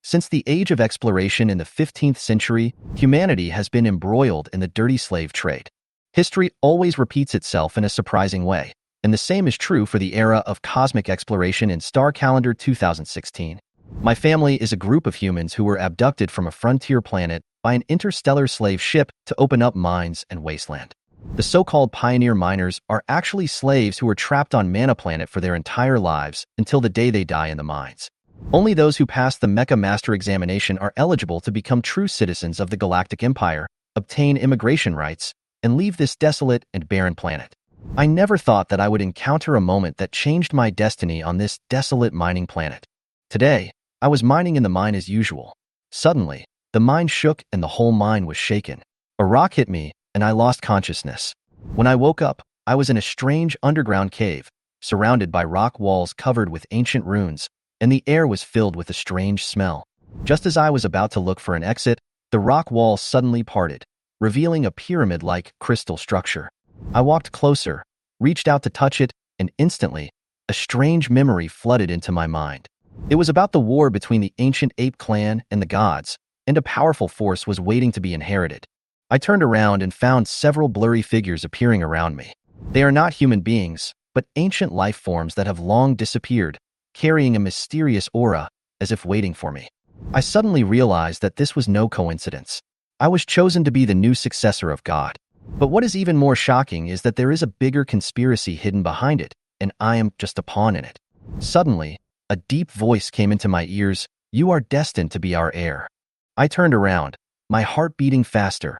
Since the age of exploration in the 15th century, humanity has been embroiled in the dirty slave trade. History always repeats itself in a surprising way, and the same is true for the era of cosmic exploration in Star Calendar 2016. My family is a group of humans who were abducted from a frontier planet by an interstellar slave ship to open up mines and wasteland. The so-called pioneer miners are actually slaves who were trapped on Manna planet for their entire lives until the day they die in the mines. Only those who pass the Mecha Master examination are eligible to become true citizens of the Galactic Empire, obtain immigration rights, and leave this desolate and barren planet. I never thought that I would encounter a moment that changed my destiny on this desolate mining planet. Today, I was mining in the mine as usual. Suddenly, the mine shook and the whole mine was shaken. A rock hit me, and I lost consciousness. When I woke up, I was in a strange underground cave, surrounded by rock walls covered with ancient runes, and the air was filled with a strange smell. Just as I was about to look for an exit, the rock wall suddenly parted, revealing a pyramid-like crystal structure. I walked closer, reached out to touch it, and instantly, a strange memory flooded into my mind. It was about the war between the ancient ape clan and the gods, and a powerful force was waiting to be inherited. I turned around and found several blurry figures appearing around me. They are not human beings, but ancient life forms that have long disappeared, carrying a mysterious aura, as if waiting for me. I suddenly realized that this was no coincidence. I was chosen to be the new successor of God. But what is even more shocking is that there is a bigger conspiracy hidden behind it, and I am just a pawn in it. Suddenly, a deep voice came into my ears, "You are destined to be our heir." I turned around, my heart beating faster.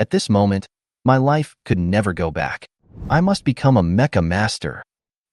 At this moment, my life could never go back. I must become a Mecha Master.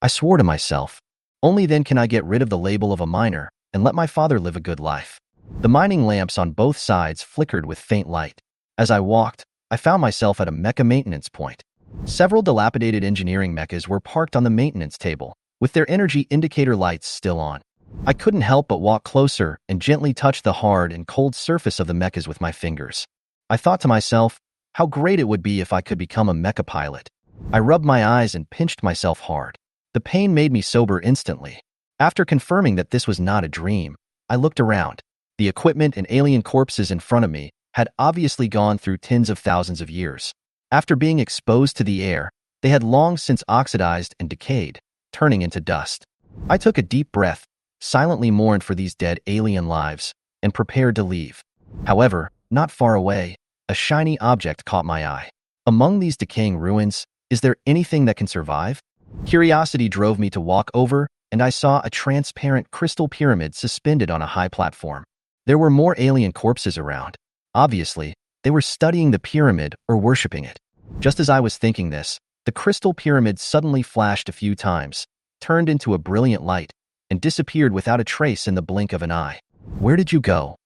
I swore to myself. Only then can I get rid of the label of a miner and let my father live a good life. The mining lamps on both sides flickered with faint light. As I walked, I found myself at a mecha maintenance point. Several dilapidated engineering mechas were parked on the maintenance table, with their energy indicator lights still on. I couldn't help but walk closer and gently touch the hard and cold surface of the mechas with my fingers. I thought to myself, how great it would be if I could become a mecha pilot. I rubbed my eyes and pinched myself hard. The pain made me sober instantly. After confirming that this was not a dream, I looked around. The equipment and alien corpses in front of me had obviously gone through tens of thousands of years. After being exposed to the air, they had long since oxidized and decayed, turning into dust. I took a deep breath, silently mourned for these dead alien lives, and prepared to leave. However, not far away, a shiny object caught my eye. Among these decaying ruins, is there anything that can survive? Curiosity drove me to walk over, and I saw a transparent crystal pyramid suspended on a high platform. There were more alien corpses around. Obviously, they were studying the pyramid or worshipping it. Just as I was thinking this, the crystal pyramid suddenly flashed a few times, turned into a brilliant light, and disappeared without a trace in the blink of an eye. Where did you go?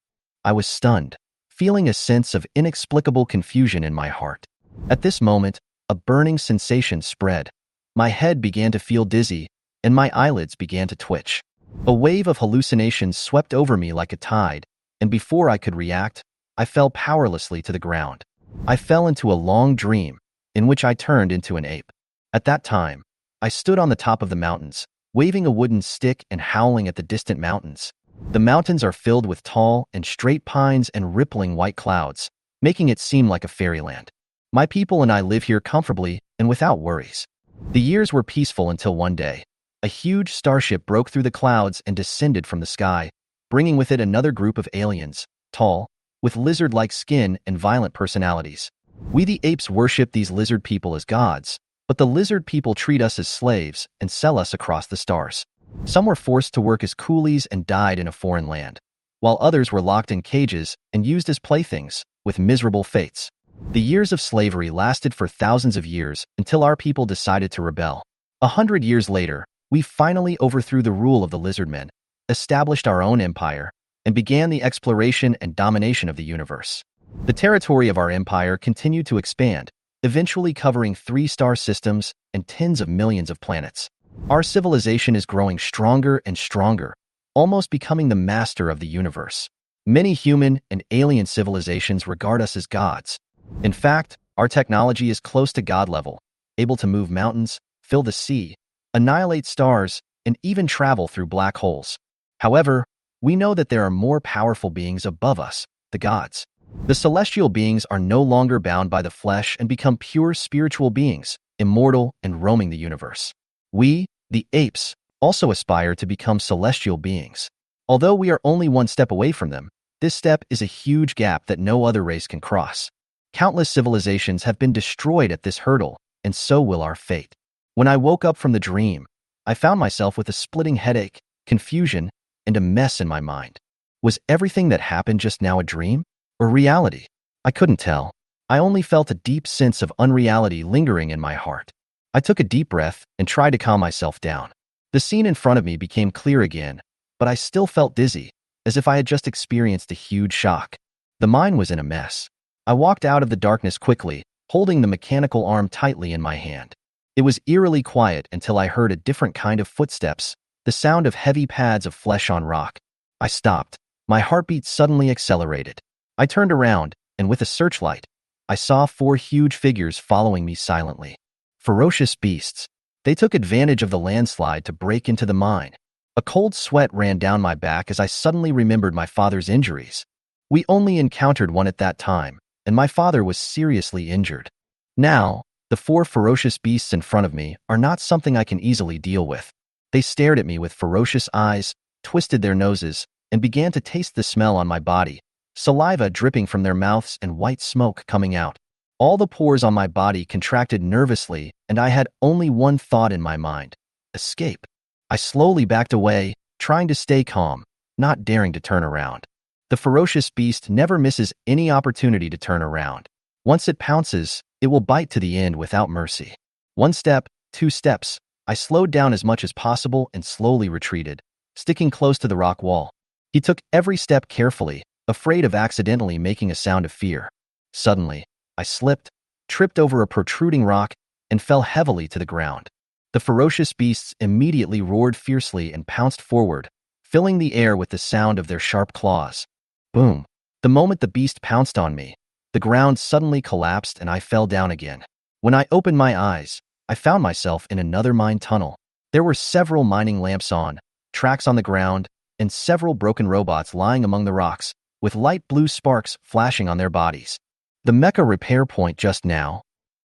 I was stunned, feeling a sense of inexplicable confusion in my heart. At this moment, a burning sensation spread. My head began to feel dizzy, and my eyelids began to twitch. A wave of hallucinations swept over me like a tide, and before I could react, I fell powerlessly to the ground. I fell into a long dream, in which I turned into an ape. At that time, I stood on the top of the mountains, waving a wooden stick and howling at the distant mountains. The mountains are filled with tall and straight pines and rippling white clouds, making it seem like a fairyland. My people and I live here comfortably and without worries. The years were peaceful until one day, a huge starship broke through the clouds and descended from the sky, bringing with it another group of aliens, tall, with lizard-like skin and violent personalities. We the apes worship these lizard people as gods, but the lizard people treat us as slaves and sell us across the stars. Some were forced to work as coolies and died in a foreign land, while others were locked in cages and used as playthings, with miserable fates. The years of slavery lasted for thousands of years until our people decided to rebel. 100 years later, we finally overthrew the rule of the lizardmen, established our own empire, and began the exploration and domination of the universe. The territory of our empire continued to expand, eventually covering 3 star systems and tens of millions of planets. Our civilization is growing stronger and stronger, almost becoming the master of the universe. Many human and alien civilizations regard us as gods. In fact, our technology is close to God level, able to move mountains, fill the sea, annihilate stars, and even travel through black holes. However, we know that there are more powerful beings above us, the gods. The celestial beings are no longer bound by the flesh and become pure spiritual beings, immortal and roaming the universe. We, the apes, also aspire to become celestial beings. Although we are only one step away from them, this step is a huge gap that no other race can cross. Countless civilizations have been destroyed at this hurdle, and so will our fate. When I woke up from the dream, I found myself with a splitting headache, confusion, and a mess in my mind. Was everything that happened just now a dream or reality? I couldn't tell. I only felt a deep sense of unreality lingering in my heart. I took a deep breath and tried to calm myself down. The scene in front of me became clear again, but I still felt dizzy, as if I had just experienced a huge shock. The mind was in a mess. I walked out of the darkness quickly, holding the mechanical arm tightly in my hand. It was eerily quiet until I heard a different kind of footsteps, the sound of heavy pads of flesh on rock. I stopped. My heartbeat suddenly accelerated. I turned around, and with a searchlight, I saw 4 huge figures following me silently. Ferocious beasts. They took advantage of the landslide to break into the mine. A cold sweat ran down my back as I suddenly remembered my father's injuries. We only encountered one at that time, and my father was seriously injured. Now, the 4 ferocious beasts in front of me are not something I can easily deal with. They stared at me with ferocious eyes, twisted their noses, and began to taste the smell on my body, saliva dripping from their mouths and white smoke coming out. All the pores on my body contracted nervously, and I had only one thought in my mind: escape. I slowly backed away, trying to stay calm, not daring to turn around. The ferocious beast never misses any opportunity to turn around. Once it pounces, it will bite to the end without mercy. 1 step, 2 steps. I slowed down as much as possible and slowly retreated, sticking close to the rock wall. He took every step carefully, afraid of accidentally making a sound of fear. Suddenly, I slipped, tripped over a protruding rock, and fell heavily to the ground. The ferocious beasts immediately roared fiercely and pounced forward, filling the air with the sound of their sharp claws. Boom! The moment the beast pounced on me, the ground suddenly collapsed and I fell down again. When I opened my eyes, I found myself in another mine tunnel. There were several mining lamps on, tracks on the ground, and several broken robots lying among the rocks, with light blue sparks flashing on their bodies. The Mecha repair point just now.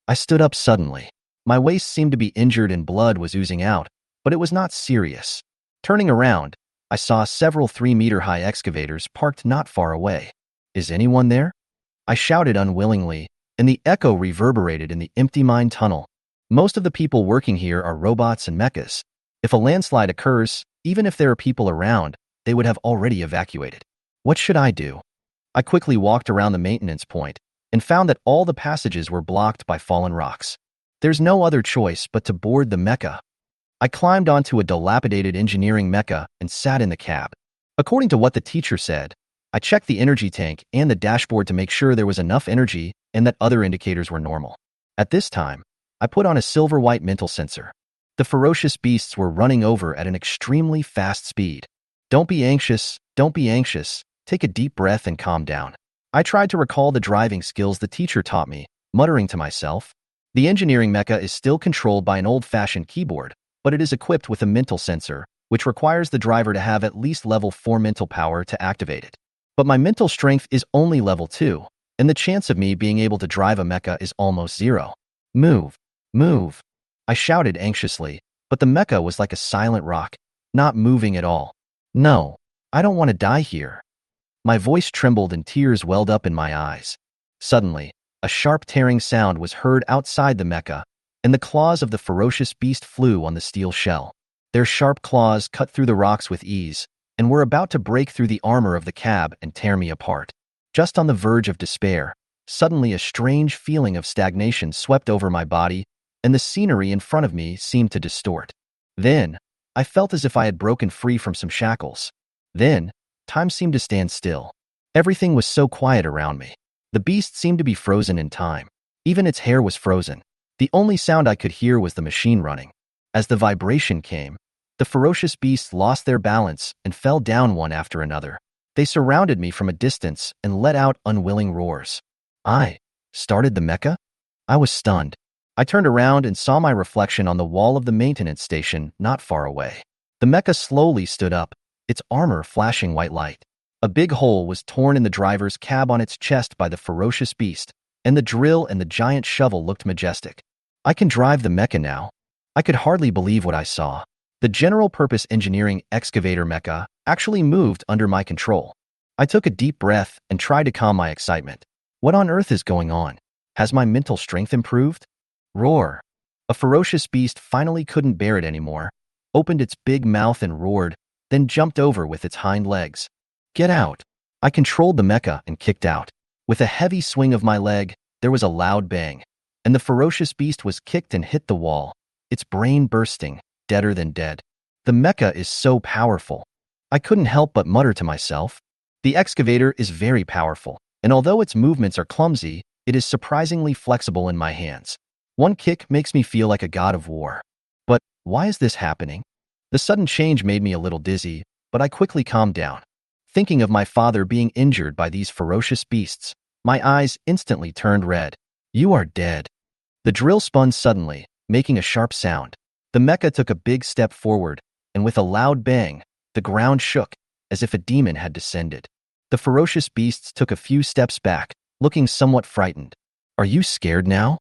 I stood up suddenly. My waist seemed to be injured and blood was oozing out, but it was not serious. Turning around, I saw several 3-meter-high excavators parked not far away. Is anyone there? I shouted unwillingly, and the echo reverberated in the empty mine tunnel. Most of the people working here are robots and mechas. If a landslide occurs, even if there are people around, they would have already evacuated. What should I do? I quickly walked around the maintenance point and found that all the passages were blocked by fallen rocks. There's no other choice but to board the Mecha. I climbed onto a dilapidated engineering Mecha and sat in the cab. According to what the teacher said, I checked the energy tank and the dashboard to make sure there was enough energy and that other indicators were normal. At this time, I put on a silver-white mental sensor. The ferocious beasts were running over at an extremely fast speed. Don't be anxious, don't be anxious. Take a deep breath and calm down. I tried to recall the driving skills the teacher taught me, muttering to myself. The engineering Mecha is still controlled by an old-fashioned keyboard, but it is equipped with a mental sensor, which requires the driver to have at least level 4 mental power to activate it. But my mental strength is only level 2, and the chance of me being able to drive a Mecha is almost 0. Move. Move. I shouted anxiously, but the Mecha was like a silent rock, not moving at all. No, I don't want to die here. My voice trembled and tears welled up in my eyes. Suddenly, a sharp tearing sound was heard outside the Mecha, and the claws of the ferocious beast flew on the steel shell. Their sharp claws cut through the rocks with ease, and were about to break through the armor of the cab and tear me apart. Just on the verge of despair, suddenly a strange feeling of stagnation swept over my body, and the scenery in front of me seemed to distort. Then, I felt as if I had broken free from some shackles. Then, time seemed to stand still. Everything was so quiet around me. The beast seemed to be frozen in time. Even its hair was frozen. The only sound I could hear was the machine running. As the vibration came, the ferocious beasts lost their balance and fell down one after another. They surrounded me from a distance and let out unwilling roars. I started the Mecha? I was stunned. I turned around and saw my reflection on the wall of the maintenance station not far away. The Mecha slowly stood up, its armor flashing white light. A big hole was torn in the driver's cab on its chest by the ferocious beast, and the drill and the giant shovel looked majestic. I can drive the mecha now. I could hardly believe what I saw. The general-purpose engineering excavator mecha actually moved under my control. I took a deep breath and tried to calm my excitement. What on earth is going on? Has my mental strength improved? Roar. A ferocious beast finally couldn't bear it anymore, opened its big mouth and roared, then jumped over with its hind legs. Get out. I controlled the mecha and kicked out. With a heavy swing of my leg, there was a loud bang, and the ferocious beast was kicked and hit the wall, its brain bursting, deader than dead. The mecha is so powerful. I couldn't help but mutter to myself. The excavator is very powerful, and although its movements are clumsy, it is surprisingly flexible in my hands. One kick makes me feel like a god of war. But why is this happening? The sudden change made me a little dizzy, but I quickly calmed down. Thinking of my father being injured by these ferocious beasts, my eyes instantly turned red. You are dead. The drill spun suddenly, making a sharp sound. The mecha took a big step forward, and with a loud bang, the ground shook, as if a demon had descended. The ferocious beasts took a few steps back, looking somewhat frightened. Are you scared now?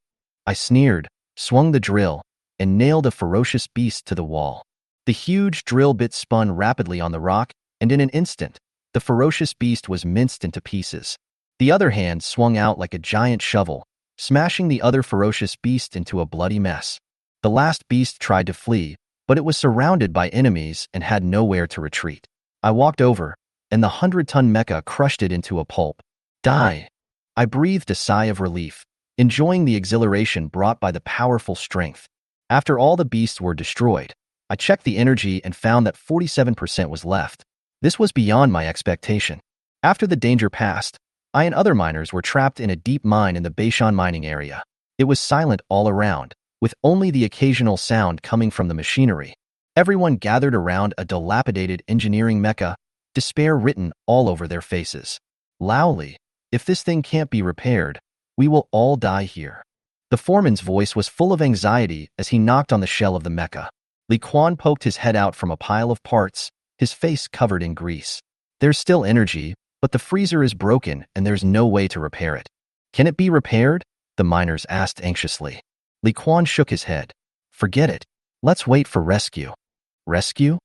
I sneered, swung the drill, and nailed a ferocious beast to the wall. The huge drill bit spun rapidly on the rock, and in an instant, the ferocious beast was minced into pieces. The other hand swung out like a giant shovel, smashing the other ferocious beast into a bloody mess. The last beast tried to flee, but it was surrounded by enemies and had nowhere to retreat. I walked over, and the 100-ton mecha crushed it into a pulp. Die! I breathed a sigh of relief, enjoying the exhilaration brought by the powerful strength. After all the beasts were destroyed, I checked the energy and found that 47% was left. This was beyond my expectation. After the danger passed, I and other miners were trapped in a deep mine in the Beishan mining area. It was silent all around, with only the occasional sound coming from the machinery. Everyone gathered around a dilapidated engineering mecha, despair written all over their faces. Loudly, if this thing can't be repaired, we will all die here. The foreman's voice was full of anxiety as he knocked on the shell of the mecha. Li Quan poked his head out from a pile of parts, his face covered in grease. There's still energy, but the freezer is broken and there's no way to repair it. Can it be repaired? The miners asked anxiously. Li Quan shook his head. Forget it. Let's wait for rescue. Rescue?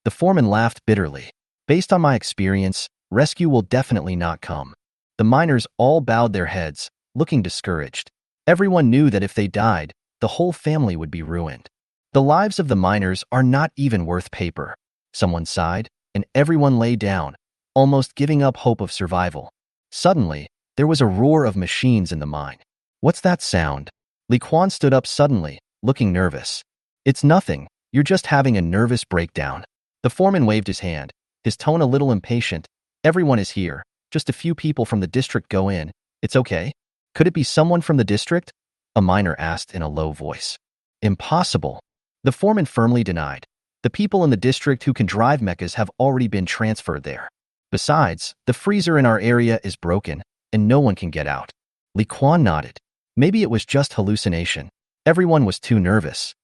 The foreman laughed bitterly. Based on my experience, rescue will definitely not come. The miners all bowed their heads, looking discouraged. Everyone knew that if they died, the whole family would be ruined. The lives of the miners are not even worth paper. Someone sighed, and everyone lay down, almost giving up hope of survival. Suddenly, there was a roar of machines in the mine. What's that sound? Li Quan stood up suddenly, looking nervous. It's nothing, you're just having a nervous breakdown. The foreman waved his hand, his tone a little impatient. Everyone is here, just a few people from the district go in. It's okay? Could it be someone from the district? A miner asked in a low voice. Impossible. The foreman firmly denied. The people in the district who can drive mechas have already been transferred there. Besides, the freezer in our area is broken, and no one can get out. Li Quan nodded. Maybe it was just hallucination. Everyone was too nervous.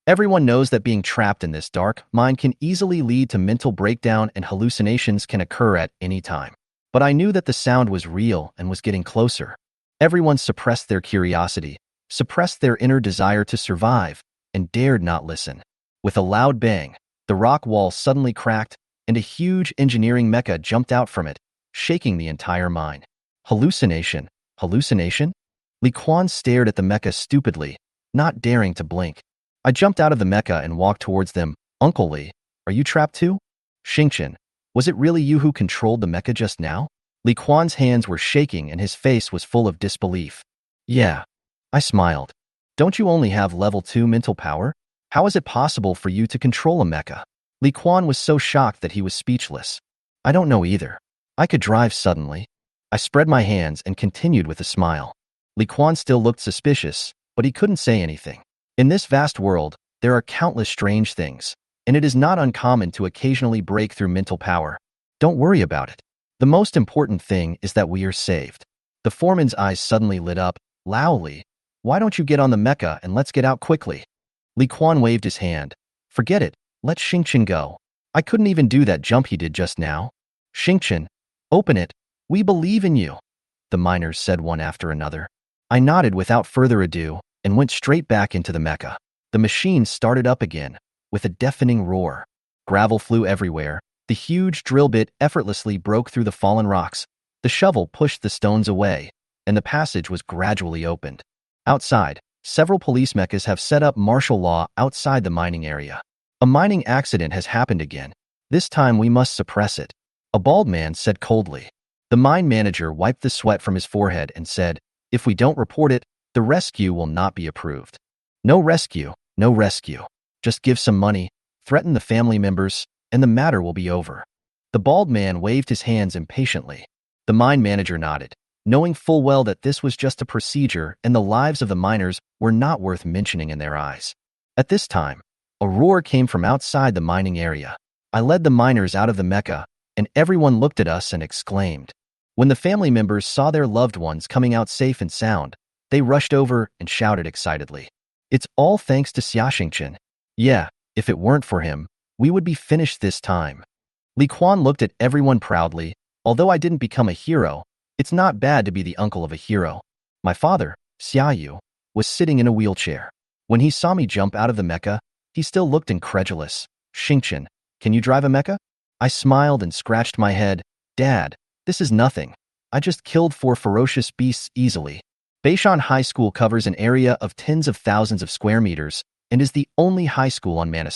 Everyone knows that being trapped in this dark mine can easily lead to mental breakdown and hallucinations can occur at any time. But I knew that the sound was real and was getting closer. Everyone suppressed their curiosity, suppressed their inner desire to survive, and dared not listen. With a loud bang, the rock wall suddenly cracked, and a huge engineering mecha jumped out from it, shaking the entire mine. Hallucination? Hallucination? Li Quan stared at the mecha stupidly, not daring to blink. I jumped out of the mecha and walked towards them. Uncle Li, are you trapped too? Xingqian, was it really you who controlled the mecha just now? Li Quan's hands were shaking and his face was full of disbelief. Yeah. I smiled. Don't you only have level 2 mental power? How is it possible for you to control a mecha? Li Quan was so shocked that he was speechless. I don't know either. I could drive suddenly. I spread my hands and continued with a smile. Li Quan still looked suspicious, but he couldn't say anything. In this vast world, there are countless strange things, and it is not uncommon to occasionally break through mental power. Don't worry about it. The most important thing is that we are saved. The foreman's eyes suddenly lit up, loudly. Why don't you get on the mecha and let's get out quickly? Li Quan waved his hand. Forget it, let Xingqian go. I couldn't even do that jump he did just now. Xingqian, open it. We believe in you, the miners said one after another. I nodded without further ado and went straight back into the mecha. The machine started up again, with a deafening roar. Gravel flew everywhere. The huge drill bit effortlessly broke through the fallen rocks. The shovel pushed the stones away, and the passage was gradually opened. Outside, several police mechas have set up martial law outside the mining area. A mining accident has happened again. This time we must suppress it, a bald man said coldly. The mine manager wiped the sweat from his forehead and said, if we don't report it, the rescue will not be approved. No rescue, no rescue. Just give some money, threaten the family members, and the matter will be over. The bald man waved his hands impatiently. The mine manager nodded, knowing full well that this was just a procedure and the lives of the miners were not worth mentioning in their eyes. At this time, a roar came from outside the mining area. I led the miners out of the mecha, and everyone looked at us and exclaimed. When the family members saw their loved ones coming out safe and sound, they rushed over and shouted excitedly. It's all thanks to Xingqian. Yeah, if it weren't for him, we would be finished this time. Li Quan looked at everyone proudly. Although I didn't become a hero, it's not bad to be the uncle of a hero. My father, Xiaoyu, was sitting in a wheelchair. When he saw me jump out of the mecha, he still looked incredulous. Xingqian, can you drive a mecha? I smiled and scratched my head. Dad, this is nothing. I just killed 4 ferocious beasts easily. Beishan High School covers an area of tens of thousands of square meters and is the only high school on Manna.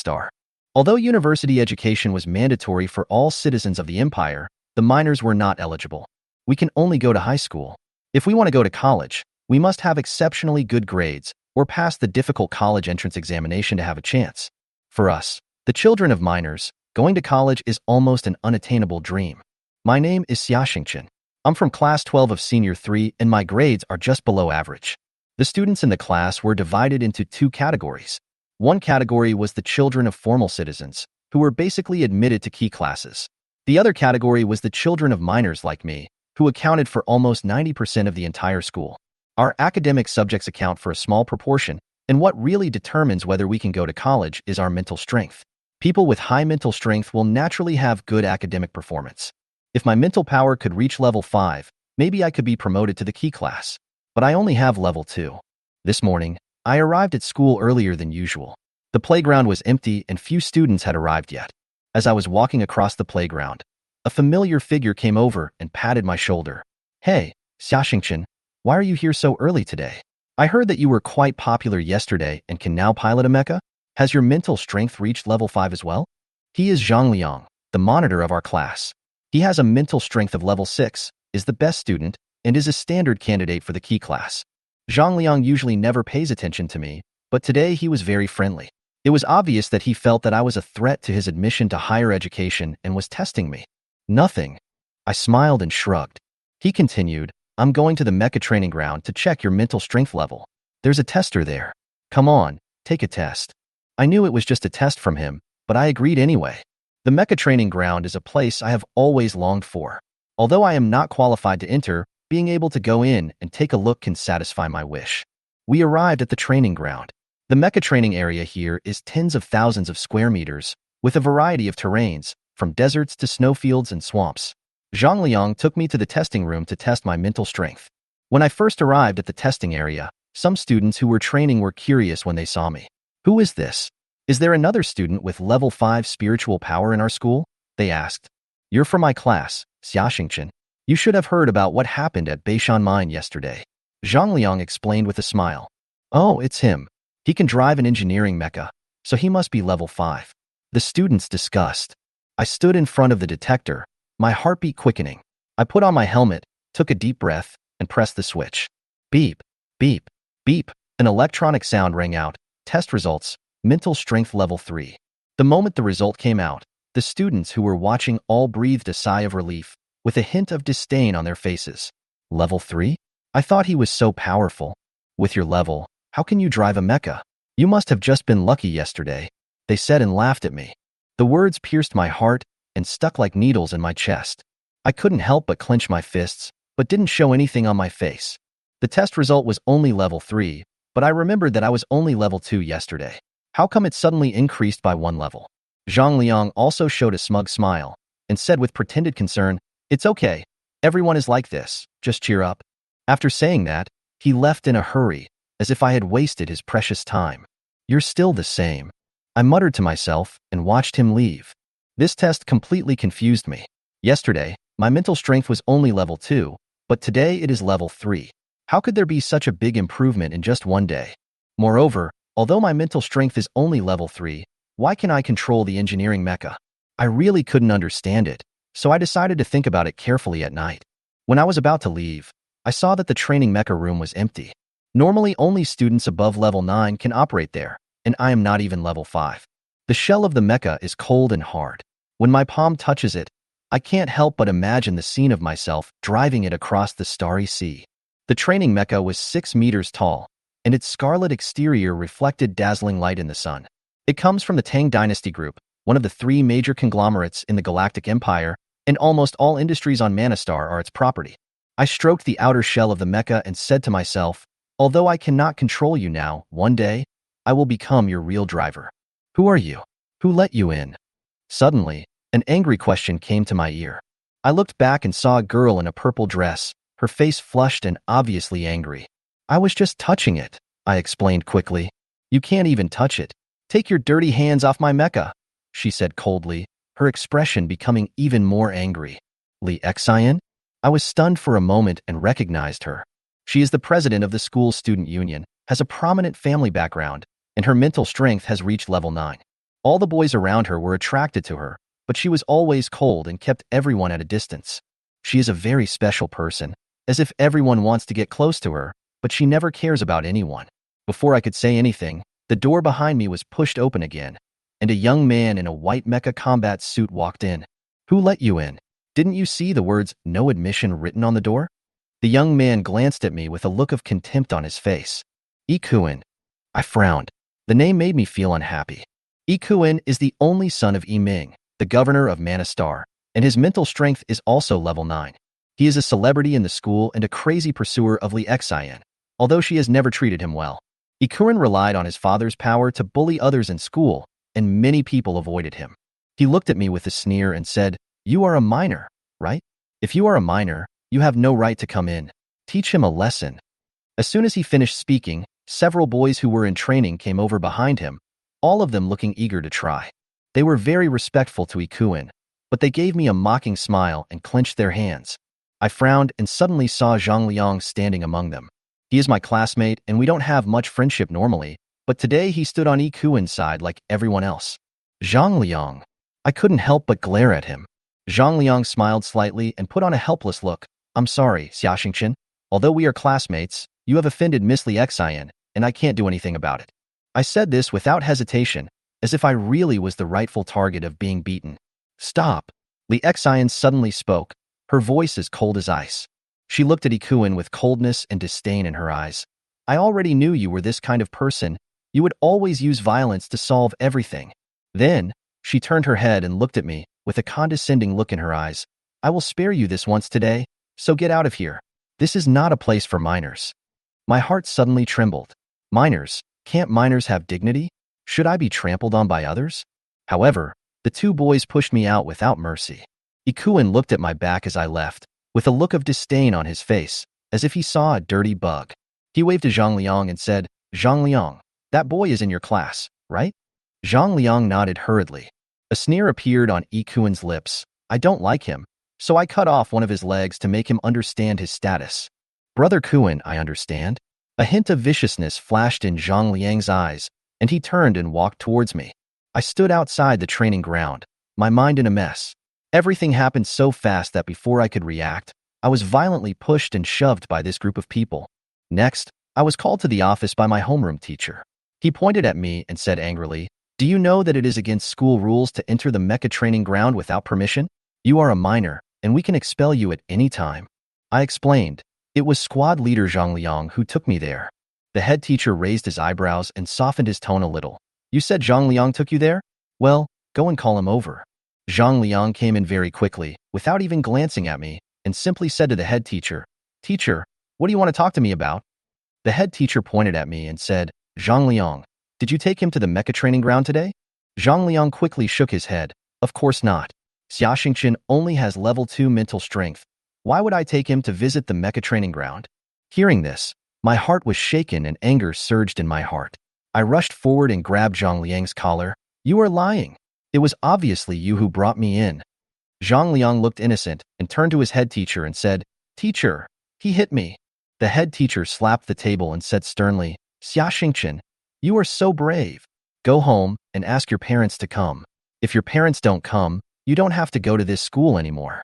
Although university education was mandatory for all citizens of the empire, the miners were not eligible. We can only go to high school. If we want to go to college, we must have exceptionally good grades or pass the difficult college entrance examination to have a chance. For us, the children of miners, going to college is almost an unattainable dream. My name is Xingqian. I'm from class 12 of senior 3 and my grades are just below average. The students in the class were divided into 2 categories. One category was the children of formal citizens, who were basically admitted to key classes. The other category was the children of miners like me, who accounted for almost 90% of the entire school. Our academic subjects account for a small proportion, and what really determines whether we can go to college is our mental strength. People with high mental strength will naturally have good academic performance. If my mental power could reach level 5, maybe I could be promoted to the key class. But I only have level 2. This morning, I arrived at school earlier than usual. The playground was empty and few students had arrived yet. As I was walking across the playground, a familiar figure came over and patted my shoulder. Hey, Xingqian, why are you here so early today? I heard that you were quite popular yesterday and can now pilot a mecha. Has your mental strength reached level 5 as well? He is Zhang, the monitor of our class. He has a mental strength of level 6, is the best student, and is a standard candidate for the key class. Zhang usually never pays attention to me, but today he was very friendly. It was obvious that he felt that I was a threat to his admission to higher education and was testing me. Nothing. I smiled and shrugged. He continued, I'm going to the mecha training ground to check your mental strength level. There's a tester there. Come on, take a test. I knew it was just a test from him, but I agreed anyway. The mecha training ground is a place I have always longed for. Although I am not qualified to enter, being able to go in and take a look can satisfy my wish. We arrived at the training ground. The mecha training area here is tens of thousands of square meters, with a variety of terrains, from deserts to snowfields and swamps. Zhang took me to the testing room to test my mental strength. When I first arrived at the testing area, some students who were training were curious when they saw me. Who is this? Is there another student with level 5 spiritual power in our school? They asked. You're from my class, Xingqian. You should have heard about what happened at Beishan Mine yesterday. Zhang explained with a smile. Oh, it's him. He can drive an engineering mecha, so he must be level 5. The students discussed. I stood in front of the detector, my heartbeat quickening. I put on my helmet, took a deep breath, and pressed the switch. Beep, beep, beep. An electronic sound rang out. Test results, mental strength level 3. The moment the result came out, the students who were watching all breathed a sigh of relief, with a hint of disdain on their faces. Level 3? I thought he was so powerful. With your level, how can you drive a mecha? You must have just been lucky yesterday, they said and laughed at me. The words pierced my heart and stuck like needles in my chest. I couldn't help but clench my fists, but didn't show anything on my face. The test result was only level 3, but I remembered that I was only level 2 yesterday. How come it suddenly increased by 1 level? Zhang Liang also showed a smug smile and said with pretended concern, "It's okay. Everyone is like this. Just cheer up." After saying that, he left in a hurry, as if I had wasted his precious time. "You're still the same," I muttered to myself and watched him leave. This test completely confused me. Yesterday, my mental strength was only level 2, but today it is level 3. How could there be such a big improvement in just one day? Moreover, although my mental strength is only level 3, why can I control the engineering mecha? I really couldn't understand it, so I decided to think about it carefully at night. When I was about to leave, I saw that the training mecha room was empty. Normally, only students above level 9 can operate there, and I am not even level 5. The shell of the mecha is cold and hard. When my palm touches it, I can't help but imagine the scene of myself driving it across the starry sea. The training mecha was 6 meters tall, and its scarlet exterior reflected dazzling light in the sun. It comes from the Tang Dynasty Group, one of the 3 major conglomerates in the Galactic Empire, and almost all industries on Manna are its property. I stroked the outer shell of the mecha and said to myself, although I cannot control you now, one day, I will become your real driver. Who are you? Who let you in? Suddenly, an angry question came to my ear. I looked back and saw a girl in a purple dress, her face flushed and obviously angry. I was just touching it, I explained quickly. You can't even touch it. Take your dirty hands off my mecha, she said coldly, her expression becoming even more angry. Li Xian? I was stunned for a moment and recognized her. She is the president of the school's student union, has a prominent family background, and her mental strength has reached level 9. All the boys around her were attracted to her, but she was always cold and kept everyone at a distance. She is a very special person, as if everyone wants to get close to her, but she never cares about anyone. Before I could say anything, the door behind me was pushed open again, and a young man in a white mecha combat suit walked in. Who let you in? Didn't you see the words "No admission" written on the door? The young man glanced at me with a look of contempt on his face. Ikuin. I frowned. The name made me feel unhappy. Ikuin is the only son of Yi Ming, the governor of Manna, and his mental strength is also level 9. He is a celebrity in the school and a crazy pursuer of Li Xian, although she has never treated him well. Ikuin relied on his father's power to bully others in school, and many people avoided him. He looked at me with a sneer and said, "You are a minor, right? If you are a minor, you have no right to come in. Teach him a lesson." As soon as he finished speaking, several boys who were in training came over behind him, all of them looking eager to try. They were very respectful to Ikuin, but they gave me a mocking smile and clenched their hands. I frowned and suddenly saw Zhang Liang standing among them. He is my classmate, and we don't have much friendship normally, but today he stood on Ikuin's side like everyone else. Zhang Liang. I couldn't help but glare at him. Zhang Liang smiled slightly and put on a helpless look. "I'm sorry, Xiaxingchen. Although we are classmates, you have offended Miss Li Xian, and I can't do anything about it." I said this without hesitation, as if I really was the rightful target of being beaten. "Stop." Li Xian suddenly spoke, her voice as cold as ice. She looked at Ikuin with coldness and disdain in her eyes. "I already knew you were this kind of person. You would always use violence to solve everything." Then, she turned her head and looked at me, with a condescending look in her eyes. "I will spare you this once today, so get out of here. This is not a place for minors." My heart suddenly trembled. Minors? Can't minors have dignity? Should I be trampled on by others? However, the 2 boys pushed me out without mercy. Ikuin looked at my back as I left, with a look of disdain on his face, as if he saw a dirty bug. He waved to Zhang Liang and said, "Zhang Liang, that boy is in your class, right?" Zhang Liang nodded hurriedly. A sneer appeared on Ikuin's lips. I don't like him, so I cut off one of his legs to make him understand his status. "Brother Kuin, I understand." A hint of viciousness flashed in Zhang Liang's eyes, and he turned and walked towards me. I stood outside the training ground, my mind in a mess. Everything happened so fast that before I could react, I was violently pushed and shoved by this group of people. Next, I was called to the office by my homeroom teacher. He pointed at me and said angrily, "Do you know that it is against school rules to enter the mecha training ground without permission? You are a minor, and we can expel you at any time." I explained. It was squad leader Zhang Liang who took me there. The head teacher raised his eyebrows and softened his tone a little. "You said Zhang Liang took you there? Well, go and call him over." Zhang Liang came in very quickly, without even glancing at me, and simply said to the head teacher, "Teacher, what do you want to talk to me about?" The head teacher pointed at me and said, "Zhang Liang, did you take him to the mecha training ground today?" Zhang Liang quickly shook his head. Of course not. Xiaxingqian only has level 2 mental strength. Why would I take him to visit the Mecha training ground? Hearing this, my heart was shaken and anger surged in my heart. I rushed forward and grabbed Zhang Liang's collar. You are lying. It was obviously you who brought me in. Zhang Liang looked innocent and turned to his head teacher and said, Teacher, he hit me. The head teacher slapped the table and said sternly, Xiaxingqian, you are so brave. Go home and ask your parents to come. If your parents don't come, you don't have to go to this school anymore.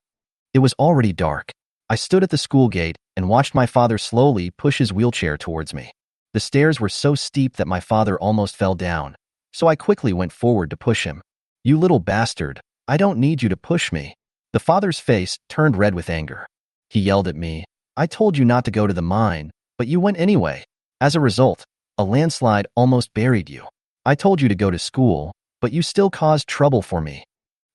It was already dark. I stood at the school gate and watched my father slowly push his wheelchair towards me. The stairs were so steep that my father almost fell down, so I quickly went forward to push him. You little bastard, I don't need you to push me. The father's face turned red with anger. He yelled at me, I told you not to go to the mine, but you went anyway. As a result, a landslide almost buried you. I told you to go to school, but you still caused trouble for me.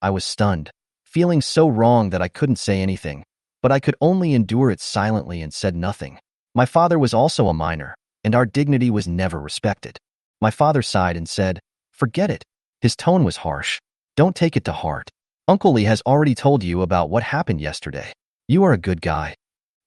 I was stunned, feeling so wrong that I couldn't say anything, but I could only endure it silently and said nothing. My father was also a minor, and our dignity was never respected. My father sighed and said, Forget it. His tone was harsh. Don't take it to heart. Uncle Lee has already told you about what happened yesterday. You are a good guy.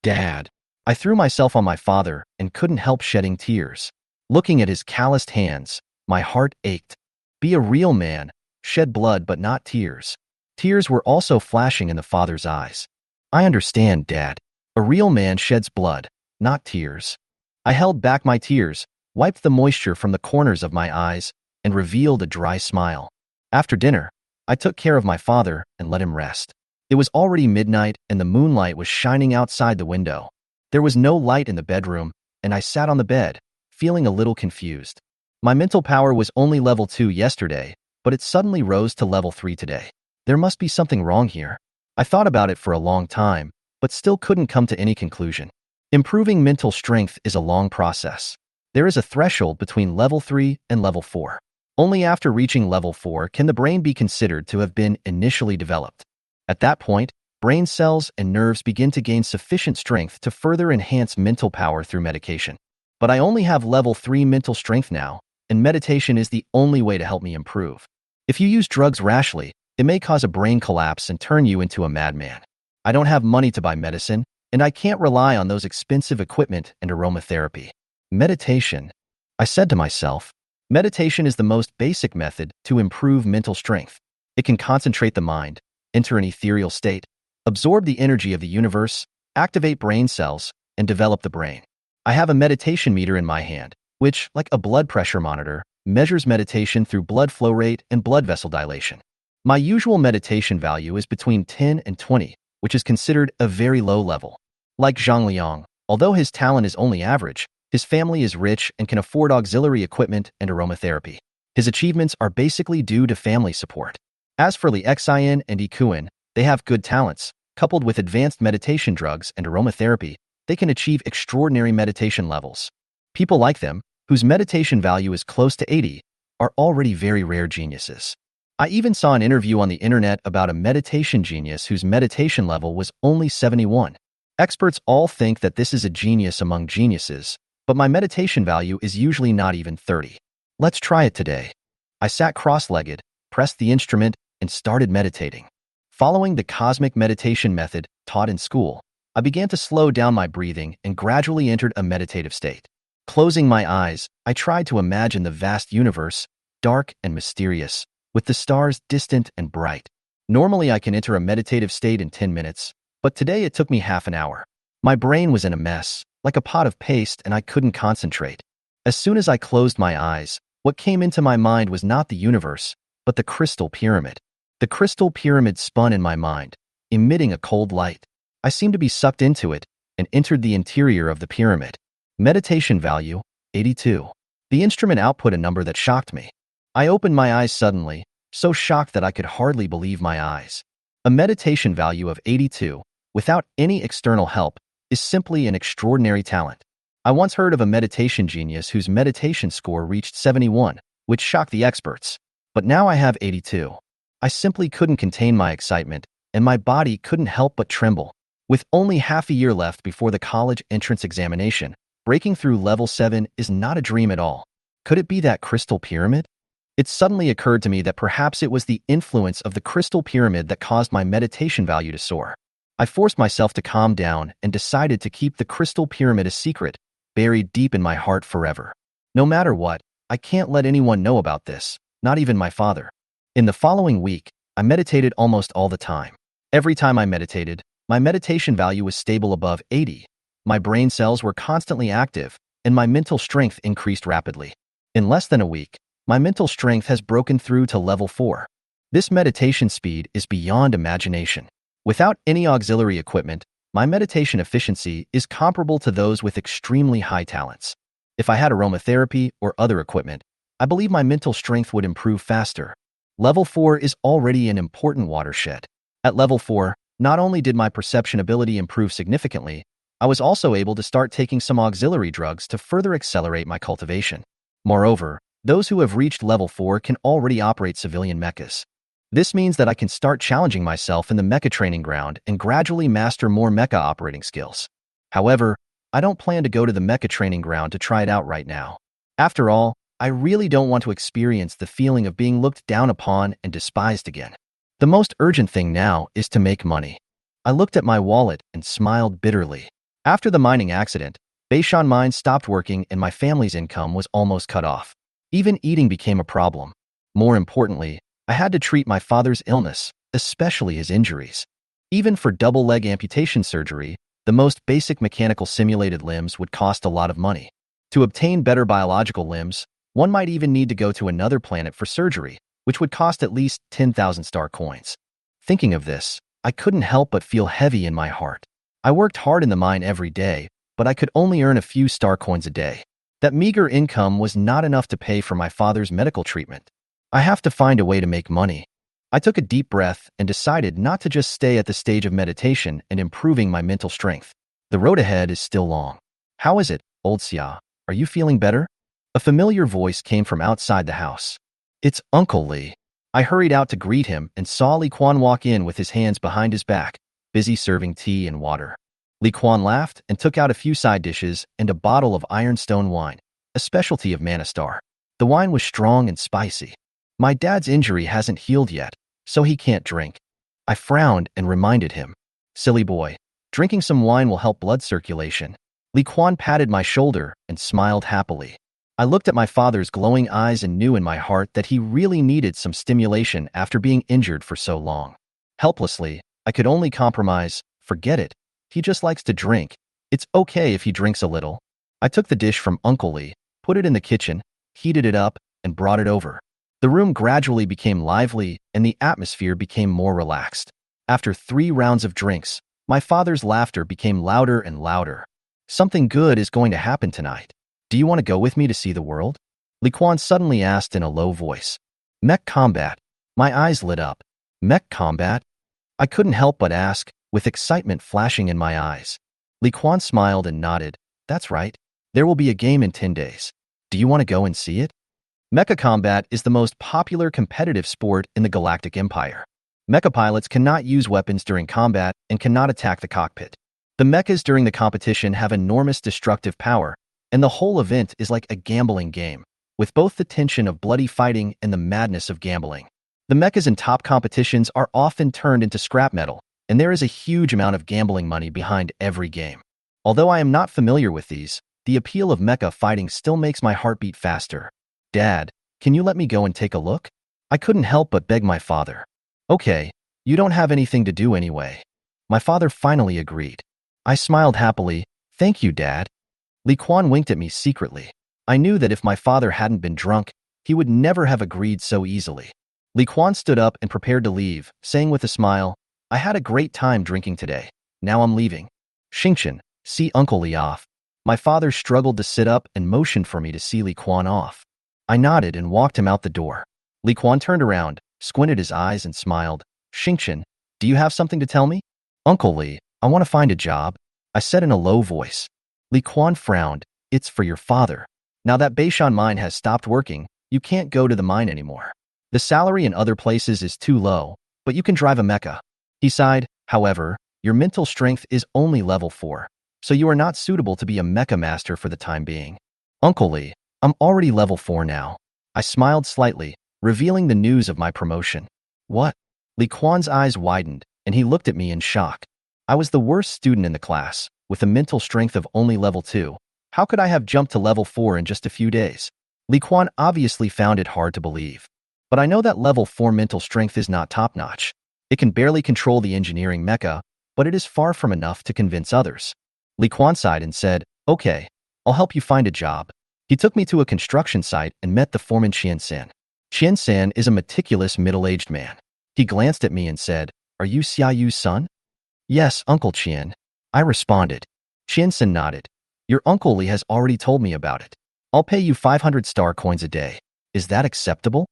Dad. I threw myself on my father and couldn't help shedding tears. Looking at his calloused hands, my heart ached. Be a real man. Shed blood but not tears. Tears were also flashing in the father's eyes. I understand, Dad. A real man sheds blood, not tears. I held back my tears, wiped the moisture from the corners of my eyes, and revealed a dry smile. After dinner, I took care of my father and let him rest. It was already midnight and the moonlight was shining outside the window. There was no light in the bedroom, and I sat on the bed, feeling a little confused. My mental power was only level 2 yesterday, but it suddenly rose to level 3 today. There must be something wrong here. I thought about it for a long time, but still couldn't come to any conclusion. Improving mental strength is a long process. There is a threshold between level 3 and level 4. Only after reaching level 4 can the brain be considered to have been initially developed. At that point, brain cells and nerves begin to gain sufficient strength to further enhance mental power through medication. But I only have level 3 mental strength now, and meditation is the only way to help me improve. If you use drugs rashly, it may cause a brain collapse and turn you into a madman. I don't have money to buy medicine, and I can't rely on those expensive equipment and aromatherapy. Meditation. I said to myself, meditation is the most basic method to improve mental strength. It can concentrate the mind, enter an ethereal state, absorb the energy of the universe, activate brain cells, and develop the brain. I have a meditation meter in my hand, which, like a blood pressure monitor, measures meditation through blood flow rate and blood vessel dilation. My usual meditation value is between 10 and 20, which is considered a very low level. Like Zhang Liang, although his talent is only average, his family is rich and can afford auxiliary equipment and aromatherapy. His achievements are basically due to family support. As for Li Xian and Yi Kuan, they have good talents. Coupled with advanced meditation drugs and aromatherapy, they can achieve extraordinary meditation levels. People like them, whose meditation value is close to 80, are already very rare geniuses. I even saw an interview on the internet about a meditation genius whose meditation level was only 71. Experts all think that this is a genius among geniuses, but my meditation value is usually not even 30. Let's try it today. I sat cross-legged, pressed the instrument, and started meditating. Following the cosmic meditation method taught in school, I began to slow down my breathing and gradually entered a meditative state. Closing my eyes, I tried to imagine the vast universe, dark and mysterious, with the stars distant and bright. Normally I can enter a meditative state in 10 minutes, but today it took me half an hour. My brain was in a mess, like a pot of paste, and I couldn't concentrate. As soon as I closed my eyes, what came into my mind was not the universe, but the crystal pyramid. The crystal pyramid spun in my mind, emitting a cold light. I seemed to be sucked into it and entered the interior of the pyramid. Meditation value, 82. The instrument output a number that shocked me. I opened my eyes suddenly, so shocked that I could hardly believe my eyes. A meditation value of 82, without any external help, is simply an extraordinary talent. I once heard of a meditation genius whose meditation score reached 71, which shocked the experts. But now I have 82. I simply couldn't contain my excitement, and my body couldn't help but tremble. With only half a year left before the college entrance examination, breaking through level 7 is not a dream at all. Could it be that crystal pyramid? It suddenly occurred to me that perhaps it was the influence of the crystal pyramid that caused my meditation value to soar. I forced myself to calm down and decided to keep the crystal pyramid a secret, buried deep in my heart forever. No matter what, I can't let anyone know about this, not even my father. In the following week, I meditated almost all the time. Every time I meditated, my meditation value was stable above 80. My brain cells were constantly active, and my mental strength increased rapidly. In less than a week, my mental strength has broken through to level 4. This meditation speed is beyond imagination. Without any auxiliary equipment, my meditation efficiency is comparable to those with extremely high talents. If I had aromatherapy or other equipment, I believe my mental strength would improve faster. Level 4 is already an important watershed. At level 4, not only did my perception ability improve significantly, I was also able to start taking some auxiliary drugs to further accelerate my cultivation. Moreover, those who have reached level 4 can already operate civilian mechas. This means that I can start challenging myself in the mecha training ground and gradually master more mecha operating skills. However, I don't plan to go to the mecha training ground to try it out right now. After all, I really don't want to experience the feeling of being looked down upon and despised again. The most urgent thing now is to make money. I looked at my wallet and smiled bitterly. After the mining accident, Beishan mines stopped working and my family's income was almost cut off. Even eating became a problem. More importantly, I had to treat my father's illness, especially his injuries. Even for double leg amputation surgery, the most basic mechanical simulated limbs would cost a lot of money. To obtain better biological limbs, one might even need to go to another planet for surgery, which would cost at least 10,000 star coins. Thinking of this, I couldn't help but feel heavy in my heart. I worked hard in the mine every day, but I could only earn a few star coins a day. That meager income was not enough to pay for my father's medical treatment. I have to find a way to make money. I took a deep breath and decided not to just stay at the stage of meditation and improving my mental strength. The road ahead is still long. How is it, old Xia? Are you feeling better? A familiar voice came from outside the house. It's Uncle Li. I hurried out to greet him and saw Li Quan walk in with his hands behind his back, busy serving tea and water. Li Quan laughed and took out a few side dishes and a bottle of ironstone wine, a specialty of Manna Star. The wine was strong and spicy. My dad's injury hasn't healed yet, so he can't drink. I frowned and reminded him. Silly boy, drinking some wine will help blood circulation. Li Quan patted my shoulder and smiled happily. I looked at my father's glowing eyes and knew in my heart that he really needed some stimulation after being injured for so long. Helplessly, I could only compromise. Forget it. He just likes to drink. It's okay if he drinks a little. I took the dish from Uncle Li, put it in the kitchen, heated it up, and brought it over. The room gradually became lively and the atmosphere became more relaxed. After 3 rounds of drinks, my father's laughter became louder and louder. Something good is going to happen tonight. Do you want to go with me to see the world? Li Quan suddenly asked in a low voice. Mech combat. My eyes lit up. Mech combat? I couldn't help but ask, with excitement flashing in my eyes. Li Quan smiled and nodded. That's right. There will be a game in 10 days. Do you want to go and see it? Mecha combat is the most popular competitive sport in the Galactic Empire. Mecha pilots cannot use weapons during combat and cannot attack the cockpit. The mechas during the competition have enormous destructive power, and the whole event is like a gambling game, with both the tension of bloody fighting and the madness of gambling. The mechas in top competitions are often turned into scrap metal, and there is a huge amount of gambling money behind every game. Although I am not familiar with these, the appeal of mecha fighting still makes my heart beat faster. Dad, can you let me go and take a look? I couldn't help but beg my father. Okay, you don't have anything to do anyway. My father finally agreed. I smiled happily. Thank you, Dad. Li Quan winked at me secretly. I knew that if my father hadn't been drunk, he would never have agreed so easily. Li Quan stood up and prepared to leave, saying with a smile, I had a great time drinking today. Now I'm leaving. Xingchen, see Uncle Li off. My father struggled to sit up and motioned for me to see Li Quan off. I nodded and walked him out the door. Li Quan turned around, squinted his eyes and smiled. Xingchen, do you have something to tell me? Uncle Li, I want to find a job, I said in a low voice. Li Quan frowned. It's for your father. Now that Beishan mine has stopped working, you can't go to the mine anymore. The salary in other places is too low, but you can drive a mecha. He sighed. However, your mental strength is only level 4, so you are not suitable to be a mecha master for the time being. Uncle Li, I'm already level 4 now. I smiled slightly, revealing the news of my promotion. What? Li Quan's eyes widened, and he looked at me in shock. I was the worst student in the class, with a mental strength of only level 2. How could I have jumped to level 4 in just a few days? Li Quan obviously found it hard to believe. But I know that level 4 mental strength is not top-notch. It can barely control the engineering mecha, but it is far from enough to convince others. Li Quan sighed and said, "Okay, I'll help you find a job." He took me to a construction site and met the foreman Qian-san. Qian-san is a meticulous middle-aged man. He glanced at me and said, "Are you Xia Yu's son?" "Yes, Uncle Qian," I responded. Qian-san nodded. "Your Uncle Li has already told me about it. I'll pay you 500 star coins a day. Is that acceptable?"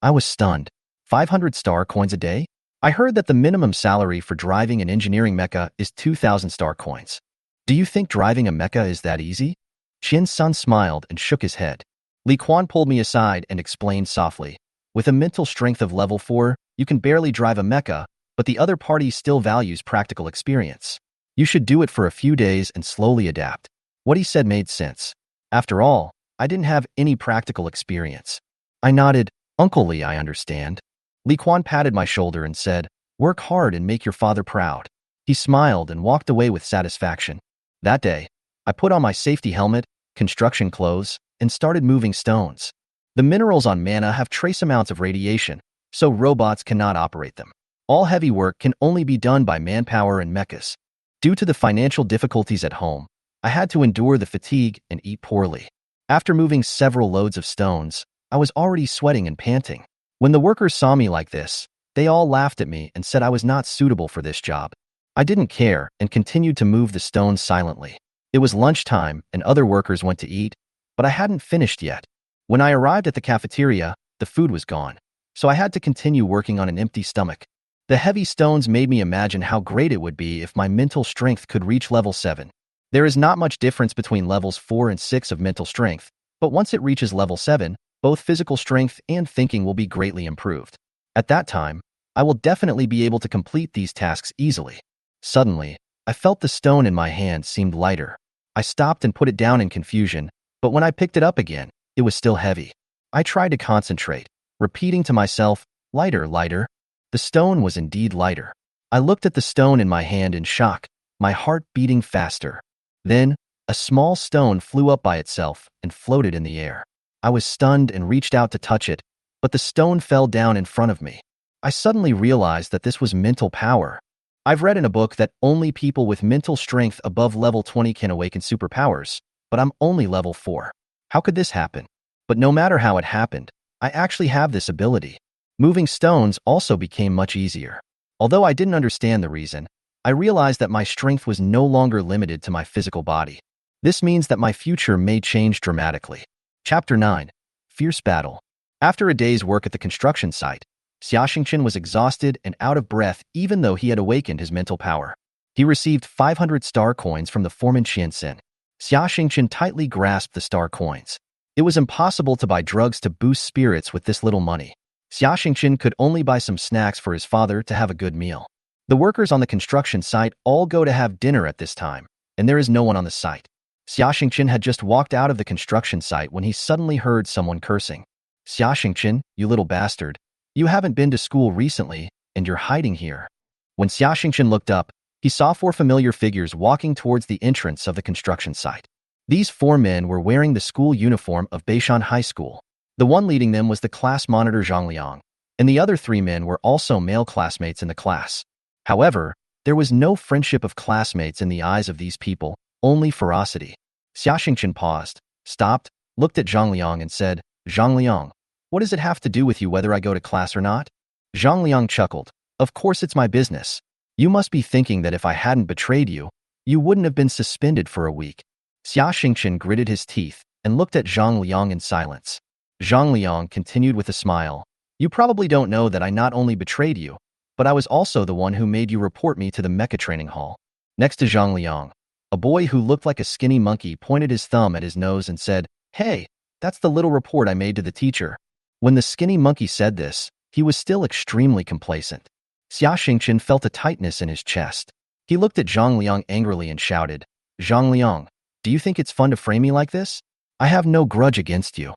I was stunned. 500 star coins a day? I heard that the minimum salary for driving an engineering mecha is 2,000 star coins. Do you think driving a mecha is that easy? Qian-san smiled and shook his head. Li Quan pulled me aside and explained softly. With a mental strength of level 4, you can barely drive a mecha, but the other party still values practical experience. You should do it for a few days and slowly adapt. What he said made sense. After all, I didn't have any practical experience. I nodded. "Uncle Li, I understand." Li Quan patted my shoulder and said, "Work hard and make your father proud." He smiled and walked away with satisfaction. That day, I put on my safety helmet, construction clothes, and started moving stones. The minerals on Manna have trace amounts of radiation, so robots cannot operate them. All heavy work can only be done by manpower and mechas. Due to the financial difficulties at home, I had to endure the fatigue and eat poorly. After moving several loads of stones, I was already sweating and panting. When the workers saw me like this, they all laughed at me and said I was not suitable for this job. I didn't care and continued to move the stones silently. It was lunchtime and other workers went to eat, but I hadn't finished yet. When I arrived at the cafeteria, the food was gone, so I had to continue working on an empty stomach. The heavy stones made me imagine how great it would be if my mental strength could reach level 7. There is not much difference between levels 4 and 6 of mental strength, but once it reaches level 7, both physical strength and thinking will be greatly improved. At that time, I will definitely be able to complete these tasks easily. Suddenly, I felt the stone in my hand seemed lighter. I stopped and put it down in confusion, but when I picked it up again, it was still heavy. I tried to concentrate, repeating to myself, "Lighter, lighter." The stone was indeed lighter. I looked at the stone in my hand in shock, my heart beating faster. Then, a small stone flew up by itself and floated in the air. I was stunned and reached out to touch it, but the stone fell down in front of me. I suddenly realized that this was mental power. I've read in a book that only people with mental strength above level 20 can awaken superpowers, but I'm only level 4. How could this happen? But no matter how it happened, I actually have this ability. Moving stones also became much easier. Although I didn't understand the reason, I realized that my strength was no longer limited to my physical body. This means that my future may change dramatically. Chapter 9. Fierce Battle. After a day's work at the construction site, Xia Xingqian was exhausted and out of breath even though he had awakened his mental power. He received 500 star coins from the foreman Qian-san. Xia Xingqian tightly grasped the star coins. It was impossible to buy drugs to boost spirits with this little money. Xia Xingqian could only buy some snacks for his father to have a good meal. The workers on the construction site all go to have dinner at this time, and there is no one on the site. Xia Xingqian had just walked out of the construction site when he suddenly heard someone cursing. "Xia Xingqian, you little bastard. You haven't been to school recently, and you're hiding here." When Xia Xingqian looked up, he saw 4 familiar figures walking towards the entrance of the construction site. These 4 men were wearing the school uniform of Beishan High School. The one leading them was the class monitor Zhang Liang, and the other 3 men were also male classmates in the class. However, there was no friendship of classmates in the eyes of these people, only ferocity. Xia Xingqian paused, stopped, looked at Zhang Liang and said, "Zhang Liang, what does it have to do with you whether I go to class or not?" Zhang Liang chuckled. "Of course it's my business. You must be thinking that if I hadn't betrayed you, you wouldn't have been suspended for a week." Xia Xingqian gritted his teeth and looked at Zhang Liang in silence. Zhang Liang continued with a smile. "You probably don't know that I not only betrayed you, but I was also the one who made you report me to the Mecha training hall." Next to Zhang Liang, a boy who looked like a skinny monkey pointed his thumb at his nose and said, "Hey, that's the little report I made to the teacher." When the skinny monkey said this, he was still extremely complacent. Xia Xingqian felt a tightness in his chest. He looked at Zhang Liang angrily and shouted, "Zhang Liang, do you think it's fun to frame me like this? I have no grudge against you."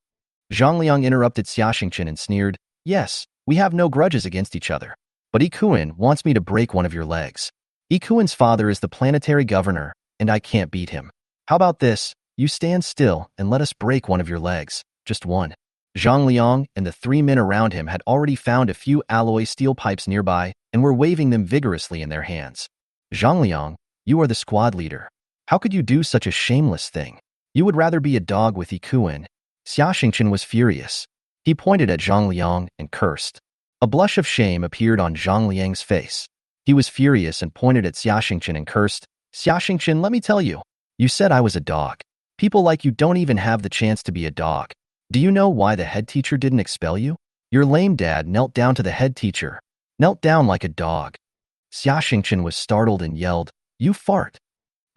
Zhang Liang interrupted Xia Xingqian and sneered, Yes, we have no grudges against each other. But Ikuin wants me to break one of your legs. Ikuin's father is the planetary governor, and I can't beat him. How about this? You stand still and let us break one of your legs. Just one. Zhang Liang and the 3 men around him had already found a few alloy steel pipes nearby and were waving them vigorously in their hands. Zhang Liang, you are the squad leader. How could you do such a shameless thing? You would rather be a dog with Ikuin. Xia Xingqian was furious. He pointed at Zhang Liang and cursed. A blush of shame appeared on Zhang Liang's face. He was furious and pointed at Xia Xingqian and cursed. Xia Xingqian, let me tell you. You said I was a dog. People like you don't even have the chance to be a dog. Do you know why the head teacher didn't expel you? Your lame dad knelt down to the head teacher. Knelt down like a dog. Xia Xingqian was startled and yelled, You fart.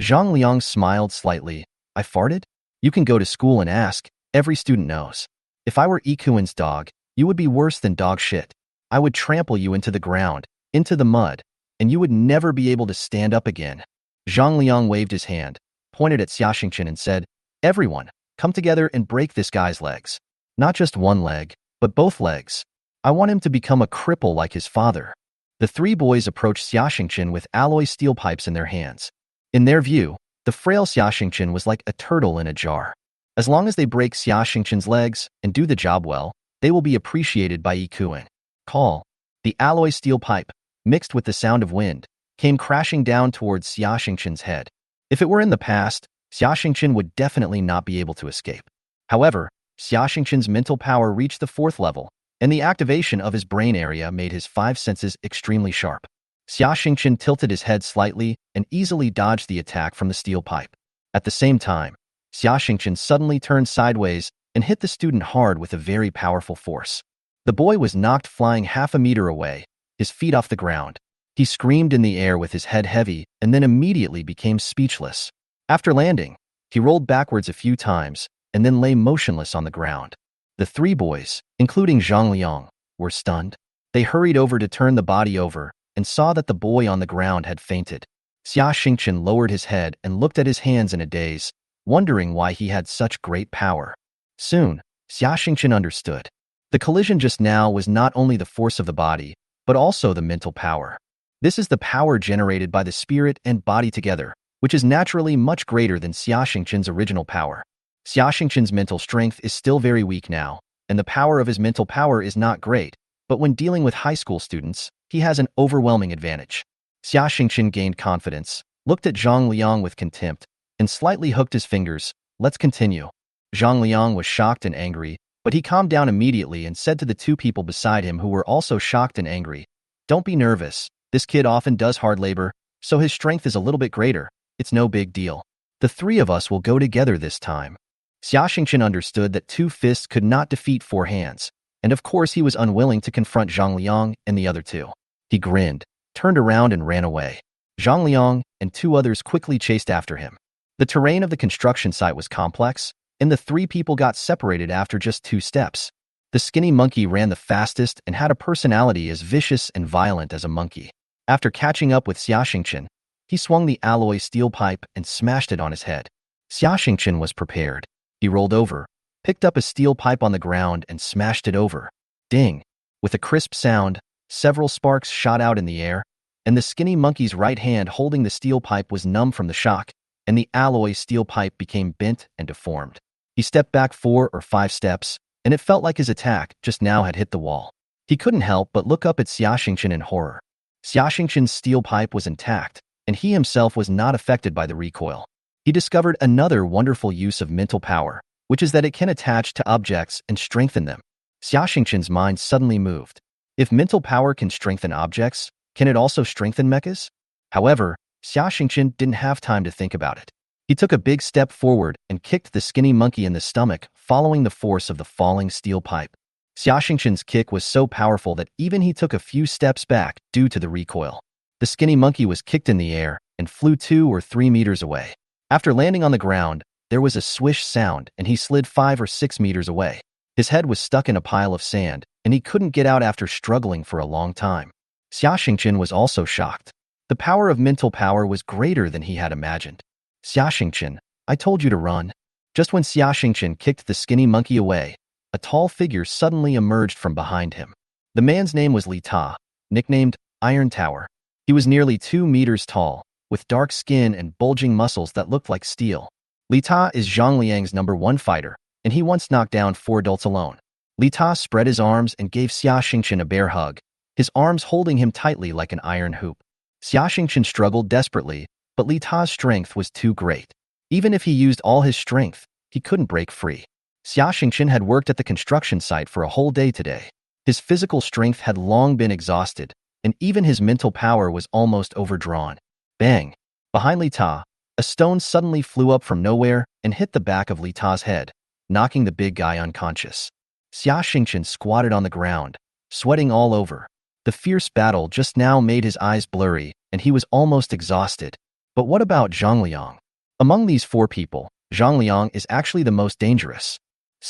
Zhang Liang smiled slightly. I farted? You can go to school and ask. Every student knows. If I were Ikuin's dog, you would be worse than dog shit. I would trample you into the ground, into the mud, and you would never be able to stand up again. Zhang Liang waved his hand, pointed at Xia Xingqian and said, Everyone, come together and break this guy's legs. Not just one leg, but both legs. I want him to become a cripple like his father. The 3 boys approached Xia Xingqian with alloy steel pipes in their hands. In their view, the frail Xia Xingqian was like a turtle in a jar. As long as they break Xia Xingqian's legs and do the job well, they will be appreciated by Ikuin. Call. The alloy steel pipe, mixed with the sound of wind, came crashing down towards Xia Xingqian's head. If it were in the past, Xia Xingqian would definitely not be able to escape. However, Xia Xingqian's mental power reached the 4th level, and the activation of his brain area made his 5 senses extremely sharp. Xia Xingqian tilted his head slightly and easily dodged the attack from the steel pipe. At the same time, Xia Xingqian suddenly turned sideways and hit the student hard with a very powerful force. The boy was knocked flying half a meter away, his feet off the ground. He screamed in the air with his head heavy and then immediately became speechless. After landing, he rolled backwards a few times and then lay motionless on the ground. The 3 boys, including Zhang Liang, were stunned. They hurried over to turn the body over and saw that the boy on the ground had fainted. Xia Xingqian lowered his head and looked at his hands in a daze, wondering why he had such great power. Soon, Xia Xingqian understood. The collision just now was not only the force of the body, but also the mental power. This is the power generated by the spirit and body together, which is naturally much greater than Xia Xingqian's original power. Xia Xingqian's mental strength is still very weak now, and the power of his mental power is not great, but when dealing with high school students, he has an overwhelming advantage. Xia Xingqian gained confidence, looked at Zhang Liang with contempt, and slightly hooked his fingers. Let's continue. Zhang Liang was shocked and angry, but he calmed down immediately and said to the 2 people beside him who were also shocked and angry, Don't be nervous. This kid often does hard labor, so his strength is a little bit greater. It's no big deal. The 3 of us will go together this time. Xia Xingqian understood that 2 fists could not defeat 4 hands, and of course he was unwilling to confront Zhang Liang and the other 2. He grinned, turned around and ran away. Zhang Liang and 2 others quickly chased after him. The terrain of the construction site was complex, and the 3 people got separated after just 2 steps. The skinny monkey ran the fastest and had a personality as vicious and violent as a monkey. After catching up with Xia Xingqian, he swung the alloy steel pipe and smashed it on his head. Xia Xingqian was prepared. He rolled over, picked up a steel pipe on the ground and smashed it over. Ding! With a crisp sound, several sparks shot out in the air, and the skinny monkey's right hand holding the steel pipe was numb from the shock, and the alloy steel pipe became bent and deformed. He stepped back 4 or 5 steps, and it felt like his attack just now had hit the wall. He couldn't help but look up at Xia Xingqian in horror. Xia Xingqian's steel pipe was intact, and he himself was not affected by the recoil. He discovered another wonderful use of mental power, which is that it can attach to objects and strengthen them. Xia Xingqian's mind suddenly moved. If mental power can strengthen objects, can it also strengthen mechas? However, Xia Xingqian didn't have time to think about it. He took a big step forward and kicked the skinny monkey in the stomach, following the force of the falling steel pipe. Xia Xingqian's kick was so powerful that even he took a few steps back due to the recoil. The skinny monkey was kicked in the air and flew 2 or 3 meters away. After landing on the ground, there was a swish sound and he slid 5 or 6 meters away. His head was stuck in a pile of sand, and he couldn't get out after struggling for a long time. Xia Xingqian was also shocked. The power of mental power was greater than he had imagined. Xia Xingqian, I told you to run. Just when Xia Xingqian kicked the skinny monkey away, a tall figure suddenly emerged from behind him. The man's name was Li Ta, nicknamed Iron Tower. He was nearly 2 meters tall, with dark skin and bulging muscles that looked like steel. Li Ta is Zhang Liang's #1 fighter, and he once knocked down 4 adults alone. Li Ta spread his arms and gave Xia Xingqian a bear hug, his arms holding him tightly like an iron hoop. Xia Xingqian struggled desperately, but Li Ta's strength was too great. Even if he used all his strength, he couldn't break free. Xia Xingqian had worked at the construction site for a whole day today. His physical strength had long been exhausted, and even his mental power was almost overdrawn. Bang! Behind Li Ta, a stone suddenly flew up from nowhere and hit the back of Li Ta's head, knocking the big guy unconscious. Xia Xingqian squatted on the ground, sweating all over. The fierce battle just now made his eyes blurry, and he was almost exhausted. But what about Zhang Liang? Among these 4 people, Zhang Liang is actually the most dangerous.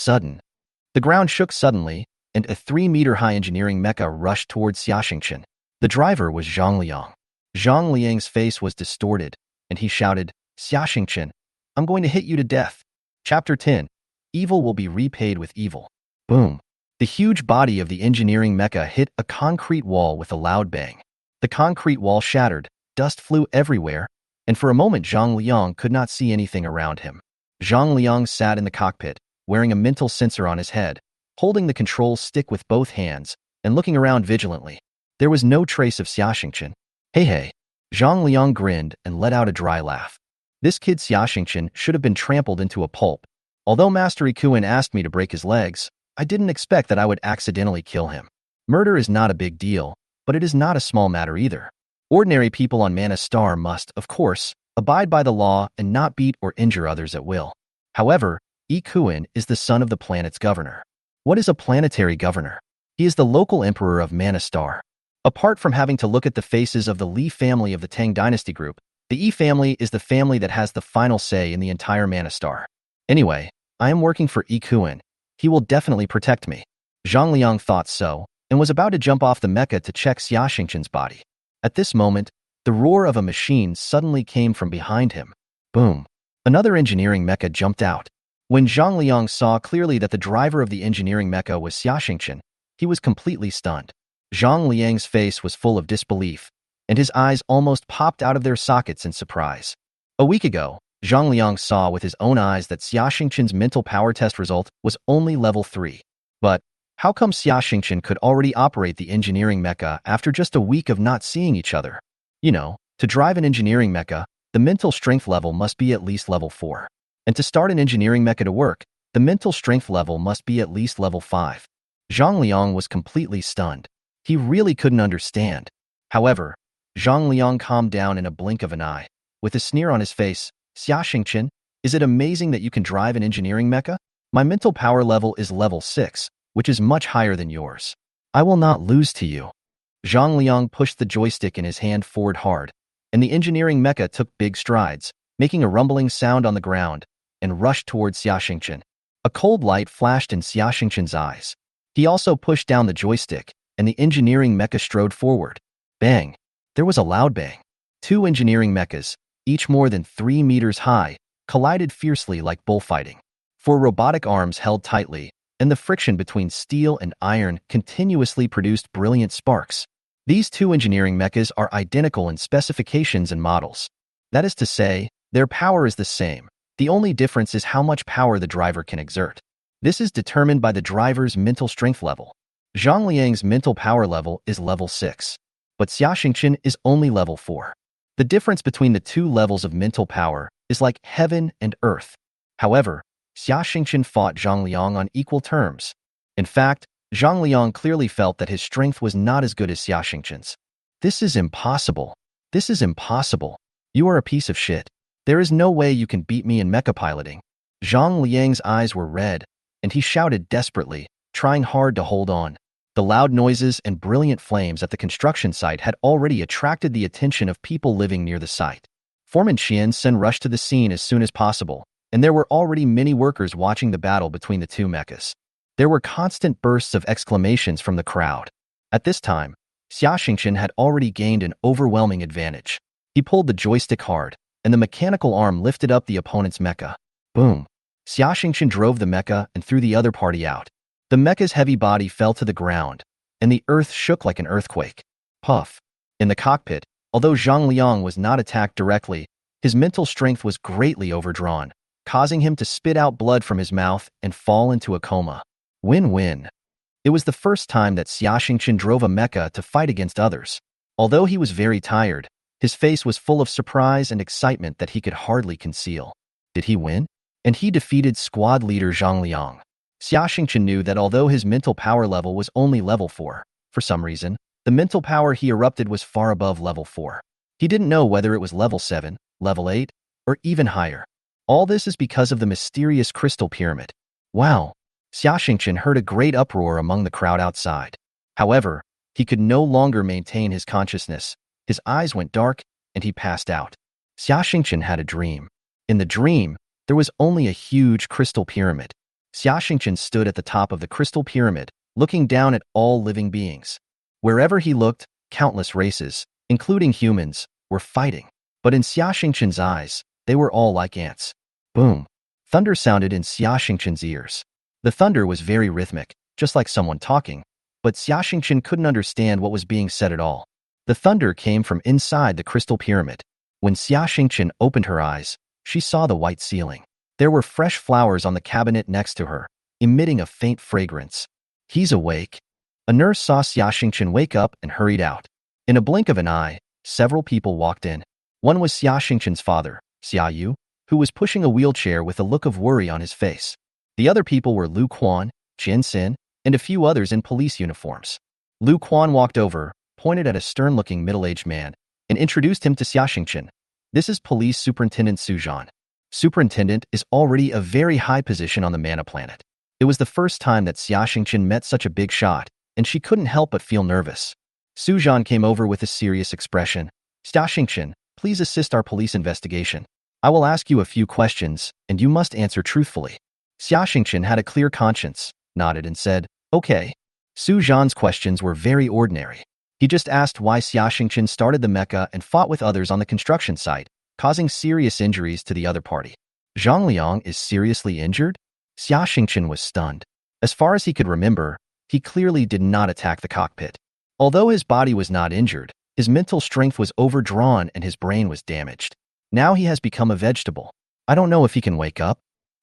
The ground shook suddenly, and a 3-meter-high engineering mecha rushed towards Xia Xingqian. The driver was Zhang Liang. Zhang Liang's face was distorted, and he shouted, "Xia Xingqian, I'm going to hit you to death." Chapter 10. Evil will be repaid with evil. Boom. The huge body of the engineering mecha hit a concrete wall with a loud bang. The concrete wall shattered, dust flew everywhere, and for a moment Zhang Liang could not see anything around him. Zhang Liang sat in the cockpit, wearing a mental sensor on his head, holding the control stick with both hands, and looking around vigilantly. There was no trace of Xia Xingqian. Hey. Zhang Liang grinned and let out a dry laugh. This kid Xia Xingqian should have been trampled into a pulp. Although Master Ikuin asked me to break his legs, I didn't expect that I would accidentally kill him. Murder is not a big deal, but it is not a small matter either. Ordinary people on Manna Star must, of course, abide by the law and not beat or injure others at will. However, Ikuin is the son of the planet's governor. What is a planetary governor? He is the local emperor of Manna Star. Apart from having to look at the faces of the Li family of the Tang dynasty group, the Yi family is the family that has the final say in the entire Manna Star. Anyway, I am working for Ikuin. He will definitely protect me. Zhang Liang thought so, and was about to jump off the mecha to check Xia Xingqian's body. At this moment, the roar of a machine suddenly came from behind him. Boom. Another engineering mecha jumped out. When Zhang Liang saw clearly that the driver of the engineering mecha was Xia Xingqian, he was completely stunned. Zhang Liang's face was full of disbelief, and his eyes almost popped out of their sockets in surprise. A week ago, Zhang Liang saw with his own eyes that Xia Xingqian's mental power test result was only level 3. But how come Xia Xingqian could already operate the engineering mecha after just a week of not seeing each other? You know, to drive an engineering mecha, the mental strength level must be at least level 4. And to start an engineering mecha to work, the mental strength level must be at least level 5. Zhang Liang was completely stunned. He really couldn't understand. However, Zhang Liang calmed down in a blink of an eye. With a sneer on his face, "Xia Xingqian, is it amazing that you can drive an engineering mecha? My mental power level is level 6, which is much higher than yours. I will not lose to you." Zhang Liang pushed the joystick in his hand forward hard, and the engineering mecha took big strides, making a rumbling sound on the ground, and rushed towards Xia Xingqian. A cold light flashed in Xia Xingqian's eyes. He also pushed down the joystick, and the engineering mecha strode forward. Bang! There was a loud bang. 2 engineering mechas, each more than 3 meters high, collided fiercely like bullfighting. 4 robotic arms held tightly, and the friction between steel and iron continuously produced brilliant sparks. These 2 engineering mechas are identical in specifications and models. That is to say, their power is the same. The only difference is how much power the driver can exert. This is determined by the driver's mental strength level. Zhang Liang's mental power level is level 6, but Xia Xingqian is only level 4. The difference between the 2 levels of mental power is like heaven and earth. However, Xia Xingqian fought Zhang Liang on equal terms. In fact, Zhang Liang clearly felt that his strength was not as good as Xia Xingqian's. This is impossible. This is impossible. You are a piece of shit. There is no way you can beat me in mecha piloting. Zhang Liang's eyes were red, and he shouted desperately, trying hard to hold on. The loud noises and brilliant flames at the construction site had already attracted the attention of people living near the site. Foreman Qian Sen rushed to the scene as soon as possible, and there were already many workers watching the battle between the 2 mechas. There were constant bursts of exclamations from the crowd. At this time, Xia Xingqian had already gained an overwhelming advantage. He pulled the joystick hard, and the mechanical arm lifted up the opponent's mecha. Boom! Xia Xingqian drove the mecha and threw the other party out. The mecha's heavy body fell to the ground, and the earth shook like an earthquake. Puff. In the cockpit, although Zhang Liang was not attacked directly, his mental strength was greatly overdrawn, causing him to spit out blood from his mouth and fall into a coma. Win-win. It was the first time that Xia Xingqian drove a mecha to fight against others. Although he was very tired, his face was full of surprise and excitement that he could hardly conceal. Did he win? And he defeated squad leader Zhang Liang. Xia Xingqian knew that although his mental power level was only level 4, for some reason, the mental power he erupted was far above level 4. He didn't know whether it was level 7, level 8, or even higher. All this is because of the mysterious crystal pyramid. Wow! Xia Xingqian heard a great uproar among the crowd outside. However, he could no longer maintain his consciousness. His eyes went dark, and he passed out. Xia Xingqian had a dream. In the dream, there was only a huge crystal pyramid. Xia Xingqian stood at the top of the crystal pyramid, looking down at all living beings. Wherever he looked, countless races, including humans, were fighting. But in Xia Xingqian's eyes, they were all like ants. Boom! Thunder sounded in Xia Xingqian's ears. The thunder was very rhythmic, just like someone talking, but Xia Xingqian couldn't understand what was being said at all. The thunder came from inside the crystal pyramid. When Xia Xingqian opened her eyes, she saw the white ceiling. There were fresh flowers on the cabinet next to her, emitting a faint fragrance. He's awake. A nurse saw Xia Xingqian wake up and hurried out. In a blink of an eye, several people walked in. One was Xia Xingqian's father, Xia Yu, who was pushing a wheelchair with a look of worry on his face. The other people were Lu Quan, Jian Xin, and a few others in police uniforms. Lu Quan walked over, pointed at a stern-looking middle-aged man, and introduced him to Xia Xingqian. This is Police Superintendent Su Zhan. Superintendent is already a very high position on the Manna planet. It was the first time that Xia Xingqian met such a big shot, and she couldn't help but feel nervous. Su Zhan came over with a serious expression. Xia Xingqian, please assist our police investigation. I will ask you a few questions, and you must answer truthfully. Xia Xingqian had a clear conscience, nodded and said, okay. Su Zhan's questions were very ordinary. He just asked why Xia Xingqian started the mecha and fought with others on the construction site, causing serious injuries to the other party. Zhang Liang is seriously injured? Xia Xingqian was stunned. As far as he could remember, he clearly did not attack the cockpit. Although his body was not injured, his mental strength was overdrawn and his brain was damaged. Now he has become a vegetable. I don't know if he can wake up.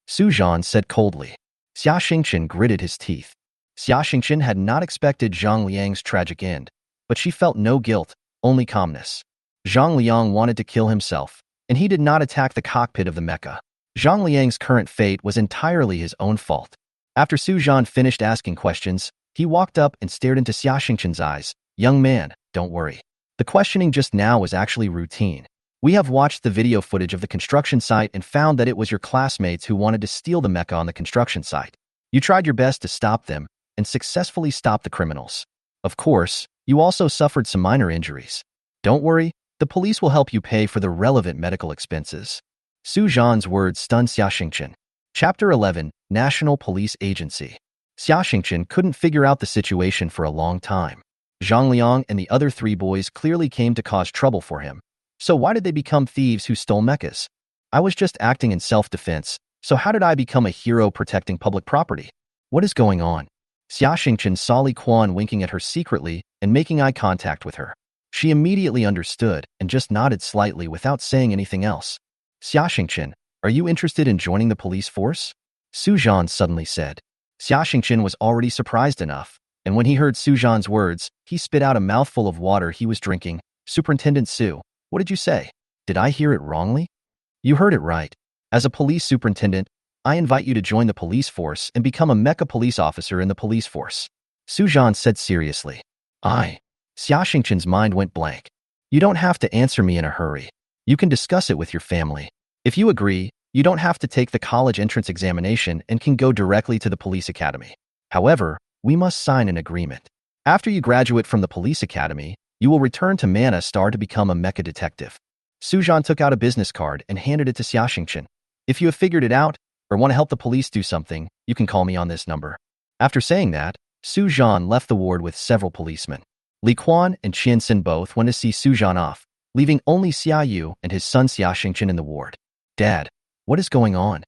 Su Zhan said coldly. Xia Xingqian gritted his teeth. Xia Xingqian had not expected Zhang Liang's tragic end, but she felt no guilt, only calmness. Zhang Liang wanted to kill himself, and he did not attack the cockpit of the mecha. Zhang Liang's current fate was entirely his own fault. After Su Zhan finished asking questions, he walked up and stared into Xia Xingqian's eyes. Young man, don't worry. The questioning just now was actually routine. We have watched the video footage of the construction site and found that it was your classmates who wanted to steal the mecha on the construction site. You tried your best to stop them and successfully stop the criminals. Of course, you also suffered some minor injuries. Don't worry, the police will help you pay for the relevant medical expenses. Su Zhan's words stunned Xia Xingqian. Chapter 11, National Police Agency. Xia Xingqian couldn't figure out the situation for a long time. Zhang Liang and the other 3 boys clearly came to cause trouble for him. So why did they become thieves who stole mechas? I was just acting in self-defense, so how did I become a hero protecting public property? What is going on? Xia Xingqian saw Li Quan winking at her secretly and making eye contact with her. She immediately understood and just nodded slightly without saying anything else. Xia Xingqian, are you interested in joining the police force? Su Zhan suddenly said. Xia Xingqian was already surprised enough, and when he heard Su Zhan's words, he spit out a mouthful of water he was drinking. Superintendent Su, what did you say? Did I hear it wrongly? You heard it right. As a police superintendent, I invite you to join the police force and become a mecha police officer in the police force. Su Zhan said seriously. Xia Xingqian's mind went blank. You don't have to answer me in a hurry. You can discuss it with your family. If you agree, you don't have to take the college entrance examination and can go directly to the police academy. However, we must sign an agreement. After you graduate from the police academy, you will return to Manna Star to become a mecha detective. Su Zhan took out a business card and handed it to Xia Xingqian. If you have figured it out, or want to help the police do something, you can call me on this number. After saying that, Su Zhan left the ward with several policemen. Li Quan and Qian Xin both went to see Su Zhan off, leaving only Xia Yu and his son Xia Xingqian in the ward. Dad, what is going on?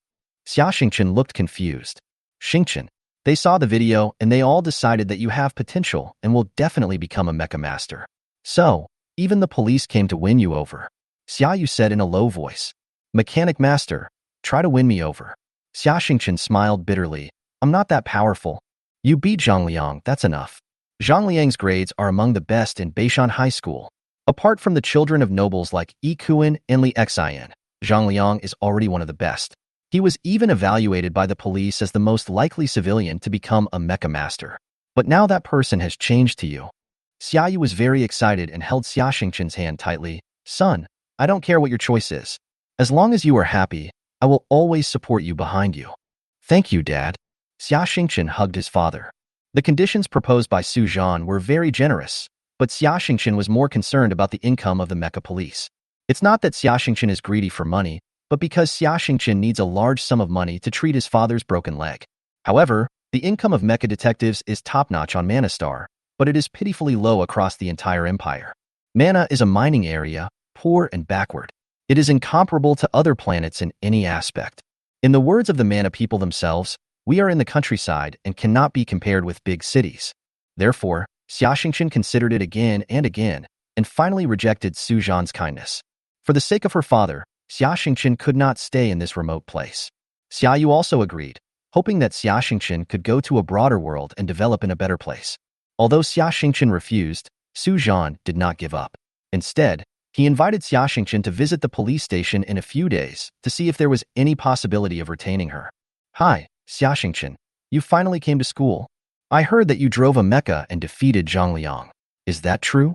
Xia Xingqian looked confused. Xingqian, They saw the video and they all decided that you have potential and will definitely become a mecha master. So, even the police came to win you over. Xiaoyu said in a low voice. Mechanic master, try to win me over. Xia Xingchen smiled bitterly. I'm not that powerful. You beat Zhang Liang, that's enough. Zhang Liang's grades are among the best in Beishan High School. Apart from the children of nobles like Yi Kuan and Li Xian, Zhang Liang is already one of the best. He was even evaluated by the police as the most likely civilian to become a mecha master. But now that person has changed to you. Xiaoyu was very excited and held Xia Xingchen's hand tightly. Son, I don't care what your choice is. As long as you are happy, I will always support you behind you. Thank you, Dad. Xia Xingchen hugged his father. The conditions proposed by Su Zhan were very generous, but Xia Xingchen was more concerned about the income of the mecha police. It's not that Xia Xingchen is greedy for money, but because Xia Xingchen needs a large sum of money to treat his father's broken leg. However, the income of mecha detectives is top-notch on Manna Star, but it is pitifully low across the entire empire. Manna is a mining area, poor and backward. It is incomparable to other planets in any aspect. In the words of the Manna people themselves, we are in the countryside and cannot be compared with big cities. Therefore, Xia Xingchen considered it again and finally rejected Su Zhan's kindness. For the sake of her father, Xia Xingchen could not stay in this remote place. Xiaoyu also agreed, hoping that Xia Xingchen could go to a broader world and develop in a better place. Although Xia Xingchen refused, Su Zhan did not give up. Instead, he invited Xia Xingchen to visit the police station in a few days to see if there was any possibility of retaining her. Hi, Xia Xingchen. You finally came to school. I heard that you drove a mecha and defeated Zhang Liang. Is that true?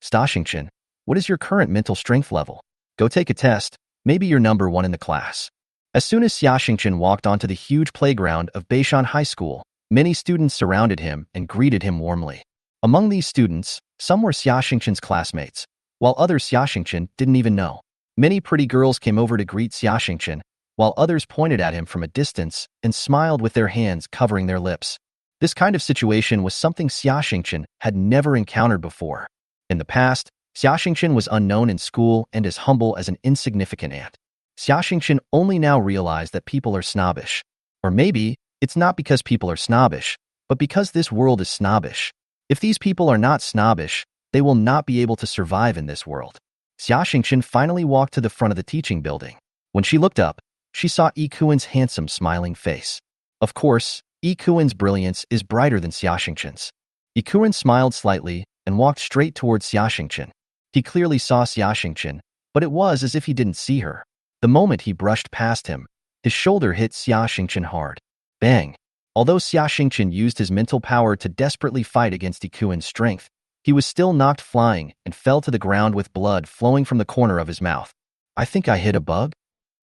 Xia Xingchen, what is your current mental strength level? Go take a test. Maybe you're number 1 in the class. As soon as Xia Xingchen walked onto the huge playground of Beishan High School, many students surrounded him and greeted him warmly. Among these students, some were Xia Xingchen's classmates, while others Xia Xingchen didn't even know. Many pretty girls came over to greet Xia Xingchen, while others pointed at him from a distance and smiled with their hands covering their lips. This kind of situation was something Xia Xingchen had never encountered before. In the past, Xia Xingchen was unknown in school and as humble as an insignificant ant. Xia Xingchen only now realized that people are snobbish. Or maybe, it's not because people are snobbish, but because this world is snobbish. If these people are not snobbish, they will not be able to survive in this world. Xia Xingchen finally walked to the front of the teaching building. When she looked up, she saw Yi Kuan's handsome, smiling face. Of course, Yi Kuan's brilliance is brighter than Xia Xingchen's. Yi Kuan smiled slightly and walked straight towards Xia Xingchen. He clearly saw Xia Xingchen, but it was as if he didn't see her. The moment he brushed past him, his shoulder hit Xia Xingchen hard. Bang! Although Xia Xingchen used his mental power to desperately fight against Yi Kuan's strength, he was still knocked flying and fell to the ground with blood flowing from the corner of his mouth. I think I hit a bug?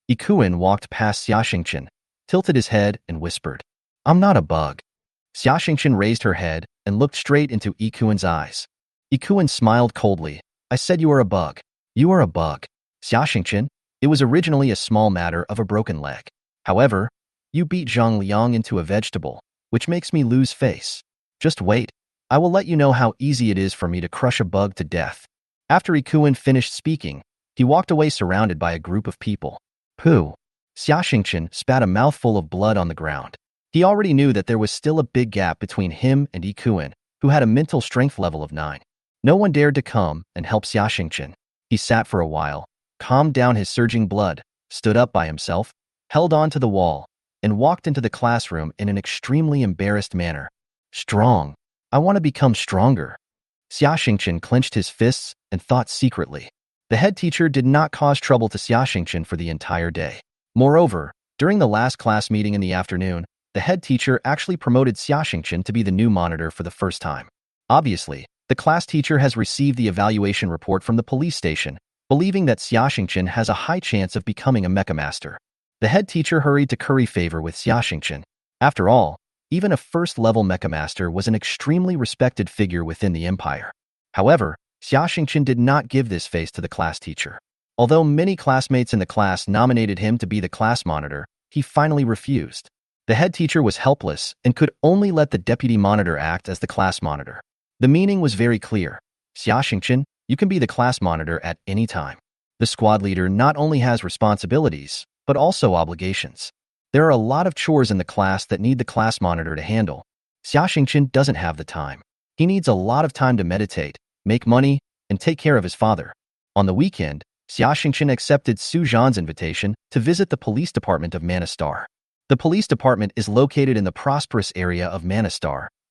Yi Kuan walked past Xia Xingchen, tilted his head, and whispered, I'm not a bug. Xia Xingchen raised her head and looked straight into Yi Kuan's eyes. Yi Kuan smiled coldly. I said you are a bug. You are a bug. Xia Xingchen, it was originally a small matter of a broken leg. However, you beat Zhang Liang into a vegetable, which makes me lose face. Just wait. I will let you know how easy it is for me to crush a bug to death. After Yi Kuan finished speaking, he walked away surrounded by a group of people. Pooh. Xia Xingchen spat a mouthful of blood on the ground. He already knew that there was still a big gap between him and Yi Kuan, who had a mental strength level of 9. No one dared to come and help Xia Xingchen. He sat for a while, calmed down his surging blood, stood up by himself, held on to the wall, and walked into the classroom in an extremely embarrassed manner. Strong. I want to become stronger. Xia Xingchen clenched his fists and thought secretly. The head teacher did not cause trouble to Xia Xingchen for the entire day. Moreover, during the last class meeting in the afternoon, the head teacher actually promoted Xia Xingchen to be the new monitor for the first time. Obviously, the class teacher has received the evaluation report from the police station, believing that Xia Xingchen has a high chance of becoming a mecha master. The head teacher hurried to curry favor with Xia Xingchen. After all, even a first-level mecha master was an extremely respected figure within the empire. However, Xia Xingchen did not give this face to the class teacher. Although many classmates in the class nominated him to be the class monitor, he finally refused. The head teacher was helpless and could only let the deputy monitor act as the class monitor. The meaning was very clear. Xia Xingchen, you can be the class monitor at any time. The squad leader not only has responsibilities, but also obligations. There are a lot of chores in the class that need the class monitor to handle. Xiaxingchen doesn't have the time. He needs a lot of time to meditate, make money, and take care of his father. On the weekend, Xiaxingchen accepted Su Zhan's invitation to visit the police department of Manna. The police department is located in the prosperous area of Manna,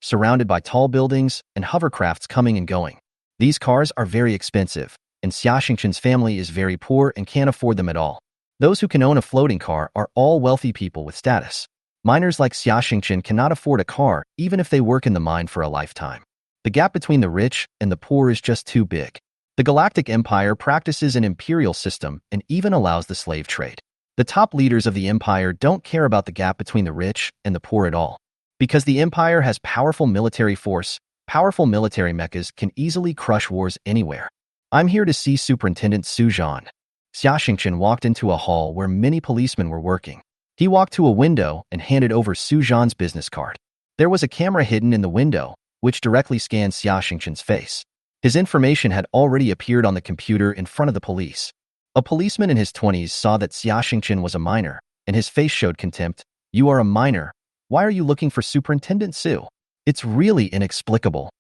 surrounded by tall buildings and hovercrafts coming and going. These cars are very expensive, and Xiaxingchen's family is very poor and can't afford them at all. Those who can own a floating car are all wealthy people with status. Miners like Xiaxingchen cannot afford a car even if they work in the mine for a lifetime. The gap between the rich and the poor is just too big. The Galactic Empire practices an imperial system and even allows the slave trade. The top leaders of the empire don't care about the gap between the rich and the poor at all. Because the empire has powerful military force, powerful military mechas can easily crush wars anywhere. I'm here to see Superintendent Su Zhan. Xiaxingchen walked into a hall where many policemen were working. He walked to a window and handed over Su Zhan's business card. There was a camera hidden in the window, which directly scanned Xiaxingchen's face. His information had already appeared on the computer in front of the police. A policeman in his 20s saw that Xiaxingchen was a minor, and his face showed contempt. "You are a minor. Why are you looking for Superintendent Su? It's really inexplicable."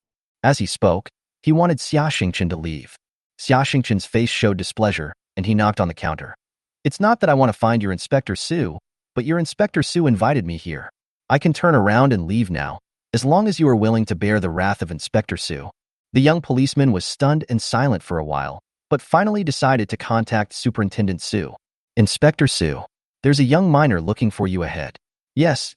As he spoke, he wanted Xiaxingchen to leave. Xiaxingchen's face showed displeasure, and he knocked on the counter. "It's not that I want to find your Inspector Su, but your Inspector Su invited me here. I can turn around and leave now, as long as you are willing to bear the wrath of Inspector Su." The young policeman was stunned and silent for a while, but finally decided to contact Superintendent Su. "Inspector Su, there's a young miner looking for you ahead." Yes,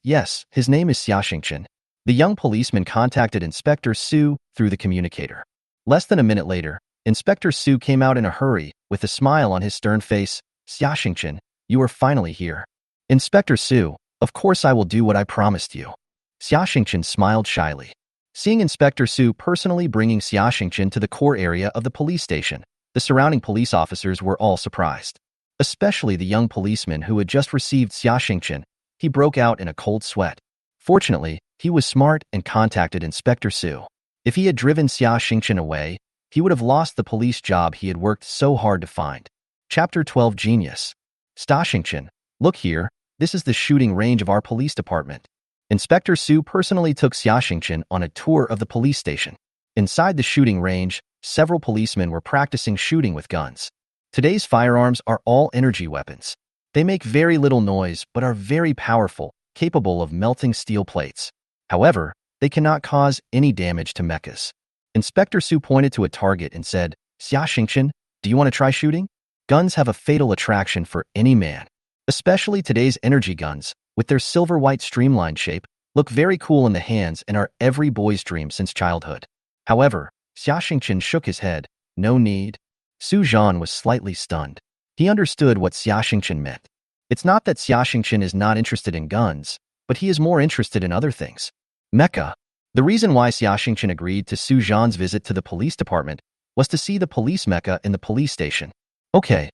his name is Xiaxingchen." The young policeman contacted Inspector Su through the communicator. Less than a minute later, Inspector Su came out in a hurry, with a smile on his stern face. "Xiaxingchen, you are finally here." "Inspector Su, of course I will do what I promised you." Xiaxingchen smiled shyly. Seeing Inspector Su personally bringing Xiaxingchen to the core area of the police station, the surrounding police officers were all surprised. Especially the young policeman who had just received Xiaxingchen. He broke out in a cold sweat. Fortunately, he was smart and contacted Inspector Su. If he had driven Xiaxingchen away, he would have lost the police job he had worked so hard to find. Chapter 12 Genius. "Xiaxingchen, look here, this is the shooting range of our police department." Inspector Su personally took Xiaxingchen on a tour of the police station. Inside the shooting range, several policemen were practicing shooting with guns. Today's firearms are all energy weapons. They make very little noise but are very powerful, capable of melting steel plates. However, they cannot cause any damage to mechas. Inspector Su pointed to a target and said, "Xiaxingchen, do you want to try shooting?" Guns have a fatal attraction for any man. Especially today's energy guns, with their silver-white streamlined shape, look very cool in the hands and are every boy's dream since childhood. However, Xiaxingchen shook his head. "No need." Su Zhan was slightly stunned. He understood what Xiaxingchen meant. It's not that Xiaxingchen is not interested in guns, but he is more interested in other things. Mecha. The reason why Xiaxingchen agreed to Su Zhan's visit to the police department was to see the police mecha in the police station. Okay.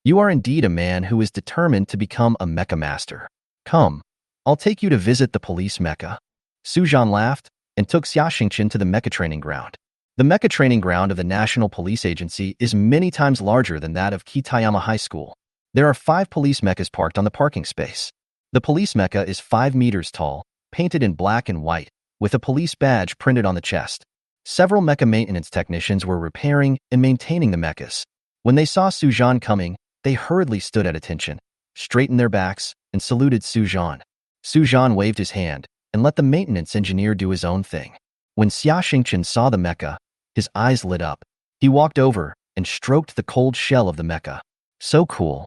You are indeed a man who is determined to become a mecha master. Come, I'll take you to visit the police mecha. Su Zhan laughed and took Xiaxingchen to the mecha training ground. The mecha training ground of the National Police Agency is many times larger than that of Kitayama High School. There are 5 police mechas parked on the parking space. The police mecha is 5 meters tall, painted in black and white, with a police badge printed on the chest. Several mecha maintenance technicians were repairing and maintaining the mechas. When they saw Su Zhan coming, they hurriedly stood at attention, straightened their backs, and saluted Su Zhan. Su Zhan waved his hand and let the maintenance engineer do his own thing. When Xiaxingchen saw the mecha, his eyes lit up. He walked over and stroked the cold shell of the mecha. So cool.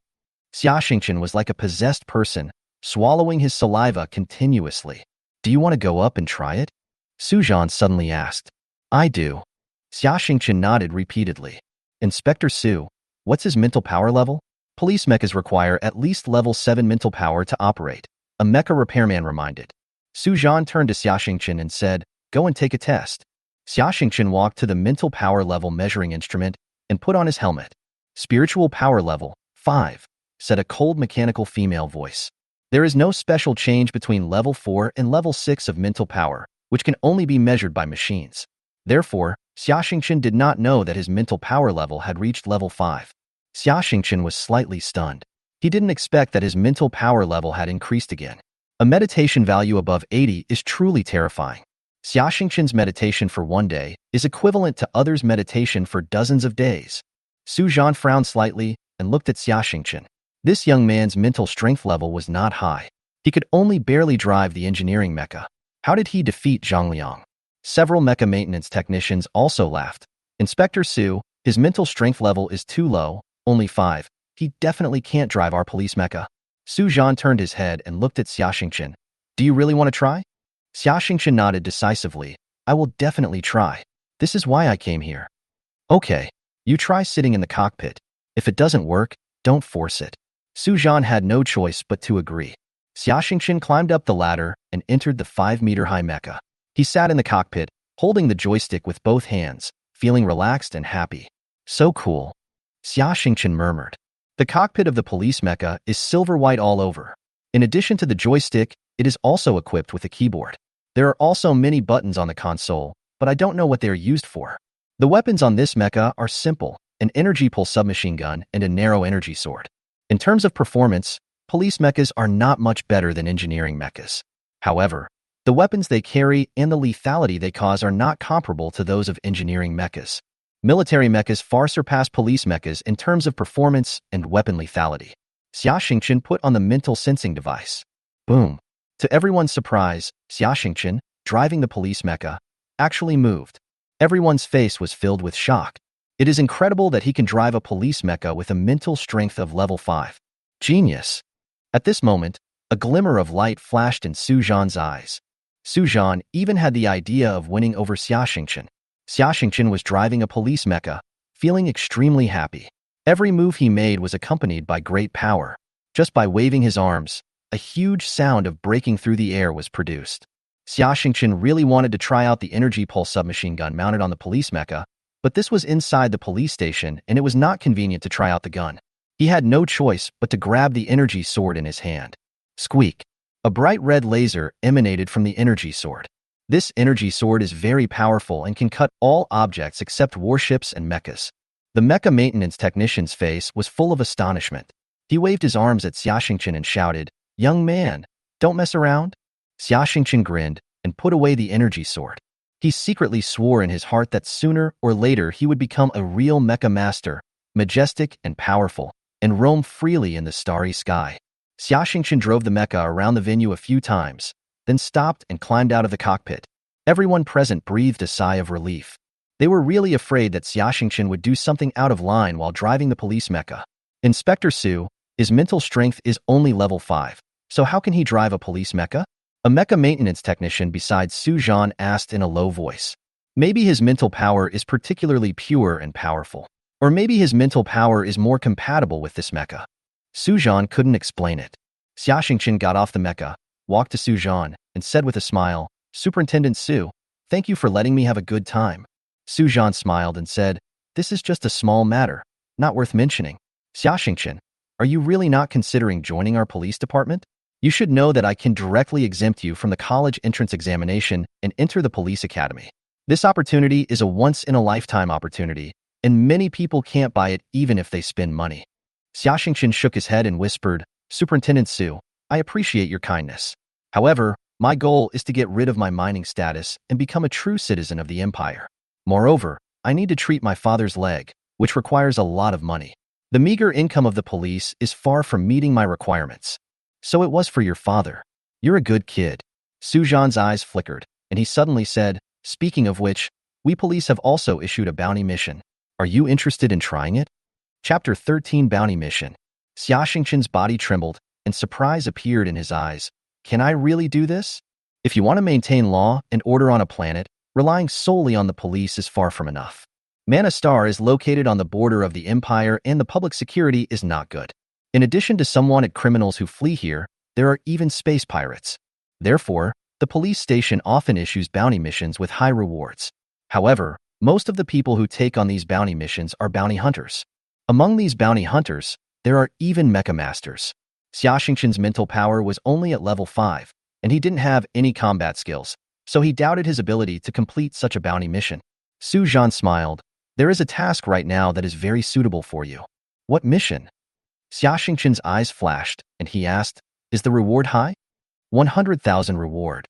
Xiaxingchen was like a possessed person, swallowing his saliva continuously. "Do you want to go up and try it?" Su Zhan suddenly asked. "I do." Xiaxingchen nodded repeatedly. "Inspector Su, what's his mental power level?" "Police mechas require at least level 7 mental power to operate," a mecha repairman reminded. Su Zhan turned to Xiaxingchen and said, "Go and take a test." Xiaxingchen walked to the mental power level measuring instrument and put on his helmet. "Spiritual power level 5, said a cold mechanical female voice. There is no special change between level 4 and level 6 of mental power, which can only be measured by machines. Therefore, Xiaxingchen did not know that his mental power level had reached level 5. Xiaxingchen was slightly stunned. He didn't expect that his mental power level had increased again. A meditation value above 80 is truly terrifying. Xiaxingchen's meditation for one day is equivalent to others' meditation for dozens of days. Su Zhan frowned slightly and looked at Xiaxingchen. This young man's mental strength level was not high. He could only barely drive the engineering mecha. How did he defeat Zhang Liang? Several mecha maintenance technicians also laughed. Inspector Su, his mental strength level is too low, only 5. He definitely can't drive our police mecha. Su Zhan turned his head and looked at Xiaxingchen. Do you really want to try? Xiaxingchen nodded decisively. I will definitely try. This is why I came here. Okay, you try sitting in the cockpit. If it doesn't work, don't force it. Su Zhan had no choice but to agree. Xiaxingchen climbed up the ladder and entered the 5-meter-high mecha. He sat in the cockpit, holding the joystick with both hands, feeling relaxed and happy. So cool. Xiaxingchen murmured. The cockpit of the police mecha is silver-white all over. In addition to the joystick, it is also equipped with a keyboard. There are also many buttons on the console, but I don't know what they are used for. The weapons on this mecha are simple, an energy pulse submachine gun and a narrow energy sword. In terms of performance, police mechas are not much better than engineering mechas. However, the weapons they carry and the lethality they cause are not comparable to those of engineering mechas. Military mechas far surpass police mechas in terms of performance and weapon lethality. Xiaxingchen put on the mental sensing device. Boom. To everyone's surprise, Xiaxingchen, driving the police mecha, actually moved. Everyone's face was filled with shock. It is incredible that he can drive a police mecha with a mental strength of level 5. Genius. At this moment, a glimmer of light flashed in Su Zhan's eyes. Su Zhan even had the idea of winning over Xiaxingchen. Xiaxingchen was driving a police mecha, feeling extremely happy. Every move he made was accompanied by great power. Just by waving his arms, a huge sound of breaking through the air was produced. Xiaxingchen really wanted to try out the energy pulse submachine gun mounted on the police mecha, but this was inside the police station and it was not convenient to try out the gun. He had no choice but to grab the energy sword in his hand. Squeak! A bright red laser emanated from the energy sword. This energy sword is very powerful and can cut all objects except warships and mechas. The mecha maintenance technician's face was full of astonishment. He waved his arms at Xiaxingchen and shouted, "Young man, don't mess around." Xiaxingchen grinned and put away the energy sword. He secretly swore in his heart that sooner or later he would become a real mecha master, majestic and powerful, and roam freely in the starry sky. Xiaxingchen drove the mecha around the venue a few times, then stopped and climbed out of the cockpit. Everyone present breathed a sigh of relief. They were really afraid that Xiaxingchen would do something out of line while driving the police mecha. Inspector Su, his mental strength is only level 5, so how can he drive a police mecha? A mecha maintenance technician besides Su Zhan asked in a low voice. Maybe his mental power is particularly pure and powerful. Or maybe his mental power is more compatible with this mecha. Su Zhan couldn't explain it. Xiaxingchen got off the mecha, walked to Su Zhan, and said with a smile, "Superintendent Su, thank you for letting me have a good time." Su Zhan smiled and said, "This is just a small matter, not worth mentioning." Xiaxingchen, are you really not considering joining our police department? You should know that I can directly exempt you from the college entrance examination and enter the police academy. This opportunity is a once-in-a-lifetime opportunity, and many people can't buy it even if they spend money. Xiaxingchen shook his head and whispered, "Superintendent Su, I appreciate your kindness. However, my goal is to get rid of my mining status and become a true citizen of the Empire. Moreover, I need to treat my father's leg, which requires a lot of money. The meager income of the police is far from meeting my requirements. So it was for your father. You're a good kid." Su Zhan's eyes flickered, and he suddenly said, "Speaking of which, we police have also issued a bounty mission. Are you interested in trying it?" Chapter 13 Bounty Mission. Xiaxingchen's body trembled, and surprise appeared in his eyes. Can I really do this? If you want to maintain law and order on a planet, relying solely on the police is far from enough. Manna Star is located on the border of the Empire and the public security is not good. In addition to some wanted criminals who flee here, there are even space pirates. Therefore, the police station often issues bounty missions with high rewards. However, most of the people who take on these bounty missions are bounty hunters. Among these bounty hunters, there are even mecha masters. Xiaxingchen's mental power was only at level 5, and he didn't have any combat skills, so he doubted his ability to complete such a bounty mission. Su Zhan smiled. "There is a task right now that is very suitable for you." "What mission?" Xia Xingchen's eyes flashed, and he asked, "Is the reward high?" 100,000 reward.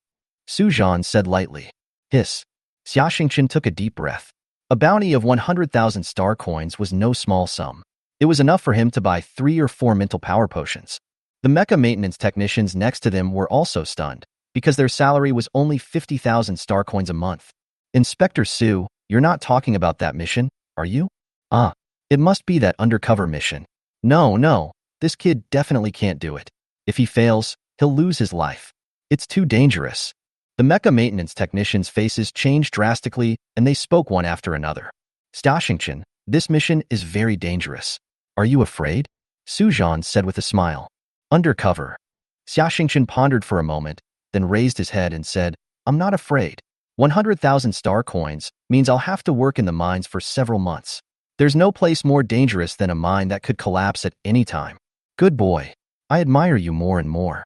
Su Zhan said lightly. Hiss. Xia Xingchen took a deep breath. A bounty of 100,000 star coins was no small sum. It was enough for him to buy 3 or 4 mental power potions. The Mecha maintenance technicians next to them were also stunned, because their salary was only 50,000 star coins a month. Inspector Su, you're not talking about that mission, are you? Ah, it must be that undercover mission. No, this kid definitely can't do it. If he fails, he'll lose his life. It's too dangerous. The Mecha maintenance technicians' faces changed drastically, and they spoke one after another. Xia Xingchen, this mission is very dangerous. Are you afraid? Su Zhan said with a smile. Undercover. Xia Xingchen pondered for a moment, then raised his head and said, I'm not afraid. 100,000 star coins means I'll have to work in the mines for several months. There's no place more dangerous than a mine that could collapse at any time. Good boy. I admire you more and more.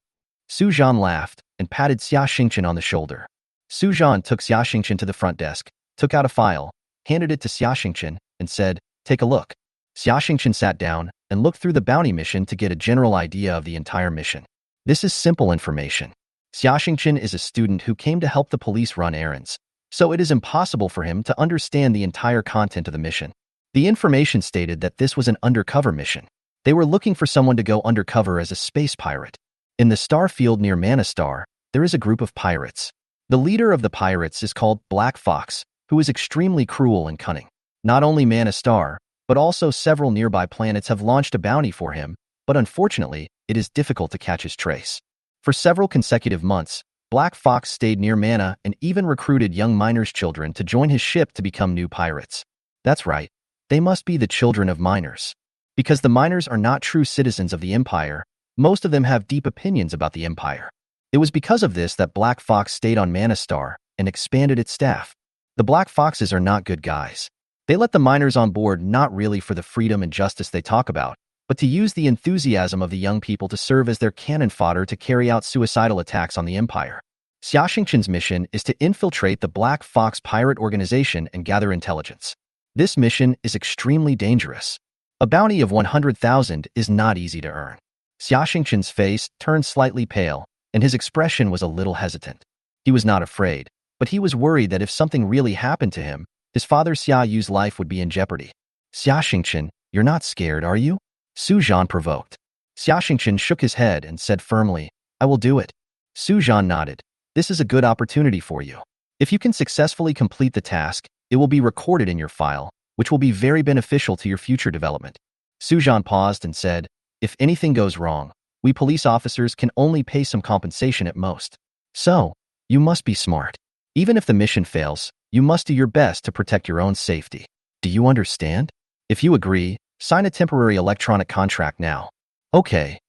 Su Zhan laughed and patted Xia Xingchen on the shoulder. Su Zhan took Xia Xingchen to the front desk, took out a file, handed it to Xia Xingchen, and said, Take a look. Xia Xingchen sat down and looked through the bounty mission to get a general idea of the entire mission. This is simple information. Xia Xingchen is a student who came to help the police run errands, so it is impossible for him to understand the entire content of the mission. The information stated that this was an undercover mission. They were looking for someone to go undercover as a space pirate. In the star field near Manna Star, there is a group of pirates. The leader of the pirates is called Black Fox, who is extremely cruel and cunning. Not only Manna Star, but also several nearby planets have launched a bounty for him, but unfortunately, it is difficult to catch his trace. For several consecutive months, Black Fox stayed near Manna and even recruited young miners' children to join his ship to become new pirates. That's right, they must be the children of miners. Because the miners are not true citizens of the Empire, most of them have deep opinions about the Empire. It was because of this that Black Fox stayed on Manna Star and expanded its staff. The Black Foxes are not good guys. They let the miners on board not really for the freedom and justice they talk about, but to use the enthusiasm of the young people to serve as their cannon fodder to carry out suicidal attacks on the Empire. Xia Xingchen's mission is to infiltrate the Black Fox pirate organization and gather intelligence. This mission is extremely dangerous. A bounty of 100,000 is not easy to earn. Xia Xingchen's face turned slightly pale, and his expression was a little hesitant. He was not afraid, but he was worried that if something really happened to him, his father Xia Yu's life would be in jeopardy. Xia Xingchen, you're not scared, are you? Su Zhan provoked. Xia Xingchen shook his head and said firmly, I will do it. Su Zhan nodded. This is a good opportunity for you. If you can successfully complete the task, it will be recorded in your file, which will be very beneficial to your future development. Su Zhan paused and said, If anything goes wrong, we police officers can only pay some compensation at most. So, you must be smart. Even if the mission fails, you must do your best to protect your own safety. Do you understand? If you agree, sign a temporary electronic contract now. Okay.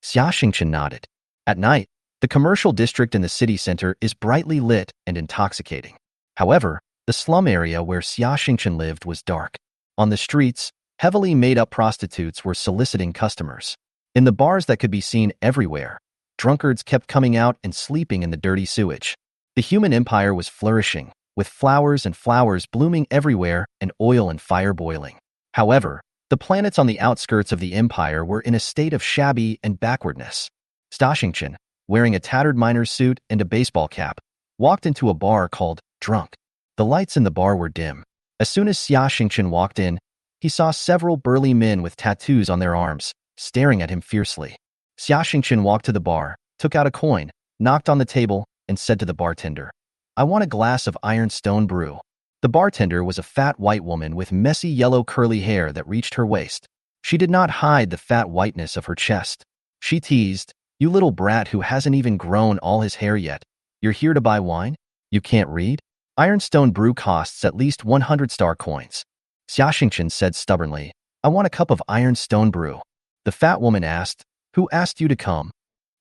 Xia Xingchen nodded. At night, the commercial district in the city center is brightly lit and intoxicating. However, the slum area where Xia Xingchen lived was dark. On the streets, heavily made-up prostitutes were soliciting customers. In the bars that could be seen everywhere, drunkards kept coming out and sleeping in the dirty sewage. The human empire was flourishing, with flowers and flowers blooming everywhere and oil and fire boiling. However, the planets on the outskirts of the empire were in a state of shabby and backwardness. Xia Xingchen, wearing a tattered miner's suit and a baseball cap, walked into a bar called Drunk. The lights in the bar were dim. As soon as Xia Xingchen walked in, he saw several burly men with tattoos on their arms, staring at him fiercely. Xia Xingchen walked to the bar, took out a coin, knocked on the table, and said to the bartender, I want a glass of ironstone brew. The bartender was a fat white woman with messy yellow curly hair that reached her waist. She did not hide the fat whiteness of her chest. She teased, You little brat who hasn't even grown all his hair yet. You're here to buy wine? You can't read? Ironstone brew costs at least 100 star coins. Xia Xingchen said stubbornly, I want a cup of ironstone brew. The fat woman asked, Who asked you to come?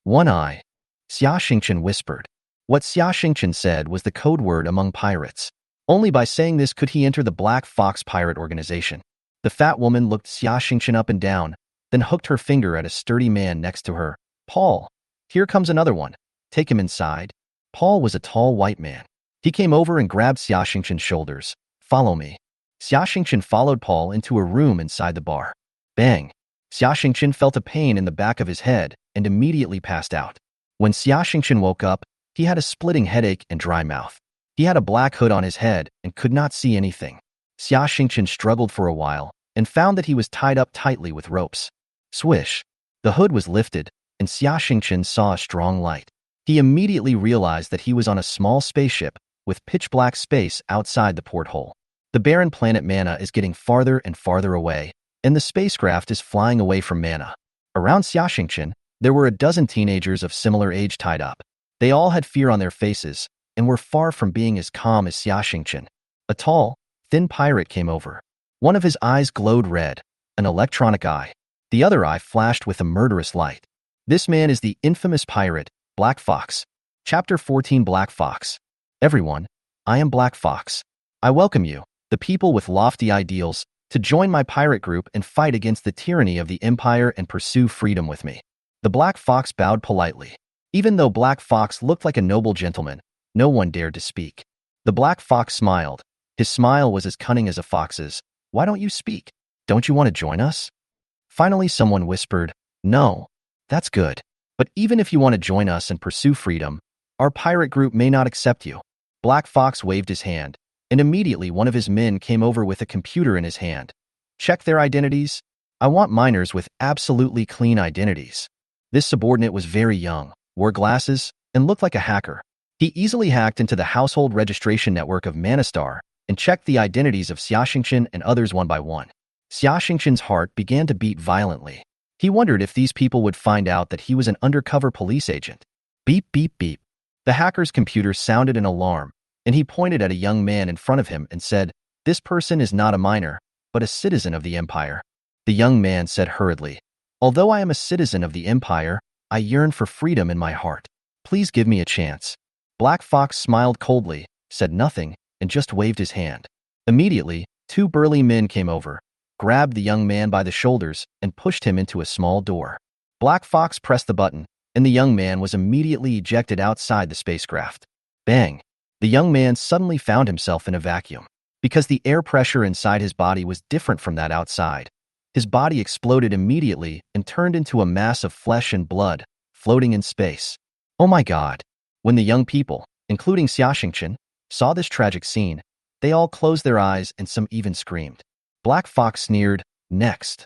One Eye. Xia Xingchen whispered. What Xia Xingchen said was the code word among pirates. Only by saying this could he enter the Black Fox pirate organization. The fat woman looked Xia Xingchen up and down, then hooked her finger at a sturdy man next to her. Paul, here comes another one. Take him inside. Paul was a tall white man. He came over and grabbed Xia Xingchen's shoulders. Follow me. Xia Xingchen followed Paul into a room inside the bar. Bang. Xia Xingqian felt a pain in the back of his head and immediately passed out. When Xia Xingqian woke up, he had a splitting headache and dry mouth. He had a black hood on his head and could not see anything. Xia Xingqian struggled for a while and found that he was tied up tightly with ropes. Swish! The hood was lifted, and Xia Xingqian saw a strong light. He immediately realized that he was on a small spaceship with pitch-black space outside the porthole. The barren planet Manna is getting farther and farther away, and the spacecraft is flying away from Manna. Around Xia Xingqian, there were a dozen teenagers of similar age tied up. They all had fear on their faces and were far from being as calm as Xia Xingqian. A tall, thin pirate came over. One of his eyes glowed red, an electronic eye. The other eye flashed with a murderous light. This man is the infamous pirate, Black Fox. Chapter 14 Black Fox. Everyone, I am Black Fox. I welcome you, the people with lofty ideals, to join my pirate group and fight against the tyranny of the Empire and pursue freedom with me. The Black Fox bowed politely. Even though Black Fox looked like a noble gentleman, no one dared to speak. The Black Fox smiled. His smile was as cunning as a fox's. Why don't you speak? Don't you want to join us? Finally, someone whispered, No, that's good. But even if you want to join us and pursue freedom, our pirate group may not accept you. Black Fox waved his hand, and immediately one of his men came over with a computer in his hand. Check their identities. I want miners with absolutely clean identities. This subordinate was very young, wore glasses, and looked like a hacker. He easily hacked into the household registration network of Manastar and checked the identities of Xia Xingqian and others one by one. Xia Xingqian's heart began to beat violently. He wondered if these people would find out that he was an undercover police agent. Beep, beep, beep. The hacker's computer sounded an alarm, and he pointed at a young man in front of him and said, This person is not a miner, but a citizen of the Empire. The young man said hurriedly, Although I am a citizen of the Empire, I yearn for freedom in my heart. Please give me a chance. Black Fox smiled coldly, said nothing, and just waved his hand. Immediately, two burly men came over, grabbed the young man by the shoulders, and pushed him into a small door. Black Fox pressed the button, and the young man was immediately ejected outside the spacecraft. Bang! The young man suddenly found himself in a vacuum. Because the air pressure inside his body was different from that outside, his body exploded immediately and turned into a mass of flesh and blood, floating in space. Oh my God! When the young people, including Xia Xingqian, saw this tragic scene, they all closed their eyes and some even screamed. Black Fox sneered, Next.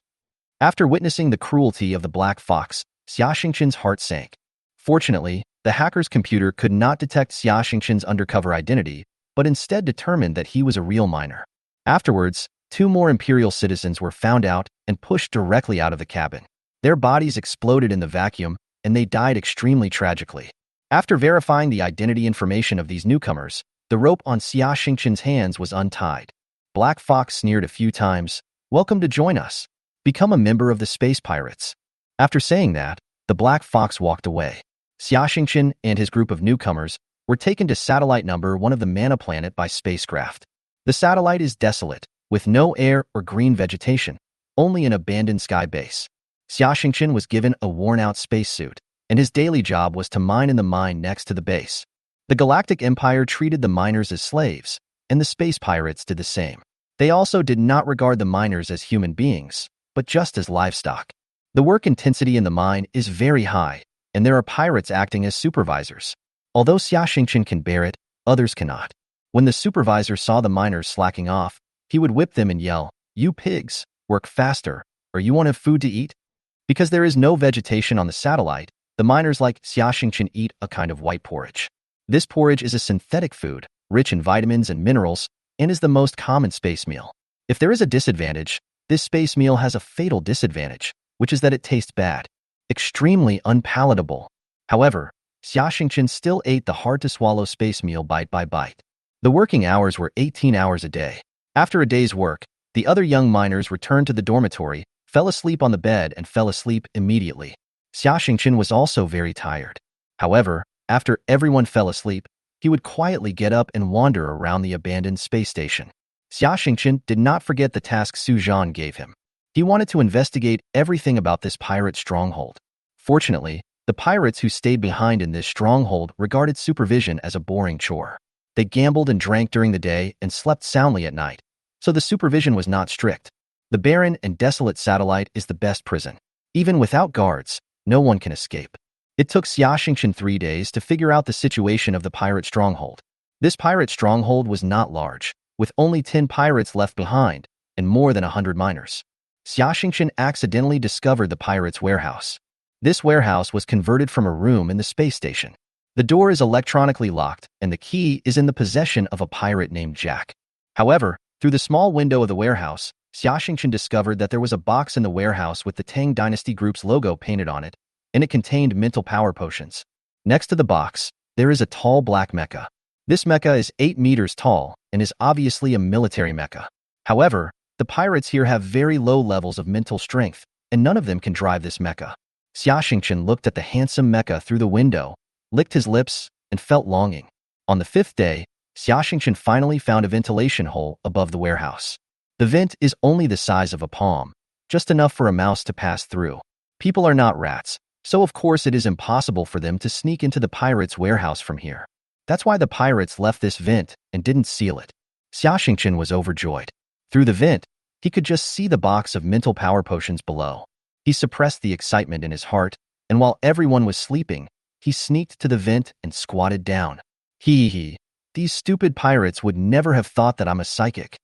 After witnessing the cruelty of the Black Fox, Xia Xingqian's heart sank. Fortunately, the hacker's computer could not detect Xia Xingqian's undercover identity, but instead determined that he was a real miner. Afterwards, two more Imperial citizens were found out and pushed directly out of the cabin. Their bodies exploded in the vacuum, and they died extremely tragically. After verifying the identity information of these newcomers, the rope on Xia Xingqian's hands was untied. Black Fox sneered a few times, Welcome to join us. Become a member of the Space Pirates. After saying that, the Black Fox walked away. Xia Xingqian and his group of newcomers were taken to satellite number 1 of the Manna planet by spacecraft. The satellite is desolate, with no air or green vegetation, only an abandoned sky base. Xia Xingqian was given a worn-out spacesuit, and his daily job was to mine in the mine next to the base. The Galactic Empire treated the miners as slaves, and the space pirates did the same. They also did not regard the miners as human beings, but just as livestock. The work intensity in the mine is very high, and there are pirates acting as supervisors. Although Xia Xingqian can bear it, others cannot. When the supervisor saw the miners slacking off, he would whip them and yell, You pigs, work faster, or you won't have food to eat? Because there is no vegetation on the satellite, the miners like Xia Xingqian eat a kind of white porridge. This porridge is a synthetic food, rich in vitamins and minerals, and is the most common space meal. If there is a disadvantage, this space meal has a fatal disadvantage, which is that it tastes bad, extremely unpalatable. However, Xia Xingqian still ate the hard-to-swallow space meal bite by bite. The working hours were 18 hours a day. After a day's work, the other young miners returned to the dormitory, fell asleep on the bed, and fell asleep immediately. Xia Xingqian was also very tired. However, after everyone fell asleep, he would quietly get up and wander around the abandoned space station. Xia Xingqian did not forget the task Su Zhan gave him. He wanted to investigate everything about this pirate stronghold. Fortunately, the pirates who stayed behind in this stronghold regarded supervision as a boring chore. They gambled and drank during the day and slept soundly at night, so the supervision was not strict. The barren and desolate satellite is the best prison. Even without guards, no one can escape. It took Xiaoxingchen 3 days to figure out the situation of the pirate stronghold. This pirate stronghold was not large, with only 10 pirates left behind and more than 100 miners. Xiaoxingchen accidentally discovered the pirates' warehouse. This warehouse was converted from a room in the space station. The door is electronically locked, and the key is in the possession of a pirate named Jack. However, through the small window of the warehouse, Xiaoxingchen discovered that there was a box in the warehouse with the Tang Dynasty Group's logo painted on it, and it contained mental power potions. Next to the box, there is a tall black mecha. This mecha is 8 meters tall and is obviously a military mecha. However, the pirates here have very low levels of mental strength, and none of them can drive this mecha. Xiaoxingchen looked at the handsome mecha through the window, licked his lips, and felt longing. On the 5th day, Xiaoxingchen finally found a ventilation hole above the warehouse. The vent is only the size of a palm, just enough for a mouse to pass through. People are not rats, so of course it is impossible for them to sneak into the pirates' warehouse from here. That's why the pirates left this vent and didn't seal it. Xiaoxingchen was overjoyed. Through the vent, he could just see the box of mental power potions below. He suppressed the excitement in his heart, and while everyone was sleeping, he sneaked to the vent and squatted down. Hee. These stupid pirates would never have thought that I'm a psychic.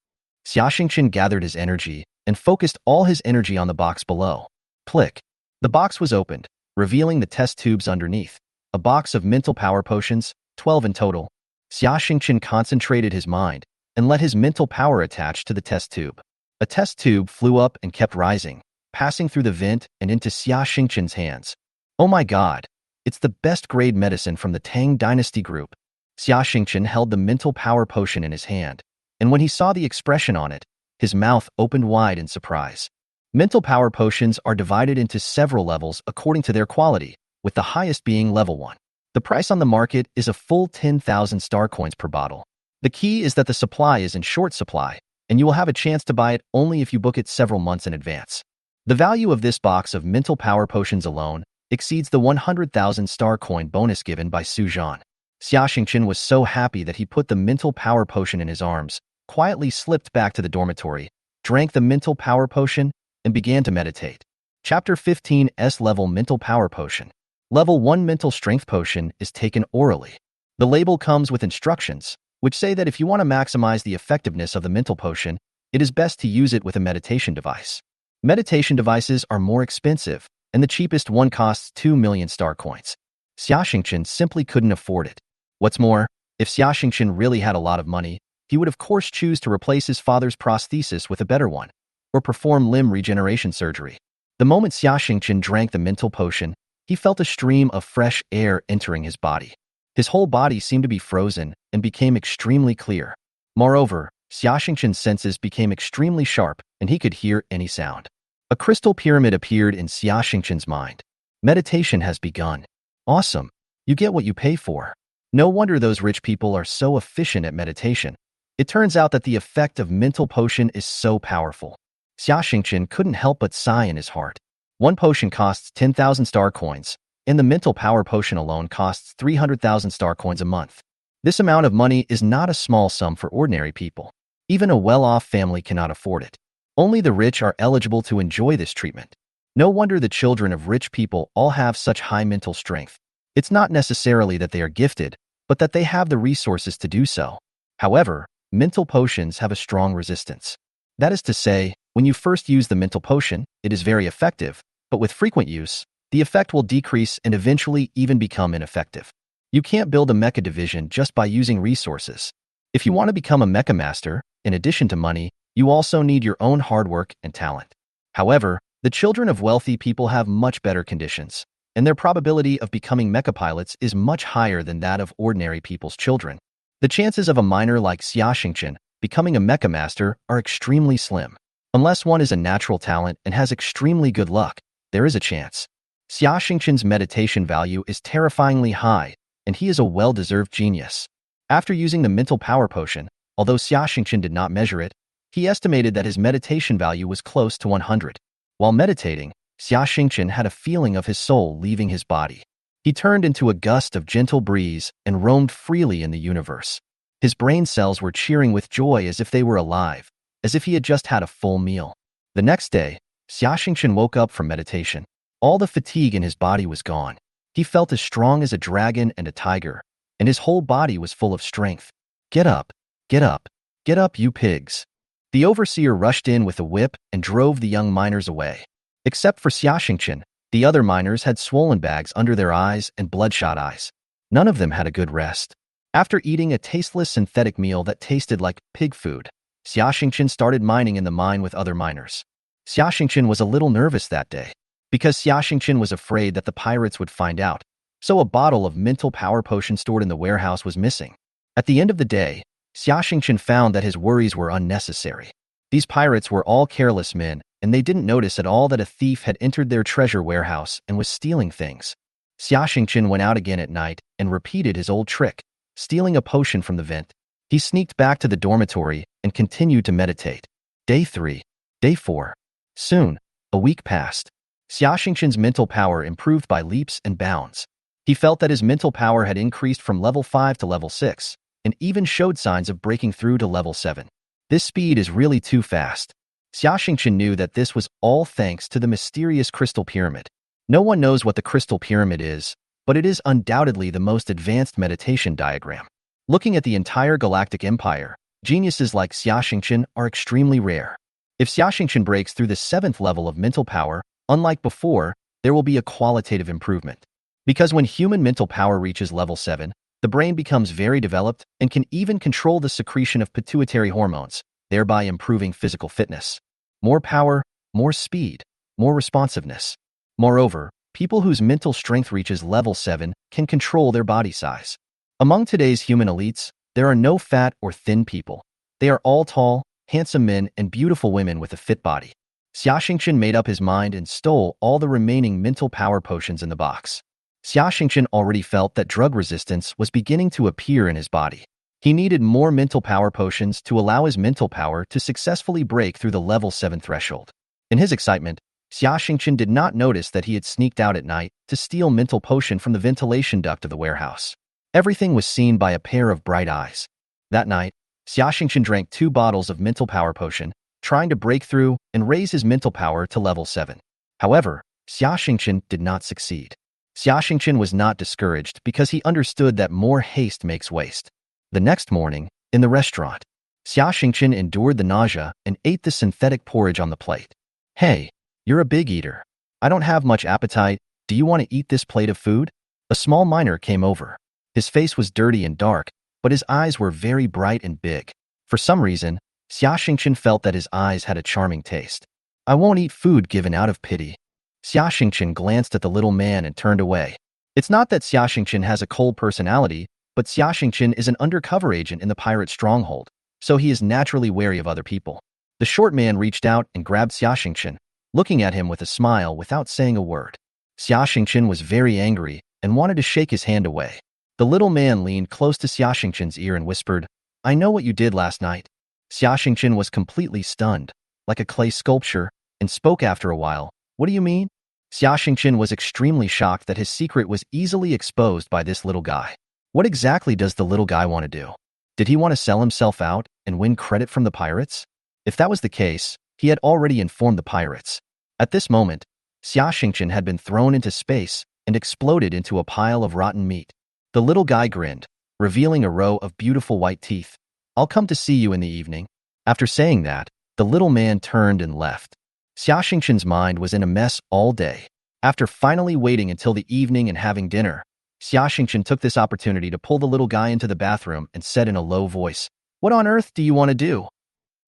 Xiaoxingchen gathered his energy and focused all his energy on the box below. Click. The box was opened, revealing the test tubes underneath. A box of mental power potions, 12 in total. Xiaoxingchen concentrated his mind and let his mental power attach to the test tube. A test tube flew up and kept rising, passing through the vent and into Xiaoxingchen's hands. Oh my god, it's the best grade medicine from the Tang Dynasty Group. Xiaoxingchen held the mental power potion in his hand, and when he saw the expression on it, his mouth opened wide in surprise. Mental power potions are divided into several levels according to their quality, with the highest being level 1. The price on the market is a full 10,000 star coins per bottle. The key is that the supply is in short supply, and you will have a chance to buy it only if you book it several months in advance. The value of this box of mental power potions alone exceeds the 100,000 star coin bonus given by Su Zhan. Xiaoxingchen was so happy that he put the mental power potion in his arms, quietly slipped back to the dormitory, drank the mental power potion, and began to meditate. Chapter 15 S-Level Mental Power Potion. Level 1 Mental Strength Potion is taken orally. The label comes with instructions, which say that if you want to maximize the effectiveness of the mental potion, it is best to use it with a meditation device. Meditation devices are more expensive, and the cheapest one costs 2 million star coins. Xiaoxingchen simply couldn't afford it. What's more, if Xiaoxingchen really had a lot of money, he would of course choose to replace his father's prosthesis with a better one, or perform limb regeneration surgery. The moment Xiaoxingchen drank the mental potion, he felt a stream of fresh air entering his body. His whole body seemed to be frozen and became extremely clear. Moreover, Xiaoxingchen's senses became extremely sharp and he could hear any sound. A crystal pyramid appeared in Xiaoxingchen's mind. Meditation has begun. Awesome. You get what you pay for. No wonder those rich people are so efficient at meditation. It turns out that the effect of mental potion is so powerful. Xiaoxingchen couldn't help but sigh in his heart. One potion costs 10,000 star coins, and the mental power potion alone costs 300,000 star coins a month. This amount of money is not a small sum for ordinary people. Even a well-off family cannot afford it. Only the rich are eligible to enjoy this treatment. No wonder the children of rich people all have such high mental strength. It's not necessarily that they are gifted, but that they have the resources to do so. However, mental potions have a strong resistance. That is to say, when you first use the mental potion, it is very effective, but with frequent use, the effect will decrease and eventually even become ineffective. You can't build a mecha division just by using resources. If you want to become a mecha master, in addition to money, you also need your own hard work and talent. However, the children of wealthy people have much better conditions, and their probability of becoming mecha pilots is much higher than that of ordinary people's children. The chances of a miner like Xiaoxingchen becoming a mecha master are extremely slim. Unless one is a natural talent and has extremely good luck, there is a chance. Xiaoxingchen's meditation value is terrifyingly high, and he is a well-deserved genius. After using the mental power potion, although Xiaoxingchen did not measure it, he estimated that his meditation value was close to 100. While meditating, Xiaoxingchen had a feeling of his soul leaving his body. He turned into a gust of gentle breeze and roamed freely in the universe. His brain cells were cheering with joy as if they were alive, as if he had just had a full meal. The next day, Xiaxingchen woke up from meditation. All the fatigue in his body was gone. He felt as strong as a dragon and a tiger, and his whole body was full of strength. Get up, get up, get up, you pigs. The overseer rushed in with a whip and drove the young miners away. Except for Xiaxingchen, the other miners had swollen bags under their eyes and bloodshot eyes. None of them had a good rest. After eating a tasteless synthetic meal that tasted like pig food, Xiaxingchen started mining in the mine with other miners. Xiaxingchen was a little nervous that day, because Xiaxingchen was afraid that the pirates would find out, so a bottle of mental power potion stored in the warehouse was missing. At the end of the day, Xiaxingchen found that his worries were unnecessary. These pirates were all careless men, and they didn't notice at all that a thief had entered their treasure warehouse and was stealing things. Xiaxingchen went out again at night and repeated his old trick, stealing a potion from the vent. He sneaked back to the dormitory and continued to meditate. Day 3. Day 4. Soon, a week passed. Xiaxingchen's mental power improved by leaps and bounds. He felt that his mental power had increased from level 5 to level 6, and even showed signs of breaking through to level 7. This speed is really too fast. Xiaxingchen knew that this was all thanks to the mysterious crystal pyramid. No one knows what the crystal pyramid is, but it is undoubtedly the most advanced meditation diagram. Looking at the entire Galactic Empire, geniuses like Xiaxingchen are extremely rare. If Xiaxingchen breaks through the 7th level of mental power, unlike before, there will be a qualitative improvement. Because when human mental power reaches level 7, the brain becomes very developed and can even control the secretion of pituitary hormones, thereby improving physical fitness. More power, more speed, more responsiveness. Moreover, people whose mental strength reaches level 7 can control their body size. Among today's human elites, there are no fat or thin people. They are all tall, handsome men and beautiful women with a fit body. Xiaxingchen made up his mind and stole all the remaining mental power potions in the box. Xiaxingchen already felt that drug resistance was beginning to appear in his body. He needed more mental power potions to allow his mental power to successfully break through the level 7 threshold. In his excitement, Xiaxingchen did not notice that he had sneaked out at night to steal mental potion from the ventilation duct of the warehouse. Everything was seen by a pair of bright eyes. That night, Xiaxingchen drank 2 bottles of mental power potion, trying to break through and raise his mental power to level 7. However, Xiaxingchen did not succeed. Xiaxingchen was not discouraged because he understood that more haste makes waste. The next morning, in the restaurant, Xiaxingchen endured the nausea and ate the synthetic porridge on the plate. Hey, you're a big eater. I don't have much appetite. Do you want to eat this plate of food? A small miner came over. His face was dirty and dark, but his eyes were very bright and big. For some reason, Xiaxingchen felt that his eyes had a charming taste. I won't eat food given out of pity. Xiaxingchen glanced at the little man and turned away. It's not that Xiaxingchen has a cold personality, but Xiaxingchen is an undercover agent in the pirate stronghold, so he is naturally wary of other people. The short man reached out and grabbed Xiaxingchen, looking at him with a smile without saying a word. Xiaxingchen was very angry and wanted to shake his hand away. The little man leaned close to Xiaxingchen's ear and whispered, I know what you did last night. Xiaxingchen was completely stunned, like a clay sculpture, and spoke after a while. What do you mean? Xiaxingchen was extremely shocked that his secret was easily exposed by this little guy. What exactly does the little guy want to do? Did he want to sell himself out and win credit from the pirates? If that was the case, he had already informed the pirates. At this moment, Xiaxingchen had been thrown into space and exploded into a pile of rotten meat. The little guy grinned, revealing a row of beautiful white teeth. I'll come to see you in the evening. After saying that, the little man turned and left. Xiaxingchen's mind was in a mess all day. After finally waiting until the evening and having dinner, Xiaxingchen took this opportunity to pull the little guy into the bathroom and said in a low voice, What on earth do you want to do?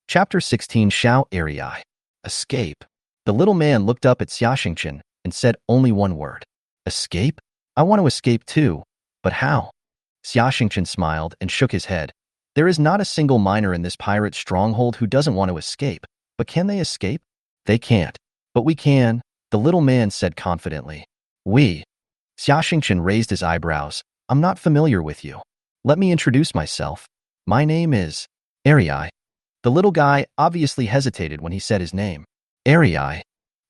Chapter 16 Xiao Arei. Escape. The little man looked up at Xiaxingchen and said only one word. Escape? I want to escape too, but how? Xiaxingchen smiled and shook his head. There is not a single miner in this pirate stronghold who doesn't want to escape, but can they escape? They can't. But we can, the little man said confidently. We. Xiaxingchen raised his eyebrows. I'm not familiar with you. Let me introduce myself. My name is Arei. The little guy obviously hesitated when he said his name. Arei.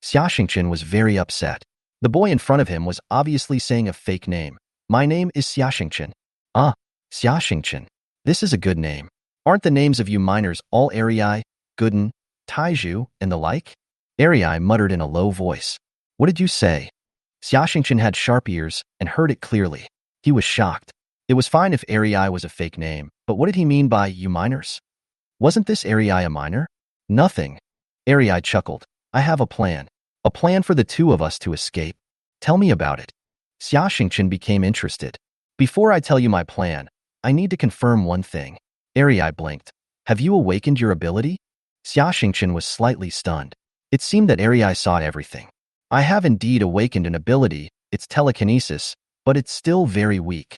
Xiaxingchen was very upset. The boy in front of him was obviously saying a fake name. My name is Xiaxingchen. Ah, Xiaxingchen. This is a good name. Aren't the names of you miners all Arei, Gooden, Taiju, and the like? Ariai muttered in a low voice. What did you say? Xiaxingchen had sharp ears and heard it clearly. He was shocked. It was fine if Ariai was a fake name, but what did he mean by you minors? Wasn't this Ariai a minor? Nothing. Ariai chuckled. I have a plan. A plan for the two of us to escape. Tell me about it. Xiaxingchen became interested. Before I tell you my plan, I need to confirm one thing. Ariai blinked. Have you awakened your ability? Xiaxingchen was slightly stunned. It seemed that Ariai saw everything. I have indeed awakened an ability, it's telekinesis, but it's still very weak.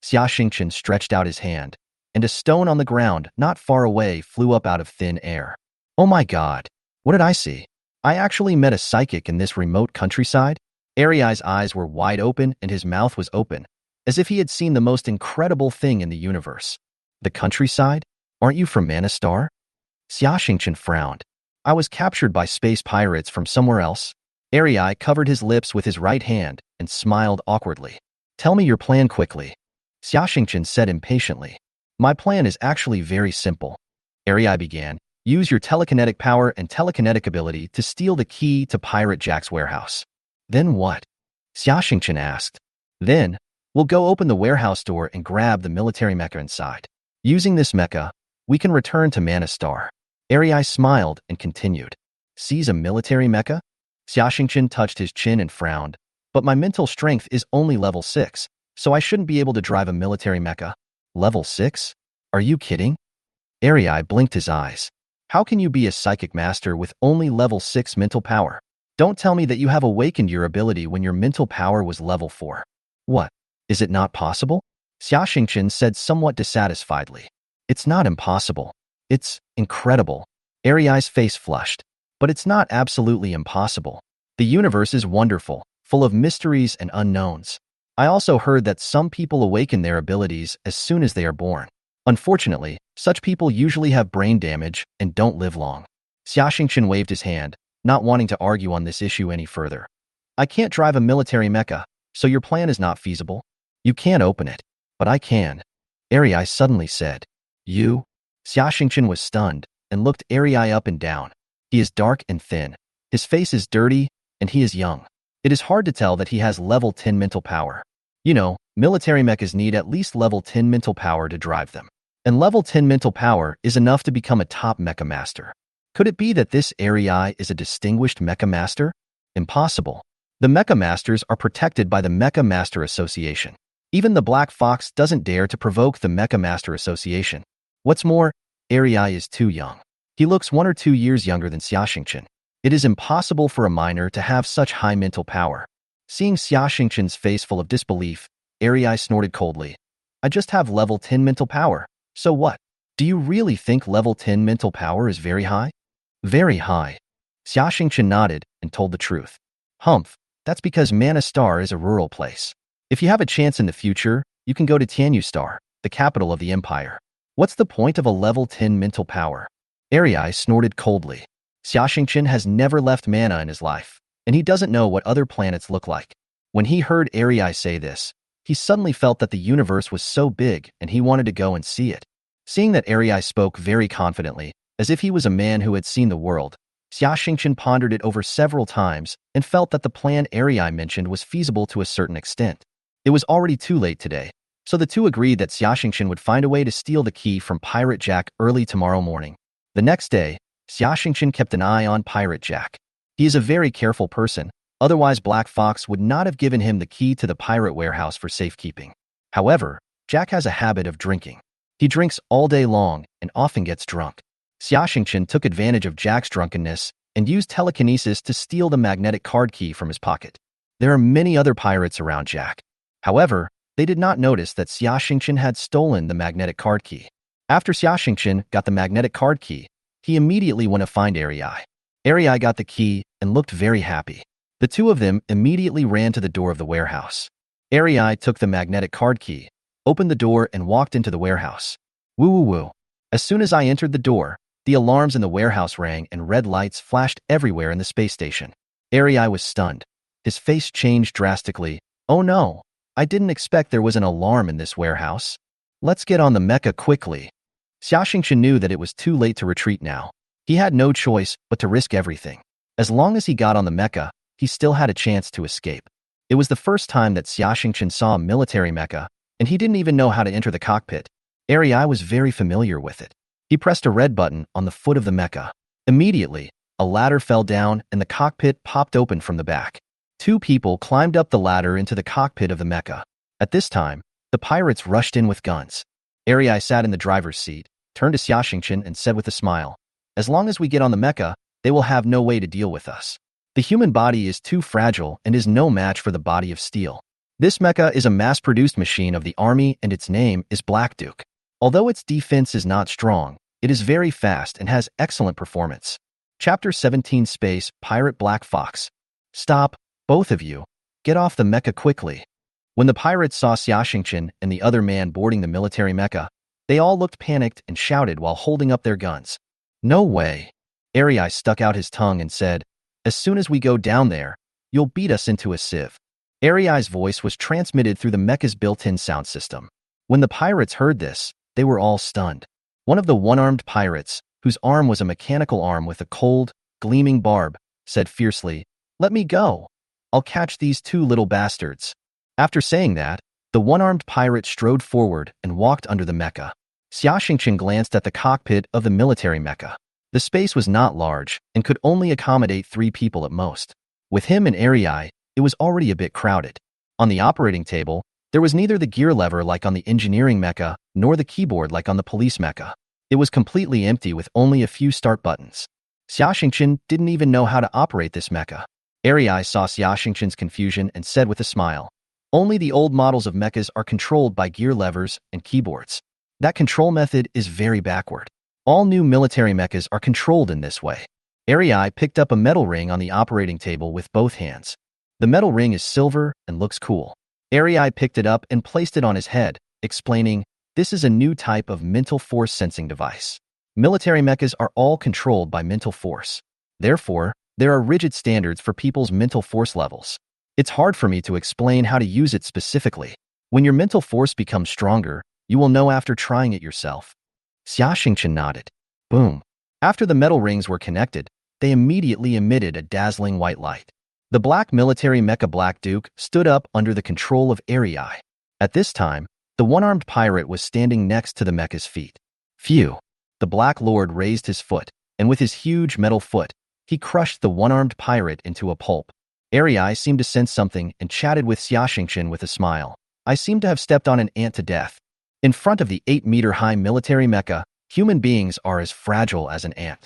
Xiaxingchen stretched out his hand, and a stone on the ground not far away flew up out of thin air. Oh my god, what did I see? I actually met a psychic in this remote countryside? Ariai's eyes were wide open and his mouth was open, as if he had seen the most incredible thing in the universe. The countryside? Aren't you from Manna Star? Xiaxingchen frowned. I was captured by space pirates from somewhere else. Ariai covered his lips with his right hand and smiled awkwardly. Tell me your plan quickly. Xiaxingchen said impatiently. My plan is actually very simple. Ariai began. Use your telekinetic power and telekinetic ability to steal the key to Pirate Jack's warehouse. Then what? Xiaxingchen asked. Then, we'll go open the warehouse door and grab the military mecha inside. Using this mecha, we can return to Manna Star. Ariai smiled and continued. Seize a military mecha? Xiaxingchen touched his chin and frowned. But my mental strength is only level 6, so I shouldn't be able to drive a military mecha. Level 6? Are you kidding? Ariai blinked his eyes. How can you be a psychic master with only level 6 mental power? Don't tell me that you have awakened your ability when your mental power was level 4. What? Is it not possible? Xiaxingchen said somewhat dissatisfiedly. It's not impossible. It's incredible. Ariai's face flushed. But it's not absolutely impossible. The universe is wonderful, full of mysteries and unknowns. I also heard that some people awaken their abilities as soon as they are born. Unfortunately, such people usually have brain damage and don't live long. Xiaxingchen waved his hand, not wanting to argue on this issue any further. I can't drive a military mecha, so your plan is not feasible. You can't open it, but I can. Ariai suddenly said. You? Xiaxingchen was stunned and looked Ariai up and down. He is dark and thin. His face is dirty, and he is young. It is hard to tell that he has level 10 mental power. You know, military mechas need at least level 10 mental power to drive them. And level 10 mental power is enough to become a top mecha master. Could it be that this Ariai is a distinguished mecha master? Impossible. The mecha masters are protected by the Mecha Master Association. Even the Black Fox doesn't dare to provoke the Mecha Master Association. What's more, Ariai is too young. He looks 1 or 2 years younger than Xiaxingchen. It is impossible for a minor to have such high mental power. Seeing Xiaxingchen's face full of disbelief, Ariai snorted coldly. I just have level 10 mental power. So what? Do you really think level 10 mental power is very high? Very high. Xiaxingchen nodded and told the truth. Humph, that's because Manna Star is a rural place. If you have a chance in the future, you can go to Tianyu Star, the capital of the empire. What's the point of a level 10 mental power? Ariai snorted coldly. Xiaxingchen has never left Manna in his life, and he doesn't know what other planets look like. When he heard Ariai say this, he suddenly felt that the universe was so big and he wanted to go and see it. Seeing that Ariai spoke very confidently, as if he was a man who had seen the world, Xiaxingchen pondered it over several times and felt that the plan Ariai mentioned was feasible to a certain extent. It was already too late today, so the two agreed that Xiaxingchen would find a way to steal the key from Pirate Jack early tomorrow morning. The next day, Xiaxingchen kept an eye on Pirate Jack. He is a very careful person, otherwise Black Fox would not have given him the key to the pirate warehouse for safekeeping. However, Jack has a habit of drinking. He drinks all day long and often gets drunk. Xiaxingchen took advantage of Jack's drunkenness and used telekinesis to steal the magnetic card key from his pocket. There are many other pirates around Jack. However, they did not notice that Xiaxingchen had stolen the magnetic card key. After Xiaxingchen got the magnetic card key, he immediately went to find Ariai. Ariai got the key and looked very happy. The two of them immediately ran to the door of the warehouse. Ariai took the magnetic card key, opened the door and walked into the warehouse. Woo woo woo. As soon as I entered the door, the alarms in the warehouse rang and red lights flashed everywhere in the space station. Ariai was stunned. His face changed drastically. Oh no, I didn't expect there was an alarm in this warehouse. Let's get on the mecha quickly. Xiaxingchen knew that it was too late to retreat now. He had no choice but to risk everything. As long as he got on the mecha, he still had a chance to escape. It was the first time that Xiaxingchen saw a military mecha, and he didn't even know how to enter the cockpit. Ari was very familiar with it. He pressed a red button on the foot of the mecha. Immediately, a ladder fell down and the cockpit popped open from the back. Two people climbed up the ladder into the cockpit of the mecha. At this time, the pirates rushed in with guns. Ari sat in the driver's seat, turned to Xiaxingchen and said with a smile, "As long as we get on the mecha, they will have no way to deal with us. The human body is too fragile and is no match for the body of steel. This mecha is a mass-produced machine of the army and its name is Black Duke. Although its defense is not strong, it is very fast and has excellent performance." Chapter 17 Space Pirate Black Fox. "Stop, both of you. Get off the mecha quickly." When the pirates saw Xiaxingchen and the other man boarding the military mecha, they all looked panicked and shouted while holding up their guns. "No way." Ari stuck out his tongue and said, "As soon as we go down there, you'll beat us into a sieve." Ari's voice was transmitted through the mecha's built-in sound system. When the pirates heard this, they were all stunned. One of the one-armed pirates, whose arm was a mechanical arm with a cold, gleaming barb, said fiercely, "Let me go. I'll catch these two little bastards." After saying that, the one-armed pirate strode forward and walked under the mecha. Xiaxingchen glanced at the cockpit of the military mecha. The space was not large and could only accommodate 3 people at most. With him and Ari, it was already a bit crowded. On the operating table, there was neither the gear lever like on the engineering mecha nor the keyboard like on the police mecha. It was completely empty with only a few start buttons. Xiaxingchen didn't even know how to operate this mecha. Ari saw Xiaxingchen's confusion and said with a smile, "Only the old models of mechas are controlled by gear levers and keyboards. That control method is very backward. All new military mechas are controlled in this way." Ari picked up a metal ring on the operating table with both hands. The metal ring is silver and looks cool. Ari picked it up and placed it on his head, explaining, "This is a new type of mental force sensing device. Military mechas are all controlled by mental force. Therefore, there are rigid standards for people's mental force levels. It's hard for me to explain how to use it specifically. When your mental force becomes stronger, you will know after trying it yourself." Xiaxingchen nodded. Boom. After the metal rings were connected, they immediately emitted a dazzling white light. The black military mecha Black Duke stood up under the control of Ari. At this time, the one-armed pirate was standing next to the mecha's feet. Phew. The Black Lord raised his foot, and with his huge metal foot, he crushed the one-armed pirate into a pulp. Ari seemed to sense something and chatted with Xiaxingchen with a smile. "I seem to have stepped on an ant to death." In front of the 8-meter-high military mecha, human beings are as fragile as an ant.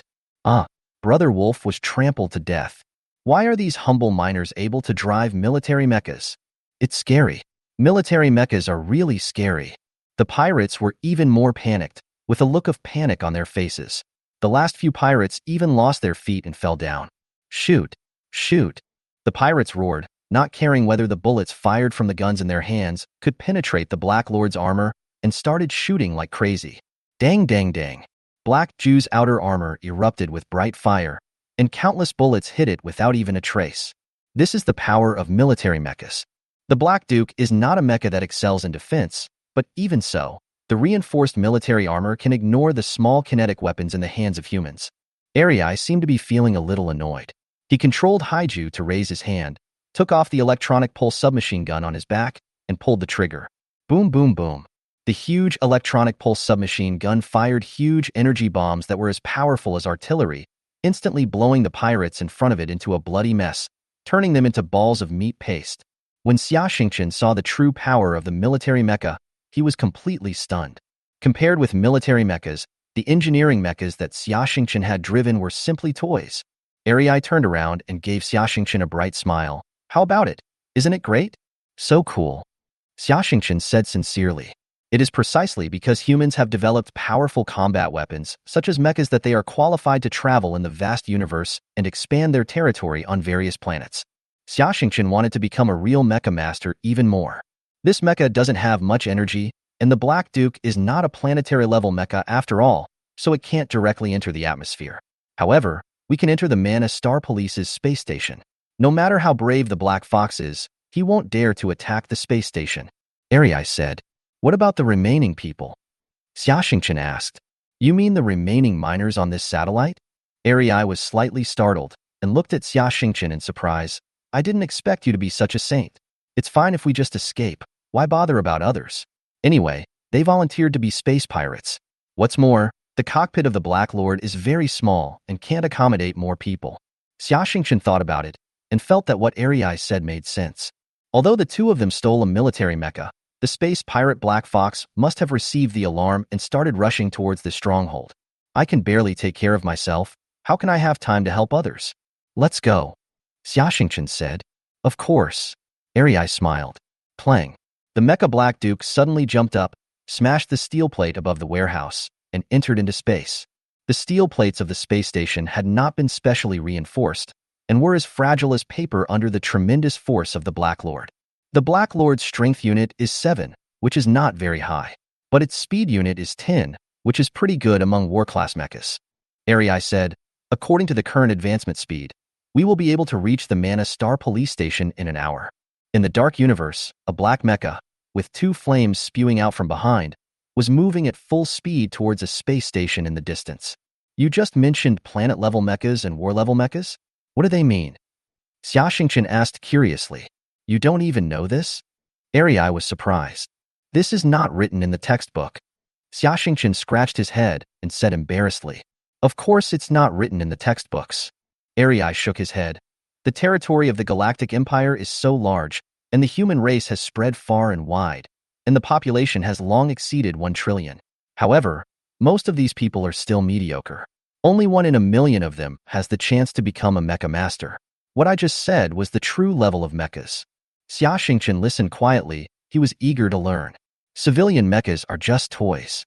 Brother Wolf was trampled to death. Why are these humble miners able to drive military mechas? It's scary. Military mechas are really scary. The pirates were even more panicked, with a look of panic on their faces. The last few pirates even lost their feet and fell down. "Shoot! Shoot!" The pirates roared, not caring whether the bullets fired from the guns in their hands could penetrate the Black Lord's armor, and started shooting like crazy. Dang, dang, dang. Black Jew's outer armor erupted with bright fire, and countless bullets hit it without even a trace. This is the power of military mechas. The Black Duke is not a mecha that excels in defense, but even so, the reinforced military armor can ignore the small kinetic weapons in the hands of humans. Ari seemed to be feeling a little annoyed. He controlled Haiju to raise his hand, took off the electronic pulse submachine gun on his back, and pulled the trigger. Boom, boom, boom. The huge electronic pulse submachine gun fired huge energy bombs that were as powerful as artillery, instantly blowing the pirates in front of it into a bloody mess, turning them into balls of meat paste. When Xiaxingchen saw the true power of the military mecha, he was completely stunned. Compared with military mechas, the engineering mechas that Xiaxingchen had driven were simply toys. Ari turned around and gave Xiaxingchen a bright smile. "How about it? Isn't it great?" "So cool." Xiaxingchen said sincerely. It is precisely because humans have developed powerful combat weapons, such as mechas, that they are qualified to travel in the vast universe and expand their territory on various planets. Xiaxingchen wanted to become a real mecha master even more. This mecha doesn't have much energy, and the Black Duke is not a planetary-level mecha after all, so it can't directly enter the atmosphere. However, we can enter the Manna Star Police's space station. No matter how brave the Black Fox is, he won't dare to attack the space station. Ari said, "What about the remaining people?" Xiaxingchen asked. "You mean the remaining miners on this satellite?" Ari was slightly startled, and looked at Xia Xingqian in surprise. I didn't expect you to be such a saint. It's fine if we just escape. Why bother about others? Anyway, they volunteered to be space pirates. What's more, the cockpit of the Black Lord is very small and can't accommodate more people. Xia Xingqian thought about it and felt that what Arei said made sense. Although the two of them stole a military mecha, the space pirate Black Fox must have received the alarm and started rushing towards the stronghold. I can barely take care of myself. How can I have time to help others? Let's go, Xia Xingqian said. Of course. Arei smiled. Clang. The Mecha Black Duke suddenly jumped up, smashed the steel plate above the warehouse, and entered into space. The steel plates of the space station had not been specially reinforced and were as fragile as paper under the tremendous force of the Black Lord. The Black Lord's strength unit is 7, which is not very high, but its speed unit is 10, which is pretty good among war-class mechas. Arei said, according to the current advancement speed, we will be able to reach the Manna Star Police Station in an hour. In the Dark Universe, a black mecha, with 2 flames spewing out from behind, was moving at full speed towards a space station in the distance. You just mentioned planet-level mechas and war-level mechas? What do they mean? Xia Xingqian asked curiously. You don't even know this? Arei was surprised. This is not written in the textbook. Xia Xingqian scratched his head and said embarrassedly, of course it's not written in the textbooks. Arei shook his head. The territory of the Galactic Empire is so large, and the human race has spread far and wide, and the population has long exceeded 1 trillion. However, most of these people are still mediocre. Only 1 in a million of them has the chance to become a mecha master. What I just said was the true level of mechas. Xia Xingqian listened quietly. He was eager to learn. Civilian mechas are just toys.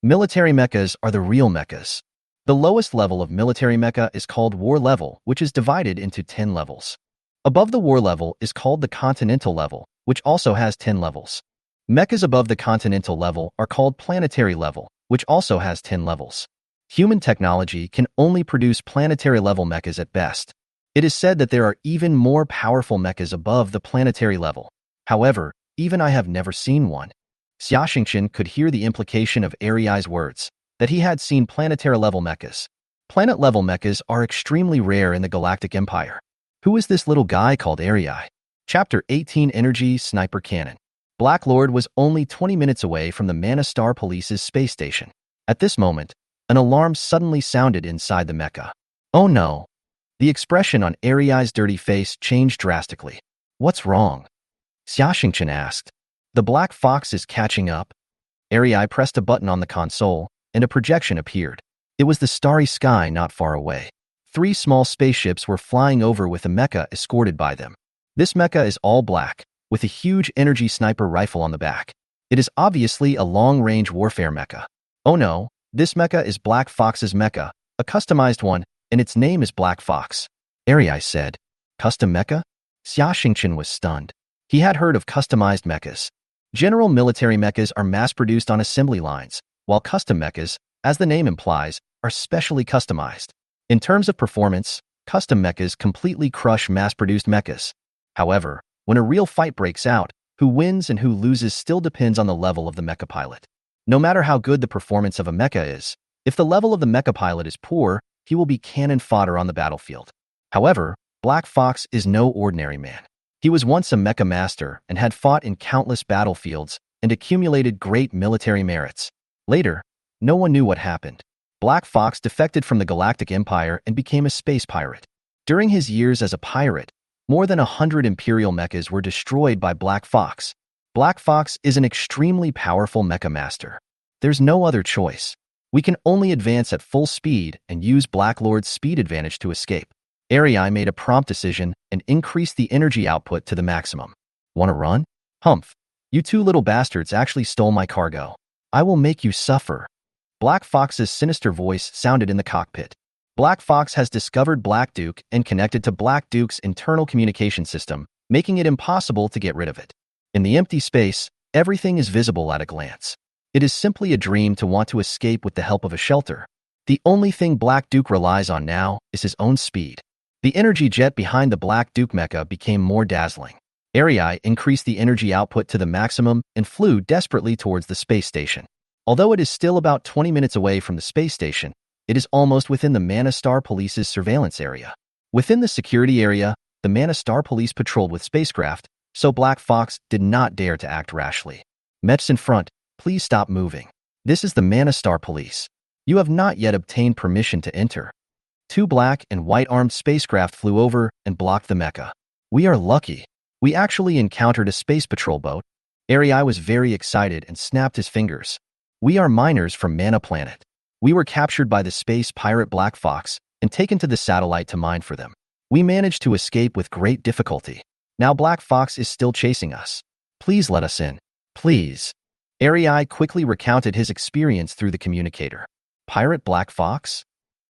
Military mechas are the real mechas. The lowest level of military mecha is called war level, which is divided into 10 levels. Above the war level is called the continental level, which also has 10 levels. Mechas above the continental level are called planetary level, which also has 10 levels. Human technology can only produce planetary level mechas at best. It is said that there are even more powerful mechas above the planetary level. However, even I have never seen one. Xia Xingqian could hear the implication of Arei's words, that he had seen planetary-level mechas. Planet-level mechas are extremely rare in the Galactic Empire. Who is this little guy called Arei? Chapter 18 Energy Sniper Cannon. Black Lord was only 20 minutes away from the Manna Star Police's space station. At this moment, an alarm suddenly sounded inside the mecha. Oh no! The expression on Arei's dirty face changed drastically. What's wrong? Xia Xingqian asked. The Black Fox is catching up. Arei pressed a button on the console, and a projection appeared. It was the starry sky not far away. 3 small spaceships were flying over with a mecha escorted by them. This mecha is all black, with a huge energy sniper rifle on the back. It is obviously a long-range warfare mecha. Oh no, this mecha is Black Fox's mecha, a customized one, and its name is Black Fox. Arei said. Custom mecha? Xia Xingqian was stunned. He had heard of customized mechas. General military mechas are mass-produced on assembly lines, while custom mechas, as the name implies, are specially customized. In terms of performance, custom mechas completely crush mass-produced mechas. However, when a real fight breaks out, who wins and who loses still depends on the level of the mecha pilot. No matter how good the performance of a mecha is, if the level of the mecha pilot is poor, he will be cannon fodder on the battlefield. However, Black Fox is no ordinary man. He was once a mecha master and had fought in countless battlefields and accumulated great military merits. Later, no one knew what happened. Black Fox defected from the Galactic Empire and became a space pirate. During his years as a pirate, more than 100 Imperial mechas were destroyed by Black Fox. Black Fox is an extremely powerful mecha master. There's no other choice. We can only advance at full speed and use Black Lord's speed advantage to escape. Arei made a prompt decision and increased the energy output to the maximum. Wanna run? Humph. You 2 little bastards actually stole my cargo. I will make you suffer. Black Fox's sinister voice sounded in the cockpit. Black Fox has discovered Black Duke and connected to Black Duke's internal communication system, making it impossible to get rid of it. In the empty space, everything is visible at a glance. It is simply a dream to want to escape with the help of a shelter. The only thing Black Duke relies on now is his own speed. The energy jet behind the Black Duke mecha became more dazzling. Arei increased the energy output to the maximum and flew desperately towards the space station. Although it is still about 20 minutes away from the space station, it is almost within the Manna Star Police's surveillance area. Within the security area, the Manna Star Police patrolled with spacecraft, so Black Fox did not dare to act rashly. Mechs in front, please stop moving. This is the Manna Star Police. You have not yet obtained permission to enter. Two black and white armed spacecraft flew over and blocked the Mecha. We are lucky. We actually encountered a space patrol boat. Arei was very excited and snapped his fingers. We are miners from Manna Planet. We were captured by the space pirate Black Fox and taken to the satellite to mine for them. We managed to escape with great difficulty. Now Black Fox is still chasing us. Please let us in. Please. Arei quickly recounted his experience through the communicator. Pirate Black Fox?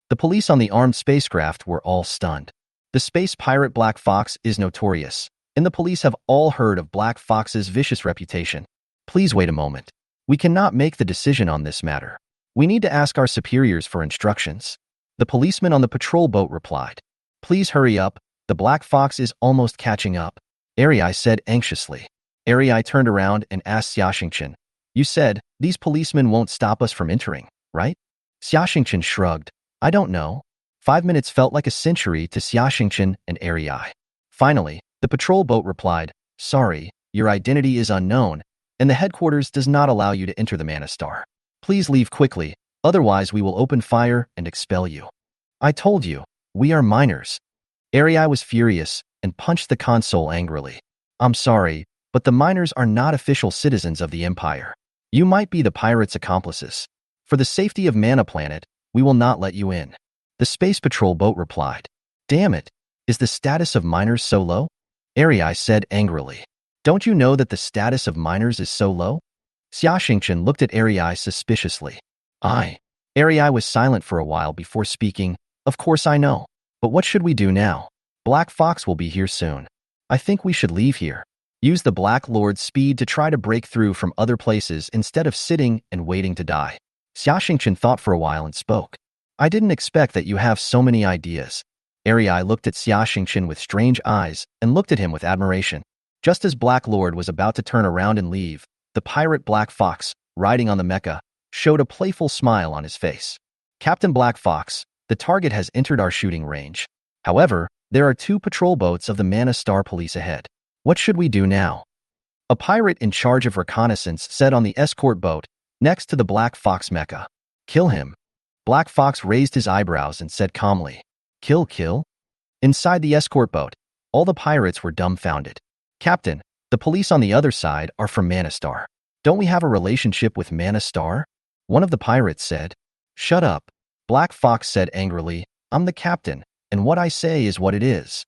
The police on the armed spacecraft were all stunned. The space pirate Black Fox is notorious, and the police have all heard of Black Fox's vicious reputation. Please wait a moment. We cannot make the decision on this matter. We need to ask our superiors for instructions. The policeman on the patrol boat replied. Please hurry up. The Black Fox is almost catching up. Arei said anxiously. Arei turned around and asked Xiaxingchen. You said, these policemen won't stop us from entering, right? Xiaxingchen shrugged. I don't know. 5 minutes felt like a century to Xiaxingchen and Arei. Finally, the patrol boat replied, Sorry, your identity is unknown, and the headquarters does not allow you to enter the Manna Star. Please leave quickly, otherwise we will open fire and expel you. I told you, we are miners. Arei was furious and punched the console angrily. I'm sorry, but the miners are not official citizens of the Empire. You might be the pirates' accomplices. For the safety of Manna Planet, we will not let you in. The space patrol boat replied. Damn it, is the status of miners so low? Arei said angrily. Don't you know that the status of miners is so low? Xiaxingchen looked at Arei suspiciously. Arei was silent for a while before speaking. Of course I know. But what should we do now? Black Fox will be here soon. I think we should leave here. Use the Black Lord's speed to try to break through from other places instead of sitting and waiting to die. Xiaxingchen thought for a while and spoke. I didn't expect that you have so many ideas. Arei looked at Xiaxingchen with strange eyes and looked at him with admiration. Just as Black Lord was about to turn around and leave, the pirate Black Fox, riding on the Mecha, showed a playful smile on his face. Captain Black Fox, the target has entered our shooting range. However, there are 2 patrol boats of the Manna Star Police ahead. What should we do now? A pirate in charge of reconnaissance said on the escort boat, next to the Black Fox Mecha. Kill him. Black Fox raised his eyebrows and said calmly. Kill? Inside the escort boat, all the pirates were dumbfounded. Captain, the police on the other side are from Manna Star. Don't we have a relationship with Manna Star? One of the pirates said. Shut up. Black Fox said angrily. I'm the captain, and what I say is what it is.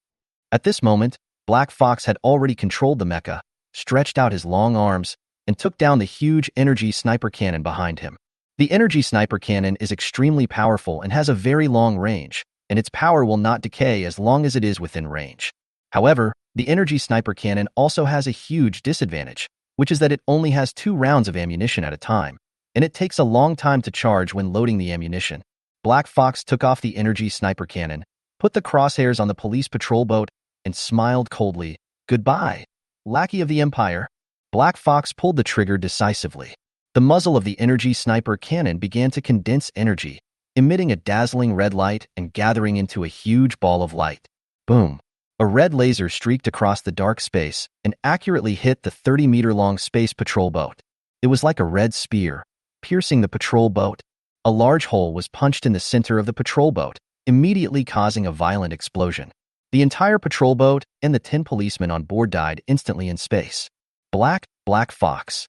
At this moment, Black Fox had already controlled the Mecha, stretched out his long arms, and took down the huge energy sniper cannon behind him. The energy sniper cannon is extremely powerful and has a very long range, and its power will not decay as long as it is within range. However, the energy sniper cannon also has a huge disadvantage, which is that it only has 2 rounds of ammunition at a time, and it takes a long time to charge when loading the ammunition. Black Fox took off the energy sniper cannon, put the crosshairs on the police patrol boat, and smiled coldly. Goodbye, lackey of the Empire. Black Fox pulled the trigger decisively. The muzzle of the energy sniper cannon began to condense energy, emitting a dazzling red light and gathering into a huge ball of light. Boom! A red laser streaked across the dark space and accurately hit the 30-meter-long space patrol boat. It was like a red spear, piercing the patrol boat. A large hole was punched in the center of the patrol boat, immediately causing a violent explosion. The entire patrol boat and the 10 policemen on board died instantly in space. Black Fox.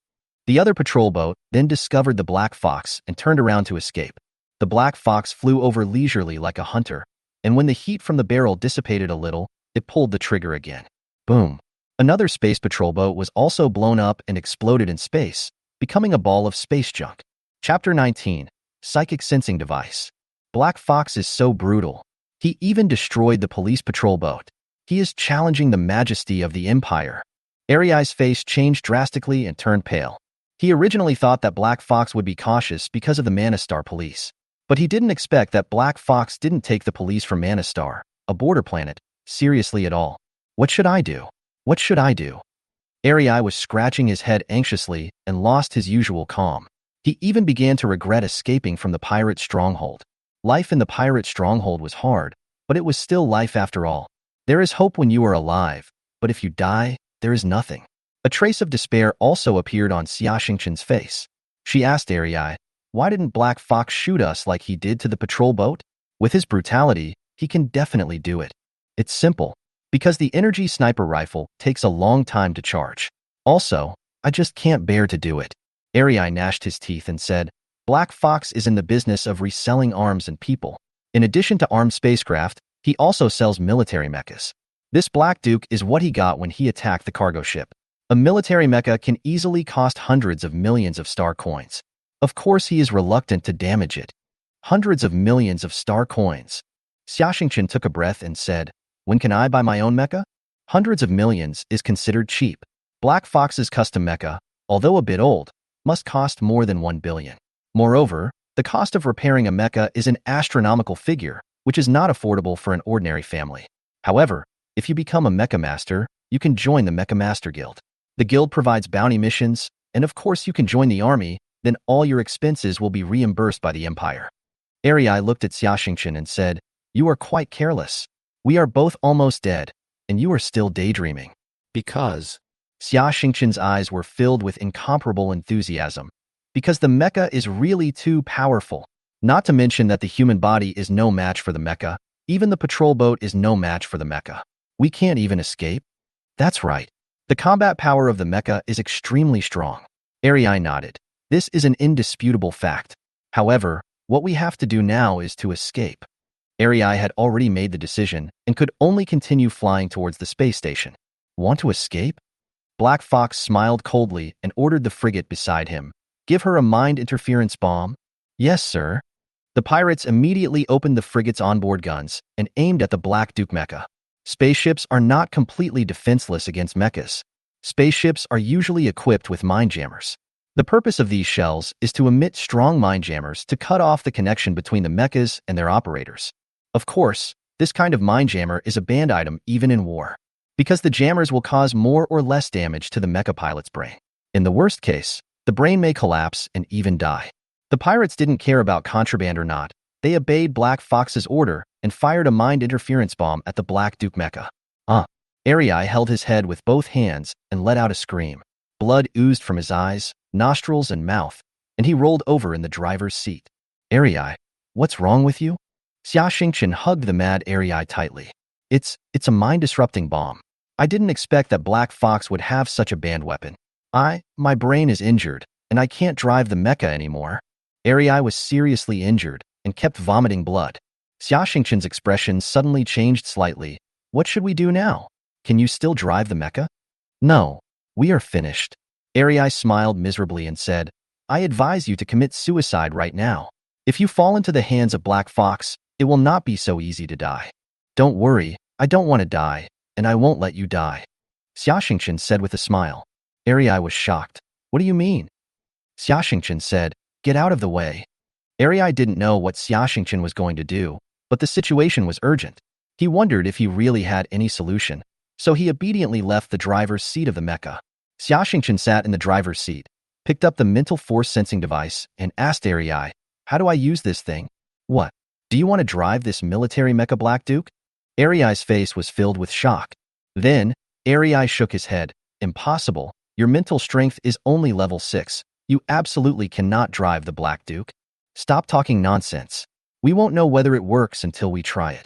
The other patrol boat then discovered the Black Fox and turned around to escape. The Black Fox flew over leisurely like a hunter, and when the heat from the barrel dissipated a little, it pulled the trigger again. Boom! Another space patrol boat was also blown up and exploded in space, becoming a ball of space junk. Chapter 19. Psychic Sensing Device. Black Fox is so brutal. He even destroyed the police patrol boat. He is challenging the majesty of the Empire. Arei's face changed drastically and turned pale. He originally thought that Black Fox would be cautious because of the Manna Star Police. But he didn't expect that Black Fox didn't take the police from Manna Star, a border planet, seriously at all. What should I do? What should I do? Arei was scratching his head anxiously and lost his usual calm. He even began to regret escaping from the pirate stronghold. Life in the pirate stronghold was hard, but it was still life after all. There is hope when you are alive, but if you die, there is nothing. A trace of despair also appeared on Xia Xingqian's face. She asked Arei, why didn't Black Fox shoot us like he did to the patrol boat? With his brutality, he can definitely do it. It's simple. Because the energy sniper rifle takes a long time to charge. Also, I just can't bear to do it. Arei gnashed his teeth and said, Black Fox is in the business of reselling arms and people. In addition to armed spacecraft, he also sells military mechas. This Black Duke is what he got when he attacked the cargo ship. A military mecha can easily cost hundreds of millions of star coins. Of course he is reluctant to damage it. Hundreds of millions of star coins. Xia Xingqian took a breath and said, when can I buy my own mecha? Hundreds of millions is considered cheap. Black Fox's custom mecha, although a bit old, must cost more than 1 billion. Moreover, the cost of repairing a mecha is an astronomical figure, which is not affordable for an ordinary family. However, if you become a mecha master, you can join the Mecha Master Guild. The guild provides bounty missions, and of course you can join the army, then all your expenses will be reimbursed by the Empire. Arei looked at Xia Xingqian and said, you are quite careless. We are both almost dead, and you are still daydreaming. Because Xia Xingqian's eyes were filled with incomparable enthusiasm. Because the mecha is really too powerful. Not to mention that the human body is no match for the mecha. Even the patrol boat is no match for the mecha. We can't even escape? That's right. The combat power of the mecha is extremely strong. Arei nodded. This is an indisputable fact. However, what we have to do now is to escape. Arei had already made the decision and could only continue flying towards the space station. Want to escape? Black Fox smiled coldly and ordered the frigate beside him. Give her a mind interference bomb? Yes, sir. The pirates immediately opened the frigate's onboard guns and aimed at the Black Duke mecha. Spaceships are not completely defenseless against mechas. Spaceships are usually equipped with mind jammers. The purpose of these shells is to emit strong mind jammers to cut off the connection between the mechas and their operators. Of course, this kind of mind jammer is a banned item even in war, because the jammers will cause more or less damage to the mecha pilot's brain. In the worst case, the brain may collapse and even die. The pirates didn't care about contraband or not. They obeyed Black Fox's order and fired a mind interference bomb at the Black Duke mecha. Arei held his head with both hands and let out a scream. Blood oozed from his eyes, nostrils, and mouth, and he rolled over in the driver's seat. Arei, what's wrong with you? Xia Xingqian hugged the mad Arei tightly. It's a mind-disrupting bomb. I didn't expect that Black Fox would have such a banned weapon. My brain is injured, and I can't drive the mecha anymore. Arei was seriously injured and kept vomiting blood. Xia Xingqian's expression suddenly changed slightly. What should we do now? Can you still drive the mecha? No, we are finished. Arei smiled miserably and said, I advise you to commit suicide right now. If you fall into the hands of Black Fox, it will not be so easy to die. Don't worry, I don't want to die, and I won't let you die. Xia Xingqian said with a smile. Arei was shocked. What do you mean? Xia Xingqian said, get out of the way. Arei didn't know what Xia Xingqian was going to do, but the situation was urgent. He wondered if he really had any solution, so he obediently left the driver's seat of the mecha. Xia Xingqian sat in the driver's seat, picked up the mental force sensing device, and asked Arei, how do I use this thing? What? Do you want to drive this military mecha, Black Duke? Arei's face was filled with shock. Then, Arei shook his head. Impossible. Your mental strength is only level 6. You absolutely cannot drive the Black Duke. Stop talking nonsense. We won't know whether it works until we try it.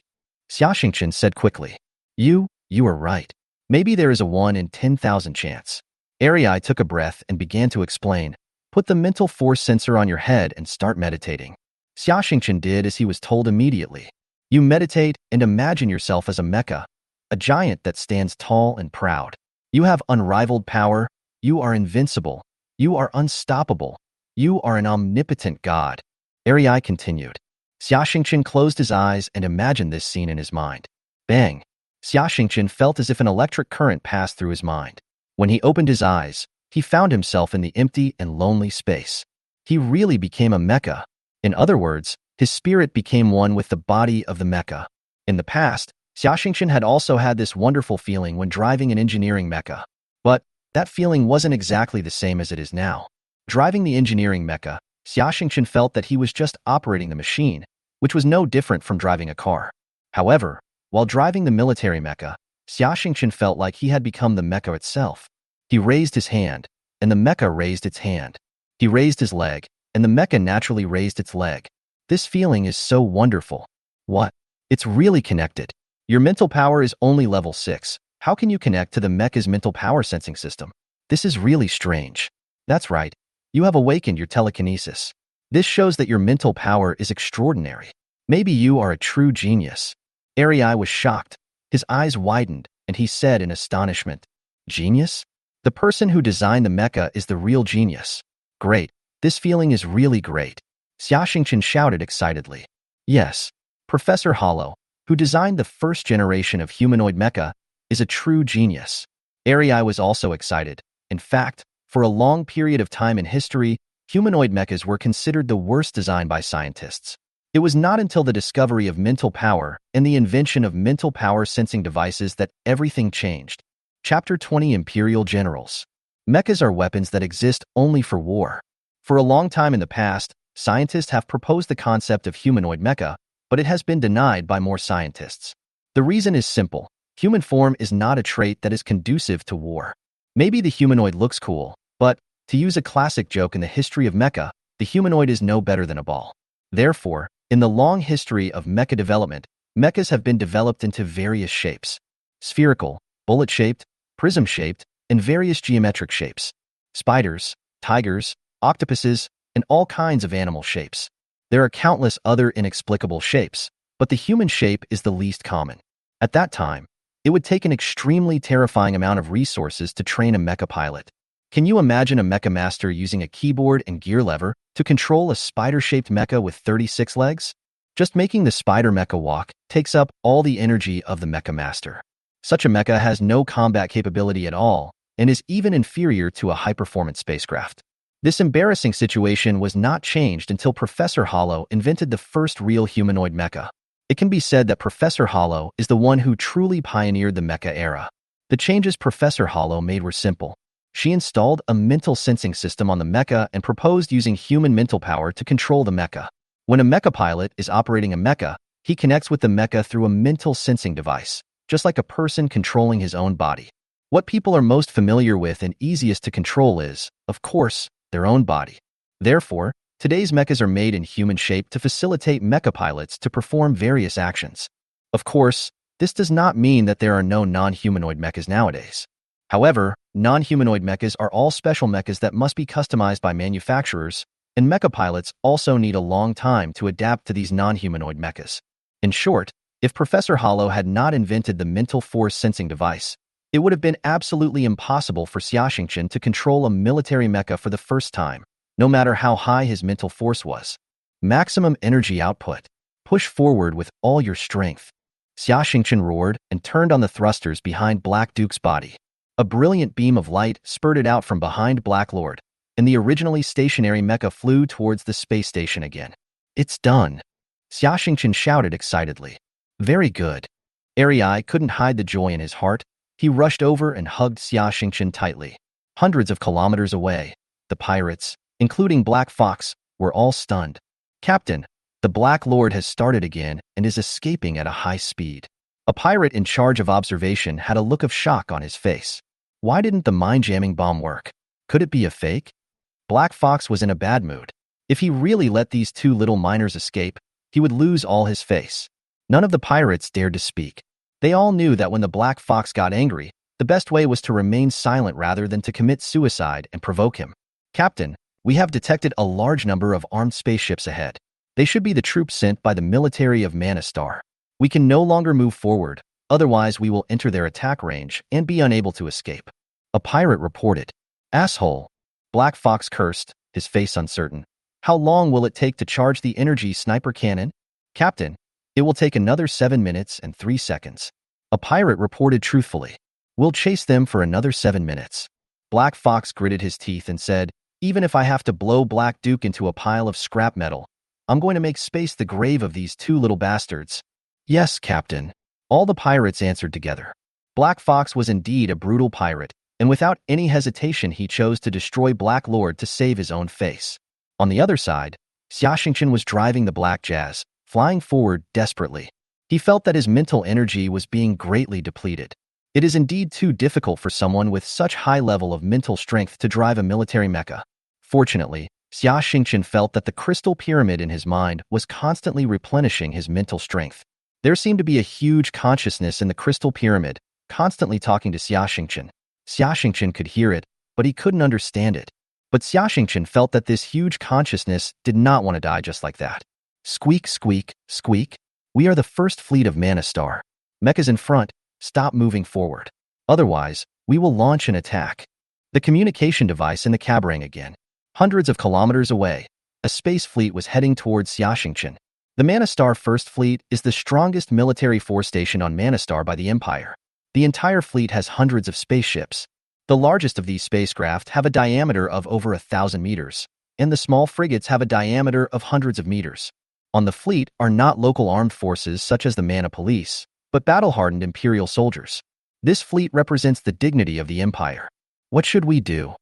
Xia Xingqian said quickly. You are right. Maybe there is a 1 in 10,000 chance. Arei took a breath and began to explain. Put the mental force sensor on your head and start meditating. Xia Xingqian did as he was told immediately. You meditate and imagine yourself as a mecha, a giant that stands tall and proud. You have unrivaled power. You are invincible. You are unstoppable. You are an omnipotent god. Arei continued. Xia Xingqian closed his eyes and imagined this scene in his mind. Bang! Xia Xingqian felt as if an electric current passed through his mind. When he opened his eyes, he found himself in the empty and lonely space. He really became a mecha. In other words, his spirit became one with the body of the mecha. In the past, Xia Xingqian had also had this wonderful feeling when driving an engineering mecha. But that feeling wasn't exactly the same as it is now. Driving the engineering mecha, Xia Xingqian felt that he was just operating the machine, which was no different from driving a car. However, while driving the military mecha, Xiaxingchen felt like he had become the mecha itself. He raised his hand, and the mecha raised its hand. He raised his leg, and the mecha naturally raised its leg. This feeling is so wonderful. What? It's really connected. Your mental power is only level 6. How can you connect to the mecha's mental power sensing system? This is really strange. That's right. You have awakened your telekinesis. This shows that your mental power is extraordinary. Maybe you are a true genius. Arei was shocked. His eyes widened, and he said in astonishment, "Genius? The person who designed the mecha is the real genius. Great. This feeling is really great." Xiaxingchen shouted excitedly. Yes, Professor Hollow, who designed the first generation of humanoid mecha, is a true genius. Arei was also excited. In fact, for a long period of time in history, humanoid mechas were considered the worst design by scientists. It was not until the discovery of mental power and the invention of mental power sensing devices that everything changed. Chapter 20 Imperial Generals. Mechas are weapons that exist only for war. For a long time in the past, scientists have proposed the concept of humanoid mecha, but it has been denied by more scientists. The reason is simple. Human form is not a trait that is conducive to war. Maybe the humanoid looks cool, but, to use a classic joke in the history of mecha, the humanoid is no better than a ball. Therefore, in the long history of mecha development, mechas have been developed into various shapes: spherical, bullet-shaped, prism-shaped, and various geometric shapes. Spiders, tigers, octopuses, and all kinds of animal shapes. There are countless other inexplicable shapes, but the human shape is the least common. At that time, it would take an extremely terrifying amount of resources to train a mecha pilot. Can you imagine a mecha master using a keyboard and gear lever to control a spider-shaped mecha with 36 legs? Just making the spider mecha walk takes up all the energy of the mecha master. Such a mecha has no combat capability at all and is even inferior to a high-performance spacecraft. This embarrassing situation was not changed until Professor Hollow invented the first real humanoid mecha. It can be said that Professor Hollow is the one who truly pioneered the mecha era. The changes Professor Hollow made were simple. She installed a mental sensing system on the mecha and proposed using human mental power to control the mecha. When a mecha pilot is operating a mecha, he connects with the mecha through a mental sensing device, just like a person controlling his own body. What people are most familiar with and easiest to control is, of course, their own body. Therefore, today's mechas are made in human shape to facilitate mecha pilots to perform various actions. Of course, this does not mean that there are no non-humanoid mechas nowadays. However, non-humanoid mechas are all special mechas that must be customized by manufacturers, and mecha pilots also need a long time to adapt to these non-humanoid mechas. In short, if Professor Hollow had not invented the mental force sensing device, it would have been absolutely impossible for Xiaxingchen to control a military mecha for the first time, no matter how high his mental force was. Maximum energy output. Push forward with all your strength. Xiaxingchen roared and turned on the thrusters behind Black Duke's body. A brilliant beam of light spurted out from behind Black Lord, and the originally stationary mecha flew towards the space station again. It's done. Xiaxingchen shouted excitedly. Very good. Arei couldn't hide the joy in his heart. He rushed over and hugged Xiaxingchen tightly. Hundreds of kilometers away, the pirates, including Black Fox, were all stunned. Captain, the Black Lord has started again and is escaping at a high speed. A pirate in charge of observation had a look of shock on his face. Why didn't the mind-jamming bomb work? Could it be a fake? Black Fox was in a bad mood. If he really let these two little miners escape, he would lose all his face. None of the pirates dared to speak. They all knew that when the Black Fox got angry, the best way was to remain silent rather than to commit suicide and provoke him. Captain, we have detected a large number of armed spaceships ahead. They should be the troops sent by the military of Manna Star. We can no longer move forward, otherwise we will enter their attack range and be unable to escape. A pirate reported. Asshole. Black Fox cursed, his face uncertain. How long will it take to charge the energy sniper cannon? Captain, it will take another 7 minutes and 3 seconds. A pirate reported truthfully. We'll chase them for another 7 minutes. Black Fox gritted his teeth and said, even if I have to blow Black Duke into a pile of scrap metal, I'm going to make space the grave of these two little bastards. Yes, Captain. All the pirates answered together. Black Fox was indeed a brutal pirate, and without any hesitation he chose to destroy Black Lord to save his own face. On the other side, Xiaxingchen was driving the Black Jazz, flying forward desperately. He felt that his mental energy was being greatly depleted. It is indeed too difficult for someone with such high level of mental strength to drive a military mecha. Fortunately, Xia Xingqian felt that the crystal pyramid in his mind was constantly replenishing his mental strength. There seemed to be a huge consciousness in the crystal pyramid, constantly talking to Xia Xingqian. Xia Xingqian could hear it, but he couldn't understand it. But Xia Xingqian felt that this huge consciousness did not want to die just like that. Squeak, squeak, squeak. We are the first fleet of Manna Star. Mecha's in front. Stop moving forward. Otherwise, we will launch an attack. The communication device in the cab rang again. Hundreds of kilometers away, a space fleet was heading towards Xia Xingqian. The Manna Star First Fleet is the strongest military force station on Manna Star by the Empire. The entire fleet has hundreds of spaceships. The largest of these spacecraft have a diameter of over 1,000 meters, and the small frigates have a diameter of hundreds of meters. On the fleet are not local armed forces such as the Manna Police, but battle-hardened Imperial soldiers. This fleet represents the dignity of the Empire. What should we do?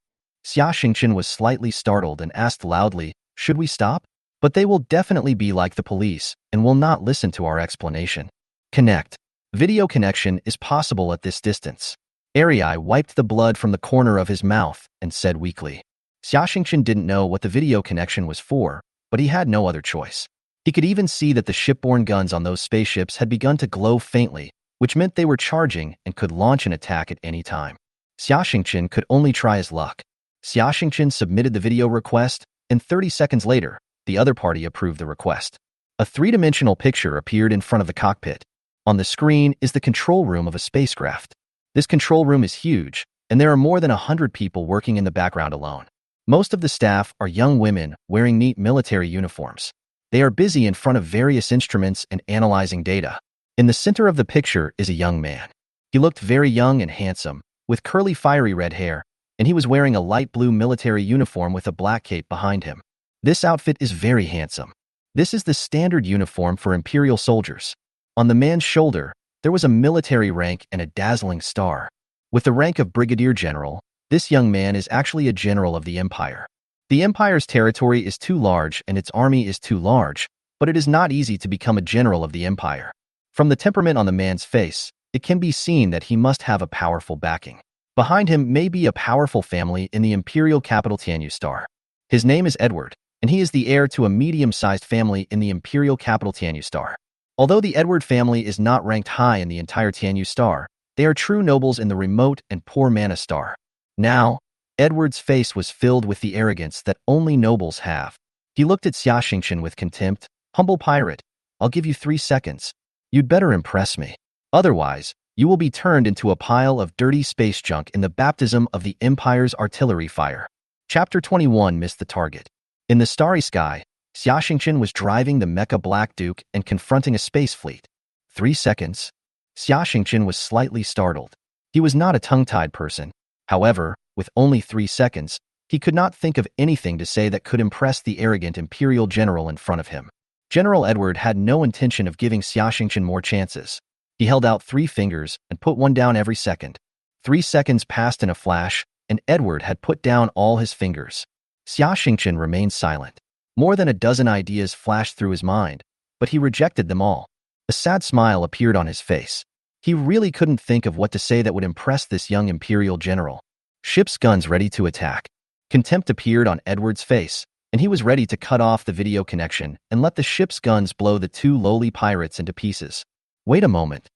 Xia Xingqian was slightly startled and asked loudly, should we stop? But they will definitely be like the police and will not listen to our explanation. Connect. Video connection is possible at this distance. Arai wiped the blood from the corner of his mouth and said weakly. Xia Xingqian didn't know what the video connection was for, but he had no other choice. He could even see that the shipborne guns on those spaceships had begun to glow faintly, which meant they were charging and could launch an attack at any time. Xia Xingqian could only try his luck. Xia Xingqian submitted the video request, and 30 seconds later, the other party approved the request. A three-dimensional picture appeared in front of the cockpit. On the screen is the control room of a spacecraft. This control room is huge, and there are more than 100 people working in the background alone. Most of the staff are young women wearing neat military uniforms. They are busy in front of various instruments and analyzing data. In the center of the picture is a young man. He looked very young and handsome, with curly fiery red hair, and he was wearing a light blue military uniform with a black cape behind him. This outfit is very handsome. This is the standard uniform for Imperial soldiers. On the man's shoulder, there was a military rank and a dazzling star. With the rank of Brigadier General, this young man is actually a general of the Empire. The Empire's territory is too large and its army is too large, but it is not easy to become a general of the Empire. From the temperament on the man's face, it can be seen that he must have a powerful backing. Behind him may be a powerful family in the imperial capital Tianyu Star. His name is Edward, and he is the heir to a medium-sized family in the imperial capital Tianyu Star. Although the Edward family is not ranked high in the entire Tianyu Star, they are true nobles in the remote and poor Manna Star. Now, Edward's face was filled with the arrogance that only nobles have. He looked at Xia Xingqian with contempt. Humble pirate, I'll give you 3 seconds. You'd better impress me. Otherwise, you will be turned into a pile of dirty space junk in the baptism of the Empire's artillery fire. Chapter 21 missed the target. In the starry sky, Xia Xingqian was driving the Mecha Black Duke and confronting a space fleet. 3 seconds. Xia Xingqian was slightly startled. He was not a tongue-tied person. However, with only 3 seconds, he could not think of anything to say that could impress the arrogant Imperial general in front of him. General Edward had no intention of giving Xia Xingqian more chances. He held out 3 fingers and put one down every second. 3 seconds passed in a flash, and Edward had put down all his fingers. Xia Xingqian remained silent. More than a dozen ideas flashed through his mind, but he rejected them all. A sad smile appeared on his face. He really couldn't think of what to say that would impress this young Imperial general. Ship's guns ready to attack. Contempt appeared on Edward's face, and he was ready to cut off the video connection and let the ship's guns blow the 2 lowly pirates into pieces. Wait a moment.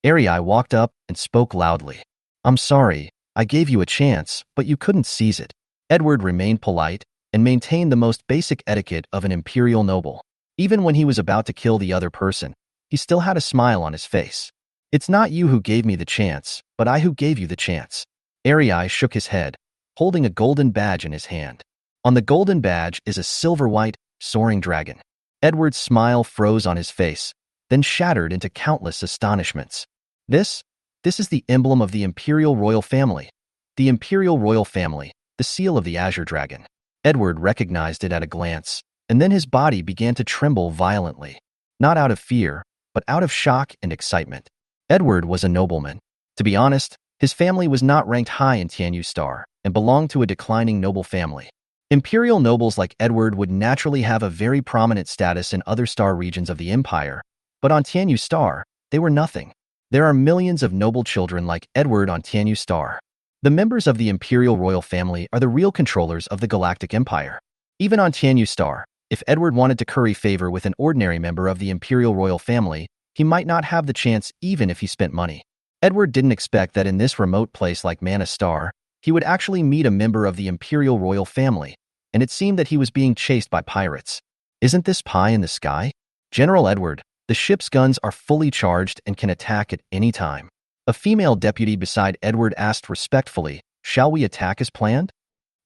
Arai walked up and spoke loudly. I'm sorry, I gave you a chance, but you couldn't seize it. Edward remained polite and maintained the most basic etiquette of an Imperial noble. Even when he was about to kill the other person, he still had a smile on his face. It's not you who gave me the chance, but I who gave you the chance. Arai shook his head, holding a golden badge in his hand. On the golden badge is a silver-white, soaring dragon. Edward's smile froze on his face, then shattered into countless astonishments. This is the emblem of the Imperial Royal Family. The Imperial Royal Family, the seal of the Azure Dragon. Edward recognized it at a glance, and then his body began to tremble violently. Not out of fear, but out of shock and excitement. Edward was a nobleman. To be honest, his family was not ranked high in Tianyu Star and belonged to a declining noble family. Imperial nobles like Edward would naturally have a very prominent status in other star regions of the Empire, But on Tianyu Star, they were nothing. There are millions of noble children like Edward on Tianyu Star. The members of the Imperial Royal Family are the real controllers of the Galactic Empire. Even on Tianyu Star, if Edward wanted to curry favor with an ordinary member of the Imperial Royal Family, he might not have the chance even if he spent money. Edward didn't expect that in this remote place like Manna Star, he would actually meet a member of the Imperial Royal Family, and it seemed that he was being chased by pirates. Isn't this pie in the sky? General Edward, the ship's guns are fully charged and can attack at any time. A female deputy beside Edward asked respectfully, "Shall we attack as planned?"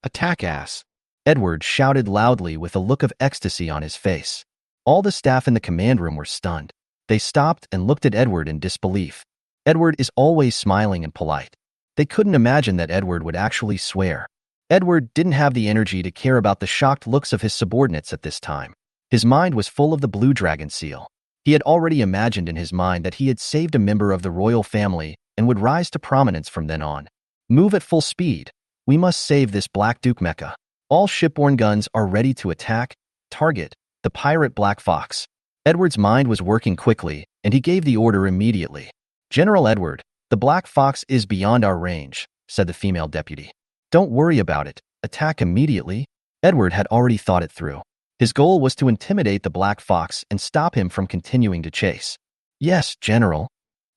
"Attack ass!" Edward shouted loudly with a look of ecstasy on his face. All the staff in the command room were stunned. They stopped and looked at Edward in disbelief. Edward is always smiling and polite. They couldn't imagine that Edward would actually swear. Edward didn't have the energy to care about the shocked looks of his subordinates at this time. His mind was full of the blue dragon seal. He had already imagined in his mind that he had saved a member of the royal family and would rise to prominence from then on. Move at full speed. We must save this Black Duke Mecha. All shipborne guns are ready to attack. Target, the pirate Black Fox. Edward's mind was working quickly, and he gave the order immediately. "General Edward, the Black Fox is beyond our range," said the female deputy. "Don't worry about it. Attack immediately." Edward had already thought it through. His goal was to intimidate the Black Fox and stop him from continuing to chase. "Yes, General."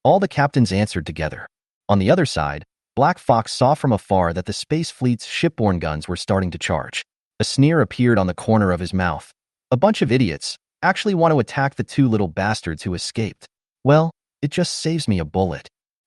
All the captains answered together. On the other side, Black Fox saw from afar that the space fleet's shipborne guns were starting to charge. A sneer appeared on the corner of his mouth. "A bunch of idiots actually want to attack the two little bastards who escaped. Well, it just saves me a bullet.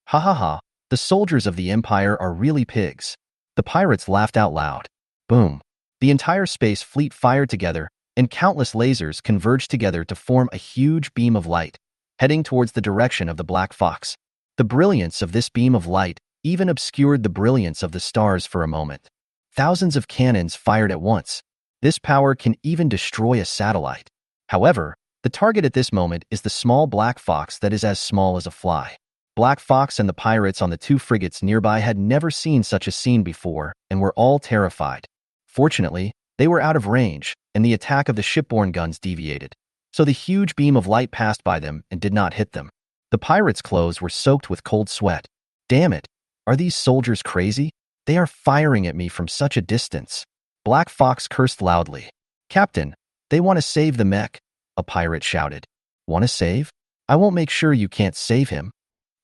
Ha ha ha, the soldiers of the Empire are really pigs." The pirates laughed out loud. Boom. The entire space fleet fired together, and countless lasers converged together to form a huge beam of light, heading towards the direction of the Black Fox. The brilliance of this beam of light even obscured the brilliance of the stars for a moment. Thousands of cannons fired at once. This power can even destroy a satellite. However, the target at this moment is the small Black Fox that is as small as a fly. Black Fox and the pirates on the two frigates nearby had never seen such a scene before and were all terrified. Fortunately, they were out of range, and the attack of the shipborne guns deviated. So the huge beam of light passed by them and did not hit them. The pirates' clothes were soaked with cold sweat. Damn it! Are these soldiers crazy? They are firing at me from such a distance. Black Fox cursed loudly. "Captain, they want to save the Mech," a pirate shouted. "Want to save? I won't make sure you can't save him."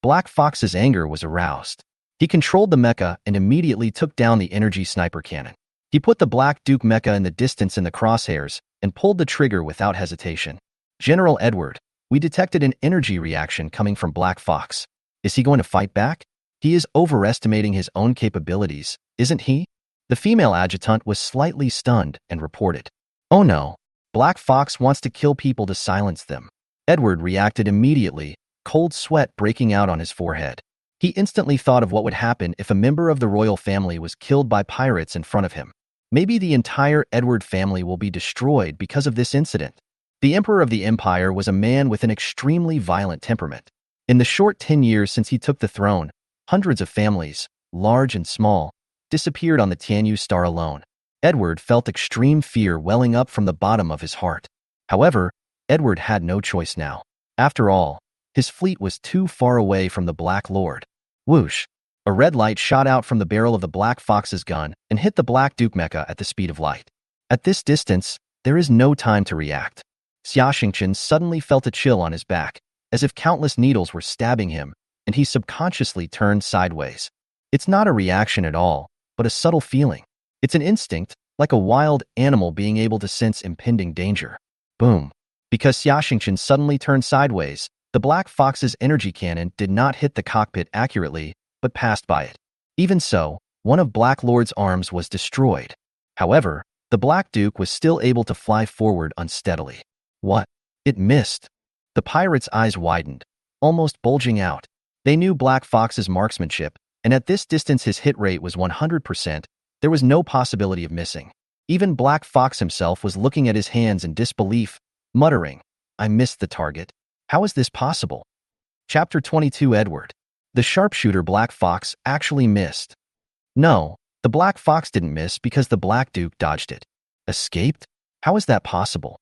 Black Fox's anger was aroused. He controlled the mecha and immediately took down the energy sniper cannon. He put the Black Duke mecha in the distance in the crosshairs and pulled the trigger without hesitation. "General Edward, we detected an energy reaction coming from Black Fox. Is he going to fight back? He is overestimating his own capabilities, isn't he?" The female adjutant was slightly stunned and reported, "Oh no, Black Fox wants to kill people to silence them." Edward reacted immediately, cold sweat breaking out on his forehead. He instantly thought of what would happen if a member of the royal family was killed by pirates in front of him. Maybe the entire Edward family will be destroyed because of this incident. The Emperor of the Empire was a man with an extremely violent temperament. In the short 10 years since he took the throne, hundreds of families, large and small, disappeared on the Tianyu Star alone. Edward felt extreme fear welling up from the bottom of his heart. However, Edward had no choice now. After all, his fleet was too far away from the Black Lord. Whoosh! A red light shot out from the barrel of the Black Fox's gun and hit the Black Duke mecha at the speed of light. At this distance, there is no time to react. Xiaxingchen suddenly felt a chill on his back, as if countless needles were stabbing him, and he subconsciously turned sideways. It's not a reaction at all, but a subtle feeling. It's an instinct, like a wild animal being able to sense impending danger. Boom! Because Xiaxingchen suddenly turned sideways, the Black Fox's energy cannon did not hit the cockpit accurately, but passed by it. Even so, one of Black Lord's arms was destroyed. However, the Black Duke was still able to fly forward unsteadily. What? It missed. The pirates' eyes widened, almost bulging out. They knew Black Fox's marksmanship, and at this distance his hit rate was 100%. There was no possibility of missing. Even Black Fox himself was looking at his hands in disbelief, muttering, "I missed the target. How is this possible?" Chapter 22 Edward. The sharpshooter Black Fox actually missed. No, the Black Fox didn't miss because the Black Duke dodged it. Escaped? How is that possible?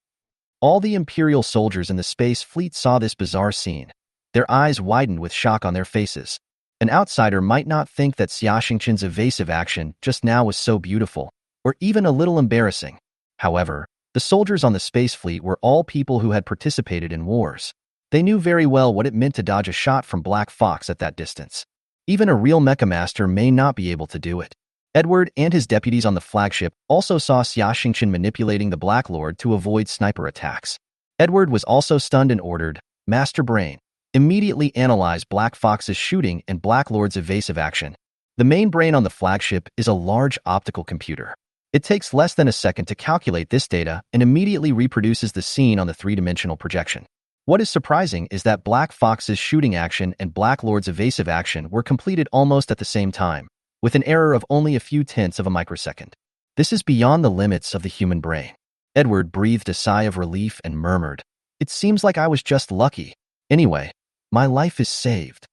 All the Imperial soldiers in the space fleet saw this bizarre scene. Their eyes widened with shock on their faces. An outsider might not think that Xia Xingqian's evasive action just now was so beautiful, or even a little embarrassing. However, the soldiers on the space fleet were all people who had participated in wars. They knew very well what it meant to dodge a shot from Black Fox at that distance. Even a real mecha master may not be able to do it. Edward and his deputies on the flagship also saw Xia Xingqian manipulating the Black Lord to avoid sniper attacks. Edward was also stunned and ordered, Master Brain, immediately analyze Black Fox's shooting and Black Lord's evasive action. The main brain on the flagship is a large optical computer. It takes less than a second to calculate this data and immediately reproduces the scene on the three-dimensional projection. What is surprising is that Black Fox's shooting action and Black Lord's evasive action were completed almost at the same time, with an error of only a few tenths of a microsecond. This is beyond the limits of the human brain. Edward breathed a sigh of relief and murmured, "It seems like I was just lucky. Anyway, my life is saved."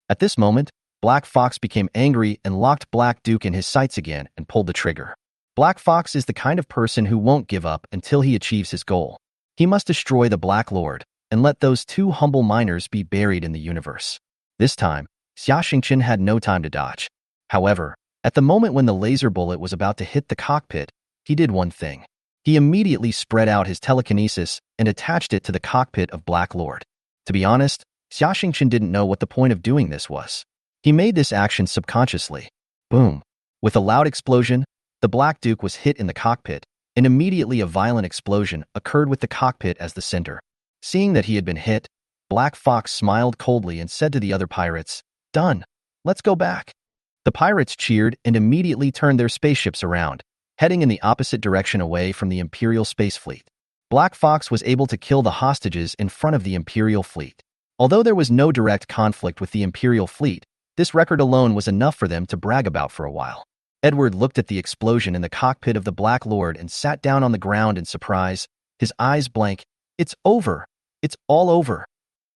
At this moment, Black Fox became angry and locked Black Duke in his sights again and pulled the trigger. Black Fox is the kind of person who won't give up until he achieves his goal. He must destroy the Black Lord and let those two humble miners be buried in the universe. This time, Xia Xingqian had no time to dodge. However, at the moment when the laser bullet was about to hit the cockpit, he did one thing. He immediately spread out his telekinesis and attached it to the cockpit of Black Lord. To be honest, Xia Xingqian didn't know what the point of doing this was. He made this action subconsciously. Boom! With a loud explosion, the Black Duke was hit in the cockpit, and immediately a violent explosion occurred with the cockpit as the center. Seeing that he had been hit, Black Fox smiled coldly and said to the other pirates, "Done. Let's go back." The pirates cheered and immediately turned their spaceships around, heading in the opposite direction away from the Imperial space fleet. Black Fox was able to kill the hostages in front of the Imperial fleet. Although there was no direct conflict with the Imperial fleet, this record alone was enough for them to brag about for a while. Edward looked at the explosion in the cockpit of the Black Lord and sat down on the ground in surprise, his eyes blank. "It's over. It's all over."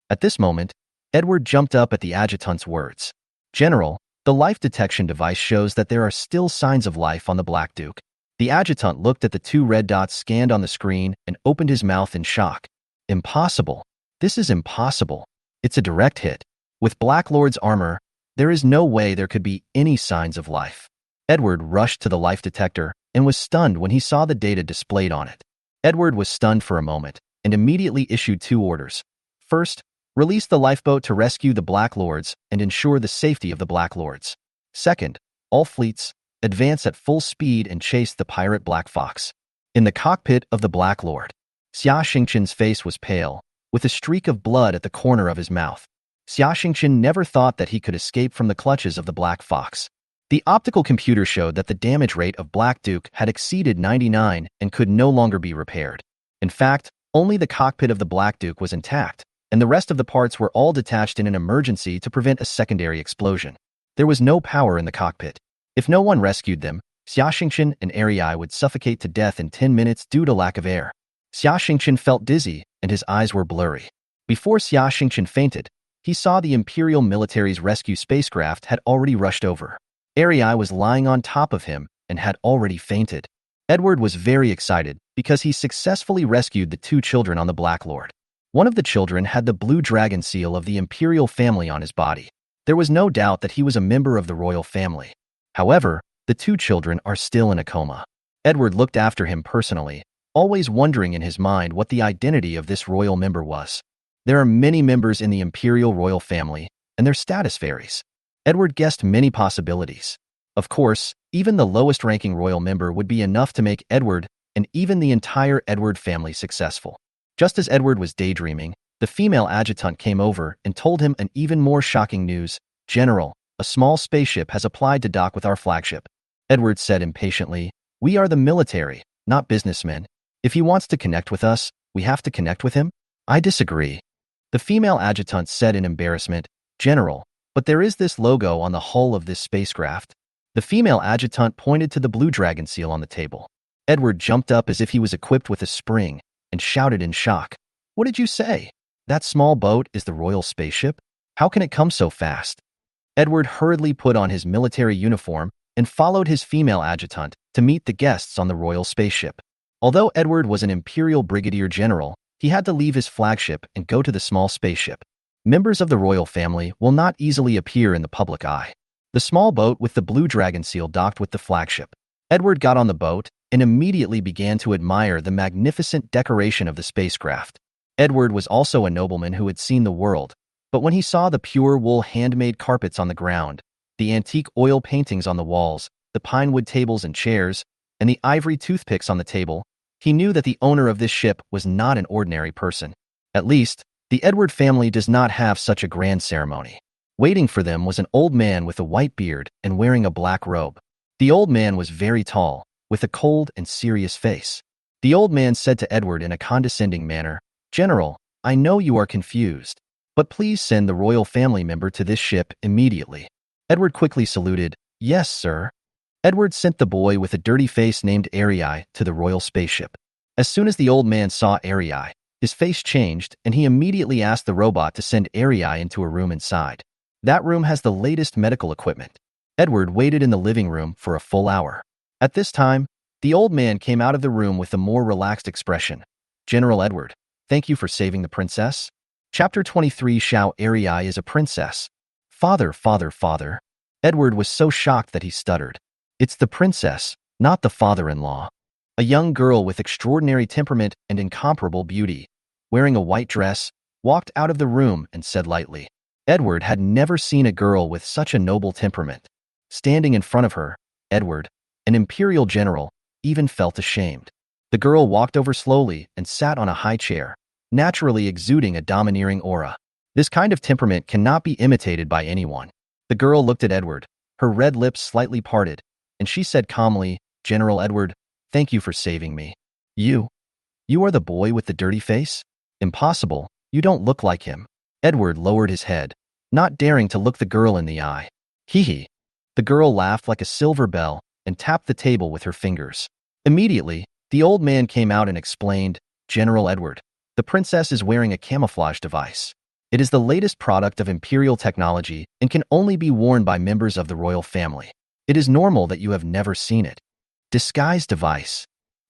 At this moment, Edward jumped up at the adjutant's words. "General, the life detection device shows that there are still signs of life on the Black Duke." The adjutant looked at the two red dots scanned on the screen and opened his mouth in shock. "Impossible. This is impossible. It's a direct hit. With Black Lord's armor, there is no way there could be any signs of life." Edward rushed to the life detector and was stunned when he saw the data displayed on it. Edward was stunned for a moment and immediately issued two orders. First, release the lifeboat to rescue the Black Lords and ensure the safety of the Black Lords. Second, all fleets, advance at full speed and chase the pirate Black Fox. In the cockpit of the Black Lord, Xia Xingqian's face was pale, with a streak of blood at the corner of his mouth. Xia Xingqian never thought that he could escape from the clutches of the Black Fox. The optical computer showed that the damage rate of Black Duke had exceeded 99 and could no longer be repaired. In fact, only the cockpit of the Black Duke was intact, and the rest of the parts were all detached in an emergency to prevent a secondary explosion. There was no power in the cockpit. If no one rescued them, Xia Xingqian and Arei would suffocate to death in 10 minutes due to lack of air. Xia Xingqian felt dizzy, and his eyes were blurry. Before Xia Xingqian fainted, he saw the Imperial military's rescue spacecraft had already rushed over. Arei was lying on top of him and had already fainted. Edward was very excited because he successfully rescued the two children on the Black Lord. One of the children had the blue dragon seal of the Imperial family on his body. There was no doubt that he was a member of the royal family. However, the two children are still in a coma. Edward looked after him personally, always wondering in his mind what the identity of this royal member was. There are many members in the Imperial royal family, and their status varies. Edward guessed many possibilities. Of course, even the lowest-ranking royal member would be enough to make Edward and even the entire Edward family successful. Just as Edward was daydreaming, the female adjutant came over and told him an even more shocking news. "General, a small spaceship has applied to dock with our flagship." Edward said impatiently, "We are the military, not businessmen. If he wants to connect with us, we have to connect with him." "I disagree." The female adjutant said in embarrassment, "General, but there is this logo on the hull of this spacecraft." The female adjutant pointed to the blue dragon seal on the table. Edward jumped up as if he was equipped with a spring and shouted in shock, "What did you say? That small boat is the royal spaceship? How can it come so fast?" Edward hurriedly put on his military uniform and followed his female adjutant to meet the guests on the royal spaceship. Although Edward was an Imperial Brigadier General, he had to leave his flagship and go to the small spaceship. Members of the royal family will not easily appear in the public eye. The small boat with the blue dragon seal docked with the flagship. Edward got on the boat and immediately began to admire the magnificent decoration of the spacecraft. Edward was also a nobleman who had seen the world, but when he saw the pure wool handmade carpets on the ground, the antique oil paintings on the walls, the pine wood tables and chairs, and the ivory toothpicks on the table, he knew that the owner of this ship was not an ordinary person. At least, the Edward family does not have such a grand ceremony. Waiting for them was an old man with a white beard and wearing a black robe. The old man was very tall, with a cold and serious face. The old man said to Edward in a condescending manner, "General, I know you are confused, but please send the royal family member to this ship immediately." Edward quickly saluted, "Yes, sir." Edward sent the boy with a dirty face named Arii to the royal spaceship. As soon as the old man saw Arii, his face changed and he immediately asked the robot to send Arii into a room inside. That room has the latest medical equipment. Edward waited in the living room for a full hour. At this time, the old man came out of the room with a more relaxed expression. "General Edward, thank you for saving the princess." Chapter 23. Shao Arii is a princess. Father. Edward was so shocked that he stuttered. "It's the princess, not the father-in-law." A young girl with extraordinary temperament and incomparable beauty, wearing a white dress, walked out of the room and said lightly. Edward had never seen a girl with such a noble temperament. Standing in front of her, Edward, an imperial general, even felt ashamed. The girl walked over slowly and sat on a high chair, naturally exuding a domineering aura. This kind of temperament cannot be imitated by anyone. The girl looked at Edward, her red lips slightly parted, and she said calmly, "General Edward, thank you for saving me." You are the boy with the dirty face? Impossible, you don't look like him." Edward lowered his head, not daring to look the girl in the eye. Hee. The girl laughed like a silver bell and tapped the table with her fingers. Immediately, the old man came out and explained, "General Edward, the princess is wearing a camouflage device. It is the latest product of imperial technology and can only be worn by members of the royal family. It is normal that you have never seen it." Disguise device.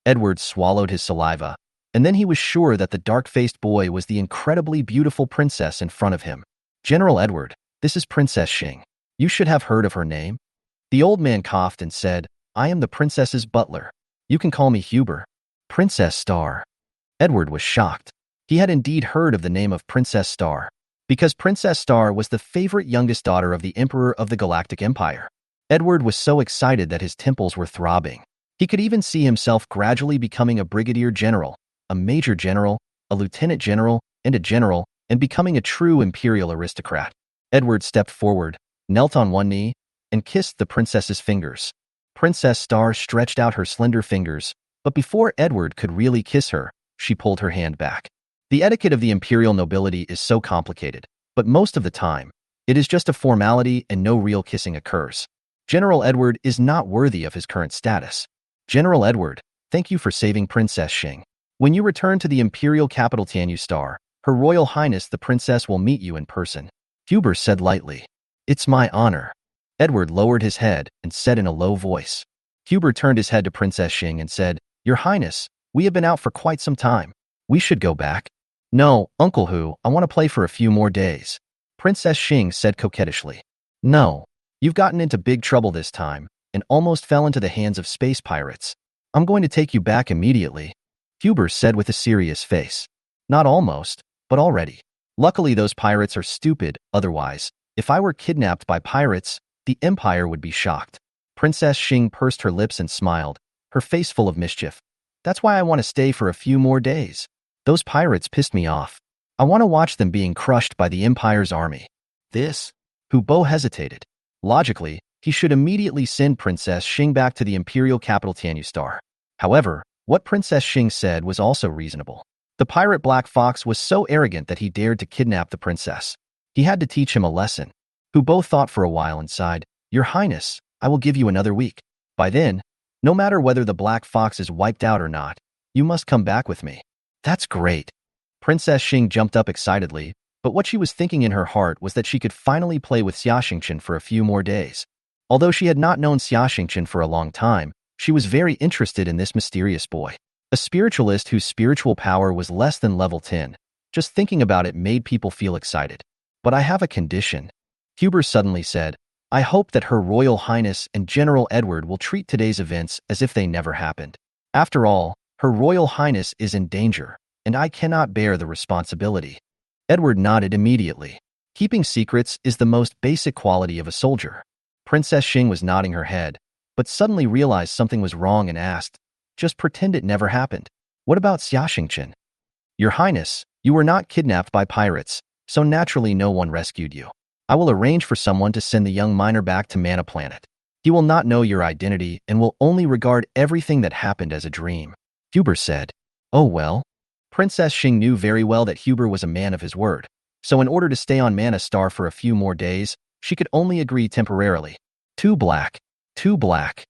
Edward swallowed his saliva, and then he was sure that the dark-faced boy was the incredibly beautiful princess in front of him. "General Edward, this is Princess Xing. You should have heard of her name." The old man coughed and said, "I am the princess's butler. You can call me Huber." Princess Star. Edward was shocked. He had indeed heard of the name of Princess Star, because Princess Star was the favorite youngest daughter of the Emperor of the Galactic Empire. Edward was so excited that his temples were throbbing. He could even see himself gradually becoming a brigadier general, a major general, a lieutenant general, and a general, and becoming a true imperial aristocrat. Edward stepped forward, knelt on one knee, and kissed the princess's fingers. Princess Star stretched out her slender fingers, but before Edward could really kiss her, she pulled her hand back. The etiquette of the imperial nobility is so complicated, but most of the time, it is just a formality and no real kissing occurs. General Edward is not worthy of his current status. "General Edward, thank you for saving Princess Xing. When you return to the imperial capital Tianyu Star, Her Royal Highness the Princess will meet you in person," Huber said lightly. "It's my honor." Edward lowered his head and said in a low voice. Huber turned his head to Princess Xing and said, "Your Highness, we have been out for quite some time. We should go back." "No, Uncle Hu, I want to play for a few more days," Princess Xing said coquettishly. "No. You've gotten into big trouble this time and almost fell into the hands of space pirates. I'm going to take you back immediately," Huber said with a serious face. "Not almost, but already. Luckily those pirates are stupid, otherwise, if I were kidnapped by pirates, the Empire would be shocked." Princess Xing pursed her lips and smiled, her face full of mischief. "That's why I want to stay for a few more days. Those pirates pissed me off. I want to watch them being crushed by the Empire's army." This? Hu Bo hesitated. Logically, he should immediately send Princess Xing back to the imperial capital Tianyu Star. However, what Princess Xing said was also reasonable. The pirate Black Fox was so arrogant that he dared to kidnap the princess. He had to teach him a lesson. Hu Bo thought for a while and sighed, "Your Highness, I will give you another week. By then, no matter whether the Black Fox is wiped out or not, you must come back with me." "That's great." Princess Xing jumped up excitedly, but what she was thinking in her heart was that she could finally play with Xia Xingchen for a few more days. Although she had not known Xia Xingchen for a long time, she was very interested in this mysterious boy. A spiritualist whose spiritual power was less than level 10. Just thinking about it made people feel excited. But I have a condition. Huber suddenly said, I hope that Her Royal Highness and General Edward will treat today's events as if they never happened. After all, Her Royal Highness is in danger, and I cannot bear the responsibility. Edward nodded immediately. Keeping secrets is the most basic quality of a soldier. Princess Xing was nodding her head, but suddenly realized something was wrong and asked, just pretend it never happened. What about Xia Xingqian? Your Highness, you were not kidnapped by pirates, so naturally no one rescued you. I will arrange for someone to send the young miner back to Manna planet. He will not know your identity and will only regard everything that happened as a dream. Huber said, Oh well. Princess Xing knew very well that Huber was a man of his word, so in order to stay on Manna Star for a few more days, she could only agree temporarily. Too black. Too black.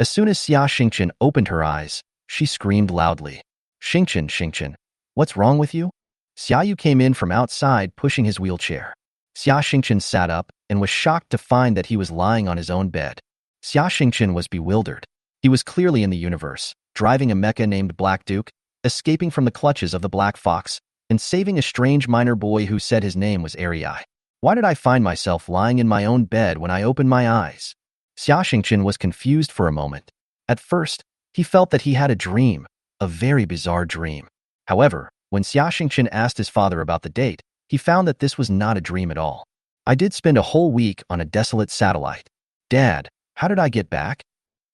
As soon as Xia Xingqian opened her eyes, she screamed loudly. Xingqian, what's wrong with you? Xiaoyu came in from outside pushing his wheelchair. Xia Xingqian sat up and was shocked to find that he was lying on his own bed. Xia Xingqian was bewildered. He was clearly in the universe, driving a mecha named Black Duke, escaping from the clutches of the Black Fox, and saving a strange miner boy who said his name was Ariai. Why did I find myself lying in my own bed when I opened my eyes? Xia Xingqian was confused for a moment. At first, he felt that he had a dream, a very bizarre dream. However, when Xia Xingqian asked his father about the date, he found that this was not a dream at all. I did spend a whole week on a desolate satellite. Dad, how did I get back?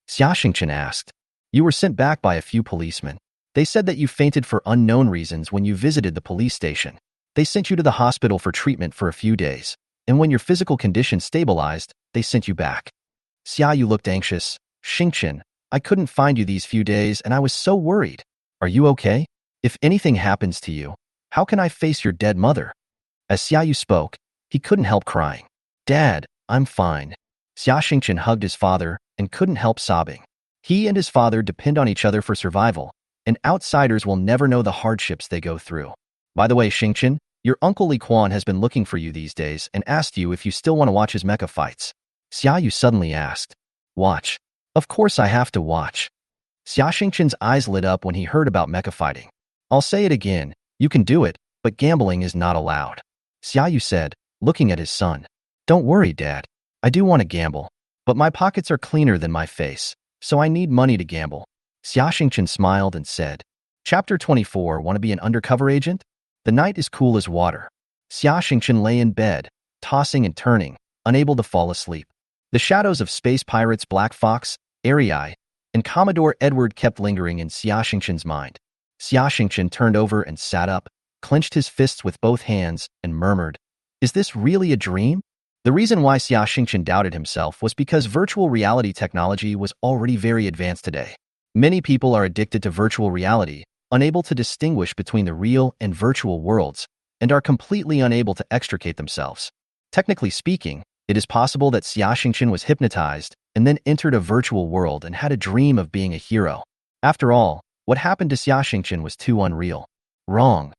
Xia Xingqian asked. You were sent back by a few policemen. They said that you fainted for unknown reasons when you visited the police station. They sent you to the hospital for treatment for a few days, and when your physical condition stabilized, they sent you back. Xiaoyu looked anxious. Xingqian, I couldn't find you these few days and I was so worried. Are you okay? If anything happens to you, how can I face your dead mother? As Xiaoyu spoke, he couldn't help crying. Dad, I'm fine. Xia Xingqian hugged his father and couldn't help sobbing. He and his father depend on each other for survival, and outsiders will never know the hardships they go through. By the way, Xingqian, your uncle Li Quan has been looking for you these days and asked you if you still want to watch his mecha fights. Xiaoyu suddenly asked. Watch. Of course I have to watch. Xia Xingqian's eyes lit up when he heard about mecha fighting. I'll say it again, you can do it, but gambling is not allowed. Xiaoyu said, looking at his son. Don't worry, Dad. I do want to gamble, but my pockets are cleaner than my face, so I need money to gamble. Xia Xingqian smiled and said, Chapter 24, want to be an undercover agent? The night is cool as water. Xia Xingqian lay in bed, tossing and turning, unable to fall asleep. The shadows of space pirates Black Fox, Ariai, and Commodore Edward kept lingering in Xia Xingqian's mind. Xia Xingqian turned over and sat up, clenched his fists with both hands, and murmured, Is this really a dream? The reason why Xia Xingqian doubted himself was because virtual reality technology was already very advanced today. Many people are addicted to virtual reality, unable to distinguish between the real and virtual worlds, and are completely unable to extricate themselves. Technically speaking, it is possible that Xia Xingqian was hypnotized and then entered a virtual world and had a dream of being a hero. After all, what happened to Xia Xingqian was too unreal. Wrong.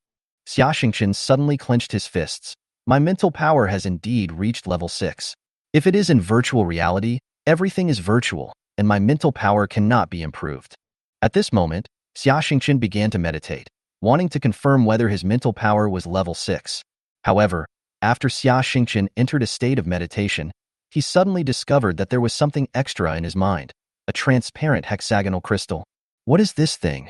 Xia Xingqian suddenly clenched his fists. My mental power has indeed reached level 6. If it is in virtual reality, everything is virtual, and my mental power cannot be improved. At this moment, Xia Xingqian began to meditate, wanting to confirm whether his mental power was level 6. However, after Xia Xingqian entered a state of meditation, he suddenly discovered that there was something extra in his mind, a transparent hexagonal crystal. What is this thing?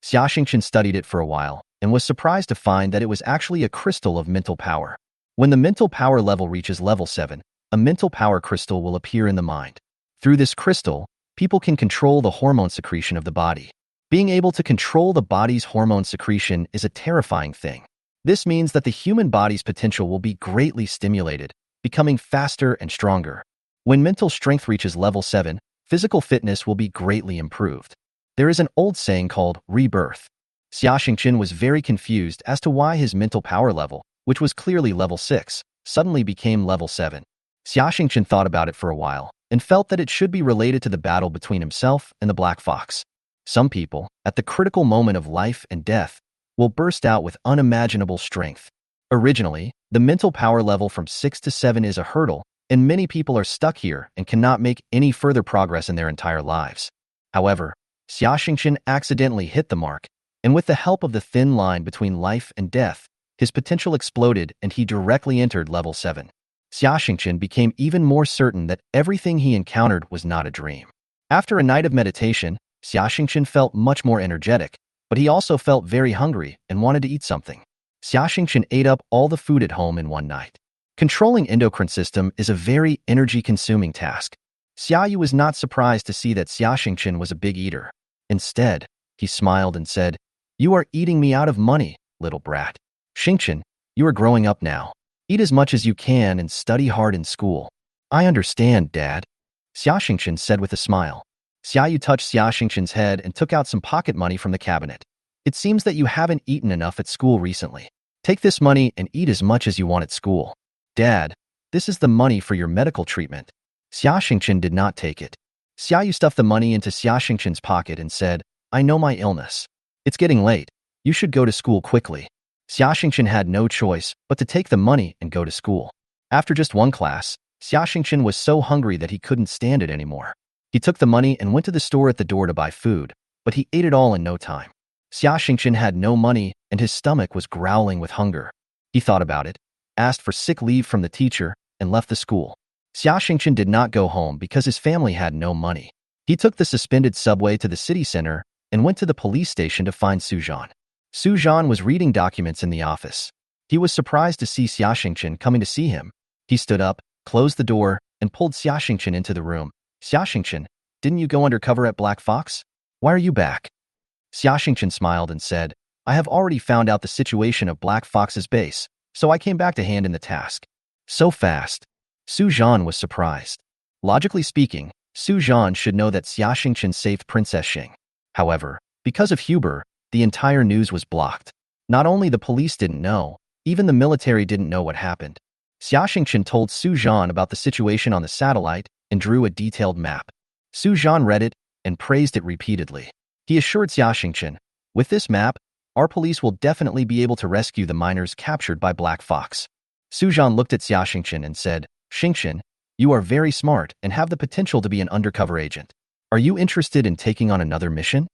Xia Xingqian studied it for a while and was surprised to find that it was actually a crystal of mental power. When the mental power level reaches level 7, a mental power crystal will appear in the mind. Through this crystal, people can control the hormone secretion of the body. Being able to control the body's hormone secretion is a terrifying thing. This means that the human body's potential will be greatly stimulated, becoming faster and stronger. When mental strength reaches level 7, physical fitness will be greatly improved. There is an old saying called rebirth. Xia Xingqian was very confused as to why his mental power level, which was clearly level 6, suddenly became level 7. Xia Xingqian thought about it for a while and felt that it should be related to the battle between himself and the Black Fox. Some people, at the critical moment of life and death, will burst out with unimaginable strength. Originally, the mental power level from 6 to 7 is a hurdle, and many people are stuck here and cannot make any further progress in their entire lives. However, Xia Xingqian accidentally hit the mark, and with the help of the thin line between life and death, his potential exploded and he directly entered level 7. Xia Xingqian became even more certain that everything he encountered was not a dream. After a night of meditation, Xia Xingqian felt much more energetic, but he also felt very hungry and wanted to eat something. Xia Xingqian ate up all the food at home in one night. Controlling endocrine system is a very energy-consuming task. Xia Yu was not surprised to see that Xia Xingqian was a big eater. Instead, he smiled and said, "You are eating me out of money, little brat. Xingqian, you are growing up now. Eat as much as you can and study hard in school." "I understand, Dad," Xia Xingqian said with a smile. Xia Yu touched Xia Xingqian's head and took out some pocket money from the cabinet. "It seems that you haven't eaten enough at school recently. Take this money and eat as much as you want at school." "Dad, this is the money for your medical treatment." Xia Xingqian did not take it. Xia Yu stuffed the money into Xia Xingqian's pocket and said, "I know my illness. It's getting late. You should go to school quickly." Xia Xingqian had no choice but to take the money and go to school. After just one class, Xia Xingqian was so hungry that he couldn't stand it anymore. He took the money and went to the store at the door to buy food, but he ate it all in no time. Xia Xingqian had no money and his stomach was growling with hunger. He thought about it, asked for sick leave from the teacher, and left the school. Xia Xingqian did not go home because his family had no money. He took the suspended subway to the city center and went to the police station to find Su Zhan. Su Zhan was reading documents in the office. He was surprised to see Xia Xingqian coming to see him. He stood up, closed the door, and pulled Xia Xingqian into the room. "Xia Xingqian, didn't you go undercover at Black Fox? Why are you back?" Xia Xingqian smiled and said, "I have already found out the situation of Black Fox's base, so I came back to hand in the task." "So fast?" Su Zhan was surprised. Logically speaking, Su Zhan should know that Xia Xingqian saved Princess Xing. However, because of Huber, the entire news was blocked. Not only the police didn't know, even the military didn't know what happened. Xia Xingqian told Su Zhan about the situation on the satellite and drew a detailed map. Su Zhan read it and praised it repeatedly. He assured Xia Xingqian, "With this map, our police will definitely be able to rescue the miners captured by Black Fox." Su Zhan looked at Xia Xingqian and said, "Xingqian, you are very smart and have the potential to be an undercover agent. Are you interested in taking on another mission?"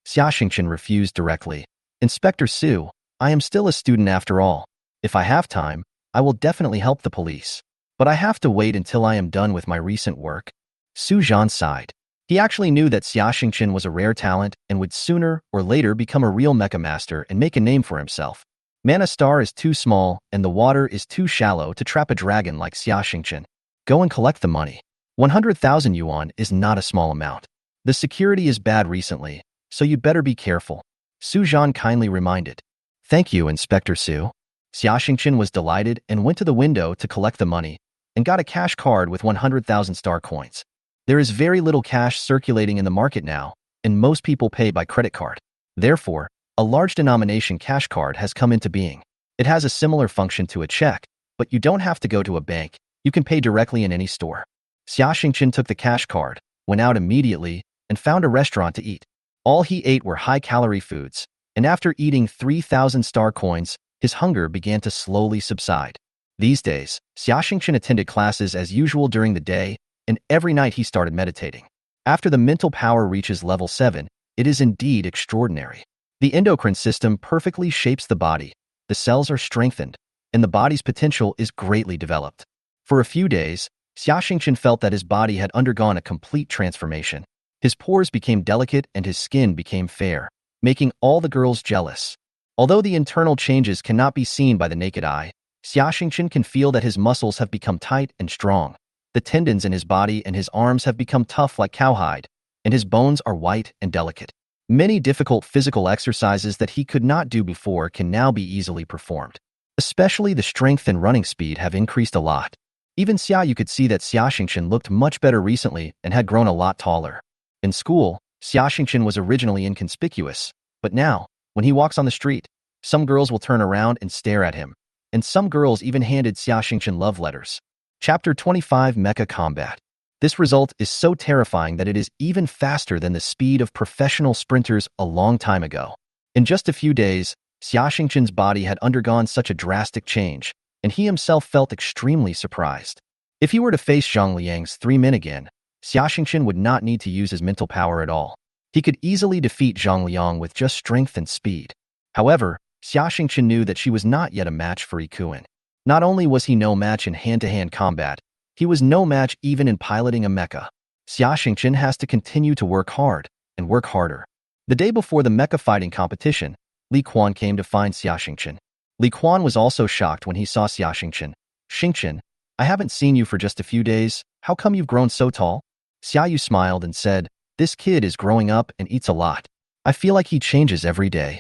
Xia Xingqian refused directly. "Inspector Su, I am still a student after all. If I have time, I will definitely help the police. But I have to wait until I am done with my recent work." Su Zhan sighed. He actually knew that Xia Xingqian was a rare talent and would sooner or later become a real mecha master and make a name for himself. Manna Star is too small and the water is too shallow to trap a dragon like Xia Xingqian. Go and collect the money. 100,000 yuan is not a small amount. The security is bad recently, so you'd better be careful. Su Zhan kindly reminded. "Thank you, Inspector Su." Xia Xingqian was delighted and went to the window to collect the money and got a cash card with 100,000 star coins. There is very little cash circulating in the market now, and most people pay by credit card. Therefore, a large denomination cash card has come into being. It has a similar function to a check, but you don't have to go to a bank. You can pay directly in any store. Xia Xingqian took the cash card, went out immediately, and found a restaurant to eat. All he ate were high-calorie foods, and after eating 3,000 star coins, his hunger began to slowly subside. These days, Xia Xingqian attended classes as usual during the day, and every night he started meditating. After the mental power reaches level 7, it is indeed extraordinary. The endocrine system perfectly shapes the body, the cells are strengthened, and the body's potential is greatly developed. For a few days, Xia Xingqian felt that his body had undergone a complete transformation. His pores became delicate and his skin became fair, making all the girls jealous. Although the internal changes cannot be seen by the naked eye, Xia Xingqian can feel that his muscles have become tight and strong. The tendons in his body and his arms have become tough like cowhide, and his bones are white and delicate. Many difficult physical exercises that he could not do before can now be easily performed. Especially the strength and running speed have increased a lot. Even Xia Yu could see that Xia Xingqian looked much better recently and had grown a lot taller. In school, Xia Xingqian was originally inconspicuous, but now, when he walks on the street, some girls will turn around and stare at him, and some girls even handed Xia Xingqian love letters. Chapter 25 Mecha Combat. This result is so terrifying that it is even faster than the speed of professional sprinters a long time ago. In just a few days, Xia Xingqian's body had undergone such a drastic change, and he himself felt extremely surprised. If he were to face Zhang Liang's 3 men again, Xia Xingqian would not need to use his mental power at all. He could easily defeat Zhang Liang with just strength and speed. However, Xia Xingqian knew that she was not yet a match for Ikuan. Not only was he no match in hand-to-hand combat, he was no match even in piloting a mecha. Xia Xingqian has to continue to work hard, and work harder. The day before the mecha fighting competition, Li Quan came to find Xia Xingqian. Li Quan was also shocked when he saw Xia Xingqian. Xingqian, I haven't seen you for just a few days. How come you've grown so tall? Xia Yu smiled and said, this kid is growing up and eats a lot. I feel like he changes every day.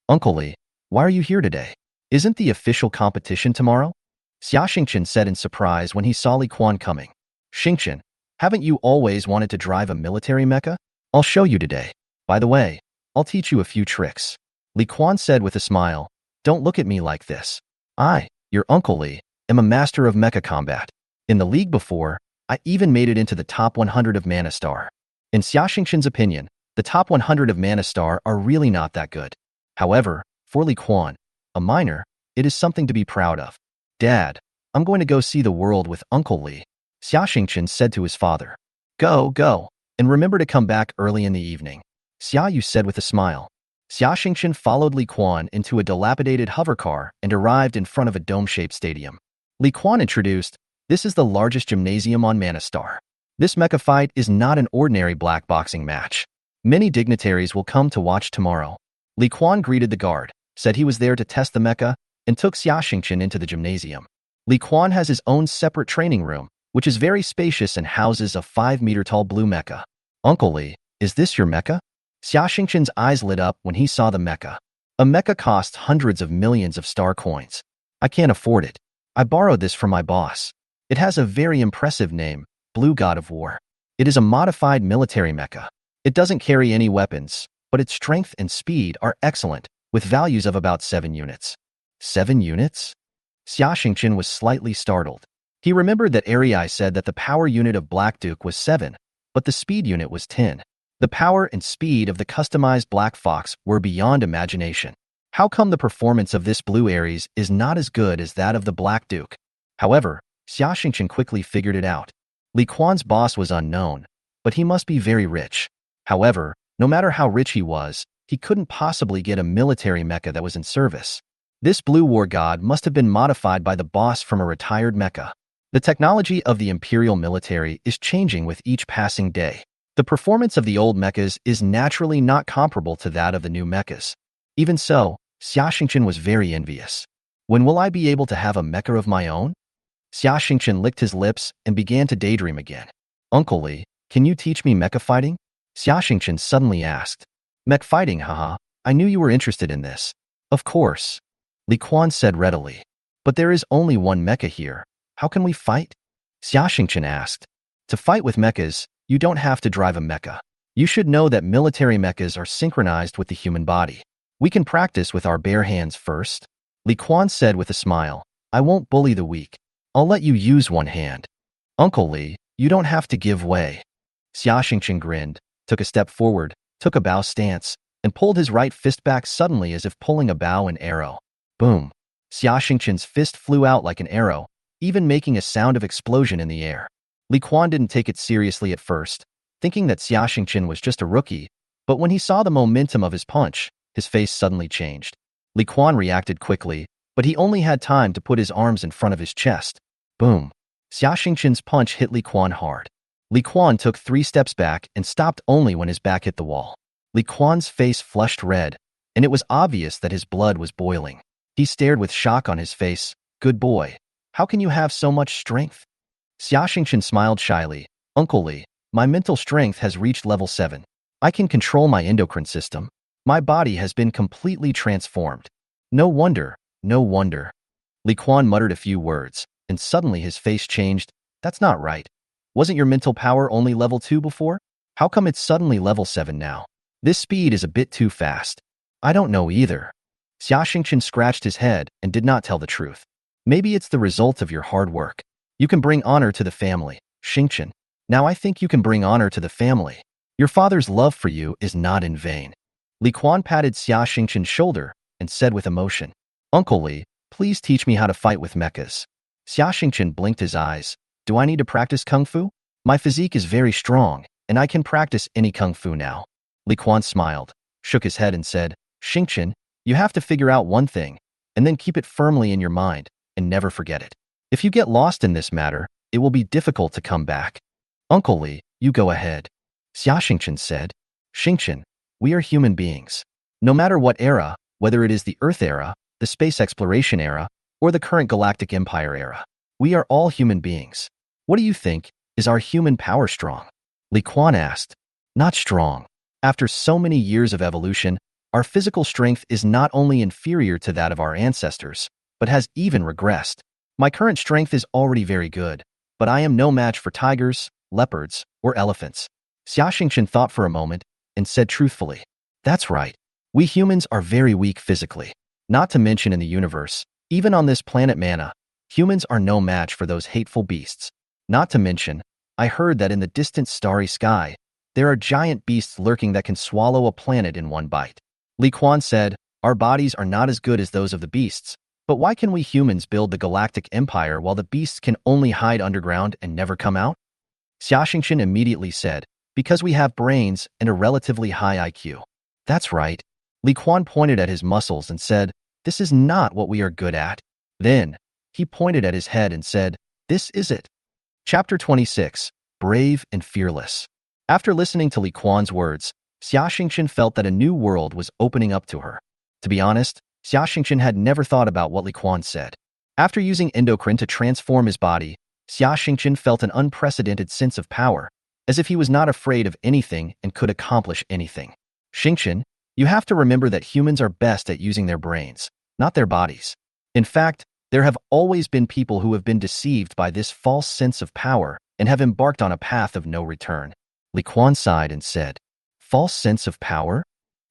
Uncle Li, why are you here today? Isn't the official competition tomorrow? Xia Xingqian said in surprise when he saw Li Quan coming. Xingqian, haven't you always wanted to drive a military mecha? I'll show you today. By the way, I'll teach you a few tricks. Li Quan said with a smile, don't look at me like this. I, your Uncle Li, am a master of mecha combat. In the league before, I even made it into the top 100 of Manna Star. In Xia Xingqian's opinion, the top 100 of Manna Star are really not that good. However, for Li Quan, a minor, it is something to be proud of. Dad, I'm going to go see the world with Uncle Li, Xia Xingqian said to his father. Go, and remember to come back early in the evening, Xia Yu said with a smile. Xia Xingqian followed Li Quan into a dilapidated hovercar and arrived in front of a dome-shaped stadium. Li Quan introduced, this is the largest gymnasium on Manna Star. This mecha fight is not an ordinary black boxing match. Many dignitaries will come to watch tomorrow. Li Quan greeted the guard, said he was there to test the mecha, and took Xia Xingqian into the gymnasium. Li Quan has his own separate training room, which is very spacious and houses a 5-meter-tall blue mecha. Uncle Li, is this your mecha? Xia Xingqian's eyes lit up when he saw the mecha. A mecha costs hundreds of millions of star coins. I can't afford it. I borrowed this from my boss. It has a very impressive name, Blue God of War. It is a modified military mecha. It doesn't carry any weapons, but its strength and speed are excellent, with values of about 7 units. 7 units? Xia Xingqian was slightly startled. He remembered that Arei said that the power unit of Black Duke was 7, but the speed unit was 10. The power and speed of the customized Black Fox were beyond imagination. How come the performance of this Blue Ares is not as good as that of the Black Duke? However, Xia Xingqian quickly figured it out. Li Quan's boss was unknown, but he must be very rich. However, no matter how rich he was, he couldn't possibly get a military mecha that was in service. This Blue War God must have been modified by the boss from a retired mecha. The technology of the Imperial military is changing with each passing day. The performance of the old mechas is naturally not comparable to that of the new mechas. Even so, Xia Xingqian was very envious. When will I be able to have a mecha of my own? Xia Xingqian licked his lips and began to daydream again. Uncle Li, can you teach me mecha fighting? Xia Xingqian suddenly asked. Mech fighting, haha. I knew you were interested in this. Of course. Li Quan said readily. But there is only one mecha here. How can we fight? Xia Xingqian asked. To fight with mechas, you don't have to drive a mecha. You should know that military mechas are synchronized with the human body. We can practice with our bare hands first. Li Quan said with a smile. I won't bully the weak. I'll let you use one hand. Uncle Li, you don't have to give way. Xia Xingqian grinned, took a step forward, took a bow stance, and pulled his right fist back suddenly as if pulling a bow and arrow. Boom. Xia Xingqian's fist flew out like an arrow, even making a sound of explosion in the air. Li Quan didn't take it seriously at first, thinking that Xia Xingqian was just a rookie, but when he saw the momentum of his punch, his face suddenly changed. Li Quan reacted quickly, but he only had time to put his arms in front of his chest. Boom. Xia Xingqian's punch hit Li Quan hard. Li Quan took 3 steps back and stopped only when his back hit the wall. Li Quan's face flushed red, and it was obvious that his blood was boiling. He stared with shock on his face. Good boy. How can you have so much strength? Xia Xingqian smiled shyly. Uncle Li, my mental strength has reached level 7. I can control my endocrine system. My body has been completely transformed. No wonder. Li Quan muttered a few words, and suddenly his face changed. That's not right. Wasn't your mental power only level 2 before? How come it's suddenly level 7 now? This speed is a bit too fast. I don't know either. Xia Xingqian scratched his head and did not tell the truth. Maybe it's the result of your hard work. You can bring honor to the family, Xingqian. Now I think you can bring honor to the family. Your father's love for you is not in vain. Li Quan patted Xia Xingqian's shoulder and said with emotion, Uncle Li, please teach me how to fight with mechas. Xia Xingqian blinked his eyes. Do I need to practice kung fu? My physique is very strong, and I can practice any kung fu now. Li Quan smiled, shook his head and said, Xingqian, you have to figure out one thing, and then keep it firmly in your mind, and never forget it. If you get lost in this matter, it will be difficult to come back. Uncle Li, you go ahead. Xia Xingqian said. Xingqian, we are human beings. No matter what era, whether it is the Earth era, the space exploration era, or the current Galactic Empire era, we are all human beings. What do you think? Is our human power strong? Li Quan asked. Not strong. After so many years of evolution, our physical strength is not only inferior to that of our ancestors, but has even regressed. My current strength is already very good, but I am no match for tigers, leopards, or elephants. Xia Xingqian thought for a moment and said truthfully, That's right. We humans are very weak physically. Not to mention in the universe, even on this planet Manna, humans are no match for those hateful beasts. Not to mention, I heard that in the distant starry sky, there are giant beasts lurking that can swallow a planet in one bite. Li Quan said, Our bodies are not as good as those of the beasts, but why can we humans build the Galactic Empire while the beasts can only hide underground and never come out? Xia Xingqian immediately said, Because we have brains and a relatively high IQ. That's right. Li Quan pointed at his muscles and said, This is not what we are good at. Then, he pointed at his head and said, This is it. Chapter 26, Brave and Fearless. After listening to Li Quan's words, Xia Xingqian felt that a new world was opening up to her. To be honest, Xia Xingqian had never thought about what Li Quan said. After using endocrine to transform his body, Xia Xingqian felt an unprecedented sense of power, as if he was not afraid of anything and could accomplish anything. Xingqian, you have to remember that humans are best at using their brains, not their bodies. In fact, there have always been people who have been deceived by this false sense of power and have embarked on a path of no return. Li Quan sighed and said, False sense of power?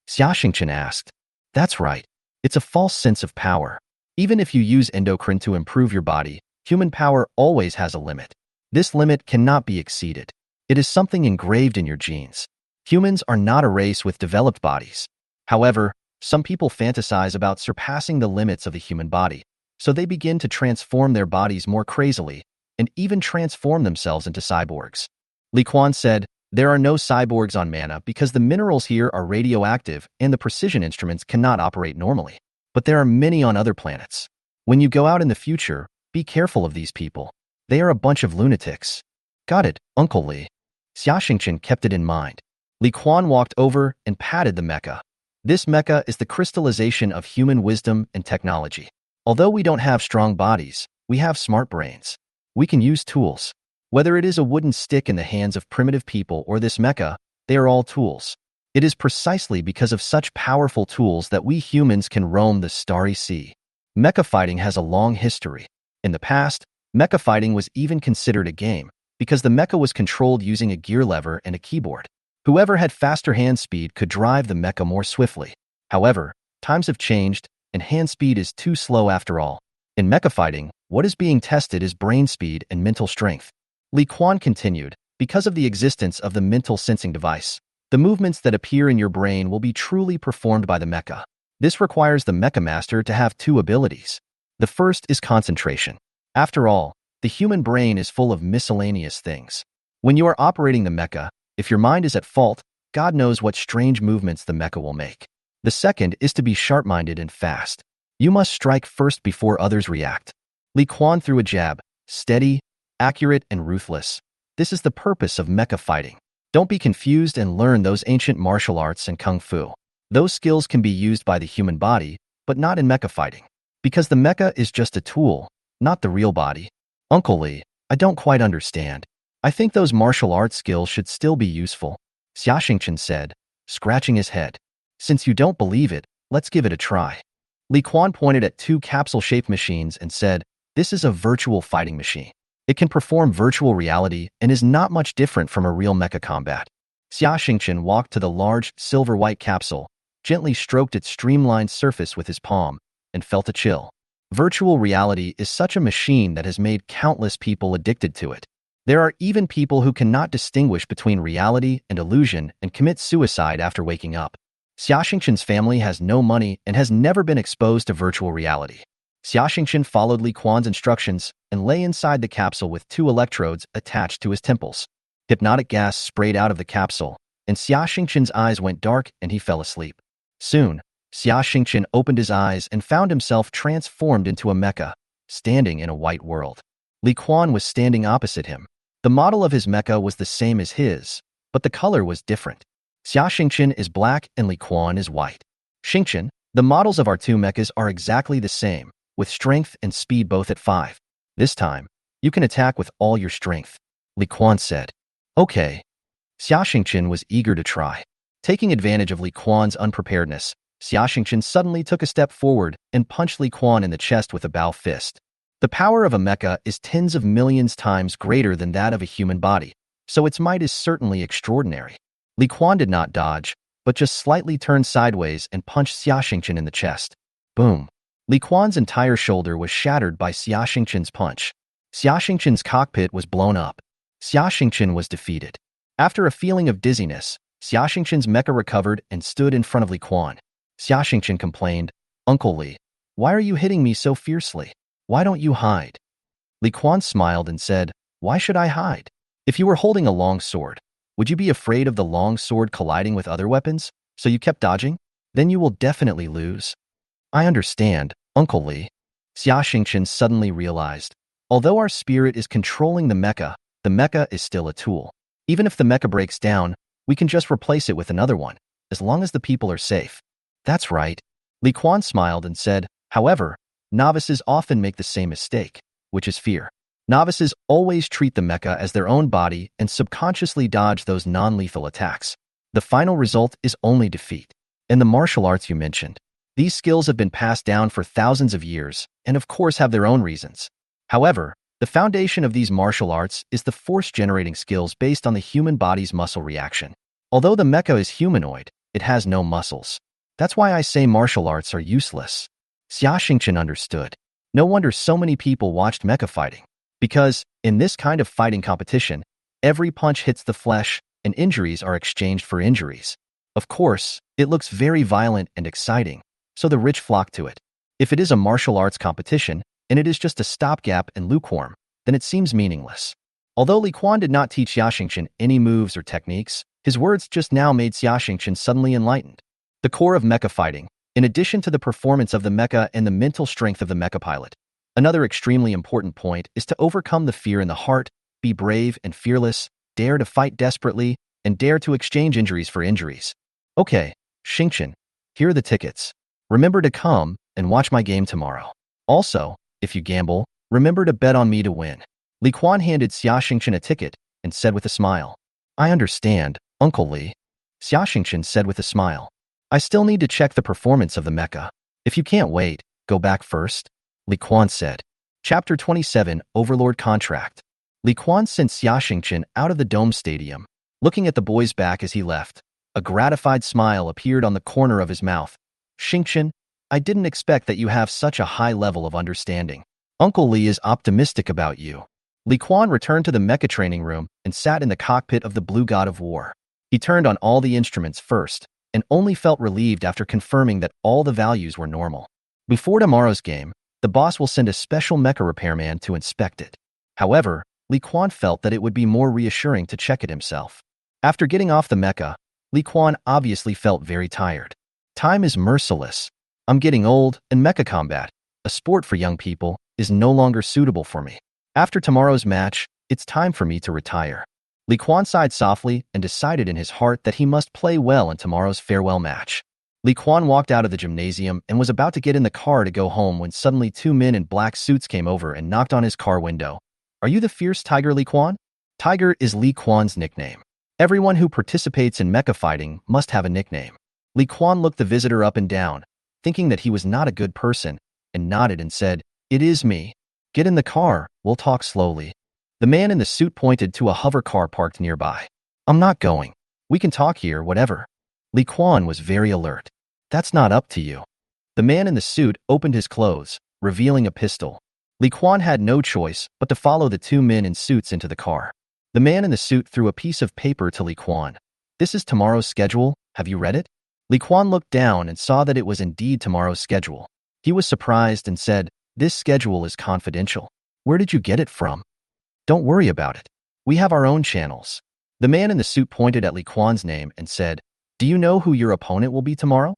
Xia Xingqian asked. That's right. It's a false sense of power. Even if you use endocrine to improve your body, human power always has a limit. This limit cannot be exceeded. It is something engraved in your genes. Humans are not a race with developed bodies. However, some people fantasize about surpassing the limits of the human body, so they begin to transform their bodies more crazily and even transform themselves into cyborgs. Li Quan said, There are no cyborgs on Manna because the minerals here are radioactive and the precision instruments cannot operate normally. But there are many on other planets. When you go out in the future, be careful of these people. They are a bunch of lunatics. Got it, Uncle Li. Xia Xingqian kept it in mind. Li Quan walked over and patted the mecha. This mecha is the crystallization of human wisdom and technology. Although we don't have strong bodies, we have smart brains. We can use tools. Whether it is a wooden stick in the hands of primitive people or this mecha, they are all tools. It is precisely because of such powerful tools that we humans can roam the starry sea. Mecha fighting has a long history. In the past, mecha fighting was even considered a game, because the mecha was controlled using a gear lever and a keyboard. Whoever had faster hand speed could drive the mecha more swiftly. However, times have changed, and hand speed is too slow after all. In mecha fighting, what is being tested is brain speed and mental strength. Li Quan continued, because of the existence of the mental sensing device, the movements that appear in your brain will be truly performed by the mecha. This requires the mecha master to have two abilities. The first is concentration. After all, the human brain is full of miscellaneous things. When you are operating the mecha, if your mind is at fault, God knows what strange movements the mecha will make. The second is to be sharp-minded and fast. You must strike first before others react. Li Quan threw a jab, steady, accurate, and ruthless. This is the purpose of mecha fighting. Don't be confused and learn those ancient martial arts and kung fu. Those skills can be used by the human body, but not in mecha fighting. Because the mecha is just a tool, not the real body. Uncle Li, I don't quite understand. I think those martial arts skills should still be useful, Xia Xingqian said, scratching his head. Since you don't believe it, let's give it a try. Li Quan pointed at two capsule-shaped machines and said, This is a virtual fighting machine. It can perform virtual reality and is not much different from a real mecha combat. Xia Xingqian walked to the large, silver-white capsule, gently stroked its streamlined surface with his palm, and felt a chill. Virtual reality is such a machine that has made countless people addicted to it. There are even people who cannot distinguish between reality and illusion and commit suicide after waking up. Xia Xingqian's family has no money and has never been exposed to virtual reality. Xia Xingqian followed Li Quan's instructions and lay inside the capsule with two electrodes attached to his temples. Hypnotic gas sprayed out of the capsule, and Xia Xingqian's eyes went dark and he fell asleep. Soon, Xia Xingqian opened his eyes and found himself transformed into a mecha, standing in a white world. Li Quan was standing opposite him. The model of his mecha was the same as his, but the color was different. Xia Xingqian is black and Li Quan is white. Xingqian, the models of our two mechas are exactly the same, with strength and speed both at 5. This time, you can attack with all your strength, Li Quan said. Okay. Xia Xingqian was eager to try. Taking advantage of Li Quan's unpreparedness, Xia Xingqian suddenly took a step forward and punched Li Quan in the chest with a bow fist. The power of a mecha is tens of millions times greater than that of a human body, so its might is certainly extraordinary. Li Quan did not dodge, but just slightly turned sideways and punched Xia Xingqian in the chest. Boom. Li Quan's entire shoulder was shattered by Xia Xingqian's punch. Xia Xingqian's cockpit was blown up. Xia Xingqian was defeated. After a feeling of dizziness, Xia Xingqian's mecha recovered and stood in front of Li Quan. Xia Xingqian complained, "Uncle Li, why are you hitting me so fiercely? Why don't you hide?" Li Quan smiled and said, "Why should I hide? If you were holding a long sword, would you be afraid of the long sword colliding with other weapons, so you kept dodging? Then you will definitely lose." "I understand, Uncle Li." Xia Xingqian suddenly realized, although our spirit is controlling the mecha is still a tool. Even if the mecha breaks down, we can just replace it with another one, as long as the people are safe. "That's right." Li Quan smiled and said, "However, novices often make the same mistake, which is fear. Novices always treat the mecha as their own body and subconsciously dodge those non-lethal attacks. The final result is only defeat." And the martial arts you mentioned, these skills have been passed down for thousands of years and of course have their own reasons. However, the foundation of these martial arts is the force-generating skills based on the human body's muscle reaction. Although the mecha is humanoid, it has no muscles. That's why I say martial arts are useless. Xia Xingqian understood. No wonder so many people watched mecha fighting. Because, in this kind of fighting competition, every punch hits the flesh, and injuries are exchanged for injuries. Of course, it looks very violent and exciting, so the rich flock to it. If it is a martial arts competition, and it is just a stopgap and lukewarm, then it seems meaningless. Although Li Quan did not teach Xia Xingqian any moves or techniques, his words just now made Xia Xingqian suddenly enlightened. The core of mecha fighting, in addition to the performance of the mecha and the mental strength of the mecha pilot, another extremely important point is to overcome the fear in the heart, be brave and fearless, dare to fight desperately, and dare to exchange injuries for injuries. Okay, Xingqian, here are the tickets. Remember to come and watch my game tomorrow. Also, if you gamble, remember to bet on me to win. Li Quan handed Xia Xingqian a ticket and said with a smile, "I understand, Uncle Li." Xia Xingqian said with a smile, "I still need to check the performance of the mecha. If you can't wait, go back first," Li Quan said. Chapter 27, Overlord Contract. Li Quan sent Xia Xingqian out of the dome stadium. Looking at the boy's back as he left, a gratified smile appeared on the corner of his mouth. "Xingqian, I didn't expect that you have such a high level of understanding. Uncle Li is optimistic about you." Li Quan returned to the mecha training room and sat in the cockpit of the Blue God of War. He turned on all the instruments first, and only felt relieved after confirming that all the values were normal. Before tomorrow's game, the boss will send a special mecha repairman to inspect it. However, Li Quan felt that it would be more reassuring to check it himself. After getting off the mecha, Li Quan obviously felt very tired. Time is merciless. I'm getting old, and mecha combat, a sport for young people, is no longer suitable for me. After tomorrow's match, it's time for me to retire. Li Quan sighed softly and decided in his heart that he must play well in tomorrow's farewell match. Li Quan walked out of the gymnasium and was about to get in the car to go home when suddenly 2 men in black suits came over and knocked on his car window. "Are you the fierce tiger, Li Quan?" Tiger is Li Quan's nickname. Everyone who participates in mecha fighting must have a nickname. Li Quan looked the visitor up and down, thinking that he was not a good person, and nodded and said, "It is me. Get in the car, we'll talk slowly." The man in the suit pointed to a hover car parked nearby. "I'm not going. We can talk here, whatever." Li Quan was very alert. "That's not up to you." The man in the suit opened his clothes, revealing a pistol. Li Quan had no choice but to follow the 2 men in suits into the car. The man in the suit threw a piece of paper to Li Quan. "This is tomorrow's schedule, have you read it?" Li Quan looked down and saw that it was indeed tomorrow's schedule. He was surprised and said, "This schedule is confidential. Where did you get it from?" "Don't worry about it. We have our own channels." The man in the suit pointed at Li Quan's name and said, "Do you know who your opponent will be tomorrow?"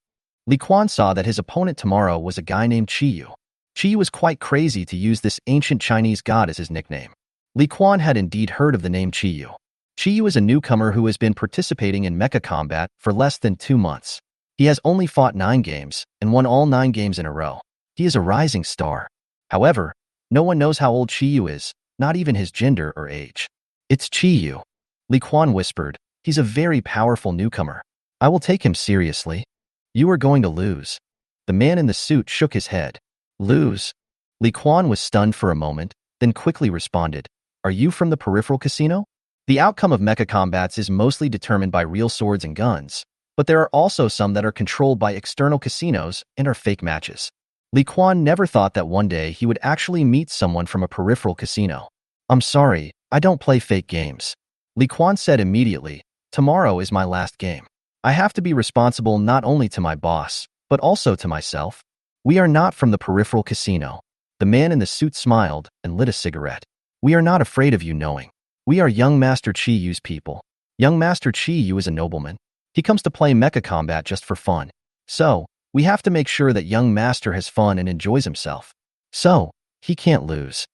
Li Quan saw that his opponent tomorrow was a guy named Qiyu. Qiyu was quite crazy to use this ancient Chinese god as his nickname. Li Quan had indeed heard of the name Qiyu. Qiyu is a newcomer who has been participating in mecha combat for less than 2 months. He has only fought 9 games and won all 9 games in a row. He is a rising star. However, no one knows how old Qiyu is, not even his gender or age. "It's Qiyu," Li Quan whispered. "He's a very powerful newcomer. I will take him seriously." "You are going to lose." The man in the suit shook his head. "Lose?" Li Quan was stunned for a moment, then quickly responded, "Are you from the peripheral casino?" The outcome of mecha combats is mostly determined by real swords and guns, but there are also some that are controlled by external casinos and are fake matches. Li Quan never thought that one day he would actually meet someone from a peripheral casino. "I'm sorry, I don't play fake games," Li Quan said immediately. "Tomorrow is my last game. I have to be responsible not only to my boss, but also to myself." "We are not from the peripheral casino." The man in the suit smiled and lit a cigarette. "We are not afraid of you knowing. We are young Master Qiyu's people. Young Master Qiyu is a nobleman. He comes to play mecha combat just for fun. So, we have to make sure that young Master has fun and enjoys himself. So, he can't lose."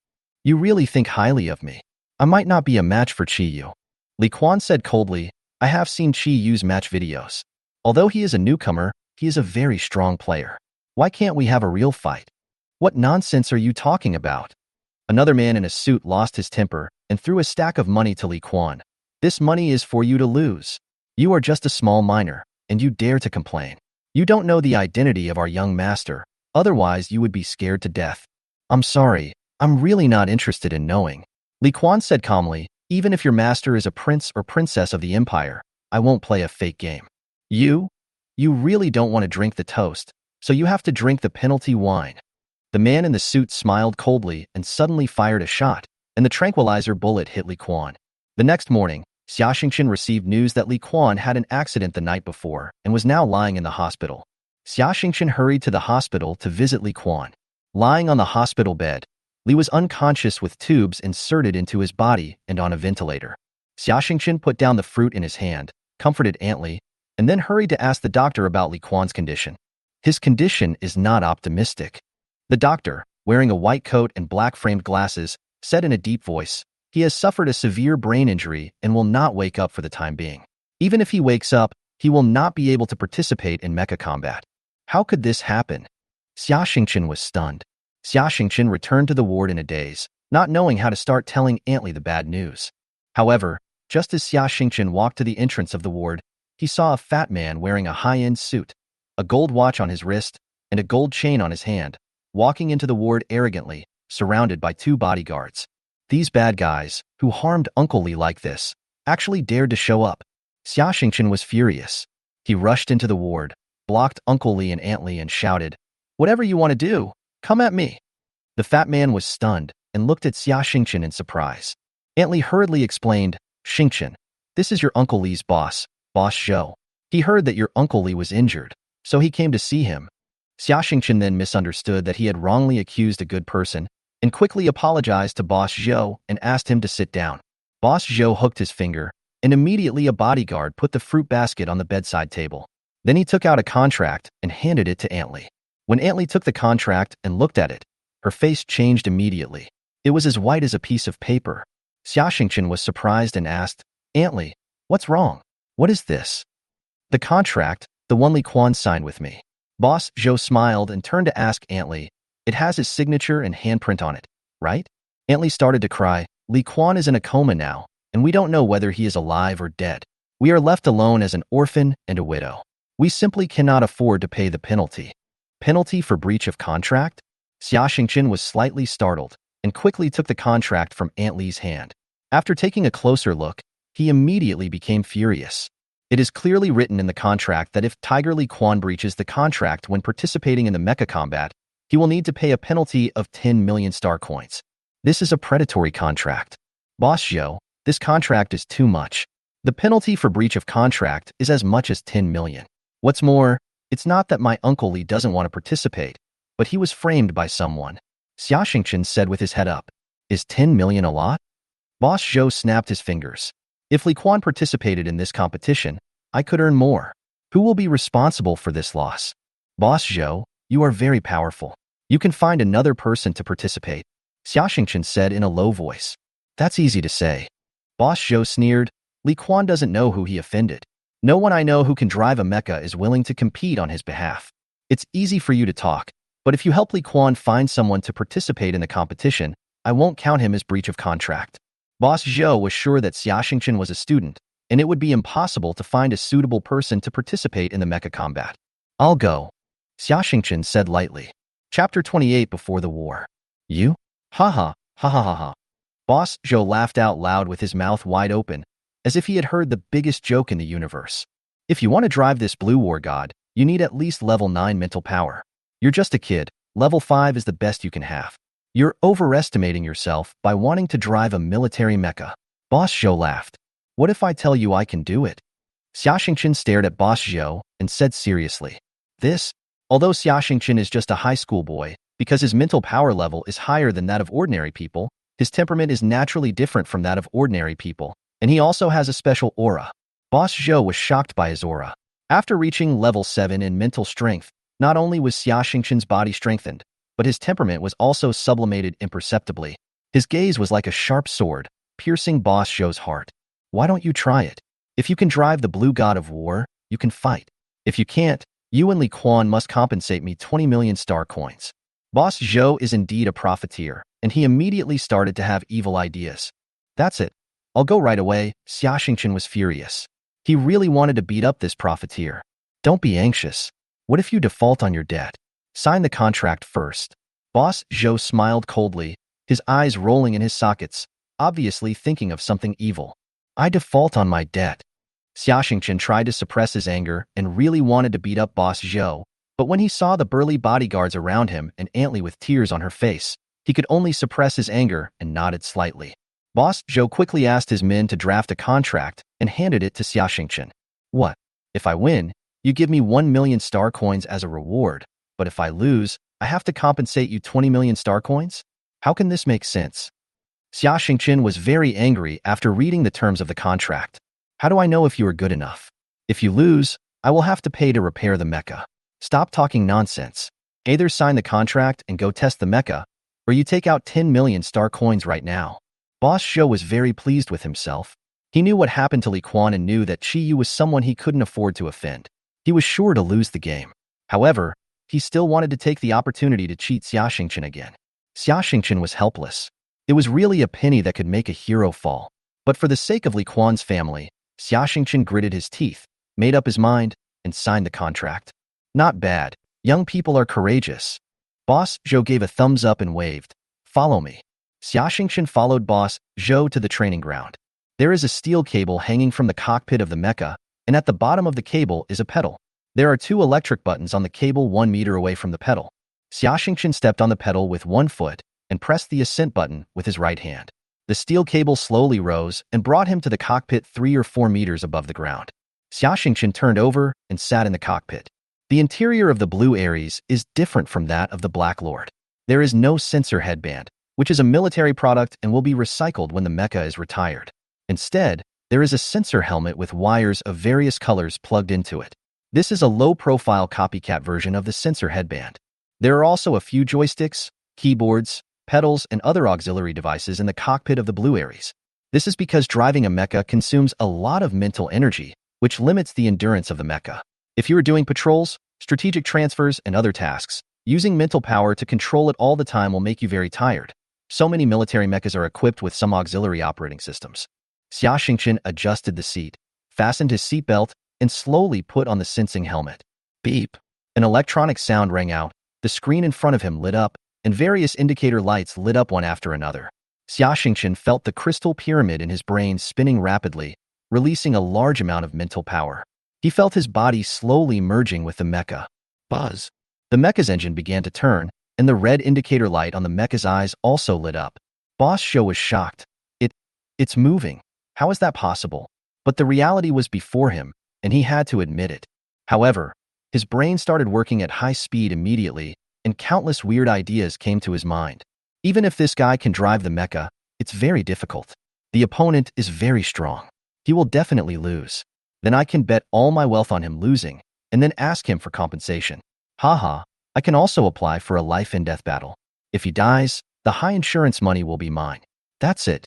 "You really think highly of me. I might not be a match for Qiyu." Li Quan said coldly, "I have seen Qiyu's match videos. Although he is a newcomer, he is a very strong player. Why can't we have a real fight?" "What nonsense are you talking about?" Another man in a suit lost his temper and threw a stack of money to Li Quan. "This money is for you to lose. You are just a small miner, and you dare to complain. You don't know the identity of our young master, otherwise you would be scared to death." "I'm sorry, I'm really not interested in knowing," Li Quan said calmly. "Even if your master is a prince or princess of the empire, I won't play a fake game." You really don't want to drink the toast, so you have to drink the penalty wine." The man in the suit smiled coldly and suddenly fired a shot, and the tranquilizer bullet hit Li Quan. The next morning, Xia Xingqian received news that Li Quan had an accident the night before and was now lying in the hospital. Xia Xingqian hurried to the hospital to visit Li Quan. Lying on the hospital bed, Li was unconscious with tubes inserted into his body and on a ventilator. Xia Xingqian put down the fruit in his hand, comforted Aunt Li, and then hurried to ask the doctor about Li Quan's condition. "His condition is not optimistic." The doctor, wearing a white coat and black-framed glasses, said in a deep voice, "He has suffered a severe brain injury and will not wake up for the time being. Even if he wakes up, he will not be able to participate in mecha combat." "How could this happen?" Xia Xingqian was stunned. Xia Xingqian returned to the ward in a daze, not knowing how to start telling Aunt Li the bad news. However, just as Xia Xingqian walked to the entrance of the ward, he saw a fat man wearing a high-end suit, a gold watch on his wrist, and a gold chain on his hand, walking into the ward arrogantly, surrounded by 2 bodyguards. These bad guys, who harmed Uncle Li like this, actually dared to show up. Xia Xingqian was furious. He rushed into the ward, blocked Uncle Li and Aunt Li and shouted, "Whatever you want to do, come at me." The fat man was stunned and looked at Xia Xingqian in surprise. Aunt Li hurriedly explained, "Xingqian, this is your Uncle Li's boss, Boss Zhou. He heard that your Uncle Li was injured, so he came to see him." Xia Xingqian then misunderstood that he had wrongly accused a good person and quickly apologized to Boss Zhou and asked him to sit down. Boss Zhou hooked his finger, and immediately a bodyguard put the fruit basket on the bedside table. Then he took out a contract and handed it to Aunt Li. When Aunt Li took the contract and looked at it, her face changed immediately. It was as white as a piece of paper. Xia Xingqian was surprised and asked, "Aunt Li, what's wrong? What is this?" "The contract, the one Li Quan signed with me." Boss Zhou smiled and turned to ask Aunt Li, "It has his signature and handprint on it, right?" Aunt Li started to cry. "Li Quan is in a coma now, and we don't know whether he is alive or dead. We are left alone as an orphan and a widow. We simply cannot afford to pay the penalty." "Penalty for breach of contract?" Xia Xingqian was slightly startled and quickly took the contract from Aunt Li's hand. After taking a closer look, he immediately became furious. It is clearly written in the contract that if Tiger Li Quan breaches the contract when participating in the mecha combat, he will need to pay a penalty of 10 million star coins. This is a predatory contract. "Boss Zhou, this contract is too much. The penalty for breach of contract is as much as 10 million. What's more, it's not that my Uncle Li doesn't want to participate, but he was framed by someone." Xia Xingqian said with his head up. "Is 10 million a lot?" Boss Zhou snapped his fingers. If Li Quan participated in this competition, I could earn more. Who will be responsible for this loss? Boss Zhou, you are very powerful. You can find another person to participate, Xia Xingchen said in a low voice. That's easy to say. Boss Zhou sneered. Li Quan doesn't know who he offended. No one I know who can drive a mecha is willing to compete on his behalf. It's easy for you to talk, but if you help Li Quan find someone to participate in the competition, I won't count him as breach of contract. Boss Zhou was sure that Xia Xingchen was a student, and it would be impossible to find a suitable person to participate in the mecha combat. I'll go, Xia Xingchen said lightly. Chapter 28 Before the War. You? Ha ha, ha ha ha ha. Boss Zhou laughed out loud with his mouth wide open, as if he had heard the biggest joke in the universe. If you want to drive this blue war god, you need at least level 9 mental power. You're just a kid, level 5 is the best you can have. You're overestimating yourself by wanting to drive a military mecha. Boss Zhou laughed. What if I tell you I can do it? Xia Xingchen stared at Boss Zhou and said seriously. Although Xia Xingchen is just a high school boy, because his mental power level is higher than that of ordinary people, his temperament is naturally different from that of ordinary people, and he also has a special aura. Boss Zhou was shocked by his aura. After reaching level 7 in mental strength, not only was Xia Xingchen's body strengthened, but his temperament was also sublimated imperceptibly. His gaze was like a sharp sword, piercing Boss Zhou's heart. Why don't you try it? If you can drive the blue god of war, you can fight. If you can't, you and Li Quan must compensate me 20 million star coins. Boss Zhou is indeed a profiteer, and he immediately started to have evil ideas. That's it. I'll go right away. Xia Xingchen was furious. He really wanted to beat up this profiteer. Don't be anxious. What if you default on your debt? Sign the contract first. Boss Zhou smiled coldly, his eyes rolling in his sockets, obviously thinking of something evil. I default on my debt. Xia Xingchen tried to suppress his anger and really wanted to beat up Boss Zhou, but when he saw the burly bodyguards around him and Antly with tears on her face, he could only suppress his anger and nodded slightly. Boss Zhou quickly asked his men to draft a contract and handed it to Xia Xingchen. What? If I win, you give me 1 million star coins as a reward, but if I lose, I have to compensate you 20 million star coins? How can this make sense? Xia Xingchen was very angry after reading the terms of the contract. How do I know if you are good enough? If you lose, I will have to pay to repair the mecha. Stop talking nonsense. Either sign the contract and go test the mecha, or you take out 10 million star coins right now. Boss Zhou was very pleased with himself. He knew what happened to Li Quan and knew that Chi Yu was someone he couldn't afford to offend. He was sure to lose the game. However, he still wanted to take the opportunity to cheat Xia Xingchen again. Xia Xingchen was helpless. It was really a penny that could make a hero fall. But for the sake of Li Quan's family, Xia Xingchen gritted his teeth, made up his mind, and signed the contract. Not bad. Young people are courageous. Boss Zhou gave a thumbs up and waved. Follow me. Xia Xingchen followed Boss Zhou to the training ground. There is a steel cable hanging from the cockpit of the mecha, and at the bottom of the cable is a pedal. There are 2 electric buttons on the cable 1 meter away from the pedal. Xia Xingchen stepped on the pedal with 1 foot and pressed the ascent button with his right hand. The steel cable slowly rose and brought him to the cockpit 3 or 4 meters above the ground. Xia Xingchen turned over and sat in the cockpit. The interior of the Blue Aries is different from that of the Black Lord. There is no sensor headband, which is a military product and will be recycled when the mecha is retired. Instead, there is a sensor helmet with wires of various colors plugged into it. This is a low-profile copycat version of the sensor headband. There are also a few joysticks, keyboards, pedals, and other auxiliary devices in the cockpit of the Blue Aries. This is because driving a mecha consumes a lot of mental energy, which limits the endurance of the mecha. If you are doing patrols, strategic transfers, and other tasks, using mental power to control it all the time will make you very tired. So many military mechas are equipped with some auxiliary operating systems. Xia Xingchen adjusted the seat, fastened his seatbelt, and slowly put on the sensing helmet. Beep. An electronic sound rang out, the screen in front of him lit up, and various indicator lights lit up one after another. Xia Xingchen felt the crystal pyramid in his brain spinning rapidly, releasing a large amount of mental power. He felt his body slowly merging with the mecha. Buzz. The mecha's engine began to turn, and the red indicator light on the mecha's eyes also lit up. Boss Zhou was shocked. It's moving. How is that possible? But the reality was before him, and he had to admit it. However, his brain started working at high speed immediately, and countless weird ideas came to his mind. Even if this guy can drive the mecha, it's very difficult. The opponent is very strong. He will definitely lose. Then I can bet all my wealth on him losing, and then ask him for compensation. Haha, I can also apply for a life and death battle. If he dies, the high insurance money will be mine. That's it.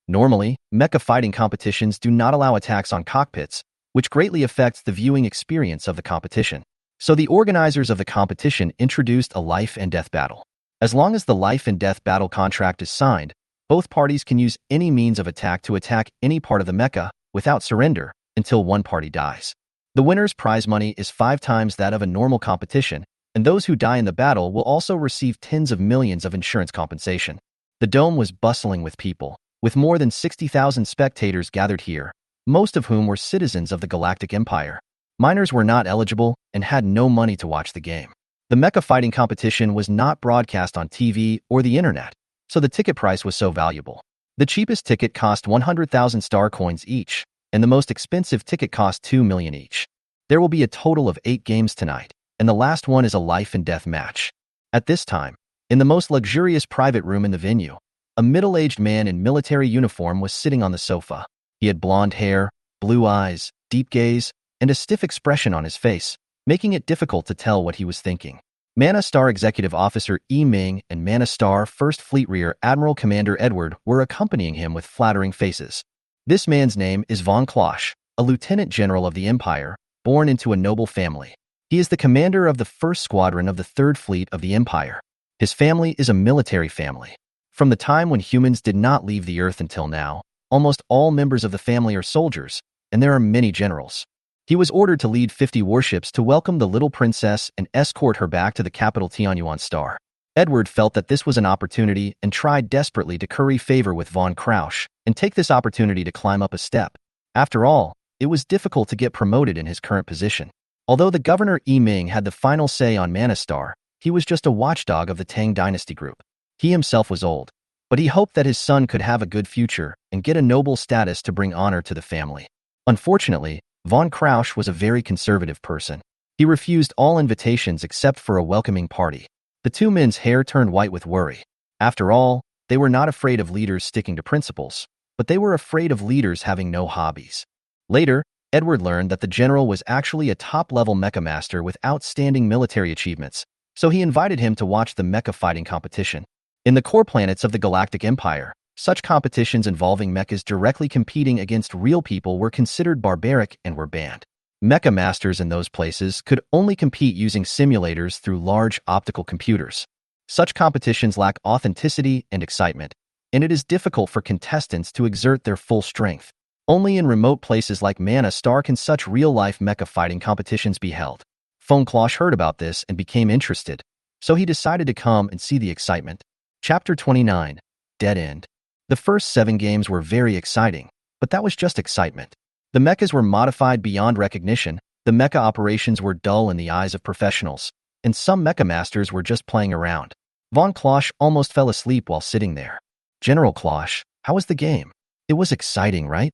Normally, mecha fighting competitions do not allow attacks on cockpits, which greatly affects the viewing experience of the competition. So the organizers of the competition introduced a life and death battle. As long as the life and death battle contract is signed, both parties can use any means of attack to attack any part of the mecha without surrender until one party dies. The winner's prize money is 5 times that of a normal competition, and those who die in the battle will also receive tens of millions of insurance compensation. The dome was bustling with people, with more than 60,000 spectators gathered here, most of whom were citizens of the Galactic Empire. Minors were not eligible and had no money to watch the game. The mecha fighting competition was not broadcast on TV or the internet, so the ticket price was so valuable. The cheapest ticket cost 100,000 star coins each, and the most expensive ticket cost 2 million each. There will be a total of 8 games tonight, and the last one is a life and death match. At this time, in the most luxurious private room in the venue, a middle-aged man in military uniform was sitting on the sofa. He had blonde hair, blue eyes, deep gaze, and a stiff expression on his face, making it difficult to tell what he was thinking. Manna Star Executive Officer Yi Ming and Manna Star First Fleet Rear Admiral Commander Edward were accompanying him with flattering faces. This man's name is Von Klosch, a lieutenant general of the Empire, born into a noble family. He is the commander of the 1st Squadron of the 3rd Fleet of the Empire. His family is a military family. From the time when humans did not leave the Earth until now, almost all members of the family are soldiers, and there are many generals. He was ordered to lead 50 warships to welcome the little princess and escort her back to the capital Tianyuan Star. Edward felt that this was an opportunity and tried desperately to curry favor with Von Krausch and take this opportunity to climb up a step. After all, it was difficult to get promoted in his current position. Although the governor Yi Ming had the final say on Manna Star, he was just a watchdog of the Tang dynasty group. He himself was old, but he hoped that his son could have a good future and get a noble status to bring honor to the family. Unfortunately, Von Krausch was a very conservative person. He refused all invitations except for a welcoming party. The two men's hair turned white with worry. After all, they were not afraid of leaders sticking to principles, but they were afraid of leaders having no hobbies. Later, Edward learned that the general was actually a top-level mecha master with outstanding military achievements, so he invited him to watch the mecha fighting competition. In the core planets of the Galactic Empire, such competitions involving mechas directly competing against real people were considered barbaric and were banned. Mecha masters in those places could only compete using simulators through large optical computers. Such competitions lack authenticity and excitement, and it is difficult for contestants to exert their full strength. Only in remote places like Manna Star can such real-life mecha fighting competitions be held. Von Klosch heard about this and became interested, so he decided to come and see the excitement. Chapter 29. Dead End. The first 7 games were very exciting, but that was just excitement. The mechas were modified beyond recognition, the mecha operations were dull in the eyes of professionals, and some mecha masters were just playing around. Von Klosch almost fell asleep while sitting there. General Klosch, how was the game? It was exciting, right?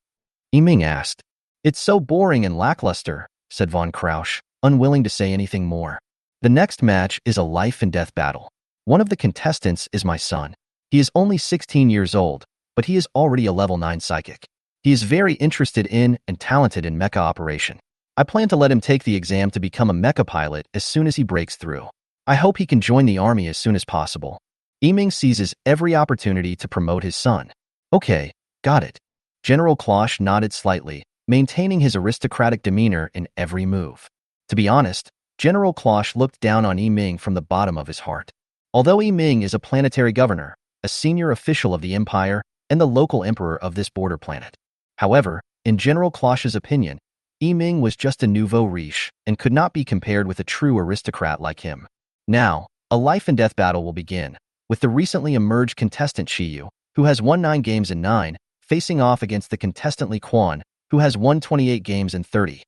Yi Ming asked. It's so boring and lackluster, said Von Krausch, unwilling to say anything more. The next match is a life and death battle. One of the contestants is my son. He is only 16 years old, but he is already a level 9 psychic. He is very interested in and talented in mecha operation. I plan to let him take the exam to become a mecha pilot as soon as he breaks through. I hope he can join the army as soon as possible. Yi Ming seizes every opportunity to promote his son. Okay, got it. General Klosch nodded slightly, maintaining his aristocratic demeanor in every move. To be honest, General Klosch looked down on Yi Ming from the bottom of his heart. Although Yi Ming is a planetary governor, a senior official of the Empire, and the local emperor of this border planet. However, in General Klosch's opinion, Yi Ming was just a nouveau riche and could not be compared with a true aristocrat like him. Now, a life and death battle will begin, with the recently emerged contestant Shiyu, who has won 9 games in 9, facing off against the contestant Li Quan, who has won 28 games in 30.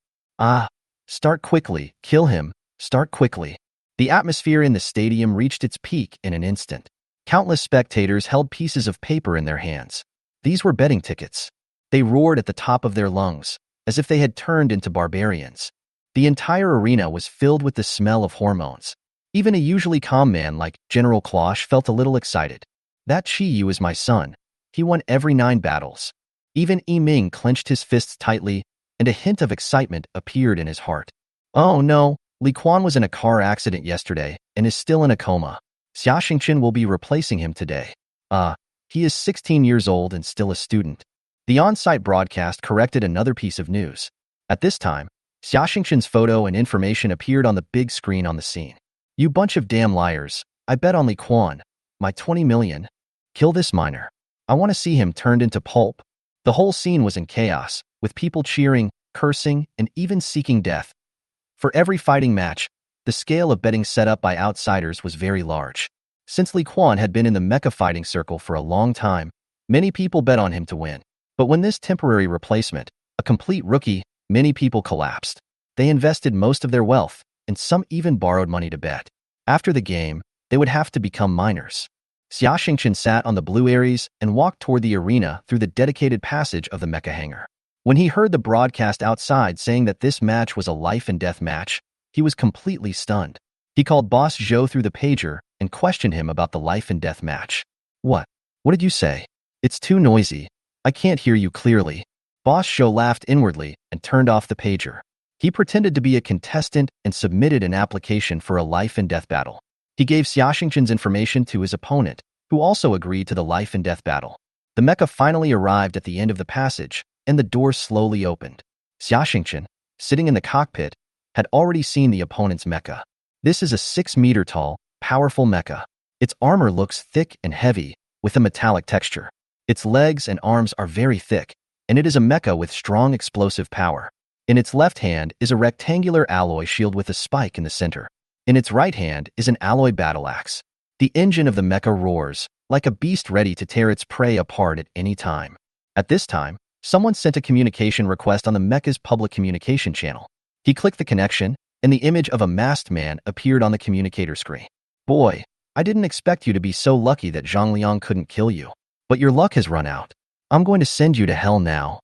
Start quickly, kill him, start quickly. The atmosphere in the stadium reached its peak in an instant. Countless spectators held pieces of paper in their hands. These were betting tickets. They roared at the top of their lungs, as if they had turned into barbarians. The entire arena was filled with the smell of hormones. Even a usually calm man like General Klosch felt a little excited. That Shiyu is my son. He won every 9 battles. Even Yiming clenched his fists tightly, and a hint of excitement appeared in his heart. Oh no, Li Quan was in a car accident yesterday and is still in a coma. Xia Xingqian will be replacing him today. He is 16 years old and still a student. The on-site broadcast corrected another piece of news. At this time, Xia Xingqian's photo and information appeared on the big screen on the scene. You bunch of damn liars. I bet on Li Quan. My 20 million. Kill this miner. I want to see him turned into pulp. The whole scene was in chaos, with people cheering, cursing, and even seeking death. For every fighting match, the scale of betting set up by outsiders was very large. Since Li Quan had been in the mecha fighting circle for a long time, many people bet on him to win. But when this temporary replacement, a complete rookie, many people collapsed. They invested most of their wealth, and some even borrowed money to bet. After the game, they would have to become miners. Xia Xingqian sat on the blue Aries and walked toward the arena through the dedicated passage of the mecha hangar. When he heard the broadcast outside saying that this match was a life-and-death match, he was completely stunned. He called Boss Zhou through the pager and questioned him about the life-and-death match. What? What did you say? It's too noisy. I can't hear you clearly. Boss Zhou laughed inwardly and turned off the pager. He pretended to be a contestant and submitted an application for a life-and-death battle. He gave Xia Xingqian's information to his opponent, who also agreed to the life-and-death battle. The mecha finally arrived at the end of the passage, and the door slowly opened. Xia Xingqian, sitting in the cockpit, had already seen the opponent's mecha. This is a 6-meter-tall, powerful mecha. Its armor looks thick and heavy, with a metallic texture. Its legs and arms are very thick, and it is a mecha with strong explosive power. In its left hand is a rectangular alloy shield with a spike in the center. In its right hand is an alloy battle axe. The engine of the mecha roars, like a beast ready to tear its prey apart at any time. At this time, someone sent a communication request on the mecha's public communication channel. He clicked the connection, and the image of a masked man appeared on the communicator screen. Boy, I didn't expect you to be so lucky that Zhang Liang couldn't kill you. But your luck has run out. I'm going to send you to hell now.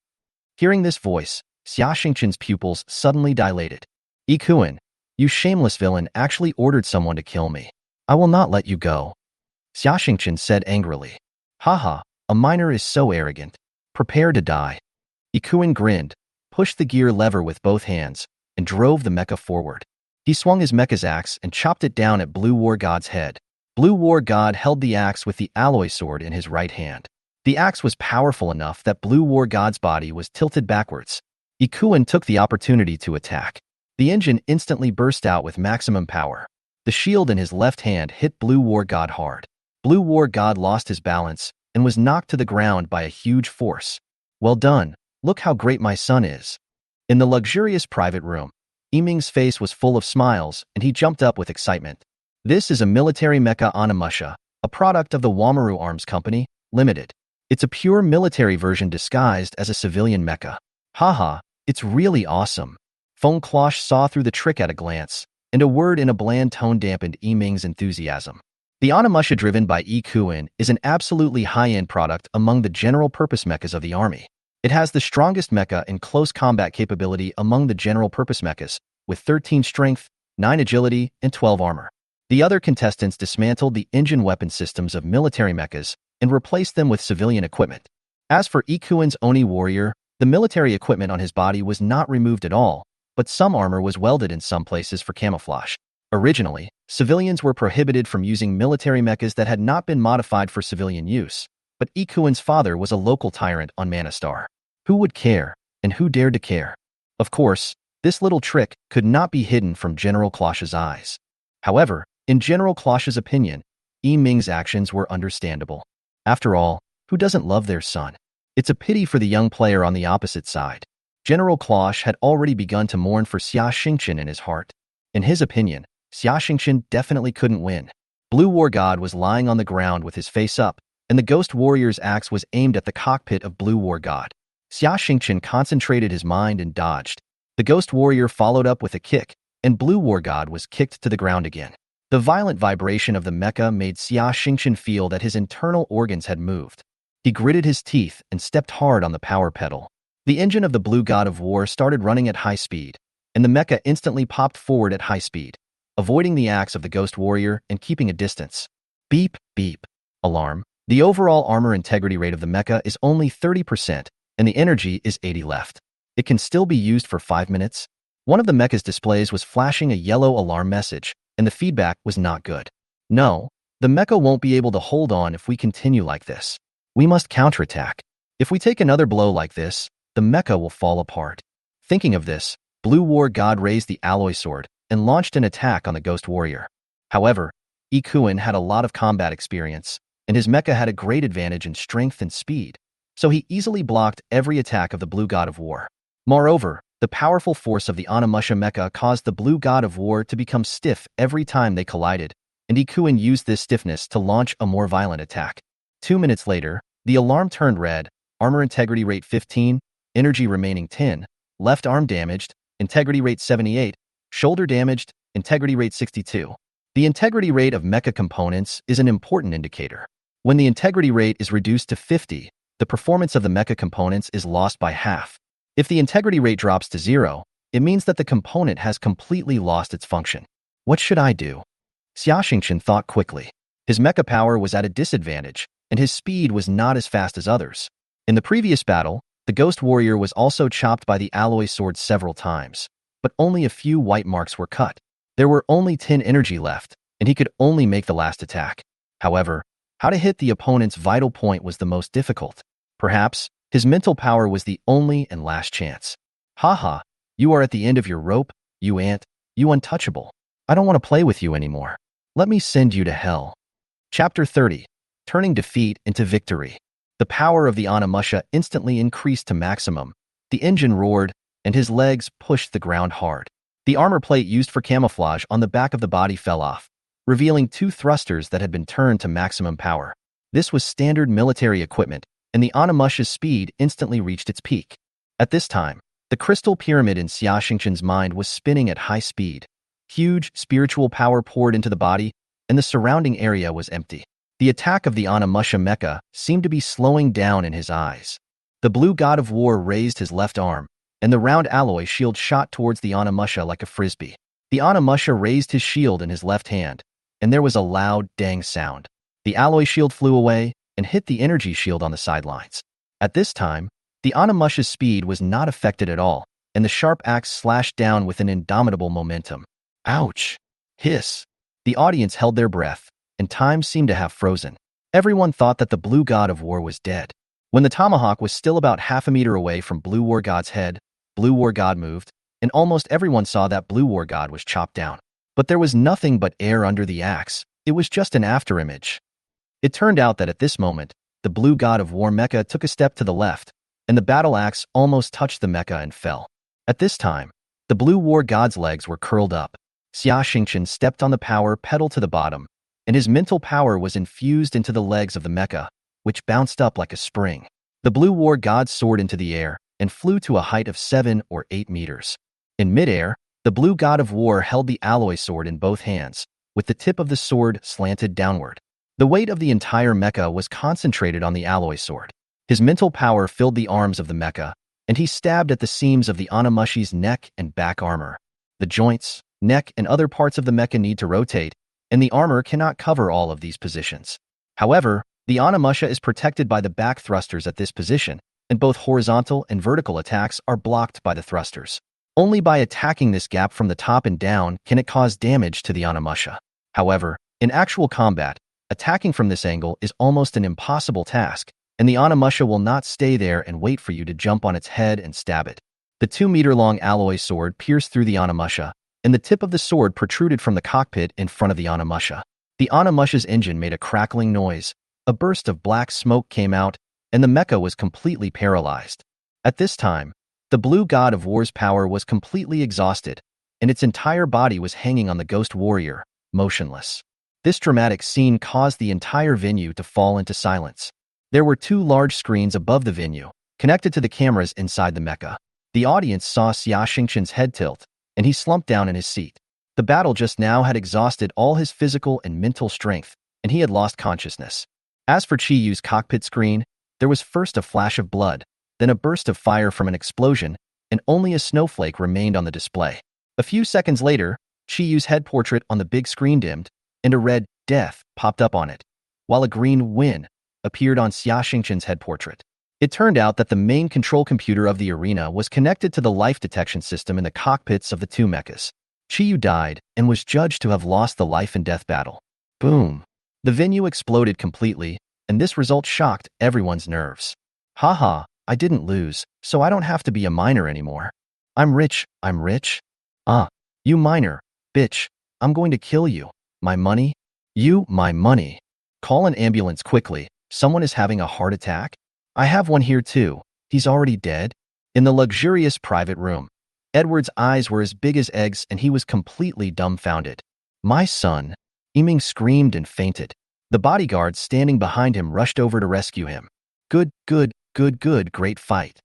Hearing this voice, Xia Xingqian's pupils suddenly dilated. Ikuan, you shameless villain actually ordered someone to kill me. I will not let you go. Xia Xingqian said angrily. Haha, a miner is so arrogant. Prepare to die. Ikuan grinned, pushed the gear lever with both hands, and drove the mecha forward. He swung his mecha's axe and chopped it down at Blue War God's head. Blue War God held the axe with the alloy sword in his right hand. The axe was powerful enough that Blue War God's body was tilted backwards. Ikuan took the opportunity to attack. The engine instantly burst out with maximum power. The shield in his left hand hit Blue War God hard. Blue War God lost his balance and was knocked to the ground by a huge force. Well done. Look how great my son is. In the luxurious private room, Yiming's face was full of smiles and he jumped up with excitement. This is a military mecha Onimusha, a product of the Wamaru Arms Company, Limited. It's a pure military version disguised as a civilian mecha. Haha, it's really awesome. Feng Klosh saw through the trick at a glance, and a word in a bland tone dampened Yiming's enthusiasm. The Onimusha driven by Ikuan is an absolutely high-end product among the general-purpose mechas of the army. It has the strongest mecha and close combat capability among the general-purpose mechas, with 13 strength, 9 agility, and 12 armor. The other contestants dismantled the engine weapon systems of military mechas and replaced them with civilian equipment. As for Ikuan's Oni warrior, the military equipment on his body was not removed at all, but some armor was welded in some places for camouflage. Originally, civilians were prohibited from using military mechas that had not been modified for civilian use, but Ikuan's father was a local tyrant on Manna Star. Who would care, and who dared to care? Of course, this little trick could not be hidden from General Klosh's eyes. However, in General Klosh's opinion, Yiming's actions were understandable. After all, who doesn't love their son? It's a pity for the young player on the opposite side. General Klosh had already begun to mourn for Xia Xingqian in his heart. In his opinion, Xia Xingqian definitely couldn't win. Blue War God was lying on the ground with his face up, and the Ghost Warrior's axe was aimed at the cockpit of Blue War God. Xia Xingqian concentrated his mind and dodged. The Ghost Warrior followed up with a kick, and Blue War God was kicked to the ground again. The violent vibration of the mecha made Xia Xingqian feel that his internal organs had moved. He gritted his teeth and stepped hard on the power pedal. The engine of the Blue God of War started running at high speed, and the mecha instantly popped forward at high speed, avoiding the axe of the Ghost Warrior and keeping a distance. Beep, beep. Alarm. The overall armor integrity rate of the mecha is only 30%, and the energy is 80 left. It can still be used for 5 minutes. One of the mecha's displays was flashing a yellow alarm message, and the feedback was not good. No, the mecha won't be able to hold on if we continue like this. We must counterattack. If we take another blow like this, the mecha will fall apart. Thinking of this, Blue War God raised the alloy sword and launched an attack on the Ghost Warrior. However, Ikuin had a lot of combat experience, and his mecha had a great advantage in strength and speed, so he easily blocked every attack of the Blue God of War. Moreover, the powerful force of the Onimusha mecha caused the Blue God of War to become stiff every time they collided, and Ikuin used this stiffness to launch a more violent attack. 2 minutes later, the alarm turned red, armor integrity rate 15, energy remaining 10, left arm damaged, integrity rate 78, shoulder damaged, integrity rate 62. The integrity rate of mecha components is an important indicator. When the integrity rate is reduced to 50, the performance of the mecha components is lost by half. If the integrity rate drops to 0, it means that the component has completely lost its function. What should I do? Xia Xingqian thought quickly. His mecha power was at a disadvantage, and his speed was not as fast as others. In the previous battle, the Ghost Warrior was also chopped by the alloy sword several times, but only a few white marks were cut. There were only 10 energy left, and he could only make the last attack. However, how to hit the opponent's vital point was the most difficult. Perhaps, his mental power was the only and last chance. Haha, you are at the end of your rope, you ant, you untouchable. I don't want to play with you anymore. Let me send you to hell. Chapter 30. Turning defeat into victory. The power of the Onimusha instantly increased to maximum. The engine roared, and his legs pushed the ground hard. The armor plate used for camouflage on the back of the body fell off, revealing 2 thrusters that had been turned to maximum power. This was standard military equipment, and the Onimusha's speed instantly reached its peak. At this time, the crystal pyramid in Xia Xingqian's mind was spinning at high speed. Huge spiritual power poured into the body, and the surrounding area was empty. The attack of the Onimusha mecha seemed to be slowing down in his eyes. The Blue God of War raised his left arm, and the round alloy shield shot towards the Onimusha like a frisbee. The Onimusha raised his shield in his left hand, and there was a loud dang sound. The alloy shield flew away and hit the energy shield on the sidelines. At this time, the Onimusha's speed was not affected at all, and the sharp axe slashed down with an indomitable momentum. Ouch! Hiss! The audience held their breath, and time seemed to have frozen. Everyone thought that the Blue God of War was dead. When the tomahawk was still about half a meter away from Blue War God's head, Blue War God moved, and almost everyone saw that Blue War God was chopped down. But there was nothing but air under the axe. It was just an afterimage. It turned out that at this moment, the Blue God of War mecha took a step to the left, and the battle axe almost touched the mecha and fell. At this time, the Blue War God's legs were curled up. Xia Xingqian stepped on the power pedal to the bottom, and his mental power was infused into the legs of the mecha, which bounced up like a spring. The Blue War God soared into the air and flew to a height of 7 or 8 meters. In midair, the Blue God of War held the alloy sword in both hands, with the tip of the sword slanted downward. The weight of the entire mecha was concentrated on the alloy sword. His mental power filled the arms of the mecha, and he stabbed at the seams of the Onimushi's neck and back armor. The joints, neck, and other parts of the mecha need to rotate, and the armor cannot cover all of these positions. However, the Onimusha is protected by the back thrusters at this position, and both horizontal and vertical attacks are blocked by the thrusters. Only by attacking this gap from the top and down can it cause damage to the Onimusha. However, in actual combat, attacking from this angle is almost an impossible task, and the Onimusha will not stay there and wait for you to jump on its head and stab it. The 2-meter-long alloy sword pierced through the Onimusha, and the tip of the sword protruded from the cockpit in front of the Onimusha. The Onimusha's engine made a crackling noise, a burst of black smoke came out, and the mecha was completely paralyzed. At this time, the Blue God of War's power was completely exhausted, and its entire body was hanging on the Ghost Warrior, motionless. This dramatic scene caused the entire venue to fall into silence. There were 2 large screens above the venue, connected to the cameras inside the mecha. The audience saw Xia Xingqian's head tilt, and he slumped down in his seat. The battle just now had exhausted all his physical and mental strength, and he had lost consciousness. As for Chi Yu's cockpit screen, there was first a flash of blood, then a burst of fire from an explosion, and only a snowflake remained on the display. A few seconds later, Chi Yu's head portrait on the big screen dimmed, and a red death popped up on it, while a green win appeared on Xia Xingqian's head portrait. It turned out that the main control computer of the arena was connected to the life detection system in the cockpits of the two mechas. Chiyu died and was judged to have lost the life and death battle. Boom. The venue exploded completely, and this result shocked everyone's nerves. Haha, I didn't lose, so I don't have to be a miner anymore. I'm rich. Ah, you miner, bitch, I'm going to kill you. My money? My money. Call an ambulance quickly. Someone is having a heart attack. I have one here too. He's already dead. In the luxurious private room, Edward's eyes were as big as eggs and he was completely dumbfounded. My son. Yiming screamed and fainted. The bodyguards standing behind him rushed over to rescue him. Good, great fight.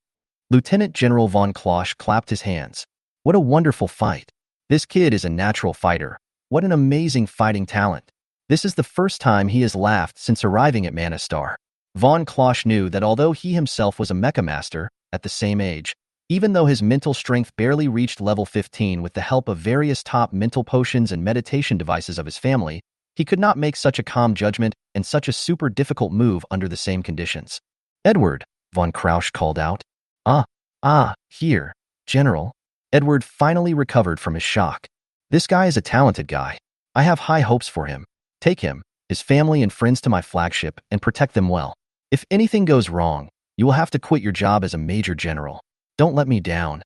Lieutenant General von Klosch clapped his hands. What a wonderful fight. This kid is a natural fighter. What an amazing fighting talent. This is the first time he has laughed since arriving at Manna Star. Von Klosch knew that although he himself was a mecha master, at the same age, even though his mental strength barely reached level 15 with the help of various top mental potions and meditation devices of his family, he could not make such a calm judgment and such a super difficult move under the same conditions. Edward, von Krausch called out. Here, General. Edward finally recovered from his shock. This guy is a talented guy. I have high hopes for him. Take him, his family and friends to my flagship and protect them well. If anything goes wrong, you will have to quit your job as a major general. Don't let me down.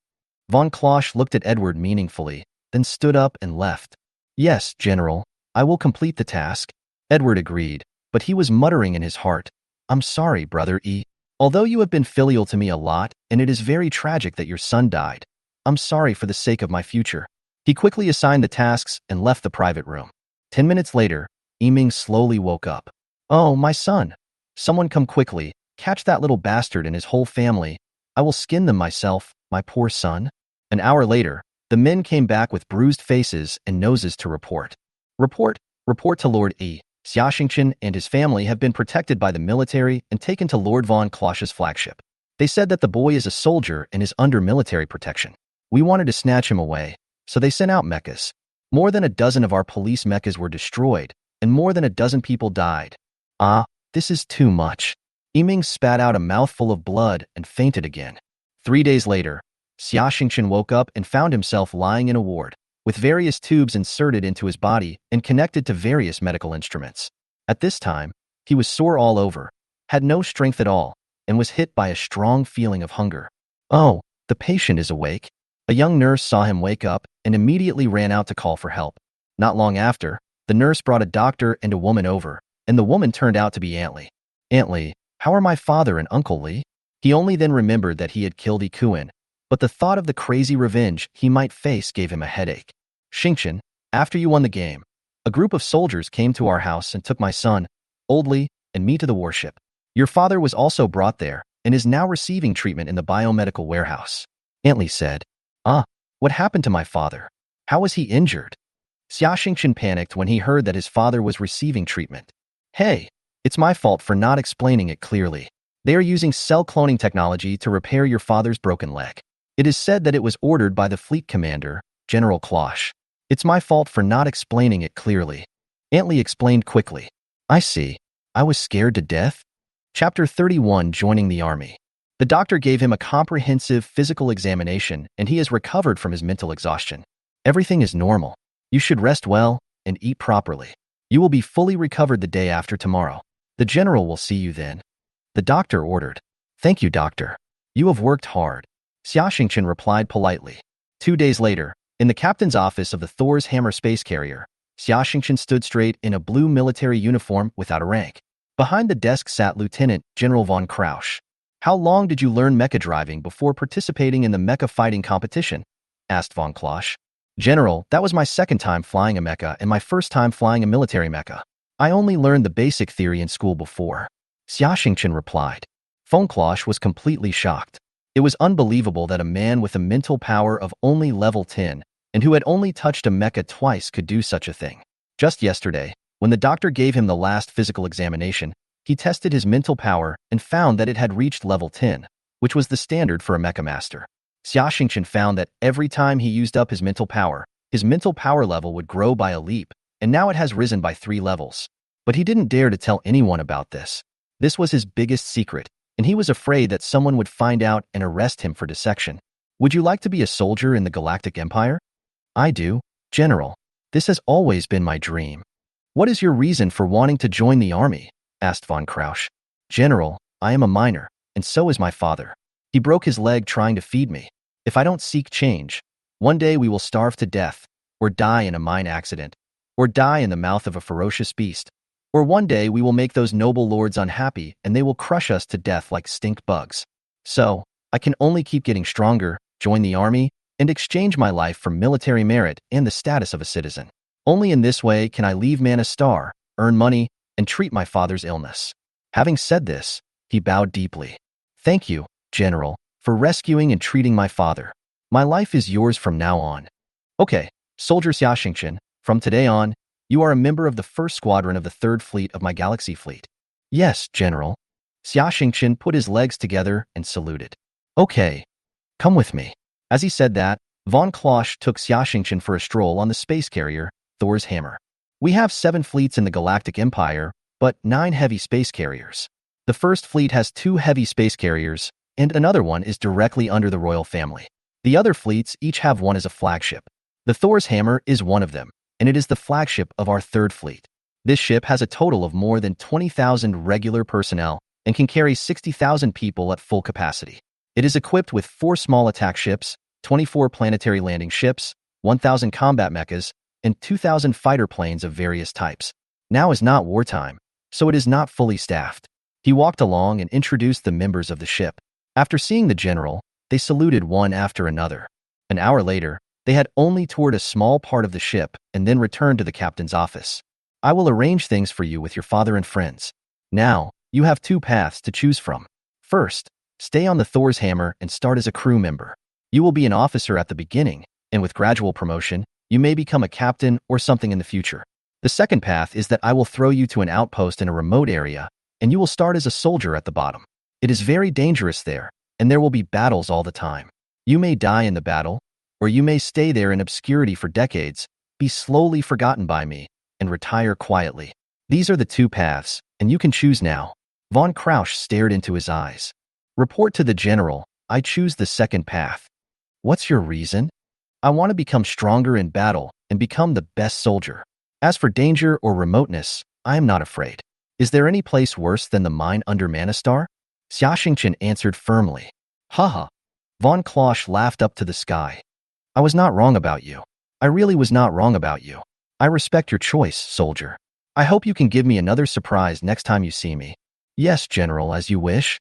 Von Klosch looked at Edward meaningfully, then stood up and left. Yes, General, I will complete the task. Edward agreed, but he was muttering in his heart. I'm sorry, Brother E. Although you have been filial to me a lot, and it is very tragic that your son died, I'm sorry for the sake of my future. He quickly assigned the tasks and left the private room. 10 minutes later, Yiming slowly woke up. Oh, my son. Someone come quickly, catch that little bastard and his whole family. I will skin them myself, my poor son. An hour later, the men came back with bruised faces and noses to report. Report to Lord E. Xiaxingchen and his family have been protected by the military and taken to Lord von Klosch's flagship. They said that the boy is a soldier and is under military protection. We wanted to snatch him away, so they sent out mechas. More than a dozen of our police mechas were destroyed, and more than a dozen people died. This is too much. Yiming spat out a mouthful of blood and fainted again. 3 days later, Xiaxingchen woke up and found himself lying in a ward, with various tubes inserted into his body and connected to various medical instruments. At this time, he was sore all over, had no strength at all, and was hit by a strong feeling of hunger. Oh, the patient is awake. A young nurse saw him wake up and immediately ran out to call for help. Not long after, the nurse brought a doctor and a woman over, and the woman turned out to be Aunt Lee. Aunt Lee, how are my father and Uncle Lee? He only then remembered that he had killed Ikuin, but the thought of the crazy revenge he might face gave him a headache. Xingchen, after you won the game, a group of soldiers came to our house and took my son, Old Lee, and me to the warship. Your father was also brought there and is now receiving treatment in the biomedical warehouse. Aunt Lee said. What happened to my father? How was he injured? Xiaxingchen panicked when he heard that his father was receiving treatment. Hey, it's my fault for not explaining it clearly. They are using cell cloning technology to repair your father's broken leg. It is said that it was ordered by the fleet commander, General Klosch. It's my fault for not explaining it clearly. Aunt Lee explained quickly. I see. I was scared to death. Chapter 31, Joining the Army. The doctor gave him a comprehensive physical examination and he has recovered from his mental exhaustion. Everything is normal. You should rest well and eat properly. You will be fully recovered the day after tomorrow. The general will see you then. The doctor ordered. Thank you, doctor. You have worked hard. Xiaxingchen replied politely. 2 days later, in the captain's office of the Thor's Hammer space carrier, Xiaxingchen stood straight in a blue military uniform without a rank. Behind the desk sat Lieutenant General von Krausch. How long did you learn mecha driving before participating in the mecha fighting competition? Asked von Klosch. General, that was my second time flying a mecha and my first time flying a military mecha. I only learned the basic theory in school before. Xiaxingchen replied. Von Klosch was completely shocked. It was unbelievable that a man with a mental power of only level 10 and who had only touched a mecha twice could do such a thing. Just yesterday, when the doctor gave him the last physical examination, he tested his mental power and found that it had reached level 10, which was the standard for a mecha master. Xiaxingchen found that every time he used up his mental power level would grow by a leap, and now it has risen by 3 levels. But he didn't dare to tell anyone about this. This was his biggest secret, and he was afraid that someone would find out and arrest him for dissection. Would you like to be a soldier in the Galactic Empire? I do, General. This has always been my dream. What is your reason for wanting to join the army? Asked von Krausch. General, I am a miner, and so is my father. He broke his leg trying to feed me. If I don't seek change, one day we will starve to death, or die in a mine accident, or die in the mouth of a ferocious beast. Or one day we will make those noble lords unhappy and they will crush us to death like stink bugs. So, I can only keep getting stronger, join the army, and exchange my life for military merit and the status of a citizen. Only in this way can I leave Manna Star, earn money, and treat my father's illness. Having said this, he bowed deeply. Thank you, General, for rescuing and treating my father. My life is yours from now on. Okay, Soldier Xiaxingchen, from today on, you are a member of the 1st Squadron of the 3rd Fleet of my Galaxy Fleet. Yes, General. Xiaxingchen put his legs together and saluted. Okay, come with me. As he said that, von Klosch took Xiaxingchen for a stroll on the space carrier, Thor's Hammer. We have 7 fleets in the Galactic Empire, but 9 heavy space carriers. The 1st Fleet has 2 heavy space carriers, and another one is directly under the royal family. The other fleets each have one as a flagship. The Thor's Hammer is one of them, and it is the flagship of our 3rd Fleet. This ship has a total of more than 20,000 regular personnel and can carry 60,000 people at full capacity. It is equipped with 4 small attack ships, 24 planetary landing ships, 1,000 combat mechas, and 2,000 fighter planes of various types. Now is not wartime, so it is not fully staffed. He walked along and introduced the members of the ship. After seeing the general, they saluted one after another. An hour later, they had only toured a small part of the ship and then returned to the captain's office. I will arrange things for you with your father and friends. Now, you have 2 paths to choose from. First, stay on the Thor's Hammer and start as a crew member. You will be an officer at the beginning, and with gradual promotion, you may become a captain or something in the future. The second path is that I will throw you to an outpost in a remote area, and you will start as a soldier at the bottom. It is very dangerous there, and there will be battles all the time. You may die in the battle, or you may stay there in obscurity for decades, be slowly forgotten by me, and retire quietly. These are the 2 paths, and you can choose now. Von Krausch stared into his eyes. Report to the general, I choose the second path. What's your reason? I want to become stronger in battle and become the best soldier. As for danger or remoteness, I am not afraid. Is there any place worse than the mine under Manna Star? Xiaxingchen answered firmly. Haha. Von Klosch laughed up to the sky. I was not wrong about you. I really was not wrong about you. I respect your choice, soldier. I hope you can give me another surprise next time you see me. Yes, General, as you wish.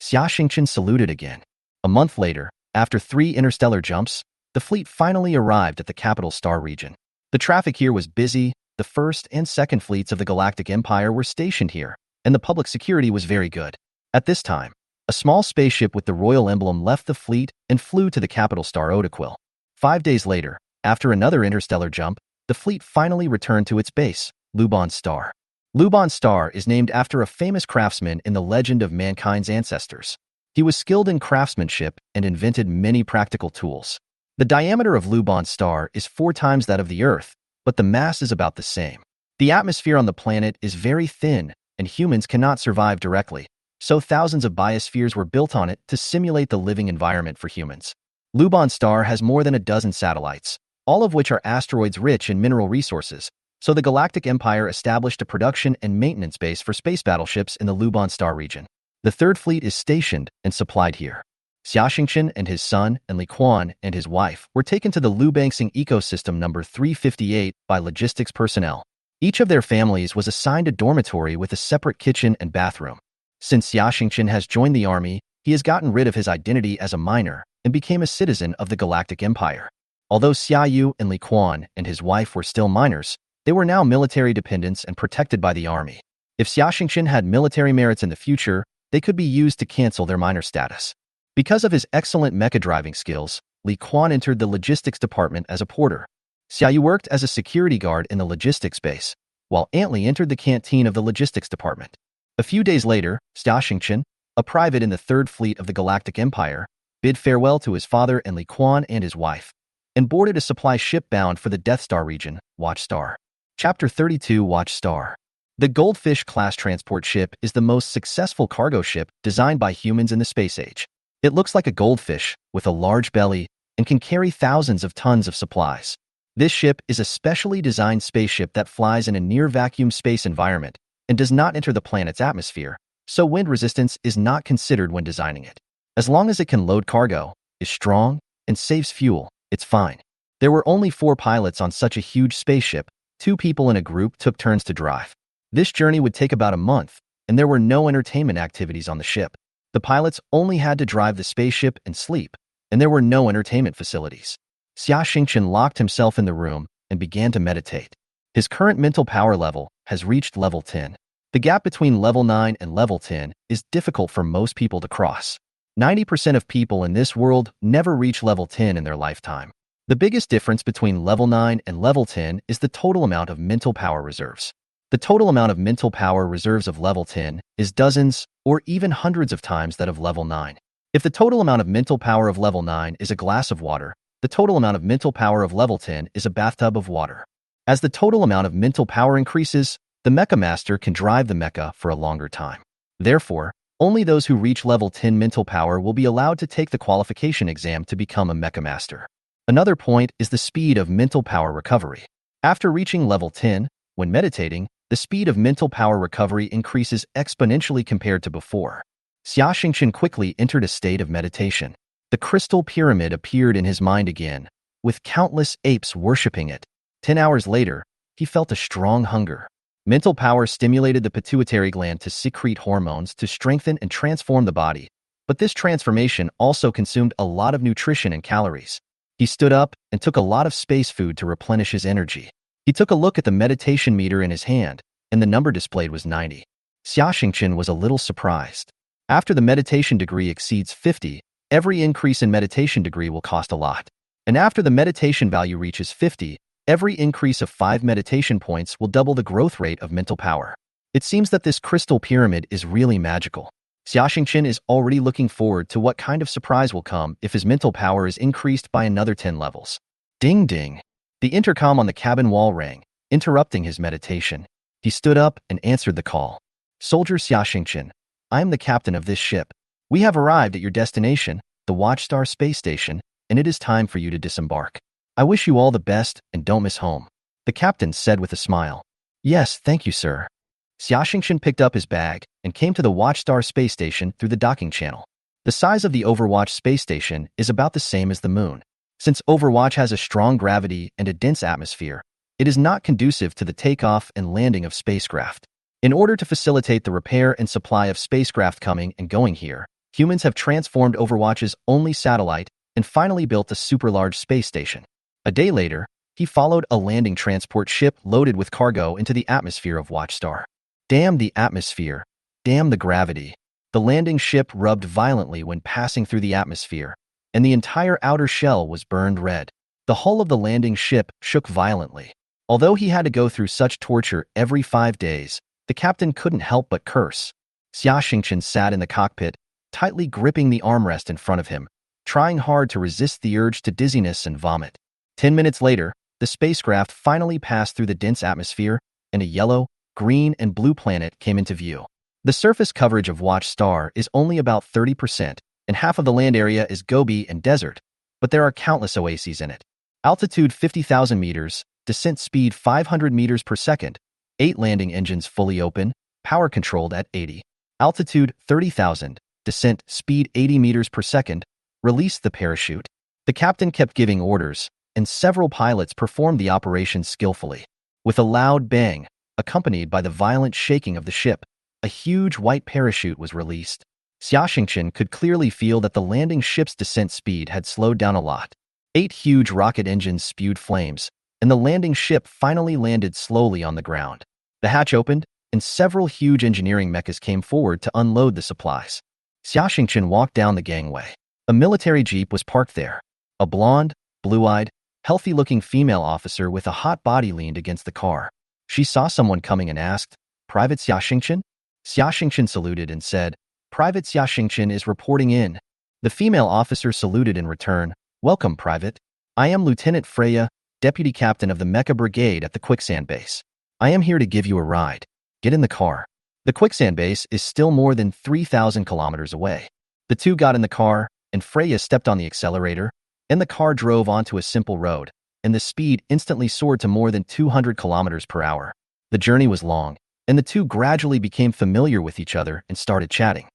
Xiaxingchen saluted again. A month later, after 3 interstellar jumps, the fleet finally arrived at the capital star region. The traffic here was busy, the 1st and 2nd fleets of the Galactic Empire were stationed here, and the public security was very good. At this time, a small spaceship with the royal emblem left the fleet and flew to the capital star Odaquil. 5 days later, after another interstellar jump, the fleet finally returned to its base, Luban Star. Luban Star is named after a famous craftsman in the legend of mankind's ancestors. He was skilled in craftsmanship and invented many practical tools. The diameter of Luban Star is 4 times that of the Earth, but the mass is about the same. The atmosphere on the planet is very thin, and humans cannot survive directly, so thousands of biospheres were built on it to simulate the living environment for humans. Luban Star has more than a dozen satellites, all of which are asteroids rich in mineral resources, so the Galactic Empire established a production and maintenance base for space battleships in the Luban Star region. The 3rd Fleet is stationed and supplied here. Xiaxingchen and his son and Li Quan and his wife were taken to the Lubangsing ecosystem number 358 by logistics personnel. Each of their families was assigned a dormitory with a separate kitchen and bathroom. Since Xiaxingchen has joined the army, he has gotten rid of his identity as a miner and became a citizen of the Galactic Empire. Although Xiaoyu and Li Quan and his wife were still miners, they were now military dependents and protected by the army. If Xiaxingchen had military merits in the future, they could be used to cancel their miner status. Because of his excellent mecha driving skills, Li Quan entered the logistics department as a porter. Xiaoyu worked as a security guard in the logistics base, while Antli entered the canteen of the logistics department. A few days later, Xiaxingchen, a private in the 3rd Fleet of the Galactic Empire, bid farewell to his father and Li Quan and his wife, and boarded a supply ship bound for the Death Star region, Watch Star. Chapter 32 Watch Star. The Goldfish-class transport ship is the most successful cargo ship designed by humans in the space age. It looks like a goldfish with a large belly and can carry thousands of tons of supplies. This ship is a specially designed spaceship that flies in a near-vacuum space environment and does not enter the planet's atmosphere, so wind resistance is not considered when designing it. As long as it can load cargo, is strong, and saves fuel, it's fine. There were only 4 pilots on such a huge spaceship. 2 people in a group took turns to drive. This journey would take about a month, and there were no entertainment activities on the ship. The pilots only had to drive the spaceship and sleep, and there were no entertainment facilities. Xia Xingchen locked himself in the room and began to meditate. His current mental power level has reached level 10. The gap between level 9 and level 10 is difficult for most people to cross. 90% of people in this world never reach level 10 in their lifetime. The biggest difference between level 9 and level 10 is the total amount of mental power reserves. The total amount of mental power reserves of level 10 is dozens or even hundreds of times that of level 9. If the total amount of mental power of level 9 is a glass of water, the total amount of mental power of level 10 is a bathtub of water. As the total amount of mental power increases, the Mecha Master can drive the Mecha for a longer time. Therefore, only those who reach level 10 mental power will be allowed to take the qualification exam to become a Mecha Master. Another point is the speed of mental power recovery. After reaching level 10, when meditating, the speed of mental power recovery increases exponentially compared to before. Xia Xingchen quickly entered a state of meditation. The crystal pyramid appeared in his mind again, with countless apes worshipping it. 10 hours later, he felt a strong hunger. Mental power stimulated the pituitary gland to secrete hormones to strengthen and transform the body, but this transformation also consumed a lot of nutrition and calories. He stood up and took a lot of space food to replenish his energy. He took a look at the meditation meter in his hand, and the number displayed was 90. Xia Xingchen was a little surprised. After the meditation degree exceeds 50, every increase in meditation degree will cost a lot. And after the meditation value reaches 50, every increase of 5 meditation points will double the growth rate of mental power. It seems that this crystal pyramid is really magical. Xia Xingchen is already looking forward to what kind of surprise will come if his mental power is increased by another 10 levels. Ding ding. The intercom on the cabin wall rang, interrupting his meditation. He stood up and answered the call. Soldier Xia Xingchen, I am the captain of this ship. We have arrived at your destination, the Watchstar space station, and it is time for you to disembark. I wish you all the best and don't miss home. The captain said with a smile. Yes, thank you, sir. Xia Xingchen picked up his bag and came to the Watchstar space station through the docking channel. The size of the Overwatch space station is about the same as the moon. Since Overwatch has a strong gravity and a dense atmosphere, it is not conducive to the takeoff and landing of spacecraft. In order to facilitate the repair and supply of spacecraft coming and going here, humans have transformed Overwatch's only satellite and finally built a super-large space station. A day later, he followed a landing transport ship loaded with cargo into the atmosphere of Watchstar. Damn the atmosphere. Damn the gravity. The landing ship rubbed violently when passing through the atmosphere, and the entire outer shell was burned red. The hull of the landing ship shook violently. Although he had to go through such torture every 5 days, the captain couldn't help but curse. Xia Xingchen sat in the cockpit, tightly gripping the armrest in front of him, trying hard to resist the urge to dizziness and vomit. 10 minutes later, the spacecraft finally passed through the dense atmosphere, and a yellow, green, and blue planet came into view. The surface coverage of Watchstar is only about 30%, and half of the land area is Gobi and desert, but there are countless oases in it. Altitude 50,000 meters, descent speed 500 meters per second, 8 landing engines fully open, power controlled at 80. Altitude 30,000, descent speed 80 meters per second, release the parachute. The captain kept giving orders, and several pilots performed the operation skillfully. With a loud bang, accompanied by the violent shaking of the ship, a huge white parachute was released. Xia Xingchen could clearly feel that the landing ship's descent speed had slowed down a lot. 8 huge rocket engines spewed flames, and the landing ship finally landed slowly on the ground. The hatch opened, and several huge engineering mechas came forward to unload the supplies. Xia Xingchen walked down the gangway. A military jeep was parked there. A blonde, blue-eyed, healthy-looking female officer with a hot body leaned against the car. She saw someone coming and asked, "Private Xia Xingchen?" Xia Xingchen saluted and said, "Private Xia Xingchen is reporting in." The female officer saluted in return, "Welcome, Private. I am Lieutenant Freya, Deputy Captain of the Mecha Brigade at the Quicksand Base. I am here to give you a ride." Get in the car. The quicksand base is still more than 3,000 kilometers away. The two got in the car, and Freya stepped on the accelerator, and the car drove onto a simple road, and the speed instantly soared to more than 200 kilometers per hour. The journey was long, and the two gradually became familiar with each other and started chatting.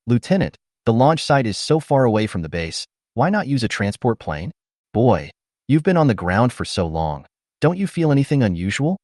Lieutenant, the launch site is so far away from the base, why not use a transport plane? Boy, you've been on the ground for so long. Don't you feel anything unusual?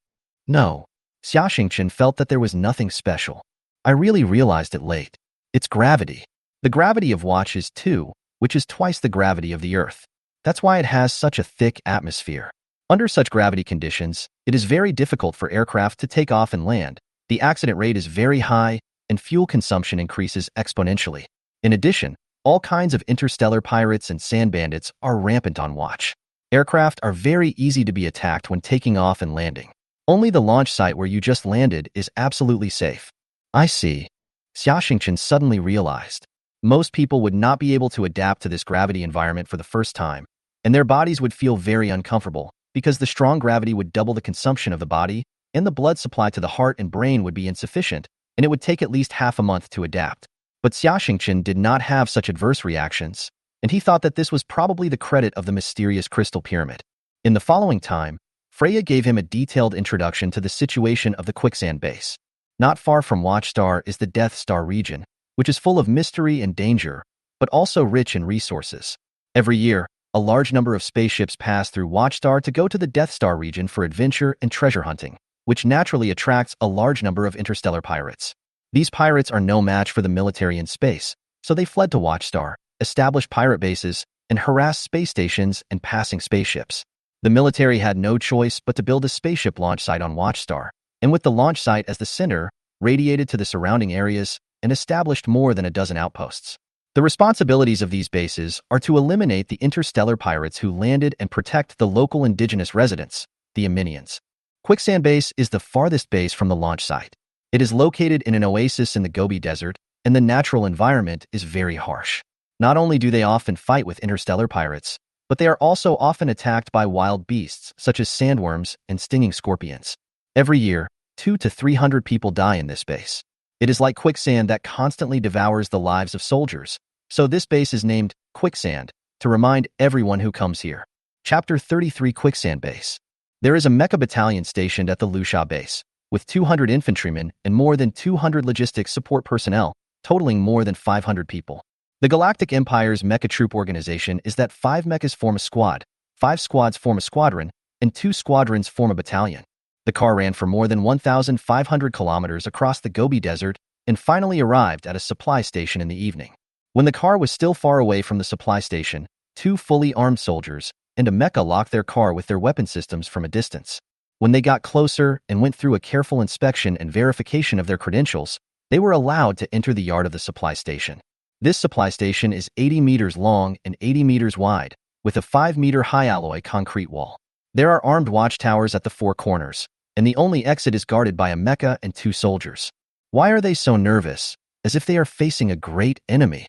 No. Xiaxingchen felt that there was nothing special. I really realized it late. It's gravity. The gravity of Watch is 2, which is twice the gravity of the Earth. That's why it has such a thick atmosphere. Under such gravity conditions, it is very difficult for aircraft to take off and land. The accident rate is very high, and fuel consumption increases exponentially. In addition, all kinds of interstellar pirates and sand bandits are rampant on Watch. Aircraft are very easy to be attacked when taking off and landing. Only the launch site where you just landed is absolutely safe. I see. Xiaxingchen suddenly realized. Most people would not be able to adapt to this gravity environment for the first time, and their bodies would feel very uncomfortable because the strong gravity would double the consumption of the body, and the blood supply to the heart and brain would be insufficient, and it would take at least half a month to adapt. But Xiaxingchen did not have such adverse reactions, and he thought that this was probably the credit of the mysterious crystal pyramid. In the following time, Freya gave him a detailed introduction to the situation of the quicksand base. Not far from Watchstar is the Death Star region, which is full of mystery and danger, but also rich in resources. Every year, a large number of spaceships pass through Watchstar to go to the Death Star region for adventure and treasure hunting, which naturally attracts a large number of interstellar pirates. These pirates are no match for the military in space, so they fled to Watchstar, established pirate bases, and harassed space stations and passing spaceships. The military had no choice but to build a spaceship launch site on Watchstar, and with the launch site as the center, radiated to the surrounding areas and established more than a dozen outposts. The responsibilities of these bases are to eliminate the interstellar pirates who landed and protect the local indigenous residents, the Aminians. Quicksand Base is the farthest base from the launch site. It is located in an oasis in the Gobi Desert, and the natural environment is very harsh. Not only do they often fight with interstellar pirates, but they are also often attacked by wild beasts such as sandworms and stinging scorpions. Every year, 200 to 300 people die in this base. It is like quicksand that constantly devours the lives of soldiers, so this base is named Quicksand to remind everyone who comes here. Chapter 33 Quicksand Base. There is a Mecha battalion stationed at the Lusha base, with 200 infantrymen and more than 200 logistics support personnel, totaling more than 500 people. The Galactic Empire's Mecha troop organization is that 5 mechas form a squad, 5 squads form a squadron, and 2 squadrons form a battalion. The car ran for more than 1,500 kilometers across the Gobi Desert and finally arrived at a supply station in the evening. When the car was still far away from the supply station, 2 fully armed soldiers and a mecha locked their car with their weapon systems from a distance. When they got closer and went through a careful inspection and verification of their credentials, they were allowed to enter the yard of the supply station. This supply station is 80 meters long and 80 meters wide, with a 5-meter high alloy concrete wall. There are armed watchtowers at the 4 corners, and the only exit is guarded by a mecha and 2 soldiers. Why are they so nervous, as if they are facing a great enemy?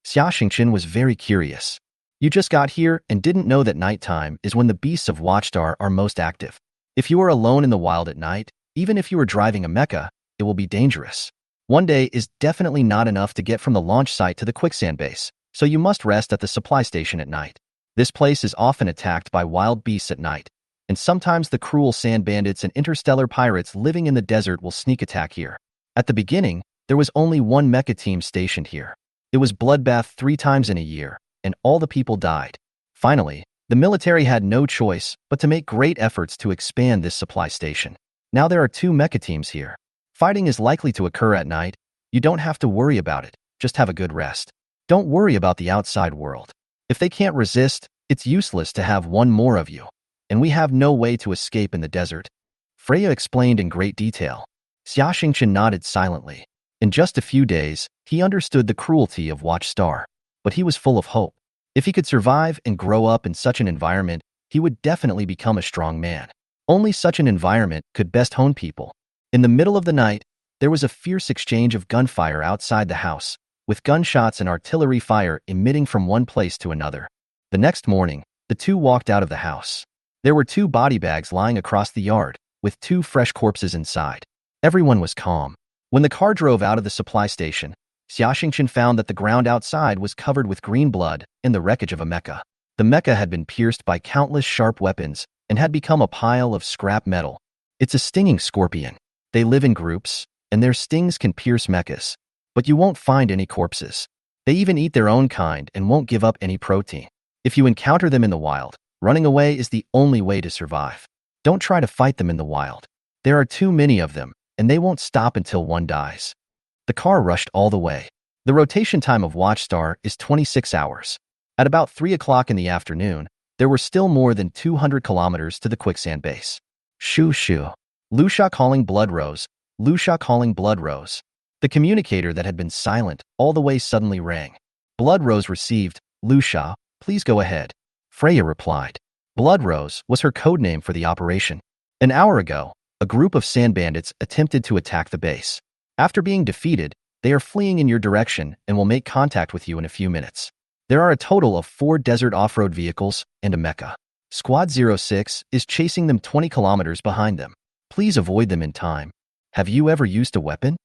Xiaxingchen was very curious. You just got here and didn't know that nighttime is when the beasts of Watchstar are most active. If you are alone in the wild at night, even if you are driving a mecha, it will be dangerous. One day is definitely not enough to get from the launch site to the quicksand base, so you must rest at the supply station at night. This place is often attacked by wild beasts at night, and sometimes the cruel sand bandits and interstellar pirates living in the desert will sneak attack here. At the beginning, there was only 1 mecha team stationed here. It was bloodbath 3 times in a year, and all the people died. Finally, the military had no choice but to make great efforts to expand this supply station. Now there are 2 mecha teams here. Fighting is likely to occur at night. You don't have to worry about it, just have a good rest. Don't worry about the outside world. If they can't resist, it's useless to have 1 more of you, and we have no way to escape in the desert. Freya explained in great detail. Xiaxingchen nodded silently. In just a few days, he understood the cruelty of Watchstar, but he was full of hope. If he could survive and grow up in such an environment, he would definitely become a strong man. Only such an environment could best hone people. In the middle of the night, there was a fierce exchange of gunfire outside the house, with gunshots and artillery fire emitting from one place to another. The next morning, the 2 walked out of the house. There were 2 body bags lying across the yard, with 2 fresh corpses inside. Everyone was calm. When the car drove out of the supply station, Xiaxingchen found that the ground outside was covered with green blood and the wreckage of a mecha. The mecha had been pierced by countless sharp weapons and had become a pile of scrap metal. It's a stinging scorpion. They live in groups, and their stings can pierce mechas. But you won't find any corpses. They even eat their own kind and won't give up any protein. If you encounter them in the wild, running away is the only way to survive. Don't try to fight them in the wild. There are too many of them, and they won't stop until one dies. The car rushed all the way. The rotation time of Watchstar is 26 hours. At about 3 o'clock in the afternoon, there were still more than 200 kilometers to the quicksand base. Shoo shoo. Lucia calling Blood Rose. Lucia calling Blood Rose. The communicator that had been silent all the way suddenly rang. Blood Rose received. Lucia, please go ahead. Freya replied. Blood Rose was her code name for the operation. An hour ago, a group of sand bandits attempted to attack the base. After being defeated, they are fleeing in your direction and will make contact with you in a few minutes. There are a total of 4 desert off-road vehicles and a mecha. Squad 06 is chasing them 20 kilometers behind them. Please avoid them in time. Have you ever used a weapon?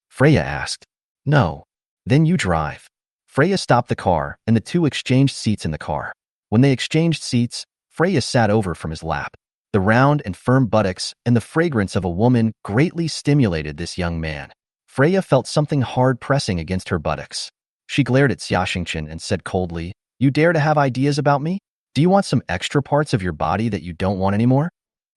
Freya asked. No. Then you drive. Freya stopped the car and the two exchanged seats in the car. When they exchanged seats, Freya sat over from his lap. The round and firm buttocks and the fragrance of a woman greatly stimulated this young man. Freya felt something hard pressing against her buttocks. She glared at Xiaxingchen and said coldly, You dare to have ideas about me? Do you want some extra parts of your body that you don't want anymore?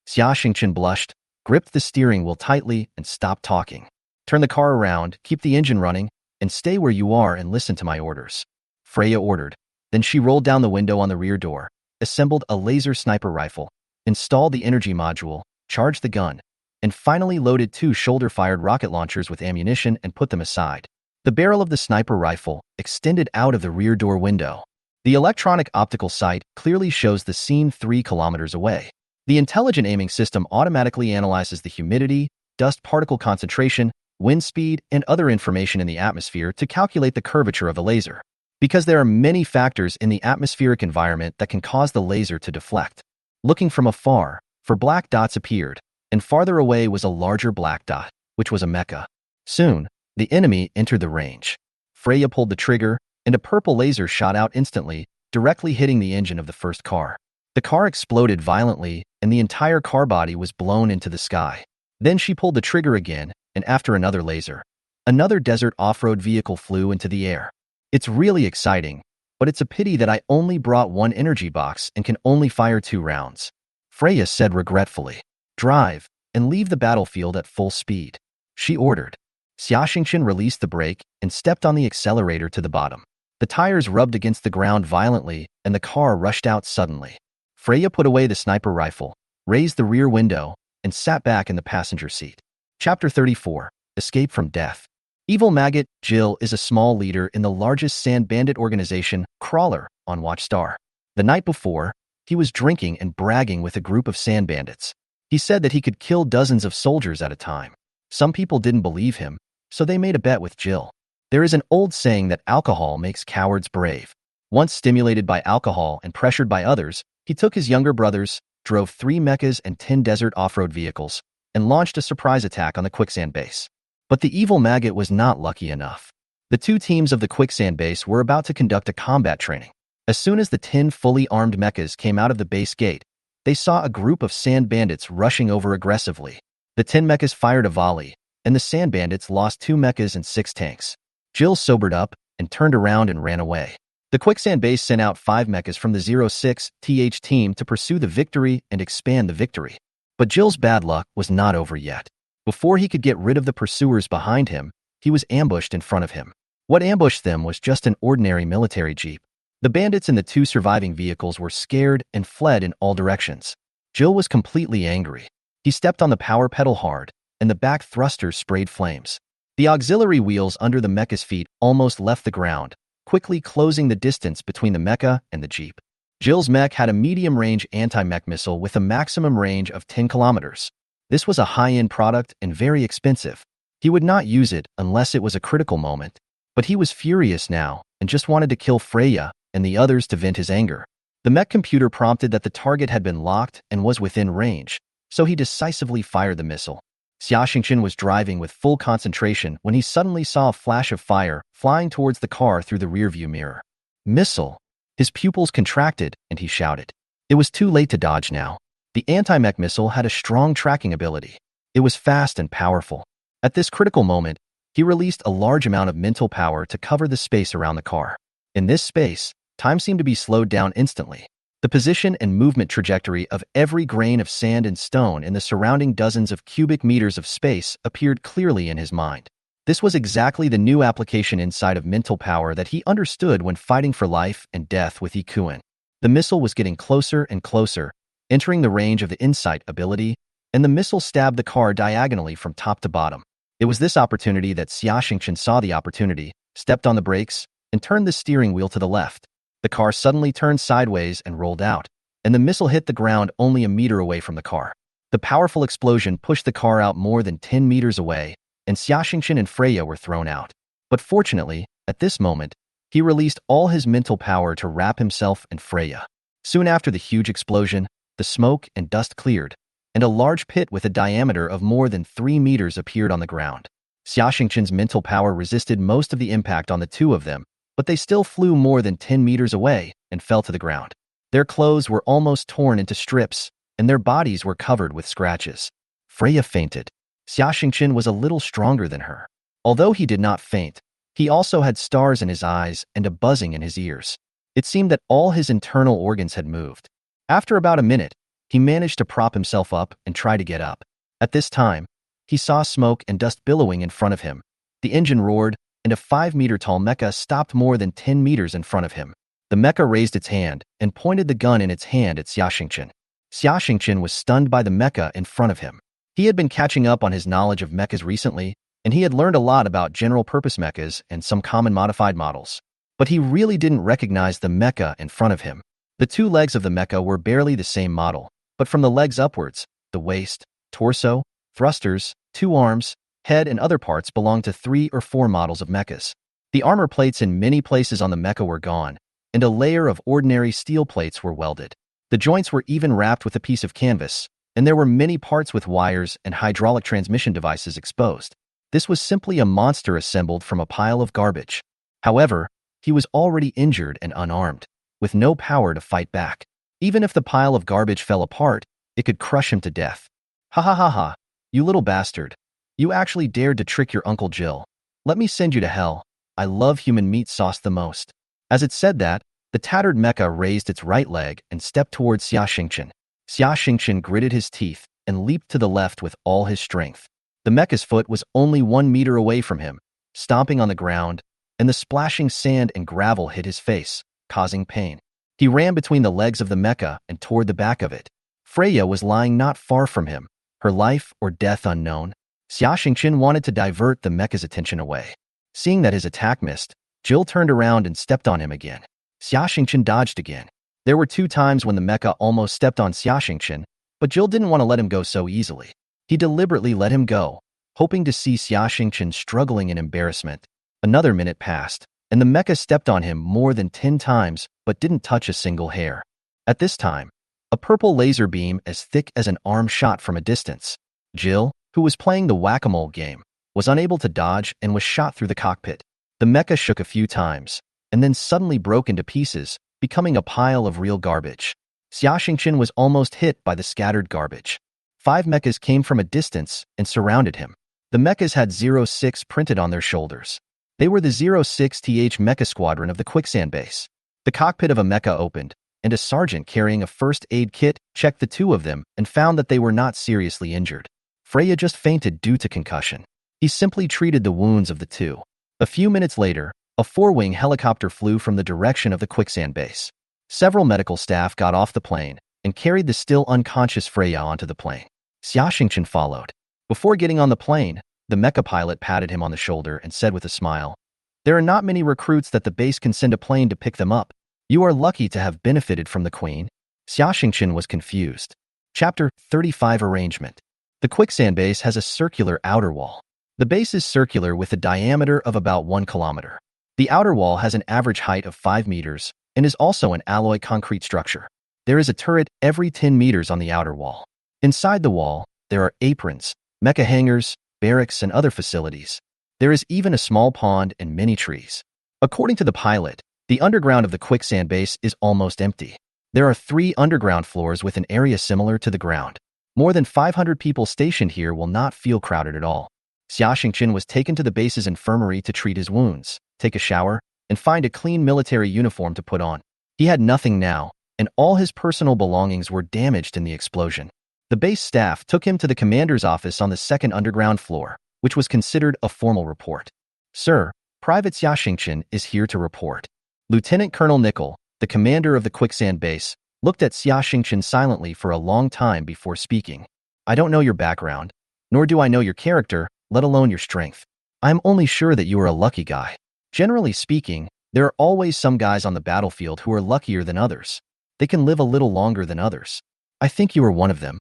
Xiaxingchen blushed, gripped the steering wheel tightly, and stopped talking. Turn the car around, keep the engine running, and stay where you are and listen to my orders. Freya ordered. Then she rolled down the window on the rear door, assembled a laser sniper rifle, installed the energy module, charged the gun, and finally loaded 2 shoulder-fired rocket launchers with ammunition and put them aside. The barrel of the sniper rifle extended out of the rear door window. The electronic optical sight clearly shows the scene 3 kilometers away. The intelligent aiming system automatically analyzes the humidity, dust particle concentration, wind speed, and other information in the atmosphere to calculate the curvature of the laser. Because there are many factors in the atmospheric environment that can cause the laser to deflect. Looking from afar, 4 black dots appeared, and farther away was a larger black dot, which was a mecha. Soon, the enemy entered the range. Freya pulled the trigger, and a purple laser shot out instantly, directly hitting the engine of the first car. The car exploded violently, and the entire car body was blown into the sky. Then she pulled the trigger again, and after another laser, another desert off-road vehicle flew into the air. It's really exciting, but it's a pity that I only brought 1 energy box and can only fire 2 rounds. Freya said regretfully. Drive, and leave the battlefield at full speed. She ordered. Xiaxingchen released the brake and stepped on the accelerator to the bottom. The tires rubbed against the ground violently, and the car rushed out suddenly. Freya put away the sniper rifle, raised the rear window, and sat back in the passenger seat. Chapter 34. Escape from Death. Evil Maggot Jill is a small leader in the largest sand bandit organization, Crawler, on Watchstar. The night before, he was drinking and bragging with a group of sand bandits. He said that he could kill dozens of soldiers at a time. Some people didn't believe him, so they made a bet with Jill. There is an old saying that alcohol makes cowards brave. Once stimulated by alcohol and pressured by others, he took his younger brothers, drove 3 mechas and 10 desert off-road vehicles, and launched a surprise attack on the quicksand base. But the evil maggot was not lucky enough. The 2 teams of the quicksand base were about to conduct a combat training. As soon as the 10 fully armed mechas came out of the base gate, they saw a group of sand bandits rushing over aggressively. The 10 mechas fired a volley, and the sand bandits lost 2 mechas and 6 tanks. Jill sobered up and turned around and ran away. The quicksand base sent out 5 mechas from the 06th team to pursue the victory and expand the victory. But Jill's bad luck was not over yet. Before he could get rid of the pursuers behind him, he was ambushed in front of him. What ambushed them was just an ordinary military jeep. The bandits in the 2 surviving vehicles were scared and fled in all directions. Jill was completely angry. He stepped on the power pedal hard, and the back thrusters sprayed flames. The auxiliary wheels under the mecha's feet almost left the ground, quickly closing the distance between the mecha and the jeep. Jill's mech had a medium-range anti-mech missile with a maximum range of 10 kilometers. This was a high-end product and very expensive. He would not use it unless it was a critical moment. But he was furious now and just wanted to kill Freya and the others to vent his anger. The mech computer prompted that the target had been locked and was within range, so he decisively fired the missile. Xiaxingchen was driving with full concentration when he suddenly saw a flash of fire flying towards the car through the rearview mirror. Missile! His pupils contracted, and he shouted. It was too late to dodge now. The anti-mech missile had a strong tracking ability. It was fast and powerful. At this critical moment, he released a large amount of mental power to cover the space around the car. In this space, time seemed to be slowed down instantly. The position and movement trajectory of every grain of sand and stone in the surrounding dozens of cubic meters of space appeared clearly in his mind. This was exactly the new application inside of mental power that he understood when fighting for life and death with Ikuin. The missile was getting closer and closer, entering the range of the insight ability, and the missile stabbed the car diagonally from top to bottom. It was this opportunity that Xiaxingchen saw the opportunity, stepped on the brakes, and turned the steering wheel to the left. The car suddenly turned sideways and rolled out, and the missile hit the ground only a meter away from the car. The powerful explosion pushed the car out more than 10 meters away, and Xiaxingchen and Freya were thrown out. But fortunately, at this moment, he released all his mental power to wrap himself and Freya. Soon after the huge explosion, the smoke and dust cleared, and a large pit with a diameter of more than 3 meters appeared on the ground. Xiaxingchen's mental power resisted most of the impact on the two of them, but they still flew more than 10 meters away and fell to the ground. Their clothes were almost torn into strips, and their bodies were covered with scratches. Freya fainted. Xiaxingchen was a little stronger than her. Although he did not faint, he also had stars in his eyes and a buzzing in his ears. It seemed that all his internal organs had moved. After about a minute, he managed to prop himself up and try to get up. At this time, he saw smoke and dust billowing in front of him. The engine roared, and a 5-meter-tall mecha stopped more than 10 meters in front of him. The mecha raised its hand and pointed the gun in its hand at Xiaxingchen. Xiaxingchen was stunned by the mecha in front of him. He had been catching up on his knowledge of mechas recently, and he had learned a lot about general-purpose mechas and some common modified models. But he really didn't recognize the mecha in front of him. The two legs of the mecha were barely the same model, but from the legs upwards, the waist, torso, thrusters, 2 arms, head, and other parts belonged to 3 or 4 models of mechas. The armor plates in many places on the mecha were gone, and a layer of ordinary steel plates were welded. The joints were even wrapped with a piece of canvas, and there were many parts with wires and hydraulic transmission devices exposed. This was simply a monster assembled from a pile of garbage. However, he was already injured and unarmed, with no power to fight back. Even if the pile of garbage fell apart, it could crush him to death. Ha ha ha ha, you little bastard. You actually dared to trick your Uncle Jill. Let me send you to hell. I love human meat sauce the most. As it said that, the tattered mecha raised its right leg and stepped towards Xiaxingchen. Xiaxingchen gritted his teeth and leaped to the left with all his strength. The mecha's foot was only 1 meter away from him, stomping on the ground, and the splashing sand and gravel hit his face, causing pain. He ran between the legs of the mecha and toward the back of it. Freya was lying not far from him, her life or death unknown. Xiaxingchen wanted to divert the mecha's attention away. Seeing that his attack missed, Jill turned around and stepped on him again. Xiaxingchen dodged again. There were 2 times when the mecha almost stepped on Xiaxingchen, but Jill didn't want to let him go so easily. He deliberately let him go, hoping to see Xiaxingchen struggling in embarrassment. Another minute passed, and the mecha stepped on him more than 10 times but didn't touch a single hair. At this time, a purple laser beam as thick as an arm shot from a distance. Jill, who was playing the whack-a-mole game, was unable to dodge and was shot through the cockpit. The mecha shook a few times, and then suddenly broke into pieces, becoming a pile of real garbage. Xiaxingchen was almost hit by the scattered garbage. 5 mechas came from a distance and surrounded him. The mechas had 06 printed on their shoulders. They were the 06th Mecha Squadron of the Quicksand Base. The cockpit of a mecha opened, and a sergeant carrying a first aid kit checked the 2 of them and found that they were not seriously injured. Freya just fainted due to concussion. He simply treated the wounds of the 2. A few minutes later, a 4-wing helicopter flew from the direction of the Quicksand Base. Several medical staff got off the plane and carried the still unconscious Freya onto the plane. Xiaxingchen followed. Before getting on the plane, the mecha pilot patted him on the shoulder and said with a smile, "There are not many recruits that the base can send a plane to pick them up. You are lucky to have benefited from the Queen." Xiaxingchen was confused. Chapter 35 Arrangement. The Quicksand Base has a circular outer wall. The base is circular with a diameter of about 1 kilometer. The outer wall has an average height of 5 meters and is also an alloy concrete structure. There is a turret every 10 meters on the outer wall. Inside the wall, there are aprons, Mecha hangars, barracks, and other facilities. There is even a small pond and many trees. According to the pilot, the underground of the quicksand base is almost empty. There are 3 underground floors with an area similar to the ground. More than 500 people stationed here will not feel crowded at all. Xiaxingchen was taken to the base's infirmary to treat his wounds, take a shower, and find a clean military uniform to put on. He had nothing now, and all his personal belongings were damaged in the explosion. The base staff took him to the commander's office on the 2nd underground floor, which was considered a formal report. Sir, Private Xiaxingchen is here to report. Lieutenant Colonel Nickel, the commander of the quicksand base, looked at Xiaxingchen silently for a long time before speaking. I don't know your background, nor do I know your character, let alone your strength. I am only sure that you are a lucky guy. Generally speaking, there are always some guys on the battlefield who are luckier than others. They can live a little longer than others. I think you are one of them.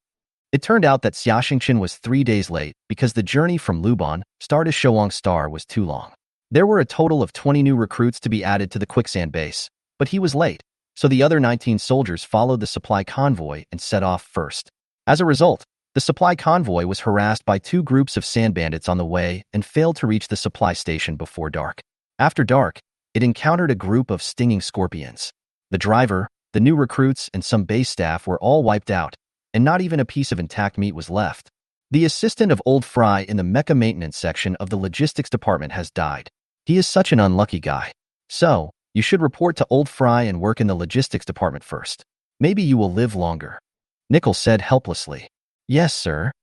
It turned out that Xiaxingchen was 3 days late because the journey from Luban Star to Shoang Star was too long. There were a total of 20 new recruits to be added to the quicksand base, but he was late, so the other 19 soldiers followed the supply convoy and set off first. As a result, the supply convoy was harassed by 2 groups of sand bandits on the way and failed to reach the supply station before dark. After dark, it encountered a group of stinging scorpions. The driver, the new recruits, and some base staff were all wiped out, and not even a piece of intact meat was left. The assistant of Old Fry in the Mecha maintenance section of the logistics department has died. He is such an unlucky guy. So, you should report to Old Fry and work in the logistics department first. Maybe you will live longer. Nickel said helplessly. Yes, sir.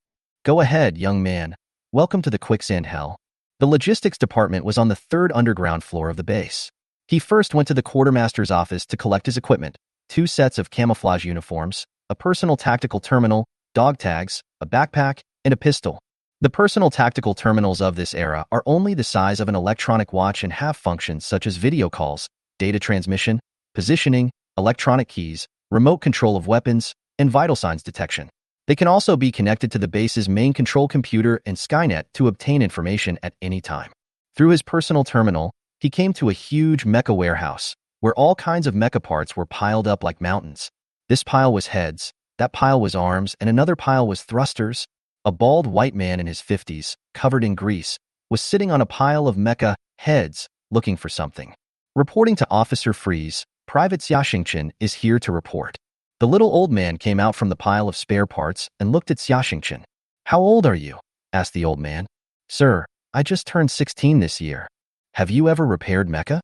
Go ahead, young man. Welcome to the quicksand hell. The logistics department was on the 3rd underground floor of the base. He first went to the quartermaster's office to collect his equipment, 2 sets of camouflage uniforms, a personal tactical terminal, dog tags, a backpack, and a pistol. The personal tactical terminals of this era are only the size of an electronic watch and have functions such as video calls, data transmission, positioning, electronic keys, remote control of weapons, and vital signs detection. They can also be connected to the base's main control computer and Skynet to obtain information at any time. Through his personal terminal, he came to a huge mecha warehouse, where all kinds of mecha parts were piled up like mountains. This pile was heads, that pile was arms, and another pile was thrusters. A bald white man in his 50s, covered in grease, was sitting on a pile of mecha heads, looking for something. Reporting to Officer Freeze, Private Xiaxingchen is here to report. The little old man came out from the pile of spare parts and looked at Xiaxingchen. How old are you? Asked the old man. Sir, I just turned 16 this year. Have you ever repaired mecha?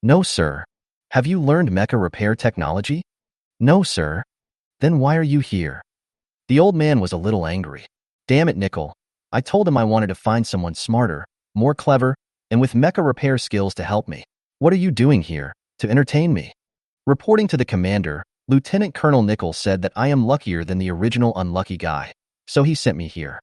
No, sir. Have you learned mecha repair technology? No, sir. Then why are you here? The old man was a little angry. Damn it, Nickel. I told him I wanted to find someone smarter, more clever, and with mecha repair skills to help me. What are you doing here? To entertain me? Reporting to the commander, Lieutenant Colonel Nickel said that I am luckier than the original unlucky guy, so he sent me here.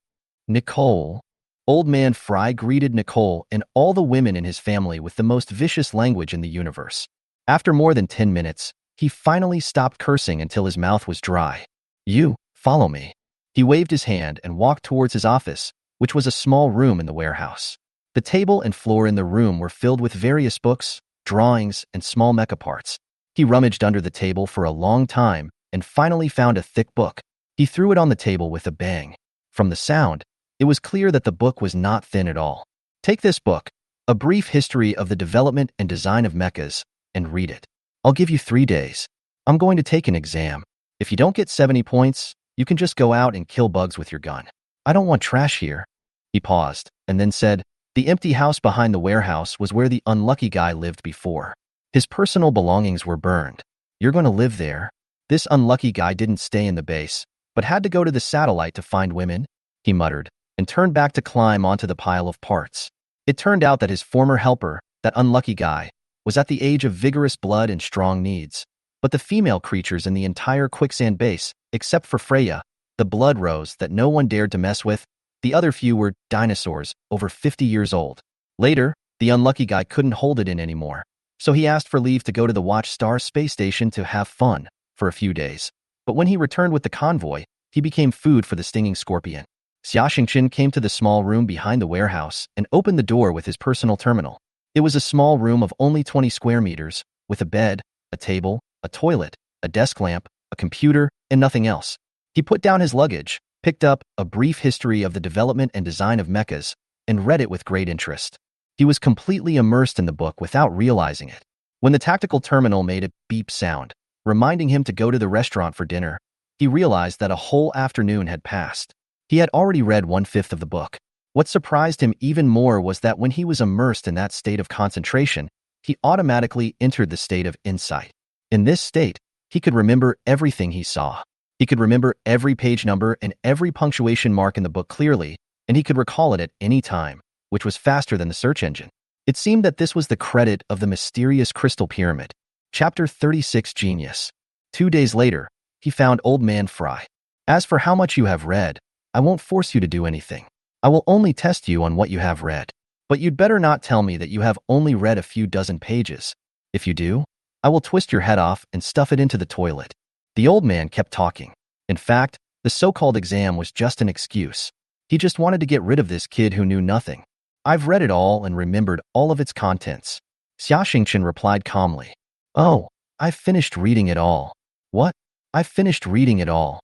Nicole. Old man Fry greeted Nicole and all the women in his family with the most vicious language in the universe. After more than 10 minutes, he finally stopped cursing until his mouth was dry. You, follow me. He waved his hand and walked towards his office, which was a small room in the warehouse. The table and floor in the room were filled with various books, drawings, and small mecha parts. He rummaged under the table for a long time and finally found a thick book. He threw it on the table with a bang. From the sound, it was clear that the book was not thin at all. Take this book, A Brief History of the Development and Design of Mechas, and read it. I'll give you 3 days. I'm going to take an exam. If you don't get 70 points, you can just go out and kill bugs with your gun. I don't want trash here. He paused, and then said, the empty house behind the warehouse was where the unlucky guy lived before. His personal belongings were burned. You're going to live there? This unlucky guy didn't stay in the base, but had to go to the satellite to find women, he muttered, and turned back to climb onto the pile of parts. It turned out that his former helper, that unlucky guy, was at the age of vigorous blood and strong needs. But the female creatures in the entire quicksand base, except for Freya, the blood rose that no one dared to mess with, the other few were dinosaurs, over 50 years old. Later, the unlucky guy couldn't hold it in anymore, so he asked for leave to go to the Watch Star space station to have fun for a few days. But when he returned with the convoy, he became food for the stinging scorpion. Xiaxingchen came to the small room behind the warehouse and opened the door with his personal terminal. It was a small room of only 20 square meters, with a bed, a table, a toilet, a desk lamp, a computer, and nothing else. He put down his luggage, picked up A Brief History of the Development and Design of Mechas, and read it with great interest. He was completely immersed in the book without realizing it. When the tactical terminal made a beep sound, reminding him to go to the restaurant for dinner, he realized that a whole afternoon had passed. He had already read 1/5 of the book. What surprised him even more was that when he was immersed in that state of concentration, he automatically entered the state of insight. In this state, he could remember everything he saw. He could remember every page number and every punctuation mark in the book clearly, and he could recall it at any time, which was faster than the search engine. It seemed that this was the credit of the mysterious crystal pyramid. Chapter 36 Genius. 2 days later, he found Old Man Fry. As for how much you have read, I won't force you to do anything. I will only test you on what you have read. But you'd better not tell me that you have only read a few dozen pages. If you do, I will twist your head off and stuff it into the toilet. The old man kept talking. In fact, the so-called exam was just an excuse. He just wanted to get rid of this kid who knew nothing. I've read it all and remembered all of its contents. Xia Xingchen replied calmly. Oh, I've finished reading it all. What? I've finished reading it all.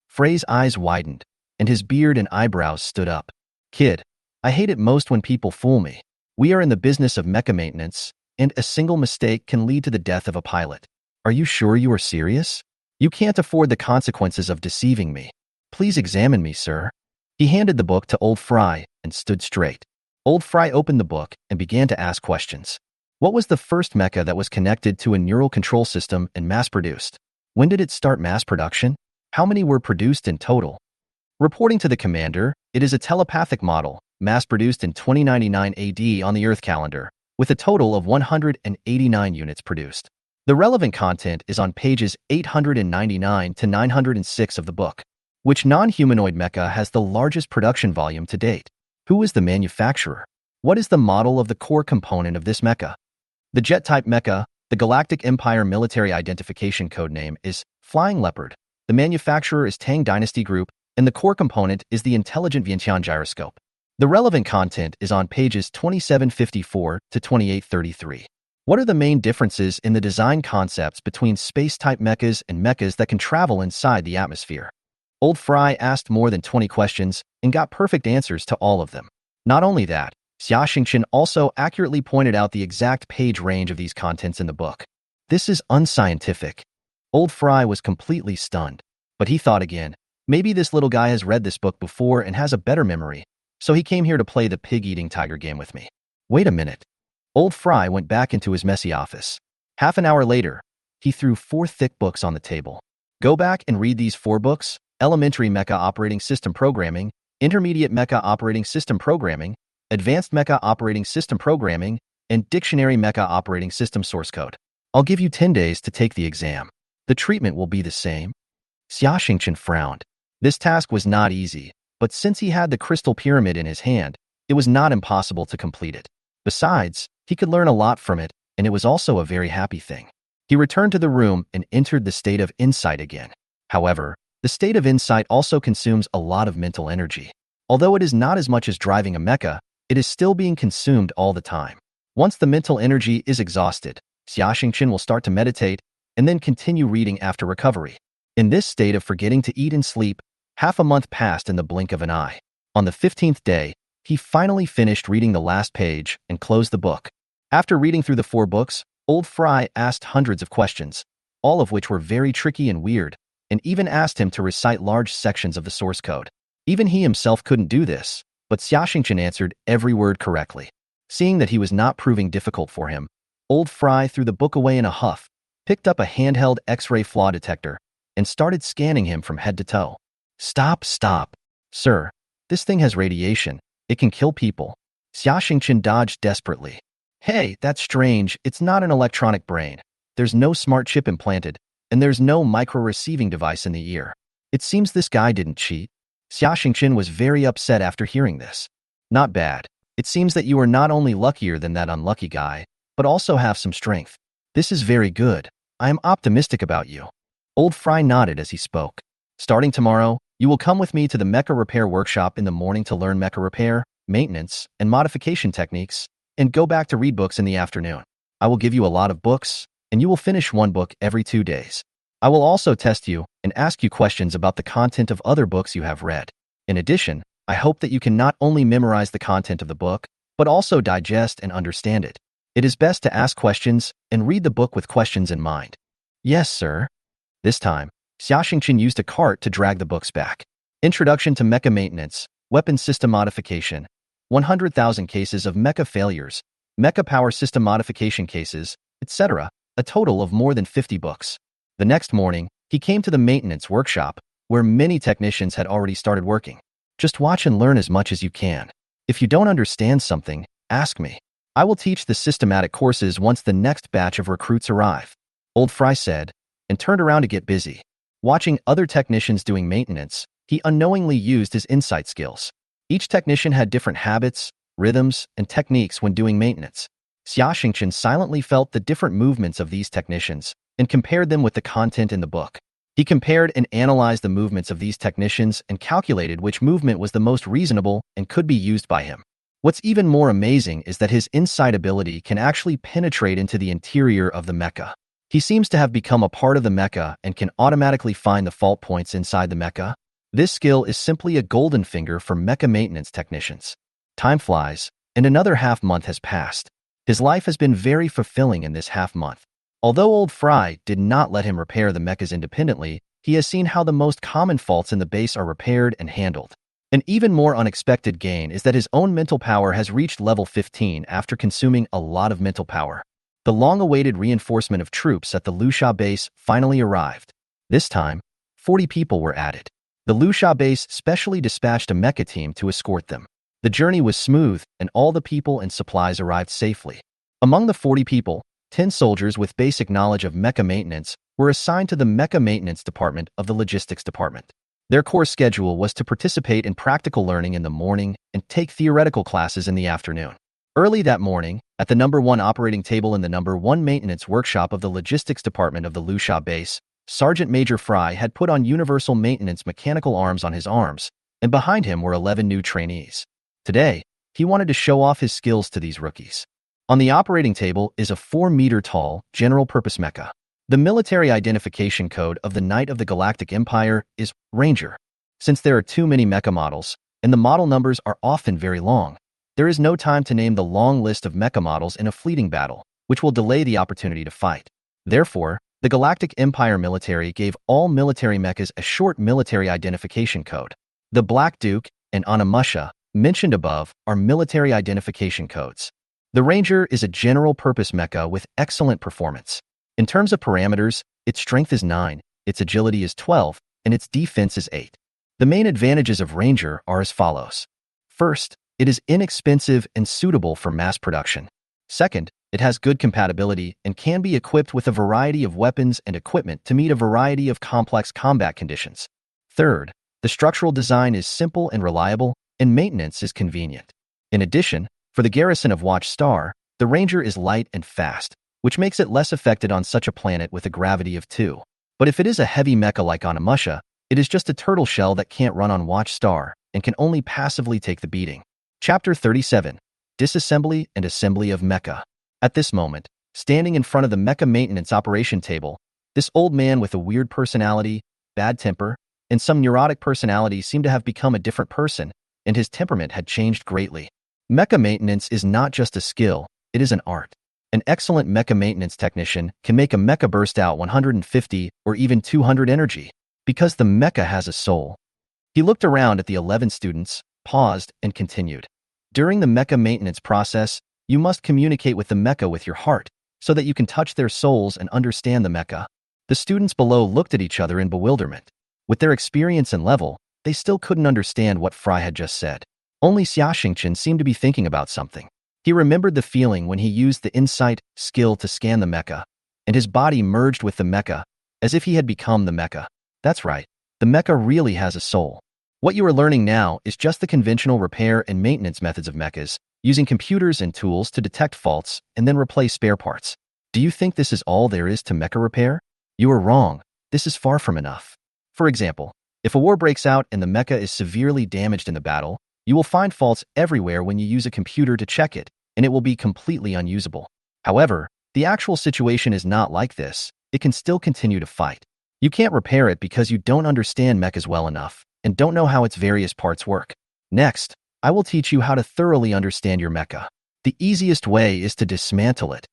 Frey's eyes widened, and his beard and eyebrows stood up. Kid, I hate it most when people fool me. We are in the business of mecha maintenance, and a single mistake can lead to the death of a pilot. Are you sure you are serious? You can't afford the consequences of deceiving me. Please examine me, sir. He handed the book to Old Fry and stood straight. Old Fry opened the book and began to ask questions. What was the first mecha that was connected to a neural control system and mass-produced? When did it start mass production? How many were produced in total? Reporting to the commander, it is a telepathic model, mass-produced in 2099 AD on the Earth calendar, with a total of 189 units produced. The relevant content is on pages 899 to 906 of the book. Which non-humanoid mecha has the largest production volume to date? Who is the manufacturer? What is the model of the core component of this mecha? The jet-type mecha, the Galactic Empire military identification code name is Flying Leopard. The manufacturer is Tang Dynasty Group, and the core component is the Intelligent Vientiane gyroscope. The relevant content is on pages 2754 to 2833. What are the main differences in the design concepts between space-type mechas and mechas that can travel inside the atmosphere? Old Fry asked more than 20 questions and got perfect answers to all of them. Not only that, Xia Xingchen also accurately pointed out the exact page range of these contents in the book. This is unscientific. Old Fry was completely stunned, but he thought again, maybe this little guy has read this book before and has a better memory, so he came here to play the pig-eating tiger game with me. Wait a minute. Old Fry went back into his messy office. Half an hour later, he threw 4 thick books on the table. Go back and read these 4 books: Elementary Mecha Operating System Programming, Intermediate Mecha Operating System Programming, Advanced Mecha Operating System Programming, and Dictionary Mecha Operating System Source Code. I'll give you 10 days to take the exam. The treatment will be the same. Xia Xingchen frowned. This task was not easy, but since he had the crystal pyramid in his hand, it was not impossible to complete it. Besides, he could learn a lot from it, and it was also a very happy thing. He returned to the room and entered the state of insight again. However, the state of insight also consumes a lot of mental energy. Although it is not as much as driving a mecha, it is still being consumed all the time. Once the mental energy is exhausted, Xia Xingchen will start to meditate and then continue reading after recovery. In this state of forgetting to eat and sleep, half a month passed in the blink of an eye. On the 15th day, he finally finished reading the last page and closed the book. After reading through the 4 books, Old Fry asked hundreds of questions, all of which were very tricky and weird, and even asked him to recite large sections of the source code. Even he himself couldn't do this, but Xia Xingchen answered every word correctly. Seeing that he was not proving difficult for him, Old Fry threw the book away in a huff, picked up a handheld X-ray flaw detector, and started scanning him from head to toe. Stop. Sir, this thing has radiation. It can kill people. Xia Xingchen dodged desperately. Hey, that's strange. It's not an electronic brain. There's no smart chip implanted, and there's no micro-receiving device in the ear. It seems this guy didn't cheat. Xia Xingchen was very upset after hearing this. Not bad. It seems that you are not only luckier than that unlucky guy, but also have some strength. This is very good. I am optimistic about you. Old Fry nodded as he spoke. Starting tomorrow, you will come with me to the Mecha repair workshop in the morning to learn mecha repair, maintenance, and modification techniques, and go back to read books in the afternoon. I will give you a lot of books, and you will finish 1 book every 2 days. I will also test you and ask you questions about the content of other books you have read. In addition, I hope that you can not only memorize the content of the book, but also digest and understand it. It is best to ask questions and read the book with questions in mind. Yes, sir. This time, Xiaxingchen used a cart to drag the books back. Introduction to Mecha Maintenance, Weapon System Modification, 100,000 cases of Mecha failures, Mecha Power System Modification cases, etc., a total of more than 50 books. The next morning, he came to the maintenance workshop, where many technicians had already started working. Just watch and learn as much as you can. If you don't understand something, ask me. I will teach the systematic courses once the next batch of recruits arrive. Old Fry said, and turned around to get busy. Watching other technicians doing maintenance, he unknowingly used his insight skills. Each technician had different habits, rhythms, and techniques when doing maintenance. Xiaxingchen silently felt the different movements of these technicians and compared them with the content in the book. He compared and analyzed the movements of these technicians and calculated which movement was the most reasonable and could be used by him. What's even more amazing is that his insight ability can actually penetrate into the interior of the mecha. He seems to have become a part of the mecha and can automatically find the fault points inside the mecha. This skill is simply a golden finger for mecha maintenance technicians. Time flies, and another half-month has passed. His life has been very fulfilling in this half-month. Although Old Fry did not let him repair the mechas independently, he has seen how the most common faults in the base are repaired and handled. An even more unexpected gain is that his own mental power has reached level 15 after consuming a lot of mental power. The long-awaited reinforcement of troops at the Lusha base finally arrived. This time, 40 people were added. The Lusha base specially dispatched a mecha team to escort them. The journey was smooth, and all the people and supplies arrived safely. Among the 40 people, 10 soldiers with basic knowledge of mecha maintenance were assigned to the Mecha Maintenance Department of the Logistics Department. Their core schedule was to participate in practical learning in the morning and take theoretical classes in the afternoon. Early that morning, at the number 1 operating table in the number 1 maintenance workshop of the Logistics Department of the Lusha base, Sergeant Major Fry had put on universal maintenance mechanical arms on his arms, and behind him were 11 new trainees. Today, he wanted to show off his skills to these rookies. On the operating table is a 4-meter-tall, general-purpose mecha. The military identification code of the Knight of the Galactic Empire is Ranger. Since there are too many mecha models, and the model numbers are often very long, there is no time to name the long list of mecha models in a fleeting battle, which will delay the opportunity to fight. Therefore, the Galactic Empire military gave all military mechas a short military identification code. The Black Duke and Onimusha, mentioned above, are military identification codes. The Ranger is a general-purpose mecha with excellent performance. In terms of parameters, its strength is 9, its agility is 12, and its defense is 8. The main advantages of Ranger are as follows. First, it is inexpensive and suitable for mass production. Second, it has good compatibility and can be equipped with a variety of weapons and equipment to meet a variety of complex combat conditions. Third, the structural design is simple and reliable, and maintenance is convenient. In addition, for the garrison of Watch Star, the Ranger is light and fast, which makes it less affected on such a planet with a gravity of 2. But if it is a heavy mecha like Onimusha, it is just a turtle shell that can't run on Watch Star and can only passively take the beating. Chapter 37. Disassembly and Assembly of Mecha. At this moment, standing in front of the mecha maintenance operation table, this old man with a weird personality, bad temper, and some neurotic personality seemed to have become a different person, and his temperament had changed greatly. Mecha maintenance is not just a skill, it is an art. An excellent mecha maintenance technician can make a mecha burst out 150 or even 200 energy, because the mecha has a soul. He looked around at the 11 students, paused, and continued. During the mecha maintenance process, you must communicate with the mecha with your heart, so that you can touch their souls and understand the mecha. The students below looked at each other in bewilderment. With their experience and level, they still couldn't understand what Fry had just said. Only Xiaxingchen seemed to be thinking about something. He remembered the feeling when he used the insight skill to scan the mecha, and his body merged with the mecha, as if he had become the mecha. That's right, the mecha really has a soul. What you are learning now is just the conventional repair and maintenance methods of mechas, using computers and tools to detect faults and then replace spare parts. Do you think this is all there is to mecha repair? You are wrong. This is far from enough. For example, if a war breaks out and the mecha is severely damaged in the battle, you will find faults everywhere when you use a computer to check it, and it will be completely unusable. However, the actual situation is not like this. It can still continue to fight. You can't repair it because you don't understand mechas well enough and don't know how its various parts work. Next, I will teach you how to thoroughly understand your mecha. The easiest way is to dismantle it.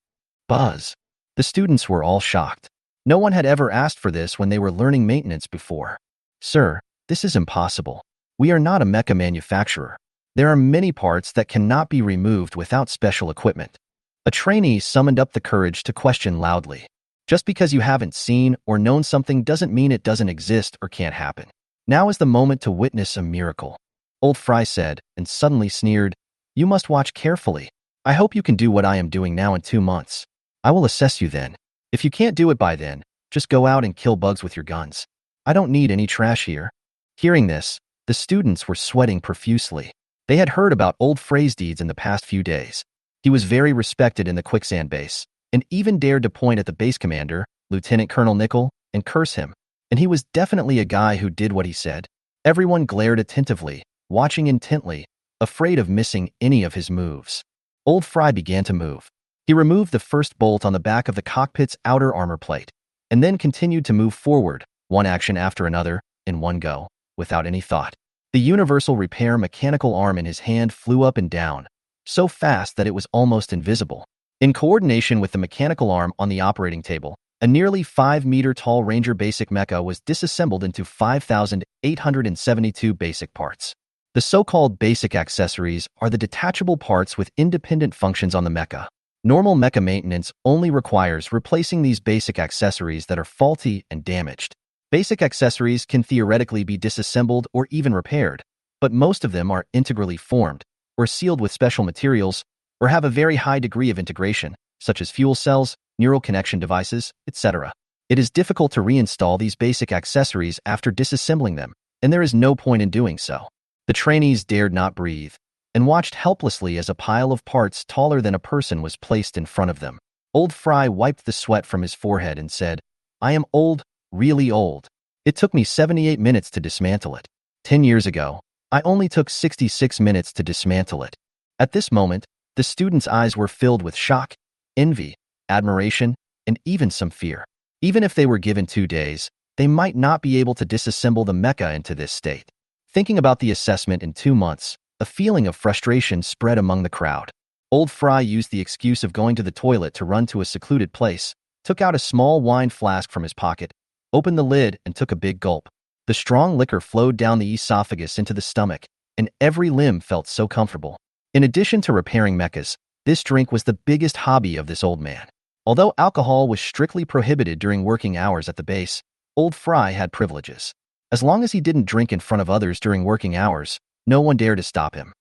Buzz. The students were all shocked. No one had ever asked for this when they were learning maintenance before. Sir, this is impossible. We are not a mecha manufacturer. There are many parts that cannot be removed without special equipment. A trainee summoned up the courage to question loudly. Just because you haven't seen or known something doesn't mean it doesn't exist or can't happen. Now is the moment to witness a miracle. Old Fry said, and suddenly sneered, "You must watch carefully. I hope you can do what I am doing now in 2 months. I will assess you then. If you can't do it by then, just go out and kill bugs with your guns. I don't need any trash here." Hearing this, the students were sweating profusely. They had heard about Old Fray's deeds in the past few days. He was very respected in the quicksand base, and even dared to point at the base commander, Lieutenant Colonel Nickel, and curse him. And he was definitely a guy who did what he said. Everyone glared attentively, watching intently, afraid of missing any of his moves. Old Fry began to move. He removed the first bolt on the back of the cockpit's outer armor plate, and then continued to move forward, one action after another, in one go, without any thought. The universal repair mechanical arm in his hand flew up and down, so fast that it was almost invisible. In coordination with the mechanical arm on the operating table, a nearly 5-meter-tall Ranger basic mecha was disassembled into 5,872 basic parts. The so-called basic accessories are the detachable parts with independent functions on the mecha. Normal mecha maintenance only requires replacing these basic accessories that are faulty and damaged. Basic accessories can theoretically be disassembled or even repaired, but most of them are integrally formed, or sealed with special materials, or have a very high degree of integration, such as fuel cells, neural connection devices, etc. It is difficult to reinstall these basic accessories after disassembling them, and there is no point in doing so. The trainees dared not breathe, and watched helplessly as a pile of parts taller than a person was placed in front of them. Old Fry wiped the sweat from his forehead and said, "I am old, really old. It took me 78 minutes to dismantle it. 10 years ago, I only took 66 minutes to dismantle it." At this moment, the students' eyes were filled with shock, envy, admiration, and even some fear. Even if they were given 2 days, they might not be able to disassemble the mecha into this state. Thinking about the assessment in 2 months, a feeling of frustration spread among the crowd. Old Fry used the excuse of going to the toilet to run to a secluded place, took out a small wine flask from his pocket, opened the lid, and took a big gulp. The strong liquor flowed down the esophagus into the stomach, and every limb felt so comfortable. In addition to repairing mechas, this drink was the biggest hobby of this old man. Although alcohol was strictly prohibited during working hours at the base, Old Fry had privileges. As long as he didn't drink in front of others during working hours, no one dared to stop him.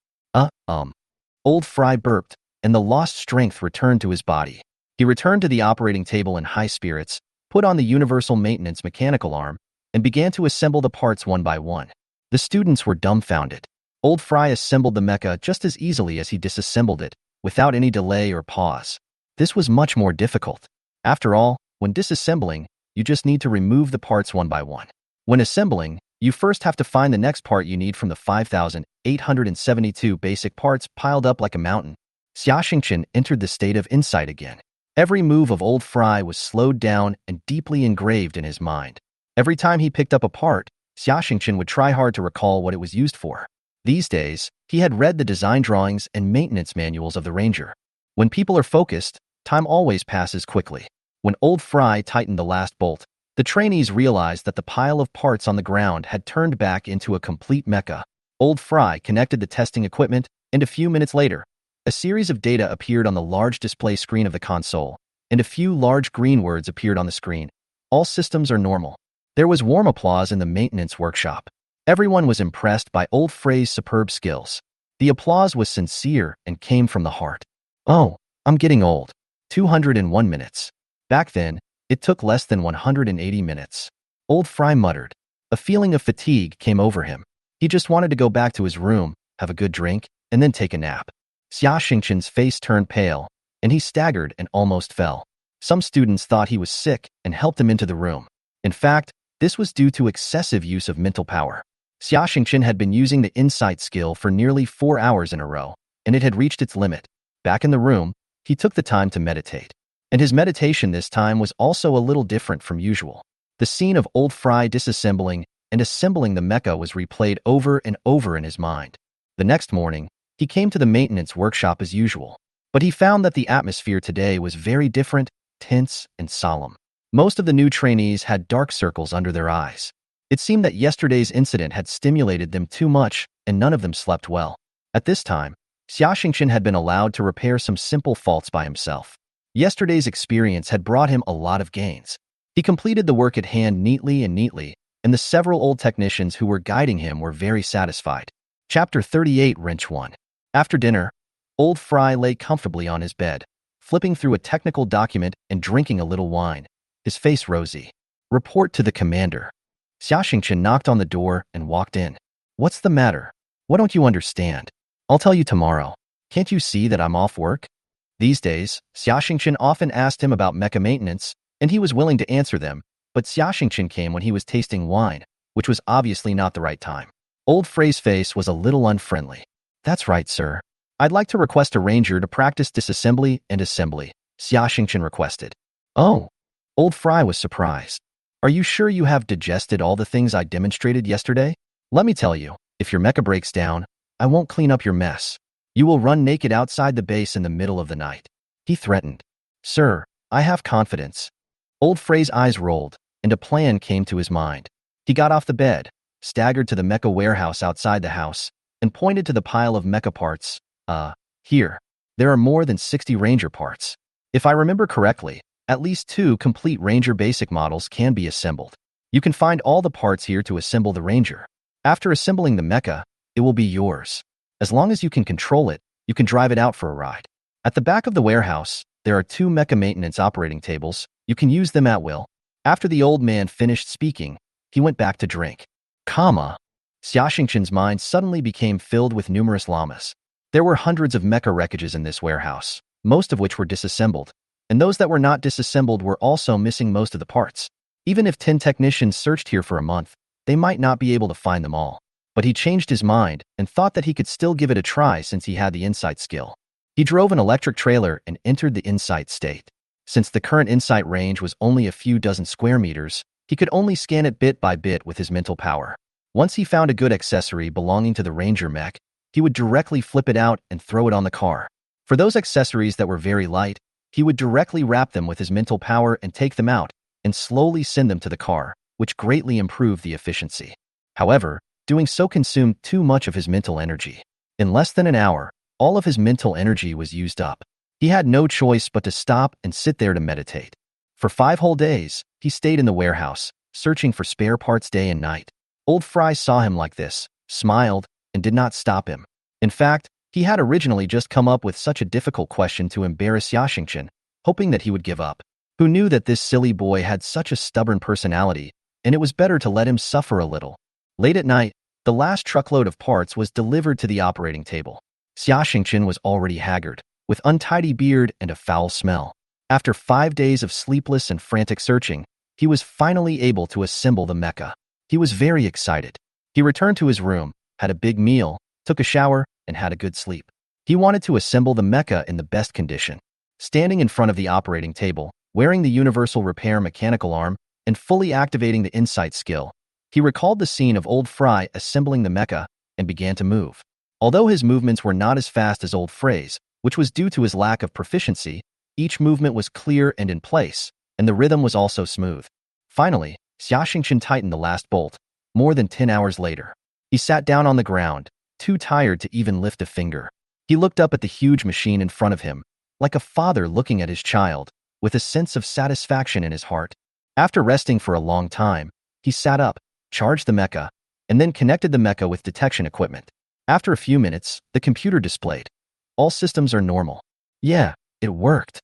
Old Fry burped, and the lost strength returned to his body. He returned to the operating table in high spirits, put on the universal maintenance mechanical arm, and began to assemble the parts one by one. The students were dumbfounded. Old Fry assembled the mecha just as easily as he disassembled it, without any delay or pause. This was much more difficult. After all, when disassembling, you just need to remove the parts one by one. When assembling, you first have to find the next part you need from the 5,872 basic parts piled up like a mountain. Xiaxingchen entered the state of insight again. Every move of Old Fry was slowed down and deeply engraved in his mind. Every time he picked up a part, Xiaxingchen would try hard to recall what it was used for. These days, he had read the design drawings and maintenance manuals of the Ranger. When people are focused, time always passes quickly. When Old Fry tightened the last bolt, the trainees realized that the pile of parts on the ground had turned back into a complete mecha. Old Fry connected the testing equipment, and a few minutes later, a series of data appeared on the large display screen of the console, and a few large green words appeared on the screen. All systems are normal. There was warm applause in the maintenance workshop. Everyone was impressed by Old Fray's superb skills. The applause was sincere and came from the heart. "Oh, I'm getting old. 201 minutes. Back then, it took less than 180 minutes. Old Fry muttered. A feeling of fatigue came over him. He just wanted to go back to his room, have a good drink, and then take a nap. Xiaxingchen's face turned pale, and he staggered and almost fell. Some students thought he was sick and helped him into the room. In fact, this was due to excessive use of mental power. Xiaxingchen had been using the insight skill for nearly 4 hours in a row, and it had reached its limit. Back in the room, he took the time to meditate. And his meditation this time was also a little different from usual. The scene of Old Fry disassembling and assembling the mecha was replayed over and over in his mind. The next morning, he came to the maintenance workshop as usual, but he found that the atmosphere today was very different, tense, and solemn. Most of the new trainees had dark circles under their eyes. It seemed that yesterday's incident had stimulated them too much, and none of them slept well. At this time, Xiaoxingchen had been allowed to repair some simple faults by himself. Yesterday's experience had brought him a lot of gains. He completed the work at hand neatly, and the several old technicians who were guiding him were very satisfied. Chapter 38 Wrench 1. After dinner, Old Fry lay comfortably on his bed, flipping through a technical document and drinking a little wine, his face rosy. Report to the commander. Xiaoxingchen knocked on the door and walked in. What's the matter? What don't you understand? I'll tell you tomorrow. Can't you see that I'm off work? These days, Xiaoxingchen often asked him about mecha maintenance, and he was willing to answer them, but Xiaoxingchen came when he was tasting wine, which was obviously not the right time. Old Frey's face was a little unfriendly. That's right, sir. I'd like to request a ranger to practice disassembly and assembly, Xiaoxingchen requested. Oh. Old Fry was surprised. Are you sure you have digested all the things I demonstrated yesterday? Let me tell you, if your mecha breaks down, I won't clean up your mess. You will run naked outside the base in the middle of the night. He threatened. Sir, I have confidence. Old Frey's eyes rolled, and a plan came to his mind. He got off the bed, staggered to the mecha warehouse outside the house, and pointed to the pile of mecha parts. Here. There are more than 60 ranger parts. If I remember correctly, at least 2 complete ranger basic models can be assembled. You can find all the parts here to assemble the ranger. After assembling the mecha, it will be yours. As long as you can control it, you can drive it out for a ride. At the back of the warehouse, there are 2 mecha maintenance operating tables. You can use them at will. After the old man finished speaking, he went back to drink. Xiaoxingchen's mind suddenly became filled with numerous llamas. There were hundreds of mecha wreckages in this warehouse, most of which were disassembled, and those that were not disassembled were also missing most of the parts. Even if 10 technicians searched here for a month, they might not be able to find them all. But he changed his mind and thought that he could still give it a try since he had the insight skill. He drove an electric trailer and entered the insight state. Since the current insight range was only a few dozen square meters, he could only scan it bit by bit with his mental power. Once he found a good accessory belonging to the Ranger mech, he would directly flip it out and throw it on the car. For those accessories that were very light, he would directly wrap them with his mental power and take them out, and slowly send them to the car, which greatly improved the efficiency. However, doing so consumed too much of his mental energy. In less than an hour, all of his mental energy was used up. He had no choice but to stop and sit there to meditate. For 5 whole days, he stayed in the warehouse, searching for spare parts day and night. Old Fry saw him like this, smiled, and did not stop him. In fact, he had originally just come up with such a difficult question to embarrass Xiaoxingchen, hoping that he would give up. Who knew that this silly boy had such a stubborn personality, and it was better to let him suffer a little. Late at night, the last truckload of parts was delivered to the operating table. Xiaoxingchen was already haggard, with untidy beard and a foul smell. After 5 days of sleepless and frantic searching, he was finally able to assemble the mecha. He was very excited. He returned to his room, had a big meal, took a shower, and had a good sleep. He wanted to assemble the mecha in the best condition. Standing in front of the operating table, wearing the universal repair mechanical arm, and fully activating the insight skill, he recalled the scene of Old Fry assembling the mecha and began to move. Although his movements were not as fast as Old Frey's, which was due to his lack of proficiency, each movement was clear and in place, and the rhythm was also smooth. Finally, Xiaoxingchen tightened the last bolt. More than 10 hours later, he sat down on the ground, too tired to even lift a finger. He looked up at the huge machine in front of him, like a father looking at his child, with a sense of satisfaction in his heart. After resting for a long time, he sat up, charged the mecha, and then connected the mecha with detection equipment. After a few minutes, the computer displayed, "All systems are normal." Yeah, it worked.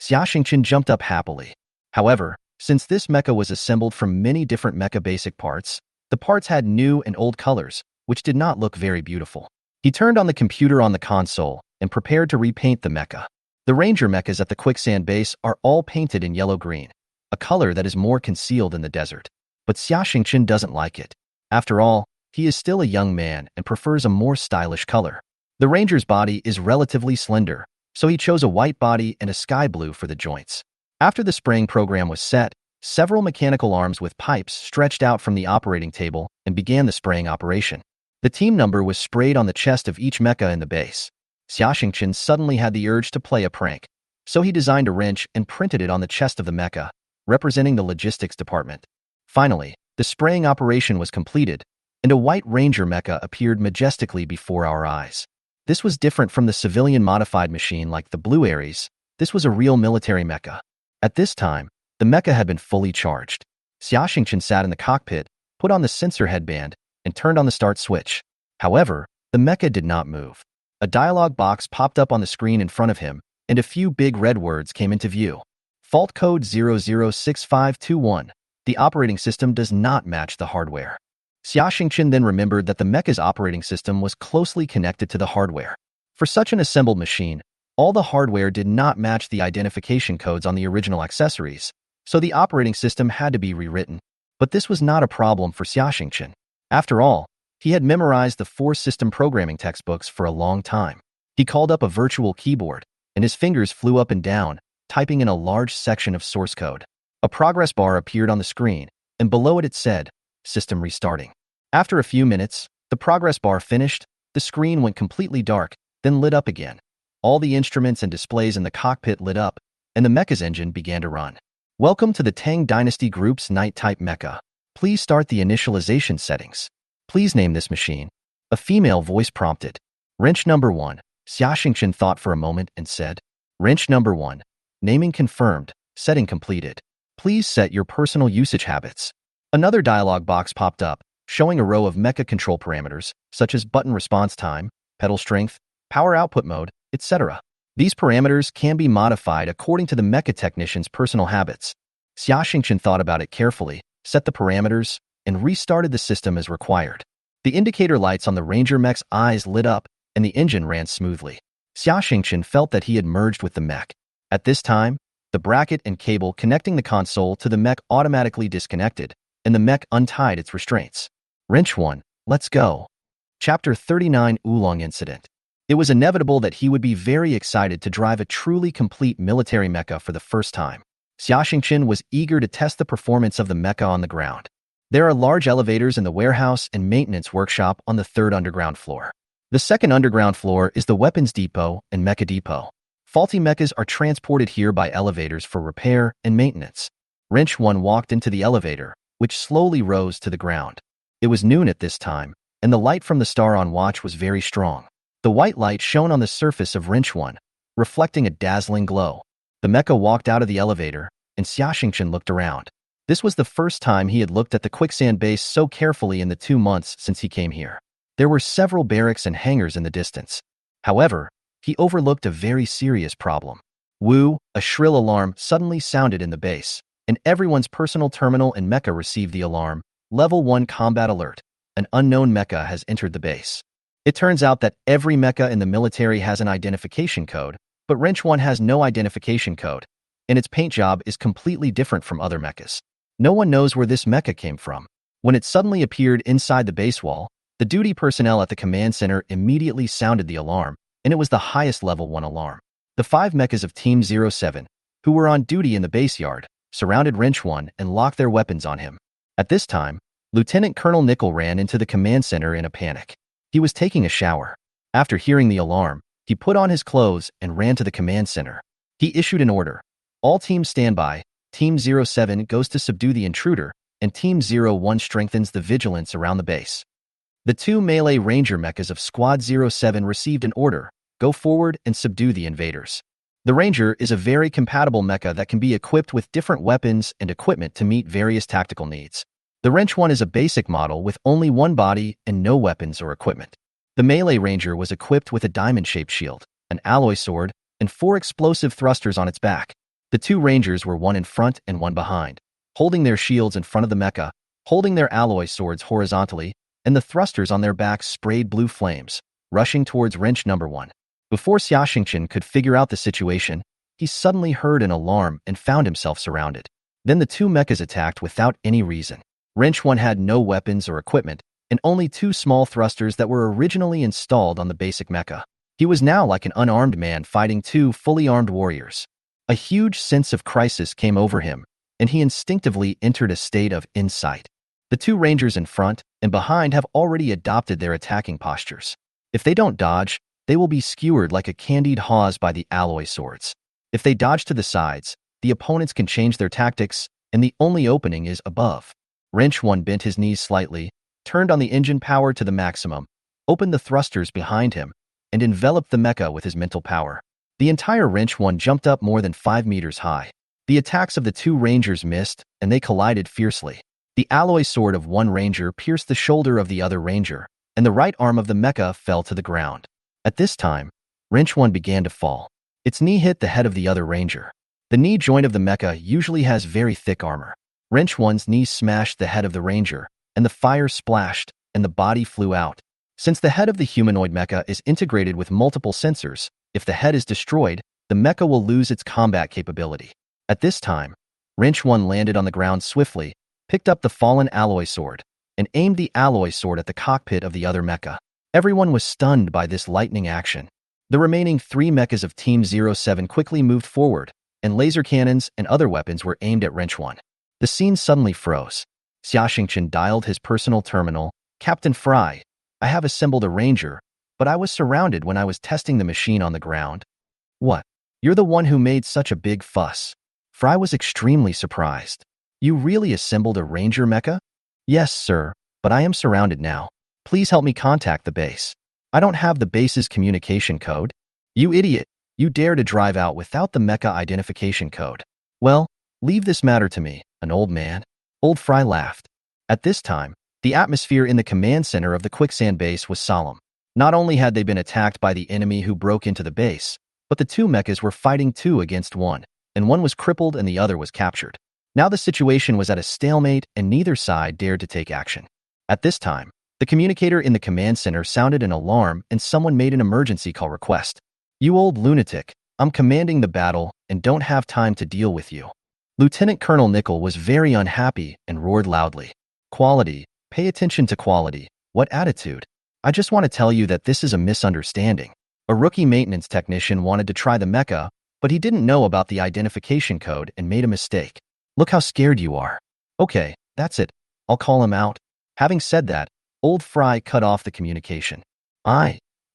Xiaoxingchen jumped up happily. However, since this mecha was assembled from many different mecha basic parts, the parts had new and old colors, which did not look very beautiful. He turned on the computer on the console and prepared to repaint the mecha. The Ranger mechas at the quicksand base are all painted in yellow-green, a color that is more concealed in the desert. But Xiaoxingchen doesn't like it. After all, he is still a young man and prefers a more stylish color. The Ranger's body is relatively slender, so he chose a white body and a sky blue for the joints. After the spraying program was set, Several mechanical arms with pipes stretched out from the operating table and began the spraying operation. The team number was sprayed on the chest of each mecha in the base. Xiaxingchen suddenly had the urge to play a prank, so he designed a wrench and printed it on the chest of the mecha, representing the logistics department. Finally, the spraying operation was completed, and a white ranger mecha appeared majestically before our eyes. This was different from the civilian modified machine like the Blue Ares. This was a real military mecha. At this time, the mecha had been fully charged. Xiaxingchen sat in the cockpit, put on the sensor headband, and turned on the start switch. However, the mecha did not move. A dialog box popped up on the screen in front of him, and a few big red words came into view. Fault code 006521. The operating system does not match the hardware. Xiaxingchen then remembered that the mecha's operating system was closely connected to the hardware. For such an assembled machine, all the hardware did not match the identification codes on the original accessories, so the operating system had to be rewritten. But this was not a problem for Xiaxingchen. After all, he had memorized the 4 system programming textbooks for a long time. He called up a virtual keyboard, and his fingers flew up and down, typing in a large section of source code. A progress bar appeared on the screen, and below it said, "System restarting." After a few minutes, the progress bar finished, the screen went completely dark, then lit up again. All the instruments and displays in the cockpit lit up, and the mecha's engine began to run. Welcome to the Tang Dynasty Group's Night-type mecha. Please start the initialization settings. Please name this machine. A female voice prompted. Wrench number 1. Xiaxingchen thought for a moment and said, "Wrench number 1. Naming confirmed. Setting completed. Please set your personal usage habits." Another dialog box popped up, showing a row of mecha control parameters, such as button response time, pedal strength, power output mode, etc. These parameters can be modified according to the mecha technician's personal habits. Xiaxingchen thought about it carefully, set the parameters, and restarted the system as required. The indicator lights on the Ranger mech's eyes lit up, and the engine ran smoothly. Xiaxingchen felt that he had merged with the mech. At this time, the bracket and cable connecting the console to the mech automatically disconnected, and the mech untied its restraints. Wrench 1, let's go. Chapter 39 Oolong Incident. It was inevitable that he would be very excited to drive a truly complete military mecha for the first time. Xiaxingchen was eager to test the performance of the mecha on the ground. There are large elevators in the warehouse and maintenance workshop on the 3rd underground floor. The 2nd underground floor is the weapons depot and mecha depot. Faulty mechas are transported here by elevators for repair and maintenance. Wrench 1 walked into the elevator, which slowly rose to the ground. It was noon at this time, and the light from the star on watch was very strong. The white light shone on the surface of Wrench 1, reflecting a dazzling glow. The mecha walked out of the elevator, and Xiaxingchen looked around. This was the first time he had looked at the quicksand base so carefully in the 2 months since he came here. There were several barracks and hangars in the distance. However, he overlooked a very serious problem. Woo, a shrill alarm suddenly sounded in the base, and everyone's personal terminal and mecha received the alarm. Level 1 combat alert. An unknown mecha has entered the base. It turns out that every mecha in the military has an identification code, but Wrench 1 has no identification code, and its paint job is completely different from other mechas. No one knows where this mecha came from. When it suddenly appeared inside the base wall, the duty personnel at the command center immediately sounded the alarm, and it was the highest level 1 alarm. The 5 mechas of Team 07, who were on duty in the base yard, surrounded Wrench 1 and locked their weapons on him. At this time, Lieutenant Colonel Nickel ran into the command center in a panic. He was taking a shower. After hearing the alarm, he put on his clothes and ran to the command center. He issued an order. All teams stand by. Team 07 goes to subdue the intruder, and Team 01 strengthens the vigilance around the base. The 2 melee ranger mechas of Squad 07 received an order. Go forward and subdue the invaders. The Ranger is a very compatible mecha that can be equipped with different weapons and equipment to meet various tactical needs. The Wrench 1 is a basic model with only 1 body and no weapons or equipment. The Melee Ranger was equipped with a diamond-shaped shield, an alloy sword, and 4 explosive thrusters on its back. The 2 Rangers were 1 in front and 1 behind, holding their shields in front of the mecha, holding their alloy swords horizontally, and the thrusters on their backs sprayed blue flames, rushing towards Wrench number 1. Before Xiaxingchen could figure out the situation, he suddenly heard an alarm and found himself surrounded. Then the 2 mechas attacked without any reason. Wrench 1 had no weapons or equipment, and only 2 small thrusters that were originally installed on the basic mecha. He was now like an unarmed man fighting 2 fully armed warriors. A huge sense of crisis came over him, and he instinctively entered a state of insight. The two rangers in front and behind have already adopted their attacking postures. If they don't dodge, they will be skewered like a candied hawse by the alloy swords. If they dodge to the sides, the opponents can change their tactics, and the only opening is above. Wrench 1 bent his knees slightly, turned on the engine power to the maximum, opened the thrusters behind him, and enveloped the mecha with his mental power. The entire Wrench 1 jumped up more than 5 meters high. The attacks of the two rangers missed, and they collided fiercely. The alloy sword of one ranger pierced the shoulder of the other ranger, and the right arm of the mecha fell to the ground. At this time, Wrench 1 began to fall. Its knee hit the head of the other ranger. The knee joint of the mecha usually has very thick armor. Wrench 1's knee smashed the head of the ranger, and the fire splashed, and the body flew out. Since the head of the humanoid mecha is integrated with multiple sensors, if the head is destroyed, the mecha will lose its combat capability. At this time, Wrench 1 landed on the ground swiftly, picked up the fallen alloy sword, and aimed the alloy sword at the cockpit of the other mecha. Everyone was stunned by this lightning action. The remaining 3 mechas of Team 07 quickly moved forward, and laser cannons and other weapons were aimed at Wrench 1. The scene suddenly froze. Xiaxingchen dialed his personal terminal. "Captain Fry, I have assembled a ranger, but I was surrounded when I was testing the machine on the ground." "What? You're the one who made such a big fuss." Fry was extremely surprised. "You really assembled a ranger mecha?" "Yes, sir, but I am surrounded now. Please help me contact the base." "I don't have the base's communication code." "You idiot! You dare to drive out without the mecha identification code." "Well, leave this matter to me, an old man." Old Fry laughed. At this time, the atmosphere in the command center of the quicksand base was solemn. Not only had they been attacked by the enemy who broke into the base, but the two mechas were fighting 2 against 1, and one was crippled and the other was captured. Now the situation was at a stalemate and neither side dared to take action. At this time, the communicator in the command center sounded an alarm and someone made an emergency call request. "You old lunatic, I'm commanding the battle and don't have time to deal with you." Lieutenant Colonel Nickel was very unhappy and roared loudly. "Quality, pay attention to quality. What attitude? I just want to tell you that this is a misunderstanding. A rookie maintenance technician wanted to try the mecha, but he didn't know about the identification code and made a mistake. Look how scared you are." "Okay, that's it. I'll call him out." Having said that, Old Fry cut off the communication.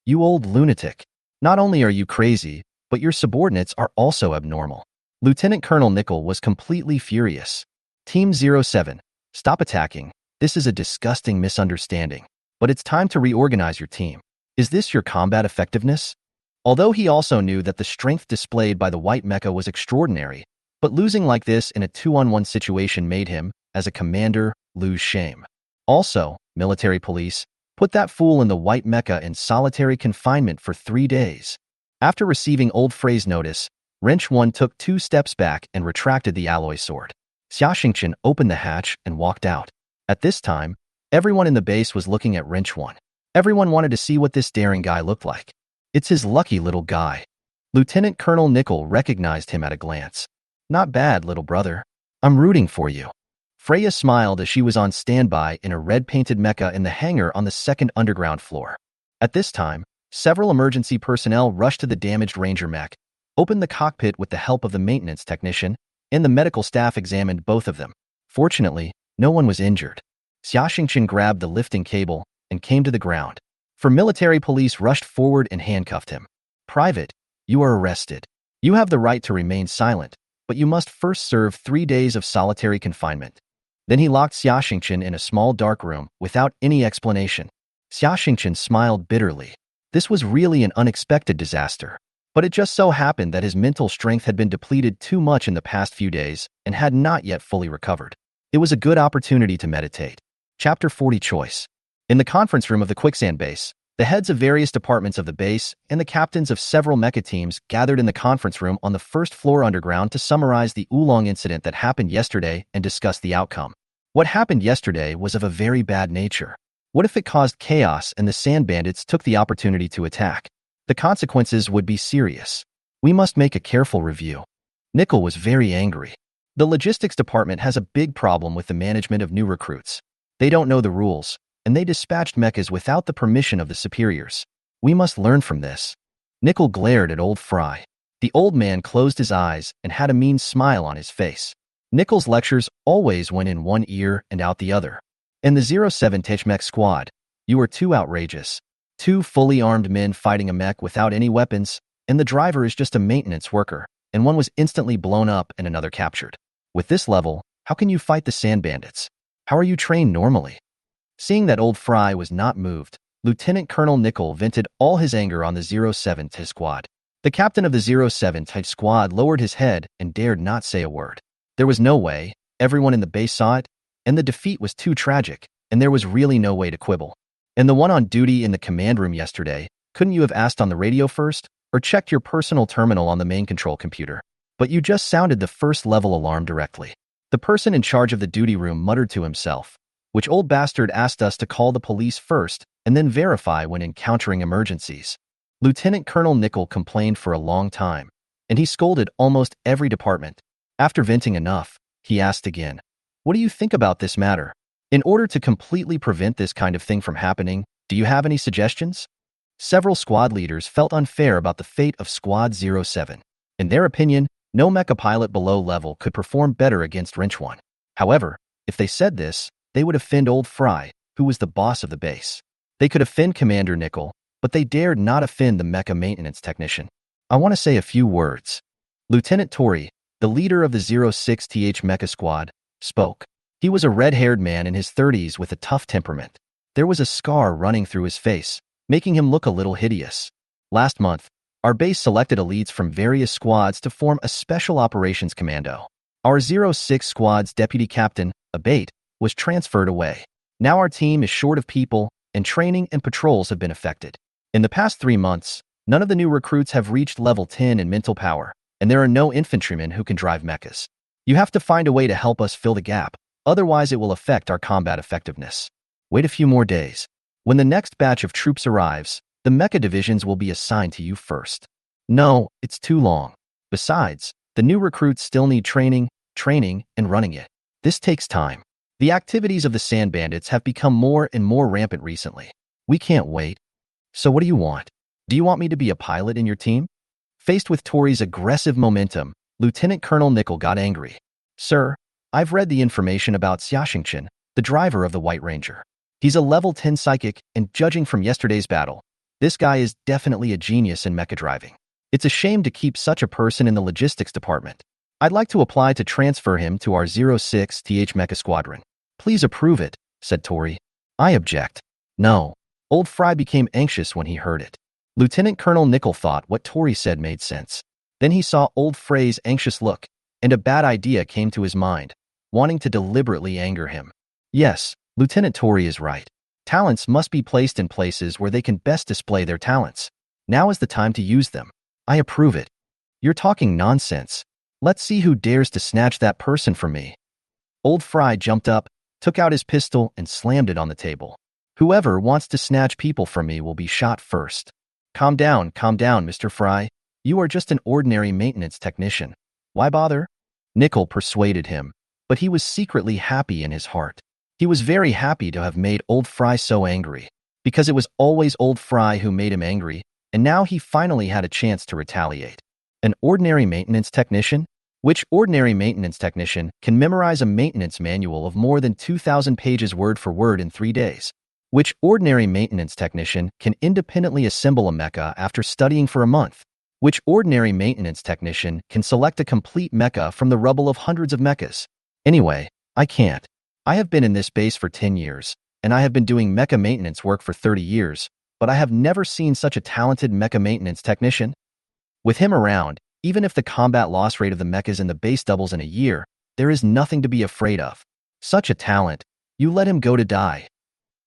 You old lunatic. Not only are you crazy, but your subordinates are also abnormal." Lieutenant Colonel Nickel was completely furious. "Team 07, stop attacking. This is a disgusting misunderstanding. But it's time to reorganize your team. Is this your combat effectiveness?" Although he also knew that the strength displayed by the white mecha was extraordinary, but losing like this in a 2-on-1 situation made him, as a commander, lose shame. Also, military police, put that fool in the white mecha in solitary confinement for 3 days. After receiving Old Fray's notice, Wrench 1 took 2 steps back and retracted the alloy sword. Xiaxingchen opened the hatch and walked out. At this time, everyone in the base was looking at Wrench 1. Everyone wanted to see what this daring guy looked like. It's his lucky little guy. Lieutenant Colonel Nickel recognized him at a glance. "Not bad, little brother. I'm rooting for you." Freya smiled as she was on standby in a red-painted mecha in the hangar on the 2nd underground floor. At this time, several emergency personnel rushed to the damaged Ranger mech, opened the cockpit with the help of the maintenance technician, and the medical staff examined both of them. Fortunately, no one was injured. Xiaxingchen grabbed the lifting cable and came to the ground. For military police rushed forward and handcuffed him. "Private, you are arrested. You have the right to remain silent, but you must first serve 3 days of solitary confinement." Then he locked Xiaxingchen in a small dark room without any explanation. Xiaxingchen smiled bitterly. This was really an unexpected disaster. But it just so happened that his mental strength had been depleted too much in the past few days and had not yet fully recovered. It was a good opportunity to meditate. Chapter 40 Choice. In the conference room of the quicksand base, the heads of various departments of the base and the captains of several mecha teams gathered in the conference room on the 1st floor underground to summarize the oolong incident that happened yesterday and discuss the outcome. What happened yesterday was of a very bad nature. What if it caused chaos and the sand bandits took the opportunity to attack? The consequences would be serious. We must make a careful review. Nickel was very angry. The logistics department has a big problem with the management of new recruits. They don't know the rules, and they dispatched mechas without the permission of the superiors. We must learn from this. Nickel glared at Old Fry. The old man closed his eyes and had a mean smile on his face. Nickel's lectures always went in one ear and out the other. In the 07 Mech squad, you were too outrageous. Two fully armed men fighting a mech without any weapons, and the driver is just a maintenance worker, and one was instantly blown up and another captured. With this level, how can you fight the sand bandits? How are you trained normally? Seeing that old Fry was not moved, Lieutenant Colonel Nickel vented all his anger on the 07 squad. The captain of the 07 squad lowered his head and dared not say a word. There was no way, everyone in the base saw it, and the defeat was too tragic, and there was really no way to quibble. And the one on duty in the command room yesterday, couldn't you have asked on the radio first, or checked your personal terminal on the main control computer? But you just sounded the first level alarm directly. The person in charge of the duty room muttered to himself, which old bastard asked us to call the police first and then verify when encountering emergencies. Lieutenant Colonel Nickel complained for a long time, and he scolded almost every department. After venting enough, he asked again, "What do you think about this matter? In order to completely prevent this kind of thing from happening, do you have any suggestions?" Several squad leaders felt unfair about the fate of Squad 07. In their opinion, no mecha pilot below level could perform better against Wrench 1. However, if they said this, they would offend old Fry, who was the boss of the base. They could offend Commander Nickel, but they dared not offend the mecha maintenance technician. I want to say a few words. Lieutenant Tori, the leader of the 06th Mecha squad, spoke. He was a red-haired man in his 30s with a tough temperament. There was a scar running through his face, making him look a little hideous. Last month, our base selected elites from various squads to form a Special Operations Commando. Our 06 squad's deputy captain, Abate, was transferred away. Now our team is short of people, and training and patrols have been affected. In the past 3 months, none of the new recruits have reached level 10 in mental power, and there are no infantrymen who can drive mechas. You have to find a way to help us fill the gap, otherwise it will affect our combat effectiveness. Wait a few more days. When the next batch of troops arrives, the mecha divisions will be assigned to you first. No, it's too long. Besides, the new recruits still need training, and running it. This takes time. The activities of the sand bandits have become more and more rampant recently. We can't wait. So what do you want? Do you want me to be a pilot in your team? Faced with Tori's aggressive momentum, Lieutenant Colonel Nickel got angry. Sir, I've read the information about Xiaxingchen, the driver of the White Ranger. He's a level 10 psychic, and judging from yesterday's battle, this guy is definitely a genius in mecha driving. It's a shame to keep such a person in the logistics department. I'd like to apply to transfer him to our 06th Mecha Squadron. Please approve it, said Tori. I object. No. Old Fry became anxious when he heard it. Lieutenant Colonel Nickel thought what Tori said made sense. Then he saw Old Fray's anxious look, and a bad idea came to his mind, wanting to deliberately anger him. Yes, Lieutenant Tori is right. Talents must be placed in places where they can best display their talents. Now is the time to use them. I approve it. You're talking nonsense. Let's see who dares to snatch that person from me. Old Fry jumped up, took out his pistol, and slammed it on the table. Whoever wants to snatch people from me will be shot first. Calm down, Mr. Fry. You are just an ordinary maintenance technician. Why bother? Nickel persuaded him, but he was secretly happy in his heart. He was very happy to have made Old Fry so angry, because it was always Old Fry who made him angry, and now he finally had a chance to retaliate. An ordinary maintenance technician? Which ordinary maintenance technician can memorize a maintenance manual of more than 2,000 pages word for word in 3 days? Which ordinary maintenance technician can independently assemble a mecha after studying for a month? Which ordinary maintenance technician can select a complete mecha from the rubble of hundreds of mechas? Anyway, I can't. I have been in this base for 10 years, and I have been doing mecha maintenance work for 30 years, but I have never seen such a talented mecha maintenance technician. With him around, even if the combat loss rate of the mechas in the base doubles in a year, there is nothing to be afraid of. Such a talent, you let him go to die.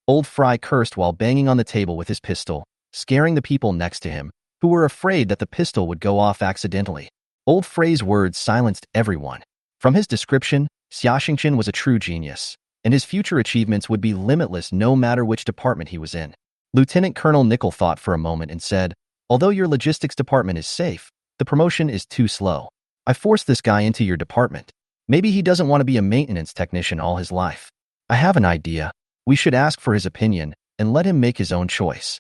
Old Fry cursed while banging on the table with his pistol, scaring the people next to him, who were afraid that the pistol would go off accidentally. Old Fray's words silenced everyone. From his description, Xiaxingchen was a true genius, and his future achievements would be limitless no matter which department he was in. Lieutenant Colonel Nickel thought for a moment and said, although your logistics department is safe, the promotion is too slow. I forced this guy into your department. Maybe he doesn't want to be a maintenance technician all his life. I have an idea. We should ask for his opinion and let him make his own choice.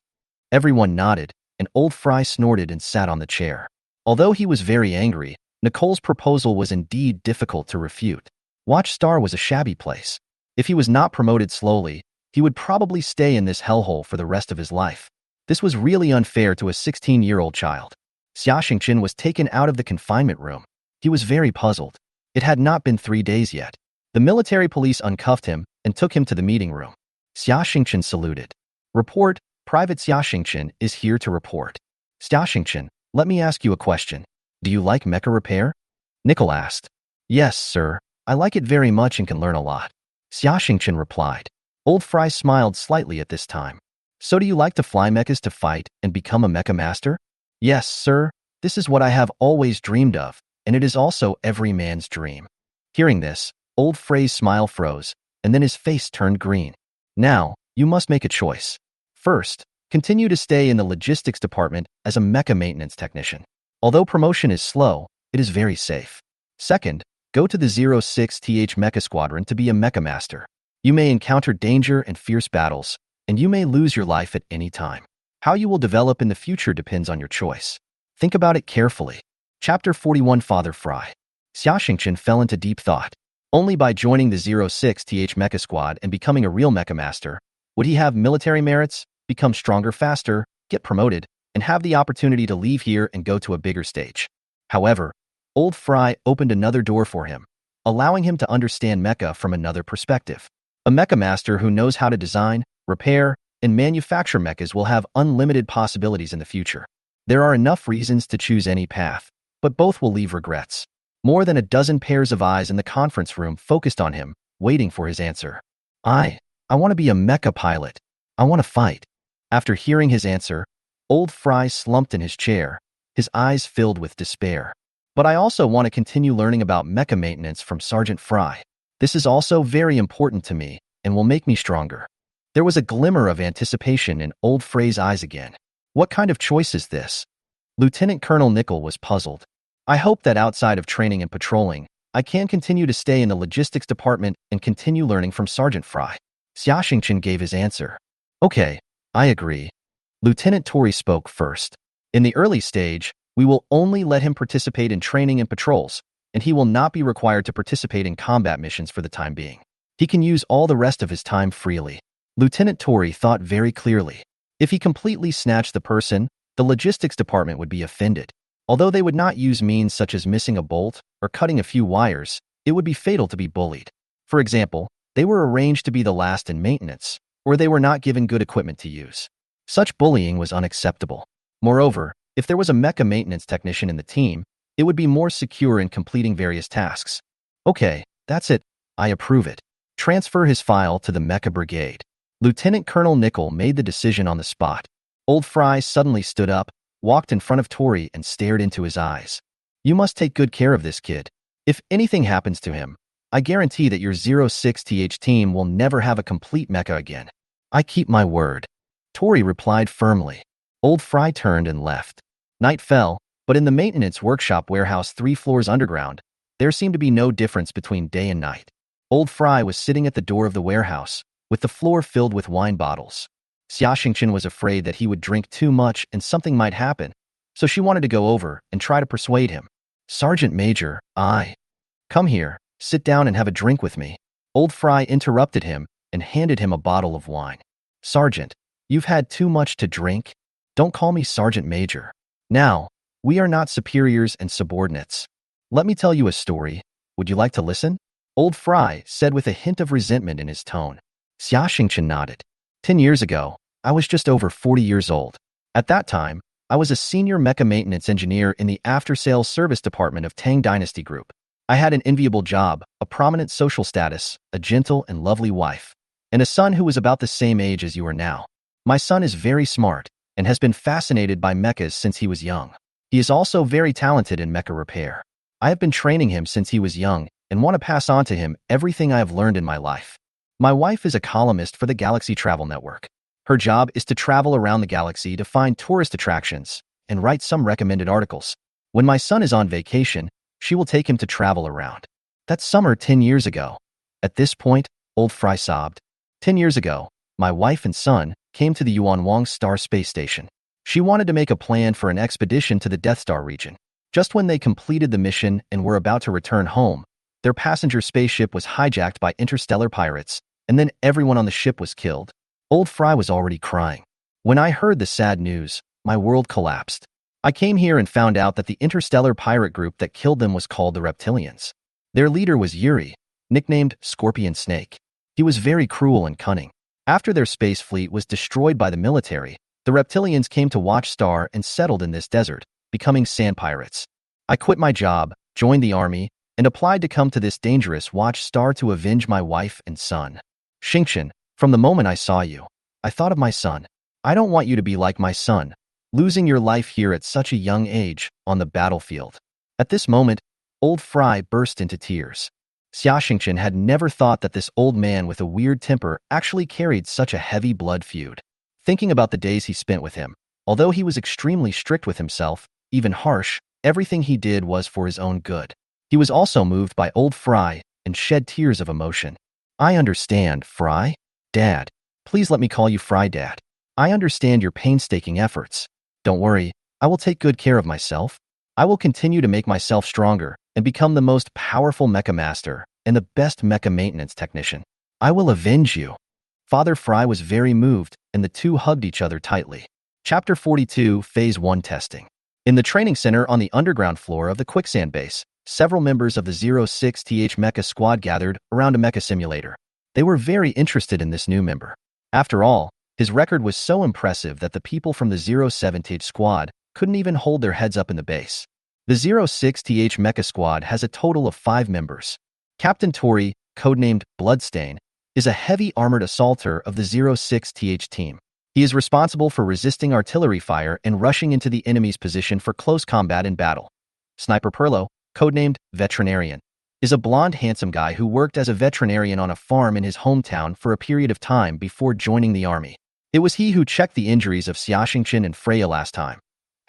Everyone nodded, and Old Fry snorted and sat on the chair. Although he was very angry, Nicole's proposal was indeed difficult to refute. Watch Star was a shabby place. If he was not promoted slowly, he would probably stay in this hellhole for the rest of his life. This was really unfair to a 16-year-old child. Xiaxingchen was taken out of the confinement room. He was very puzzled. It had not been 3 days yet. The military police uncuffed him and took him to the meeting room. Xiaxingchen saluted. Report, Private Xiaxingchen is here to report. Xiaxingchen, let me ask you a question. Do you like mecha repair? Nicole asked. Yes, sir. I like it very much and can learn a lot. Xiaxingchen replied. Old Fry smiled slightly at this time. So do you like to fly mechas to fight and become a mecha master? Yes, sir. This is what I have always dreamed of, and it is also every man's dream. Hearing this, Old Fray's smile froze, and then his face turned green. Now, you must make a choice. First, continue to stay in the logistics department as a mecha maintenance technician. Although promotion is slow, it is very safe. Second, go to the 06th Mecha Squadron to be a mecha master. You may encounter danger and fierce battles, and you may lose your life at any time. How you will develop in the future depends on your choice. Think about it carefully. Chapter 41 Father Fry. Xiaxingchen fell into deep thought. Only by joining the 06th Mecha Squad and becoming a real mecha master would he have military merits, become stronger faster, get promoted, and have the opportunity to leave here and go to a bigger stage. However, Old Fry opened another door for him, allowing him to understand mecha from another perspective. A mecha master who knows how to design, repair, and manufacture mechas will have unlimited possibilities in the future. There are enough reasons to choose any path, but both will leave regrets. More than a dozen pairs of eyes in the conference room focused on him, waiting for his answer. I want to be a mecha pilot. I want to fight. After hearing his answer, Old Fry slumped in his chair, his eyes filled with despair. But I also want to continue learning about mecha maintenance from Sergeant Fry. This is also very important to me and will make me stronger. There was a glimmer of anticipation in Old Fray's eyes again. What kind of choice is this? Lieutenant Colonel Nickel was puzzled. I hope that outside of training and patrolling, I can continue to stay in the logistics department and continue learning from Sergeant Fry. Xiaxingchen gave his answer. Okay, I agree. Lieutenant Tori spoke first. In the early stage, we will only let him participate in training and patrols, and he will not be required to participate in combat missions for the time being. He can use all the rest of his time freely. Lieutenant Tori thought very clearly. If he completely snatched the person, the logistics department would be offended. Although they would not use means such as missing a bolt or cutting a few wires, it would be fatal to be bullied. For example, they were arranged to be the last in maintenance, or they were not given good equipment to use. Such bullying was unacceptable. Moreover, if there was a mecha maintenance technician in the team, it would be more secure in completing various tasks. Okay, that's it. I approve it. Transfer his file to the Mecha Brigade. Lieutenant Colonel Nickel made the decision on the spot. Old Fry suddenly stood up, walked in front of Tori and stared into his eyes. You must take good care of this kid. If anything happens to him, I guarantee that your 06th team will never have a complete mecha again. I keep my word. Tori replied firmly. Old Fry turned and left. Night fell, but in the maintenance workshop warehouse 3 floors underground, there seemed to be no difference between day and night. Old Fry was sitting at the door of the warehouse, with the floor filled with wine bottles. Xiaxingchen was afraid that he would drink too much and something might happen, so she wanted to go over and try to persuade him. Sergeant Major, come here, sit down and have a drink with me. Old Fry interrupted him and handed him a bottle of wine. Sergeant, you've had too much to drink? Don't call me Sergeant Major. Now, we are not superiors and subordinates. Let me tell you a story. Would you like to listen? Old Fry said with a hint of resentment in his tone. Xiaxingchen nodded. 10 years ago, I was just over 40 years old. At that time, I was a senior mecha maintenance engineer in the after-sales service department of Tang Dynasty Group. I had an enviable job, a prominent social status, a gentle and lovely wife, and a son who was about the same age as you are now. My son is very smart and has been fascinated by mechas since he was young. He is also very talented in mecha repair. I have been training him since he was young and want to pass on to him everything I have learned in my life. My wife is a columnist for the Galaxy Travel Network. Her job is to travel around the galaxy to find tourist attractions and write some recommended articles. When my son is on vacation, she will take him to travel around. That's summer 10 years ago. At this point, Old Fry sobbed. 10 years ago, my wife and son came to the Yuanwang Star Space Station. She wanted to make a plan for an expedition to the Death Star region. Just when they completed the mission and were about to return home, their passenger spaceship was hijacked by interstellar pirates, and then everyone on the ship was killed. Old Fry was already crying. When I heard the sad news, my world collapsed. I came here and found out that the interstellar pirate group that killed them was called the Reptilians. Their leader was Yuri, nicknamed Scorpion Snake. He was very cruel and cunning. After their space fleet was destroyed by the military, the Reptilians came to watch Star and settled in this desert, becoming sand pirates. I quit my job, joined the army, and applied to come to this dangerous watch Star to avenge my wife and son. Xingqian, from the moment I saw you, I thought of my son. I don't want you to be like my son, losing your life here at such a young age, on the battlefield. At this moment, Old Fry burst into tears. Xingqian had never thought that this old man with a weird temper actually carried such a heavy blood feud. Thinking about the days he spent with him, although he was extremely strict with himself, even harsh, everything he did was for his own good. He was also moved by Old Fry and shed tears of emotion. I understand, Fry. Dad. Please let me call you Fry Dad. I understand your painstaking efforts. Don't worry, I will take good care of myself. I will continue to make myself stronger and become the most powerful mecha master and the best mecha maintenance technician. I will avenge you. Father Fry was very moved, and the two hugged each other tightly. Chapter 42, Phase 1 Testing. In the training center on the underground floor of the quicksand base, several members of the 06th Mecha squad gathered around a mecha simulator. They were very interested in this new member. After all, his record was so impressive that the people from the 07th squad couldn't even hold their heads up in the base. The 06th Mecha squad has a total of 5 members. Captain Tori, codenamed Bloodstain, is a heavy armored assaulter of the 06th team. He is responsible for resisting artillery fire and rushing into the enemy's position for close combat in battle. Sniper Perlo, codenamed Veterinarian, is a blonde handsome guy who worked as a veterinarian on a farm in his hometown for a period of time before joining the army. It was he who checked the injuries of Xingqian and Freya last time.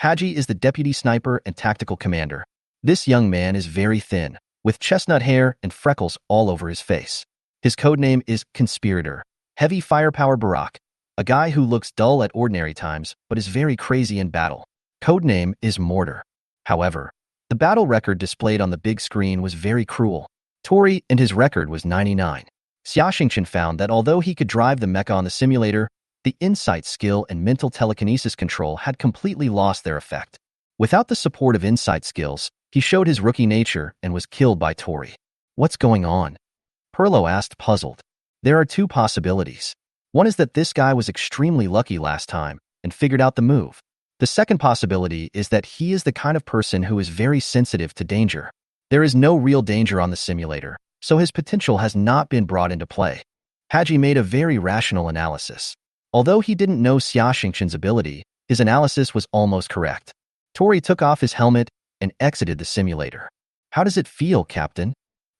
Haji is the deputy sniper and tactical commander. This young man is very thin, with chestnut hair and freckles all over his face. His codename is Conspirator, Heavy Firepower Barak, a guy who looks dull at ordinary times but is very crazy in battle. Codename is Mortar. However, the battle record displayed on the big screen was very cruel. Tori and his record was 99. Xingqian found that although he could drive the mecha on the simulator, the insight skill and mental telekinesis control had completely lost their effect. Without the support of insight skills, he showed his rookie nature and was killed by Tori. What's going on? Perlo asked, puzzled. There are 2 possibilities. One is that this guy was extremely lucky last time and figured out the move. The second possibility is that he is the kind of person who is very sensitive to danger. There is no real danger on the simulator, so his potential has not been brought into play. Haji made a very rational analysis. Although he didn't know Xingqian's ability, his analysis was almost correct. Tori took off his helmet and exited the simulator. How does it feel, Captain?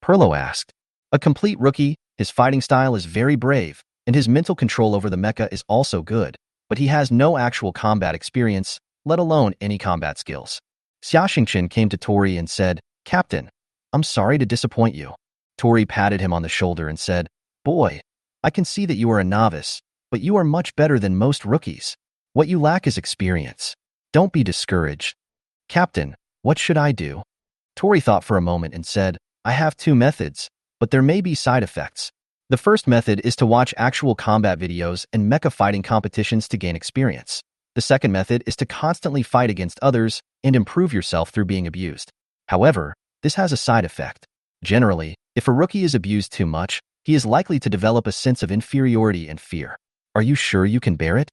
Perlo asked. A complete rookie, his fighting style is very brave, and his mental control over the mecha is also good, but he has no actual combat experience, let alone any combat skills. Xingqian came to Tori and said, Captain, I'm sorry to disappoint you. Tori patted him on the shoulder and said, Boy, I can see that you are a novice, but you are much better than most rookies. What you lack is experience. Don't be discouraged. Captain, what should I do? Tori thought for a moment and said, I have 2 methods, but there may be side effects. The first method is to watch actual combat videos and mecha fighting competitions to gain experience. The second method is to constantly fight against others and improve yourself through being abused. However, this has a side effect. Generally, if a rookie is abused too much, he is likely to develop a sense of inferiority and fear. Are you sure you can bear it?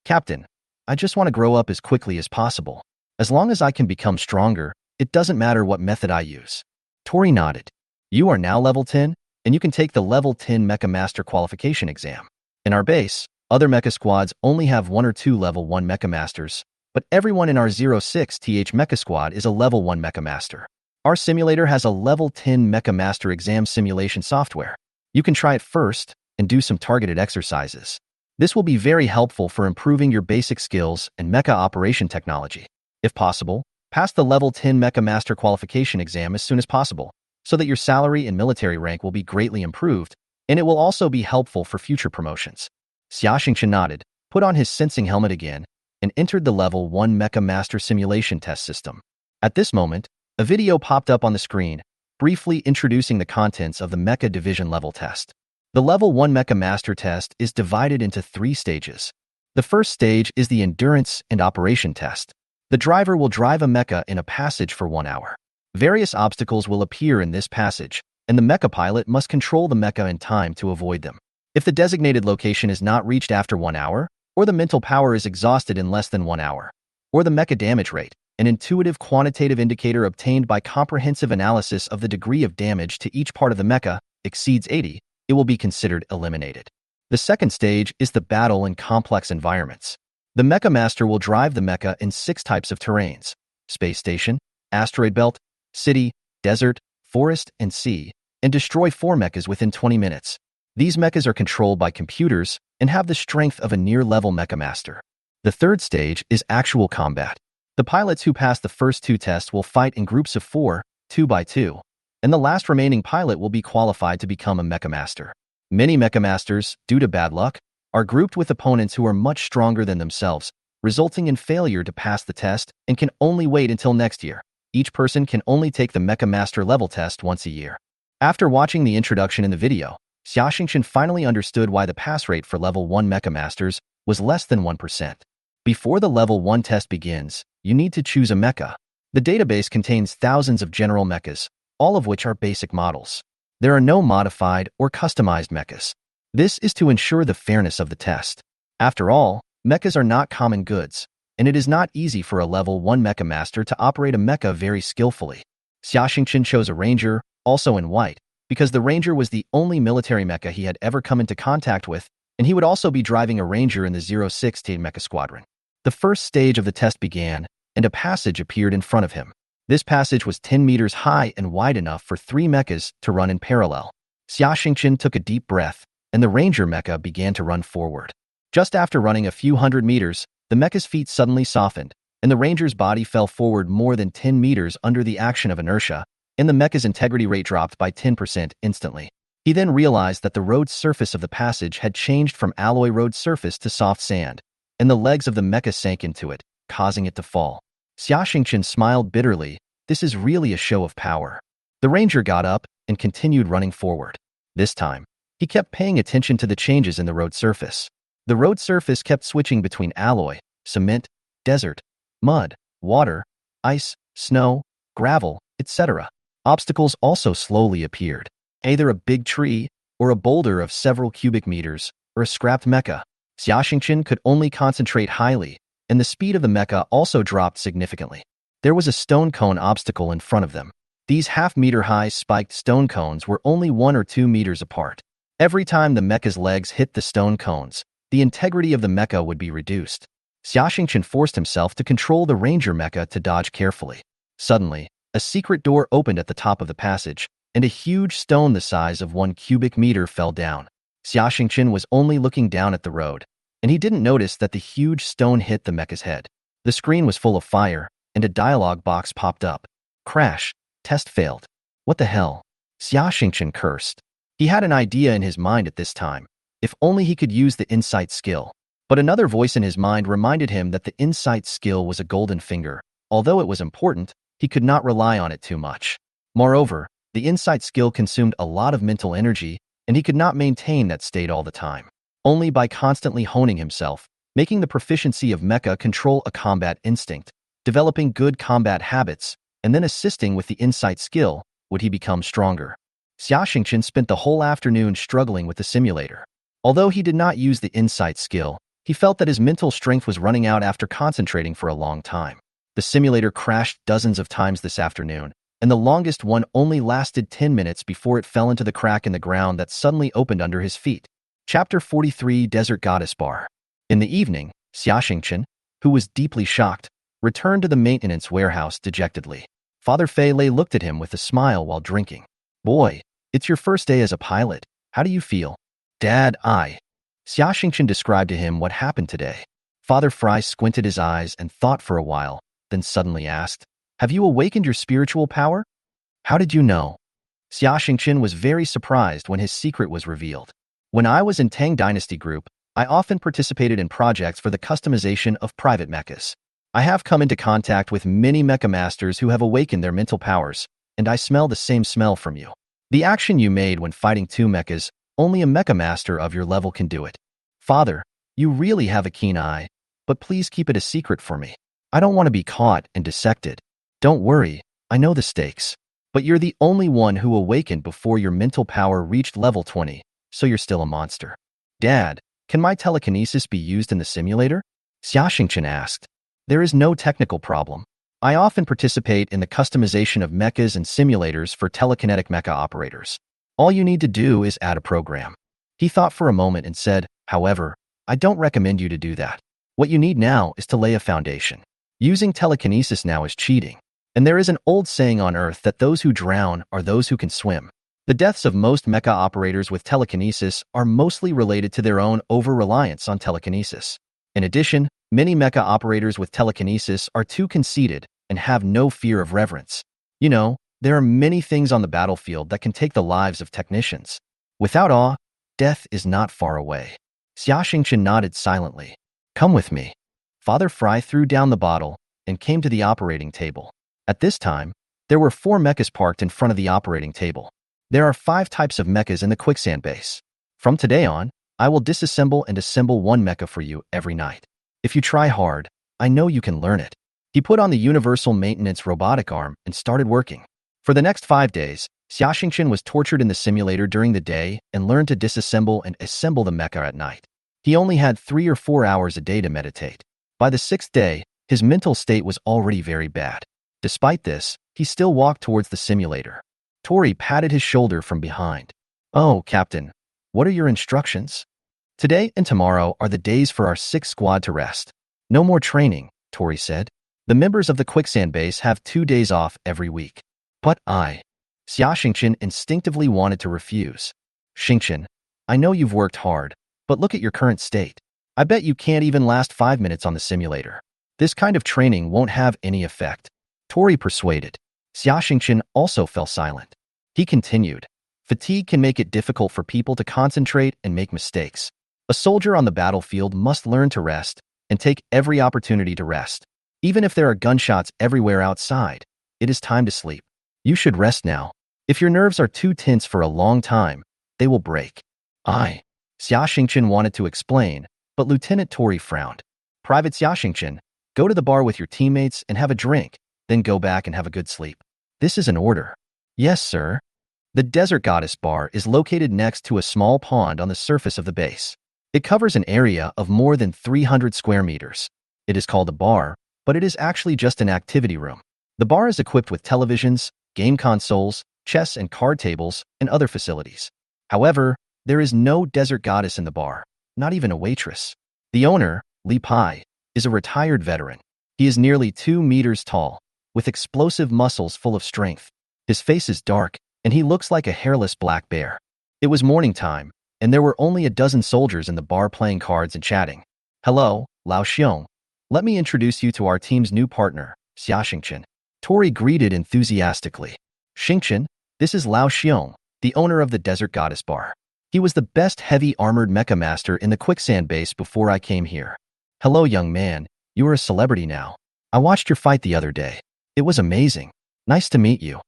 Captain, I just want to grow up as quickly as possible. As long as I can become stronger, it doesn't matter what method I use. Tori nodded. You are now level 10, and you can take the level 10 Mecha Master qualification exam. In our base, other mecha squads only have 1 or 2 level 1 Mecha Masters, but everyone in our 06th Mecha squad is a level 1 Mecha Master. Our simulator has a level 10 Mecha Master exam simulation software. You can try it first and do some targeted exercises. This will be very helpful for improving your basic skills and mecha operation technology. If possible, pass the level 10 Mecha Master qualification exam as soon as possible, so that your salary and military rank will be greatly improved, and it will also be helpful for future promotions. Xingqian nodded, put on his sensing helmet again, and entered the level 1 Mecha Master simulation test system. At this moment, a video popped up on the screen, briefly introducing the contents of the Mecha Division level test. The Level 1 Mecha Master test is divided into 3 stages. The first stage is the Endurance and Operation test. The driver will drive a mecha in a passage for 1 hour. Various obstacles will appear in this passage, and the mecha pilot must control the mecha in time to avoid them. If the designated location is not reached after 1 hour, or the mental power is exhausted in less than 1 hour, or the mecha damage rate, an intuitive quantitative indicator obtained by comprehensive analysis of the degree of damage to each part of the mecha, exceeds 80, it will be considered eliminated. The second stage is the battle in complex environments. The Mecha Master will drive the mecha in 6 types of terrains: space station, asteroid belt, city, desert, forest, and sea, and destroy 4 mechas within 20 minutes. These mechas are controlled by computers and have the strength of a near-level Mecha Master. The third stage is actual combat. The pilots who pass the first 2 tests will fight in groups of 4, 2 by 2, and the last remaining pilot will be qualified to become a Mecha Master. Many Mecha Masters, due to bad luck, are grouped with opponents who are much stronger than themselves, resulting in failure to pass the test and can only wait until next year. Each person can only take the Mecha Master level test once a year. After watching the introduction in the video, Xiaxingchen finally understood why the pass rate for Level 1 Mecha Masters was less than 1%. Before the Level 1 test begins, you need to choose a mecha. The database contains thousands of general mechas, all of which are basic models. There are no modified or customized mechas. This is to ensure the fairness of the test. After all, mechas are not common goods, and it is not easy for a Level 1 Mecha Master to operate a mecha very skillfully. Xiaxingchen chose a Ranger, also in white, because the Ranger was the only military mecha he had ever come into contact with, and he would also be driving a Ranger in the 016 Mecha Squadron. The first stage of the test began, and a passage appeared in front of him. This passage was 10 meters high and wide enough for 3 mechas to run in parallel. Xiaxingchen took a deep breath, and the Ranger mecha began to run forward. Just after running a few hundred meters, the mecha's feet suddenly softened, and the Ranger's body fell forward more than 10 meters under the action of inertia, and the mecha's integrity rate dropped by 10% instantly. He then realized that the road surface of the passage had changed from alloy road surface to soft sand, and the legs of the mecha sank into it, causing it to fall. Xiaxingchen smiled bitterly. This is really a show of power. The Ranger got up and continued running forward. This time, he kept paying attention to the changes in the road surface. The road surface kept switching between alloy, cement, desert, mud, water, ice, snow, gravel, etc. Obstacles also slowly appeared. Either a big tree, or a boulder of several cubic meters, or a scrapped mecha. Xiaxingchen could only concentrate highly, and the speed of the mecha also dropped significantly. There was a stone cone obstacle in front of them. These half-meter-high spiked stone cones were only 1 or 2 meters apart. Every time the mecha's legs hit the stone cones, the integrity of the mecha would be reduced. Xiaxingchen forced himself to control the Ranger mecha to dodge carefully. Suddenly, a secret door opened at the top of the passage, and a huge stone the size of 1 cubic meter fell down. Xiaxingchen was only looking down at the road, and he didn't notice that the huge stone hit the mecha's head. The screen was full of fire, and a dialog box popped up. Crash. Test failed. What the hell? Xiaxingchen cursed. He had an idea in his mind at this time. If only he could use the insight skill. But another voice in his mind reminded him that the insight skill was a golden finger. Although it was important, he could not rely on it too much. Moreover, the insight skill consumed a lot of mental energy, and he could not maintain that state all the time. Only by constantly honing himself, making the proficiency of mecha control a combat instinct, developing good combat habits, and then assisting with the insight skill, would he become stronger. Xiaxingchen spent the whole afternoon struggling with the simulator. Although he did not use the insight skill, he felt that his mental strength was running out after concentrating for a long time. The simulator crashed dozens of times this afternoon, and the longest one only lasted 10 minutes before it fell into the crack in the ground that suddenly opened under his feet. Chapter 43 Desert Goddess Bar. In the evening, Xiaxingchen, who was deeply shocked, returned to the maintenance warehouse dejectedly. Father Fei Lei looked at him with a smile while drinking. Boy, it's your first day as a pilot. How do you feel? Dad, Xiaxingchen described to him what happened today. Father Fry squinted his eyes and thought for a while, then suddenly asked, Have you awakened your spiritual power? How did you know? Xiaxingchen was very surprised when his secret was revealed. When I was in Tang Dynasty Group, I often participated in projects for the customization of private mechas. I have come into contact with many mecha masters who have awakened their mental powers, and I smell the same smell from you. The action you made when fighting two mechas, only a mecha master of your level can do it. Father, you really have a keen eye, but please keep it a secret for me. I don't want to be caught and dissected. Don't worry, I know the stakes. But you're the only one who awakened before your mental power reached level 20, so you're still a monster. Dad, can my telekinesis be used in the simulator? Xiaxingchen asked. There is no technical problem. I often participate in the customization of mechas and simulators for telekinetic mecha operators. All you need to do is add a program. He thought for a moment and said, however, I don't recommend you to do that. What you need now is to lay a foundation. Using telekinesis now is cheating. And there is an old saying on Earth that those who drown are those who can swim. The deaths of most mecha operators with telekinesis are mostly related to their own over-reliance on telekinesis. In addition, many mecha operators with telekinesis are too conceited and have no fear of reverence. You know, there are many things on the battlefield that can take the lives of technicians. Without awe, death is not far away. Xiaxingchen nodded silently. Come with me. Father Fry threw down the bottle and came to the operating table. At this time, there were 4 mechas parked in front of the operating table. There are 5 types of mechas in the quicksand base. From today on, I will disassemble and assemble 1 mecha for you every night. If you try hard, I know you can learn it. He put on the universal maintenance robotic arm and started working. For the next 5 days, Xiaxingchen was tortured in the simulator during the day and learned to disassemble and assemble the mecha at night. He only had 3 or 4 hours a day to meditate. By the 6th day, his mental state was already very bad. Despite this, he still walked towards the simulator. Tori patted his shoulder from behind. Oh, Captain, what are your instructions? Today and tomorrow are the days for our 6th squad to rest. No more training, Tori said. The members of the quicksand base have 2 days off every week. But Xiaxingchen instinctively wanted to refuse. Xingchen, I know you've worked hard, but look at your current state. I bet you can't even last 5 minutes on the simulator. This kind of training won't have any effect. Tori persuaded. Xiaxingchen also fell silent. He continued. Fatigue can make it difficult for people to concentrate and make mistakes. A soldier on the battlefield must learn to rest and take every opportunity to rest. Even if there are gunshots everywhere outside, it is time to sleep. You should rest now. If your nerves are too tense for a long time, they will break. Xiaxingchen wanted to explain, but Lieutenant Tori frowned. Private Xiaxingchen, go to the bar with your teammates and have a drink. Then go back and have a good sleep. This is an order. Yes, sir. The Desert Goddess Bar is located next to a small pond on the surface of the base. It covers an area of more than 300 square meters. It is called a bar, but it is actually just an activity room. The bar is equipped with televisions, game consoles, chess and card tables, and other facilities. However, there is no desert goddess in the bar, not even a waitress. The owner, Li Pai, is a retired veteran. He is nearly 2 meters tall, with explosive muscles full of strength. His face is dark, and he looks like a hairless black bear. It was morning time, and there were only a dozen soldiers in the bar playing cards and chatting. Hello, Lao Xiong. Let me introduce you to our team's new partner, Xiaxingchen. Tori greeted enthusiastically. Xingchen, this is Lao Xiong, the owner of the Desert Goddess Bar. He was the best heavy-armored mecha master in the quicksand base before I came here. Hello, young man. You are a celebrity now. I watched your fight the other day. It was amazing. Nice to meet you.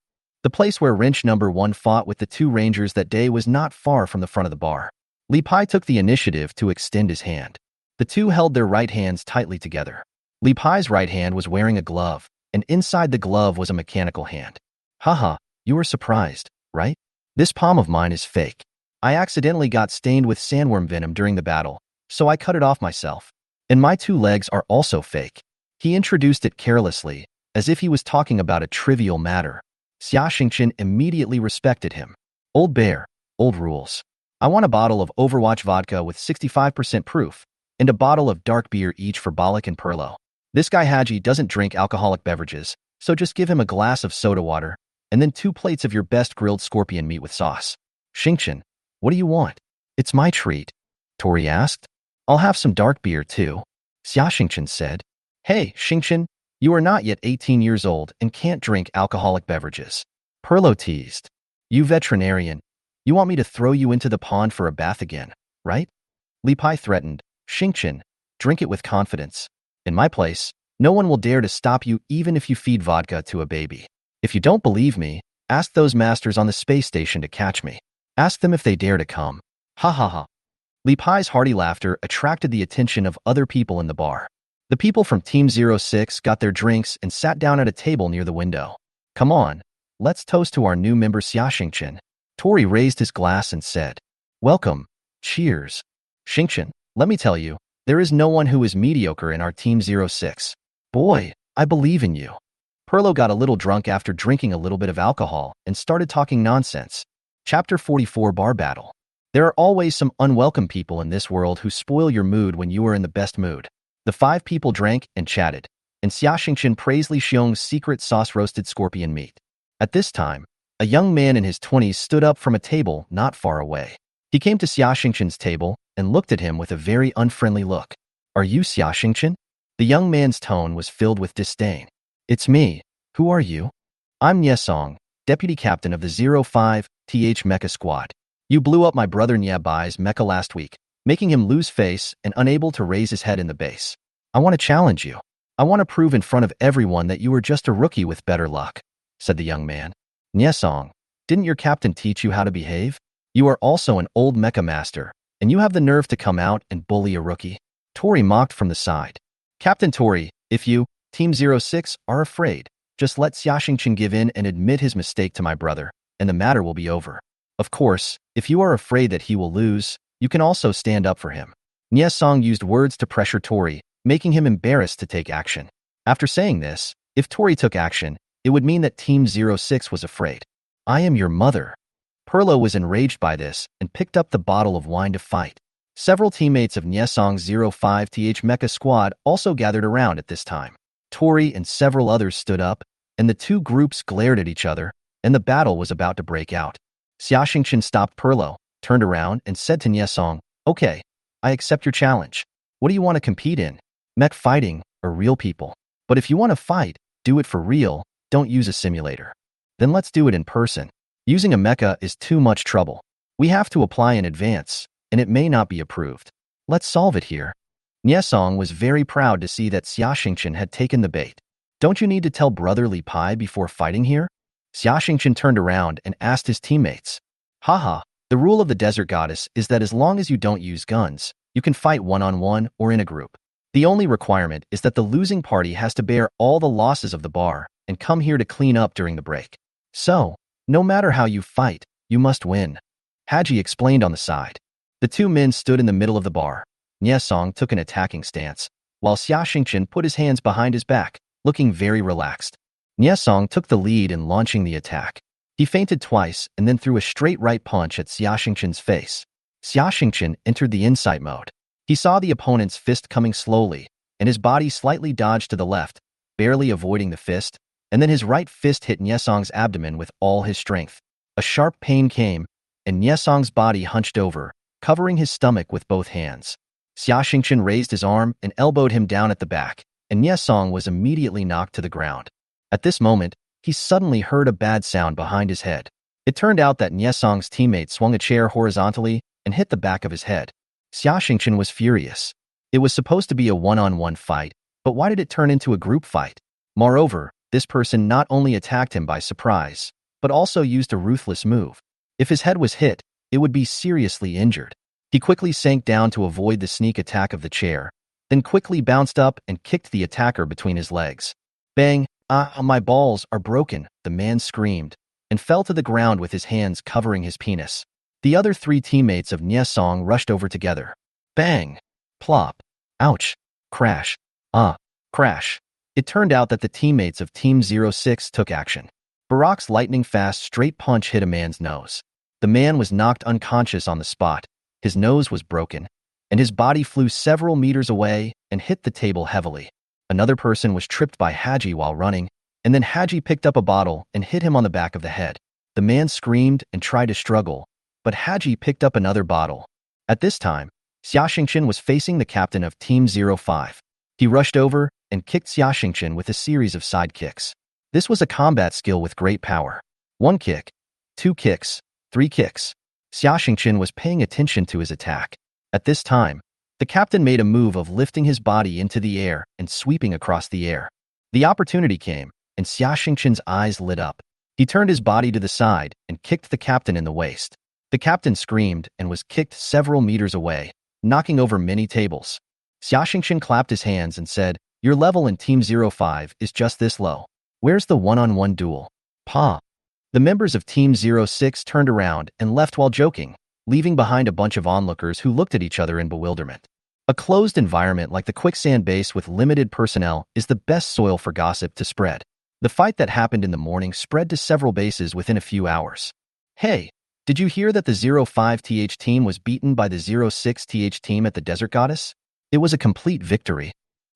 The place where Wrench number 1 fought with the 2 rangers that day was not far from the front of the bar. Li Pai took the initiative to extend his hand. The 2 held their right hands tightly together. Li Pai's right hand was wearing a glove, and inside the glove was a mechanical hand. Haha, you were surprised, right? This palm of mine is fake. I accidentally got stained with sandworm venom during the battle, so I cut it off myself. And my 2 legs are also fake. He introduced it carelessly, as if he was talking about a trivial matter. Xiaxingchen immediately respected him. Old bear, old rules. I want a bottle of Overwatch vodka with 65% proof, and a bottle of dark beer each for Balak and Perlo. This guy Haji doesn't drink alcoholic beverages, so just give him a glass of soda water, and then 2 plates of your best grilled scorpion meat with sauce. Xingchen, what do you want? It's my treat, Tori asked. I'll have some dark beer too, Xiaxingchen said. Hey, Xingchen, you are not yet 18 years old and can't drink alcoholic beverages. Perlo teased. You veterinarian, you want me to throw you into the pond for a bath again, right? Li Pai threatened. Xingchen, drink it with confidence. In my place, No one will dare to stop you even if you feed vodka to a baby. If you don't believe me, ask those masters on the space station to catch me. Ask them if they dare to come. Ha ha ha. Li Pai's hearty laughter attracted the attention of other people in the bar. The people from Team 06 got their drinks and sat down at a table near the window. Come on, let's toast to our new member Xia Xingqian. Tori raised his glass and said, Welcome. Cheers. Xingqian, let me tell you, there is no one who is mediocre in our Team 06. Boy, I believe in you. Perlo got a little drunk after drinking a little bit of alcohol and started talking nonsense. Chapter 44 Bar Battle. There are always some unwelcome people in this world who spoil your mood when you are in the best mood. The 5 people drank and chatted, and Xia Xingqian praised Li Xiong's secret sauce roasted scorpion meat. At this time, a young man in his 20s stood up from a table not far away. He came to Xia Xingqian's table and looked at him with a very unfriendly look. Are you Xia Xingqian? The young man's tone was filled with disdain. It's me. Who are you? I'm Niesong, deputy captain of the 05th Mecha squad. You blew up my brother Niebai's Mecha last week, making him lose face and unable to raise his head in the base. I want to challenge you. I want to prove in front of everyone that you are just a rookie with better luck, said the young man. Niesong, didn't your captain teach you how to behave? You are also an old Mecha master, and you have the nerve to come out and bully a rookie? Tori mocked from the side. Captain Tori, if you, Team 06, are afraid, just let Xia Xingqian give in and admit his mistake to my brother, and the matter will be over. Of course, if you are afraid that he will lose, you can also stand up for him. Niesong used words to pressure Tori, making him embarrassed to take action. After saying this, if Tori took action, it would mean that Team 06 was afraid. I am your mother. Perlo was enraged by this and picked up the bottle of wine to fight. Several teammates of Niesong's 05th Mecha squad also gathered around at this time. Tori and several others stood up, and the two groups glared at each other, and the battle was about to break out. Xia Xingqian stopped Perlo, turned around, and said to Niesong, Okay, I accept your challenge. What do you want to compete in? Mech fighting, or real people? But if you want to fight, do it for real, don't use a simulator. Then let's do it in person. Using a mecha is too much trouble. We have to apply in advance, and it may not be approved. Let's solve it here. Niesong was very proud to see that Xia Xingqian had taken the bait. Don't you need to tell brother Li Pai before fighting here? Xia Xingqian turned around and asked his teammates. Haha, the rule of the desert goddess is that as long as you don't use guns, you can fight one-on-one or in a group. The only requirement is that the losing party has to bear all the losses of the bar and come here to clean up during the break. So, no matter how you fight, you must win. Haji explained on the side. The two men stood in the middle of the bar. Niesong took an attacking stance, while Xia Xingqian put his hands behind his back, looking very relaxed. Niesong took the lead in launching the attack. He feinted twice and then threw a straight right punch at Xia Xingqian's face. Xia Xingqian entered the insight mode. He saw the opponent's fist coming slowly, and his body slightly dodged to the left, barely avoiding the fist, and then his right fist hit Niesong's abdomen with all his strength. A sharp pain came, and Niesong's body hunched over, covering his stomach with both hands. Xia Xingqian raised his arm and elbowed him down at the back, and Niesong was immediately knocked to the ground. At this moment, he suddenly heard a bad sound behind his head. It turned out that Niesong's teammate swung a chair horizontally and hit the back of his head. Xia Xingqian was furious. It was supposed to be a one-on-one fight, but why did it turn into a group fight? Moreover, this person not only attacked him by surprise, but also used a ruthless move. If his head was hit, it would be seriously injured. He quickly sank down to avoid the sneak attack of the chair, then quickly bounced up and kicked the attacker between his legs. Bang! Ah, my balls are broken, the man screamed, and fell to the ground with his hands covering his penis. The other three teammates of Niesong rushed over together. Bang! Plop! Ouch! Crash! Ah! Crash! It turned out that the teammates of Team 06 took action. Barak's lightning-fast straight punch hit a man's nose. The man was knocked unconscious on the spot, his nose was broken, and his body flew several meters away and hit the table heavily. Another person was tripped by Haji while running, and then Haji picked up a bottle and hit him on the back of the head. The man screamed and tried to struggle, but Haji picked up another bottle. At this time, Xia Xingqian was facing the captain of Team 05. He rushed over and kicked Xia Xingqian with a series of side kicks. This was a combat skill with great power. 1 kick, 2 kicks, 3 kicks. Xia Xingqian was paying attention to his attack. At this time, The captain made a move of lifting his body into the air and sweeping across the air. The opportunity came, and Xia Xingqian's eyes lit up. He turned his body to the side and kicked the captain in the waist. The captain screamed and was kicked several meters away, knocking over many tables. Xia Xingqian clapped his hands and said, "Your level in Team 05 is just this low. Where's the one-on-one duel?" Pa. The members of Team 06 turned around and left while joking, leaving behind a bunch of onlookers who looked at each other in bewilderment. A closed environment like the quicksand base with limited personnel is the best soil for gossip to spread. The fight that happened in the morning spread to several bases within a few hours. "Hey, did you hear that the 05th team was beaten by the 06th team at the Desert Goddess? It was a complete victory."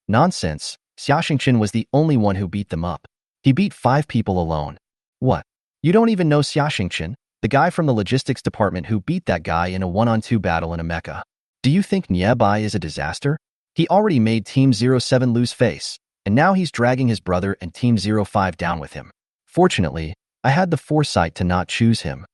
"Nonsense. Xia Xingqian was the only one who beat them up. He beat 5 people alone." "What? You don't even know Xia Xingqian, the guy from the logistics department who beat that guy in a 1-on-2 battle in a mecha? Do you think Niebai is a disaster? He already made Team 07 lose face, and now he's dragging his brother and Team 05 down with him. Fortunately, I had the foresight to not choose him.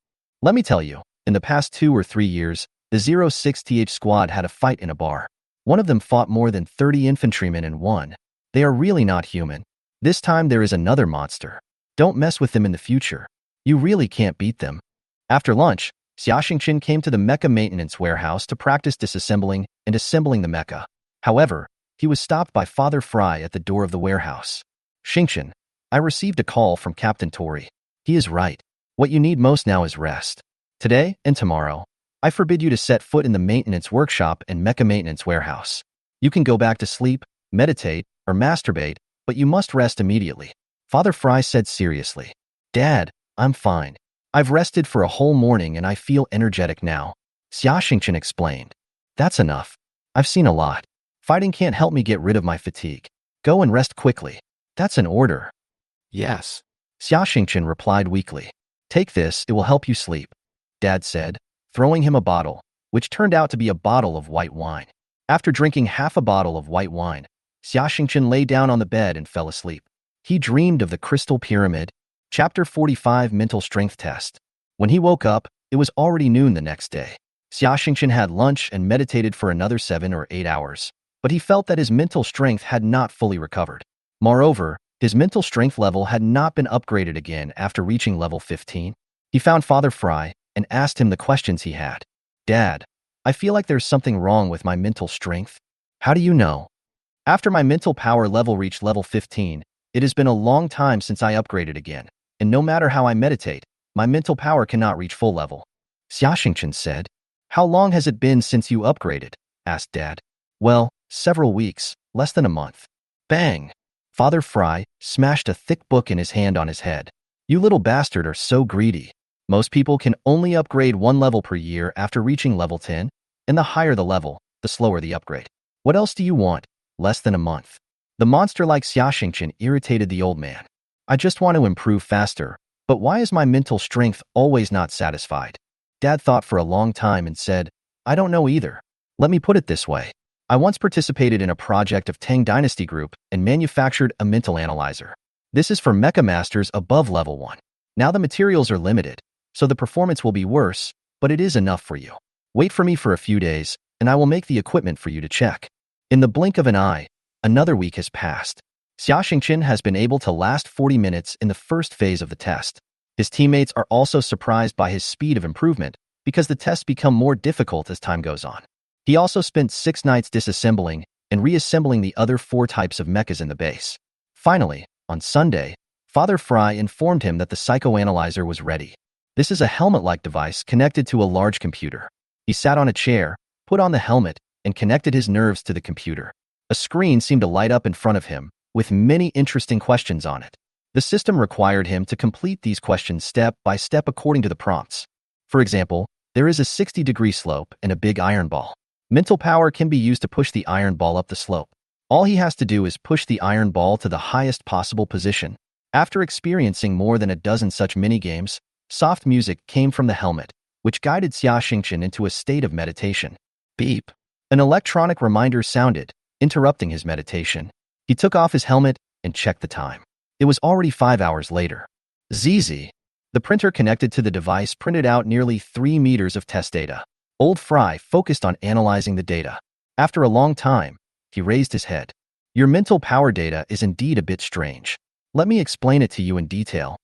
Let me tell you, in the past 2 or 3 years, the 06th squad had a fight in a bar. One of them fought more than 30 infantrymen and won. They are really not human. This time there is another monster. Don't mess with them in the future. You really can't beat them." After lunch, Xia Xingqian came to the mecha maintenance warehouse to practice disassembling and assembling the mecha. However, he was stopped by Father Fry at the door of the warehouse. "Xingqian, I received a call from Captain Tori. He is right. What you need most now is rest. Today and tomorrow, I forbid you to set foot in the maintenance workshop and mecha maintenance warehouse. You can go back to sleep, meditate, or masturbate, but you must rest immediately." Father Fry said seriously. "Dad, I'm fine. I've rested for a whole morning and I feel energetic now," Xia Xingqian explained. "That's enough. I've seen a lot. Fighting can't help me get rid of my fatigue. Go and rest quickly." "That's an order." "Yes," Xia Xingqian replied weakly. "Take this, it will help you sleep," Dad said, throwing him a bottle, which turned out to be a bottle of white wine. After drinking half a bottle of white wine, Xia Xingqian lay down on the bed and fell asleep. He dreamed of the Crystal Pyramid. Chapter 45 Mental Strength Test. When he woke up, it was already noon the next day. Xia Xingqian had lunch and meditated for another 7 or 8 hours, but he felt that his mental strength had not fully recovered. Moreover, his mental strength level had not been upgraded again after reaching level 15. He found Father Fry and asked him the questions he had. "Dad, I feel like there's something wrong with my mental strength." "How do you know?" "After my mental power level reached level 15, it has been a long time since I upgraded again. And no matter how I meditate, my mental power cannot reach full level," Xia Xingqian said. "How long has it been since you upgraded?" asked Dad. "Well, several weeks, less than a month." Bang! Father Fry smashed a thick book in his hand on his head. "You little bastard are so greedy. Most people can only upgrade 1 level per year after reaching level 10, and the higher the level, the slower the upgrade. What else do you want? Less than a month." The monster like Xia Xingqian irritated the old man. "I just want to improve faster, but why is my mental strength always not satisfied?" Dad thought for a long time and said, "I don't know either. Let me put it this way. I once participated in a project of Tang Dynasty Group and manufactured a mental analyzer. This is for mecha masters above level 1. Now the materials are limited, so the performance will be worse, but it is enough for you. Wait for me for a few days, and I will make the equipment for you to check." In the blink of an eye, another week has passed. Xia Xingqian has been able to last 40 minutes in the first phase of the test. His teammates are also surprised by his speed of improvement because the tests become more difficult as time goes on. He also spent 6 nights disassembling and reassembling the other 4 types of mechas in the base. Finally, on Sunday, Father Fry informed him that the psychoanalyzer was ready. This is a helmet-like device connected to a large computer. He sat on a chair, put on the helmet, and connected his nerves to the computer. A screen seemed to light up in front of him, with many interesting questions on it. The system required him to complete these questions step by step according to the prompts. For example, there is a 60-degree slope and a big iron ball. Mental power can be used to push the iron ball up the slope. All he has to do is push the iron ball to the highest possible position. After experiencing more than a dozen such mini-games, soft music came from the helmet, which guided Xia Xingqian into a state of meditation. Beep! An electronic reminder sounded, interrupting his meditation. He took off his helmet and checked the time. It was already 5 hours later. ZZ. The printer connected to the device printed out nearly 3 meters of test data. Old Fry focused on analyzing the data. After a long time, he raised his head. Your mental power data is indeed a bit strange. Let me explain it to you in detail.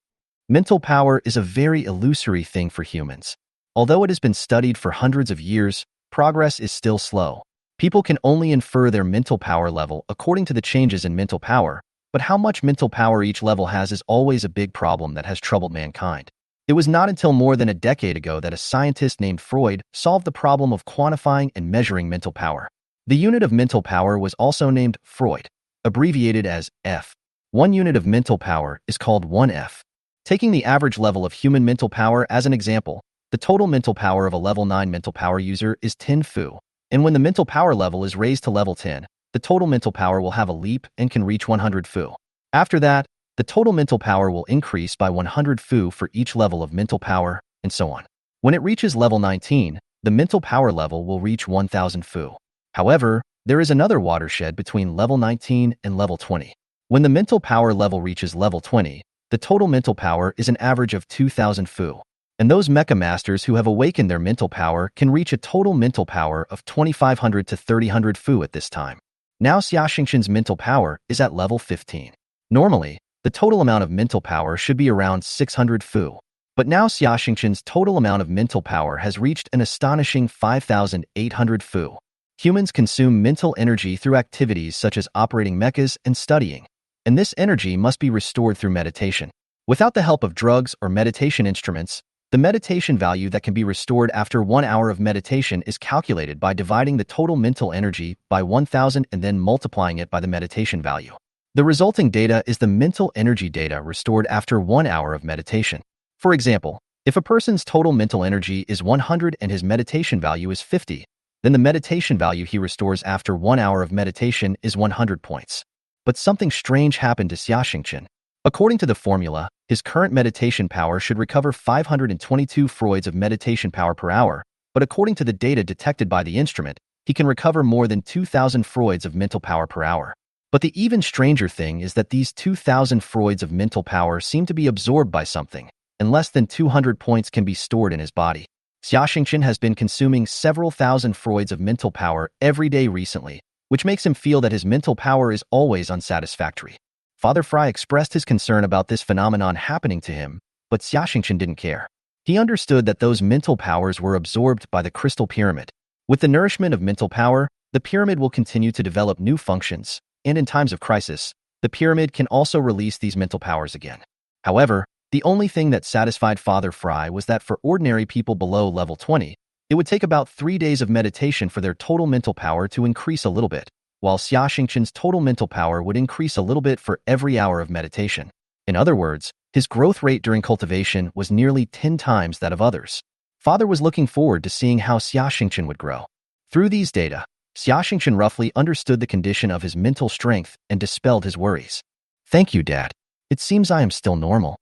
Mental power is a very illusory thing for humans. Although it has been studied for hundreds of years, progress is still slow. People can only infer their mental power level according to the changes in mental power, but how much mental power each level has is always a big problem that has troubled mankind. It was not until more than a decade ago that a scientist named Freud solved the problem of quantifying and measuring mental power. The unit of mental power was also named Freud, abbreviated as F. One unit of mental power is called 1F. Taking the average level of human mental power as an example, the total mental power of a level 9 mental power user is 10 Fu. And when the mental power level is raised to level 10, the total mental power will have a leap and can reach 100 Fu. After that, the total mental power will increase by 100 Fu for each level of mental power, and so on. When it reaches level 19, the mental power level will reach 1000 Fu. However, there is another watershed between level 19 and level 20. When the mental power level reaches level 20, the total mental power is an average of 2000 Fu. And those Mecha masters who have awakened their mental power can reach a total mental power of 2500 to 3000 Fu at this time. Now Xiaoxingxin's mental power is at level 15. Normally, the total amount of mental power should be around 600 Fu. But now Xiaoxingxin's total amount of mental power has reached an astonishing 5800 Fu. Humans consume mental energy through activities such as operating mechas and studying, and this energy must be restored through meditation. Without the help of drugs or meditation instruments, the meditation value that can be restored after 1 hour of meditation is calculated by dividing the total mental energy by 1000 and then multiplying it by the meditation value. The resulting data is the mental energy data restored after 1 hour of meditation. For example, if a person's total mental energy is 100 and his meditation value is 50, then the meditation value he restores after 1 hour of meditation is 100 points. But something strange happened to Xiaoxingxin. According to the formula, his current meditation power should recover 522 Freuds of meditation power per hour, but according to the data detected by the instrument, he can recover more than 2000 Freuds of mental power per hour. But the even stranger thing is that these 2000 Freuds of mental power seem to be absorbed by something, and less than 200 points can be stored in his body. Xiaoxingxin has been consuming several thousand Freuds of mental power every day recently, which makes him feel that his mental power is always unsatisfactory. Father Fry expressed his concern about this phenomenon happening to him, but Xiaoxingxin didn't care. He understood that those mental powers were absorbed by the crystal pyramid. With the nourishment of mental power, the pyramid will continue to develop new functions, and in times of crisis, the pyramid can also release these mental powers again. However, the only thing that satisfied Father Fry was that for ordinary people below level 20, it would take about 3 days of meditation for their total mental power to increase a little bit, while Xiaoxingxin's total mental power would increase a little bit for every hour of meditation. In other words, his growth rate during cultivation was nearly 10 times that of others. Father was looking forward to seeing how Xiaoxingxin would grow. Through these data, Xiaoxingxin roughly understood the condition of his mental strength and dispelled his worries. "Thank you, Dad. It seems I am still normal."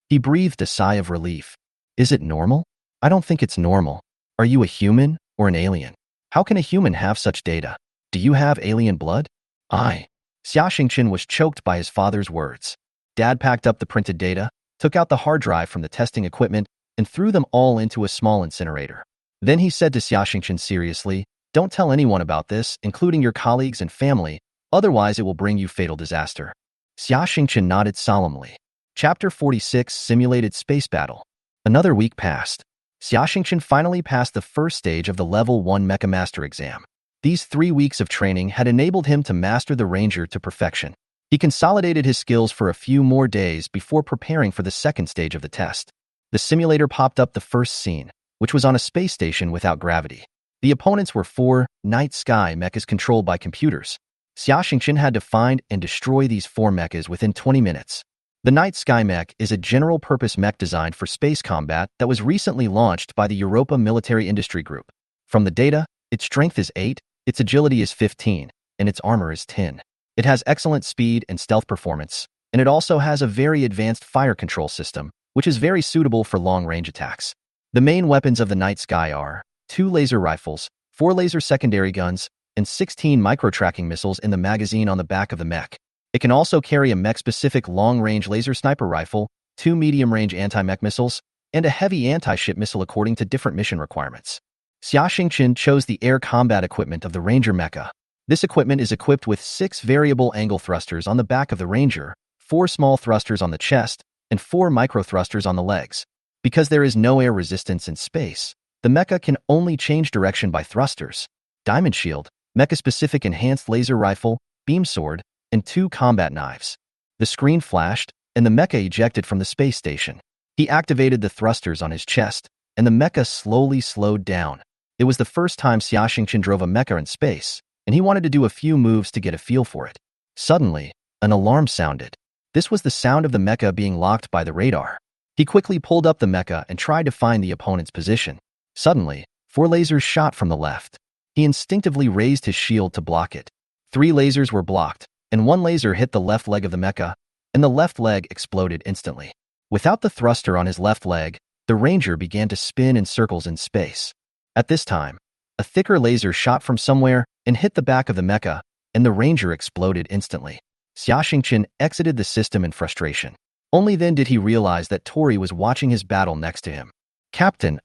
He breathed a sigh of relief. "Is it normal? I don't think it's normal. Are you a human or an alien? How can a human have such data? Do you have alien blood?" Xiaoxingxin was choked by his father's words. Dad packed up the printed data, took out the hard drive from the testing equipment, and threw them all into a small incinerator. Then he said to Xiaoxingxin seriously, "Don't tell anyone about this, including your colleagues and family, otherwise it will bring you fatal disaster." Xiaoxingxin nodded solemnly. Chapter 46 Simulated Space Battle. Another week passed. Xiaoxingxin finally passed the first stage of the Level 1 Mecha Master exam. These 3 weeks of training had enabled him to master the Ranger to perfection. He consolidated his skills for a few more days before preparing for the second stage of the test. The simulator popped up the first scene, which was on a space station without gravity. The opponents were 4 night sky mechas controlled by computers. Xiaoxingxin had to find and destroy these 4 mechas within 20 minutes. The Night Sky Mech is a general-purpose mech designed for space combat that was recently launched by the Europa Military Industry Group. From the data, its strength is 8, its agility is 15, and its armor is 10. It has excellent speed and stealth performance, and it also has a very advanced fire control system, which is very suitable for long-range attacks. The main weapons of the Night Sky are 2 laser rifles, 4 laser secondary guns, and 16 micro-tracking missiles in the magazine on the back of the mech. It can also carry a mech-specific long-range laser sniper rifle, 2 medium-range anti-mech missiles, and a heavy anti-ship missile according to different mission requirements. Xia Xingqian chose the air combat equipment of the Ranger Mecha. This equipment is equipped with 6 variable angle thrusters on the back of the Ranger, 4 small thrusters on the chest, and 4 micro thrusters on the legs. Because there is no air resistance in space, the mecha can only change direction by thrusters. Diamond Shield, mecha-specific enhanced laser rifle, beam sword, and 2 combat knives. The screen flashed, and the mecha ejected from the space station. He activated the thrusters on his chest, and the mecha slowly slowed down. It was the first time Xia Xingqian drove a mecha in space, and he wanted to do a few moves to get a feel for it. Suddenly, an alarm sounded. This was the sound of the mecha being locked by the radar. He quickly pulled up the mecha and tried to find the opponent's position. Suddenly, 4 lasers shot from the left. He instinctively raised his shield to block it. 3 lasers were blocked, and 1 laser hit the left leg of the mecha, and the left leg exploded instantly. Without the thruster on his left leg, the Ranger began to spin in circles in space. At this time, a thicker laser shot from somewhere and hit the back of the mecha, and the Ranger exploded instantly. Xia Xingqian exited the system in frustration. Only then did he realize that Tori was watching his battle next to him. "Captain,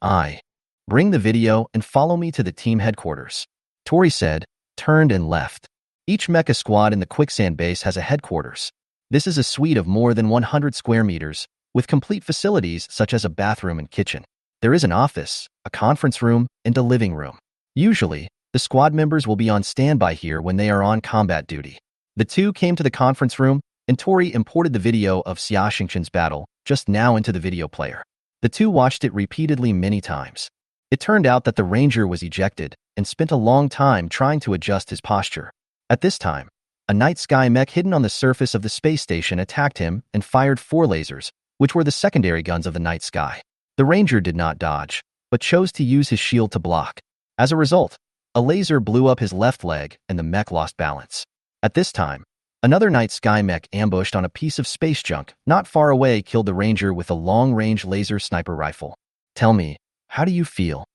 bring the video and follow me to the team headquarters," Tori said, turned and left. Each mecha squad in the quicksand base has a headquarters. This is a suite of more than 100 square meters, with complete facilities such as a bathroom and kitchen. There is an office, a conference room, and a living room. Usually, the squad members will be on standby here when they are on combat duty. The two came to the conference room, and Tori imported the video of Xia Xingqian's battle just now into the video player. The two watched it repeatedly many times. It turned out that the Ranger was ejected and spent a long time trying to adjust his posture. At this time, a night sky mech hidden on the surface of the space station attacked him and fired 4 lasers, which were the secondary guns of the night sky. The Ranger did not dodge, but chose to use his shield to block. As a result, a laser blew up his left leg and the mech lost balance. At this time, another night sky mech ambushed on a piece of space junk not far away killed the Ranger with a long-range laser sniper rifle. "Tell me, how do you feel?"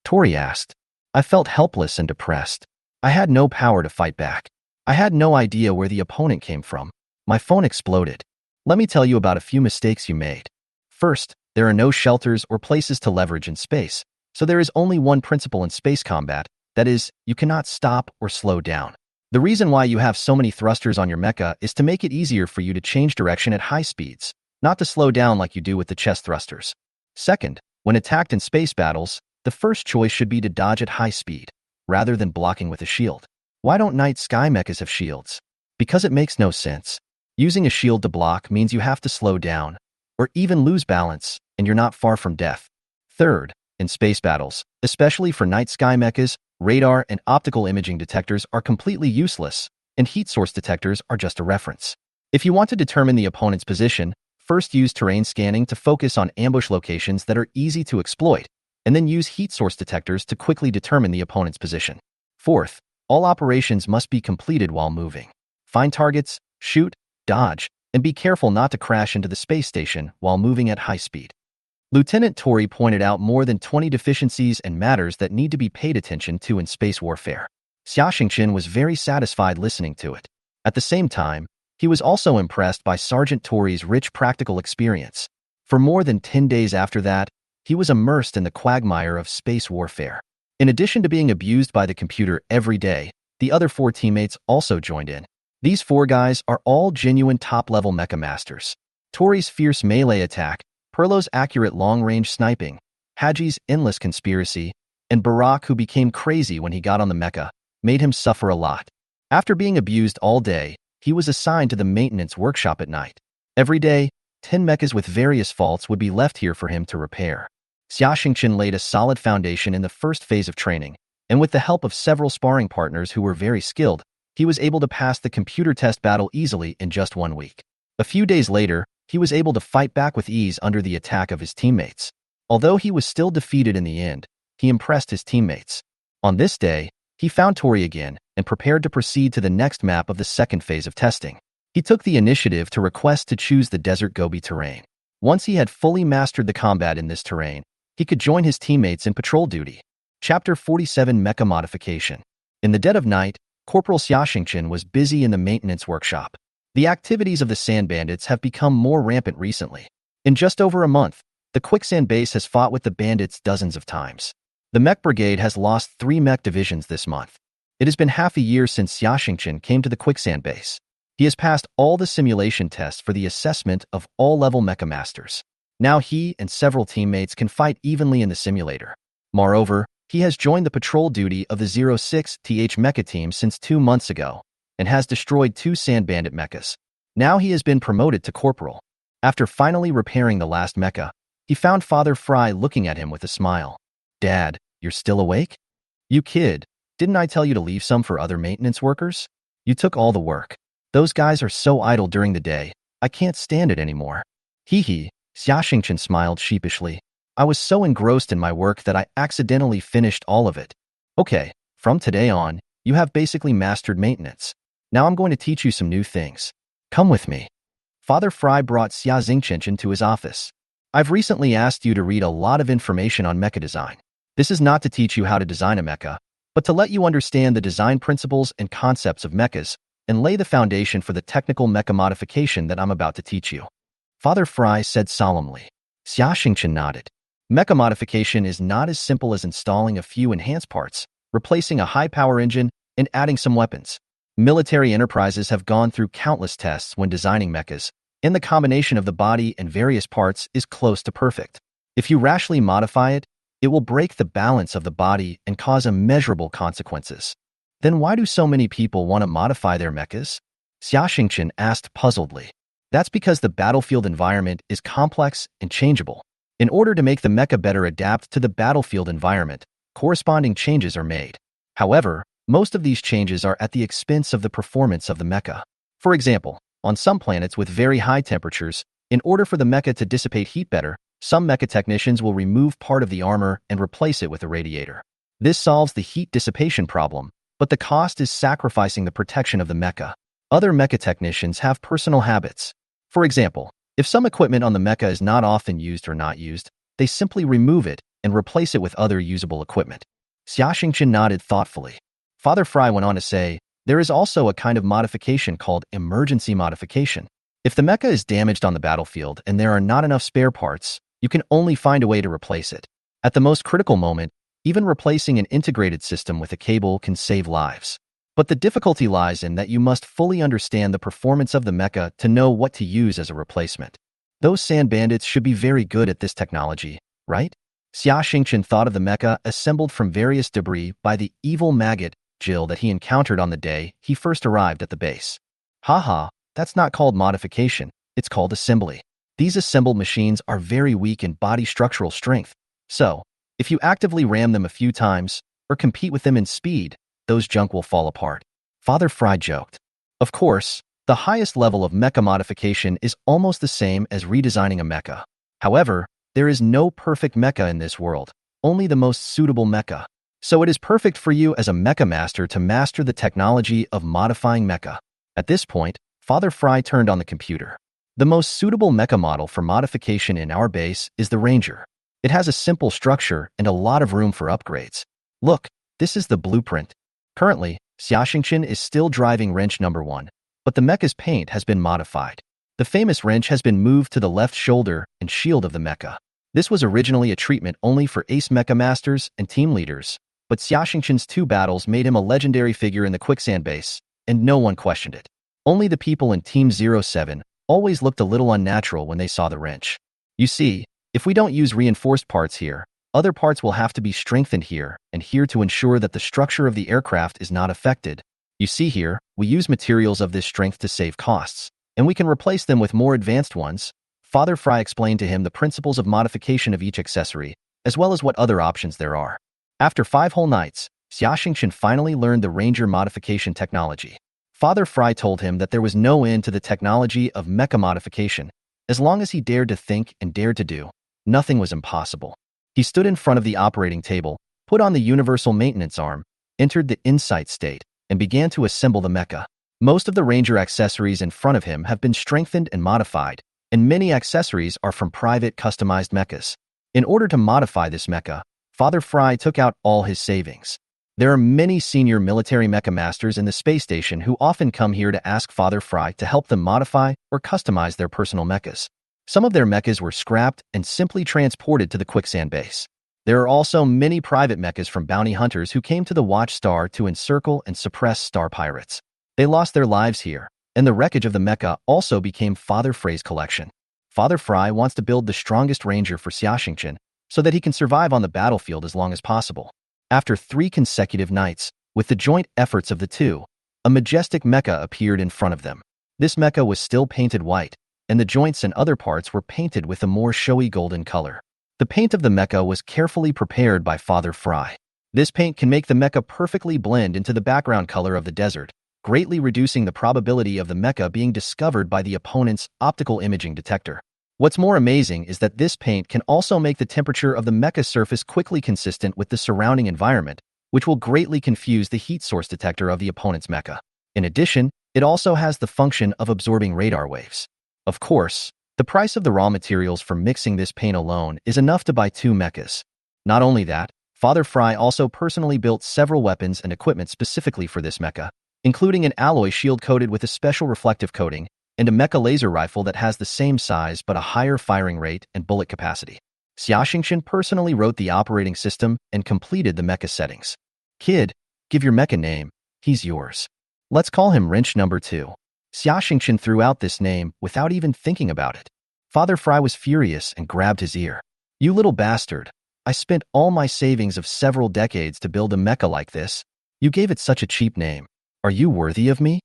Tori asked. "I felt helpless and depressed. I had no power to fight back. I had no idea where the opponent came from. My phone exploded. Let me tell you about a few mistakes you made. First, there are no shelters or places to leverage in space, so there is only one principle in space combat, that is, you cannot stop or slow down. The reason why you have so many thrusters on your mecha is to make it easier for you to change direction at high speeds, not to slow down like you do with the chest thrusters. Second, when attacked in space battles, the first choice should be to dodge at high speed, rather than blocking with a shield. Why don't night sky mechas have shields? Because it makes no sense. Using a shield to block means you have to slow down, or even lose balance, and you're not far from death. Third, in space battles, especially for night sky mechas, radar and optical imaging detectors are completely useless, and heat source detectors are just a reference. If you want to determine the opponent's position, first use terrain scanning to focus on ambush locations that are easy to exploit, and then use heat source detectors to quickly determine the opponent's position. Fourth, all operations must be completed while moving. Find targets, shoot, dodge, and be careful not to crash into the space station while moving at high speed. Lieutenant Tori pointed out more than 20 deficiencies and matters that need to be paid attention to in space warfare. Xia Xingqian was very satisfied listening to it. At the same time, he was also impressed by Sergeant Tori's rich practical experience. For more than 10 days after that, he was immersed in the quagmire of space warfare. In addition to being abused by the computer every day, the other 4 teammates also joined in. These 4 guys are all genuine top-level mecha masters. Tori's fierce melee attack, Perlo's accurate long-range sniping, Haji's endless conspiracy, and Barak, who became crazy when he got on the mecha, made him suffer a lot. After being abused all day, he was assigned to the maintenance workshop at night. Every day, 10 mechas with various faults would be left here for him to repair. Xia Xingqian laid a solid foundation in the first phase of training, and with the help of several sparring partners who were very skilled, he was able to pass the computer test battle easily in just 1 week. A few days later, he was able to fight back with ease under the attack of his teammates. Although he was still defeated in the end, he impressed his teammates. On this day, he found Tori again and prepared to proceed to the next map of the second phase of testing. He took the initiative to request to choose the Desert Gobi terrain. Once he had fully mastered the combat in this terrain, he could join his teammates in patrol duty. Chapter 47 Mecha Modification. In the dead of night, Corporal Xia Xingqian was busy in the maintenance workshop. The activities of the sand bandits have become more rampant recently. In just over a month, the quicksand base has fought with the bandits dozens of times. The Mech Brigade has lost 3 Mech divisions this month. It has been half a year since Xiaxingchen came to the quicksand base. He has passed all the simulation tests for the assessment of all level Mecha Masters. Now he and several teammates can fight evenly in the simulator. Moreover, he has joined the patrol duty of the 06th Mecha team since 2 months ago and has destroyed 2 Sand Bandit mechas. Now he has been promoted to corporal. After finally repairing the last mecha, he found Father Fry looking at him with a smile. "Dad, you're still awake? You kid, didn't I tell you to leave some for other maintenance workers? You took all the work. Those guys are so idle during the day, I can't stand it anymore." Hee hee, Xiaxingchen smiled sheepishly. "I was so engrossed in my work that I accidentally finished all of it. Okay, from today on, you have basically mastered maintenance. Now I'm going to teach you some new things. Come with me." Father Fry brought Xiaxingchen to his office. "I've recently asked you to read a lot of information on mecha design. This is not to teach you how to design a mecha, but to let you understand the design principles and concepts of mechas and lay the foundation for the technical mecha modification that I'm about to teach you." Father Fry said solemnly. Xiaxingchen nodded. Mecha modification is not as simple as installing a few enhanced parts, replacing a high-power engine, and adding some weapons. Military enterprises have gone through countless tests when designing mechas, and the combination of the body and various parts is close to perfect. If you rashly modify it, it will break the balance of the body and cause immeasurable consequences. Then why do so many people want to modify their mechas? Xiaxingchen asked puzzledly. That's because the battlefield environment is complex and changeable. In order to make the mecha better adapt to the battlefield environment, corresponding changes are made. However, most of these changes are at the expense of the performance of the mecha. For example, on some planets with very high temperatures, in order for the mecha to dissipate heat better, some mecha technicians will remove part of the armor and replace it with a radiator. This solves the heat dissipation problem, but the cost is sacrificing the protection of the mecha. Other mecha technicians have personal habits. For example, if some equipment on the mecha is not often used or not used, they simply remove it and replace it with other usable equipment. Xiaxingchen nodded thoughtfully. Father Fry went on to say, there is also a kind of modification called emergency modification. If the mecha is damaged on the battlefield and there are not enough spare parts, you can only find a way to replace it. At the most critical moment, even replacing an integrated system with a cable can save lives. But the difficulty lies in that you must fully understand the performance of the mecha to know what to use as a replacement. Those sand bandits should be very good at this technology, right? Xiaxingchen thought of the mecha assembled from various debris by the evil maggot Jill that he encountered on the day he first arrived at the base. Haha, that's not called modification, it's called assembly. These assembled machines are very weak in body structural strength, so if you actively ram them a few times or compete with them in speed, those junk will fall apart. Father Fry joked. Of course, the highest level of mecha modification is almost the same as redesigning a mecha. However, there is no perfect mecha in this world, only the most suitable mecha. So it is perfect for you as a mecha master to master the technology of modifying mecha. At this point, Father Fry turned on the computer. The most suitable mecha model for modification in our base is the Ranger. It has a simple structure and a lot of room for upgrades. Look, this is the blueprint. Currently, Xiaxingchen is still driving wrench number 1, but the mecha's paint has been modified. The famous wrench has been moved to the left shoulder and shield of the mecha. This was originally a treatment only for ace mecha masters and team leaders, but Xiaxingchen's 2 battles made him a legendary figure in the quicksand base, and no one questioned it. Only the people in Team 07 always looked a little unnatural when they saw the wrench. You see, if we don't use reinforced parts here, other parts will have to be strengthened here and here to ensure that the structure of the aircraft is not affected. You see here, we use materials of this strength to save costs, and we can replace them with more advanced ones. Father Fry explained to him the principles of modification of each accessory, as well as what other options there are. After 5 whole nights, Xiaxingchen finally learned the Ranger modification technology. Father Fry told him that there was no end to the technology of mecha modification. As long as he dared to think and dared to do, nothing was impossible. He stood in front of the operating table, put on the universal maintenance arm, entered the insight state, and began to assemble the mecha. Most of the Ranger accessories in front of him have been strengthened and modified, and many accessories are from private customized mechas. In order to modify this mecha, Father Fry took out all his savings. There are many senior military mecha masters in the space station who often come here to ask Father Fry to help them modify or customize their personal mechas. Some of their mechas were scrapped and simply transported to the quicksand base. There are also many private mechas from bounty hunters who came to the Watchstar to encircle and suppress star pirates. They lost their lives here, and the wreckage of the mecha also became Father Frey's collection. Father Fry wants to build the strongest ranger for Xiaxingchen so that he can survive on the battlefield as long as possible. After 3 consecutive nights, with the joint efforts of the two, a majestic mecha appeared in front of them. This mecha was still painted white, and the joints and other parts were painted with a more showy golden color. The paint of the mecha was carefully prepared by Father Fry. This paint can make the mecha perfectly blend into the background color of the desert, greatly reducing the probability of the mecha being discovered by the opponent's optical imaging detector. What's more amazing is that this paint can also make the temperature of the mecha surface quickly consistent with the surrounding environment, which will greatly confuse the heat source detector of the opponent's mecha. In addition, it also has the function of absorbing radar waves. Of course, the price of the raw materials for mixing this paint alone is enough to buy 2 mechas. Not only that, Father Fry also personally built several weapons and equipment specifically for this mecha, including an alloy shield coated with a special reflective coating, and a mecha laser rifle that has the same size but a higher firing rate and bullet capacity. Xiaxingchen personally wrote the operating system and completed the mecha settings. Kid, give your mecha name, he's yours. Let's call him Wrench number 2. Xiaxingchen threw out this name without even thinking about it. Father Fry was furious and grabbed his ear. You little bastard, I spent all my savings of several decades to build a mecha like this. You gave it such a cheap name. Are you worthy of me?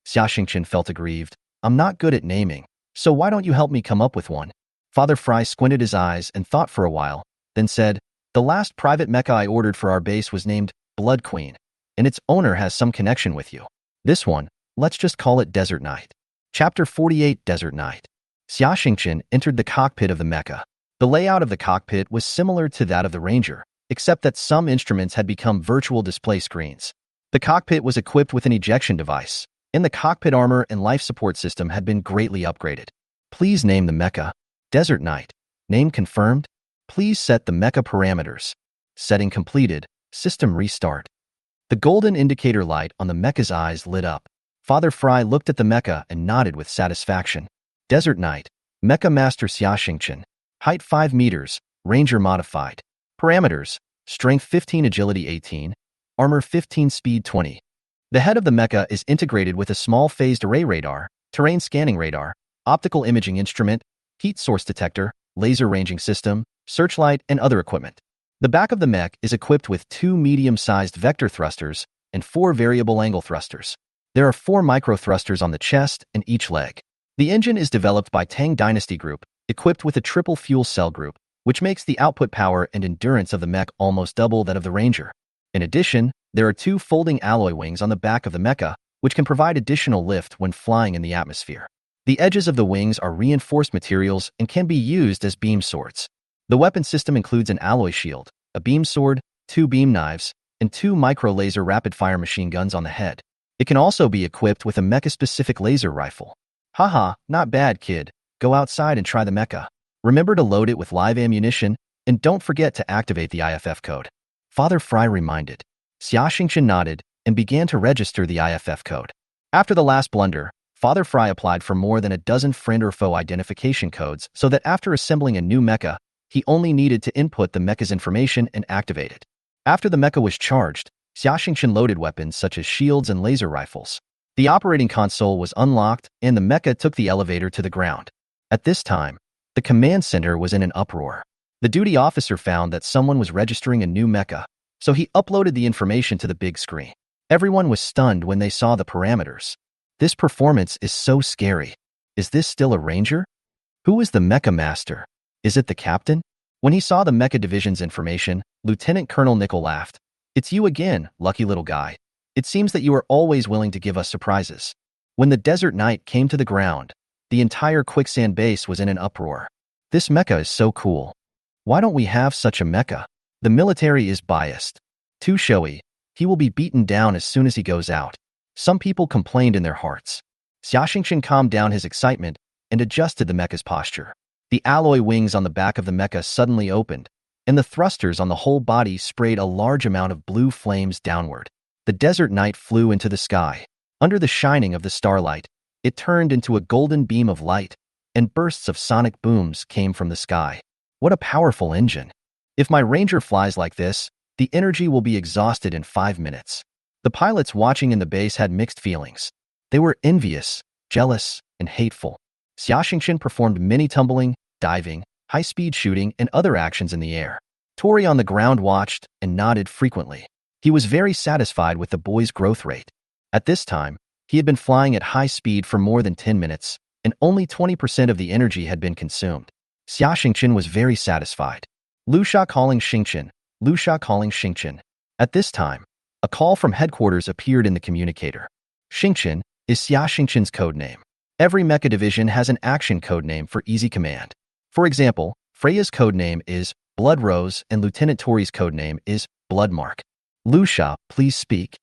Xiaxingchen felt aggrieved. I'm not good at naming, so why don't you help me come up with one? Father Fry squinted his eyes and thought for a while, then said, the last private mecha I ordered for our base was named Blood Queen, and its owner has some connection with you. This one, let's just call it Desert Knight. Chapter 48, Desert Knight. Xiaxingchen entered the cockpit of the mecha. The layout of the cockpit was similar to that of the Ranger, except that some instruments had become virtual display screens. The cockpit was equipped with an ejection device, and the cockpit armor and life support system had been greatly upgraded. Please name the mecha Desert Knight. Name confirmed. Please set the mecha parameters. Setting completed. System restart. The golden indicator light on the mecha's eyes lit up. Father Fry looked at the mecha and nodded with satisfaction. Desert Knight, Mecha Master Xiaxingchen. Height 5 meters, Ranger modified. Parameters, Strength 15, Agility 18, Armor 15, Speed 20. The head of the mecha is integrated with a small phased array radar, terrain scanning radar, optical imaging instrument, heat source detector, laser ranging system, searchlight, and other equipment. The back of the mech is equipped with 2 medium-sized vector thrusters and 4 variable angle thrusters. There are 4 micro thrusters on the chest and each leg. The engine is developed by Tang Dynasty Group, equipped with a triple fuel cell group, which makes the output power and endurance of the mech almost double that of the Ranger. In addition, there are 2 folding alloy wings on the back of the mecha, which can provide additional lift when flying in the atmosphere. The edges of the wings are reinforced materials and can be used as beam swords. The weapon system includes an alloy shield, a beam sword, 2 beam knives, and 2 micro-laser rapid-fire machine guns on the head. It can also be equipped with a mecha-specific laser rifle. Haha, not bad, kid. Go outside and try the mecha. Remember to load it with live ammunition, and don't forget to activate the IFF code. Father Fry reminded. Xiaxingchen nodded and began to register the IFF code. After the last blunder, Father Fry applied for more than a dozen friend or foe identification codes so that after assembling a new mecha, he only needed to input the mecha's information and activate it. After the mecha was charged, Xiaxingchen loaded weapons such as shields and laser rifles. The operating console was unlocked and the mecha took the elevator to the ground. At this time, the command center was in an uproar. The duty officer found that someone was registering a new mecha, so he uploaded the information to the big screen. Everyone was stunned when they saw the parameters. This performance is so scary. Is this still a Ranger? Who is the Mecha Master? Is it the captain? When he saw the Mecha Division's information, Lieutenant Colonel Nickel laughed. It's you again, lucky little guy. It seems that you are always willing to give us surprises. When the Desert Knight came to the ground, the entire quicksand base was in an uproar. This mecha is so cool. Why don't we have such a mecha? The military is biased. Too showy. He will be beaten down as soon as he goes out. Some people complained in their hearts. Xiaxingchen calmed down his excitement and adjusted the mecha's posture. The alloy wings on the back of the mecha suddenly opened, and the thrusters on the whole body sprayed a large amount of blue flames downward. The Desert Knight flew into the sky. Under the shining of the starlight, it turned into a golden beam of light, and bursts of sonic booms came from the sky. What a powerful engine! If my ranger flies like this, the energy will be exhausted in 5 minutes. The pilots watching in the base had mixed feelings. They were envious, jealous, and hateful. Xiaxingchen performed many tumbling, diving, high-speed shooting, and other actions in the air. Tori on the ground watched and nodded frequently. He was very satisfied with the boy's growth rate. At this time, he had been flying at high speed for more than 10 minutes, and only 20% of the energy had been consumed. Xiaxingchen was very satisfied. Luxia calling Xingchen. Luxia calling Xingchen. At this time, a call from headquarters appeared in the communicator. Xingchen is Xiaxingchen's codename. Every mecha division has an action codename for easy command. For example, Freya's codename is Blood Rose and Lieutenant Tori's codename is Bloodmark. Luxia, please speak.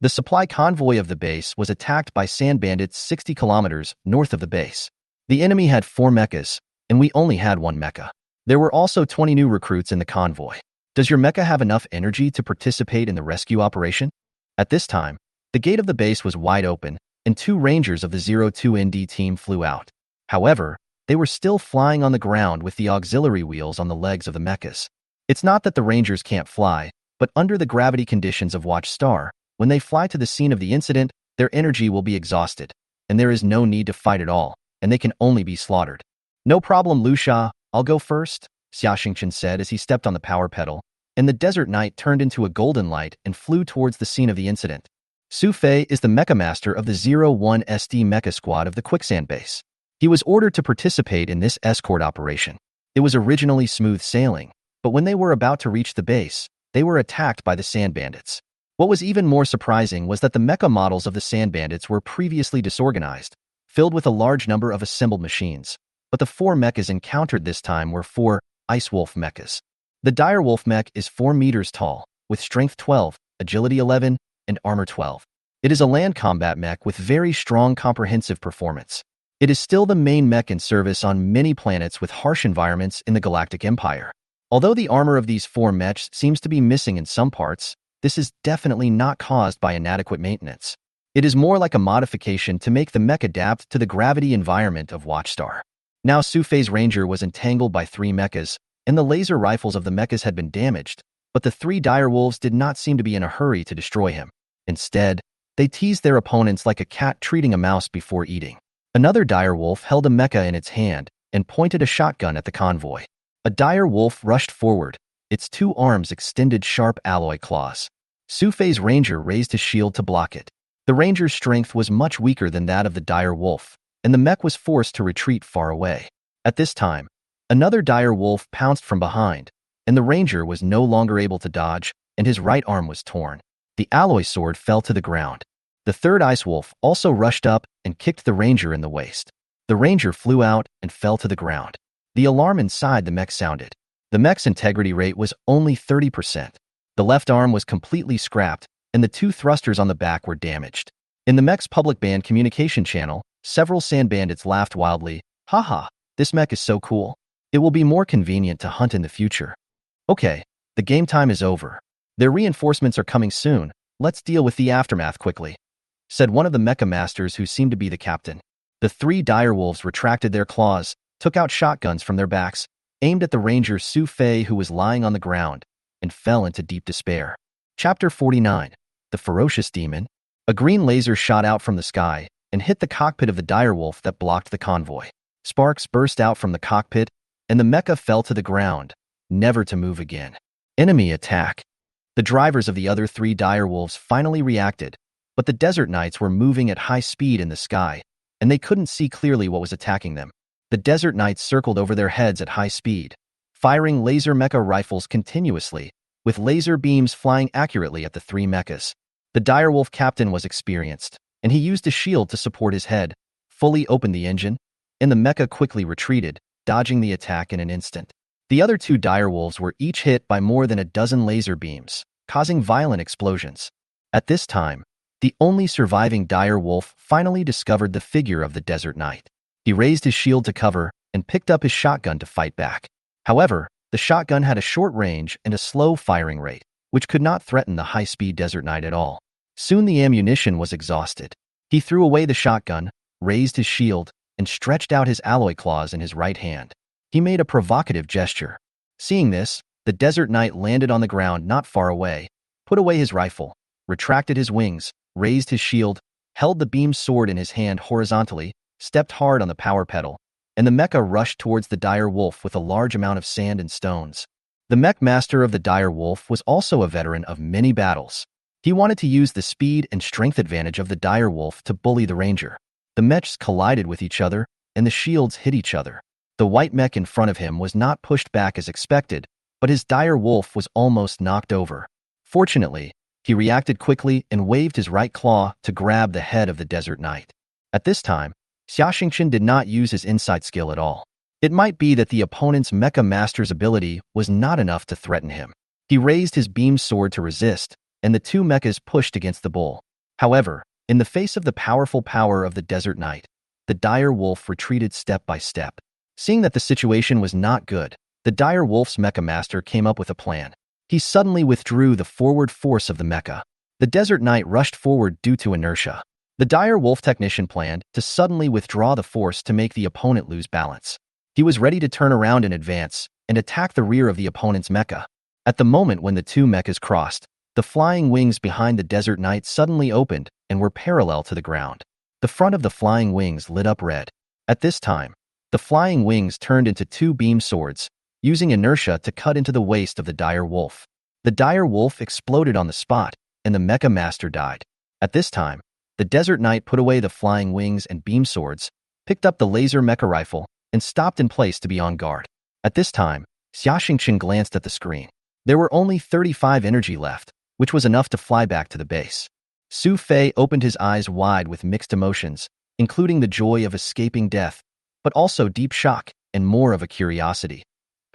The supply convoy of the base was attacked by sand bandits 60 kilometers north of the base. The enemy had 4 mechas, and we only had 1 mecha. There were also 20 new recruits in the convoy. Does your mecha have enough energy to participate in the rescue operation? At this time, the gate of the base was wide open, and 2 rangers of the 02ND team flew out. However, they were still flying on the ground with the auxiliary wheels on the legs of the mechas. It's not that the rangers can't fly, but under the gravity conditions of Watch Star, when they fly to the scene of the incident, their energy will be exhausted, and there is no need to fight at all, and they can only be slaughtered. No problem, Luxia, I'll go first, Xiaxingchen said as he stepped on the power pedal, and the desert knight turned into a golden light and flew towards the scene of the incident. Su Fei is the mecha master of the 01 SD mecha squad of the quicksand base. He was ordered to participate in this escort operation. It was originally smooth sailing, but when they were about to reach the base, they were attacked by the sand bandits. What was even more surprising was that the mecha models of the sand bandits were previously disorganized, filled with a large number of assembled machines. But the 4 mechas encountered this time were 4 Ice Wolf mechas. The Dire Wolf mech is 4 meters tall, with strength 12, agility 11, and armor 12. It is a land combat mech with very strong comprehensive performance. It is still the main mech in service on many planets with harsh environments in the Galactic Empire. Although the armor of these 4 mechs seems to be missing in some parts, this is definitely not caused by inadequate maintenance. It is more like a modification to make the mech adapt to the gravity environment of Watchstar. Now Su Fei's ranger was entangled by 3 mechas, and the laser rifles of the mechas had been damaged, but the 3 dire wolves did not seem to be in a hurry to destroy him. Instead, they teased their opponents like a cat treating a mouse before eating. Another dire wolf held a mecha in its hand and pointed a shotgun at the convoy. A dire wolf rushed forward, its 2 arms extended sharp alloy claws. Su Fei's ranger raised his shield to block it. The ranger's strength was much weaker than that of the dire wolf, and the mech was forced to retreat far away. At this time, another dire wolf pounced from behind, and the ranger was no longer able to dodge, and his right arm was torn. The alloy sword fell to the ground. The third ice wolf also rushed up and kicked the ranger in the waist. The ranger flew out and fell to the ground. The alarm inside the mech sounded. The mech's integrity rate was only 30%. The left arm was completely scrapped, and the 2 thrusters on the back were damaged. In the mech's public band communication channel, several sand bandits laughed wildly. Haha, this mech is so cool. It will be more convenient to hunt in the future. Okay, the game time is over. Their reinforcements are coming soon. Let's deal with the aftermath quickly, said one of the mecha masters who seemed to be the captain. The 3 dire wolves retracted their claws, took out shotguns from their backs, aimed at the ranger Su Fei who was lying on the ground, and fell into deep despair. Chapter 49. The Ferocious Demon. A green laser shot out from the sky and hit the cockpit of the dire wolf that blocked the convoy. Sparks burst out from the cockpit, and the mecha fell to the ground, never to move again. Enemy attack. The drivers of the other 3 dire wolves finally reacted, but the desert knights were moving at high speed in the sky, and they couldn't see clearly what was attacking them. The desert knights circled over their heads at high speed, firing laser mecha rifles continuously, with laser beams flying accurately at the 3 mechas. The direwolf captain was experienced, and he used a shield to support his head, fully opened the engine, and the mecha quickly retreated, dodging the attack in an instant. The other 2 direwolves were each hit by more than a dozen laser beams, causing violent explosions. At this time, the only surviving dire wolf finally discovered the figure of the desert knight. He raised his shield to cover and picked up his shotgun to fight back. However, the shotgun had a short range and a slow firing rate, which could not threaten the high-speed desert knight at all. Soon the ammunition was exhausted. He threw away the shotgun, raised his shield, and stretched out his alloy claws in his right hand. He made a provocative gesture. Seeing this, The Desert Knight landed on the ground not far away, put away his rifle, retracted his wings, raised his shield, held the beam sword in his hand horizontally, stepped hard on the power pedal, and the mecha rushed towards the dire wolf with a large amount of sand and stones. The mech master of the dire wolf was also a veteran of many battles. He wanted to use the speed and strength advantage of the dire wolf to bully the ranger. The mechs collided with each other, and the shields hit each other. The white mech in front of him was not pushed back as expected, but his dire wolf was almost knocked over. Fortunately, he reacted quickly and waved his right claw to grab the head of the Desert Knight. At this time, Xiaxingchen did not use his insight skill at all. It might be that the opponent's mecha master's ability was not enough to threaten him. He raised his beam sword to resist, and the two mechas pushed against the bull. However, in the face of the powerful power of the Desert Knight, the dire wolf retreated step by step. Seeing that the situation was not good, the dire wolf's mecha master came up with a plan. He suddenly withdrew the forward force of the mecha. The Desert Knight rushed forward due to inertia. The dire wolf technician planned to suddenly withdraw the force to make the opponent lose balance. He was ready to turn around and advance and attack the rear of the opponent's mecha. At the moment when the two mechas crossed, the flying wings behind the Desert Knight suddenly opened and were parallel to the ground. The front of the flying wings lit up red. At this time, the flying wings turned into two beam swords, using inertia to cut into the waist of the dire wolf. The dire wolf exploded on the spot, and the mecha master died. At this time, the Desert Knight put away the flying wings and beam swords, picked up the laser mecha rifle, and stopped in place to be on guard. At this time, Xiaxingchen glanced at the screen. There were only 35 energy left, which was enough to fly back to the base. Su Fei opened his eyes wide with mixed emotions, including the joy of escaping death, but also deep shock and more of a curiosity.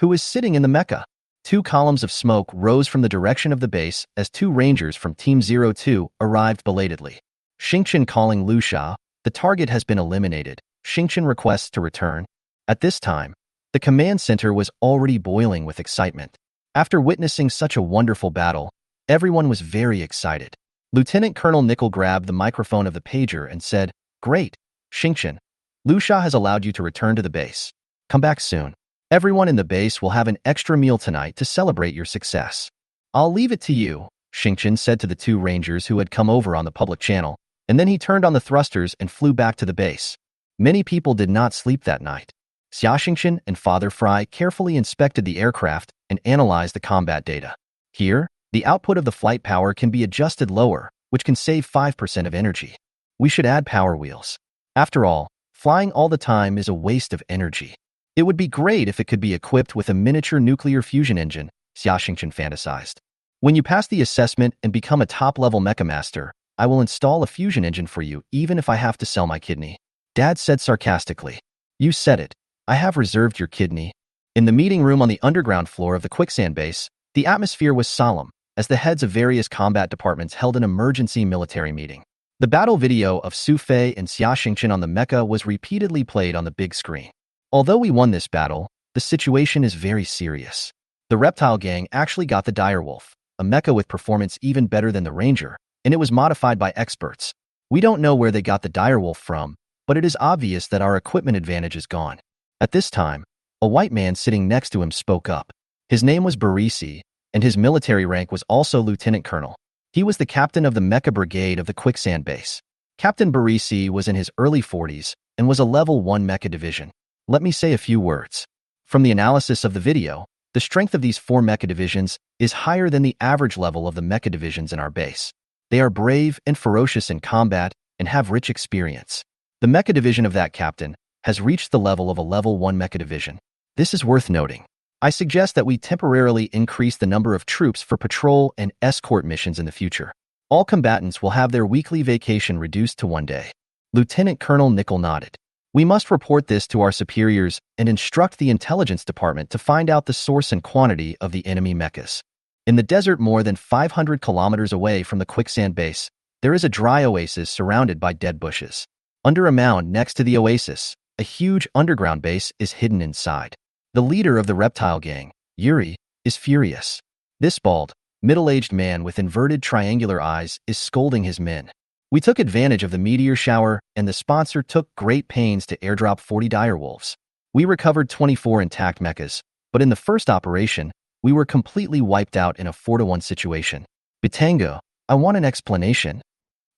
Who is sitting in the mecha? Two columns of smoke rose from the direction of the base as two rangers from Team 02 arrived belatedly. Xingchen calling Lu Sha, the target has been eliminated. Xingchen requests to return. At this time, the command center was already boiling with excitement. After witnessing such a wonderful battle, everyone was very excited. Lieutenant Colonel Nickel grabbed the microphone of the pager and said, "Great, Xingchen. Lu Sha has allowed you to return to the base. Come back soon. Everyone in the base will have an extra meal tonight to celebrate your success." "I'll leave it to you," Xingchen said to the two rangers who had come over on the public channel, and then he turned on the thrusters and flew back to the base. Many people did not sleep that night. Xiaxingchen and Father Fry carefully inspected the aircraft and analyzed the combat data. Here, the output of the flight power can be adjusted lower, which can save 5% of energy. We should add power wheels. After all, flying all the time is a waste of energy. It would be great if it could be equipped with a miniature nuclear fusion engine, Xiaxingchen fantasized. When you pass the assessment and become a top-level mecha master, I will install a fusion engine for you even if I have to sell my kidney. Dad said sarcastically. You said it. I have reserved your kidney. In the meeting room on the underground floor of the quicksand base, the atmosphere was solemn as the heads of various combat departments held an emergency military meeting. The battle video of Su Fei and Xiaxingchen on the mecha was repeatedly played on the big screen. Although we won this battle, the situation is very serious. The reptile gang actually got the direwolf, a mecha with performance even better than the ranger, and it was modified by experts. We don't know where they got the direwolf from, but it is obvious that our equipment advantage is gone. At this time, a white man sitting next to him spoke up. His name was Barisi, and his military rank was also lieutenant colonel. He was the captain of the Mecha Brigade of the Quicksand Base. Captain Barisi was in his early 40s and was a level 1 Mecha division. Let me say a few words. From the analysis of the video, the strength of these 4 Mecha divisions is higher than the average level of the Mecha divisions in our base. They are brave and ferocious in combat and have rich experience. The Mecha division of that captain has reached the level of a level 1 Mecha division. This is worth noting. I suggest that we temporarily increase the number of troops for patrol and escort missions in the future. All combatants will have their weekly vacation reduced to 1 day. Lieutenant Colonel Nickel nodded. We must report this to our superiors and instruct the intelligence department to find out the source and quantity of the enemy mechas. In the desert more than 500 kilometers away from the quicksand base, there is a dry oasis surrounded by dead bushes. Under a mound next to the oasis, a huge underground base is hidden inside. The leader of the reptile gang, Yuri, is furious. This bald, middle-aged man with inverted triangular eyes is scolding his men. We took advantage of the meteor shower, and the sponsor took great pains to airdrop 40 direwolves. We recovered 24 intact mechas, but in the first operation, We were completely wiped out in a 4-to-1 situation. Bitango, I want an explanation.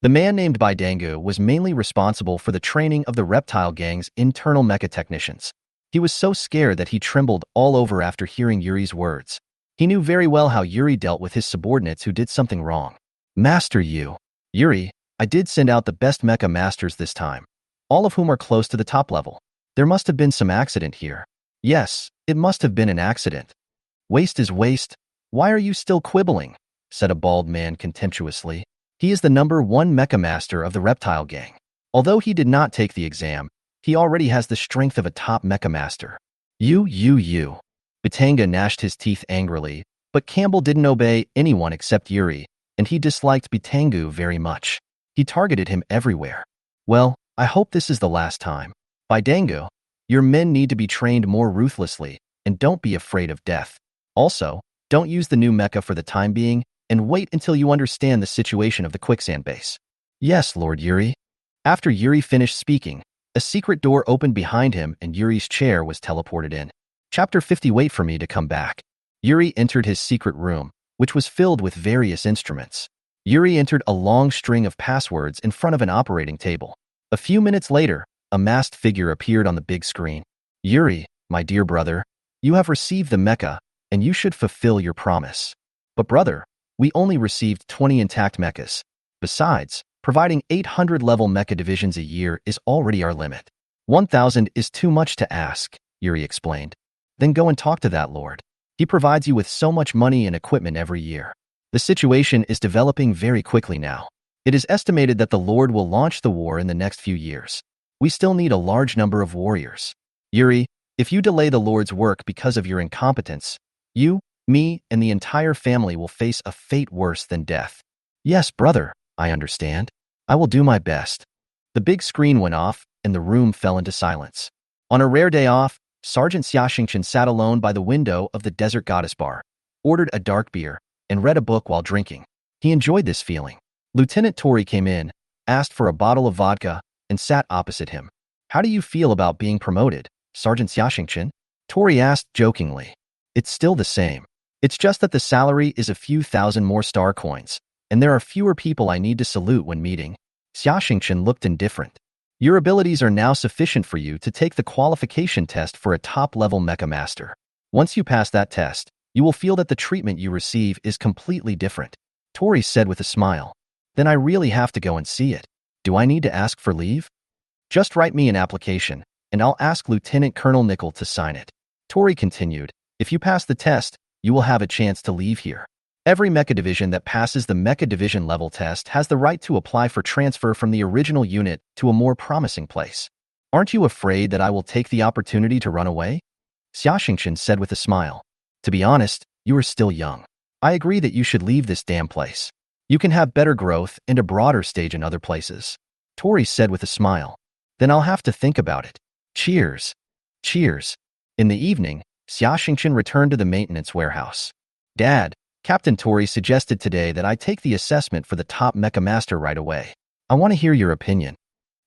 The man named Bidango was mainly responsible for the training of the reptile gang's internal mecha technicians. He was so scared that he trembled all over after hearing Yuri's words. He knew very well how Yuri dealt with his subordinates who did something wrong. Master Yuri, I did send out the best mecha masters this time, all of whom are close to the top level. There must have been some accident here. Yes, it must have been an accident. Waste is waste. Why are you still quibbling? Said a bald man contemptuously. He is the #1 mecha master of the reptile gang. Although he did not take the exam, he already has the strength of a top mecha master. You. Bitanga gnashed his teeth angrily, but Campbell didn't obey anyone except Yuri, and he disliked Bitangu very much. He targeted him everywhere. Well, I hope this is the last time. Bidango, your men need to be trained more ruthlessly, and don't be afraid of death. Also, don't use the new mecha for the time being, and wait until you understand the situation of the quicksand base. Yes, Lord Yuri. After Yuri finished speaking, a secret door opened behind him and Yuri's chair was teleported in. Chapter 50. Wait for me to come back. Yuri entered his secret room, which was filled with various instruments. Yuri entered a long string of passwords in front of an operating table. A few minutes later, a masked figure appeared on the big screen. Yuri, my dear brother, you have received the mecha, and you should fulfill your promise. But brother, we only received 20 intact mechas. Besides, providing 800-level mecha divisions a year is already our limit. 1,000 is too much to ask, Yuri explained. Then go and talk to that lord. He provides you with so much money and equipment every year. The situation is developing very quickly now. It is estimated that the lord will launch the war in the next few years. We still need a large number of warriors. Yuri, if you delay the lord's work because of your incompetence, you, me, and the entire family will face a fate worse than death. Yes, brother, I understand. I will do my best. The big screen went off, and the room fell into silence. On a rare day off, Sergeant Xiaxingchen sat alone by the window of the Desert Goddess Bar, ordered a dark beer, and read a book while drinking. He enjoyed this feeling. Lieutenant Tori came in, asked for a bottle of vodka, and sat opposite him. How do you feel about being promoted, Sergeant Xiaxingchen? Tori asked jokingly. It's still the same. It's just that the salary is a few thousand more star coins, and there are fewer people I need to salute when meeting. Xiaxingchen looked indifferent. Your abilities are now sufficient for you to take the qualification test for a top-level mecha master. Once you pass that test, you will feel that the treatment you receive is completely different. Tori said with a smile. Then I really have to go and see it. Do I need to ask for leave? Just write me an application, and I'll ask Lieutenant Colonel Nickel to sign it. Tori continued. If you pass the test, you will have a chance to leave here. Every mecha division that passes the mecha division level test has the right to apply for transfer from the original unit to a more promising place. Aren't you afraid that I will take the opportunity to run away? Xiaxingchen said with a smile. To be honest, you are still young. I agree that you should leave this damn place. You can have better growth and a broader stage in other places. Tori said with a smile. Then I'll have to think about it. Cheers. Cheers. In the evening, Xiaxingchen returned to the maintenance warehouse. Dad, Captain Tori suggested today that I take the assessment for the top mecha master right away. I want to hear your opinion.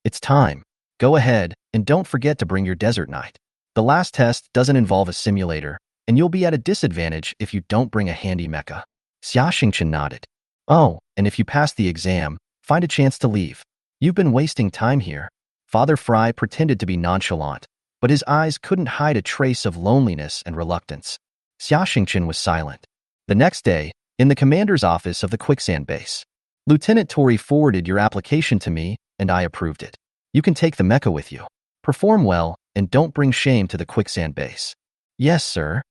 It's time. Go ahead, and don't forget to bring your desert knight. The last test doesn't involve a simulator, and you'll be at a disadvantage if you don't bring a handy mecha. Xiaxingchen nodded. Oh, and if you pass the exam, find a chance to leave. You've been wasting time here. Father Fry pretended to be nonchalant, but his eyes couldn't hide a trace of loneliness and reluctance. Xiaxingchen was silent. The next day, in the commander's office of the quicksand base, Lieutenant Tori forwarded your application to me, and I approved it. You can take the mecha with you. Perform well, and don't bring shame to the quicksand base. Yes, sir.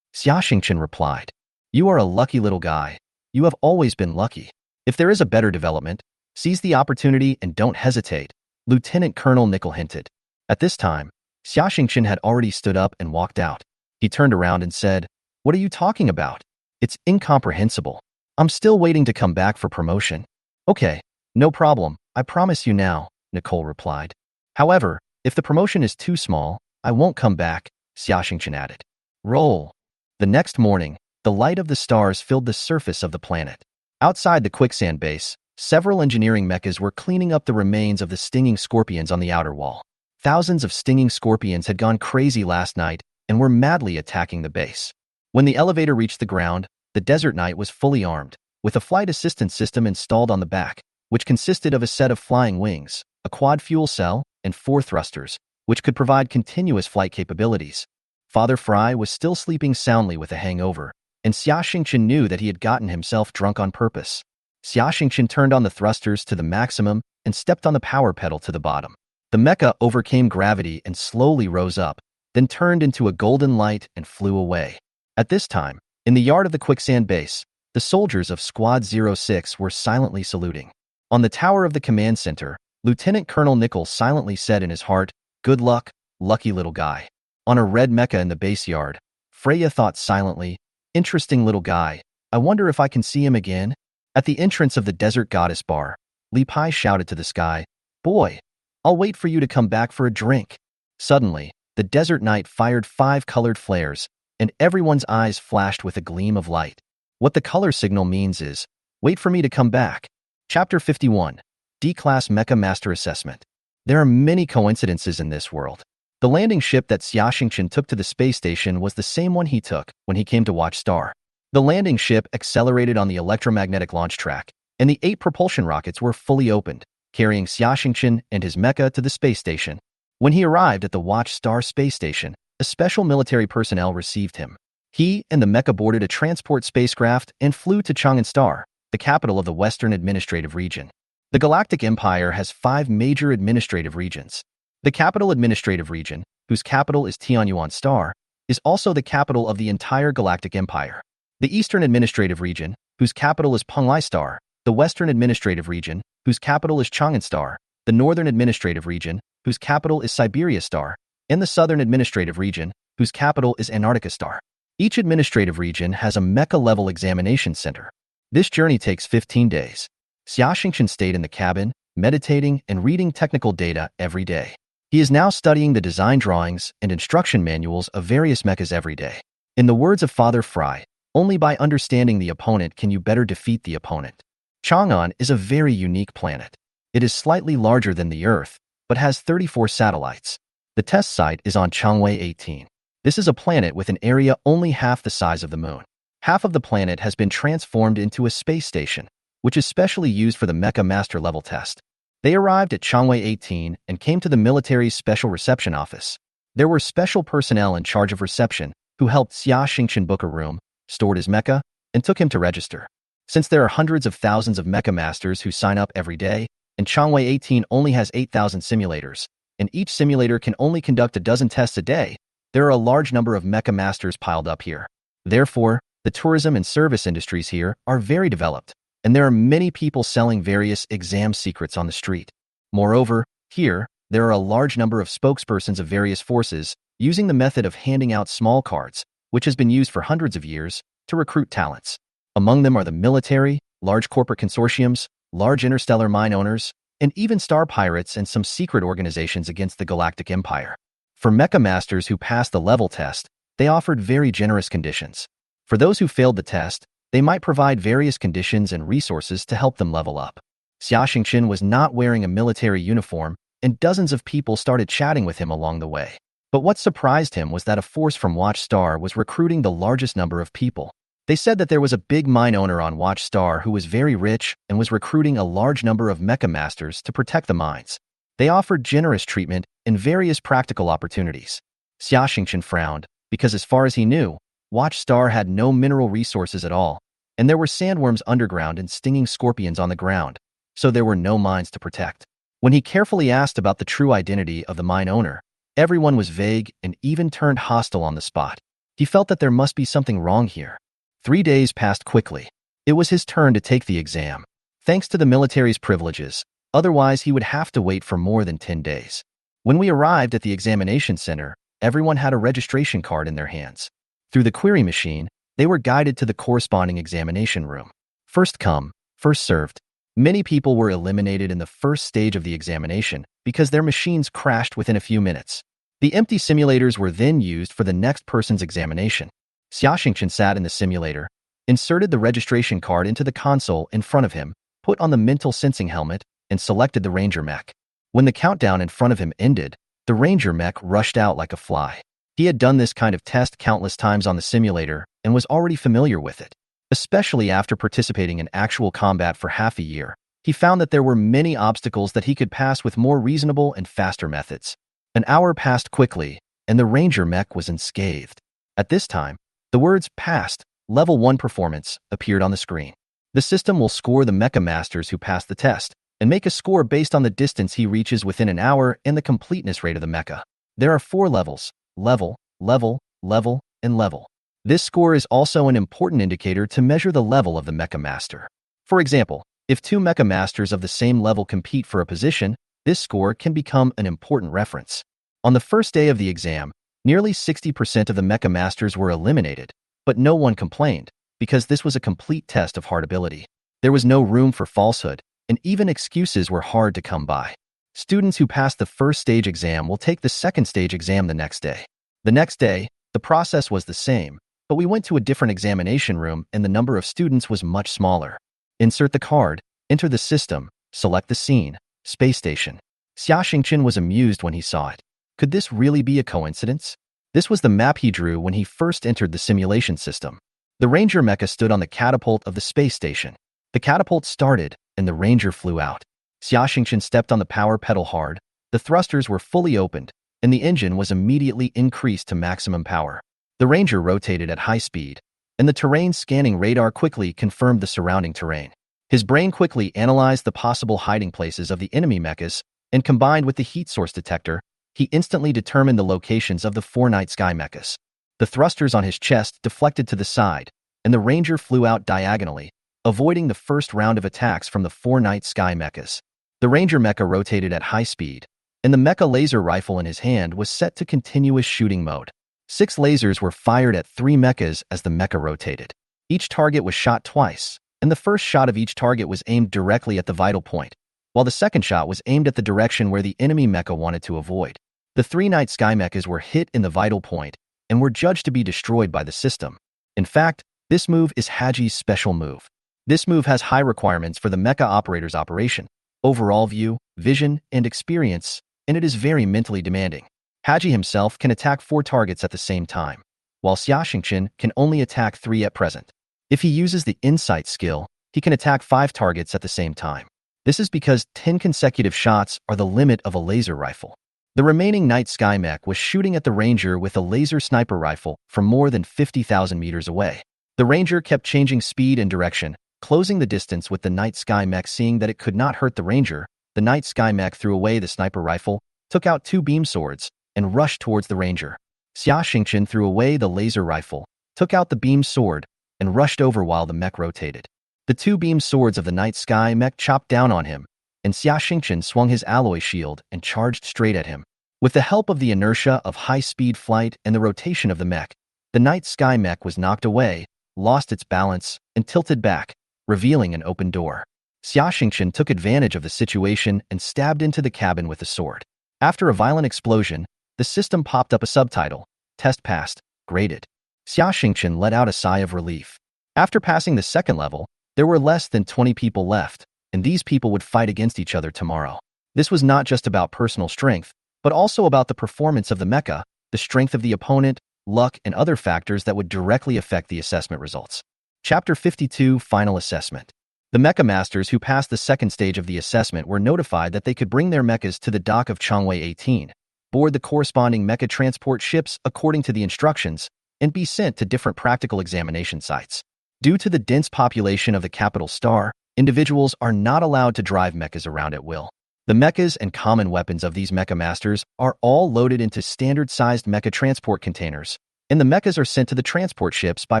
Xiaxingchen replied. You are a lucky little guy. You have always been lucky. If there is a better development, seize the opportunity and don't hesitate, Lieutenant Colonel Nickel hinted. At this time, Xiaxingchen had already stood up and walked out. He turned around and said, What are you talking about? It's incomprehensible. I'm still waiting to come back for promotion. Okay, no problem, I promise you now, Nicole replied. However, if the promotion is too small, I won't come back, Xiaxingchen added. Roll. The next morning, the light of the stars filled the surface of the planet. Outside the quicksand base, several engineering mechas were cleaning up the remains of the stinging scorpions on the outer wall. Thousands of stinging scorpions had gone crazy last night and were madly attacking the base. When the elevator reached the ground, the Desert Knight was fully armed, with a flight assistance system installed on the back, which consisted of a set of flying wings, a quad fuel cell, and 4 thrusters, which could provide continuous flight capabilities. Father Fry was still sleeping soundly with a hangover, and Xia Xingqian knew that he had gotten himself drunk on purpose. Xia Xingqian turned on the thrusters to the maximum and stepped on the power pedal to the bottom. The mecha overcame gravity and slowly rose up, then turned into a golden light and flew away. At this time, in the yard of the quicksand base, the soldiers of Squad 06 were silently saluting. On the tower of the command center, Lieutenant Colonel Nichols silently said in his heart, "Good luck, lucky little guy." On a red mecha in the base yard, Freya thought silently, "Interesting little guy. I wonder if I can see him again?" At the entrance of the Desert Goddess Bar, Li Pai shouted to the sky, "Boy, I'll wait for you to come back for a drink." Suddenly, the Desert Knight fired 5 colored flares, and everyone's eyes flashed with a gleam of light. What the color signal means is, "Wait for me to come back." Chapter 51. D-Class Mecha Master Assessment. There are many coincidences in this world. The landing ship that Xia Xingqian took to the space station was the same one he took when he came to watch Star. The landing ship accelerated on the electromagnetic launch track, and the 8 propulsion rockets were fully opened, carrying Xia Xingqian and his mecha to the space station. When he arrived at the Watch Star space station, a special military personnel received him. He and the mecha boarded a transport spacecraft and flew to Chang'an Star, the capital of the Western Administrative Region. The Galactic Empire has 5 major administrative regions. The Capital Administrative Region, whose capital is Tianyuan Star, is also the capital of the entire Galactic Empire. The Eastern Administrative Region, whose capital is Penglai Star, the Western Administrative Region, whose capital is Chang'an Star, the Northern Administrative Region, whose capital is Siberia Star, and the Southern Administrative Region, whose capital is Antarctica Star. Each administrative region has a mecha-level examination center. This journey takes 15 days. Xia Xingqian stayed in the cabin, meditating and reading technical data every day. He is now studying the design drawings and instruction manuals of various mechas every day. In the words of Father Fry, only by understanding the opponent can you better defeat the opponent. Chang'an is a very unique planet. It is slightly larger than the Earth, but has 34 satellites. The test site is on Changwei 18. This is a planet with an area only half the size of the Moon. Half of the planet has been transformed into a space station, which is specially used for the Mecha Master level test. They arrived at Changwei 18 and came to the military's special reception office. There were special personnel in charge of reception who helped Xia Xingqian book a room, stored his mecha, and took him to register. Since there are hundreds of thousands of Mecha Masters who sign up every day, and Changwei 18 only has 8,000 simulators, and each simulator can only conduct a dozen tests a day, there are a large number of Mecha Masters piled up here. Therefore, the tourism and service industries here are very developed, and there are many people selling various exam secrets on the street. Moreover, here, there are a large number of spokespersons of various forces using the method of handing out small cards, which has been used for hundreds of years, to recruit talents. Among them are the military, large corporate consortiums, large interstellar mine owners, and even star pirates and some secret organizations against the Galactic Empire. For Mecha Masters who passed the level test, they offered very generous conditions. For those who failed the test, they might provide various conditions and resources to help them level up. Xia Xingqian was not wearing a military uniform, and dozens of people started chatting with him along the way. But what surprised him was that a force from Watch Star was recruiting the largest number of people. They said that there was a big mine owner on Watch Star who was very rich and was recruiting a large number of Mecha Masters to protect the mines. They offered generous treatment and various practical opportunities. Xia Xingqian frowned, because as far as he knew, Watch Star had no mineral resources at all, and there were sandworms underground and stinging scorpions on the ground, so there were no mines to protect. When he carefully asked about the true identity of the mine owner, everyone was vague and even turned hostile on the spot. He felt that there must be something wrong here. 3 days passed quickly. It was his turn to take the exam. Thanks to the military's privileges, otherwise he would have to wait for more than 10 days. When we arrived at the examination center, everyone had a registration card in their hands. Through the query machine, they were guided to the corresponding examination room. First come, first served. Many people were eliminated in the first stage of the examination because their machines crashed within a few minutes. The empty simulators were then used for the next person's examination. Xia Xingqian sat in the simulator, inserted the registration card into the console in front of him, put on the mental sensing helmet, and selected the Ranger Mech. When the countdown in front of him ended, the Ranger Mech rushed out like a fly. He had done this kind of test countless times on the simulator and was already familiar with it. Especially after participating in actual combat for half a year, he found that there were many obstacles that he could pass with more reasonable and faster methods. An hour passed quickly, and the Ranger mech was unscathed. At this time, the words "Passed, Level 1 Performance" appeared on the screen. The system will score the Mecha Masters who pass the test, and make a score based on the distance he reaches within an hour and the completeness rate of the mecha. There are 4 levels: level, level, level, and level. This score is also an important indicator to measure the level of the Mecha Master. For example, if 2 Mecha Masters of the same level compete for a position, this score can become an important reference. On the first day of the exam, nearly 60% of the Mecha Masters were eliminated, but no one complained, because this was a complete test of hard ability. There was no room for falsehood, and even excuses were hard to come by. Students who passed the first stage exam will take the second stage exam the next day. The next day, the process was the same, but we went to a different examination room and the number of students was much smaller. Insert the card, enter the system, select the scene, space station. Xia Xingqian was amused when he saw it. Could this really be a coincidence? This was the map he drew when he first entered the simulation system. The Ranger mecha stood on the catapult of the space station. The catapult started, and the Ranger flew out. Xia Xingqian stepped on the power pedal hard, the thrusters were fully opened, and the engine was immediately increased to maximum power. The Ranger rotated at high speed, and the terrain scanning radar quickly confirmed the surrounding terrain. His brain quickly analyzed the possible hiding places of the enemy mechas, and combined with the heat source detector, he instantly determined the locations of the 4 night sky mechas. The thrusters on his chest deflected to the side, and the Ranger flew out diagonally, avoiding the first round of attacks from the 4 night sky mechas. The Ranger mecha rotated at high speed, and the mecha laser rifle in his hand was set to continuous shooting mode. 6 lasers were fired at 3 mechas as the mecha rotated. Each target was shot twice, and the first shot of each target was aimed directly at the vital point, while the second shot was aimed at the direction where the enemy mecha wanted to avoid. The 3 night sky mechas were hit in the vital point and were judged to be destroyed by the system. In fact, this move is Haji's special move. This move has high requirements for the mecha operator's operation, overall view, vision, and experience, and it is very mentally demanding. Haji himself can attack 4 targets at the same time, while Xia Xingqian can only attack 3 at present. If he uses the insight skill, he can attack 5 targets at the same time. This is because 10 consecutive shots are the limit of a laser rifle. The remaining night sky mech was shooting at the Ranger with a laser sniper rifle from more than 50,000 meters away. The Ranger kept changing speed and direction, closing the distance with the night sky mech. Seeing that it could not hurt the Ranger, the night sky mech threw away the sniper rifle, took out 2 beam swords, and rushed towards the Ranger. Xia Xingqian threw away the laser rifle, took out the beam sword, and rushed over while the mech rotated. The 2 beam swords of the night sky mech chopped down on him, and Xia Xingqian swung his alloy shield and charged straight at him. With the help of the inertia of high-speed flight and the rotation of the mech, the night sky mech was knocked away, lost its balance, and tilted back, revealing an open door. Xia Xingqian took advantage of the situation and stabbed into the cabin with the sword. After a violent explosion, the system popped up a subtitle: Test passed, graded. Xia Xingqian let out a sigh of relief. After passing the second level, there were less than 20 people left, and these people would fight against each other tomorrow. This was not just about personal strength, but also about the performance of the mecha, the strength of the opponent, luck, and other factors that would directly affect the assessment results. Chapter 52, Final Assessment. The Mecha Masters who passed the second stage of the assessment were notified that they could bring their mechas to the dock of Changwei 18, board the corresponding mecha transport ships according to the instructions, and be sent to different practical examination sites. Due to the dense population of the capital star, individuals are not allowed to drive mechas around at will. The mechas and common weapons of these Mecha Masters are all loaded into standard-sized mecha transport containers, and the mechas are sent to the transport ships by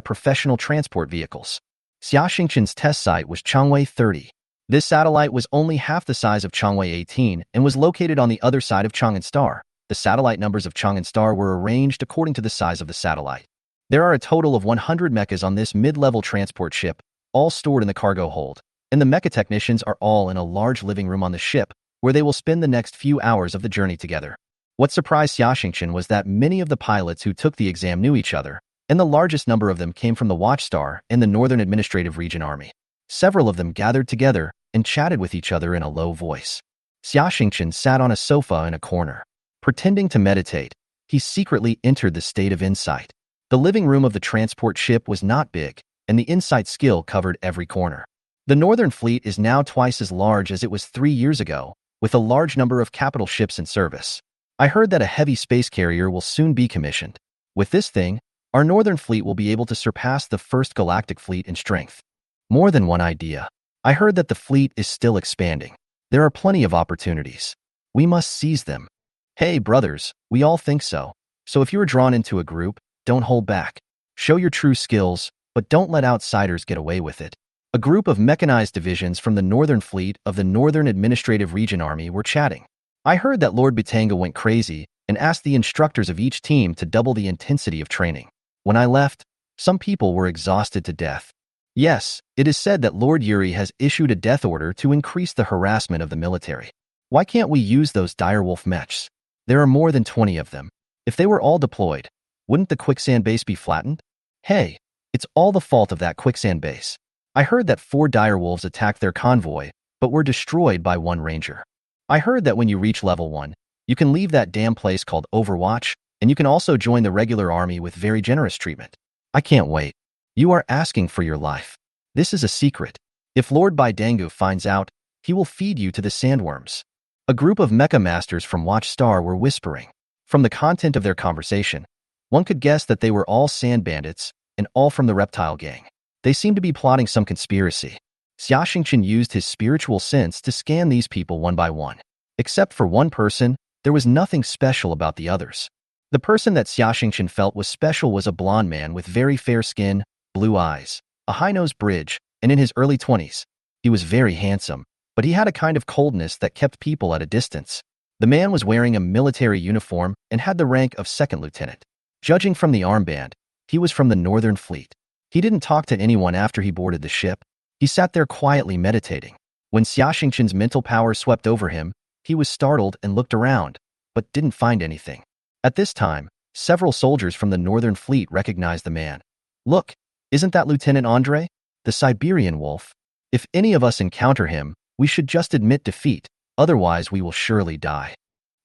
professional transport vehicles. Xia Xingqian's test site was Changwei 30. This satellite was only half the size of Changwei 18 and was located on the other side of Chang'an Star. The satellite numbers of Chang'an Star were arranged according to the size of the satellite. There are a total of 100 mechas on this mid-level transport ship, all stored in the cargo hold, and the mecha technicians are all in a large living room on the ship, where they will spend the next few hours of the journey together. What surprised Xia Xingqian was that many of the pilots who took the exam knew each other, and the largest number of them came from the Watchstar and the Northern Administrative Region Army. Several of them gathered together and chatted with each other in a low voice. Xia Xingqian sat on a sofa in a corner. Pretending to meditate, he secretly entered the state of insight. The living room of the transport ship was not big, and the insight skill covered every corner. The Northern Fleet is now twice as large as it was 3 years ago, with a large number of capital ships in service. I heard that a heavy space carrier will soon be commissioned. With this thing, our Northern Fleet will be able to surpass the first Galactic Fleet in strength. More than one idea. I heard that the fleet is still expanding. There are plenty of opportunities. We must seize them. Hey, brothers, we all think so. So if you are drawn into a group, don't hold back. Show your true skills, but don't let outsiders get away with it. A group of mechanized divisions from the Northern Fleet of the Northern Administrative Region Army were chatting. I heard that Lord Batanga went crazy and asked the instructors of each team to double the intensity of training. When I left, some people were exhausted to death. Yes, it is said that Lord Yuri has issued a death order to increase the harassment of the military. Why can't we use those direwolf mechs? There are more than 20 of them. If they were all deployed, wouldn't the quicksand base be flattened? Hey, it's all the fault of that quicksand base. I heard that 4 direwolves attacked their convoy, but were destroyed by 1 ranger. I heard that when you reach level 1, you can leave that damn place called Overwatch, and you can also join the regular army with very generous treatment. I can't wait. You are asking for your life. This is a secret. If Lord Baidangu finds out, he will feed you to the sandworms. A group of mecha masters from Watchstar were whispering. From the content of their conversation, one could guess that they were all sand bandits and all from the reptile gang. They seemed to be plotting some conspiracy. Xia Xingqian used his spiritual sense to scan these people one by one. Except for one person, there was nothing special about the others. The person that Xia Xingqian felt was special was a blonde man with very fair skin, blue eyes, a high-nosed bridge, and in his early 20s. He was very handsome, but he had a kind of coldness that kept people at a distance. The man was wearing a military uniform and had the rank of second lieutenant. Judging from the armband, he was from the Northern Fleet. He didn't talk to anyone after he boarded the ship. He sat there quietly meditating. When Xia Xingqian's mental power swept over him, he was startled and looked around, but didn't find anything. At this time, several soldiers from the Northern Fleet recognized the man. Look, isn't that Lieutenant Andre? The Siberian wolf? If any of us encounter him, we should just admit defeat, otherwise we will surely die.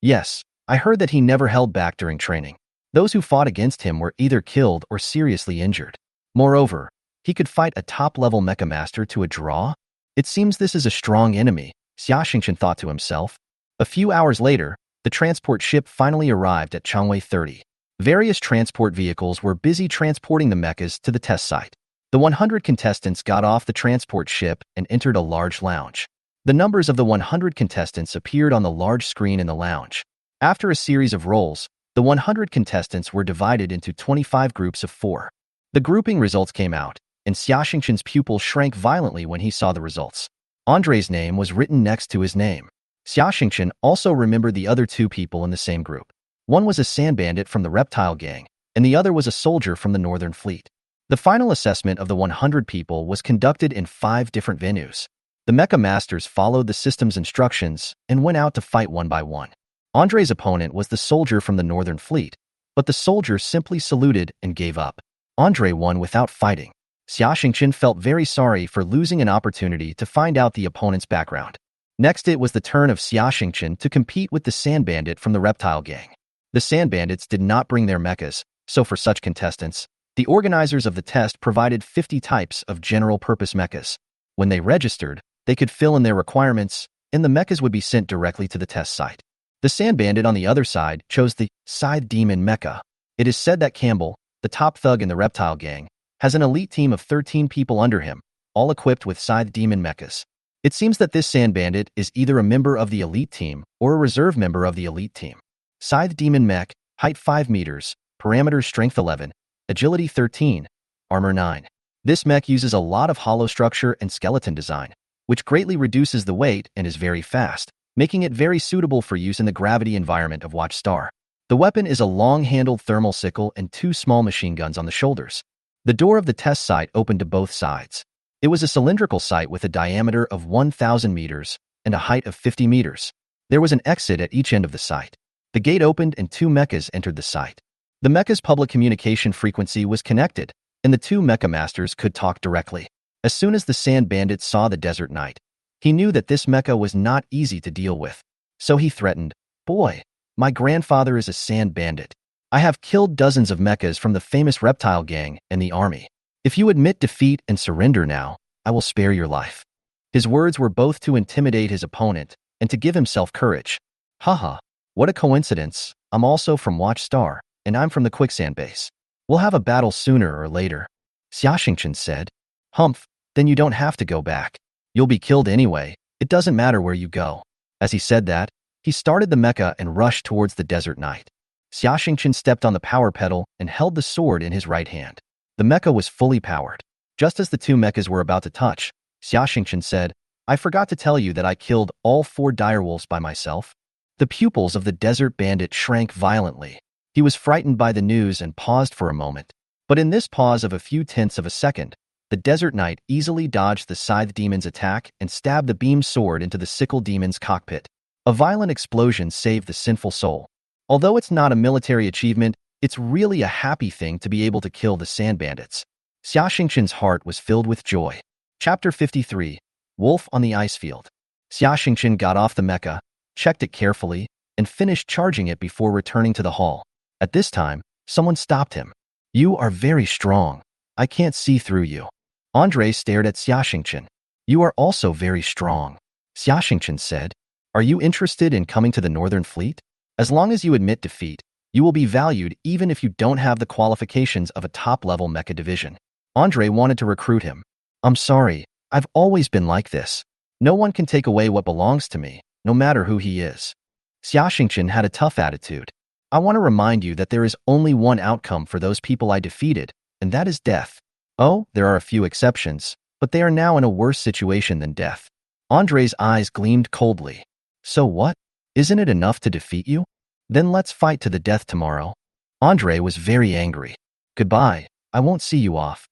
Yes, I heard that he never held back during training. Those who fought against him were either killed or seriously injured. Moreover, he could fight a top-level mecha master to a draw? It seems this is a strong enemy, Xia Xingqian thought to himself. A few hours later, the transport ship finally arrived at Changwei 30. Various transport vehicles were busy transporting the mechas to the test site. The 100 contestants got off the transport ship and entered a large lounge. The numbers of the 100 contestants appeared on the large screen in the lounge. After a series of rolls, the 100 contestants were divided into 25 groups of 4. The grouping results came out, and Xia Xingqian's pupil shrank violently when he saw the results. Andre's name was written next to his name. Xia Xingqian also remembered the other 2 people in the same group. One was a sand bandit from the reptile gang, and the other was a soldier from the Northern Fleet. The final assessment of the 100 people was conducted in 5 different venues. The mecha masters followed the system's instructions and went out to fight one by one. Andre's opponent was the soldier from the Northern Fleet, but the soldier simply saluted and gave up. Andre won without fighting. Xia Xingqian felt very sorry for losing an opportunity to find out the opponent's background. Next, it was the turn of Xia Xingqian to compete with the sand bandit from the reptile gang. The sand bandits did not bring their mechas, so for such contestants, the organizers of the test provided 50 types of general-purpose mechas. When they registered, they could fill in their requirements, and the mechas would be sent directly to the test site. The sand bandit on the other side chose the Scythe Demon Mecha. It is said that Campbell, the top thug in the reptile gang, has an elite team of 13 people under him, all equipped with Scythe Demon Mechas. It seems that this sand bandit is either a member of the elite team or a reserve member of the elite team. Scythe Demon Mech, height 5 meters, parameters strength 11, agility 13, armor 9. This mech uses a lot of hollow structure and skeleton design, which greatly reduces the weight and is very fast, making it very suitable for use in the gravity environment of Watchstar. The weapon is a long-handled thermal sickle and 2 small machine guns on the shoulders. The door of the test site opened to both sides. It was a cylindrical site with a diameter of 1,000 meters and a height of 50 meters. There was an exit at each end of the site. The gate opened and 2 mechas entered the site. The mecha's public communication frequency was connected, and the 2 mecha masters could talk directly. As soon as the sand bandit saw the desert knight, he knew that this mecha was not easy to deal with. So he threatened, "Boy, my grandfather is a sand bandit. I have killed dozens of mechas from the famous reptile gang and the army. If you admit defeat and surrender now, I will spare your life." His words were both to intimidate his opponent and to give himself courage. Haha, what a coincidence. I'm also from Watchstar, and I'm from the quicksand base. We'll have a battle sooner or later, Xiaxingchen said. Humph, then you don't have to go back. You'll be killed anyway. It doesn't matter where you go. As he said that, he started the mecha and rushed towards the desert knight. Xiaxingchen stepped on the power pedal and held the sword in his right hand. The mecha was fully powered. Just as the two mechas were about to touch, Xiaxingchen said, "I forgot to tell you that I killed all 4 direwolves by myself." The pupils of the desert bandit shrank violently. He was frightened by the news and paused for a moment. But in this pause of a few tenths of a second, the desert knight easily dodged the scythe demon's attack and stabbed the beam sword into the sickle demon's cockpit. A violent explosion saved the sinful soul. Although it's not a military achievement, it's really a happy thing to be able to kill the sand bandits. Xiaxingchen's heart was filled with joy. Chapter 53, Wolf on the Ice Field. Xiaxingchen got off the mecha, checked it carefully, and finished charging it before returning to the hall. At this time, someone stopped him. "You are very strong. I can't see through you." Andre stared at Xiaxingchen. "You are also very strong," Xiaxingchen said. "Are you interested in coming to the Northern Fleet? As long as you admit defeat, you will be valued even if you don't have the qualifications of a top-level mecha division." Andre wanted to recruit him. "I'm sorry, I've always been like this. No one can take away what belongs to me, no matter who he is." Xiaxingchen had a tough attitude. "I want to remind you that there is only one outcome for those people I defeated, and that is death. Oh, there are a few exceptions, but they are now in a worse situation than death." Andre's eyes gleamed coldly. "So what? Isn't it enough to defeat you? Then let's fight to the death tomorrow." Andre was very angry. "Goodbye, I won't see you off."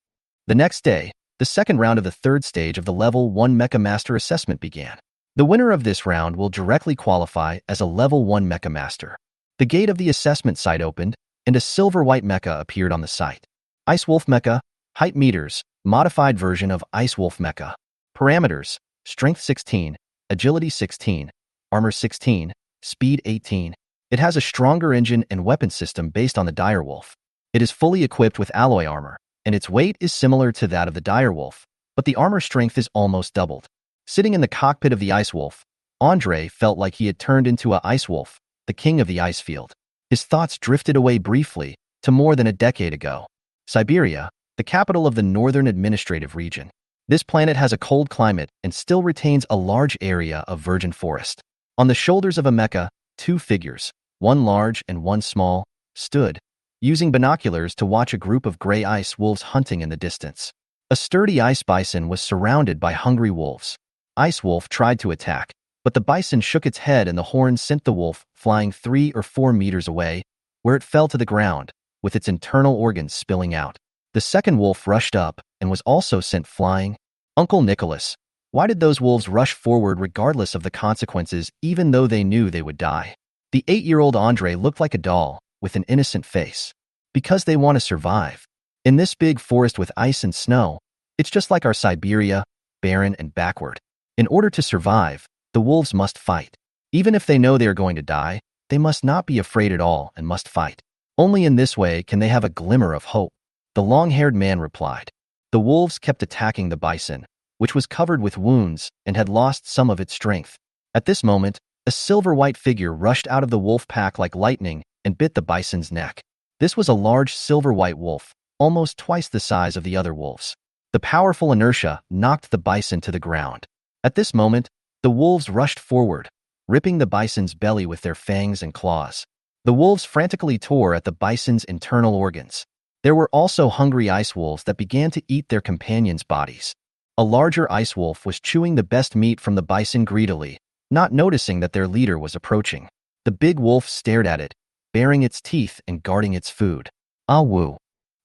The next day, the second round of the third stage of the Level 1 Mecha Master Assessment began. The winner of this round will directly qualify as a Level 1 Mecha Master. The gate of the assessment site opened, and a silver-white mecha appeared on the site. Ice Wolf Mecha, height meters, modified version of Ice Wolf Mecha. Parameters, strength 16, agility 16, armor 16, speed 18. It has a stronger engine and weapon system based on the direwolf. It is fully equipped with alloy armor, and its weight is similar to that of the direwolf, but the armor strength is almost doubled. Sitting in the cockpit of the Ice Wolf, Andre felt like he had turned into a Ice Wolf, the king of the ice field. His thoughts drifted away briefly to more than a decade ago. Siberia, the capital of the Northern Administrative Region. This planet has a cold climate and still retains a large area of virgin forest. On the shoulders of a mecha, 2 figures, one large and one small, stood, using binoculars to watch a group of gray ice wolves hunting in the distance. A sturdy ice bison was surrounded by hungry wolves. Ice Wolf tried to attack, but the bison shook its head and the horn sent the wolf flying 3 or 4 meters away, where it fell to the ground, with its internal organs spilling out. The second wolf rushed up and was also sent flying. "Uncle Nicholas, why did those wolves rush forward regardless of the consequences even though they knew they would die?" The 8-year-old Andre looked like a doll, with an innocent face. "Because they want to survive. In this big forest with ice and snow, it's just like our Siberia, barren and backward. In order to survive, the wolves must fight. Even if they know they are going to die, they must not be afraid at all and must fight. Only in this way can they have a glimmer of hope," the long-haired man replied. The wolves kept attacking the bison, which was covered with wounds and had lost some of its strength. At this moment, a silver-white figure rushed out of the wolf pack like lightning and bit the bison's neck. This was a large silver-white wolf, almost twice the size of the other wolves. The powerful inertia knocked the bison to the ground. At this moment, the wolves rushed forward, ripping the bison's belly with their fangs and claws. The wolves frantically tore at the bison's internal organs. There were also hungry ice wolves that began to eat their companions' bodies. A larger ice wolf was chewing the best meat from the bison greedily, not noticing that their leader was approaching. The big wolf stared at it, baring its teeth and guarding its food. Ah woo!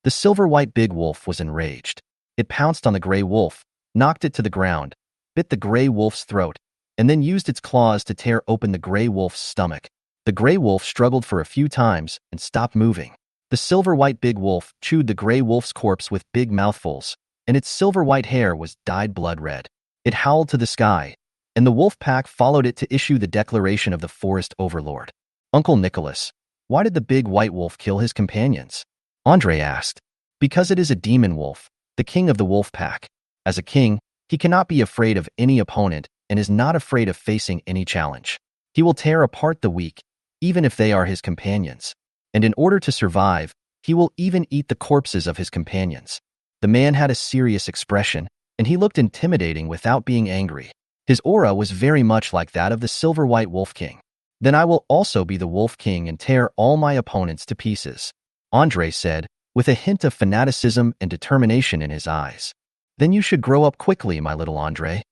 The silver-white big wolf was enraged. It pounced on the gray wolf, knocked it to the ground, bit the gray wolf's throat, and then used its claws to tear open the gray wolf's stomach. The gray wolf struggled for a few times and stopped moving. The silver-white big wolf chewed the gray wolf's corpse with big mouthfuls, and its silver-white hair was dyed blood red. It howled to the sky, and the wolf pack followed it to issue the declaration of the forest overlord. "Uncle Nicholas, Why did the big white wolf kill his companions? Andre asked. Because it is a demon wolf, the king of the wolf pack. As a king, he cannot be afraid of any opponent and is not afraid of facing any challenge. He will tear apart the weak, even if they are his companions. And in order to survive, he will even eat the corpses of his companions. The man had a serious expression, and he looked intimidating without being angry. His aura was very much like that of the silver white wolf king. Then I will also be the wolf king and tear all my opponents to pieces, Andre said, with a hint of fanaticism and determination in his eyes. Then you should grow up quickly, my little Andre.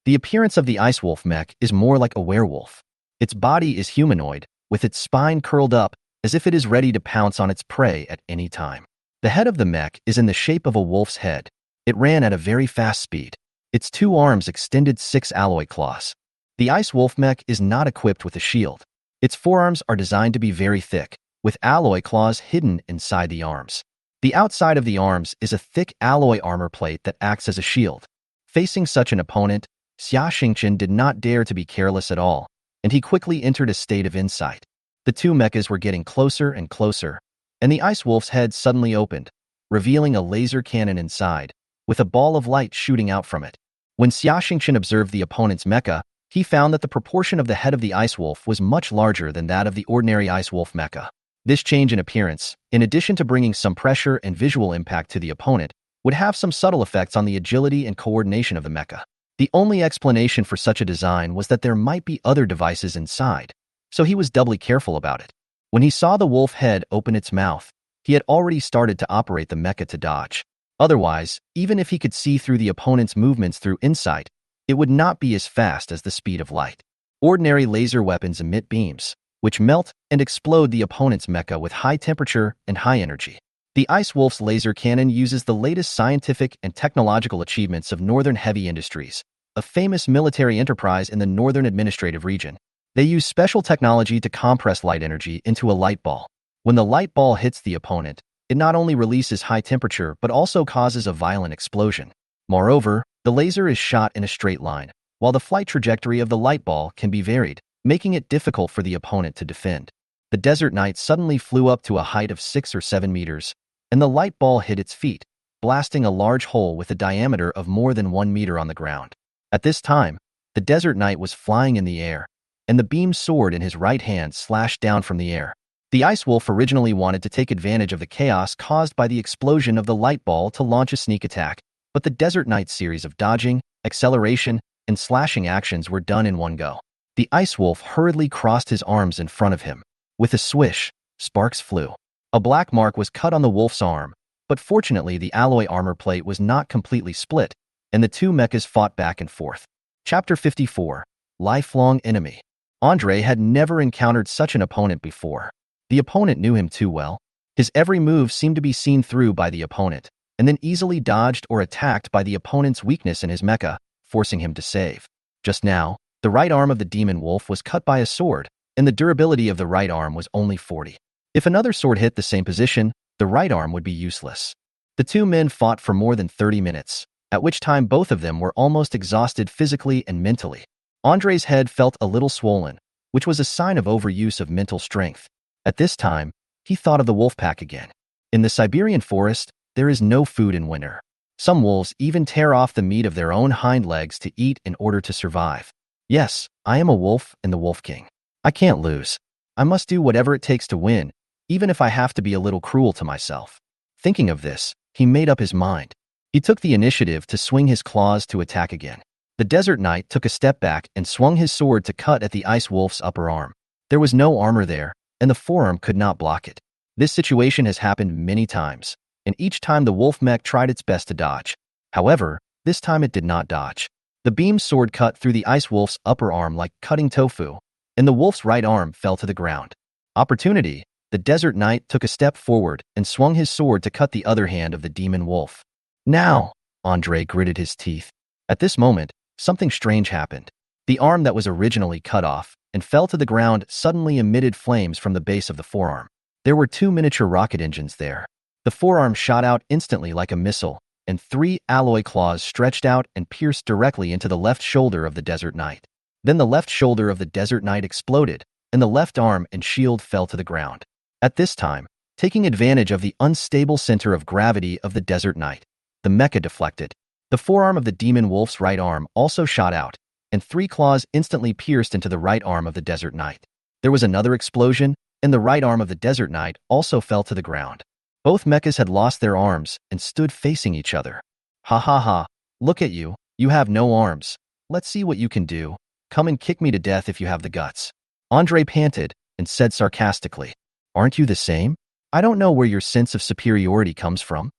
The appearance of the ice wolf mech is more like a werewolf. Its body is humanoid, with its spine curled up as if it is ready to pounce on its prey at any time. The head of the mech is in the shape of a wolf's head. It ran at a very fast speed. Its 2 arms extended 6 alloy claws. The ice wolf mech is not equipped with a shield. Its forearms are designed to be very thick, with alloy claws hidden inside the arms. The outside of the arms is a thick alloy armor plate that acts as a shield. Facing such an opponent, Xia Xingqian did not dare to be careless at all, and he quickly entered a state of insight. The 2 mechas were getting closer and closer, and the ice wolf's head suddenly opened, revealing a laser cannon inside, with a ball of light shooting out from it. When Xia Xingqian observed the opponent's mecha, he found that the proportion of the head of the ice wolf was much larger than that of the ordinary ice wolf mecha. This change in appearance, in addition to bringing some pressure and visual impact to the opponent, would have some subtle effects on the agility and coordination of the mecha. The only explanation for such a design was that there might be other devices inside, so he was doubly careful about it. When he saw the wolf head open its mouth, he had already started to operate the mecha to dodge. Otherwise, even if he could see through the opponent's movements through insight, it would not be as fast as the speed of light. Ordinary laser weapons emit beams, which melt and explode the opponent's mecha with high temperature and high energy. The Ice Wolf's laser cannon uses the latest scientific and technological achievements of Northern Heavy Industries, a famous military enterprise in the Northern Administrative Region. They use special technology to compress light energy into a light ball. When the light ball hits the opponent, it not only releases high temperature but also causes a violent explosion. Moreover, the laser is shot in a straight line, while the flight trajectory of the light ball can be varied, making it difficult for the opponent to defend. The Desert Knight suddenly flew up to a height of 6 or 7 meters, and the light ball hit its feet, blasting a large hole with a diameter of more than 1 meter on the ground. At this time, the Desert Knight was flying in the air, and the beam sword in his right hand slashed down from the air. The Ice Wolf originally wanted to take advantage of the chaos caused by the explosion of the light ball to launch a sneak attack, but the Desert Knight's series of dodging, acceleration, and slashing actions were done in one go. The Ice Wolf hurriedly crossed his arms in front of him. With a swish, sparks flew. A black mark was cut on the wolf's arm, but fortunately the alloy armor plate was not completely split, and the 2 mechas fought back and forth. Chapter 54. Lifelong Enemy. Andre had never encountered such an opponent before. The opponent knew him too well. His every move seemed to be seen through by the opponent, and then easily dodged or attacked by the opponent's weakness in his mecha, forcing him to save. Just now, the right arm of the demon wolf was cut by a sword, and the durability of the right arm was only 40. If another sword hit the same position, the right arm would be useless. The 2 men fought for more than 30 minutes, at which time both of them were almost exhausted physically and mentally. Andre's head felt a little swollen, which was a sign of overuse of mental strength. At this time, he thought of the wolf pack again. In the Siberian forest, there is no food in winter. Some wolves even tear off the meat of their own hind legs to eat in order to survive. Yes, I am a wolf and the Wolf King. I can't lose. I must do whatever it takes to win, even if I have to be a little cruel to myself. Thinking of this, he made up his mind. He took the initiative to swing his claws to attack again. The Desert Knight took a step back and swung his sword to cut at the Ice Wolf's upper arm. There was no armor there, and the forearm could not block it. This situation has happened many times, and each time the wolf mech tried its best to dodge. However, this time it did not dodge. The beam sword cut through the Ice Wolf's upper arm like cutting tofu, and the wolf's right arm fell to the ground. Opportunity, the Desert Knight took a step forward and swung his sword to cut the other hand of the demon wolf. Now, Andre gritted his teeth. At this moment, something strange happened. The arm that was originally cut off and fell to the ground suddenly emitted flames from the base of the forearm. There were 2 miniature rocket engines there. The forearm shot out instantly like a missile, and 3 alloy claws stretched out and pierced directly into the left shoulder of the Desert Knight. Then the left shoulder of the Desert Knight exploded, and the left arm and shield fell to the ground. At this time, taking advantage of the unstable center of gravity of the Desert Knight, the Mecha deflected. The forearm of the demon wolf's right arm also shot out, and 3 claws instantly pierced into the right arm of the Desert Knight. There was another explosion, and the right arm of the Desert Knight also fell to the ground. Both mechas had lost their arms and stood facing each other. Ha ha ha, look at you, you have no arms. Let's see what you can do. Come and kick me to death if you have the guts. Andre panted and said sarcastically, aren't you the same? I don't know where your sense of superiority comes from.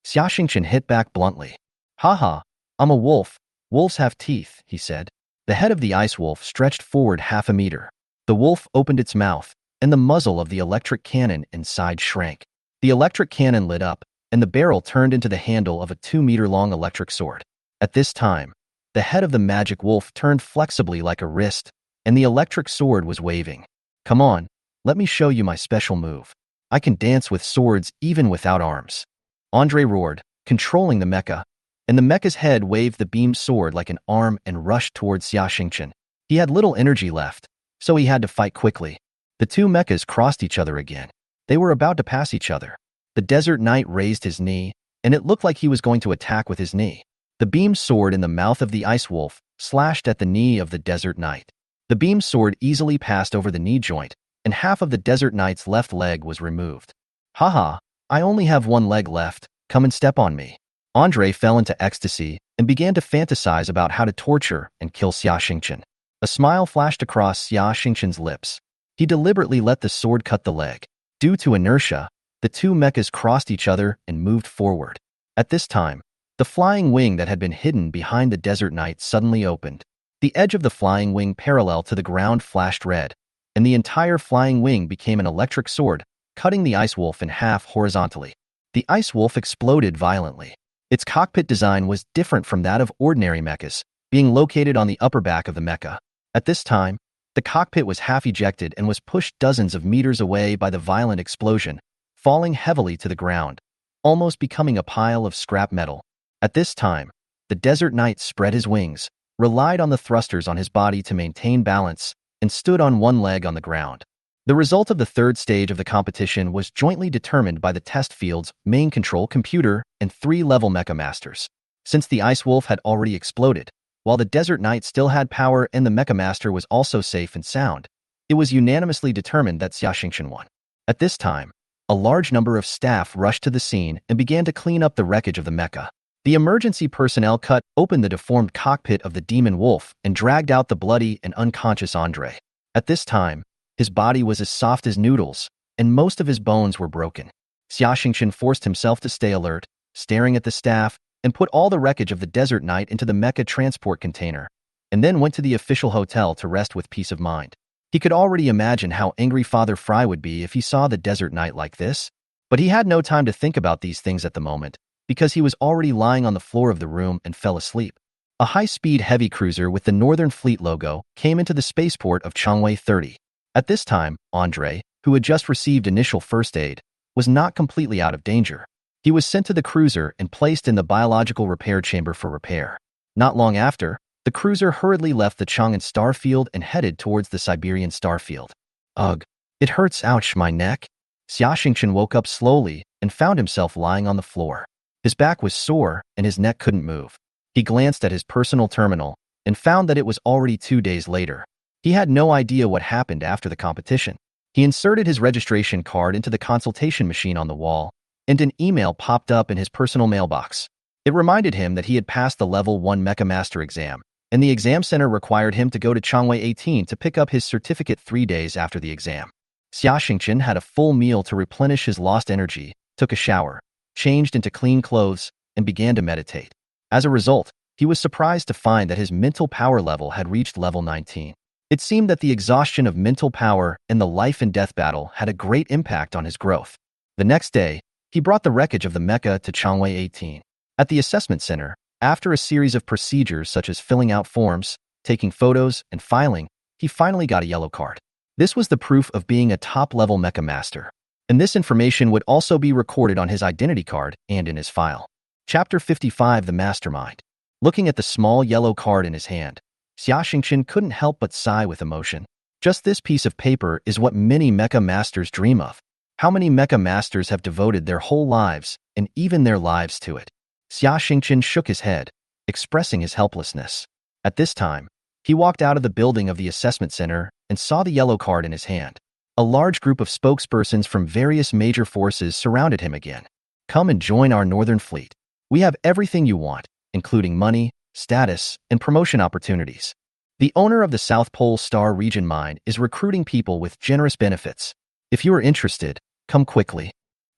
Xiaxingchen hit back bluntly. Haha, I'm a wolf. Wolves have teeth, he said. The head of the ice wolf stretched forward half a meter. The wolf opened its mouth, and the muzzle of the electric cannon inside shrank. The electric cannon lit up, and the barrel turned into the handle of a 2-meter-long electric sword. At this time, the head of the magic wolf turned flexibly like a wrist, and the electric sword was waving. Come on, let me show you my special move. I can dance with swords even without arms. Andre roared, controlling the mecha, and the mecha's head waved the beamed sword like an arm and rushed towards Xiaxingchen. He had little energy left, so he had to fight quickly. The two mechas crossed each other again. They were about to pass each other. The Desert Knight raised his knee, and it looked like he was going to attack with his knee. The beamed sword in the mouth of the ice wolf slashed at the knee of the Desert Knight. The beamed sword easily passed over the knee joint, and half of the Desert Knight's left leg was removed. Haha, I only have one leg left, come and step on me. Andre fell into ecstasy and began to fantasize about how to torture and kill Xiaxingchen. A smile flashed across Xiaxingchen's lips. He deliberately let the sword cut the leg. Due to inertia, the two mechas crossed each other and moved forward. At this time, the flying wing that had been hidden behind the Desert Knight suddenly opened. The edge of the flying wing parallel to the ground flashed red, and the entire flying wing became an electric sword, cutting the ice wolf in half horizontally. The ice wolf exploded violently. Its cockpit design was different from that of ordinary mechas, being located on the upper back of the mecha. At this time, the cockpit was half ejected and was pushed dozens of meters away by the violent explosion, falling heavily to the ground, almost becoming a pile of scrap metal. At this time, the Desert Knight spread his wings, relied on the thrusters on his body to maintain balance, and stood on one leg on the ground. The result of the third stage of the competition was jointly determined by the test field's main control computer and 3-level mecha masters. Since the Ice Wolf had already exploded, while the Desert Knight still had power and the mecha master was also safe and sound, it was unanimously determined that Xiaxingchen won. At this time, a large number of staff rushed to the scene and began to clean up the wreckage of the mecha. The emergency personnel cut open the deformed cockpit of the demon wolf and dragged out the bloody and unconscious Andre. At this time, his body was as soft as noodles, and most of his bones were broken. Xiaxingchen forced himself to stay alert, staring at the staff, and put all the wreckage of the Desert Knight into the mecha transport container, and then went to the official hotel to rest with peace of mind. He could already imagine how angry Father Fry would be if he saw the Desert Knight like this, but he had no time to think about these things at the moment, because he was already lying on the floor of the room and fell asleep. A high-speed heavy cruiser with the Northern Fleet logo came into the spaceport of Changwei 30. At this time, Andre, who had just received initial first aid, was not completely out of danger. He was sent to the cruiser and placed in the biological repair chamber for repair. Not long after, the cruiser hurriedly left the Chang'an starfield and headed towards the Siberian starfield. Ugh, it hurts, ouch, my neck. Xiaxingchen woke up slowly and found himself lying on the floor. His back was sore and his neck couldn't move. He glanced at his personal terminal and found that it was already 2 days later. He had no idea what happened after the competition. He inserted his registration card into the consultation machine on the wall, and an email popped up in his personal mailbox. It reminded him that he had passed the Level 1 Mecha Master exam, and the exam center required him to go to Changwei 18 to pick up his certificate 3 days after the exam. Xiaxingchen had a full meal to replenish his lost energy, took a shower, changed into clean clothes, and began to meditate. As a result, he was surprised to find that his mental power level had reached level 19. It seemed that the exhaustion of mental power in the life and death battle had a great impact on his growth. The next day, he brought the wreckage of the mecha to Changwei 18. At the assessment center, after a series of procedures such as filling out forms, taking photos, and filing, he finally got a yellow card. This was the proof of being a top-level mecha master, and this information would also be recorded on his identity card and in his file. Chapter 55: The Mastermind. Looking at the small yellow card in his hand, Xiaxingchen couldn't help but sigh with emotion. Just this piece of paper is what many mecha masters dream of. How many mecha masters have devoted their whole lives, and even their lives, to it? Xia Xingqian shook his head, expressing his helplessness. At this time, he walked out of the building of the assessment center and saw the yellow card in his hand. A large group of spokespersons from various major forces surrounded him again. Come and join our northern fleet. We have everything you want, including money, status, and promotion opportunities. The owner of the South Pole Star Region mine is recruiting people with generous benefits. If you are interested, come quickly.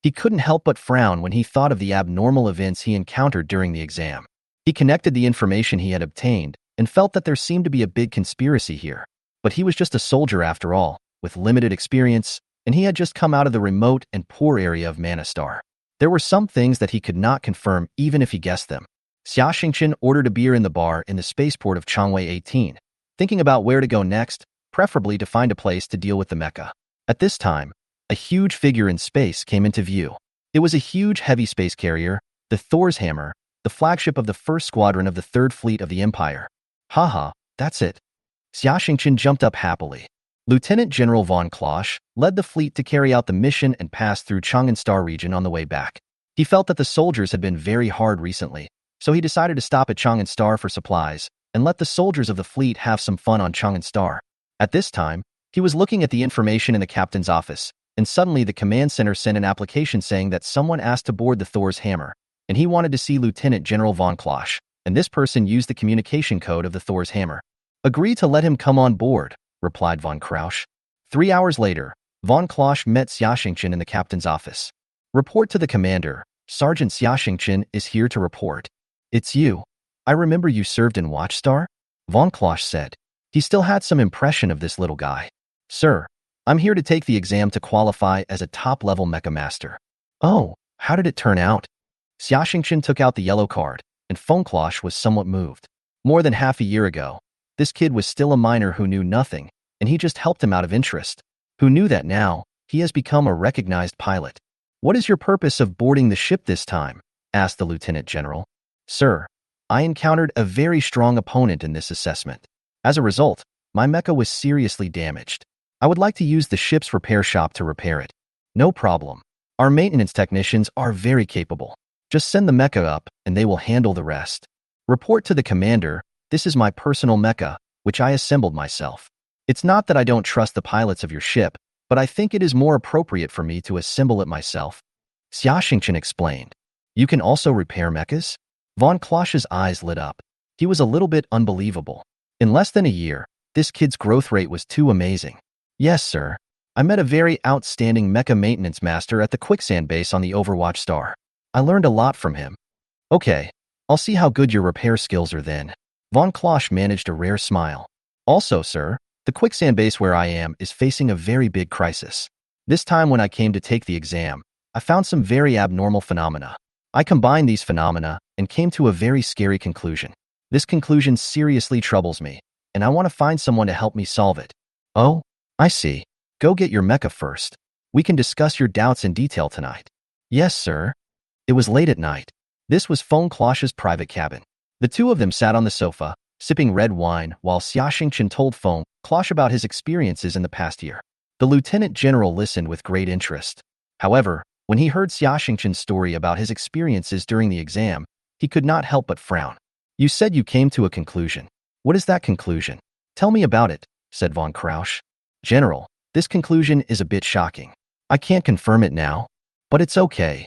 He couldn't help but frown when he thought of the abnormal events he encountered during the exam. He connected the information he had obtained and felt that there seemed to be a big conspiracy here. But he was just a soldier after all, with limited experience, and he had just come out of the remote and poor area of Manna Star. There were some things that he could not confirm even if he guessed them. Xia Xingqian ordered a beer in the bar in the spaceport of Changwei 18, thinking about where to go next, preferably to find a place to deal with the mecha. At this time, a huge figure in space came into view. It was a huge heavy space carrier, the Thor's Hammer, the flagship of the first squadron of the Third Fleet of the Empire. Haha, that's it. Xia Xingqian jumped up happily. Lieutenant General von Klosch led the fleet to carry out the mission and pass through Chang'an Star region on the way back. He felt that the soldiers had been very hard recently, so he decided to stop at Chang'an Star for supplies and let the soldiers of the fleet have some fun on Chang'an Star. At this time, he was looking at the information in the captain's office, and suddenly the command center sent an application saying that someone asked to board the Thor's Hammer, and he wanted to see Lieutenant General von Klosch, and this person used the communication code of the Thor's Hammer. Agree to let him come on board, replied von Krausch. 3 hours later, von Klosch met Xia Xingqian in the captain's office. Report to the commander. Sergeant Xia Xingqian is here to report. It's you. I remember you served in Watchstar? Von Klosch said. He still had some impression of this little guy. Sir, I'm here to take the exam to qualify as a top-level mecha master. Oh, how did it turn out? Xia Xingqian took out the yellow card, and von Klosch was somewhat moved. More than half a year ago, this kid was still a minor who knew nothing, and he just helped him out of interest. Who knew that now, he has become a recognized pilot. What is your purpose of boarding the ship this time? Asked the lieutenant general. Sir, I encountered a very strong opponent in this assessment. As a result, my mecha was seriously damaged. I would like to use the ship's repair shop to repair it. No problem. Our maintenance technicians are very capable. Just send the mecha up, and they will handle the rest. Report to the commander. This is my personal mecha, which I assembled myself. It's not that I don't trust the pilots of your ship, but I think it is more appropriate for me to assemble it myself. Xia Xingqian explained. You can also repair mechas? Von Klosch's eyes lit up. He was a little bit unbelievable. In less than a year, this kid's growth rate was too amazing. Yes, sir. I met a very outstanding mecha maintenance master at the quicksand base on the Overwatch Star. I learned a lot from him. Okay, I'll see how good your repair skills are then. Von Klosch managed a rare smile. Also, sir, the quicksand base where I am is facing a very big crisis. This time when I came to take the exam, I found some very abnormal phenomena. I combined these phenomena and came to a very scary conclusion. This conclusion seriously troubles me, and I want to find someone to help me solve it. Oh, I see. Go get your mecha first. We can discuss your doubts in detail tonight. Yes, sir. It was late at night. This was von Klosch's private cabin. The two of them sat on the sofa, sipping red wine, while Xia Xingqian told von Klosch about his experiences in the past year. The lieutenant general listened with great interest. However, when he heard Xia Xingqian's story about his experiences during the exam, he could not help but frown. You said you came to a conclusion. What is that conclusion? Tell me about it, said von Krausch. General, this conclusion is a bit shocking. I can't confirm it now, but it's okay.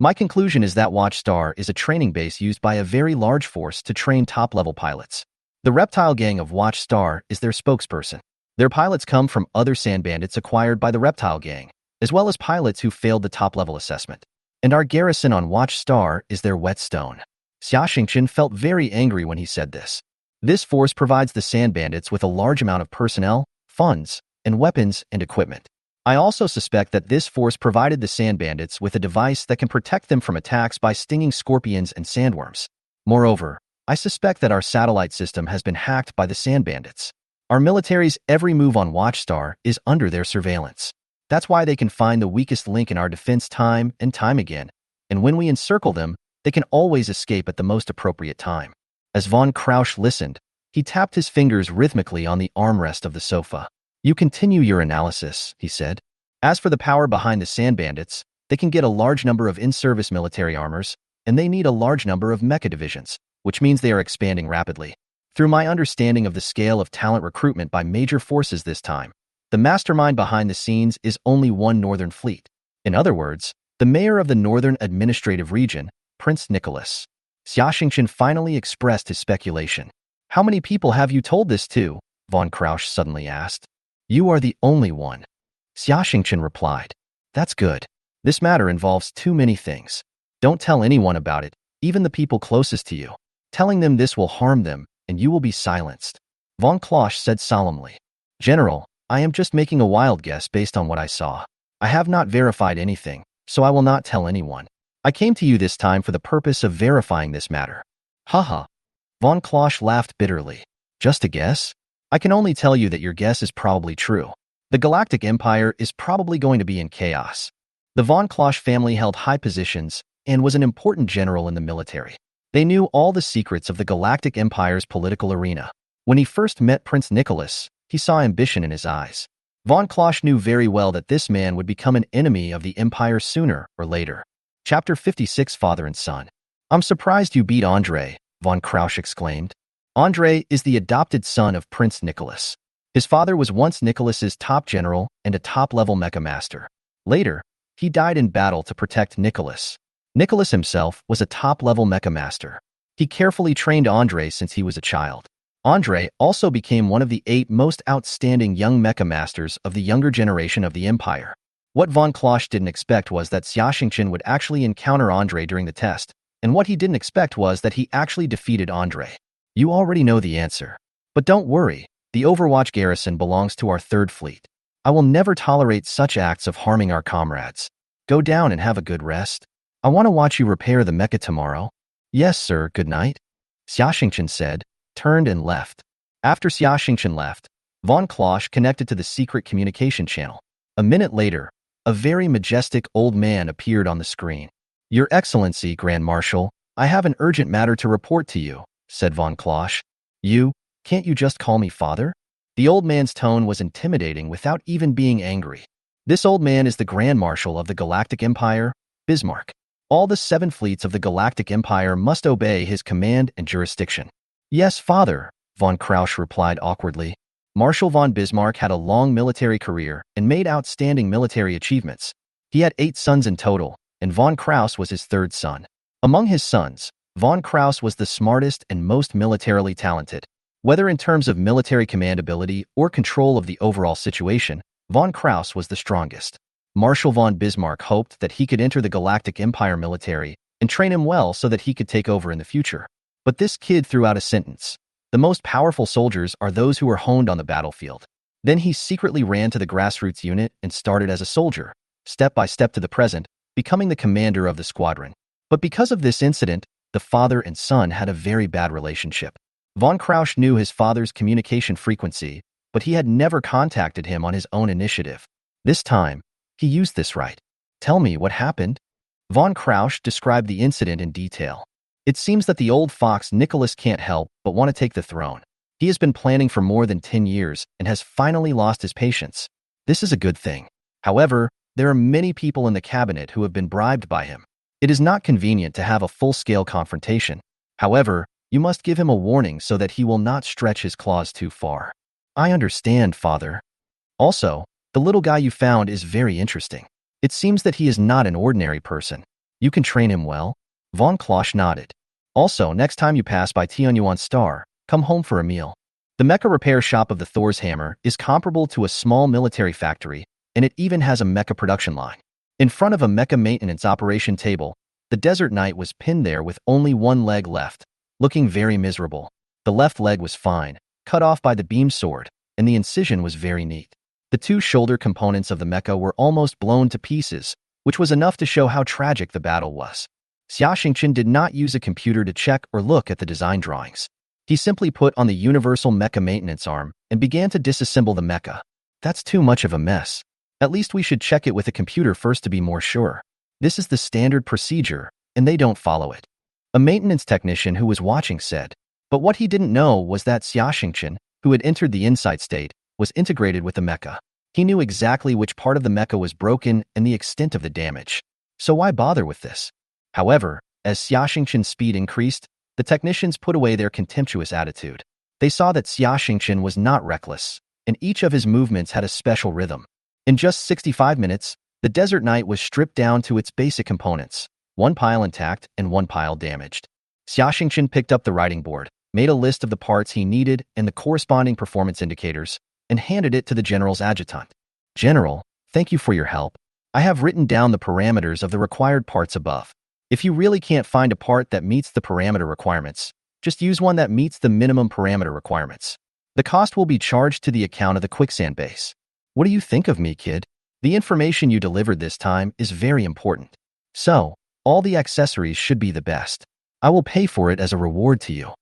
My conclusion is that Watchstar is a training base used by a very large force to train top-level pilots. The reptile gang of Watchstar is their spokesperson. Their pilots come from other sand bandits acquired by the reptile gang, as well as pilots who failed the top-level assessment. And our garrison on Watchstar is their whetstone. Xia Xingqian felt very angry when he said this. This force provides the sand bandits with a large amount of personnel, funds, and weapons and equipment. I also suspect that this force provided the sand bandits with a device that can protect them from attacks by stinging scorpions and sandworms. Moreover, I suspect that our satellite system has been hacked by the sand bandits. Our military's every move on Watchstar is under their surveillance. That's why they can find the weakest link in our defense time and time again, and when we encircle them, they can always escape at the most appropriate time. As von Krausch listened, he tapped his fingers rhythmically on the armrest of the sofa. You continue your analysis, he said. As for the power behind the sand bandits, they can get a large number of in-service military armors, and they need a large number of mecha divisions, which means they are expanding rapidly. Through my understanding of the scale of talent recruitment by major forces this time, the mastermind behind the scenes is only one Northern Fleet. In other words, the mayor of the Northern Administrative Region, Prince Nicholas. Xiaxingchen finally expressed his speculation. How many people have you told this to? Von Krausch suddenly asked. You are the only one. Xiaxingchen replied. That's good. This matter involves too many things. Don't tell anyone about it, even the people closest to you. Telling them this will harm them, and you will be silenced. Von Klosch said solemnly. General, I am just making a wild guess based on what I saw. I have not verified anything, so I will not tell anyone. I came to you this time for the purpose of verifying this matter. Haha. Von Klosch laughed bitterly. Just a guess? I can only tell you that your guess is probably true. The Galactic Empire is probably going to be in chaos. The Von Klosch family held high positions and was an important general in the military. They knew all the secrets of the Galactic Empire's political arena. When he first met Prince Nicholas, he saw ambition in his eyes. Von Klosch knew very well that this man would become an enemy of the Empire sooner or later. Chapter 56 Father and Son. I'm surprised you beat Andre, Von Krausch exclaimed. Andre is the adopted son of Prince Nicholas. His father was once Nicholas's top general and a top-level mecha master. Later, he died in battle to protect Nicholas. Nicholas himself was a top-level mecha master. He carefully trained Andre since he was a child. Andre also became one of the 8 most outstanding young mecha masters of the younger generation of the Empire. What Von Klosch didn't expect was that Xiaxingchen would actually encounter Andre during the test, and what he didn't expect was that he actually defeated Andre. You already know the answer. But don't worry, the Overwatch garrison belongs to our 3rd Fleet. I will never tolerate such acts of harming our comrades. Go down and have a good rest. I want to watch you repair the mecha tomorrow. Yes, sir, good night. Xiaxingchen said, turned and left. After Xiaxingchen left, Von Klosch connected to the secret communication channel. A minute later, a very majestic old man appeared on the screen. Your Excellency, Grand Marshal, I have an urgent matter to report to you, said Von Klosch. Can't you just call me father? The old man's tone was intimidating without even being angry. This old man is the Grand Marshal of the Galactic Empire, Bismarck. All the 7 fleets of the Galactic Empire must obey his command and jurisdiction. Yes, father, Von Krausch replied awkwardly. Marshal von Bismarck had a long military career and made outstanding military achievements. He had 8 sons in total, and von Krauss was his 3rd son. Among his sons, von Krauss was the smartest and most militarily talented. Whether in terms of military command ability or control of the overall situation, von Krauss was the strongest. Marshal von Bismarck hoped that he could enter the Galactic Empire military and train him well so that he could take over in the future. But this kid threw out a sentence. The most powerful soldiers are those who are honed on the battlefield. Then he secretly ran to the grassroots unit and started as a soldier, step by step to the present, becoming the commander of the squadron. But because of this incident, the father and son had a very bad relationship. Von Krausch knew his father's communication frequency, but he had never contacted him on his own initiative. This time, he used this right. Tell me what happened? Von Krausch described the incident in detail. It seems that the old fox Nicholas can't help but want to take the throne. He has been planning for more than 10 years and has finally lost his patience. This is a good thing. However, there are many people in the cabinet who have been bribed by him. It is not convenient to have a full-scale confrontation. However, you must give him a warning so that he will not stretch his claws too far. I understand, father. Also, the little guy you found is very interesting. It seems that he is not an ordinary person. You can train him well. Von Klosch nodded. Also, next time you pass by Tianyuan Star, come home for a meal. The mecha repair shop of the Thor's Hammer is comparable to a small military factory, and it even has a mecha production line. In front of a mecha maintenance operation table, the Desert Knight was pinned there with only one leg left, looking very miserable. The left leg was fine, cut off by the beam sword, and the incision was very neat. The 2 shoulder components of the mecha were almost blown to pieces, which was enough to show how tragic the battle was. Xiaxingchen did not use a computer to check or look at the design drawings. He simply put on the universal mecha maintenance arm and began to disassemble the mecha. That's too much of a mess. At least we should check it with a computer first to be more sure. This is the standard procedure, and they don't follow it. A maintenance technician who was watching said. But what he didn't know was that Xiaxingchen, who had entered the insight state, was integrated with the mecha. He knew exactly which part of the mecha was broken and the extent of the damage. So why bother with this? However, as Xiaxingqian's speed increased, the technicians put away their contemptuous attitude. They saw that Xiaxingqian was not reckless, and each of his movements had a special rhythm. In just 65 minutes, the Desert Knight was stripped down to its basic components, one pile intact and one pile damaged. Xiaxingqian picked up the writing board, made a list of the parts he needed and the corresponding performance indicators, and handed it to the general's adjutant. "General, thank you for your help. I have written down the parameters of the required parts above. If you really can't find a part that meets the parameter requirements, just use one that meets the minimum parameter requirements. The cost will be charged to the account of the quicksand base." "What do you think of me, kid? The information you delivered this time is very important. So, all the accessories should be the best. I will pay for it as a reward to you."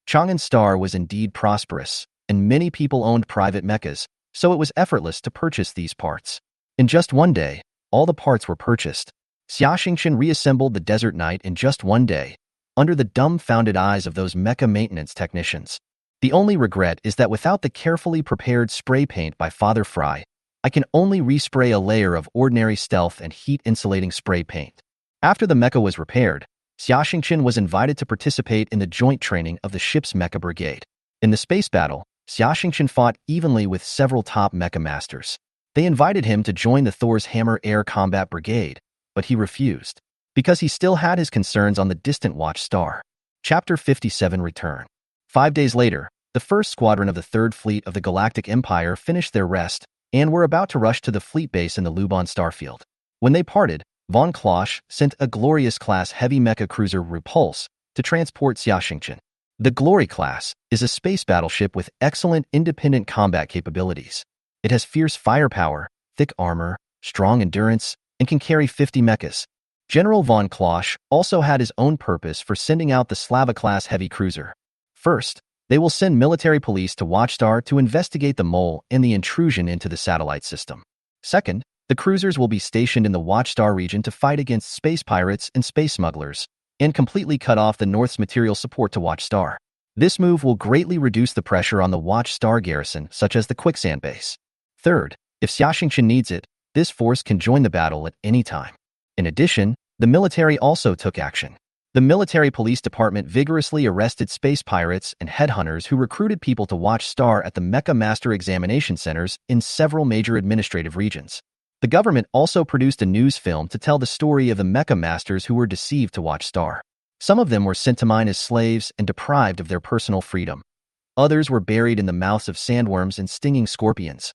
Chang'an's star was indeed prosperous, and many people owned private mechas, so it was effortless to purchase these parts. In just one day, all the parts were purchased. Xiaxingqian reassembled the Desert Knight in just one day, under the dumbfounded eyes of those mecha maintenance technicians. The only regret is that without the carefully prepared spray paint by Father Fry, I can only respray a layer of ordinary stealth and heat-insulating spray paint. After the mecha was repaired, Xiaxingqian was invited to participate in the joint training of the ship's mecha brigade. In the space battle, Xiaxingqian fought evenly with several top mecha masters. They invited him to join the Thor's Hammer Air Combat Brigade, but he refused, because he still had his concerns on the distant Watch Star. Chapter 57 Return. 5 days later, the first squadron of the Third Fleet of the Galactic Empire finished their rest and were about to rush to the fleet base in the Luban starfield. When they parted, von Klosch sent a Glorious-class heavy mecha cruiser Repulse to transport Xiaxingqian. The Glory class is a space battleship with excellent independent combat capabilities. It has fierce firepower, thick armor, strong endurance, and can carry 50 mechas. General von Klosch also had his own purpose for sending out the Slava-class heavy cruiser. First, they will send military police to Watchstar to investigate the mole and the intrusion into the satellite system. Second, the cruisers will be stationed in the Watchstar region to fight against space pirates and space smugglers, and completely cut off the North's material support to Watchstar. This move will greatly reduce the pressure on the Watchstar garrison, such as the quicksand base. Third, if Xiaxingqian needs it, this force can join the battle at any time. In addition, the military also took action. The military police department vigorously arrested space pirates and headhunters who recruited people to Watchstar at the Mecha Master Examination Centers in several major administrative regions. The government also produced a news film to tell the story of the Mecha Masters who were deceived to Watchstar. Some of them were sent to mine as slaves and deprived of their personal freedom. Others were buried in the mouths of sandworms and stinging scorpions.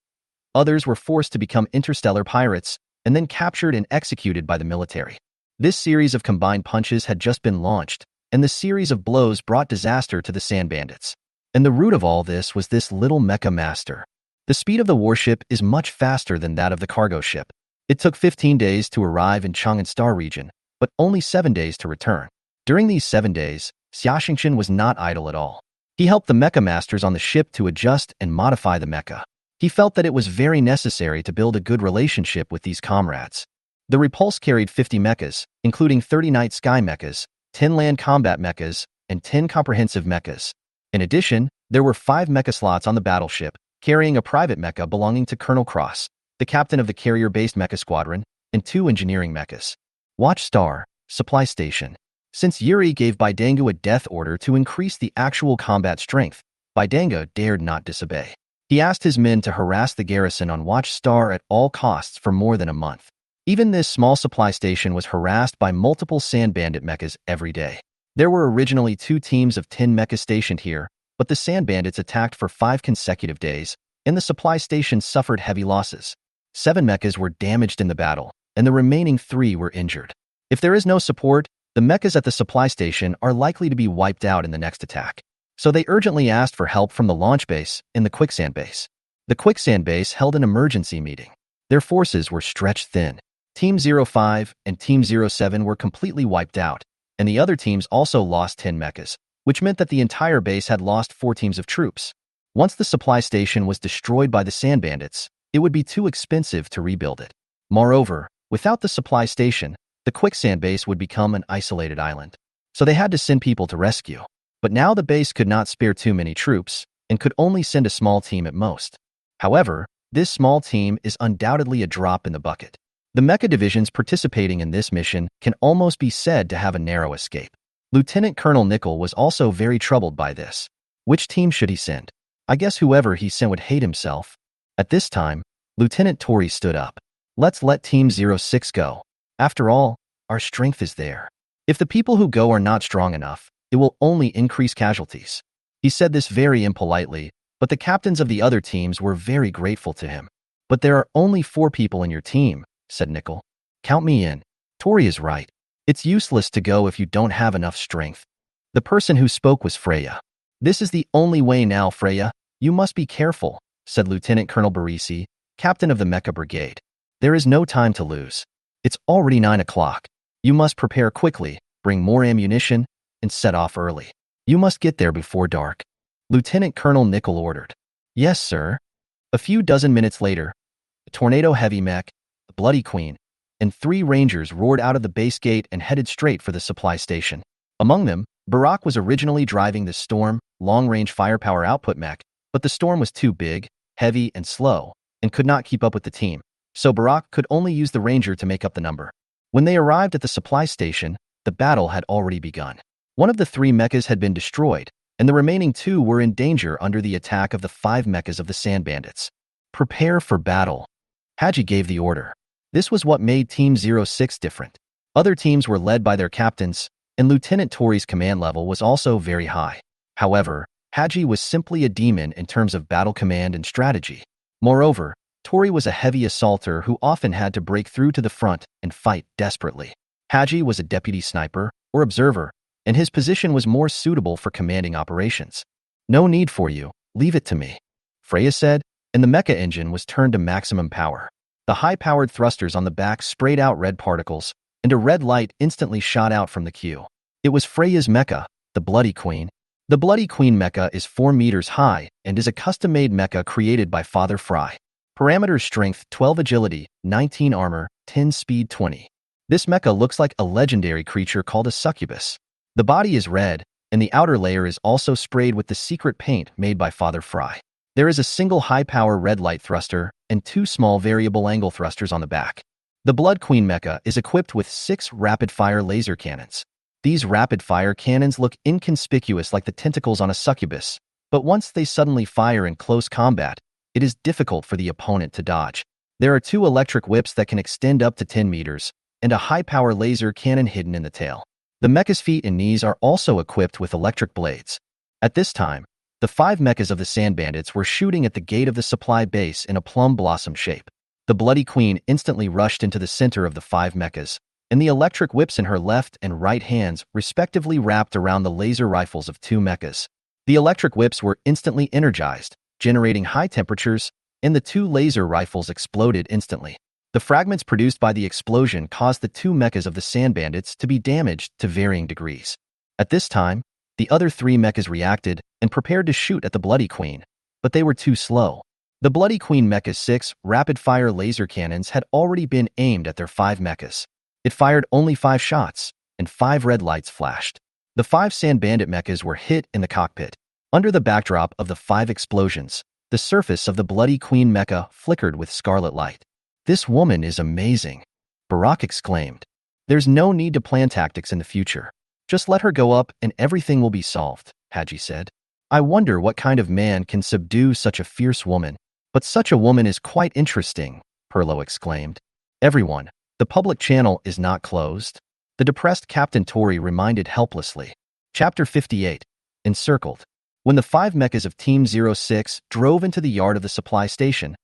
Others were forced to become interstellar pirates and then captured and executed by the military. This series of combined punches had just been launched, and the series of blows brought disaster to the sand bandits. And the root of all this was this little Mecha Master. The speed of the warship is much faster than that of the cargo ship. It took 15 days to arrive in Chang'an Star region, but only 7 days to return. During these 7 days, Xiaxingqian was not idle at all. He helped the Mecha Masters on the ship to adjust and modify the mecha. He felt that it was very necessary to build a good relationship with these comrades. The Repulse carried 50 mechas, including 30 night sky mechas, 10 land combat mechas, and 10 comprehensive mechas. In addition, there were 5 mecha slots on the battleship, carrying a private mecha belonging to Colonel Cross, the captain of the carrier-based mecha squadron, and 2 engineering mechas. Watchstar, supply station. Since Yuri gave Baidangu a death order to increase the actual combat strength, Baidangu dared not disobey. He asked his men to harass the garrison on Watchstar at all costs for more than a month. Even this small supply station was harassed by multiple sand bandit mechas every day. There were originally 2 teams of 10 mechas stationed here, but the sand bandits attacked for 5 consecutive days, and the supply station suffered heavy losses. 7 mechas were damaged in the battle, and the remaining 3 were injured. If there is no support, the mechas at the supply station are likely to be wiped out in the next attack. So they urgently asked for help from the launch base and the quicksand base. The quicksand base held an emergency meeting. Their forces were stretched thin. Team 05 and Team 07 were completely wiped out, and the other teams also lost 10 mechas, which meant that the entire base had lost 4 teams of troops. Once the supply station was destroyed by the sand bandits, it would be too expensive to rebuild it. Moreover, without the supply station, the quicksand base would become an isolated island. So they had to send people to rescue. But now the base could not spare too many troops, and could only send a small team at most. However, This small team is undoubtedly a drop in the bucket. The Mecha divisions participating in this mission can almost be said to have a narrow escape. Lieutenant Colonel Nickel was also very troubled by this. Which team should he send? I guess whoever he sent would hate himself. At this time, Lieutenant Tori stood up. Let's let Team 06 go. After all, our strength is there. If the people who go are not strong enough, it will only increase casualties. He said this very impolitely, but the captains of the other teams were very grateful to him. But there are only 4 people in your team, said Nickel. Count me in. Tori is right. It's useless to go if you don't have enough strength. The person who spoke was Freya. This is the only way now, Freya. You must be careful, said Lieutenant Colonel Barisi, captain of the Mecha Brigade. There is no time to lose. It's already 9 o'clock. You must prepare quickly, bring more ammunition, and set off early. You must get there before dark. Lieutenant Colonel Nickel ordered. Yes, sir. A few dozen minutes later, a tornado heavy mech, the Bloody Queen, and 3 rangers roared out of the base gate and headed straight for the supply station. Among them, Barak was originally driving the Storm, long-range firepower output mech, but the Storm was too big, heavy, and slow, and could not keep up with the team, so Barak could only use the Ranger to make up the number. When they arrived at the supply station, the battle had already begun. One of the 3 mechas had been destroyed, and the remaining 2 were in danger under the attack of the 5 mechas of the Sand Bandits. Prepare for battle. Haji gave the order. This was what made Team 06 different. Other teams were led by their captains, and Lieutenant Tori's command level was also very high. However, Haji was simply a demon in terms of battle command and strategy. Moreover, Tori was a heavy assaulter who often had to break through to the front and fight desperately. Haji was a deputy sniper, or observer, and his position was more suitable for commanding operations. No need for you, leave it to me, Freya said, and the mecha engine was turned to maximum power. The high-powered thrusters on the back sprayed out red particles, and a red light instantly shot out from the queue. It was Freya's mecha, the Bloody Queen. The Bloody Queen mecha is 4 meters high and is a custom-made mecha created by Father Fry. Parameters: strength 12, agility 19, armor 10, speed 20. This mecha looks like a legendary creature called a succubus. The body is red, and the outer layer is also sprayed with the secret paint made by Father Fry. There is a single high-power red light thruster and 2 small variable angle thrusters on the back. The Blood Queen mecha is equipped with 6 rapid-fire laser cannons. These rapid-fire cannons look inconspicuous like the tentacles on a succubus, but once they suddenly fire in close combat, it is difficult for the opponent to dodge. There are 2 electric whips that can extend up to 10 meters, and a high-power laser cannon hidden in the tail. The mecha's feet and knees are also equipped with electric blades. At this time, the 5 mechas of the Sand Bandits were shooting at the gate of the supply base in a plum blossom shape. The Bloody Queen instantly rushed into the center of the 5 mechas, and the electric whips in her left and right hands respectively wrapped around the laser rifles of 2 mechas. The electric whips were instantly energized, generating high temperatures, and the 2 laser rifles exploded instantly. The fragments produced by the explosion caused the 2 mechas of the Sand Bandits to be damaged to varying degrees. At this time, the other 3 mechas reacted and prepared to shoot at the Bloody Queen, but they were too slow. The Bloody Queen mecha's 6 rapid-fire laser cannons had already been aimed at their 5 mechas. It fired only 5 shots, and 5 red lights flashed. The 5 Sand Bandit mechas were hit in the cockpit. Under the backdrop of the 5 explosions, the surface of the Bloody Queen mecha flickered with scarlet light. This woman is amazing, Barak exclaimed. There's no need to plan tactics in the future. Just let her go up and everything will be solved, Haji said. I wonder what kind of man can subdue such a fierce woman. But such a woman is quite interesting, Perlo exclaimed. Everyone, the public channel is not closed. The depressed Captain Tori reminded helplessly. Chapter 58. Encircled. When the 5 mechas of Team 06 drove into the yard of the supply station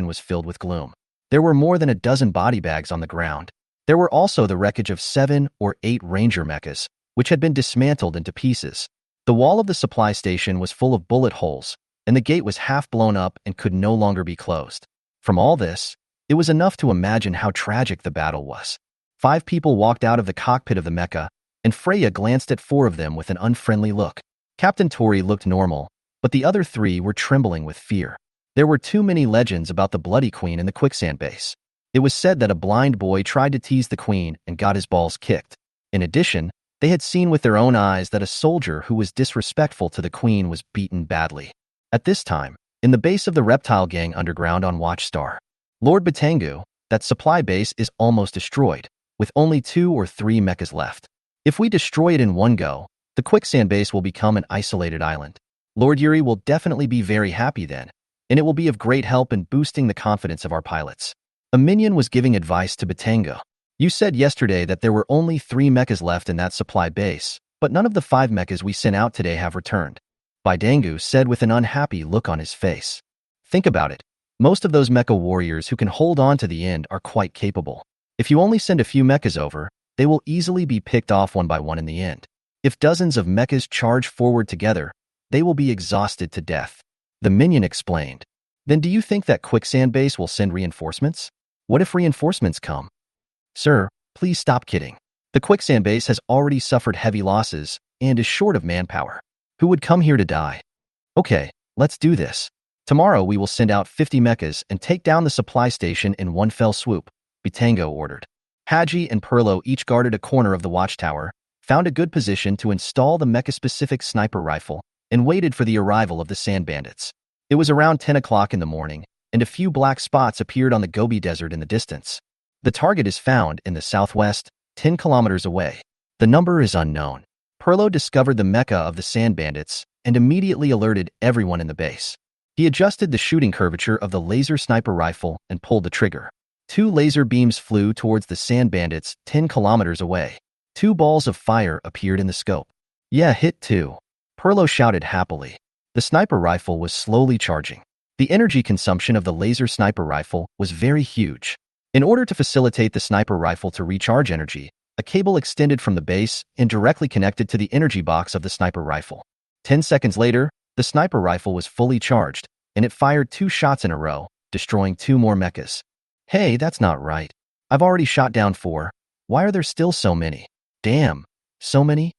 was filled with gloom. There were more than a dozen body bags on the ground. There were also the wreckage of 7 or 8 Ranger mechas, which had been dismantled into pieces. The wall of the supply station was full of bullet holes, and the gate was half blown up and could no longer be closed. From all this, it was enough to imagine how tragic the battle was. 5 people walked out of the cockpit of the mecha, and Freya glanced at 4 of them with an unfriendly look. Captain Tori looked normal, but the other 3 were trembling with fear. There were too many legends about the Bloody Queen in the quicksand base. It was said that a blind boy tried to tease the queen and got his balls kicked. In addition, they had seen with their own eyes that a soldier who was disrespectful to the queen was beaten badly. At this time, in the base of the reptile gang underground on Watchstar. Lord Batangu, that supply base is almost destroyed, with only 2 or 3 mechas left. If we destroy it in one go, the quicksand base will become an isolated island. Lord Yuri will definitely be very happy then, and it will be of great help in boosting the confidence of our pilots. A minion was giving advice to Batangu. You said yesterday that there were only 3 mechas left in that supply base, but none of the 5 mechas we sent out today have returned. Batangu said with an unhappy look on his face. Think about it. Most of those mecha warriors who can hold on to the end are quite capable. If you only send a few mechas over, they will easily be picked off one by one in the end. If dozens of mechas charge forward together, they will be exhausted to death. The minion explained. Then do you think that quicksand base will send reinforcements? What if reinforcements come? Sir, please stop kidding. The quicksand base has already suffered heavy losses and is short of manpower. Who would come here to die? Okay, let's do this. Tomorrow we will send out 50 mechas and take down the supply station in one fell swoop, Batangu ordered. Haji and Perlo each guarded a corner of the watchtower, found a good position to install the mecha-specific sniper rifle, and waited for the arrival of the sand bandits. It was around 10 o'clock in the morning, and a few black spots appeared on the Gobi Desert in the distance. The target is found in the southwest, 10 kilometers away. The number is unknown. Perlo discovered the mecha of the sand bandits and immediately alerted everyone in the base. He adjusted the shooting curvature of the laser sniper rifle and pulled the trigger. 2 laser beams flew towards the sand bandits 10 kilometers away. 2 balls of fire appeared in the scope. Yeah, hit 2. Perlo shouted happily. The sniper rifle was slowly charging. The energy consumption of the laser sniper rifle was very huge. In order to facilitate the sniper rifle to recharge energy, a cable extended from the base and directly connected to the energy box of the sniper rifle. 10 seconds later, the sniper rifle was fully charged, and it fired 2 shots in a row, destroying 2 more mechas. Hey, that's not right. I've already shot down 4. Why are there still so many? Damn, so many?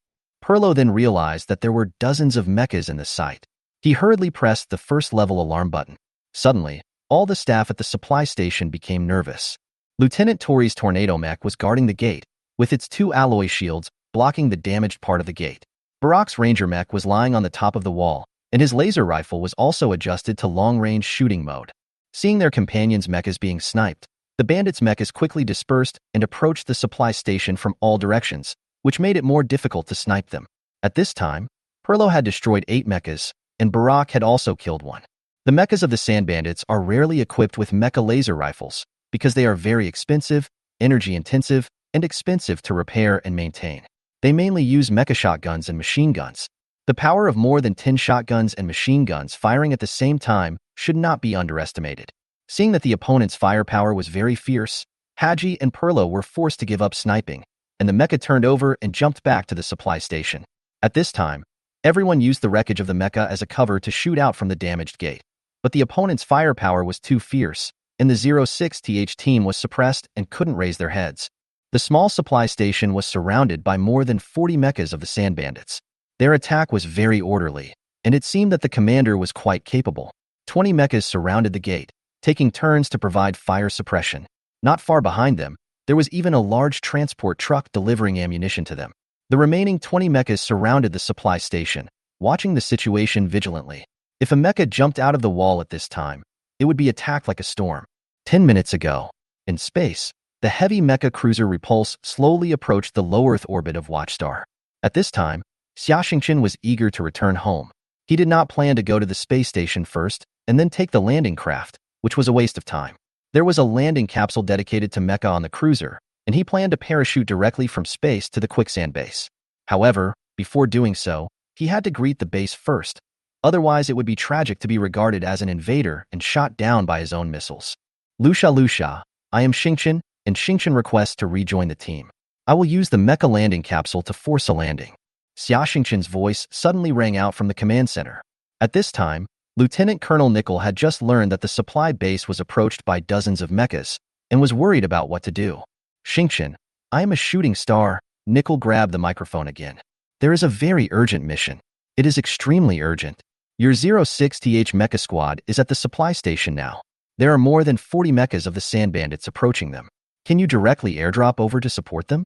Perlo then realized that there were dozens of mechas in the site. He hurriedly pressed the first-level alarm button. Suddenly, all the staff at the supply station became nervous. Lieutenant Tori's tornado mech was guarding the gate, with its 2 alloy shields blocking the damaged part of the gate. Barak's ranger mech was lying on the top of the wall, and his laser rifle was also adjusted to long-range shooting mode. Seeing their companions' mechas being sniped, the bandits' mechas quickly dispersed and approached the supply station from all directions, which made it more difficult to snipe them. At this time, Perlo had destroyed 8 mechas, and Barak had also killed 1. The mechas of the sand bandits are rarely equipped with mecha laser rifles because they are very expensive, energy-intensive, and expensive to repair and maintain. They mainly use mecha shotguns and machine guns. The power of more than 10 shotguns and machine guns firing at the same time should not be underestimated. Seeing that the opponent's firepower was very fierce, Haji and Perlo were forced to give up sniping, and the mecha turned over and jumped back to the supply station. At this time, everyone used the wreckage of the mecha as a cover to shoot out from the damaged gate. But the opponent's firepower was too fierce, and the 06th team was suppressed and couldn't raise their heads. The small supply station was surrounded by more than 40 mechas of the sand bandits. Their attack was very orderly, and it seemed that the commander was quite capable. 20 mechas surrounded the gate, taking turns to provide fire suppression. Not far behind them, there was even a large transport truck delivering ammunition to them. The remaining 20 mechas surrounded the supply station, watching the situation vigilantly. If a mecha jumped out of the wall at this time, it would be attacked like a storm. 10 minutes ago, in space, the heavy mecha cruiser Repulse slowly approached the low Earth orbit of Watchstar. At this time, Xiaxingchen was eager to return home. He did not plan to go to the space station first and then take the landing craft, which was a waste of time. There was a landing capsule dedicated to mecha on the cruiser, and he planned to parachute directly from space to the quicksand base. However, before doing so, he had to greet the base first. Otherwise, it would be tragic to be regarded as an invader and shot down by his own missiles. Lucia, I am Xingchen, and Xingchen requests to rejoin the team. I will use the mecha landing capsule to force a landing. Xiaxingchen's voice suddenly rang out from the command center. At this time, Lieutenant Colonel Nickel had just learned that the supply base was approached by dozens of mechas and was worried about what to do. Xingchen, I am a shooting star. Nickel grabbed the microphone again. There is a very urgent mission. It is extremely urgent. Your 06th mecha squad is at the supply station now. There are more than 40 mechas of the sand bandits approaching them. Can you directly airdrop over to support them?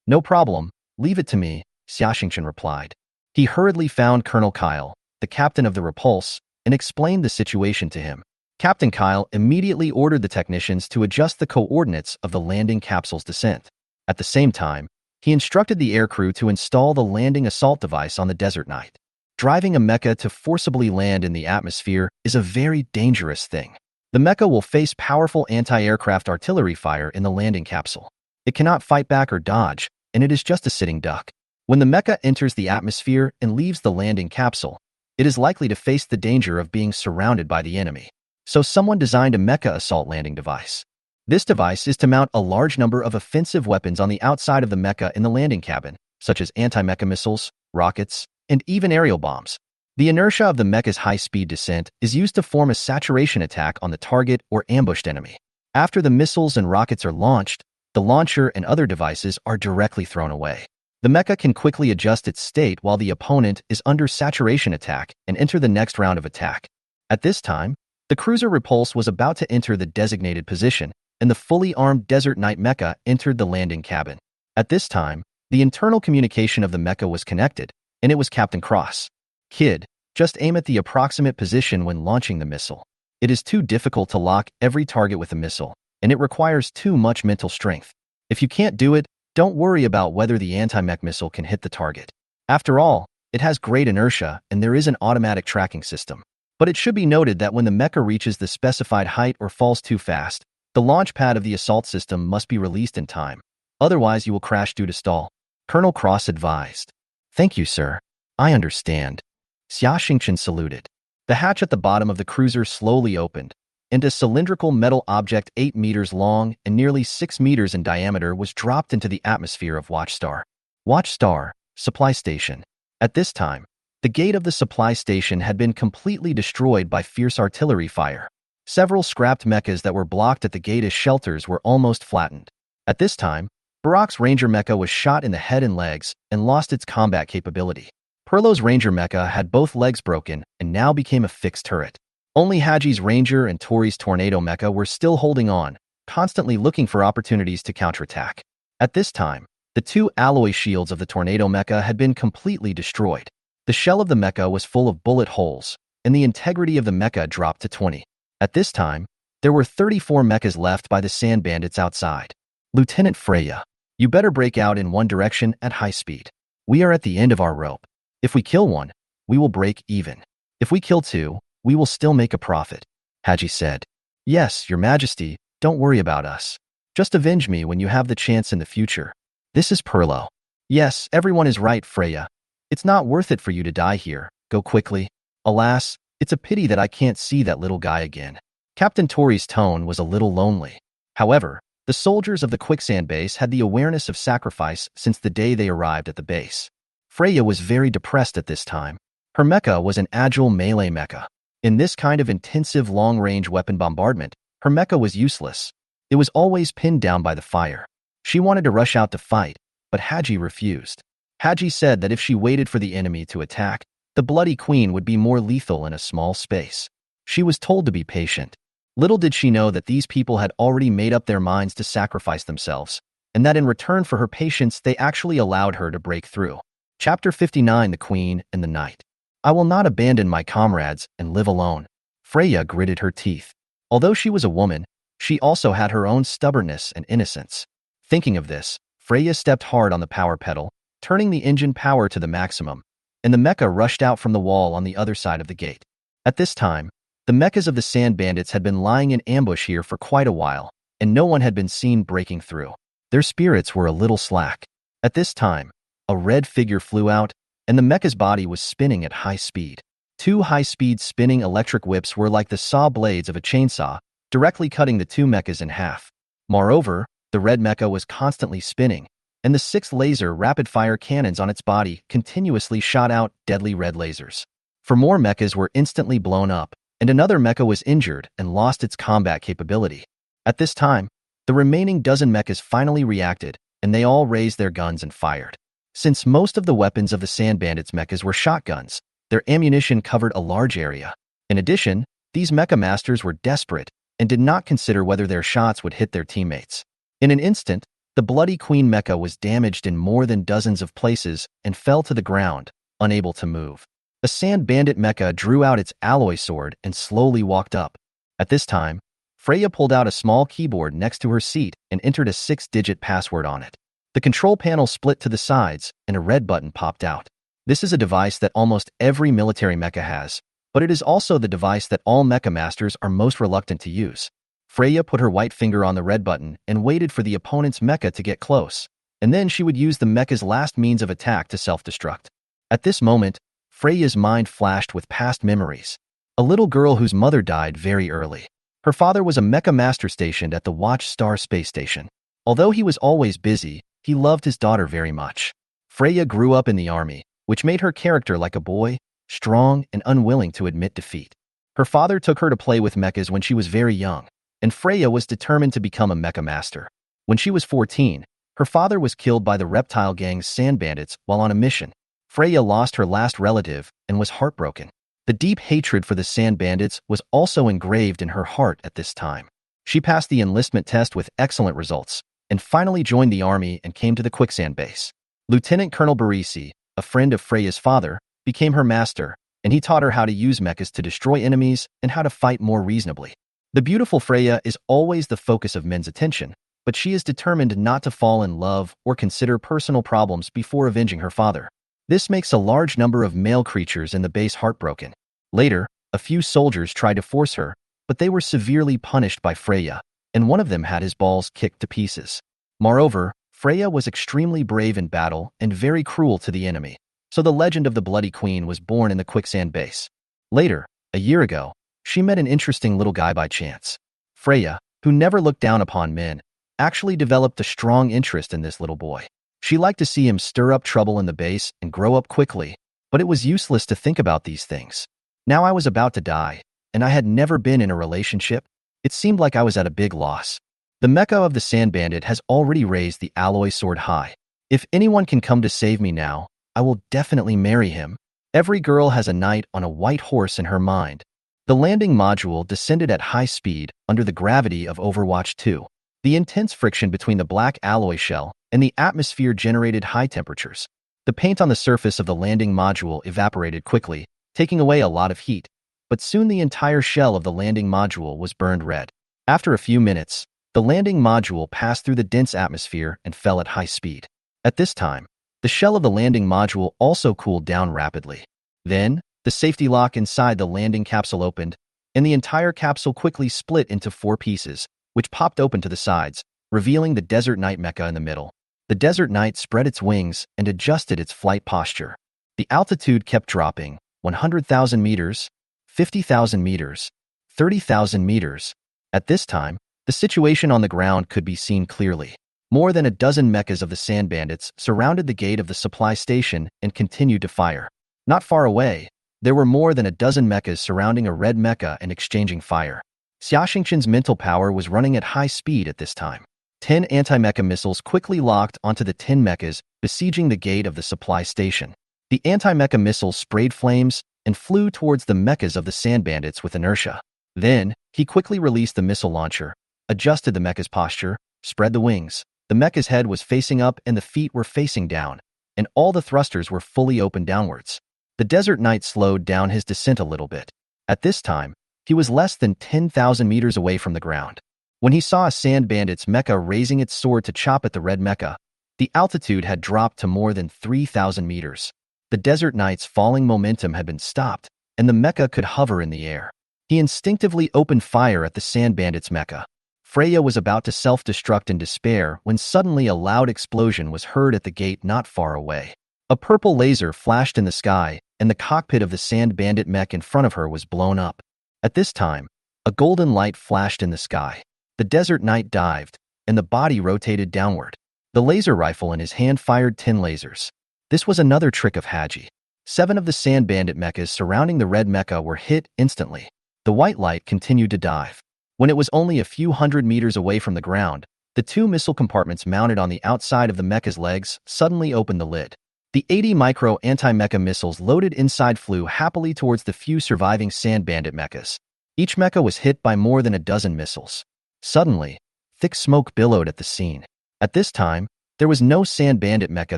No problem. Leave it to me, Xiaxingchen replied. He hurriedly found Colonel Kyle, the captain of the Repulse, and explained the situation to him. Captain Kyle immediately ordered the technicians to adjust the coordinates of the landing capsule's descent. At the same time, he instructed the aircrew to install the landing assault device on the desert night. Driving a mecha to forcibly land in the atmosphere is a very dangerous thing. The mecha will face powerful anti-aircraft artillery fire in the landing capsule. It cannot fight back or dodge, and it is just a sitting duck. When the mecha enters the atmosphere and leaves the landing capsule, it is likely to face the danger of being surrounded by the enemy. So someone designed a mecha assault landing device. This device is to mount a large number of offensive weapons on the outside of the mecha in the landing cabin, such as anti-mecha missiles, rockets, and even aerial bombs. The inertia of the mecha's high-speed descent is used to form a saturation attack on the target or ambushed enemy. After the missiles and rockets are launched, the launcher and other devices are directly thrown away. The mecha can quickly adjust its state while the opponent is under saturation attack and enter the next round of attack. At this time, the cruiser Repulse was about to enter the designated position, and the fully armed Desert Knight mecha entered the landing cabin. At this time, the internal communication of the mecha was connected, and it was Captain Cross. Kid, just aim at the approximate position when launching the missile. It is too difficult to lock every target with a missile, and it requires too much mental strength. If you can't do it, don't worry about whether the anti-mech missile can hit the target. After all, it has great inertia, and there is an automatic tracking system. But it should be noted that when the mecha reaches the specified height or falls too fast, the launch pad of the assault system must be released in time. Otherwise, you will crash due to stall. Colonel Cross advised. Thank you, sir. I understand. Xia Xingchen saluted. The hatch at the bottom of the cruiser slowly opened, and a cylindrical metal object 8 meters long and nearly 6 meters in diameter was dropped into the atmosphere of Watchstar. Watchstar, supply station. At this time, the gate of the supply station had been completely destroyed by fierce artillery fire. Several scrapped mechas that were blocked at the gate as shelters were almost flattened. At this time, Barak's Ranger mecha was shot in the head and legs and lost its combat capability. Perlo's Ranger mecha had both legs broken and now became a fixed turret. Only Haji's Ranger and Tori's Tornado mecha were still holding on, constantly looking for opportunities to counterattack. At this time, the 2 alloy shields of the Tornado mecha had been completely destroyed. The shell of the mecha was full of bullet holes, and the integrity of the mecha dropped to 20. At this time, there were 34 mechas left by the sand bandits outside. Lieutenant Freya, you better break out in one direction at high speed. We are at the end of our rope. If we kill one, we will break even. If we kill 2, we will still make a profit, Haji said. Yes, Your Majesty, don't worry about us. Just avenge me when you have the chance in the future. This is Perlo. Yes, everyone is right, Freya. It's not worth it for you to die here. Go quickly. Alas, it's a pity that I can't see that little guy again. Captain Tori's tone was a little lonely. However, the soldiers of the quicksand base had the awareness of sacrifice since the day they arrived at the base. Freya was very depressed at this time. Her mecha was an agile melee mecha. In this kind of intensive long-range weapon bombardment, her mecha was useless. It was always pinned down by the fire. She wanted to rush out to fight, but Haji refused. Haji said that if she waited for the enemy to attack, the Bloody Queen would be more lethal in a small space. She was told to be patient. Little did she know that these people had already made up their minds to sacrifice themselves, and that in return for her patience they actually allowed her to break through. Chapter 59, The Queen and the Knight. I will not abandon my comrades and live alone. Freya gritted her teeth. Although she was a woman, she also had her own stubbornness and innocence. Thinking of this, Freya stepped hard on the power pedal, turning the engine power to the maximum, and the mecha rushed out from the wall on the other side of the gate. At this time, the mechas of the sand bandits had been lying in ambush here for quite a while, and no one had been seen breaking through. Their spirits were a little slack. At this time, a red figure flew out, and the mecha's body was spinning at high speed. 2 high-speed spinning electric whips were like the saw blades of a chainsaw, directly cutting the 2 mechas in half. Moreover, the red mecha was constantly spinning, and the 6 laser rapid-fire cannons on its body continuously shot out deadly red lasers. 4 more mechas were instantly blown up, and another mecha was injured and lost its combat capability. At this time, the remaining dozen mechas finally reacted, and they all raised their guns and fired. Since most of the weapons of the Sand Bandits mechas were shotguns, their ammunition covered a large area. In addition, these mecha masters were desperate and did not consider whether their shots would hit their teammates. In an instant, the Bloody Queen mecha was damaged in more than dozens of places and fell to the ground, unable to move. A sand bandit mecha drew out its alloy sword and slowly walked up. At this time, Freya pulled out a small keyboard next to her seat and entered a 6-digit password on it. The control panel split to the sides, and a red button popped out. This is a device that almost every military mecha has, but it is also the device that all mecha masters are most reluctant to use. Freya put her white finger on the red button and waited for the opponent's mecha to get close, and then she would use the mecha's last means of attack to self-destruct. At this moment, Freya's mind flashed with past memories. A little girl whose mother died very early. Her father was a mecha master stationed at the Watch Star space station. Although he was always busy, he loved his daughter very much. Freya grew up in the army, which made her character like a boy, strong and unwilling to admit defeat. Her father took her to play with mechas when she was very young, and Freya was determined to become a mecha master. When she was 14, her father was killed by the reptile gang's sand bandits while on a mission. Freya lost her last relative and was heartbroken. The deep hatred for the sand bandits was also engraved in her heart at this time. She passed the enlistment test with excellent results, and finally joined the army and came to the quicksand base. Lieutenant Colonel Barisi, a friend of Freya's father, became her master, and he taught her how to use mechas to destroy enemies and how to fight more reasonably. The beautiful Freya is always the focus of men's attention, but she is determined not to fall in love or consider personal problems before avenging her father. This makes a large number of male creatures in the base heartbroken. Later, a few soldiers tried to force her, but they were severely punished by Freya, and one of them had his balls kicked to pieces. Moreover, Freya was extremely brave in battle and very cruel to the enemy, so the legend of the Bloody Queen was born in the quicksand base. Later, a year ago, she met an interesting little guy by chance. Freya, who never looked down upon men, actually developed a strong interest in this little boy. She liked to see him stir up trouble in the base and grow up quickly, but it was useless to think about these things. Now I was about to die, and I had never been in a relationship. It seemed like I was at a big loss. The mecha of the sand bandit has already raised the alloy sword high. If anyone can come to save me now, I will definitely marry him. Every girl has a knight on a white horse in her mind. The landing module descended at high speed under the gravity of Overwatch 2. The intense friction between the black alloy shell and the atmosphere generated high temperatures. The paint on the surface of the landing module evaporated quickly, taking away a lot of heat, but soon the entire shell of the landing module was burned red. After a few minutes, the landing module passed through the dense atmosphere and fell at high speed. At this time, the shell of the landing module also cooled down rapidly. Then, the safety lock inside the landing capsule opened, and the entire capsule quickly split into 4 pieces, which popped open to the sides, revealing the Desert Knight mecha in the middle. The Desert Knight spread its wings and adjusted its flight posture. The altitude kept dropping, 100,000 meters, 50,000 meters, 30,000 meters. At this time, the situation on the ground could be seen clearly. More than a dozen mechas of the sand bandits surrounded the gate of the supply station and continued to fire. Not far away, there were more than a dozen mechas surrounding a red mecha and exchanging fire. Xiaoxingqian's mental power was running at high speed at this time. 10 anti-mecha missiles quickly locked onto the 10 mechas besieging the gate of the supply station. The anti-mecha missiles sprayed flames and flew towards the mechas of the sand bandits with inertia. Then, he quickly released the missile launcher, adjusted the mecha's posture, spread the wings. The mecha's head was facing up and the feet were facing down, and all the thrusters were fully open downwards. The Desert Knight slowed down his descent a little bit. At this time, he was less than 10,000 meters away from the ground. When he saw a sand bandit's mecha raising its sword to chop at the red mecha, the altitude had dropped to more than 3,000 meters. The Desert Knight's falling momentum had been stopped, and the mecha could hover in the air. He instinctively opened fire at the sand bandit's mecha. Freya was about to self-destruct in despair when suddenly a loud explosion was heard at the gate not far away. A purple laser flashed in the sky, and the cockpit of the sand bandit mech in front of her was blown up. At this time, a golden light flashed in the sky. The Desert Knight dived, and the body rotated downward. The laser rifle in his hand fired 10 lasers. This was another trick of Haji. 7 of the sand bandit mechas surrounding the red mecha were hit instantly. The white light continued to dive. When it was only a few hundred meters away from the ground, the 2 missile compartments mounted on the outside of the mecha's legs suddenly opened the lid. The 80 micro anti-mecha missiles loaded inside flew happily towards the few surviving sand bandit mechas. Each mecha was hit by more than a dozen missiles. Suddenly, thick smoke billowed at the scene. At this time, there was no sand bandit mecha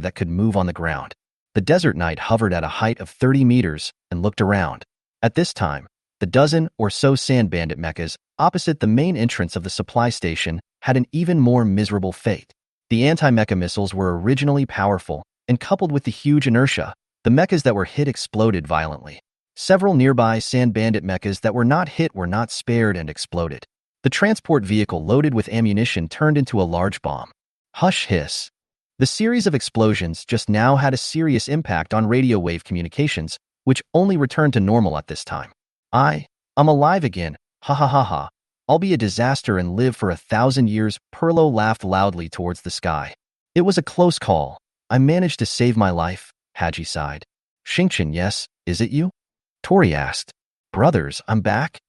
that could move on the ground. The desert knight hovered at a height of 30 meters and looked around. At this time, the dozen or so sand bandit mechas opposite the main entrance of the supply station had an even more miserable fate. The anti-mecha missiles were originally powerful, and coupled with the huge inertia, the mechas that were hit exploded violently. Several nearby sand bandit mechas that were not hit were not spared and exploded. The transport vehicle loaded with ammunition turned into a large bomb. Hush hiss. The series of explosions just now had a serious impact on radio wave communications, which only returned to normal at this time. I'm alive again, ha ha ha ha. I'll be a disaster and live for 1,000 years, Perlo laughed loudly towards the sky. It was a close call. I managed to save my life, Haji sighed. Shinchin, yes, is it you? Tori asked. Brothers, I'm back?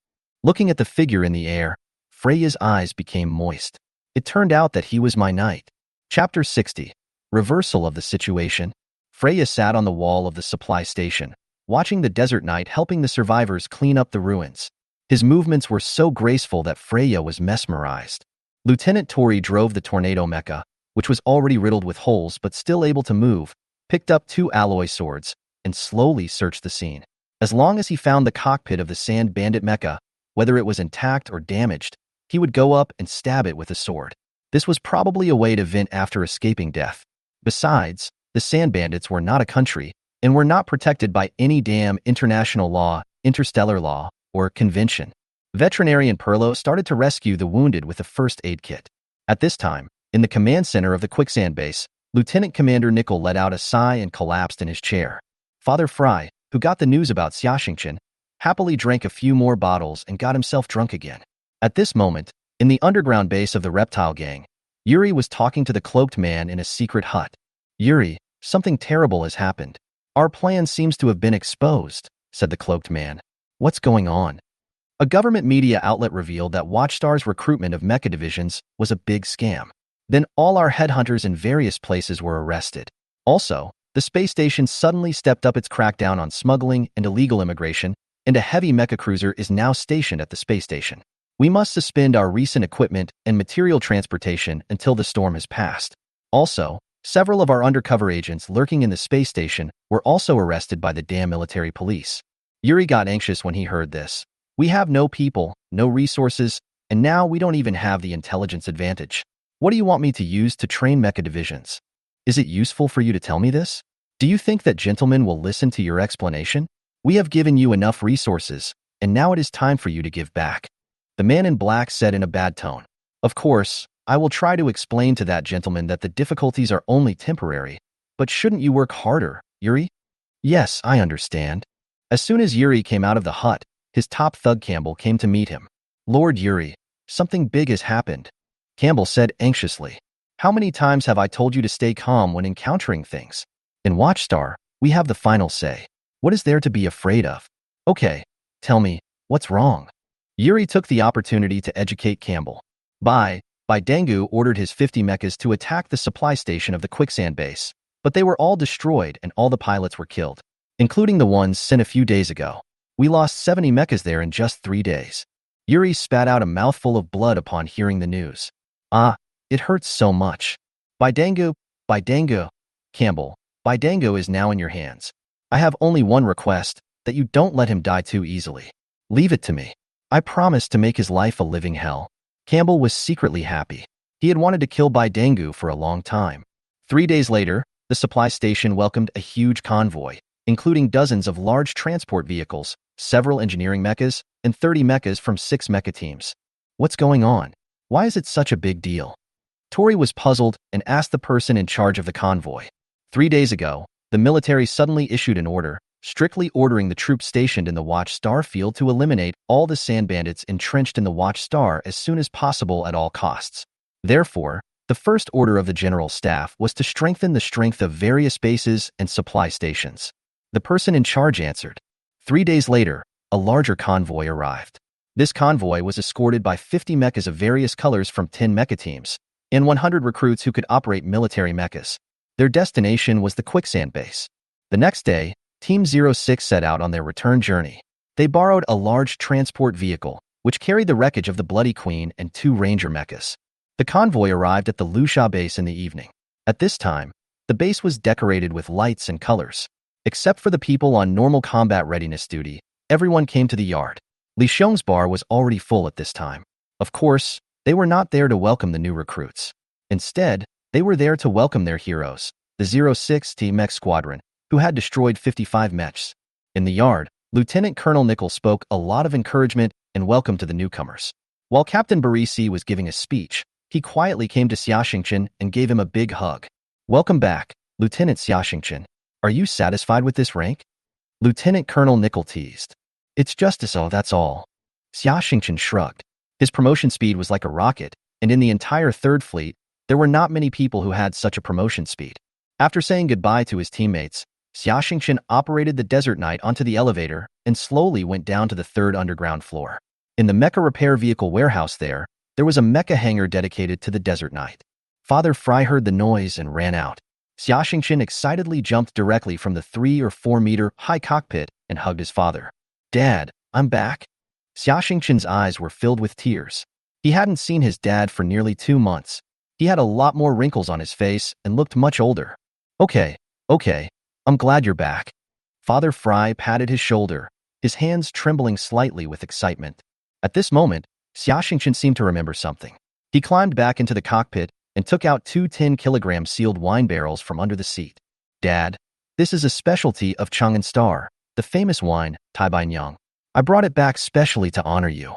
Looking at the figure in the air, Freya's eyes became moist. It turned out that he was my knight. Chapter 60. Reversal of the situation. Freya sat on the wall of the supply station, watching the desert knight helping the survivors clean up the ruins. His movements were so graceful that Freya was mesmerized. Lieutenant Tori drove the tornado mecha, which was already riddled with holes but still able to move, picked up 2 alloy swords, and slowly searched the scene. As long as he found the cockpit of the sand bandit mecha, whether it was intact or damaged, he would go up and stab it with a sword. This was probably a way to vent after escaping death. Besides, the sand bandits were not a country, and were not protected by any damn international law, interstellar law, or convention. Veterinarian Perlo started to rescue the wounded with a first aid kit. At this time, in the command center of the quicksand base, Lieutenant Commander Nickel let out a sigh and collapsed in his chair. Father Fry, who got the news about Xiaxingchen, happily drank a few more bottles and got himself drunk again. At this moment, in the underground base of the reptile gang, Yuri was talking to the cloaked man in a secret hut. Yuri, something terrible has happened. Our plan seems to have been exposed, said the cloaked man. What's going on? A government media outlet revealed that Watchstar's recruitment of mecha divisions was a big scam. Then all our headhunters in various places were arrested. Also, the space station suddenly stepped up its crackdown on smuggling and illegal immigration, and a heavy mecha cruiser is now stationed at the space station. We must suspend our recent equipment and material transportation until the storm has passed. Also, several of our undercover agents lurking in the space station were also arrested by the damn military police. Yuri got anxious when he heard this. We have no people, no resources, and now we don't even have the intelligence advantage. What do you want me to use to train mecha divisions? Is it useful for you to tell me this? Do you think that gentlemen will listen to your explanation? We have given you enough resources, and now it is time for you to give back. The man in black said in a bad tone. Of course, I will try to explain to that gentleman that the difficulties are only temporary, but shouldn't you work harder, Yuri? Yes, I understand. As soon as Yuri came out of the hut, his top thug Campbell came to meet him. Lord Yuri, something big has happened, Campbell said anxiously. How many times have I told you to stay calm when encountering things? In Watchstar, we have the final say. What is there to be afraid of? Okay, tell me, what's wrong? Yuri took the opportunity to educate Campbell. Dangu ordered his 50 mechas to attack the supply station of the quicksand base, but they were all destroyed and all the pilots were killed, including the ones sent a few days ago. We lost 70 mechas there in just 3 days. Yuri spat out a mouthful of blood upon hearing the news. It hurts so much. Dangu, Campbell, Dangu is now in your hands. I have only one request, that you don't let him die too easily. Leave it to me. I promise to make his life a living hell. Campbell was secretly happy. He had wanted to kill Dangu for a long time. 3 days later, the supply station welcomed a huge convoy, including dozens of large transport vehicles, several engineering mechas, and 30 mechas from 6 mecha teams. What's going on? Why is it such a big deal? Tori was puzzled and asked the person in charge of the convoy. 3 days ago, the military suddenly issued an order, strictly ordering the troops stationed in the Watchstar field to eliminate all the sand bandits entrenched in the Watchstar as soon as possible at all costs. Therefore, the first order of the general staff was to strengthen the strength of various bases and supply stations. The person in charge answered. 3 days later, a larger convoy arrived. This convoy was escorted by 50 mechas of various colors from 10 mecha teams, and 100 recruits who could operate military mechas. Their destination was the quicksand base. The next day, Team 06 set out on their return journey. They borrowed a large transport vehicle, which carried the wreckage of the Bloody Queen and 2 ranger mechas. The convoy arrived at the Lusha base in the evening. At this time, The base was decorated with lights and colors. Except for the people on normal combat readiness duty, everyone came to the yard. Li Xiong's bar was already full at this time. Of course, they were not there to welcome the new recruits. Instead, they were there to welcome their heroes, the 06T Mech Squadron, who had destroyed 55 mechs. In the yard, Lieutenant Colonel Nickel spoke a lot of encouragement and welcome to the newcomers. While Captain Barisi was giving a speech, he quietly came to Xiaxingchen and gave him a big hug. "Welcome back, Lieutenant Xiaxingchen. Are you satisfied with this rank?" Lieutenant Colonel Nickel teased. "It's just so, that's all." Xiaxingchen shrugged. His promotion speed was like a rocket, and in the entire Third Fleet, there were not many people who had such a promotion speed. After saying goodbye to his teammates, Xiaxingchen operated the Desert Knight onto the elevator and slowly went down to the third underground floor. In the Mecha repair vehicle warehouse there was a Mecha hangar dedicated to the Desert Knight. Father Fry heard the noise and ran out. Xiaxingchen excitedly jumped directly from the 3 or 4 meter high cockpit and hugged his father. "Dad, I'm back." Xiaxingchen's eyes were filled with tears. He hadn't seen his dad for nearly 2 months. He had a lot more wrinkles on his face and looked much older. Okay, I'm glad you're back." Father Fry patted his shoulder, his hands trembling slightly with excitement. At this moment, Xiaxingchen seemed to remember something. He climbed back into the cockpit and took out 2 10-kilogram sealed wine barrels from under the seat. "Dad, this is a specialty of Chang'an Star, the famous wine, Taibanyang. I brought it back specially to honor you."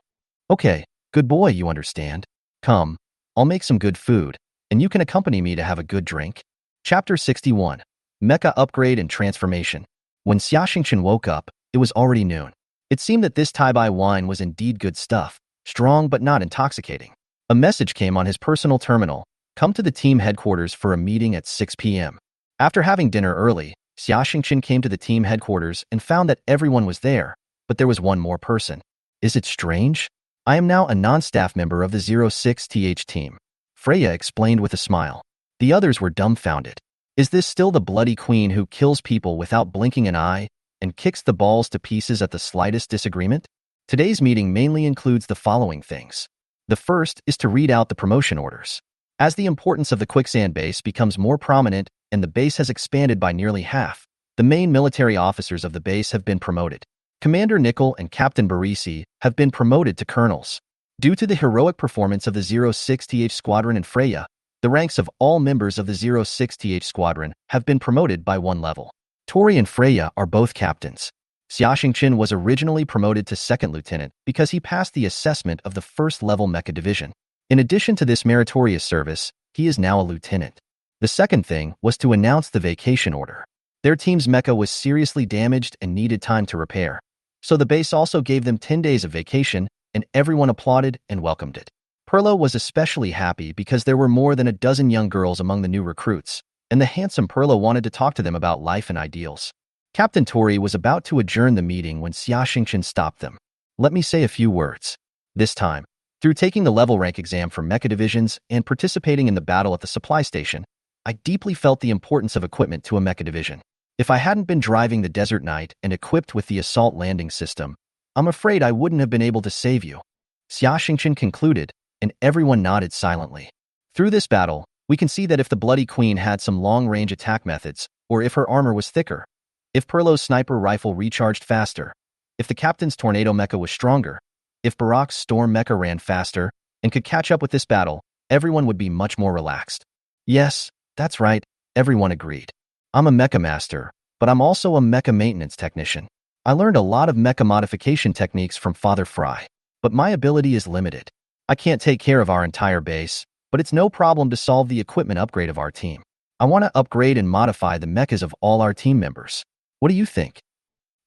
"Okay, good boy, you understand. Come, I'll make some good food, and you can accompany me to have a good drink." Chapter 61. Mecha Upgrade and Transformation. When Xiaxingchen woke up, it was already noon. It seemed that this Taibai wine was indeed good stuff, strong but not intoxicating. A message came on his personal terminal: "Come to the team headquarters for a meeting at 6 p.m. After having dinner early, Xiaxingchen came to the team headquarters and found that everyone was there, but there was one more person. "Is it strange? I am now a non-staff member of the 06TH team," Freya explained with a smile. The others were dumbfounded. Is this still the bloody queen who kills people without blinking an eye and kicks the balls to pieces at the slightest disagreement? Today's meeting mainly includes the following things. The first is to read out the promotion orders. As the importance of the quicksand base becomes more prominent and the base has expanded by nearly half, the main military officers of the base have been promoted. Commander Nickel and Captain Barisi have been promoted to colonels. Due to the heroic performance of the 06TH Squadron and Freya, the ranks of all members of the 06TH Squadron have been promoted by 1 level. Tori and Freya are both captains. Xiaxingchen was originally promoted to 2nd lieutenant because he passed the assessment of the 1st level Mecha division. In addition to this meritorious service, he is now a lieutenant. The second thing was to announce the vacation order. Their team's Mecha was seriously damaged and needed time to repair, so the base also gave them 10 days of vacation, and everyone applauded and welcomed it. Perlo was especially happy because there were more than a dozen young girls among the new recruits, and the handsome Perlo wanted to talk to them about life and ideals. Captain Tori was about to adjourn the meeting when Xiaxingchen stopped them. "Let me say a few words. This time, through taking the level rank exam for Mecha divisions and participating in the battle at the supply station, I deeply felt the importance of equipment to a Mecha division. If I hadn't been driving the Desert Knight and equipped with the assault landing system, I'm afraid I wouldn't have been able to save you." Xiaxingchen concluded, and everyone nodded silently. Through this battle, we can see that if the Bloody Queen had some long-range attack methods, or if her armor was thicker, if Perlo's sniper rifle recharged faster, if the captain's Tornado Mecha was stronger, if Barak's Storm Mecha ran faster and could catch up with this battle, everyone would be much more relaxed. "Yes, that's right," everyone agreed. "I'm a Mecha master, but I'm also a Mecha maintenance technician. I learned a lot of Mecha modification techniques from Father Fry, but my ability is limited. I can't take care of our entire base, but it's no problem to solve the equipment upgrade of our team. I want to upgrade and modify the mechas of all our team members. What do you think?"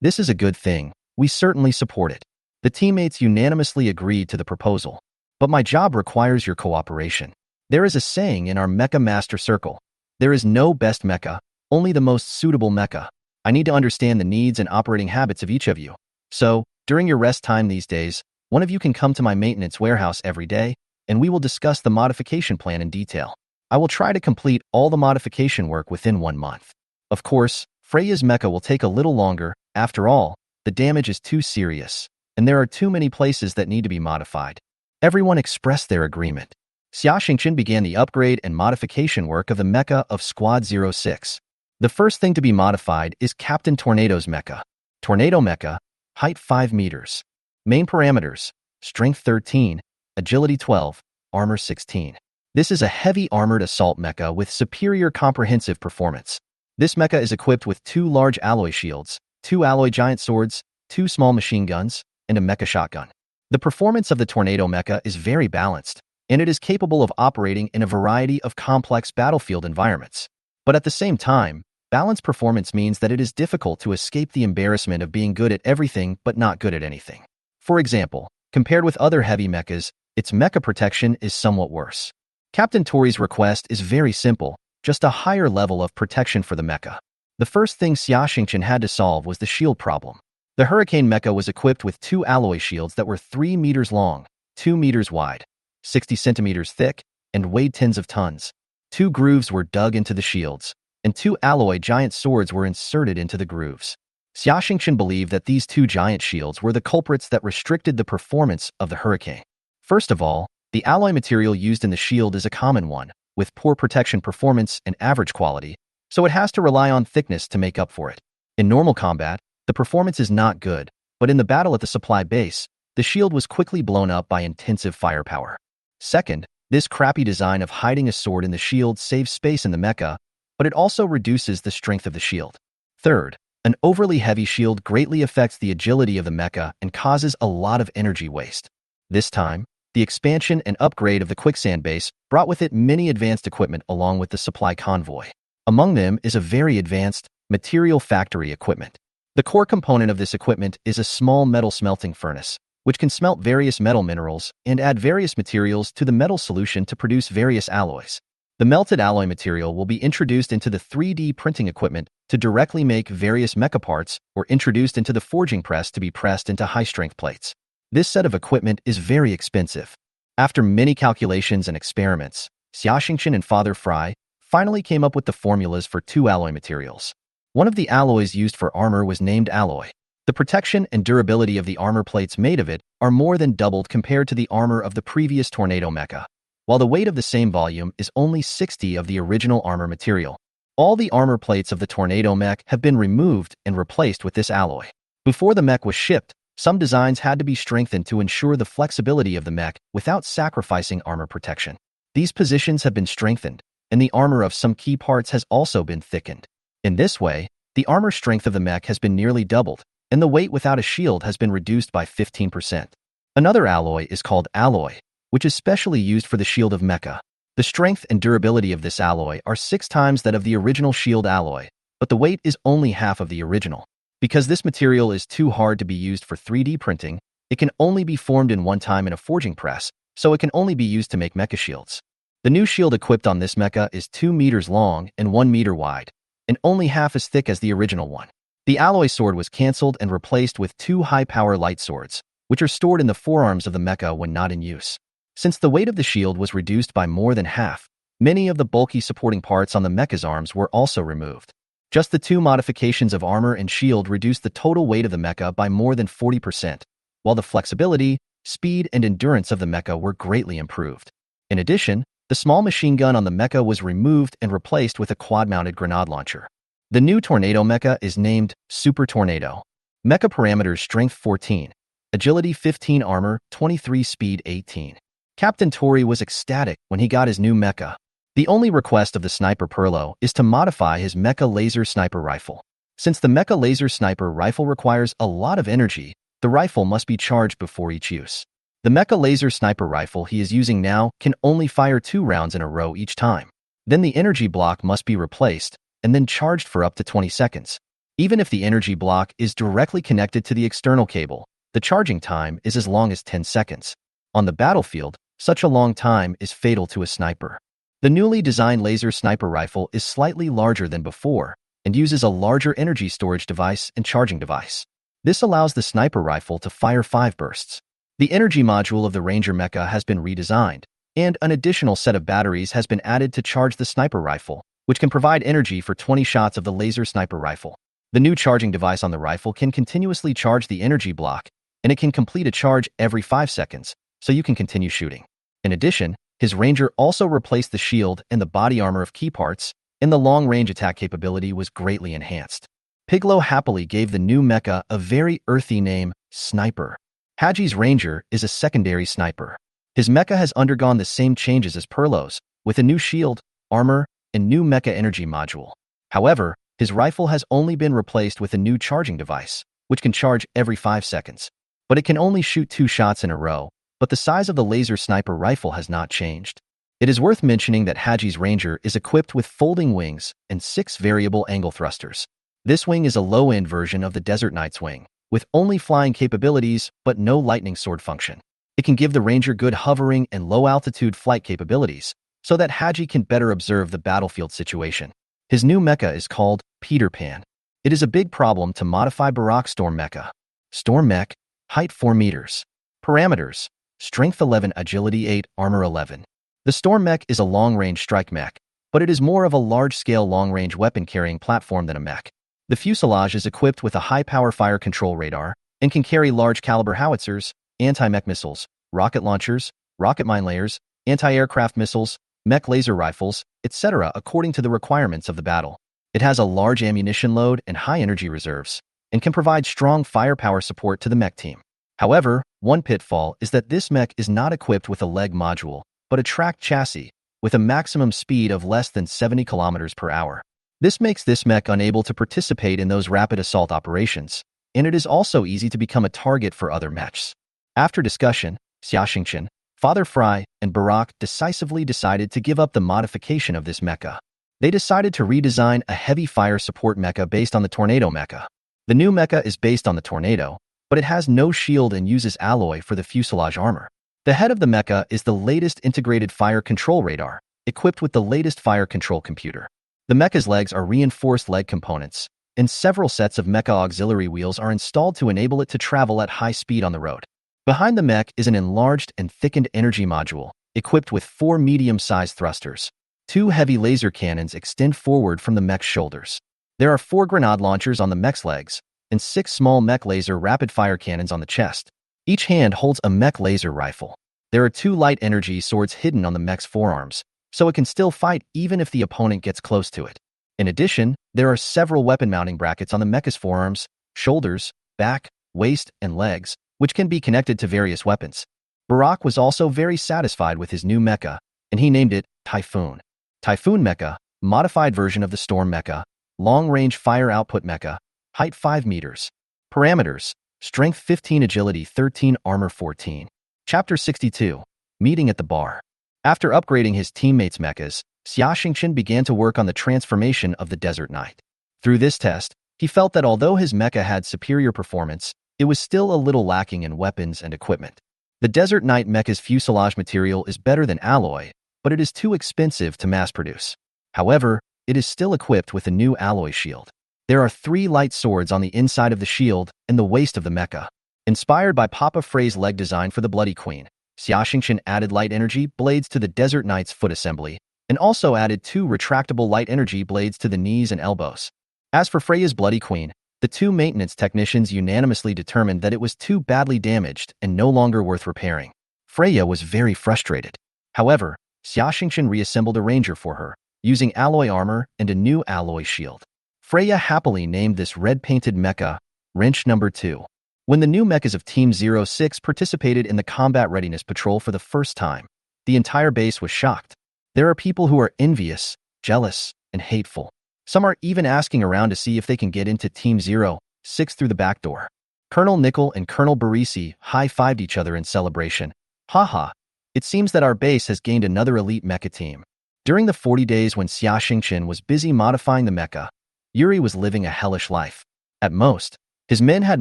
"This is a good thing. We certainly support it." The teammates unanimously agreed to the proposal. "But my job requires your cooperation. There is a saying in our Mecha Master Circle: there is no best mecha, only the most suitable mecha. I need to understand the needs and operating habits of each of you. So, during your rest time these days, one of you can come to my maintenance warehouse every day, and we will discuss the modification plan in detail. I will try to complete all the modification work within 1 month. Of course, Freya's mecha will take a little longer. After all, the damage is too serious, and there are too many places that need to be modified." Everyone expressed their agreement. Xia Xingqian began the upgrade and modification work of the mecha of Squad 06. The first thing to be modified is Captain Tornado's mecha. Tornado mecha, height 5 meters. Main parameters, strength 13, agility 12, armor 16. This is a heavy armored assault mecha with superior comprehensive performance. This mecha is equipped with 2 large alloy shields, 2 alloy giant swords, 2 small machine guns, and a mecha shotgun. The performance of the Tornado mecha is very balanced, and it is capable of operating in a variety of complex battlefield environments. But at the same time, balanced performance means that it is difficult to escape the embarrassment of being good at everything but not good at anything. For example, compared with other heavy mechas, its mecha protection is somewhat worse. Captain Tori's request is very simple, just a higher level of protection for the mecha. The first thing Xia Xingqian had to solve was the shield problem. The Hurricane mecha was equipped with 2 alloy shields that were 3 meters long, 2 meters wide, 60 centimeters thick, and weighed tens of tons. 2 grooves were dug into the shields, and 2 alloy giant swords were inserted into the grooves. Xia Xingqian believed that these 2 giant shields were the culprits that restricted the performance of the Hurricane. First of all, the alloy material used in the shield is a common one, with poor protection performance and average quality, so it has to rely on thickness to make up for it. In normal combat, the performance is not good, but in the battle at the supply base, the shield was quickly blown up by intensive firepower. Second, this crappy design of hiding a sword in the shield saves space in the mecha, but it also reduces the strength of the shield. Third, an overly heavy shield greatly affects the agility of the mecha and causes a lot of energy waste. This time, the expansion and upgrade of the quicksand base brought with it many advanced equipment along with the supply convoy. Among them is a very advanced material factory equipment. The core component of this equipment is a small metal smelting furnace, which can smelt various metal minerals and add various materials to the metal solution to produce various alloys. The melted alloy material will be introduced into the 3D printing equipment to directly make various mecha parts or introduced into the forging press to be pressed into high-strength plates. This set of equipment is very expensive. After many calculations and experiments, Xia Xingqian and Father Fry finally came up with the formulas for 2 alloy materials. One of the alloys used for armor was named alloy. The protection and durability of the armor plates made of it are more than doubled compared to the armor of the previous Tornado mecha, while the weight of the same volume is only 60 of the original armor material. All the armor plates of the Tornado mech have been removed and replaced with this alloy. Before the mech was shipped, some designs had to be strengthened to ensure the flexibility of the mech without sacrificing armor protection. These positions have been strengthened, and the armor of some key parts has also been thickened. In this way, the armor strength of the mech has been nearly doubled, and the weight without a shield has been reduced by 15%. Another alloy is called alloy, which is specially used for the shield of mecha. The strength and durability of this alloy are 6 times that of the original shield alloy, but the weight is only half of the original. Because this material is too hard to be used for 3D printing, it can only be formed in one time in a forging press, so it can only be used to make mecha shields. The new shield equipped on this mecha is 2 meters long and 1 meter wide, and only half as thick as the original one. The alloy sword was cancelled and replaced with 2 high-power light swords, which are stored in the forearms of the mecha when not in use. Since the weight of the shield was reduced by more than half, many of the bulky supporting parts on the mecha's arms were also removed. Just the 2 modifications of armor and shield reduced the total weight of the mecha by more than 40%, while the flexibility, speed, and endurance of the mecha were greatly improved. In addition, the small machine gun on the mecha was removed and replaced with a quad-mounted grenade launcher. The new Tornado mecha is named Super Tornado. Mecha parameters strength 14, agility 15, armor 23, speed 18. Captain Tori was ecstatic when he got his new mecha. The only request of the Sniper Perlo is to modify his Mecha Laser Sniper Rifle. Since the Mecha Laser Sniper Rifle requires a lot of energy, the rifle must be charged before each use. The Mecha Laser Sniper Rifle he is using now can only fire 2 rounds in a row each time. Then the energy block must be replaced, and then charged for up to 20 seconds. Even if the energy block is directly connected to the external cable, the charging time is as long as 10 seconds. On the battlefield, such a long time is fatal to a sniper. The newly designed laser sniper rifle is slightly larger than before and uses a larger energy storage device and charging device. This allows the sniper rifle to fire 5 bursts. The energy module of the Ranger mecha has been redesigned, and an additional set of batteries has been added to charge the sniper rifle, which can provide energy for 20 shots of the laser sniper rifle. The new charging device on the rifle can continuously charge the energy block, and it can complete a charge every 5 seconds, so you can continue shooting. In addition, His ranger also replaced the shield and the body armor of key parts, and the long-range attack capability was greatly enhanced. Piglo happily gave the new mecha a very earthy name, Sniper. Haji's ranger is a secondary sniper. His mecha has undergone the same changes as Perlo's, with a new shield, armor, and new mecha energy module. However, his rifle has only been replaced with a new charging device, which can charge every 5 seconds. But it can only shoot 2 shots in a row, but the size of the laser sniper rifle has not changed. It is worth mentioning that Haji's ranger is equipped with folding wings and 6 variable angle thrusters. This wing is a low-end version of the Desert Knight's wing, with only flying capabilities but no lightning sword function. It can give the ranger good hovering and low-altitude flight capabilities, so that Haji can better observe the battlefield situation. His new mecha is called Peter Pan. It is a big problem to modify Barak Storm Mecha. Storm Mech, height 4 meters. Parameters, strength 11, agility 8, armor 11. The Storm Mech is a long-range strike mech, but it is more of a large-scale long-range weapon-carrying platform than a mech. The fuselage is equipped with a high-power fire control radar and can carry large-caliber howitzers, anti-mech missiles, rocket launchers, rocket mine layers, anti-aircraft missiles, mech laser rifles, etc. according to the requirements of the battle. It has a large ammunition load and high energy reserves, and can provide strong firepower support to the mech team. However, one pitfall is that this mech is not equipped with a leg module, but a tracked chassis, with a maximum speed of less than 70 kilometers per hour. This makes this mech unable to participate in those rapid assault operations, and it is also easy to become a target for other mechs. After discussion, Xiaxingchen, Father Fry, and Barak decisively decided to give up the modification of this mecha. They decided to redesign a heavy fire support mecha based on the Tornado mecha. The new mecha is based on the Tornado, but it has no shield and uses alloy for the fuselage armor. The head of the mecha is the latest integrated fire control radar, equipped with the latest fire control computer. The mecha's legs are reinforced leg components, and several sets of mecha auxiliary wheels are installed to enable it to travel at high speed on the road. Behind the mech is an enlarged and thickened energy module, equipped with 4 medium-sized thrusters. 2 heavy laser cannons extend forward from the mech's shoulders. There are 4 grenade launchers on the mech's legs, and 6 small mech laser rapid-fire cannons on the chest. Each hand holds a mech laser rifle. There are 2 light energy swords hidden on the mech's forearms, so it can still fight even if the opponent gets close to it. In addition, there are several weapon mounting brackets on the mecha's forearms, shoulders, back, waist, and legs, which can be connected to various weapons. Barak was also very satisfied with his new mecha, and he named it Typhoon. Typhoon Mecha, modified version of the Storm Mecha, long-range fire output mecha, height 5 meters. Parameters, strength 15, agility 13, armor 14. Chapter 62, Meeting at the Bar. After upgrading his teammates' mechas, Xiaxingchen began to work on the transformation of the Desert Knight. Through this test, he felt that although his mecha had superior performance, it was still a little lacking in weapons and equipment. The Desert Knight mecha's fuselage material is better than alloy, but it is too expensive to mass produce. However, it is still equipped with a new alloy shield. There are 3 light swords on the inside of the shield and the waist of the mecha. Inspired by Papa Frey's leg design for the Bloody Queen, Xiaxingchen added light energy blades to the Desert Knight's foot assembly, and also added 2 retractable light energy blades to the knees and elbows. As for Freya's Bloody Queen, the 2 maintenance technicians unanimously determined that it was too badly damaged and no longer worth repairing. Freya was very frustrated. However, Xiaxingchen reassembled a ranger for her, using alloy armor and a new alloy shield. Freya happily named this red-painted mecha Wrench No. 2. When the new mechas of Team 06 participated in the Combat Readiness Patrol for the first time, the entire base was shocked. There are people who are envious, jealous, and hateful. Some are even asking around to see if they can get into Team 06 through the back door. Colonel Nickel and Colonel Barisi high-fived each other in celebration. Haha, it seems that our base has gained another elite mecha team. During the 40 days when Xiaxingchen was busy modifying the mecha, Yuri was living a hellish life. At most, his men had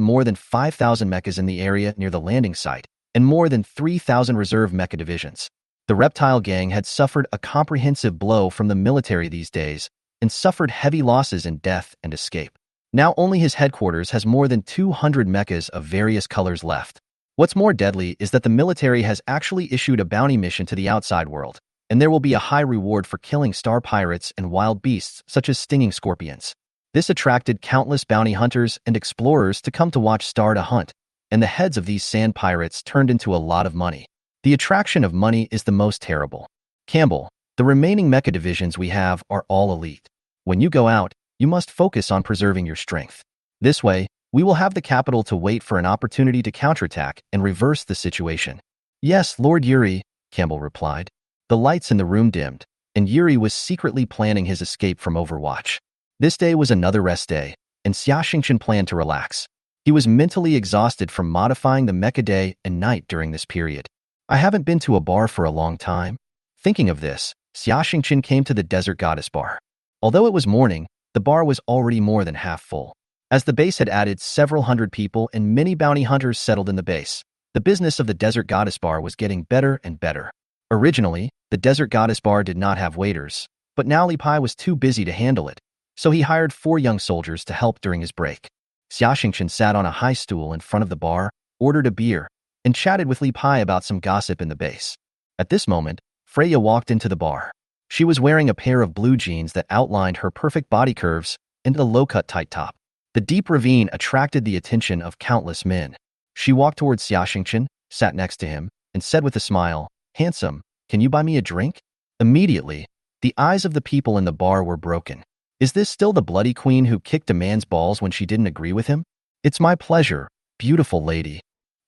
more than 5,000 mechas in the area near the landing site, and more than 3,000 reserve mecha divisions. The reptile gang had suffered a comprehensive blow from the military these days, and suffered heavy losses in death and escape. Now only his headquarters has more than 200 mechas of various colors left. What's more deadly is that the military has actually issued a bounty mission to the outside world, and there will be a high reward for killing star pirates and wild beasts such as stinging scorpions. This attracted countless bounty hunters and explorers to come to watch Star to hunt, and the heads of these sand pirates turned into a lot of money. The attraction of money is the most terrible. Campbell, the remaining mecha divisions we have are all elite. When you go out, you must focus on preserving your strength. This way, we will have the capital to wait for an opportunity to counterattack and reverse the situation. Yes, Lord Yuri, Campbell replied. The lights in the room dimmed, and Yuri was secretly planning his escape from Overwatch. This day was another rest day, and Xiaxingchen planned to relax. He was mentally exhausted from modifying the mecha day and night during this period. I haven't been to a bar for a long time. Thinking of this, Xiaxingchen came to the Desert Goddess bar. Although it was morning, the bar was already more than half full. As the base had added several hundred people and many bounty hunters settled in the base, the business of the Desert Goddess bar was getting better and better. Originally, the Desert Goddess bar did not have waiters, but now Li Pai was too busy to handle it, so he hired 4 young soldiers to help during his break. Xiaxingchen sat on a high stool in front of the bar, ordered a beer, and chatted with Li Pai about some gossip in the base. At this moment, Freya walked into the bar. She was wearing a pair of blue jeans that outlined her perfect body curves and a low-cut tight top. The deep ravine attracted the attention of countless men. She walked towards Xiaxingchen, sat next to him, and said with a smile, "Handsome, can you buy me a drink?" Immediately, the eyes of the people in the bar were broken. Is this still the bloody queen who kicked a man's balls when she didn't agree with him? It's my pleasure, beautiful lady.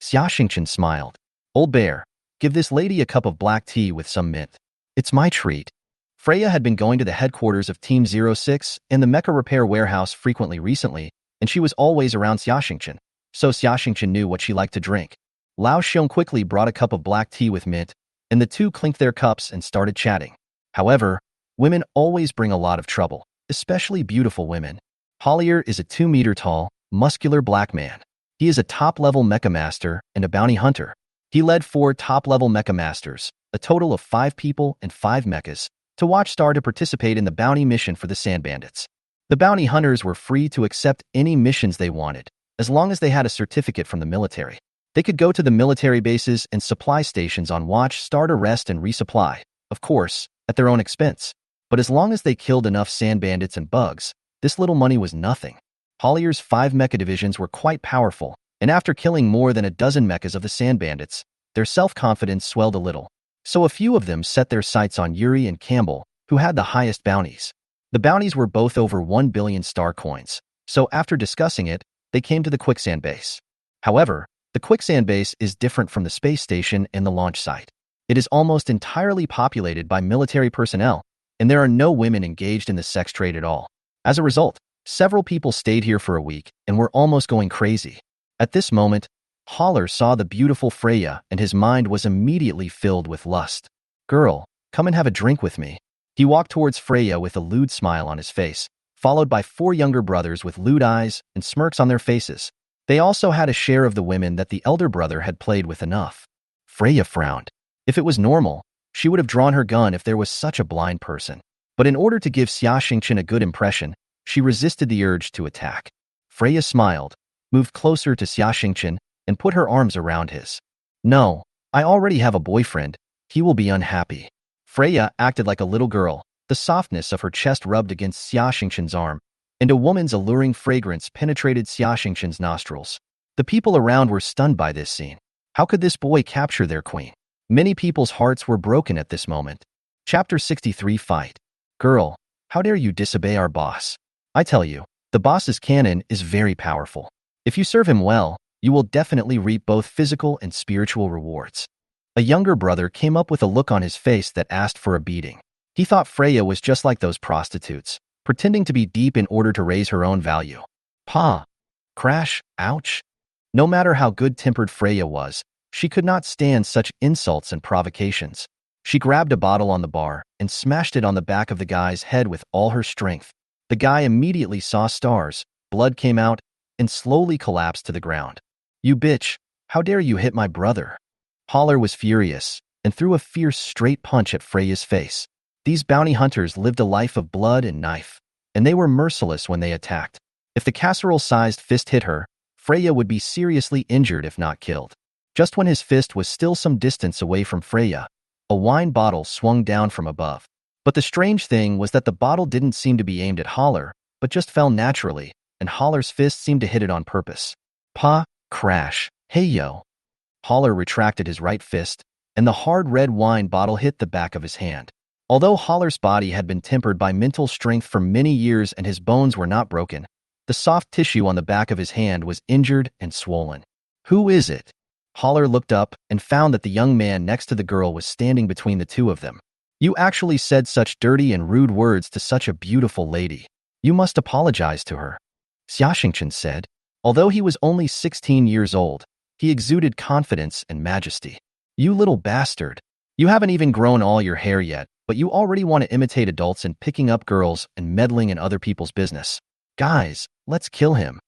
Xiaxingchen smiled. Old bear, give this lady a cup of black tea with some mint. It's my treat. Freya had been going to the headquarters of Team 06 and the Mecha repair warehouse frequently recently, and she was always around Xiaxingchen, so Xiaxingchen knew what she liked to drink. Lao Xiong quickly brought a cup of black tea with mint, and the two clinked their cups and started chatting. However, women always bring a lot of trouble, especially beautiful women. Hollier is a 2-meter tall, muscular black man. He is a top-level mecha master and a bounty hunter. He led 4 top-level mecha masters, a total of 5 people and 5 mechas, to watch Star to participate in the bounty mission for the Sand Bandits. The bounty hunters were free to accept any missions they wanted, as long as they had a certificate from the military. They could go to the military bases and supply stations on watch Star to rest and resupply, of course, at their own expense. But as long as they killed enough Sand Bandits and bugs, this little money was nothing. Hollier's 5 mecha divisions were quite powerful, and after killing more than a dozen mechas of the Sand Bandits, their self-confidence swelled a little. So a few of them set their sights on Yuri and Campbell, who had the highest bounties. The bounties were both over 1 billion star coins, so after discussing it, they came to the quicksand base. However, the quicksand base is different from the space station and the launch site. It is almost entirely populated by military personnel, and there are no women engaged in the sex trade at all. As a result, several people stayed here for a week and were almost going crazy. At this moment, Holler saw the beautiful Freya and his mind was immediately filled with lust. Girl, come and have a drink with me. He walked towards Freya with a lewd smile on his face, followed by 4 younger brothers with lewd eyes and smirks on their faces. They also had a share of the women that the elder brother had played with enough. Freya frowned. If it was normal, she would have drawn her gun if there was such a blind person. But in order to give Xiaxingchen a good impression, she resisted the urge to attack. Freya smiled, moved closer to Xiaxingchen, and put her arms around his. No, I already have a boyfriend. He will be unhappy. Freya acted like a little girl, the softness of her chest rubbed against Xiaxingchen's arm, and a woman's alluring fragrance penetrated Xiaxingchen's nostrils. The people around were stunned by this scene. How could this boy capture their queen? Many people's hearts were broken at this moment. Chapter 63 Fight. Girl, how dare you disobey our boss? I tell you, the boss's cannon is very powerful. If you serve him well, you will definitely reap both physical and spiritual rewards. A younger brother came up with a look on his face that asked for a beating. He thought Freya was just like those prostitutes, pretending to be deep in order to raise her own value. Pa! Crash! Ouch! No matter how good-tempered Freya was, she could not stand such insults and provocations. She grabbed a bottle on the bar and smashed it on the back of the guy's head with all her strength. The guy immediately saw stars, blood came out, and slowly collapsed to the ground. You bitch, how dare you hit my brother? Holler was furious and threw a fierce straight punch at Freya's face. These bounty hunters lived a life of blood and knife, and they were merciless when they attacked. If the casserole-sized fist hit her, Freya would be seriously injured if not killed. Just when his fist was still some distance away from Freya, a wine bottle swung down from above. But the strange thing was that the bottle didn't seem to be aimed at Holler, but just fell naturally, and Holler's fist seemed to hit it on purpose. Pa! Crash! Hey yo! Holler retracted his right fist, and the hard red wine bottle hit the back of his hand. Although Haller's body had been tempered by mental strength for many years and his bones were not broken, the soft tissue on the back of his hand was injured and swollen. "Who is it?" Haller looked up and found that the young man next to the girl was standing between the two of them. "You actually said such dirty and rude words to such a beautiful lady. You must apologize to her," Xiaxingchen said. Although he was only 16 years old, he exuded confidence and majesty. "You little bastard. You haven't even grown all your hair yet, but you already want to imitate adults in picking up girls and meddling in other people's business. Guys, let's kill him."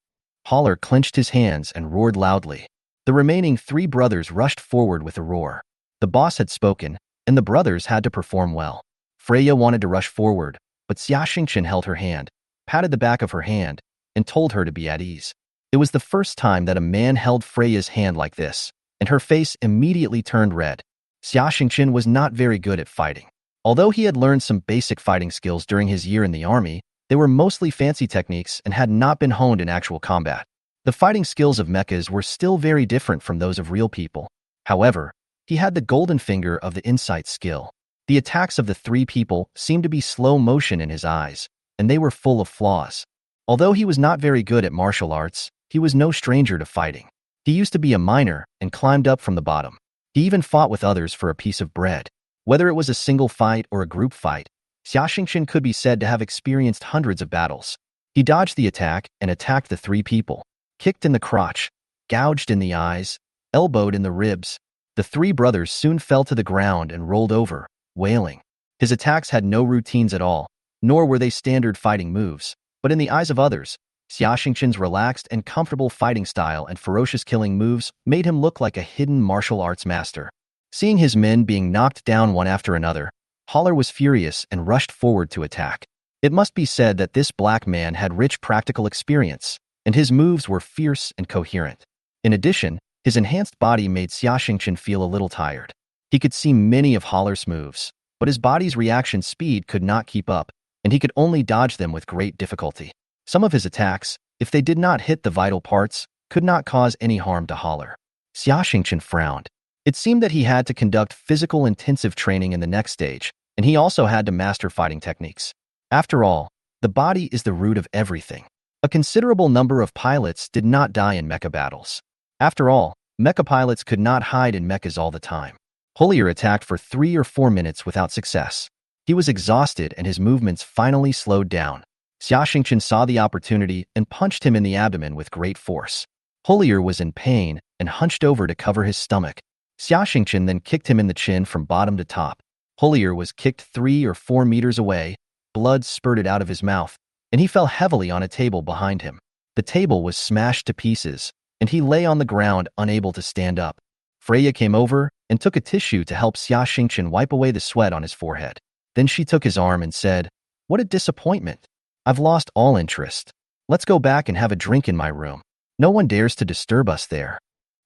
Haller clenched his hands and roared loudly. The remaining 3 brothers rushed forward with a roar. The boss had spoken, and the brothers had to perform well. Freya wanted to rush forward, but Xiaxingchen held her hand, patted the back of her hand, and told her to be at ease. It was the first time that a man held Freya's hand like this, and her face immediately turned red. Xiaxingchen was not very good at fighting. Although he had learned some basic fighting skills during his year in the army, they were mostly fancy techniques and had not been honed in actual combat. The fighting skills of mechas were still very different from those of real people. However, he had the golden finger of the insight skill. The attacks of the 3 people seemed to be slow motion in his eyes, and they were full of flaws. Although he was not very good at martial arts, he was no stranger to fighting. He used to be a miner and climbed up from the bottom. He even fought with others for a piece of bread. Whether it was a single fight or a group fight, Xiaxingchen could be said to have experienced hundreds of battles. He dodged the attack and attacked the 3 people, kicked in the crotch, gouged in the eyes, elbowed in the ribs. The 3 brothers soon fell to the ground and rolled over, wailing. His attacks had no routines at all, nor were they standard fighting moves, but in the eyes of others, Xiaxingchen's relaxed and comfortable fighting style and ferocious killing moves made him look like a hidden martial arts master. Seeing his men being knocked down one after another, Haller was furious and rushed forward to attack. It must be said that this black man had rich practical experience, and his moves were fierce and coherent. In addition, his enhanced body made Xiaxingchen feel a little tired. He could see many of Haller's moves, but his body's reaction speed could not keep up, and he could only dodge them with great difficulty. Some of his attacks, if they did not hit the vital parts, could not cause any harm to Haller. Xiaxingchen frowned. It seemed that he had to conduct physical intensive training in the next stage, and he also had to master fighting techniques. After all, the body is the root of everything. A considerable number of pilots did not die in mecha battles. After all, mecha pilots could not hide in mechas all the time. Hollier attacked for 3 or 4 minutes without success. He was exhausted and his movements finally slowed down. Xiaxingchen saw the opportunity and punched him in the abdomen with great force. Hollier was in pain and hunched over to cover his stomach. Xiaxingchen then kicked him in the chin from bottom to top. Hollier was kicked 3 or 4 meters away, blood spurted out of his mouth, and he fell heavily on a table behind him. The table was smashed to pieces, and he lay on the ground unable to stand up. Freya came over and took a tissue to help Xiaxingchen wipe away the sweat on his forehead. Then she took his arm and said, "What a disappointment. I've lost all interest. Let's go back and have a drink in my room. No one dares to disturb us there."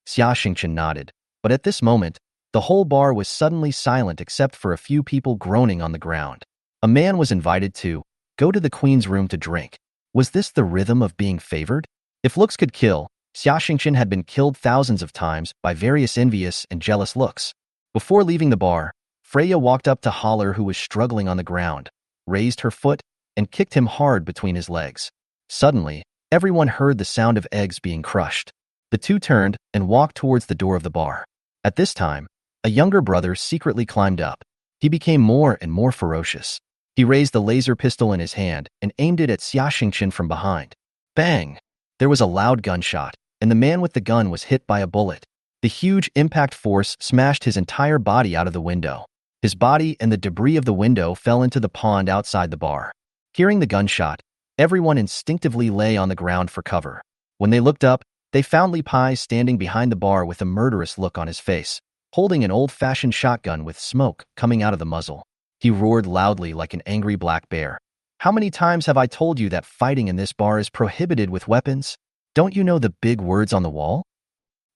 Xiaxingchen nodded, but at this moment, the whole bar was suddenly silent except for a few people groaning on the ground. A man was invited to go to the queen's room to drink. Was this the rhythm of being favored? If looks could kill, Xiaxingchen had been killed thousands of times by various envious and jealous looks. Before leaving the bar, Freya walked up to Haller, who was struggling on the ground, raised her foot, and kicked him hard between his legs. Suddenly, everyone heard the sound of eggs being crushed. The two turned and walked towards the door of the bar. At this time, a younger brother secretly climbed up. He became more and more ferocious. He raised the laser pistol in his hand and aimed it at Xiaxingchen from behind. Bang! There was a loud gunshot, and the man with the gun was hit by a bullet. The huge impact force smashed his entire body out of the window. His body and the debris of the window fell into the pond outside the bar. Hearing the gunshot, everyone instinctively lay on the ground for cover. When they looked up, they found Li Pai standing behind the bar with a murderous look on his face, holding an old-fashioned shotgun with smoke coming out of the muzzle. He roared loudly like an angry black bear. "How many times have I told you that fighting in this bar is prohibited with weapons? Don't you know the big words on the wall?"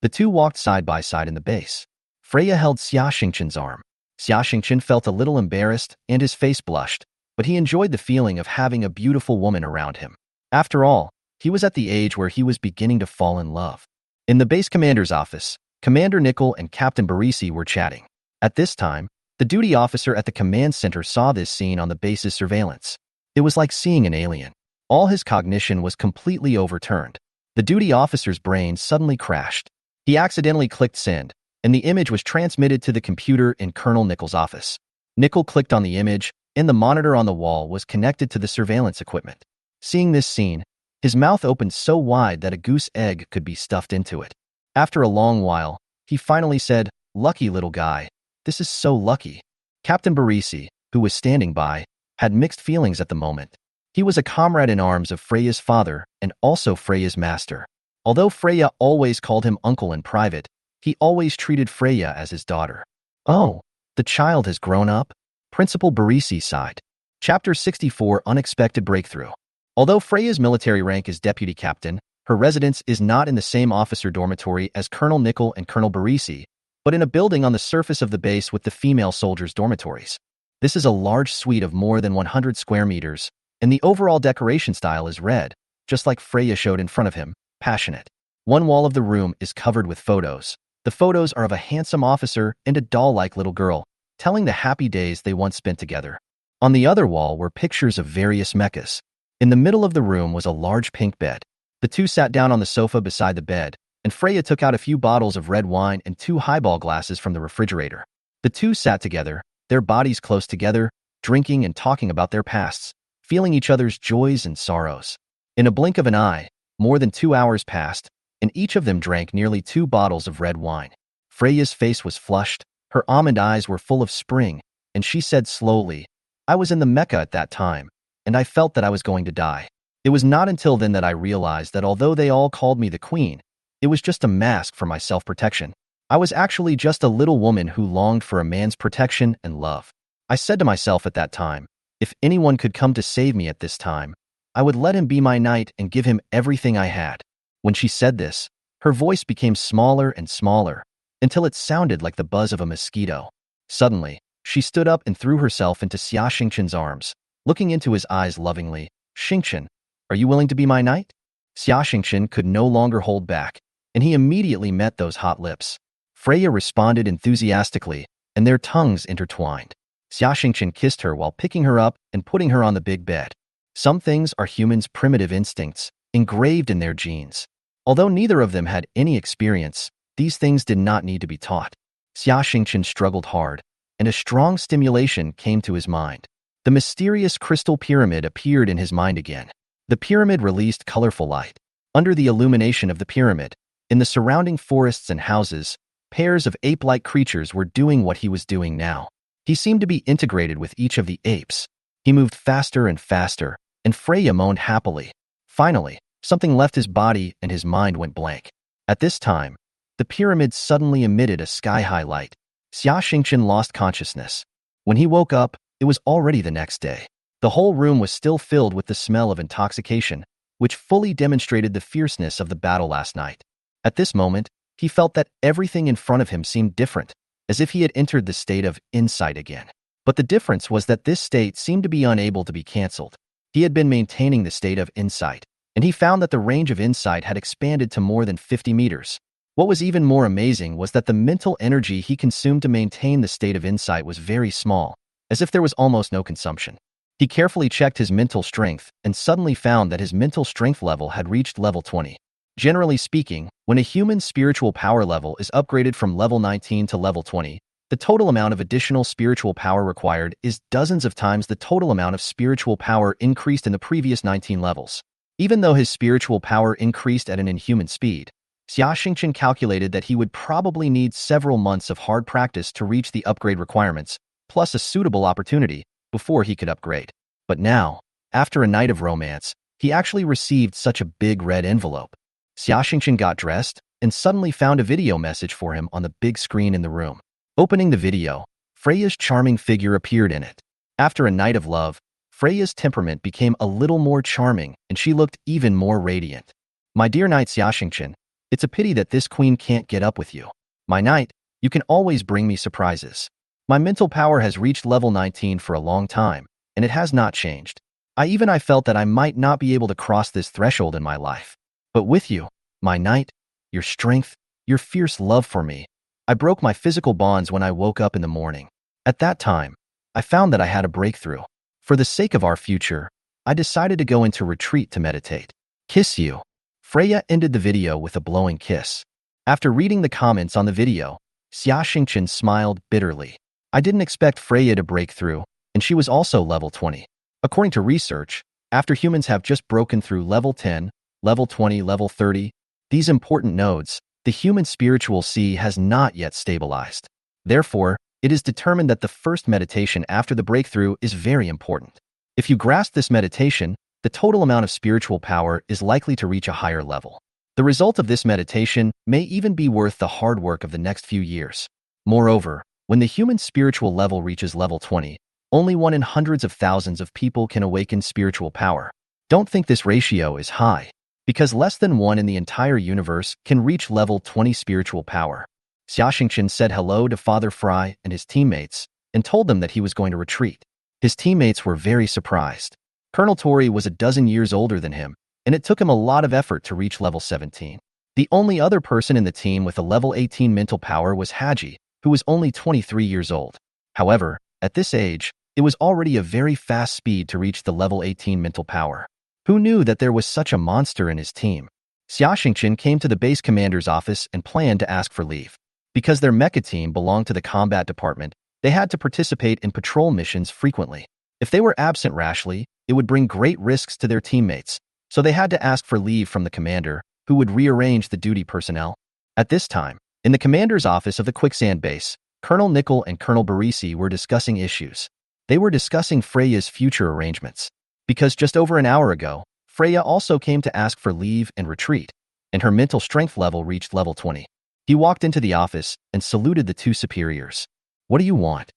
The two walked side by side in the base. Freya held Xiaxingchen's arm. Xiaxingchen felt a little embarrassed and his face blushed, but he enjoyed the feeling of having a beautiful woman around him. After all, he was at the age where he was beginning to fall in love. In the base commander's office, Commander Nickel and Captain Barisi were chatting. At this time, the duty officer at the command center saw this scene on the base's surveillance. It was like seeing an alien. All his cognition was completely overturned. The duty officer's brain suddenly crashed. He accidentally clicked send, and the image was transmitted to the computer in Colonel Nichols' office. Nickel clicked on the image, and the monitor on the wall was connected to the surveillance equipment. Seeing this scene, his mouth opened so wide that a goose egg could be stuffed into it. After a long while, he finally said, "Lucky little guy. This is so lucky." Captain Barisi, who was standing by, had mixed feelings at the moment. He was a comrade in arms of Freya's father and also Freya's master. Although Freya always called him uncle in private, he always treated Freya as his daughter. "Oh, the child has grown up?" Principal Barisi sighed. Chapter 64, Unexpected Breakthrough. Although Freya's military rank is deputy captain, her residence is not in the same officer dormitory as Colonel Nickel and Colonel Barisi, but in a building on the surface of the base with the female soldiers' dormitories. This is a large suite of more than 100 square meters, and the overall decoration style is red, just like Freya showed in front of him, passionate. One wall of the room is covered with photos. The photos are of a handsome officer and a doll-like little girl, telling the happy days they once spent together. On the other wall were pictures of various mechas. In the middle of the room was a large pink bed. The two sat down on the sofa beside the bed, and Freya took out a few bottles of red wine and 2 highball glasses from the refrigerator. The two sat together, their bodies close together, drinking and talking about their pasts, feeling each other's joys and sorrows. In a blink of an eye, more than 2 hours passed, and each of them drank nearly 2 bottles of red wine. Freya's face was flushed, her almond eyes were full of spring, and she said slowly, "I was in the Mecha at that time, and I felt that I was going to die. It was not until then that I realized that although they all called me the queen, it was just a mask for my self-protection. I was actually just a little woman who longed for a man's protection and love. I said to myself at that time, if anyone could come to save me at this time, I would let him be my knight and give him everything I had." When she said this, her voice became smaller and smaller, until it sounded like the buzz of a mosquito. Suddenly, she stood up and threw herself into Xia Xingqian's arms, looking into his eyes lovingly. "Xingqian, are you willing to be my knight?" Xia Xingqian could no longer hold back, and he immediately met those hot lips. Freya responded enthusiastically, and their tongues intertwined. Xia Xingqian kissed her while picking her up and putting her on the big bed. Some things are humans' primitive instincts, engraved in their genes. Although neither of them had any experience, these things did not need to be taught. Xia Xingqian struggled hard, and a strong stimulation came to his mind. The mysterious crystal pyramid appeared in his mind again. The pyramid released colorful light. Under the illumination of the pyramid, in the surrounding forests and houses, pairs of ape-like creatures were doing what he was doing now. He seemed to be integrated with each of the apes. He moved faster and faster, and Freya moaned happily. Finally, something left his body and his mind went blank. At this time, the pyramid suddenly emitted a sky-high light. Xia Xingqian lost consciousness. When he woke up, it was already the next day. The whole room was still filled with the smell of intoxication, which fully demonstrated the fierceness of the battle last night. At this moment, he felt that everything in front of him seemed different, as if he had entered the state of insight again. But the difference was that this state seemed to be unable to be cancelled. He had been maintaining the state of insight, and he found that the range of insight had expanded to more than 50 meters. What was even more amazing was that the mental energy he consumed to maintain the state of insight was very small, as if there was almost no consumption. He carefully checked his mental strength and suddenly found that his mental strength level had reached level 20. Generally speaking, when a human's spiritual power level is upgraded from level 19 to level 20, the total amount of additional spiritual power required is dozens of times the total amount of spiritual power increased in the previous 19 levels. Even though his spiritual power increased at an inhuman speed, Xia Xingqian calculated that he would probably need several months of hard practice to reach the upgrade requirements, plus a suitable opportunity, before he could upgrade. But now, after a night of romance, he actually received such a big red envelope. Xia Xingqian got dressed and suddenly found a video message for him on the big screen in the room. Opening the video, Freya's charming figure appeared in it. After a night of love, Freya's temperament became a little more charming and she looked even more radiant. "My dear knight Xia Xingqian, it's a pity that this queen can't get up with you. My knight, you can always bring me surprises. My mental power has reached level 19 for a long time, and it has not changed. I felt that I might not be able to cross this threshold in my life. But with you, my knight, your strength, your fierce love for me, I broke my physical bonds when I woke up in the morning. At that time, I found that I had a breakthrough. For the sake of our future, I decided to go into retreat to meditate. Kiss you. Freya ended the video with a blowing kiss. After reading the comments on the video, Xia Xingqian smiled bitterly. I didn't expect Freya to break through, and she was also level 20. According to research, after humans have just broken through level 10, level 20, level 30, these important nodes, the human spiritual sea has not yet stabilized. Therefore, it is determined that the first meditation after the breakthrough is very important. If you grasp this meditation, the total amount of spiritual power is likely to reach a higher level. The result of this meditation may even be worth the hard work of the next few years. Moreover, when the human spiritual level reaches level 20, only one in hundreds of thousands of people can awaken spiritual power. Don't think this ratio is high, because less than one in the entire universe can reach level 20 spiritual power. Xia Xingqian said hello to Father Fry and his teammates and told them that he was going to retreat. His teammates were very surprised. Colonel Tori was a dozen years older than him, and it took him a lot of effort to reach level 17. The only other person in the team with a level 18 mental power was Haji, who was only 23 years old. However, at this age, it was already a very fast speed to reach the level 18 mental power. Who knew that there was such a monster in his team? Xia Xingqian came to the base commander's office and planned to ask for leave. Because their mecha team belonged to the combat department, they had to participate in patrol missions frequently. If they were absent rashly, it would bring great risks to their teammates, so they had to ask for leave from the commander, who would rearrange the duty personnel. At this time, in the commander's office of the quicksand base, Colonel Nickel and Colonel Barisi were discussing issues. They were discussing Freya's future arrangements. Because just over an hour ago, Freya also came to ask for leave and retreat, and her mental strength level reached level 20. He walked into the office and saluted the two superiors. "What do you want?"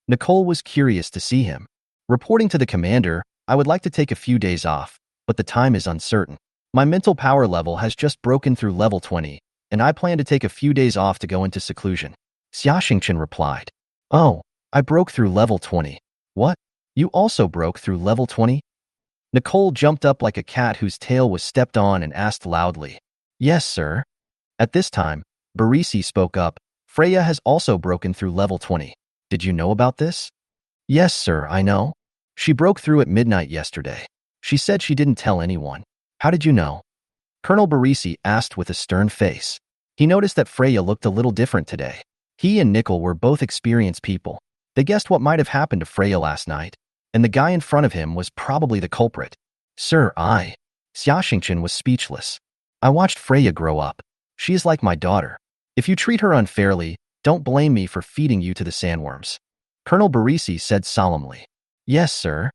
Nicole was curious to see him. Reporting to the commander, "I would like to take a few days off, but the time is uncertain. My mental power level has just broken through level 20, and I plan to take a few days off to go into seclusion." Xia Xingqian replied, "Oh, I broke through level 20. What? You also broke through level 20? Nicole jumped up like a cat whose tail was stepped on and asked loudly, "Yes, sir." At this time, Barisi spoke up, "Freya has also broken through level 20. Did you know about this?" "Yes, sir, I know. She broke through at midnight yesterday. She said she didn't tell anyone." "How did you know?" Colonel Barisi asked with a stern face. He noticed that Freya looked a little different today. He and Nickel were both experienced people. They guessed what might have happened to Freya last night, and the guy in front of him was probably the culprit. "Sir, Xia Xingqian was speechless. "I watched Freya grow up. She is like my daughter. If you treat her unfairly, don't blame me for feeding you to the sandworms." Colonel Barisi said solemnly. "Yes, sir."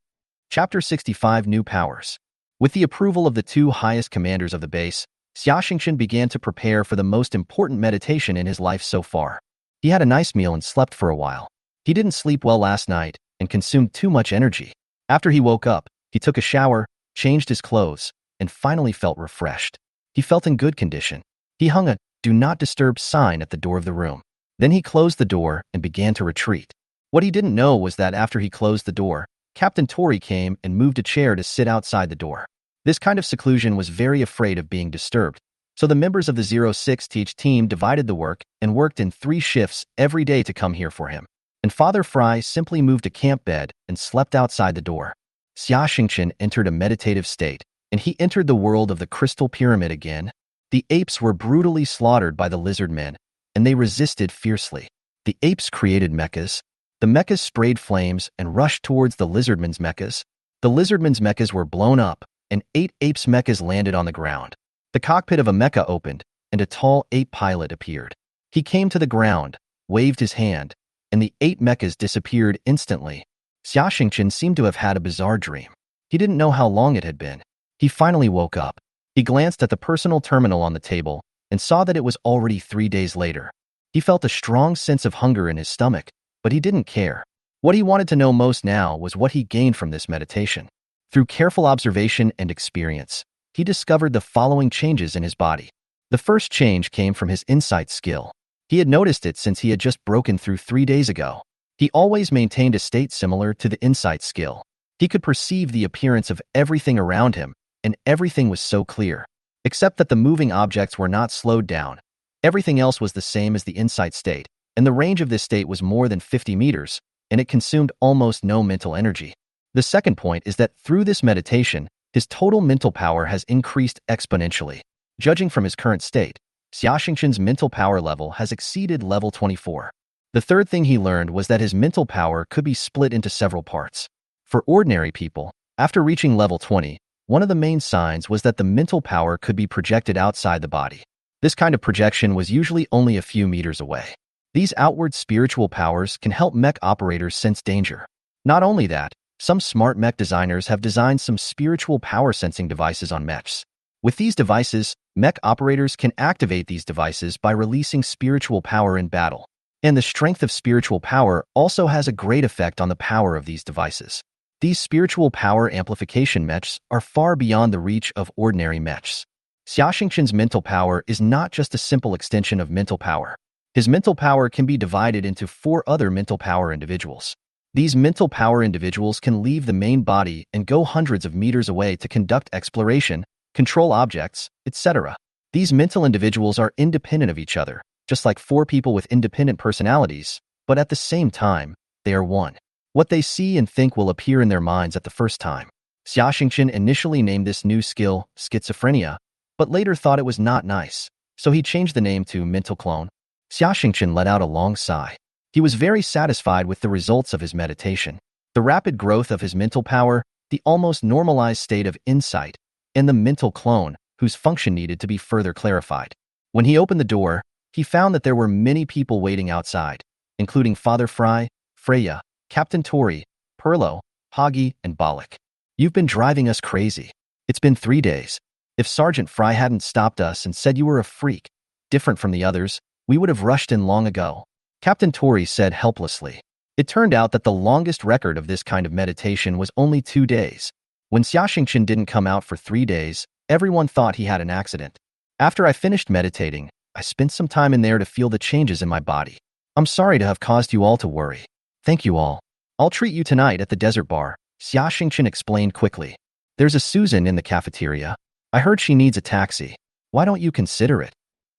Chapter 65 New Powers. With the approval of the two highest commanders of the base, Xia Xingqian began to prepare for the most important meditation in his life so far. He had a nice meal and slept for a while. He didn't sleep well last night and consumed too much energy. After he woke up, he took a shower, changed his clothes, and finally felt refreshed. He felt in good condition. He hung a "Do Not Disturb" sign at the door of the room. Then he closed the door and began to retreat. What he didn't know was that after he closed the door, Captain Tori came and moved a chair to sit outside the door. This kind of seclusion was very afraid of being disturbed, so the members of the 06 Teach team divided the work and worked in 3 shifts every day to come here for him. And Father Fry simply moved a camp bed and slept outside the door. Xia Xingqian entered a meditative state, and he entered the world of the Crystal Pyramid again. The apes were brutally slaughtered by the lizard men, and they resisted fiercely. The apes created mechas. The mechas sprayed flames and rushed towards the lizardmen's mechas. The lizardmen's mechas were blown up, and 8 apes' mechas landed on the ground. The cockpit of a mecha opened, and a tall ape pilot appeared. He came to the ground, waved his hand, and the 8 mechas disappeared instantly. Xia Xingqian seemed to have had a bizarre dream. He didn't know how long it had been. He finally woke up. He glanced at the personal terminal on the table and saw that it was already 3 days later. He felt a strong sense of hunger in his stomach, but he didn't care. What he wanted to know most now was what he gained from this meditation. Through careful observation and experience, he discovered the following changes in his body. The first change came from his insight skill. He had noticed it since he had just broken through 3 days ago. He always maintained a state similar to the insight skill. He could perceive the appearance of everything around him, and everything was so clear. Except that the moving objects were not slowed down. Everything else was the same as the insight state, and the range of this state was more than 50 meters, and it consumed almost no mental energy. The second point is that through this meditation, his total mental power has increased exponentially. Judging from his current state, Xiaoxingchen's mental power level has exceeded level 24. The third thing he learned was that his mental power could be split into several parts. For ordinary people, after reaching level 20, one of the main signs was that the mental power could be projected outside the body. This kind of projection was usually only a few meters away. These outward spiritual powers can help mech operators sense danger. Not only that, some smart mech designers have designed some spiritual power sensing devices on mechs. With these devices, mech operators can activate these devices by releasing spiritual power in battle. And the strength of spiritual power also has a great effect on the power of these devices. These spiritual power amplification mechs are far beyond the reach of ordinary mechs. Xiaoxingchen's mental power is not just a simple extension of mental power. His mental power can be divided into 4 other mental power individuals. These mental power individuals can leave the main body and go hundreds of meters away to conduct exploration, control objects, etc. These mental individuals are independent of each other, just like 4 people with independent personalities, but at the same time, they are one. What they see and think will appear in their minds at the first time. Xiaoxingchen initially named this new skill schizophrenia, but later thought it was not nice, so he changed the name to mental clone. Xiaoxingchen let out a long sigh. He was very satisfied with the results of his meditation. The rapid growth of his mental power, the almost normalized state of insight, and the mental clone, whose function needed to be further clarified. When he opened the door, he found that there were many people waiting outside, including Father Fry, Freya, Captain Tori, Perlo, Hagi, and Balak. You've been driving us crazy. It's been 3 days. If Sergeant Fry hadn't stopped us and said you were a freak, different from the others, we would have rushed in long ago. Captain Tori said helplessly. It turned out that the longest record of this kind of meditation was only 2 days. When Xiaoxingchen didn't come out for 3 days, everyone thought he had an accident. After I finished meditating, I spent some time in there to feel the changes in my body. I'm sorry to have caused you all to worry. Thank you all. I'll treat you tonight at the desert bar, Xiaoxingchen explained quickly. There's a Susan in the cafeteria. I heard she needs a taxi. Why don't you consider it?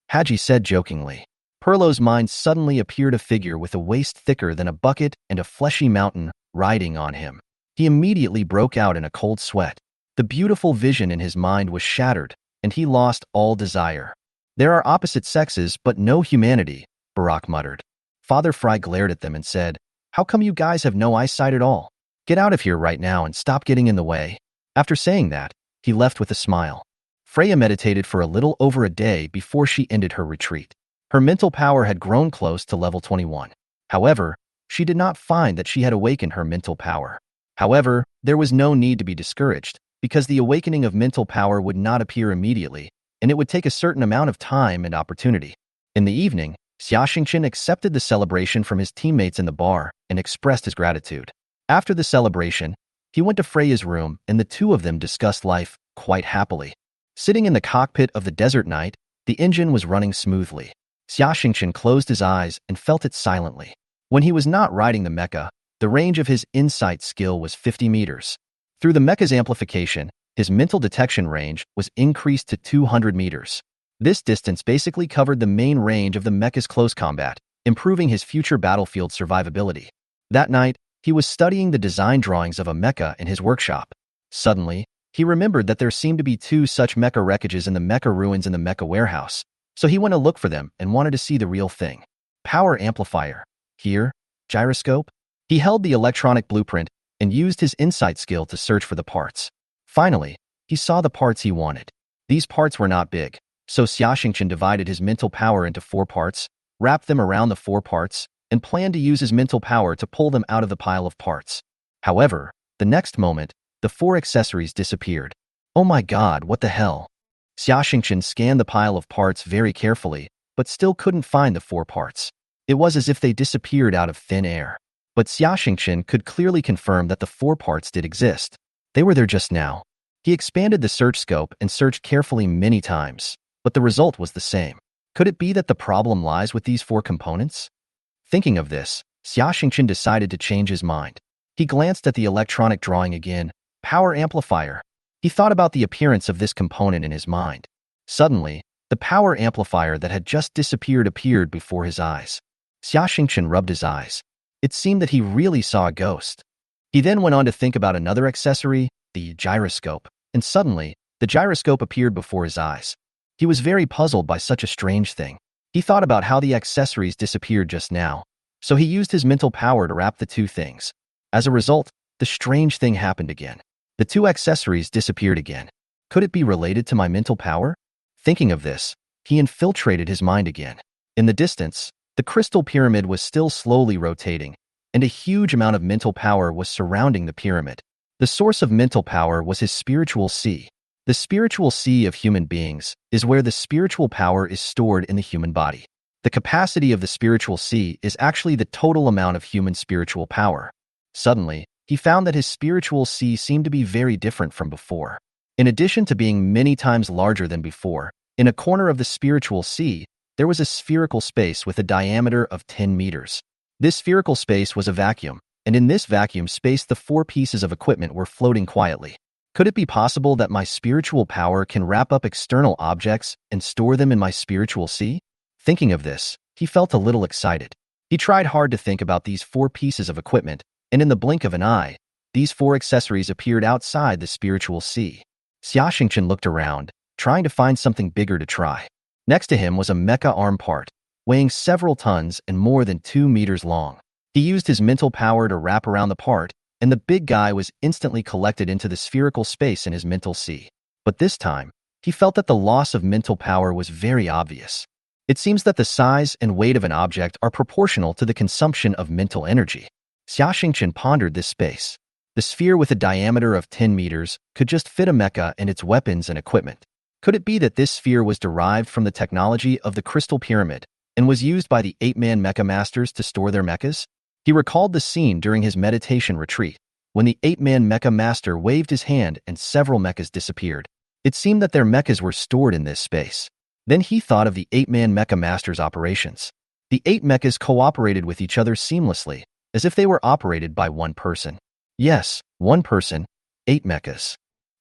Haji said jokingly. Perlo's mind suddenly appeared a figure with a waist thicker than a bucket and a fleshy mountain riding on him. He immediately broke out in a cold sweat. The beautiful vision in his mind was shattered, and he lost all desire. There are opposite sexes, but no humanity, Barak muttered. Father Fry glared at them and said, How come you guys have no eyesight at all? Get out of here right now and stop getting in the way. After saying that, he left with a smile. Freya meditated for a little over a day before she ended her retreat. Her mental power had grown close to level 21. However, she did not find that she had awakened her mental power. However, there was no need to be discouraged, because the awakening of mental power would not appear immediately, and it would take a certain amount of time and opportunity. In the evening, Xiaoxingchen accepted the celebration from his teammates in the bar and expressed his gratitude. After the celebration, he went to Freya's room and the two of them discussed life quite happily. Sitting in the cockpit of the Desert Knight, the engine was running smoothly. Xiaoxingchen closed his eyes and felt it silently. When he was not riding the mecha, the range of his insight skill was 50 meters. Through the mecha's amplification, his mental detection range was increased to 200 meters. This distance basically covered the main range of the mecha's close combat, improving his future battlefield survivability. That night, he was studying the design drawings of a mecha in his workshop. Suddenly, he remembered that there seemed to be 2 such mecha wreckages in the mecha ruins in the mecha warehouse. So he went to look for them and wanted to see the real thing. Power amplifier. Here, gyroscope. He held the electronic blueprint and used his insight skill to search for the parts. Finally, he saw the parts he wanted. These parts were not big, so Xiaoxingchen divided his mental power into 4 parts, wrapped them around the 4 parts, and planned to use his mental power to pull them out of the pile of parts. However, the next moment, the 4 accessories disappeared. Oh my god, what the hell? Xiaoxingchen scanned the pile of parts very carefully, but still couldn't find the 4 parts. It was as if they disappeared out of thin air. But Xiaoxingchen could clearly confirm that the 4 parts did exist. They were there just now. He expanded the search scope and searched carefully many times, but the result was the same. Could it be that the problem lies with these 4 components? Thinking of this, Xiaoxingchen decided to change his mind. He glanced at the electronic drawing again. Power amplifier. He thought about the appearance of this component in his mind. Suddenly, The power amplifier that had just disappeared appeared before his eyes. Xia Xingchen rubbed his eyes. It seemed that he really saw a ghost. He then went on to think about another accessory, the gyroscope, and suddenly, the gyroscope appeared before his eyes. He was very puzzled by such a strange thing. He thought about how the accessories disappeared just now, so he used his mental power to wrap the two things. As a result, the strange thing happened again. The two accessories disappeared again. Could it be related to my mental power? Thinking of this, he infiltrated his mind again. In the distance, the crystal pyramid was still slowly rotating, and a huge amount of mental power was surrounding the pyramid. The source of mental power was his spiritual sea. The spiritual sea of human beings is where the spiritual power is stored in the human body. The capacity of the spiritual sea is actually the total amount of human spiritual power. Suddenly, he found that his spiritual sea seemed to be very different from before. In addition to being many times larger than before, in a corner of the spiritual sea, there was a spherical space with a diameter of 10 meters. This spherical space was a vacuum, and in this vacuum space the four pieces of equipment were floating quietly. Could it be possible that my spiritual power can wrap up external objects and store them in my spiritual sea? Thinking of this, he felt a little excited. He tried hard to think about these four pieces of equipment, and in the blink of an eye, these four accessories appeared outside the spiritual sea. Xia Xingchen looked around, trying to find something bigger to try. Next to him was a mecha arm part, weighing several tons and more than 2 meters long. He used his mental power to wrap around the part, and the big guy was instantly collected into the spherical space in his mental sea. But this time, he felt that the loss of mental power was very obvious. It seems that the size and weight of an object are proportional to the consumption of mental energy. Xia Xingchen pondered this space. The sphere with a diameter of 10 meters could just fit a mecha and its weapons and equipment. Could it be that this sphere was derived from the technology of the crystal pyramid and was used by the 8-man mecha masters to store their mechas? He recalled the scene during his meditation retreat, when the 8-man mecha master waved his hand and several mechas disappeared. It seemed that their mechas were stored in this space. Then he thought of the 8-man mecha master's operations. The 8 mechas cooperated with each other seamlessly, as if they were operated by one person. Yes, one person, 8 mechas.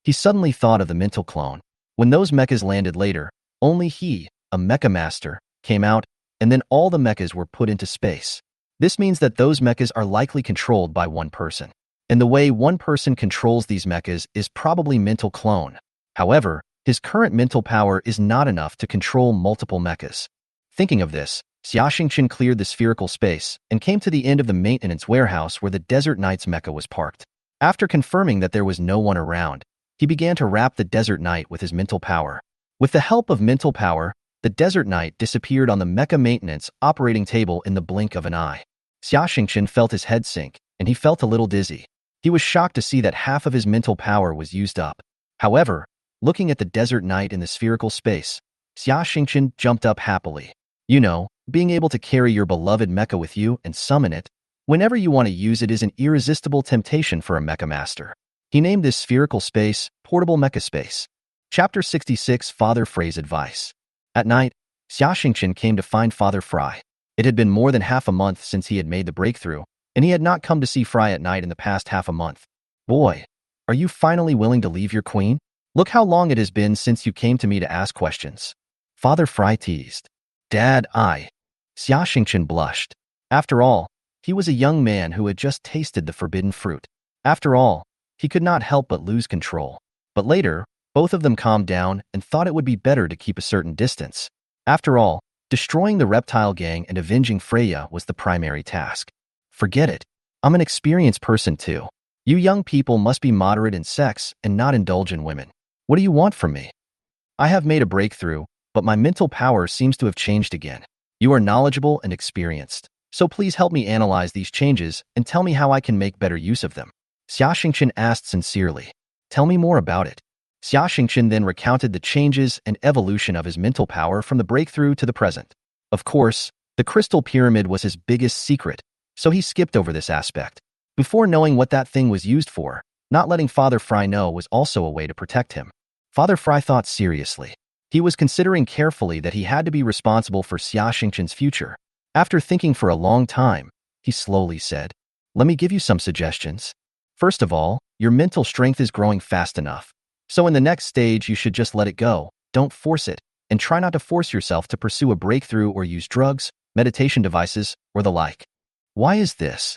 He suddenly thought of the mental clone. When those mechas landed later, only he, a mecha master, came out, and then all the mechas were put into space. This means that those mechas are likely controlled by one person. And the way one person controls these mechas is probably mental clone. However, his current mental power is not enough to control multiple mechas. Thinking of this, Xia Xingchen cleared the spherical space and came to the end of the maintenance warehouse where the Desert Knight's mecha was parked. After confirming that there was no one around, he began to wrap the Desert Knight with his mental power. With the help of mental power, the Desert Knight disappeared on the mecha maintenance operating table in the blink of an eye. Xia Xingchen felt his head sink, and he felt a little dizzy. He was shocked to see that half of his mental power was used up. However, looking at the Desert Knight in the spherical space, Xia Xingchen jumped up happily. You know, being able to carry your beloved mecha with you and summon it whenever you want to use it is an irresistible temptation for a mecha master. He named this spherical space Portable Mecha Space. Chapter 66 Father Frey's Advice. At night, Xia Xingchen came to find Father Fry. It had been more than half a month since he had made the breakthrough, and he had not come to see Fry at night in the past half a month. Boy, are you finally willing to leave your queen? Look how long it has been since you came to me to ask questions. Father Fry teased. Dad, Xia Xingchen blushed. After all, he was a young man who had just tasted the forbidden fruit. After all, he could not help but lose control. But later, both of them calmed down and thought it would be better to keep a certain distance. After all, destroying the reptile gang and avenging Freya was the primary task. Forget it. I'm an experienced person too. You young people must be moderate in sex and not indulge in women. What do you want from me? I have made a breakthrough, but my mental power seems to have changed again. You are knowledgeable and experienced, so please help me analyze these changes and tell me how I can make better use of them. Xia Xingchen asked sincerely. Tell me more about it. Xia Xingchen then recounted the changes and evolution of his mental power from the breakthrough to the present. Of course, the crystal pyramid was his biggest secret, so he skipped over this aspect. Before knowing what that thing was used for, not letting Father Fry know was also a way to protect him. Father Fry thought seriously. He was considering carefully that he had to be responsible for Xia Xingchen's future. After thinking for a long time, he slowly said, Let me give you some suggestions. First of all, your mental strength is growing fast enough. So in the next stage, you should just let it go. Don't force it. and try not to force yourself to pursue a breakthrough or use drugs, meditation devices, or the like. Why is this?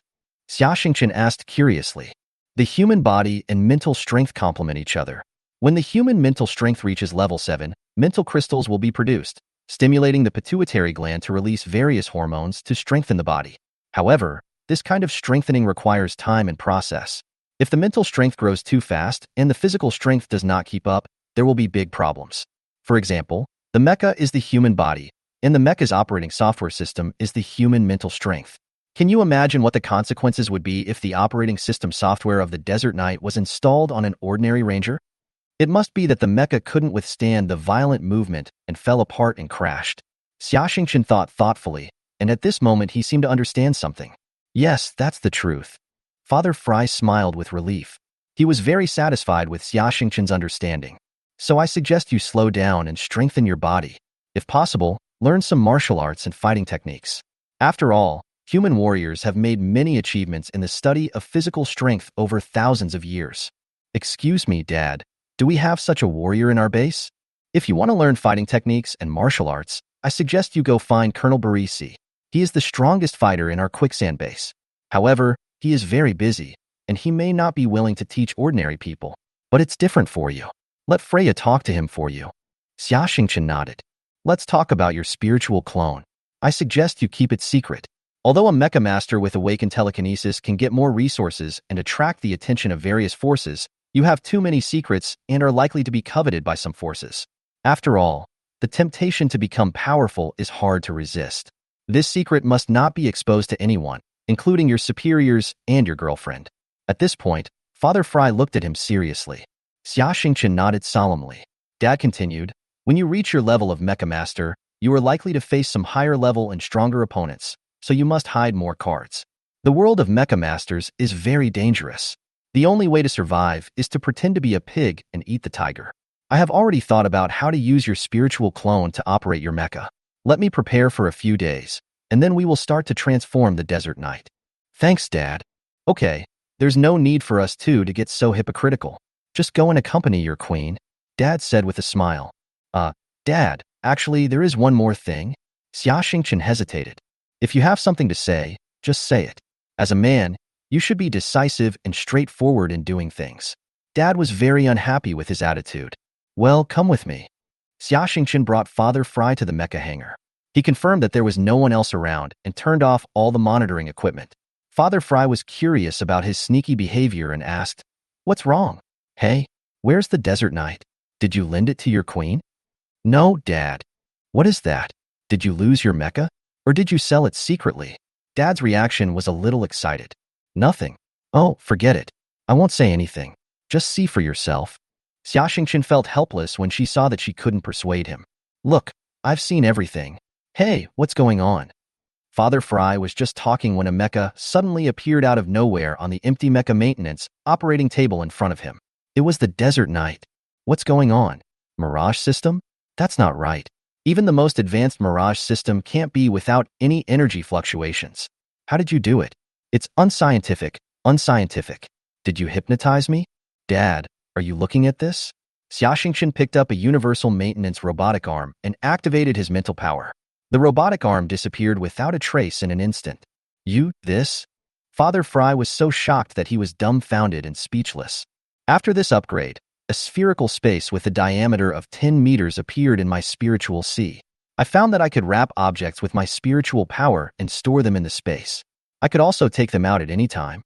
Xia Xingchen asked curiously. The human body and mental strength complement each other. When the human mental strength reaches level 7, mental crystals will be produced, stimulating the pituitary gland to release various hormones to strengthen the body. However, this kind of strengthening requires time and process. If the mental strength grows too fast and the physical strength does not keep up, there will be big problems. For example, the Mecha is the human body, and the Mecha's operating software system is the human mental strength. Can you imagine what the consequences would be if the operating system software of the Desert Knight was installed on an ordinary ranger? It must be that the Mecha couldn't withstand the violent movement and fell apart and crashed. Xia Xingchen thought thoughtfully, and at this moment he seemed to understand something. Yes, that's the truth. Father Fry smiled with relief. He was very satisfied with Xia Xingchen's understanding. So I suggest you slow down and strengthen your body. If possible, learn some martial arts and fighting techniques. After all, human warriors have made many achievements in the study of physical strength over thousands of years. Excuse me, Dad. Do we have such a warrior in our base? If you want to learn fighting techniques and martial arts, I suggest you go find Colonel Barisi. He is the strongest fighter in our quicksand base. However, he is very busy, and he may not be willing to teach ordinary people. But it's different for you. Let Freya talk to him for you. Xia Xingchen nodded. Let's talk about your spiritual clone. I suggest you keep it secret. Although a Mecha Master with awakened telekinesis can get more resources and attract the attention of various forces, you have too many secrets and are likely to be coveted by some forces. After all, the temptation to become powerful is hard to resist. This secret must not be exposed to anyone, including your superiors and your girlfriend. At this point, Father Fry looked at him seriously. Xia Xingchen nodded solemnly. Dad continued, when you reach your level of Mecha Master, you are likely to face some higher level and stronger opponents, so you must hide more cards. The world of Mecha Masters is very dangerous. The only way to survive is to pretend to be a pig and eat the tiger. I have already thought about how to use your spiritual clone to operate your mecha. Let me prepare for a few days, and then we will start to transform the Desert Knight. Thanks, Dad. Okay, there's no need for us two to get so hypocritical. Just go and accompany your queen, Dad said with a smile. Dad, actually, there is one more thing. Xia Xingchen hesitated. If you have something to say, just say it. As a man, you should be decisive and straightforward in doing things. Dad was very unhappy with his attitude. Well, come with me. Xia Xingchen brought Father Fry to the mecha hangar. He confirmed that there was no one else around and turned off all the monitoring equipment. Father Fry was curious about his sneaky behavior and asked, "What's wrong? Hey, where's the Desert Knight? Did you lend it to your queen?" "No, Dad." "What is that? Did you lose your mecha? Or did you sell it secretly?" Dad's reaction was a little excited. "Nothing." "Oh, forget it. I won't say anything. Just see for yourself." Xia Xingchen felt helpless when she saw that she couldn't persuade him. "Look, I've seen everything. Hey, what's going on?" Father Fry was just talking when a mecha suddenly appeared out of nowhere on the empty mecha maintenance operating table in front of him. It was the Desert Knight. What's going on? Mirage system? That's not right. Even the most advanced Mirage system can't be without any energy fluctuations. How did you do it? It's unscientific. Did you hypnotize me? Dad, are you looking at this? Xia Xingchen picked up a universal maintenance robotic arm and activated his mental power. The robotic arm disappeared without a trace in an instant. This? Father Fry was so shocked that he was dumbfounded and speechless. After this upgrade, a spherical space with a diameter of 10 meters appeared in my spiritual sea. I found that I could wrap objects with my spiritual power and store them in the space. I could also take them out at any time.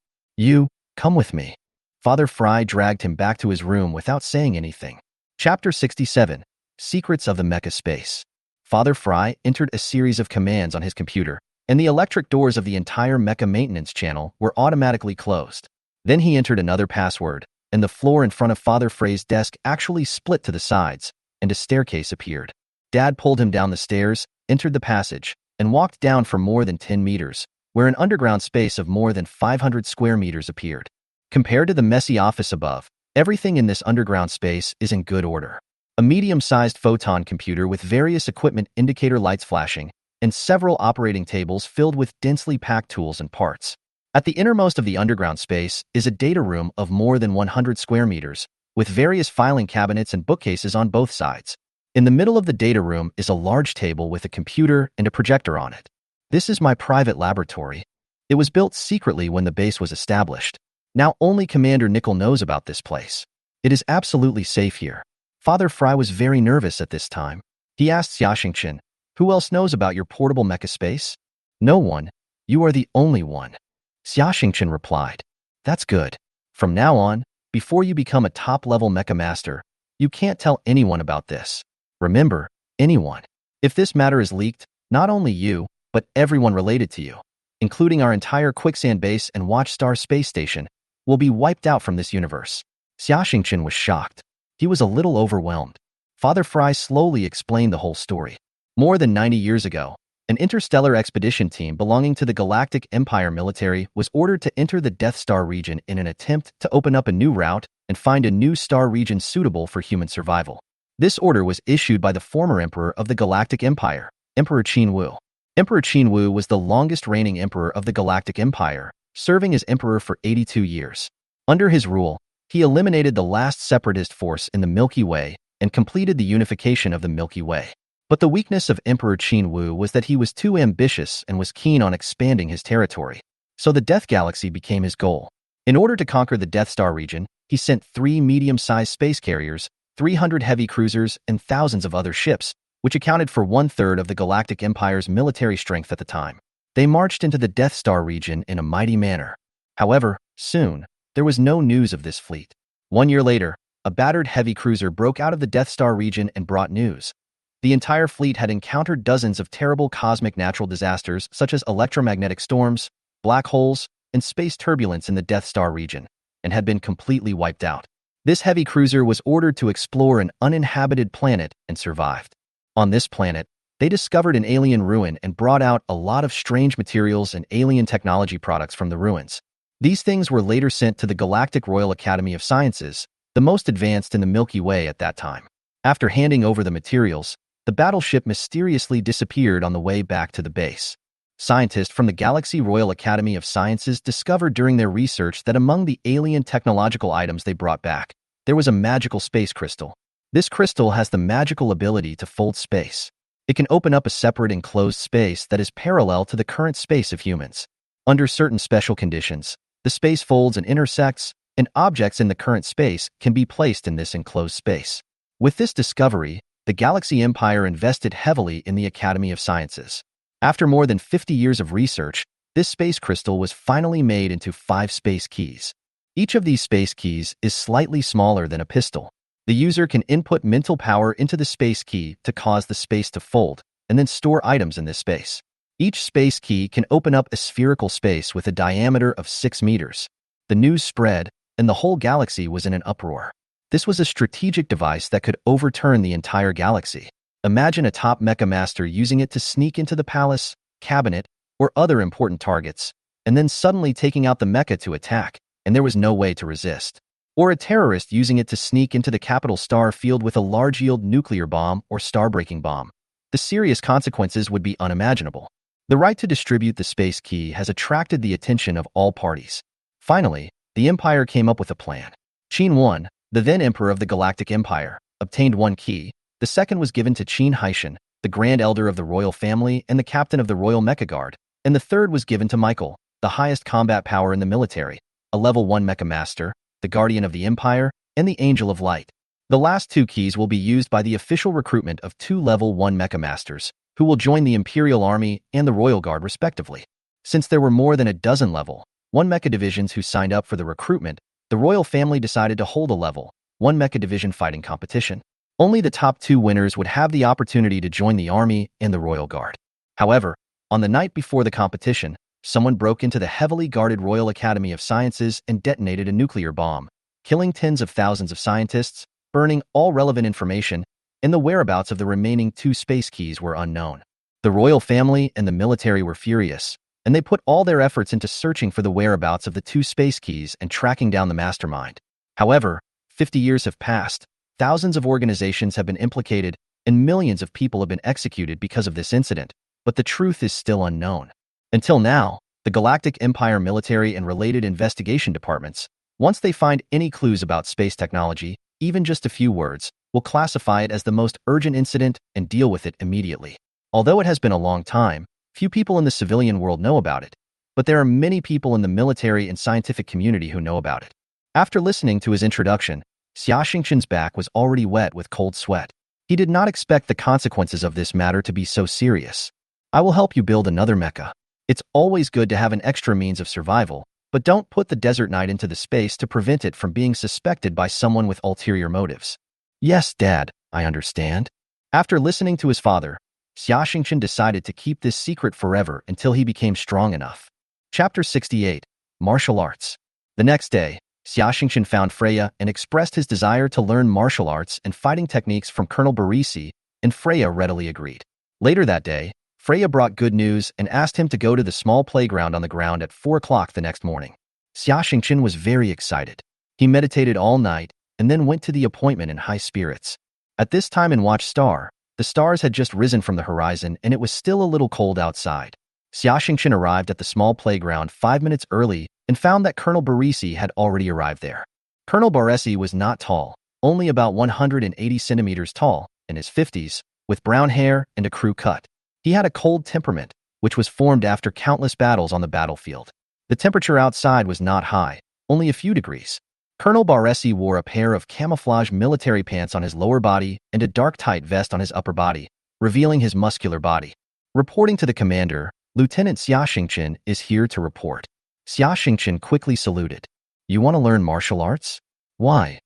Come with me. Father Fry dragged him back to his room without saying anything. Chapter 67, Secrets of the Mecha Space. Father Fry entered a series of commands on his computer, and the electric doors of the entire mecha maintenance channel were automatically closed. Then he entered another password, and the floor in front of Father Fray's desk actually split to the sides, and a staircase appeared. Dad pulled him down the stairs, entered the passage, and walked down for more than 10 meters, where an underground space of more than 500 square meters appeared. Compared to the messy office above, everything in this underground space is in good order. A medium-sized photon computer with various equipment indicator lights flashing, and several operating tables filled with densely packed tools and parts. At the innermost of the underground space is a data room of more than 100 square meters, with various filing cabinets and bookcases on both sides. In the middle of the data room is a large table with a computer and a projector on it. This is my private laboratory. It was built secretly when the base was established. Now only Commander Nickel knows about this place. It is absolutely safe here. Father Fry was very nervous at this time. He asked Xiaxingchen, "Who else knows about your portable mecha space?" "No one. You are the only one." Xiaxingchen replied. "That's good. From now on, before you become a top-level mecha master, you can't tell anyone about this. Remember, anyone. If this matter is leaked, not only you, but everyone related to you, including our entire Quicksand base and Watchstar space station, will be wiped out from this universe." Xiaxingchen was shocked. He was a little overwhelmed. Father Fry slowly explained the whole story. More than 90 years ago, an interstellar expedition team belonging to the Galactic Empire military was ordered to enter the Death Star region in an attempt to open up a new route and find a new star region suitable for human survival. This order was issued by the former emperor of the Galactic Empire, Emperor Qin Wu. Emperor Qin Wu was the longest reigning emperor of the Galactic Empire, serving as emperor for 82 years. Under his rule, he eliminated the last separatist force in the Milky Way and completed the unification of the Milky Way. But the weakness of Emperor Qin Wu was that he was too ambitious and was keen on expanding his territory. So the Death Galaxy became his goal. In order to conquer the Death Star region, he sent 3 medium-sized space carriers, 300 heavy cruisers, and thousands of other ships, which accounted for 1/3 of the Galactic Empire's military strength at the time. They marched into the Death Star region in a mighty manner. However, soon, there was no news of this fleet. 1 year later, a battered heavy cruiser broke out of the Death Star region and brought news. The entire fleet had encountered dozens of terrible cosmic natural disasters such as electromagnetic storms, black holes, and space turbulence in the Death Star region, and had been completely wiped out. This heavy cruiser was ordered to explore an uninhabited planet and survived. On this planet, they discovered an alien ruin and brought out a lot of strange materials and alien technology products from the ruins. These things were later sent to the Galactic Royal Academy of Sciences, the most advanced in the Milky Way at that time. After handing over the materials, the battleship mysteriously disappeared on the way back to the base. Scientists from the Galaxy Royal Academy of Sciences discovered during their research that among the alien technological items they brought back, there was a magical space crystal. This crystal has the magical ability to fold space. It can open up a separate enclosed space that is parallel to the current space of humans. Under certain special conditions, the space folds and intersects, and objects in the current space can be placed in this enclosed space. With this discovery, the Galaxy Empire invested heavily in the Academy of Sciences. After more than 50 years of research, this space crystal was finally made into 5 space keys. Each of these space keys is slightly smaller than a pistol. The user can input mental power into the space key to cause the space to fold, and then store items in this space. Each space key can open up a spherical space with a diameter of 6 meters. The news spread, and the whole galaxy was in an uproar. This was a strategic device that could overturn the entire galaxy. Imagine a top mecha master using it to sneak into the palace, cabinet, or other important targets, and then suddenly taking out the mecha to attack, and there was no way to resist. Or a terrorist using it to sneak into the capital star field with a large-yield nuclear bomb or star-breaking bomb. The serious consequences would be unimaginable. The right to distribute the space key has attracted the attention of all parties. Finally, the Empire came up with a plan. Qin Wan, the then Emperor of the Galactic Empire, obtained 1 key. The second was given to Qin Haishan, the Grand Elder of the royal family and the captain of the Royal Mecha Guard, and the third was given to Michael, the highest combat power in the military, a level 1 Mecha Master, the Guardian of the Empire, and the Angel of Light. The last 2 keys will be used by the official recruitment of 2 level 1 Mecha Masters, who will join the Imperial Army and the Royal Guard respectively. Since there were more than a dozen level 1 Mecha divisions who signed up for the recruitment, the royal family decided to hold a level 1 Mecha division fighting competition. Only the top 2 winners would have the opportunity to join the army and the Royal Guard. However, on the night before the competition, someone broke into the heavily guarded Royal Academy of Sciences and detonated a nuclear bomb, killing tens of thousands of scientists, burning all relevant information, and the whereabouts of the remaining 2 space keys were unknown. The royal family and the military were furious, and they put all their efforts into searching for the whereabouts of the 2 space keys and tracking down the mastermind. However, 50 years have passed, thousands of organizations have been implicated, and millions of people have been executed because of this incident, but the truth is still unknown. Until now, the Galactic Empire military and related investigation departments, once they find any clues about space technology, even just a few words, We'll classify it as the most urgent incident and deal with it immediately. Although it has been a long time, few people in the civilian world know about it, but there are many people in the military and scientific community who know about it. After listening to his introduction, Xia Xingqian's back was already wet with cold sweat. He did not expect the consequences of this matter to be so serious. I will help you build another mecha. It's always good to have an extra means of survival, but don't put the desert knight into the space to prevent it from being suspected by someone with ulterior motives. Yes, Dad, I understand. After listening to his father, Xia Xingqian decided to keep this secret forever until he became strong enough. Chapter 68. Martial Arts. The next day, Xia Xingqian found Freya and expressed his desire to learn martial arts and fighting techniques from Colonel Barisi, and Freya readily agreed. Later that day, Freya brought good news and asked him to go to the small playground on the ground at 4 o'clock the next morning. Xia Xingqian was very excited. He meditated all night and then went to the appointment in high spirits. At this time in Watch Star, the stars had just risen from the horizon and it was still a little cold outside. Xia Xingqian arrived at the small playground 5 minutes early and found that Colonel Barisi had already arrived there. Colonel Barisi was not tall, only about 180 centimeters tall, in his 50s, with brown hair and a crew cut. He had a cold temperament, which was formed after countless battles on the battlefield. The temperature outside was not high, only a few degrees. Colonel Baresi wore a pair of camouflage military pants on his lower body and a dark tight vest on his upper body, revealing his muscular body. Reporting to the commander, Lieutenant Xia Xingqian is here to report. Xia Xingqian quickly saluted. You want to learn martial arts? Why?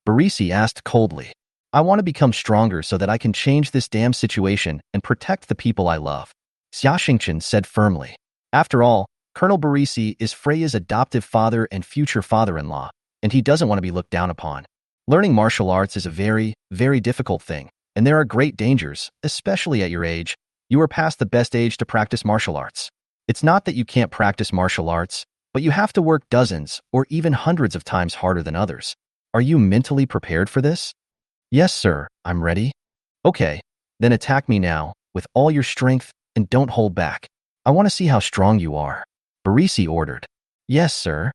Barisi asked coldly. I want to become stronger so that I can change this damn situation and protect the people I love. Xia Xingqian said firmly. After all, Colonel Barisi is Freya's adoptive father and future father-in-law, and he doesn't want to be looked down upon. Learning martial arts is a very, very difficult thing, and there are great dangers, especially at your age. You are past the best age to practice martial arts. It's not that you can't practice martial arts, but you have to work dozens or even hundreds of times harder than others. Are you mentally prepared for this? Yes, sir, I'm ready. Okay, then attack me now, with all your strength, and don't hold back. I want to see how strong you are. Barisi ordered. Yes, sir.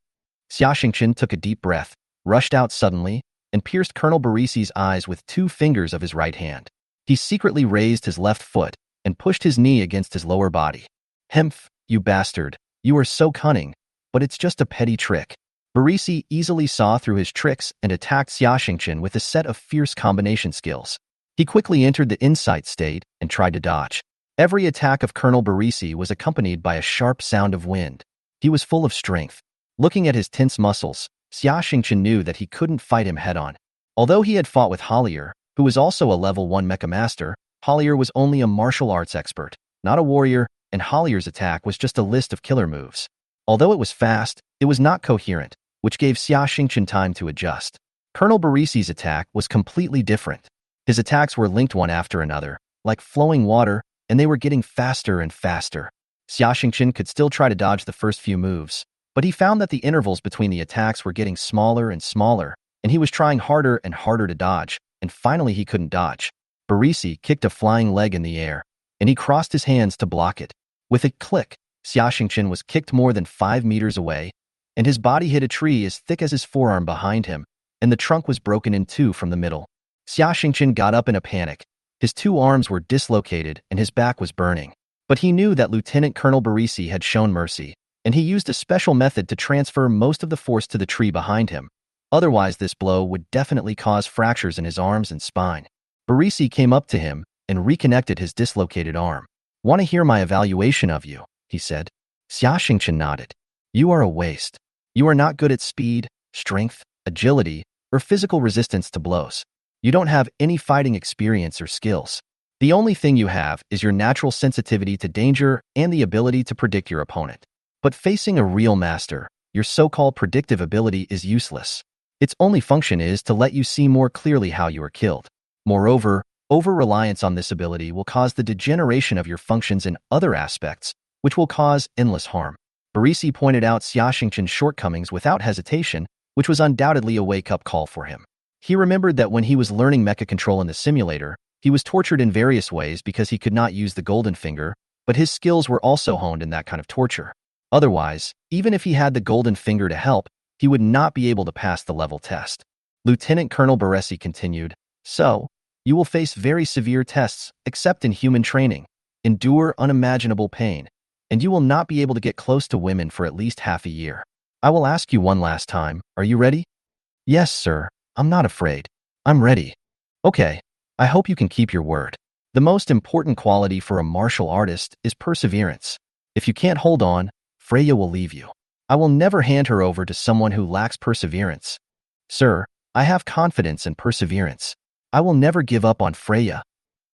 Xia Xingqian took a deep breath, rushed out suddenly, and pierced Colonel Barisi's eyes with 2 fingers of his right hand. He secretly raised his left foot and pushed his knee against his lower body. Hemph, you bastard, you are so cunning, but it's just a petty trick. Barisi easily saw through his tricks and attacked Xia Xingqian with a set of fierce combination skills. He quickly entered the insight state and tried to dodge. Every attack of Colonel Barisi was accompanied by a sharp sound of wind. He was full of strength. Looking at his tense muscles, Xia Xingqian knew that he couldn't fight him head-on. Although he had fought with Hollier, who was also a level 1 mecha master, Hollier was only a martial arts expert, not a warrior, and Hollier's attack was just a list of killer moves. Although it was fast, it was not coherent, which gave Xia Xingqian time to adjust. Colonel Barisi's attack was completely different. His attacks were linked one after another, like flowing water, and they were getting faster and faster. Xia Xingqian could still try to dodge the first few moves, but he found that the intervals between the attacks were getting smaller and smaller, and he was trying harder and harder to dodge, and finally he couldn't dodge. Barisi kicked a flying leg in the air, and he crossed his hands to block it. With a click, Xia Xingqian was kicked more than 5 meters away, and his body hit a tree as thick as his forearm behind him, and the trunk was broken in 2 from the middle. Xia Xingqian got up in a panic. His 2 arms were dislocated and his back was burning. But he knew that Lieutenant Colonel Barisi had shown mercy, and he used a special method to transfer most of the force to the tree behind him. Otherwise, this blow would definitely cause fractures in his arms and spine. Barisi came up to him and reconnected his dislocated arm. Want to hear my evaluation of you, he said. Xia Xingqian nodded. You are a waste. You are not good at speed, strength, agility, or physical resistance to blows. You don't have any fighting experience or skills. The only thing you have is your natural sensitivity to danger and the ability to predict your opponent. But facing a real master, your so-called predictive ability is useless. Its only function is to let you see more clearly how you are killed. Moreover, over-reliance on this ability will cause the degeneration of your functions in other aspects, which will cause endless harm. Barisi pointed out Xia Xingqian's shortcomings without hesitation, which was undoubtedly a wake-up call for him. He remembered that when he was learning mecha control in the simulator, he was tortured in various ways because he could not use the golden finger, but his skills were also honed in that kind of torture. Otherwise, even if he had the golden finger to help, he would not be able to pass the level test. Lieutenant Colonel Baresi continued, So, you will face very severe tests, except in human training, endure unimaginable pain, and you will not be able to get close to women for at least half a year. I will ask you one last time, are you ready? Yes, sir. I'm not afraid. I'm ready. Okay. I hope you can keep your word. The most important quality for a martial artist is perseverance. If you can't hold on, Freya will leave you. I will never hand her over to someone who lacks perseverance. Sir, I have confidence and perseverance. I will never give up on Freya.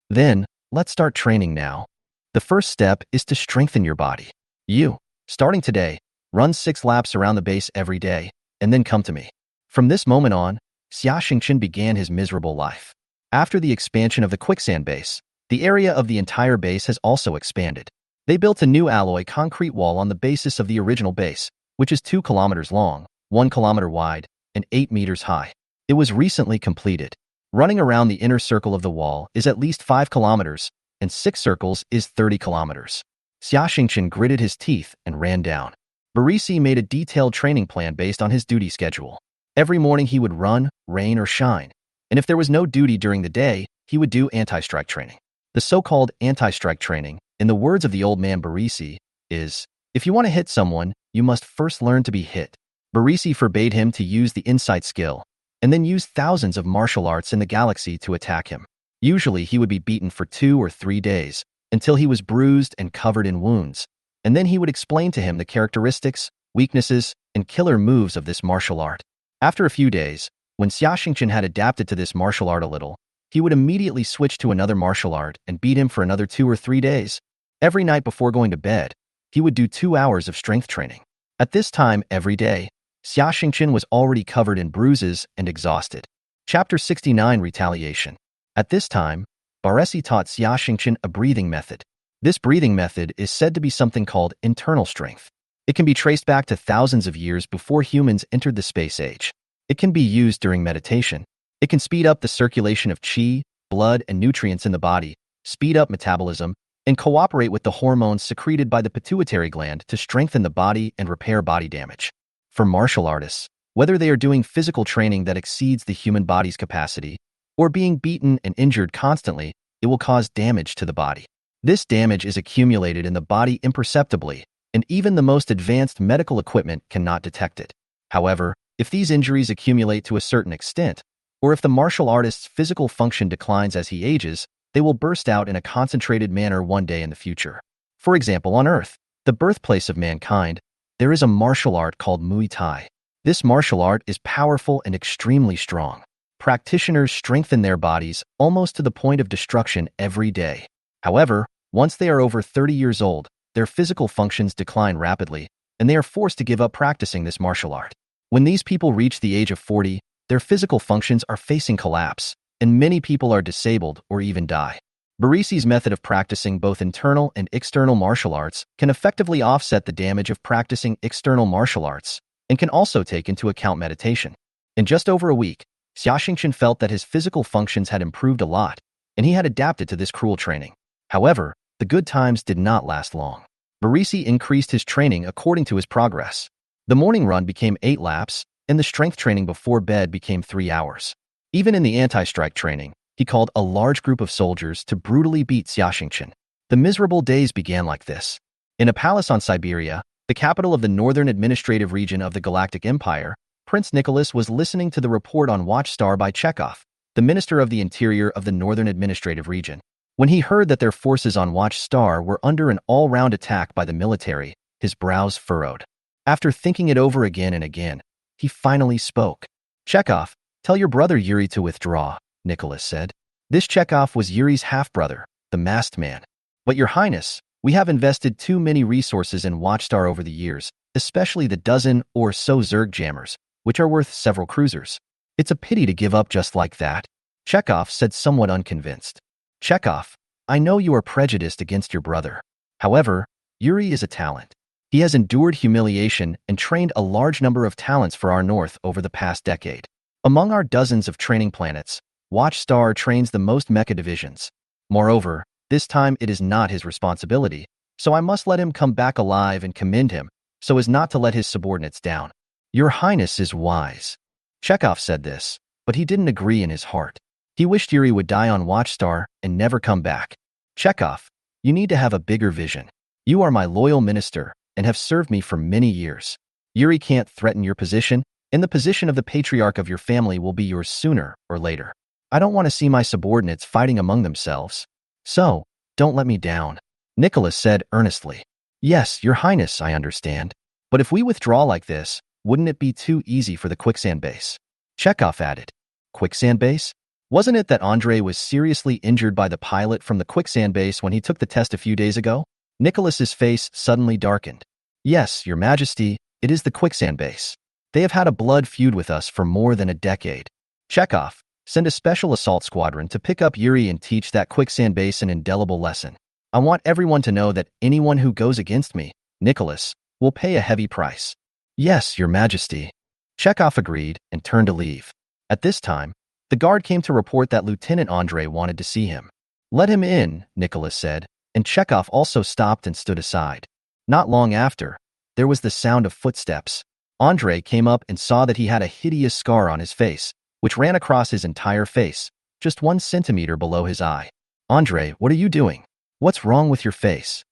Then, let's start training now. The first step is to strengthen your body. You, starting today, run 6 laps around the base every day, and then come to me. From this moment on, Xia Xingqian began his miserable life. After the expansion of the quicksand base, the area of the entire base has also expanded. They built a new alloy concrete wall on the basis of the original base, which is 2 kilometers long, 1 kilometer wide, and 8 meters high. It was recently completed. Running around the inner circle of the wall is at least 5 kilometers, and 6 circles is 30 kilometers. Xia Xingqian gritted his teeth and ran down. Barisi made a detailed training plan based on his duty schedule. Every morning he would run, rain, or shine. And if there was no duty during the day, he would do anti-strike training. The so-called anti-strike training, in the words of the old man Barisi, is, if you want to hit someone, you must first learn to be hit. Barisi forbade him to use the insight skill, and then use thousands of martial arts in the galaxy to attack him. Usually he would be beaten for 2 or 3 days, until he was bruised and covered in wounds, and then he would explain to him the characteristics, weaknesses, and killer moves of this martial art. After a few days, when Xia Xingqian had adapted to this martial art a little, he would immediately switch to another martial art and beat him for another 2 or 3 days. Every night before going to bed, he would do 2 hours of strength training. At this time, every day, Xia Xingqian was already covered in bruises and exhausted. Chapter 69 Retaliation. At this time, Baresi taught Xia Xingqian a breathing method. This breathing method is said to be something called internal strength. It can be traced back to thousands of years before humans entered the space age. It can be used during meditation. It can speed up the circulation of qi, blood, and nutrients in the body, speed up metabolism, and cooperate with the hormones secreted by the pituitary gland to strengthen the body and repair body damage. For martial artists, whether they are doing physical training that exceeds the human body's capacity, or being beaten and injured constantly, it will cause damage to the body. This damage is accumulated in the body imperceptibly, and even the most advanced medical equipment cannot detect it. However, if these injuries accumulate to a certain extent, or if the martial artist's physical function declines as he ages, they will burst out in a concentrated manner one day in the future. For example, on Earth, the birthplace of mankind, there is a martial art called Muay Thai. This martial art is powerful and extremely strong. Practitioners strengthen their bodies almost to the point of destruction every day. However, once they are over 30 years old, their physical functions decline rapidly, and they are forced to give up practicing this martial art. When these people reach the age of 40, their physical functions are facing collapse, and many people are disabled or even die. Barisi's method of practicing both internal and external martial arts can effectively offset the damage of practicing external martial arts, and can also take into account meditation. In just over a week, Xia Xingqian felt that his physical functions had improved a lot, and he had adapted to this cruel training. However, the good times did not last long. Barisi increased his training according to his progress. The morning run became 8 laps, and the strength training before bed became 3 hours. Even in the anti-strike training, he called a large group of soldiers to brutally beat Xia Xingqian. The miserable days began like this. In a palace on Siberia, the capital of the northern administrative region of the Galactic Empire, Prince Nicholas was listening to the report on Watchstar by Chekhov, the Minister of the Interior of the northern administrative region. When he heard that their forces on Watchstar were under an all-round attack by the military, his brows furrowed. After thinking it over again and again, he finally spoke. Chekhov, tell your brother Yuri to withdraw, Nicholas said. This Chekhov was Yuri's half-brother, the masked man. But your highness, we have invested too many resources in Watchstar over the years, especially the dozen or so Zerg jammers, which are worth several cruisers. It's a pity to give up just like that, Chekhov said, somewhat unconvinced. Chekhov, I know you are prejudiced against your brother. However, Yuri is a talent. He has endured humiliation and trained a large number of talents for our North over the past decade. Among our dozens of training planets, Watchstar trains the most Mecha divisions. Moreover, this time it is not his responsibility, so I must let him come back alive and commend him, so as not to let his subordinates down. Your Highness is wise. Chekhov said this, but he didn't agree in his heart. He wished Yuri would die on Watchstar and never come back. Chekhov, you need to have a bigger vision. You are my loyal minister and have served me for many years. Yuri can't threaten your position, and the position of the patriarch of your family will be yours sooner or later. I don't want to see my subordinates fighting among themselves. So, don't let me down. Nicholas said earnestly. Yes, Your Highness, I understand. But if we withdraw like this, wouldn't it be too easy for the quicksand base? Chekhov added. Quicksand base? Wasn't it that Andrei was seriously injured by the pilot from the quicksand base when he took the test a few days ago? Nicholas's face suddenly darkened. Yes, Your Majesty, it is the quicksand base. They have had a blood feud with us for more than a decade. Chekhov, send a special assault squadron to pick up Yuri and teach that quicksand base an indelible lesson. I want everyone to know that anyone who goes against me, Nicholas, will pay a heavy price. Yes, Your Majesty. Chekhov agreed and turned to leave. At this time, the guard came to report that Lieutenant Andrei wanted to see him. Let him in, Nicholas said, and Chekhov also stopped and stood aside. Not long after, there was the sound of footsteps. Andrei came up and saw that he had a hideous scar on his face, which ran across his entire face, just 1 centimeter below his eye. Andrei, what are you doing? What's wrong with your face?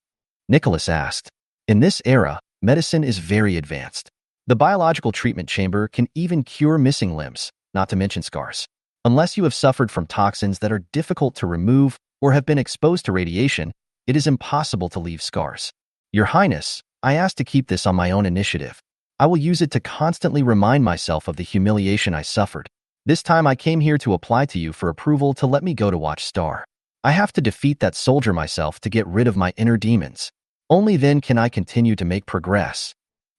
Nicholas asked. In this era, medicine is very advanced. The biological treatment chamber can even cure missing limbs, not to mention scars. Unless you have suffered from toxins that are difficult to remove or have been exposed to radiation, it is impossible to leave scars. Your Highness, I asked to keep this on my own initiative. I will use it to constantly remind myself of the humiliation I suffered. This time I came here to apply to you for approval to let me go to Watchstar. I have to defeat that soldier myself to get rid of my inner demons. Only then can I continue to make progress.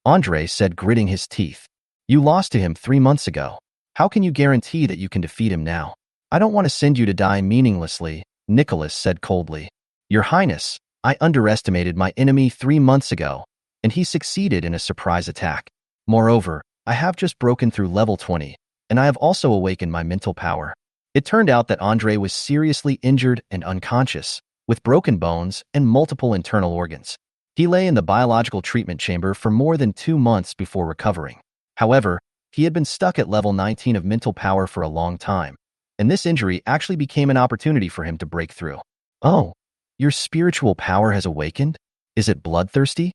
Andrei said, gritting his teeth. You lost to him 3 months ago. How can you guarantee that you can defeat him now? I don't want to send you to die meaninglessly, Nicholas said coldly. Your Highness, I underestimated my enemy 3 months ago, and he succeeded in a surprise attack. Moreover, I have just broken through level 20, and I have also awakened my mental power. It turned out that Andrei was seriously injured and unconscious, with broken bones and multiple internal organs. He lay in the biological treatment chamber for more than 2 months before recovering. However, he had been stuck at level 19 of mental power for a long time, and this injury actually became an opportunity for him to break through. Oh, your spiritual power has awakened? Is it bloodthirsty?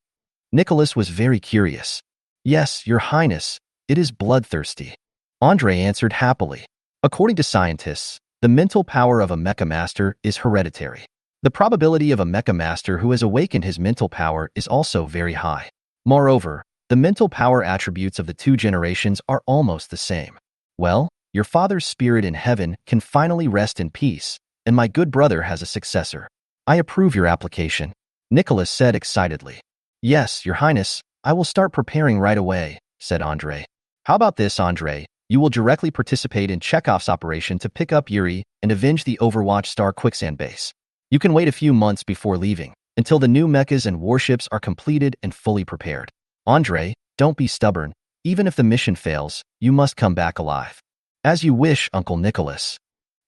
Nicholas was very curious. Yes, Your Highness, it is bloodthirsty. Andrei answered happily. According to scientists, the mental power of a Mecha master is hereditary. The probability of a Mecha master who has awakened his mental power is also very high. Moreover, the mental power attributes of the 2 generations are almost the same. Well, your father's spirit in heaven can finally rest in peace, and my good brother has a successor. I approve your application, Nicholas said excitedly. Yes, Your Highness, I will start preparing right away, said Andrei. How about this, Andrei? You will directly participate in Chekhov's operation to pick up Yuri and avenge the Overwatch Star quicksand base. You can wait a few months before leaving, until the new mechas and warships are completed and fully prepared. Andrei, don't be stubborn. Even if the mission fails, you must come back alive. As you wish, Uncle Nicholas.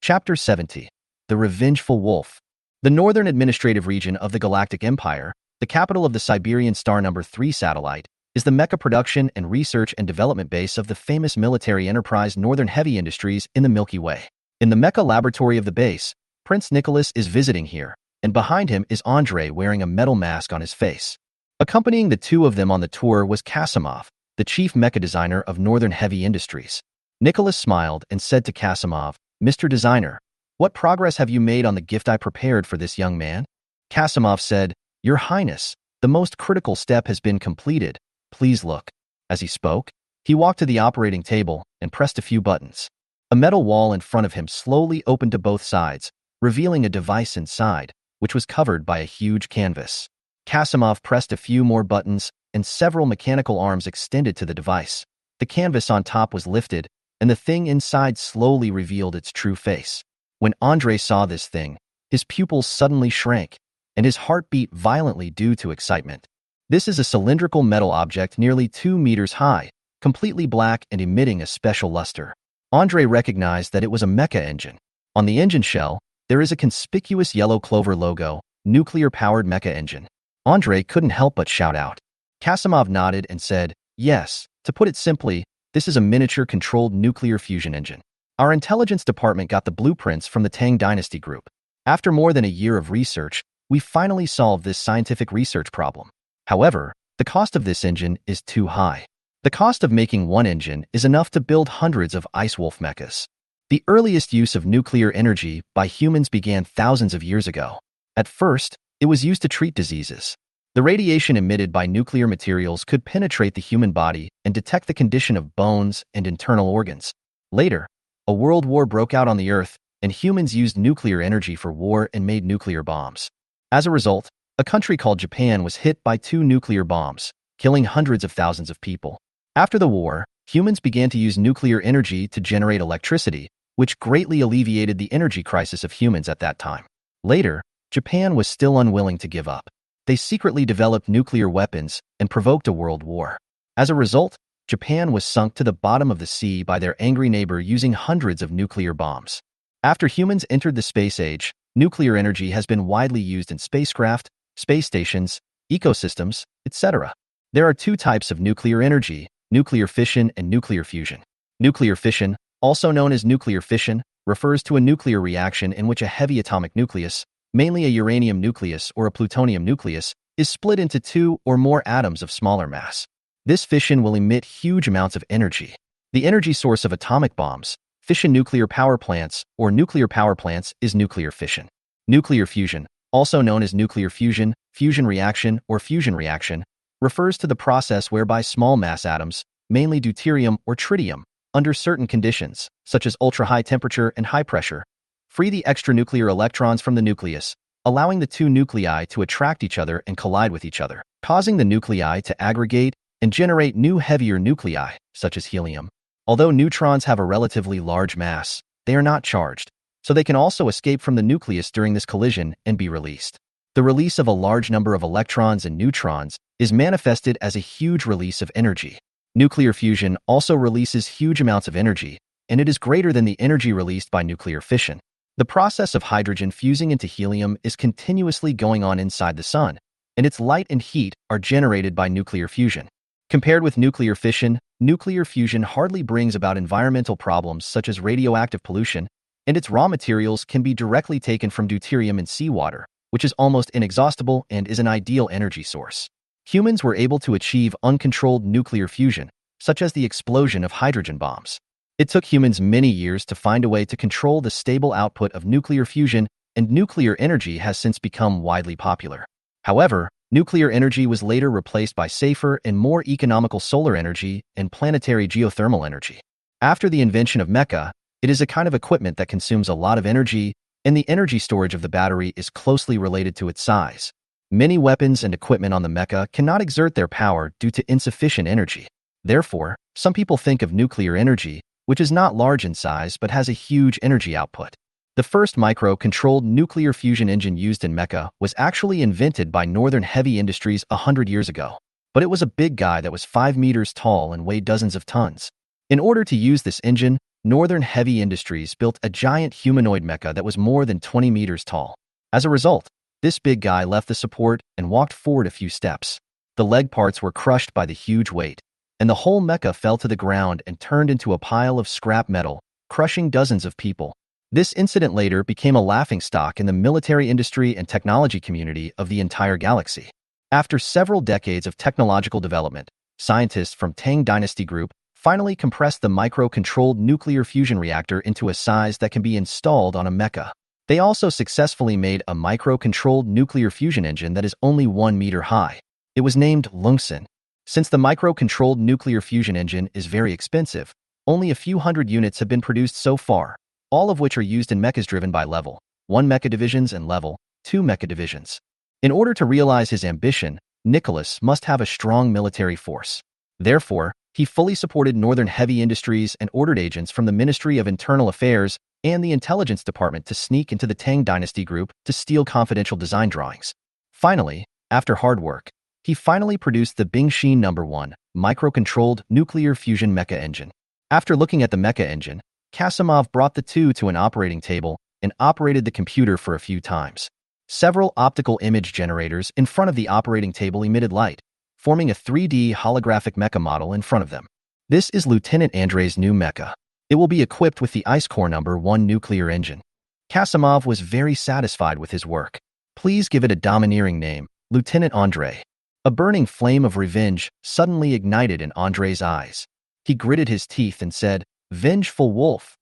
Chapter 70. The Revengeful Wolf. The northern administrative region of the Galactic Empire, the capital of the Siberian Star No. 3 satellite, is the Mecha production and research and development base of the famous military enterprise Northern Heavy Industries in the Milky Way. In the Mecha laboratory of the base, Prince Nicholas is visiting here, and behind him is Andrei wearing a metal mask on his face. Accompanying the 2 of them on the tour was Kasimov, the chief mecha designer of Northern Heavy Industries. Nicholas smiled and said to Kasimov, Mr. Designer, what progress have you made on the gift I prepared for this young man? Kasimov said, Your Highness, the most critical step has been completed. Please look. As he spoke, he walked to the operating table and pressed a few buttons. A metal wall in front of him slowly opened to both sides, revealing a device inside, which was covered by a huge canvas. Kasimov pressed a few more buttons, and several mechanical arms extended to the device. The canvas on top was lifted, and the thing inside slowly revealed its true face. When Andrei saw this thing, his pupils suddenly shrank, and his heart beat violently due to excitement. This is a cylindrical metal object nearly 2 meters high, completely black and emitting a special luster. Andrei recognized that it was a mecha engine. On the engine shell, there is a conspicuous yellow clover logo, nuclear-powered mecha engine. Andrei couldn't help but shout out. Kasimov nodded and said, Yes, to put it simply, this is a miniature controlled nuclear fusion engine. Our intelligence department got the blueprints from the Tang Dynasty group. After more than a year of research, we finally solved this scientific research problem. However, the cost of this engine is too high. The cost of making one engine is enough to build hundreds of Ice Wolf mechas. The earliest use of nuclear energy by humans began thousands of years ago. At first, it was used to treat diseases. The radiation emitted by nuclear materials could penetrate the human body and detect the condition of bones and internal organs. Later, a world war broke out on the Earth, and humans used nuclear energy for war and made nuclear bombs. As a result, a country called Japan was hit by 2 nuclear bombs, killing hundreds of thousands of people. After the war, humans began to use nuclear energy to generate electricity, which greatly alleviated the energy crisis of humans at that time. Later, Japan was still unwilling to give up. They secretly developed nuclear weapons and provoked a world war. As a result, Japan was sunk to the bottom of the sea by their angry neighbor using hundreds of nuclear bombs. After humans entered the space age, nuclear energy has been widely used in spacecraft, space stations, ecosystems, etc. There are 2 types of nuclear energy: nuclear fission and nuclear fusion. Nuclear fission, also known as nuclear fission, refers to a nuclear reaction in which a heavy atomic nucleus, mainly a uranium nucleus or a plutonium nucleus, is split into 2 or more atoms of smaller mass. This fission will emit huge amounts of energy. The energy source of atomic bombs, fission nuclear power plants, or nuclear power plants, is nuclear fission. Nuclear fusion, also known as nuclear fusion, fusion reaction, or fusion reaction, refers to the process whereby small mass atoms, mainly deuterium or tritium, under certain conditions, such as ultra-high temperature and high pressure, free the extra nuclear electrons from the nucleus, allowing the 2 nuclei to attract each other and collide with each other, causing the nuclei to aggregate and generate new heavier nuclei, such as helium. Although neutrons have a relatively large mass, they are not charged, so they can also escape from the nucleus during this collision and be released. The release of a large number of electrons and neutrons is manifested as a huge release of energy. Nuclear fusion also releases huge amounts of energy, and it is greater than the energy released by nuclear fission. The process of hydrogen fusing into helium is continuously going on inside the sun, and its light and heat are generated by nuclear fusion. Compared with nuclear fission, nuclear fusion hardly brings about environmental problems such as radioactive pollution, and its raw materials can be directly taken from deuterium in seawater, which is almost inexhaustible and is an ideal energy source. Humans were able to achieve uncontrolled nuclear fusion, such as the explosion of hydrogen bombs. It took humans many years to find a way to control the stable output of nuclear fusion, and nuclear energy has since become widely popular. However, nuclear energy was later replaced by safer and more economical solar energy and planetary geothermal energy. After the invention of Mecha, it is a kind of equipment that consumes a lot of energy, and the energy storage of the battery is closely related to its size. Many weapons and equipment on the Mecha cannot exert their power due to insufficient energy. Therefore, some people think of nuclear energy, which is not large in size but has a huge energy output. The first micro-controlled nuclear fusion engine used in Mecha was actually invented by Northern Heavy Industries 100 years ago, but it was a big guy that was 5 meters tall and weighed dozens of tons. In order to use this engine, Northern Heavy Industries built a giant humanoid mecha that was more than 20 meters tall. As a result, this big guy left the support and walked forward a few steps. The leg parts were crushed by the huge weight, and the whole mecha fell to the ground and turned into a pile of scrap metal, crushing dozens of people. This incident later became a laughingstock in the military industry and technology community of the entire galaxy. After several decades of technological development, scientists from Tang Dynasty Group finally compressed the micro-controlled nuclear fusion reactor into a size that can be installed on a mecha. They also successfully made a micro-controlled nuclear fusion engine that is only 1 meter high. It was named Lungsan. Since the micro-controlled nuclear fusion engine is very expensive, only a few hundred units have been produced so far, all of which are used in mechas driven by Level 1 mecha divisions and Level 2 mecha divisions. In order to realize his ambition, Nicholas must have a strong military force. Therefore, he fully supported Northern Heavy Industries and ordered agents from the Ministry of Internal Affairs and the Intelligence Department to sneak into the Tang Dynasty Group to steal confidential design drawings. Finally, after hard work, he finally produced the Bingxi No. 1 micro-controlled nuclear fusion mecha engine. After looking at the mecha engine, Kasimov brought the two to an operating table and operated the computer for a few times. Several optical image generators in front of the operating table emitted light, forming a 3D holographic mecha model in front of them. This is Lieutenant Andrei's new mecha. It will be equipped with the Ice Core #1 nuclear engine. Kasimov was very satisfied with his work. Please give it a domineering name, Lieutenant Andre. A burning flame of revenge suddenly ignited in Andre's eyes. He gritted his teeth and said, "Vengeful wolf."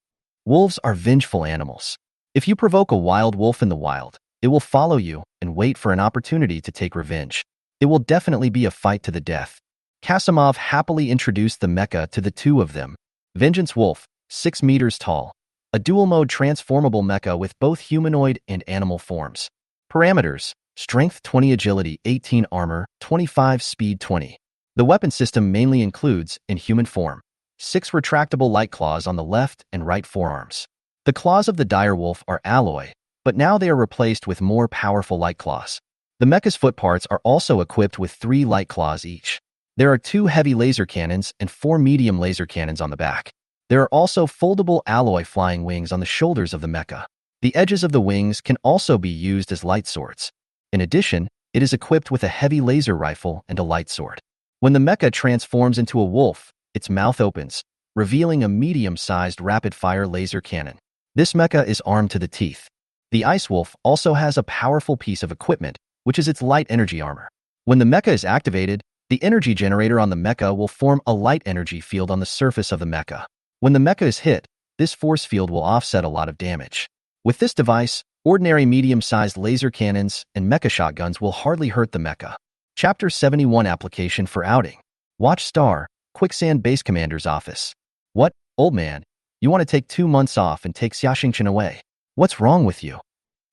Wolves are vengeful animals. If you provoke a wild wolf in the wild, it will follow you and wait for an opportunity to take revenge. It will definitely be a fight to the death. Kasimov happily introduced the mecha to the two of them. Vengeance Wolf, 6 meters tall. A dual-mode transformable mecha with both humanoid and animal forms. Parameters: Strength 20, Agility 18, Armor 25, Speed 20. The weapon system mainly includes, in human form, 6 retractable light claws on the left and right forearms. The claws of the dire wolf are alloy, but now they are replaced with more powerful light claws. The mecha's foot parts are also equipped with 3 light claws each. There are 2 heavy laser cannons and 4 medium laser cannons on the back. There are also foldable alloy flying wings on the shoulders of the mecha. The edges of the wings can also be used as light swords. In addition, it is equipped with a heavy laser rifle and a light sword. When the mecha transforms into a wolf, its mouth opens, revealing a medium-sized rapid-fire laser cannon. This mecha is armed to the teeth. The Ice Wolf also has a powerful piece of equipment, which is its light energy armor. When the mecha is activated, the energy generator on the mecha will form a light energy field on the surface of the mecha. When the mecha is hit, this force field will offset a lot of damage. With this device, ordinary medium-sized laser cannons and mecha shotguns will hardly hurt the mecha. Chapter 71 Application for Outing. Watch Star, Quicksand Base Commander's Office. What, old man? You want to take 2 months off and take Xiaxingchen away? What's wrong with you?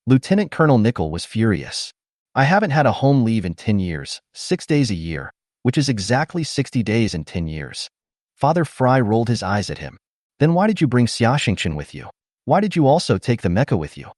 Lieutenant Colonel Nickel was furious. I haven't had a home leave in 10 years, 6 days a year, which is exactly 60 days in 10 years. Father Fry rolled his eyes at him. Then why did you bring Xiaxingchen with you? Why did you also take the mecha with you?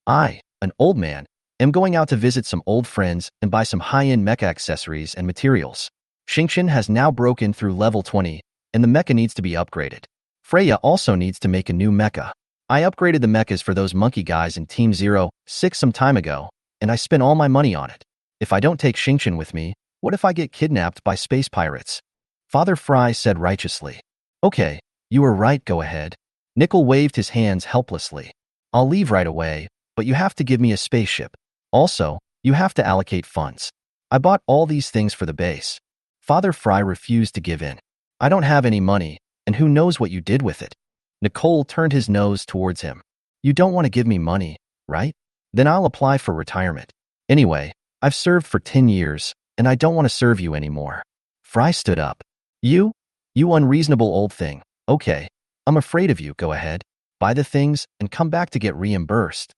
I, an old man, am going out to visit some old friends and buy some high-end mecha accessories and materials. Xingchen has now broken through level 20, and the mecha needs to be upgraded. Freya also needs to make a new mecha. I upgraded the mechas for those monkey guys in Team 06 some time ago, and I spent all my money on it. If I don't take Xingchen with me, what if I get kidnapped by space pirates? Father Fry said righteously. Okay, you were right, go ahead. Nickel waved his hands helplessly. I'll leave right away, but you have to give me a spaceship. Also, you have to allocate funds. I bought all these things for the base. Father Fry refused to give in. I don't have any money, and who knows what you did with it? Nicole turned his nose towards him. You don't want to give me money, right? Then I'll apply for retirement. Anyway, I've served for 10 years, and I don't want to serve you anymore. Fry stood up. You unreasonable old thing. Okay, I'm afraid of you, go ahead. Buy the things and come back to get reimbursed.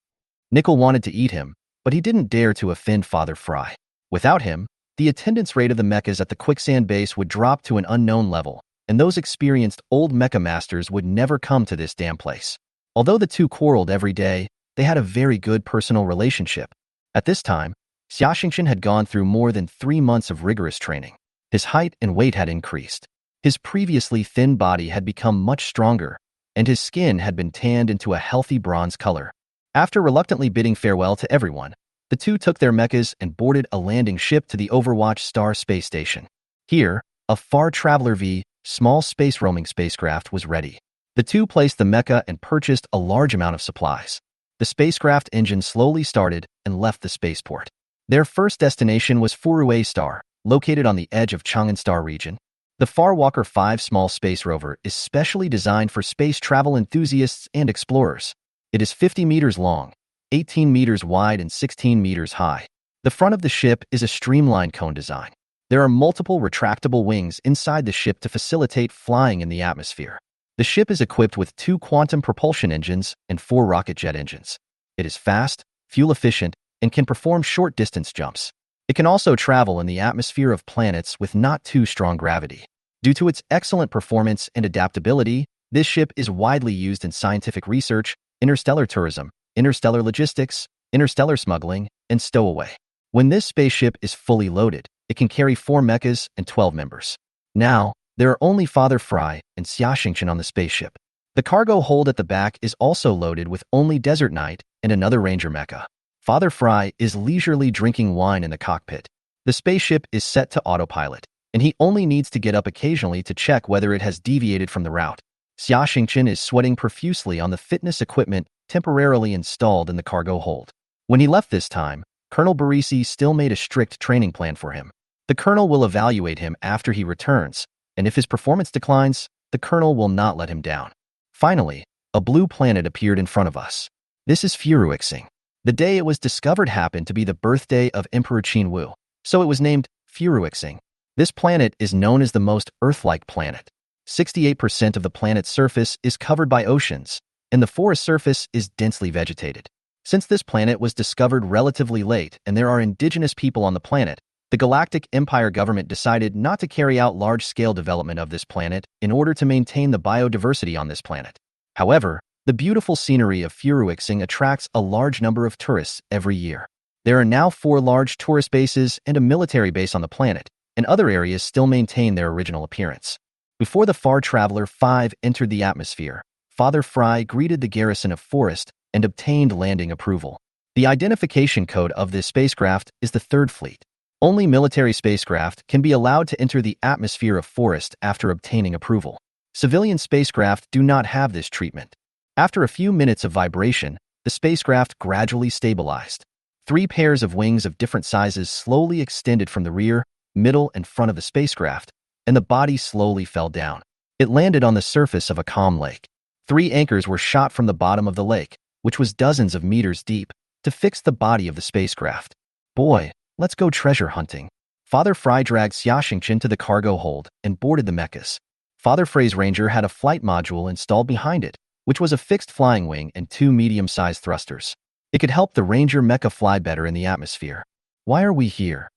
Nickel wanted to eat him, but he didn't dare to offend Father Fry. Without him, the attendance rate of the mechas at the quicksand base would drop to an unknown level, and those experienced old mecha masters would never come to this damn place. Although the two quarreled every day, they had a very good personal relationship. At this time, Xiaxingchen had gone through more than 3 months of rigorous training. His height and weight had increased. His previously thin body had become much stronger, and his skin had been tanned into a healthy bronze color. After reluctantly bidding farewell to everyone, the two took their mechas and boarded a landing ship to the Overwatch Star space station. Here, a Far Traveler V, small space roaming spacecraft was ready. The two placed the mecha and purchased a large amount of supplies. The spacecraft engine slowly started and left the spaceport. Their first destination was Furue Star, located on the edge of Chang'an Star region. The Farwalker 5 small space rover is specially designed for space travel enthusiasts and explorers. It is 50 meters long, 18 meters wide and 16 meters high. The front of the ship is a streamlined cone design. There are multiple retractable wings inside the ship to facilitate flying in the atmosphere. The ship is equipped with 2 quantum propulsion engines and 4 rocket jet engines. It is fast, fuel-efficient, and can perform short-distance jumps. It can also travel in the atmosphere of planets with not too strong gravity. Due to its excellent performance and adaptability, this ship is widely used in scientific research, interstellar tourism, interstellar logistics, interstellar smuggling, and stowaway. When this spaceship is fully loaded, it can carry 4 mechas and 12 members. Now, there are only Father Fry and Xiaxingchen on the spaceship. The cargo hold at the back is also loaded with only Desert Knight and another Ranger mecha. Father Fry is leisurely drinking wine in the cockpit. The spaceship is set to autopilot, and he only needs to get up occasionally to check whether it has deviated from the route. Xia Xingqian is sweating profusely on the fitness equipment temporarily installed in the cargo hold. When he left this time, Colonel Barisi still made a strict training plan for him. The colonel will evaluate him after he returns, and if his performance declines, the colonel will not let him down. Finally, a blue planet appeared in front of us. This is Furuixing. The day it was discovered happened to be the birthday of Emperor Qinwu, so it was named Furuixing. This planet is known as the most Earth-like planet. 68% of the planet's surface is covered by oceans, and the forest surface is densely vegetated. Since this planet was discovered relatively late and there are indigenous people on the planet, the Galactic Empire government decided not to carry out large-scale development of this planet in order to maintain the biodiversity on this planet. However, the beautiful scenery of Furuixing attracts a large number of tourists every year. There are now 4 large tourist bases and a military base on the planet, and other areas still maintain their original appearance. Before the Far Traveler 5 entered the atmosphere, Father Fry greeted the garrison of Forest and obtained landing approval. The identification code of this spacecraft is the Third Fleet. Only military spacecraft can be allowed to enter the atmosphere of Forest after obtaining approval. Civilian spacecraft do not have this treatment. After a few minutes of vibration, the spacecraft gradually stabilized. 3 pairs of wings of different sizes slowly extended from the rear, middle, and front of the spacecraft, and the body slowly fell down. It landed on the surface of a calm lake. 3 anchors were shot from the bottom of the lake, which was dozens of meters deep, to fix the body of the spacecraft. Boy, let's go treasure hunting. Father Fry dragged Xia Xingqian to the cargo hold and boarded the mechas. Father Frey's Ranger had a flight module installed behind it, which was a fixed flying wing and 2 medium-sized thrusters. It could help the Ranger mecha fly better in the atmosphere. Why are we here?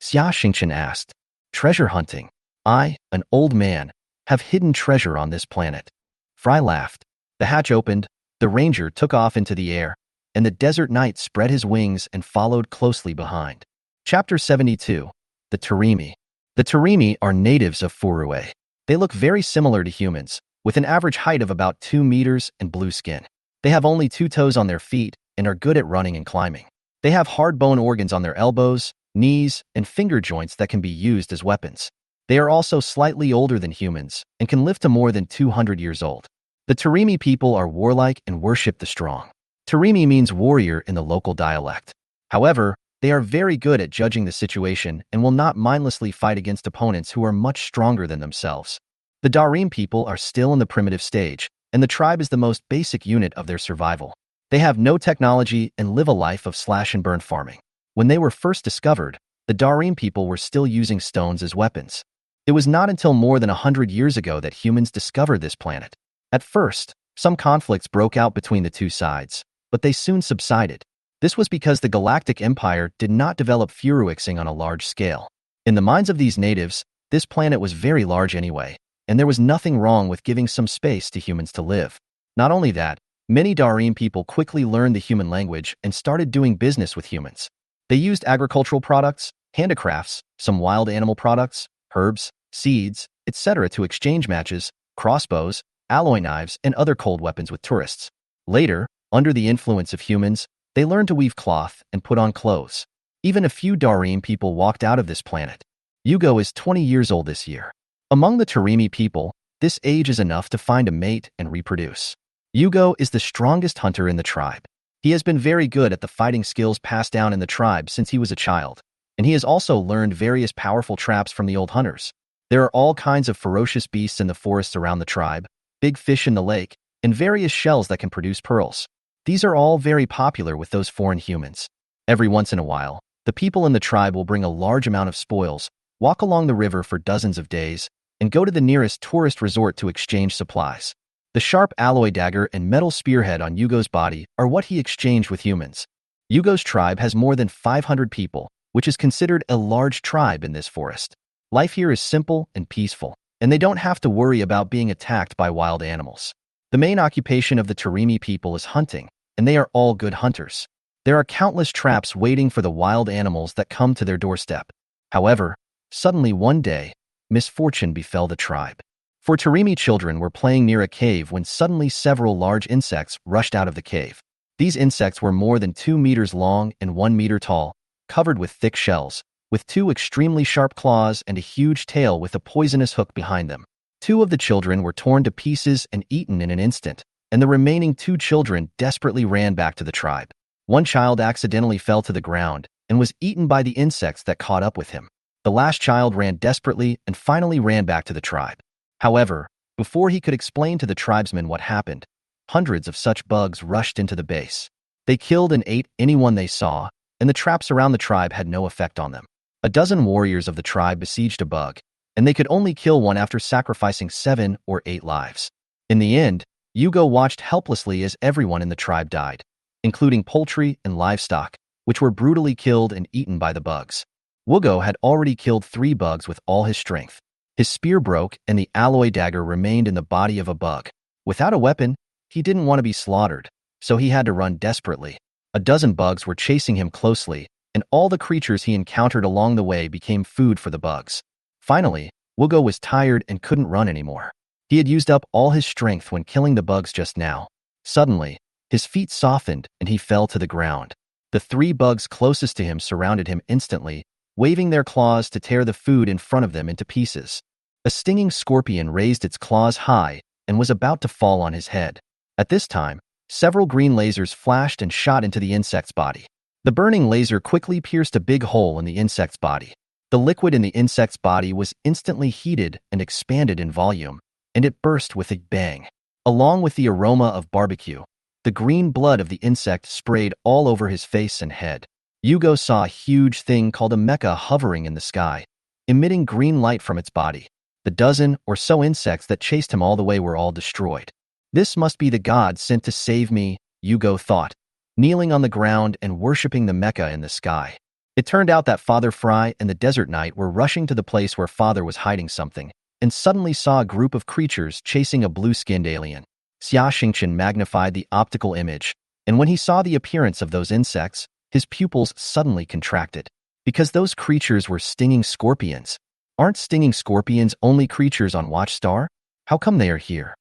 Xia Xingqian asked. Treasure hunting. I, an old man, have hidden treasure on this planet. Fry laughed. The hatch opened, the Ranger took off into the air, and the desert knight spread his wings and followed closely behind. Chapter 72. The Tarimi. The Tarimi are natives of Furue. They look very similar to humans, with an average height of about 2 meters and blue skin. They have only 2 toes on their feet and are good at running and climbing. They have hard bone organs on their elbows, knees, and finger joints that can be used as weapons. They are also slightly older than humans and can live to more than 200 years old. The Tarimi people are warlike and worship the strong. Tarimi means warrior in the local dialect. However, they are very good at judging the situation and will not mindlessly fight against opponents who are much stronger than themselves. The Darim people are still in the primitive stage, and the tribe is the most basic unit of their survival. They have no technology and live a life of slash-and-burn farming. When they were first discovered, the Darim people were still using stones as weapons. It was not until more than 100 years ago that humans discovered this planet. At first, some conflicts broke out between the 2 sides, but they soon subsided. This was because the Galactic Empire did not develop Furuixing on a large scale. In the minds of these natives, this planet was very large anyway, and there was nothing wrong with giving some space to humans to live. Not only that, many Darim people quickly learned the human language and started doing business with humans. They used agricultural products, handicrafts, some wild animal products, herbs, seeds, etc. to exchange matches, crossbows, alloy knives, and other cold weapons with tourists. Later, under the influence of humans, they learned to weave cloth and put on clothes. Even a few Darim people walked out of this planet. Yugo is 20 years old this year. Among the Tarimi people, this age is enough to find a mate and reproduce. Yugo is the strongest hunter in the tribe. He has been very good at the fighting skills passed down in the tribe since he was a child, and he has also learned various powerful traps from the old hunters. There are all kinds of ferocious beasts in the forests around the tribe, big fish in the lake, and various shells that can produce pearls. These are all very popular with those foreign humans. Every once in a while, the people in the tribe will bring a large amount of spoils, walk along the river for dozens of days, and go to the nearest tourist resort to exchange supplies. The sharp alloy dagger and metal spearhead on Yugo's body are what he exchanged with humans. Yugo's tribe has more than 500 people, which is considered a large tribe in this forest. Life here is simple and peaceful, and they don't have to worry about being attacked by wild animals. The main occupation of the Tarimi people is hunting, and they are all good hunters. There are countless traps waiting for the wild animals that come to their doorstep. However, suddenly one day, misfortune befell the tribe. 4 Tarimi children were playing near a cave when suddenly several large insects rushed out of the cave. These insects were more than 2 meters long and 1 meter tall, covered with thick shells, with 2 extremely sharp claws and a huge tail with a poisonous hook behind them. Two of the children were torn to pieces and eaten in an instant, and the remaining two children desperately ran back to the tribe. One child accidentally fell to the ground and was eaten by the insects that caught up with him. The last child ran desperately and finally ran back to the tribe. However, before he could explain to the tribesmen what happened, hundreds of such bugs rushed into the base. They killed and ate anyone they saw, and the traps around the tribe had no effect on them. A dozen warriors of the tribe besieged a bug, and they could only kill one after sacrificing 7 or 8 lives. In the end, Yugo watched helplessly as everyone in the tribe died, including poultry and livestock, which were brutally killed and eaten by the bugs. Wugo had already killed 3 bugs with all his strength. His spear broke and the alloy dagger remained in the body of a bug. Without a weapon, he didn't want to be slaughtered, so he had to run desperately. A dozen bugs were chasing him closely, and all the creatures he encountered along the way became food for the bugs. Finally, Wugo was tired and couldn't run anymore. He had used up all his strength when killing the bugs just now. Suddenly, his feet softened and he fell to the ground. The 3 bugs closest to him surrounded him instantly, waving their claws to tear the food in front of them into pieces. A stinging scorpion raised its claws high and was about to fall on his head. At this time, several green lasers flashed and shot into the insect's body. The burning laser quickly pierced a big hole in the insect's body. The liquid in the insect's body was instantly heated and expanded in volume, and it burst with a bang. Along with the aroma of barbecue, the green blood of the insect sprayed all over his face and head. Yugo saw a huge thing called a mecha hovering in the sky, emitting green light from its body. The dozen or so insects that chased him all the way were all destroyed. This must be the god sent to save me, Yugo thought, kneeling on the ground and worshipping the mecha in the sky. It turned out that Father Fry and the Desert Knight were rushing to the place where Father was hiding something, and suddenly saw a group of creatures chasing a blue-skinned alien. Xia Xingqian magnified the optical image, and when he saw the appearance of those insects, his pupils suddenly contracted. Because those creatures were stinging scorpions. Aren't stinging scorpions only creatures on Watchstar? How come they are here?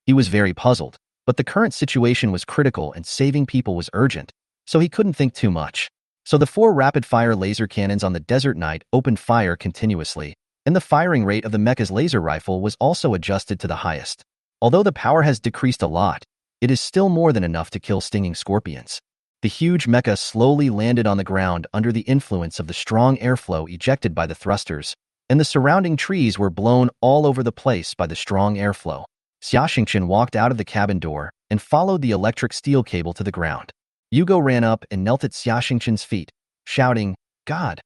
He was very puzzled, but the current situation was critical and saving people was urgent, so he couldn't think too much. So the 4 rapid-fire laser cannons on the Desert Knight opened fire continuously, and the firing rate of the mecha's laser rifle was also adjusted to the highest. Although the power has decreased a lot, it is still more than enough to kill stinging scorpions. The huge mecha slowly landed on the ground under the influence of the strong airflow ejected by the thrusters, and the surrounding trees were blown all over the place by the strong airflow. Xia Xingqian walked out of the cabin door and followed the electric steel cable to the ground. Yugo ran up and knelt at Xia Xingqian's feet, shouting, "God,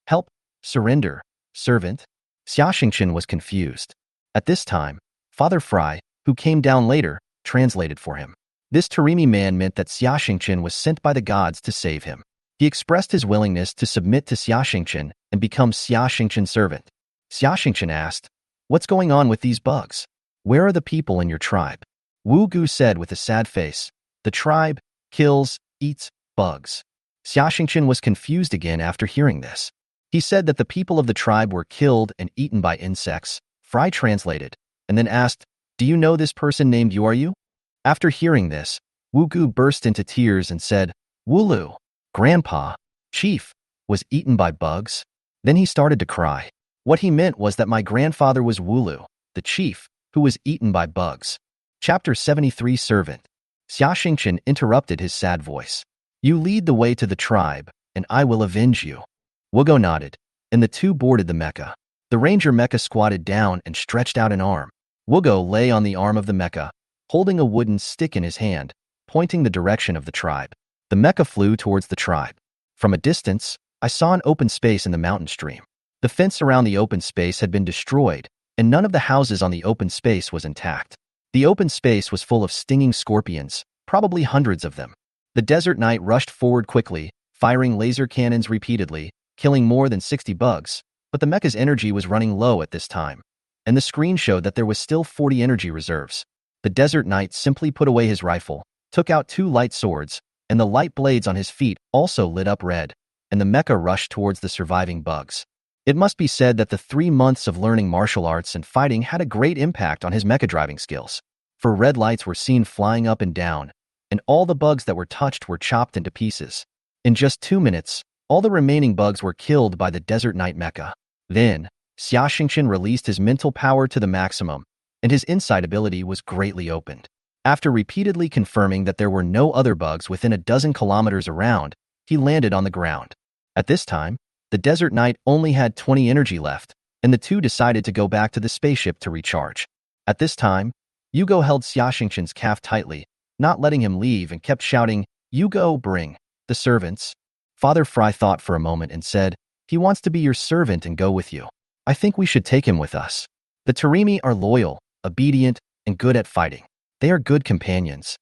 help, surrender, servant." Xia Xingqian was confused. At this time, Father Fry, who came down later, translated for him. This Tarimi man meant that Xia Xingqian was sent by the gods to save him. He expressed his willingness to submit to Xia Xingqian and become Xia Xingqian's servant. Xia Xingqian asked, "What's going on with these bugs? Where are the people in your tribe?" Wu Gu said with a sad face, "The tribe kills, eats bugs." Xia Xingqian was confused again after hearing this. He said that the people of the tribe were killed and eaten by insects. Fry translated, and then asked, "Do you know this person named Yuaryu?" After hearing this, Wu Gu burst into tears and said, "Wulu, Grandpa, Chief, was eaten by bugs?" Then he started to cry. What he meant was that my grandfather was Wulu, the chief, who was eaten by bugs. Chapter 73 Servant. Xia Xingqian interrupted his sad voice. "You lead the way to the tribe, and I will avenge you." Wugo nodded, and the two boarded the mecha. The ranger mecha squatted down and stretched out an arm. Wugo lay on the arm of the mecha, holding a wooden stick in his hand, pointing the direction of the tribe. The mecha flew towards the tribe. From a distance, I saw an open space in the mountain stream. The fence around the open space had been destroyed, and none of the houses on the open space was intact. The open space was full of stinging scorpions, probably hundreds of them. The Desert Knight rushed forward quickly, firing laser cannons repeatedly, killing more than 60 bugs, but the mecha's energy was running low at this time, and the screen showed that there was still 40 energy reserves. The Desert Knight simply put away his rifle, took out 2 light swords, and the light blades on his feet also lit up red, and the mecha rushed towards the surviving bugs. It must be said that the 3 months of learning martial arts and fighting had a great impact on his mecha driving skills, for red lights were seen flying up and down, and all the bugs that were touched were chopped into pieces. In just 2 minutes, all the remaining bugs were killed by the Desert Knight mecha. Then, Xia Xingqian released his mental power to the maximum, and his insight ability was greatly opened. After repeatedly confirming that there were no other bugs within a dozen kilometers around, he landed on the ground. At this time, the Desert Knight only had 20 energy left, and the two decided to go back to the spaceship to recharge. At this time, Yugo held Xiaoxingshan's calf tightly, not letting him leave, and kept shouting, "Yugo, bring the servants." Father Fry thought for a moment and said, "He wants to be your servant and go with you. I think we should take him with us. The Tarimi are loyal, obedient, and good at fighting. They are good companions."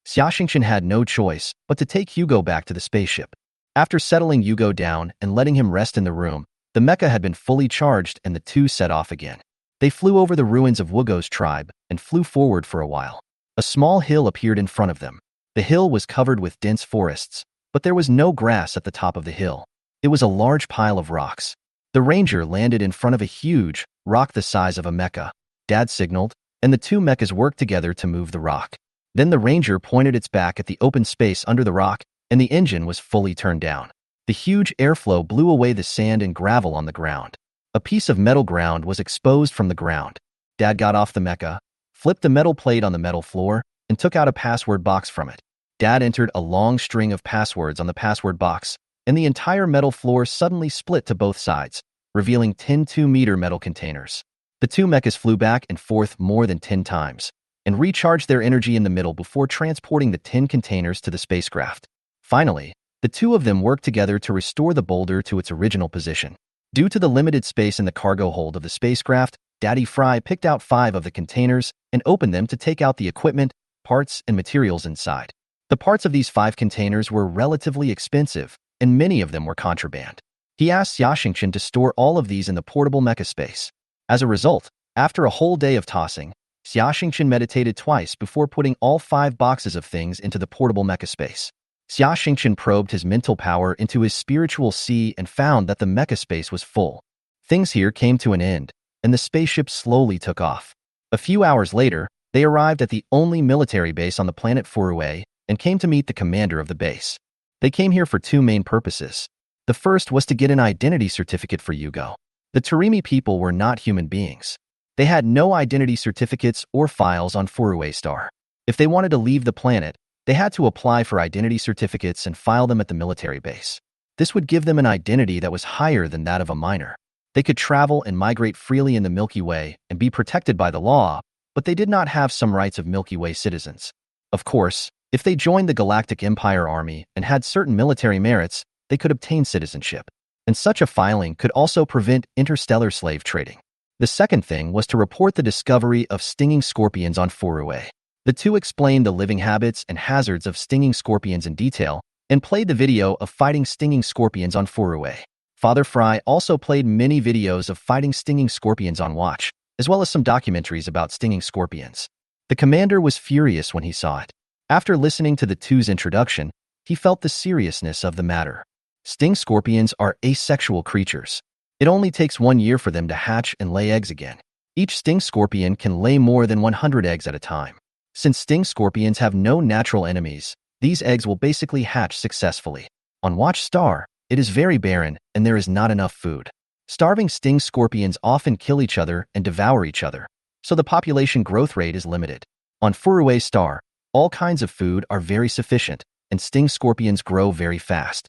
Xiaoxingshan had no choice but to take Yugo back to the spaceship. After settling Yugo down and letting him rest in the room, the mecha had been fully charged and the two set off again. They flew over the ruins of Wugo's tribe and flew forward for a while. A small hill appeared in front of them. The hill was covered with dense forests, but there was no grass at the top of the hill. It was a large pile of rocks. The ranger landed in front of a huge rock the size of a mecha. Dad signaled, and the two mechas worked together to move the rock. Then the ranger pointed its back at the open space under the rock, and the engine was fully turned down. The huge airflow blew away the sand and gravel on the ground. A piece of metal ground was exposed from the ground. Dad got off the mecha, flipped the metal plate on the metal floor, and took out a password box from it. Dad entered a long string of passwords on the password box, and the entire metal floor suddenly split to both sides, revealing 10 2-meter metal containers. The two mechas flew back and forth more than 10 times, and recharged their energy in the middle before transporting the 10 containers to the spacecraft. Finally, the two of them worked together to restore the boulder to its original position. Due to the limited space in the cargo hold of the spacecraft, Daddy Fry picked out 5 of the containers and opened them to take out the equipment, parts, and materials inside. The parts of these 5 containers were relatively expensive, and many of them were contraband. He asked Xiaoxingshan to store all of these in the portable mecha space. As a result, after a whole day of tossing, Xiaoxingshan meditated twice before putting all 5 boxes of things into the portable mecha space. Xiaoxingshan probed his mental power into his spiritual sea and found that the mecha space was full. Things here came to an end, and the spaceship slowly took off. A few hours later, they arrived at the only military base on the planet Furue and came to meet the commander of the base. They came here for 2 main purposes. The first was to get an identity certificate for Yugo. The Tarimi people were not human beings. They had no identity certificates or files on Furue Star. If they wanted to leave the planet, they had to apply for identity certificates and file them at the military base. This would give them an identity that was higher than that of a minor. They could travel and migrate freely in the Milky Way and be protected by the law, but they did not have some rights of Milky Way citizens. Of course, if they joined the Galactic Empire army and had certain military merits, they could obtain citizenship. And such a filing could also prevent interstellar slave trading. The second thing was to report the discovery of stinging scorpions on Furue. The two explained the living habits and hazards of stinging scorpions in detail and played the video of fighting stinging scorpions on Furue. Father Fry also played many videos of fighting stinging scorpions on Watch, as well as some documentaries about stinging scorpions. The commander was furious when he saw it. After listening to the two's introduction, he felt the seriousness of the matter. Sting scorpions are asexual creatures. It only takes 1 year for them to hatch and lay eggs again. Each sting scorpion can lay more than 100 eggs at a time. Since sting scorpions have no natural enemies, these eggs will basically hatch successfully. On Watch Star, it is very barren and there is not enough food. Starving sting scorpions often kill each other and devour each other, so the population growth rate is limited. On Furue Star, all kinds of food are very sufficient, and sting scorpions grow very fast.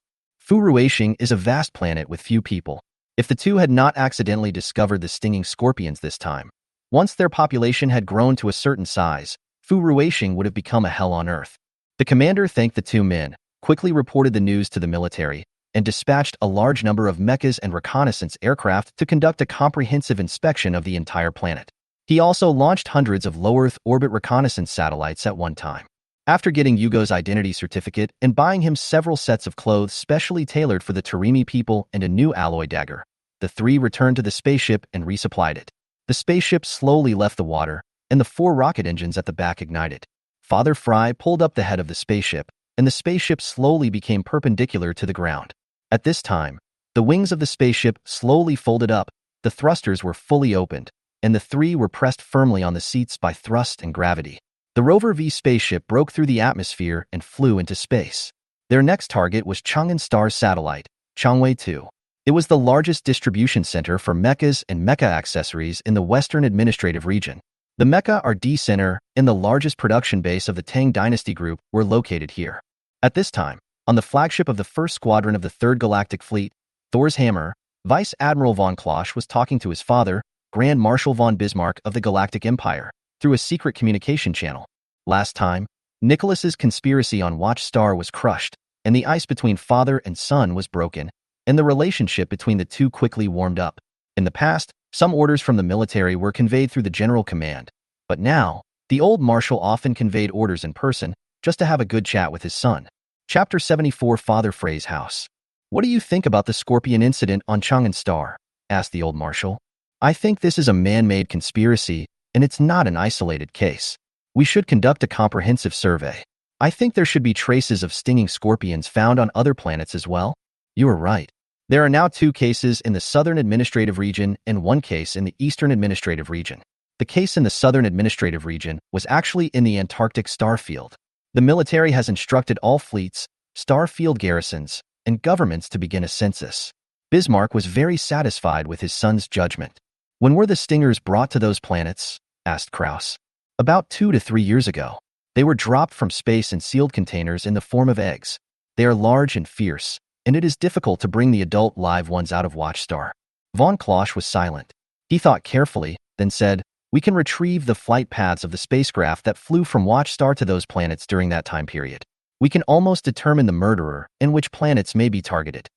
Furuashing is a vast planet with few people. If the two had not accidentally discovered the stinging scorpions this time, once their population had grown to a certain size, Furuashing would have become a hell on earth. The commander thanked the 2 men, quickly reported the news to the military, and dispatched a large number of mechas and reconnaissance aircraft to conduct a comprehensive inspection of the entire planet. He also launched hundreds of low-Earth orbit reconnaissance satellites at one time. After getting Yugo's identity certificate and buying him several sets of clothes specially tailored for the Tarimi people and a new alloy dagger, the 3 returned to the spaceship and resupplied it. The spaceship slowly left the water, and the 4 rocket engines at the back ignited. Father Fry pulled up the head of the spaceship, and the spaceship slowly became perpendicular to the ground. At this time, the wings of the spaceship slowly folded up, the thrusters were fully opened, and the 3 were pressed firmly on the seats by thrust and gravity. The Rover V spaceship broke through the atmosphere and flew into space. Their next target was Chang'an Star's satellite, Chang'e 2. It was the largest distribution center for mechas and mecha accessories in the Western Administrative Region. The Mecha R&D Center and the largest production base of the Tang Dynasty Group were located here. At this time, on the flagship of the 1st Squadron of the 3rd Galactic Fleet, Thor's Hammer, Vice Admiral von Klosch was talking to his father, Grand Marshal von Bismarck of the Galactic Empire, through a secret communication channel. Last time, Nicholas's conspiracy on Watchstar was crushed, and the ice between father and son was broken, and the relationship between the two quickly warmed up. In the past, some orders from the military were conveyed through the general command, but now, the old marshal often conveyed orders in person, just to have a good chat with his son. Chapter 74 Father Frey's House. What do you think about the Scorpion incident on Chang'an Star? Asked the old marshal. I think this is a man-made conspiracy, and it's not an isolated case. We should conduct a comprehensive survey. I think there should be traces of stinging scorpions found on other planets as well. You are right. There are now 2 cases in the Southern Administrative Region and 1 case in the Eastern Administrative Region. The case in the Southern Administrative Region was actually in the Antarctic star field. The military has instructed all fleets, star field garrisons, and governments to begin a census. Bismarck was very satisfied with his son's judgment. When were the stingers brought to those planets? Asked Krauss. About 2 to 3 years ago. They were dropped from space in sealed containers in the form of eggs. They are large and fierce, and it is difficult to bring the adult live ones out of Watchstar. Von Klosch was silent. He thought carefully, then said, we can retrieve the flight paths of the spacecraft that flew from Watchstar to those planets during that time period. We can almost determine the murderer and which planets may be targeted.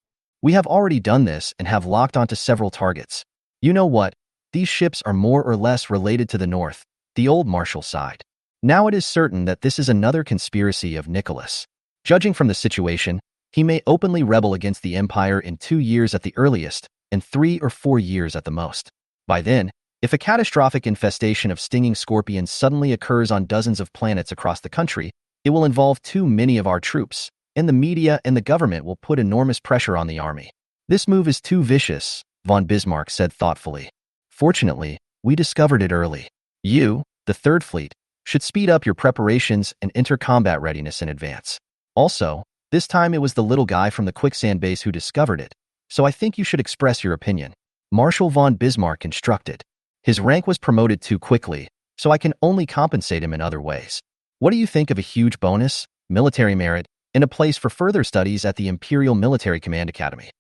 We have already done this and have locked onto several targets. You know what? These ships are more or less related to the North, the old marshal sighed. Now it is certain that this is another conspiracy of Nicholas. Judging from the situation, he may openly rebel against the Empire in 2 years at the earliest, and 3 or 4 years at the most. By then, if a catastrophic infestation of stinging scorpions suddenly occurs on dozens of planets across the country, it will involve too many of our troops, and the media and the government will put enormous pressure on the army. This move is too vicious, von Bismarck said thoughtfully. Fortunately, we discovered it early. You, the 3rd Fleet, should speed up your preparations and enter combat readiness in advance. Also, this time it was the little guy from the quicksand base who discovered it, so I think you should express your opinion. Marshal von Bismarck instructed. His rank was promoted too quickly, so I can only compensate him in other ways. What do you think of a huge bonus, military merit, and a place for further studies at the Imperial Military Command Academy?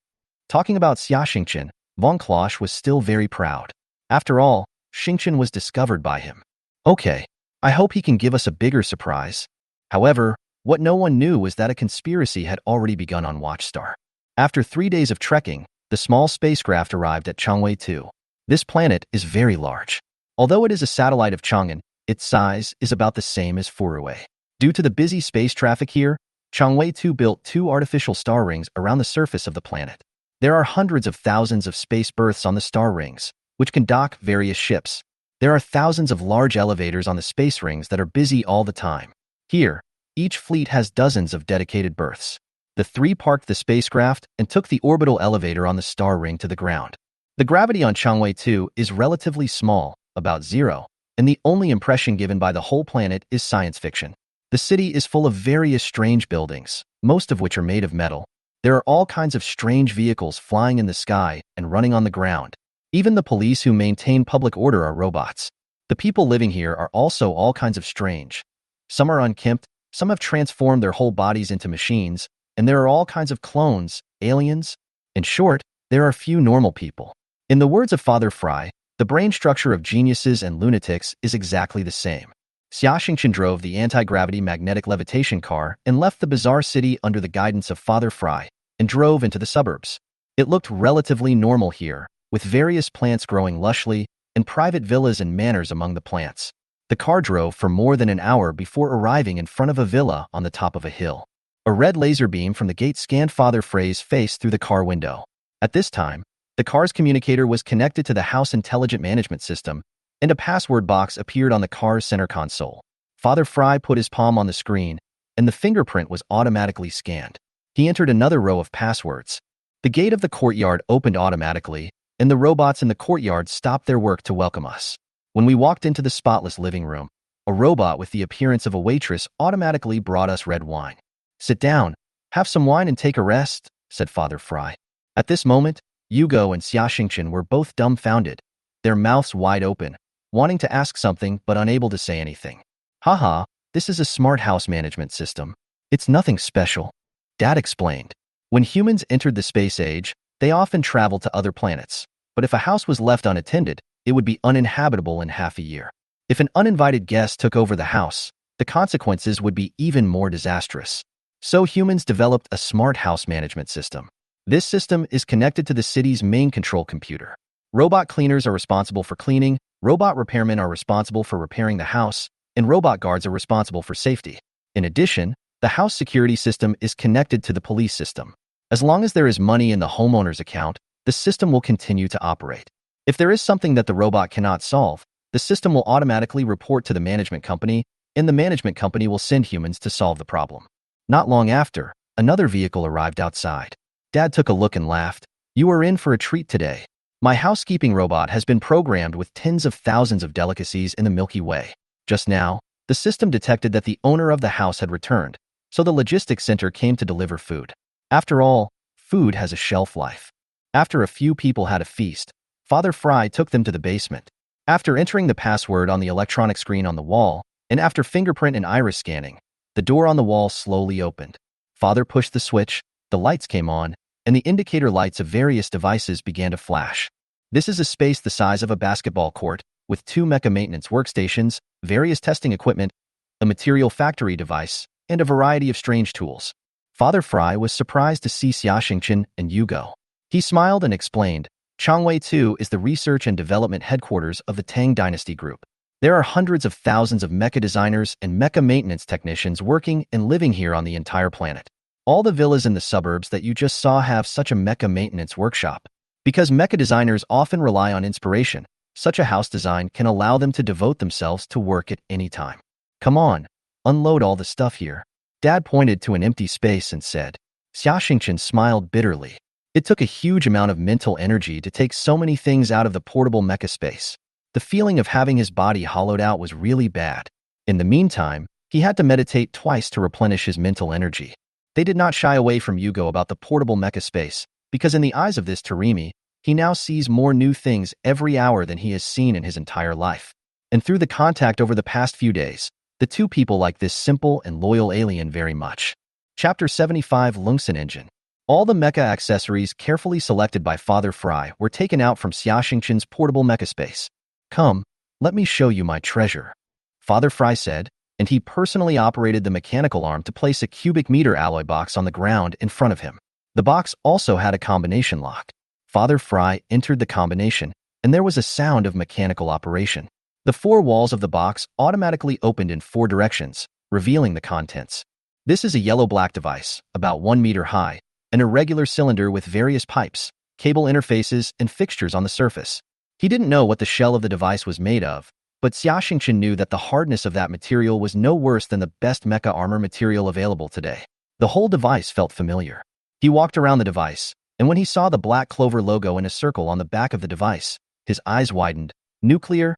Talking about Xia Xingqian, von Klosch was still very proud. After all, Xingqian was discovered by him. Okay, I hope he can give us a bigger surprise. However, what no one knew was that a conspiracy had already begun on Watchstar. After 3 days of trekking, the small spacecraft arrived at Chang'an 2. This planet is very large. Although it is a satellite of Chang'an, its size is about the same as Furue. Due to the busy space traffic here, Chang'an 2 built 2 artificial star rings around the surface of the planet. There are hundreds of thousands of space berths on the star rings, which can dock various ships. There are thousands of large elevators on the space rings that are busy all the time. Here, each fleet has dozens of dedicated berths. The 3 parked the spacecraft and took the orbital elevator on the star ring to the ground. The gravity on Chang'an 2 is relatively small, about 0, and the only impression given by the whole planet is science fiction. The city is full of various strange buildings, most of which are made of metal. There are all kinds of strange vehicles flying in the sky and running on the ground. Even the police who maintain public order are robots. The people living here are also all kinds of strange. Some are unkempt, some have transformed their whole bodies into machines, and there are all kinds of clones, aliens. In short, there are few normal people. In the words of Father Frey, the brain structure of geniuses and lunatics is exactly the same. Xia Xingqian drove the anti-gravity magnetic levitation car and left the bizarre city under the guidance of Father Frey and drove into the suburbs. It looked relatively normal here, with various plants growing lushly and private villas and manors among the plants. The car drove for more than an hour before arriving in front of a villa on the top of a hill. A red laser beam from the gate scanned Father Frey's face through the car window. At this time, the car's communicator was connected to the house intelligent management system, and a password box appeared on the car's center console. Father Frey put his palm on the screen, and the fingerprint was automatically scanned. He entered another row of passwords. The gate of the courtyard opened automatically, and the robots in the courtyard stopped their work to welcome us. When we walked into the spotless living room, a robot with the appearance of a waitress automatically brought us red wine. "Sit down, have some wine and take a rest," said Father Frey. At this moment, Hugo and Xia Xingqian were both dumbfounded, their mouths wide open, wanting to ask something but unable to say anything. Haha, this is a smart house management system. It's nothing special. Dad explained. When humans entered the space age, they often traveled to other planets. But if a house was left unattended, it would be uninhabitable in half a year. If an uninvited guest took over the house, the consequences would be even more disastrous. So humans developed a smart house management system. This system is connected to the city's main control computer. Robot cleaners are responsible for cleaning, robot repairmen are responsible for repairing the house, and robot guards are responsible for safety. In addition, the house security system is connected to the police system. As long as there is money in the homeowner's account, the system will continue to operate. If there is something that the robot cannot solve, the system will automatically report to the management company, and the management company will send humans to solve the problem. Not long after, another vehicle arrived outside. Dad took a look and laughed. You are in for a treat today. My housekeeping robot has been programmed with tens of thousands of delicacies in the Milky Way. Just now, the system detected that the owner of the house had returned, so the logistics center came to deliver food. After all, food has a shelf life. After a few people had a feast, Father Fry took them to the basement. After entering the password on the electronic screen on the wall, and after fingerprint and iris scanning, the door on the wall slowly opened. Father pushed the switch, the lights came on, and the indicator lights of various devices began to flash. This is a space the size of a basketball court, with 2 mecha maintenance workstations, various testing equipment, a material factory device, and a variety of strange tools. Father Fry was surprised to see Xiaxingchen and Yugo. He smiled and explained, Changwei 2 is the research and development headquarters of the Tang Dynasty Group. There are hundreds of thousands of mecha designers and mecha maintenance technicians working and living here on the entire planet. All the villas in the suburbs that you just saw have such a mecha maintenance workshop. Because mecha designers often rely on inspiration, such a house design can allow them to devote themselves to work at any time. Come on, unload all the stuff here. Dad pointed to an empty space and said. Xiaxingchen smiled bitterly. It took a huge amount of mental energy to take so many things out of the portable mecha space. The feeling of having his body hollowed out was really bad. In the meantime, he had to meditate twice to replenish his mental energy. They did not shy away from Yugo about the portable mecha space, because in the eyes of this Tarimi, he now sees more new things every hour than he has seen in his entire life. And through the contact over the past few days, the two people like this simple and loyal alien very much. Chapter 75 Lungsen Engine. All the mecha accessories carefully selected by Father Fry were taken out from Xiaxingchen's portable mecha space. Come, let me show you my treasure, Father Fry said, and he personally operated the mechanical arm to place a cubic meter alloy box on the ground in front of him. The box also had a combination lock. Father Fry entered the combination, and there was a sound of mechanical operation. The 4 walls of the box automatically opened in 4 directions, revealing the contents. This is a yellow-black device, about 1 meter high, an irregular cylinder with various pipes, cable interfaces, and fixtures on the surface. He didn't know what the shell of the device was made of, but Xiaxingchen knew that the hardness of that material was no worse than the best mecha armor material available today. The whole device felt familiar. He walked around the device, and when he saw the black clover logo in a circle on the back of the device, his eyes widened. Nuclear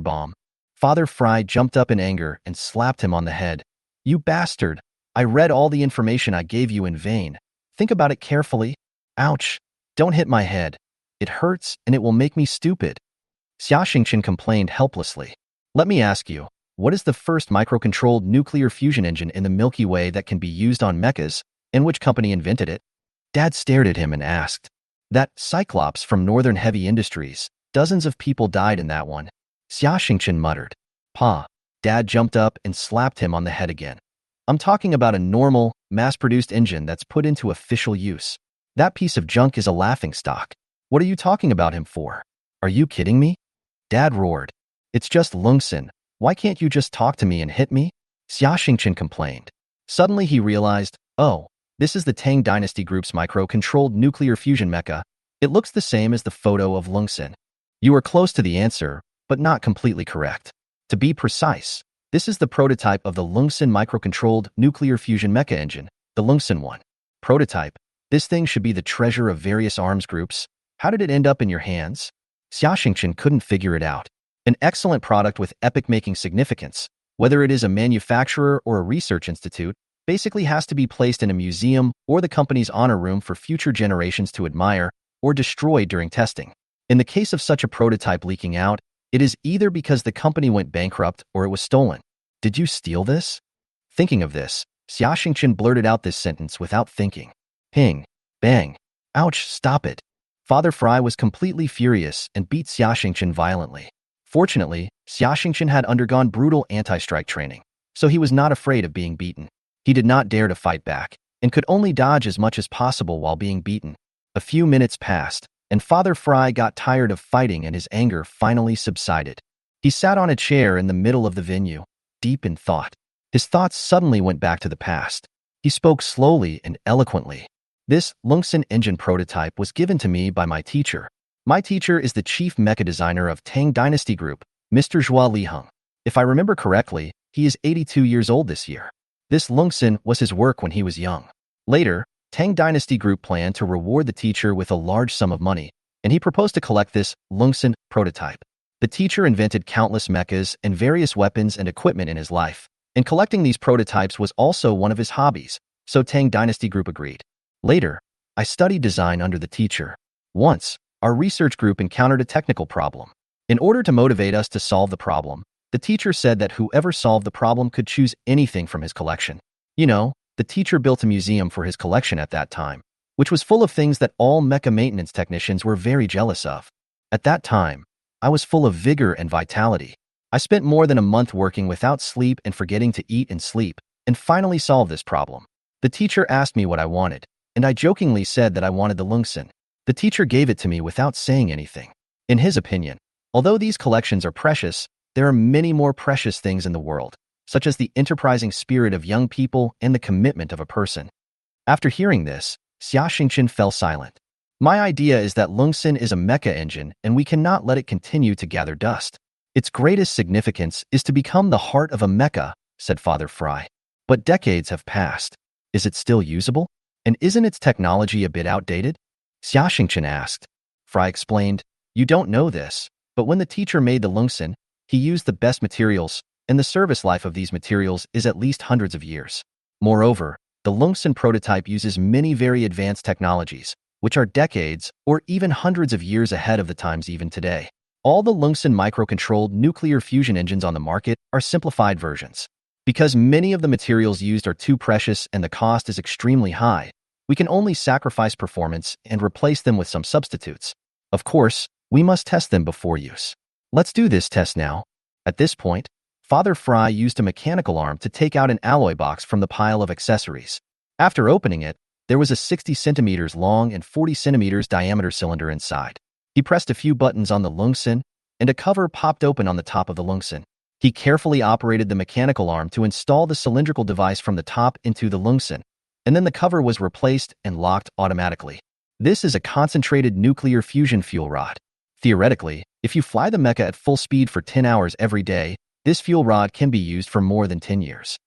bomb. Father Fry jumped up in anger and slapped him on the head. You bastard! I read all the information I gave you in vain. Think about it carefully. Ouch! Don't hit my head. It hurts and it will make me stupid. Xiaxingchen complained helplessly. Let me ask you, what is the first microcontrolled nuclear fusion engine in the Milky Way that can be used on mechas, and which company invented it? Dad stared at him and asked. That Cyclops from Northern Heavy Industries. Dozens of people died in that one. Xiaxingchen muttered. Pa. Dad jumped up and slapped him on the head again. I'm talking about a normal, mass-produced engine that's put into official use. That piece of junk is a laughingstock. What are you talking about him for? Are you kidding me? Dad roared. It's just Lungsen. Why can't you just talk to me and hit me? Xiaxingchen complained. Suddenly he realized, oh, this is the Tang Dynasty Group's micro-controlled nuclear fusion mecha. It looks the same as the photo of Lungsen. You are close to the answer, but not completely correct. To be precise, this is the prototype of the Lungsen micro-controlled nuclear fusion mecha engine, the Lungsen one. Prototype. This thing should be the treasure of various arms groups. How did it end up in your hands? Xiaxingchen couldn't figure it out. An excellent product with epic-making significance, whether it is a manufacturer or a research institute, basically has to be placed in a museum or the company's honor room for future generations to admire or destroy during testing. In the case of such a prototype leaking out, It is either because the company went bankrupt or it was stolen. Did you steal this? Thinking of this, Xiaxingchen blurted out this sentence without thinking. Ping. Bang. Ouch, stop it. Father Fry was completely furious and beat Xiaxingchen violently. Fortunately, Xiaxingchen had undergone brutal anti-strike training, so he was not afraid of being beaten. He did not dare to fight back, and could only dodge as much as possible while being beaten. A few minutes passed, and Father Fry got tired of fighting and his anger finally subsided. He sat on a chair in the middle of the venue, deep in thought. His thoughts suddenly went back to the past. He spoke slowly and eloquently. This Lungsen engine prototype was given to me by my teacher. My teacher is the chief mecha designer of Tang Dynasty Group, Mr. Zhua Liheng. If I remember correctly, he is 82 years old this year. This Lungsen was his work when he was young. Later, Tang Dynasty Group planned to reward the teacher with a large sum of money, and he proposed to collect this Lungsen prototype. The teacher invented countless mechas and various weapons and equipment in his life, and collecting these prototypes was also one of his hobbies, so Tang Dynasty Group agreed. Later, I studied design under the teacher. Once, our research group encountered a technical problem. In order to motivate us to solve the problem, the teacher said that whoever solved the problem could choose anything from his collection. You know, the teacher built a museum for his collection at that time, which was full of things that all mecha maintenance technicians were very jealous of. At that time, I was full of vigor and vitality. I spent more than a month working without sleep and forgetting to eat and sleep, and finally solved this problem. The teacher asked me what I wanted, and I jokingly said that I wanted the Lungsen. The teacher gave it to me without saying anything. In his opinion, although these collections are precious, there are many more precious things in the world, such as the enterprising spirit of young people and the commitment of a person. After hearing this, Xiaxingchen fell silent. My idea is that Lungsen is a mecha engine and we cannot let it continue to gather dust. Its greatest significance is to become the heart of a mecha, said Father Fry. But decades have passed. Is it still usable? And isn't its technology a bit outdated? Xiaxingchen asked. Fry explained, you don't know this, but when the teacher made the Lungsen, he used the best materials, and the service life of these materials is at least hundreds of years. Moreover, the Lungsen prototype uses many very advanced technologies, which are decades or even hundreds of years ahead of the times even today. All the Lungsen microcontrolled nuclear fusion engines on the market are simplified versions. Because many of the materials used are too precious and the cost is extremely high, we can only sacrifice performance and replace them with some substitutes. Of course, we must test them before use. Let's do this test now. At this point, Father Fry used a mechanical arm to take out an alloy box from the pile of accessories. After opening it, there was a 60 centimeters long and 40 centimeters diameter cylinder inside. He pressed a few buttons on the Lungsen, and a cover popped open on the top of the Lungsen. He carefully operated the mechanical arm to install the cylindrical device from the top into the Lungsen, and then the cover was replaced and locked automatically. This is a concentrated nuclear fusion fuel rod. Theoretically, if you fly the mecha at full speed for 10 hours every day, this fuel rod can be used for more than 10 years.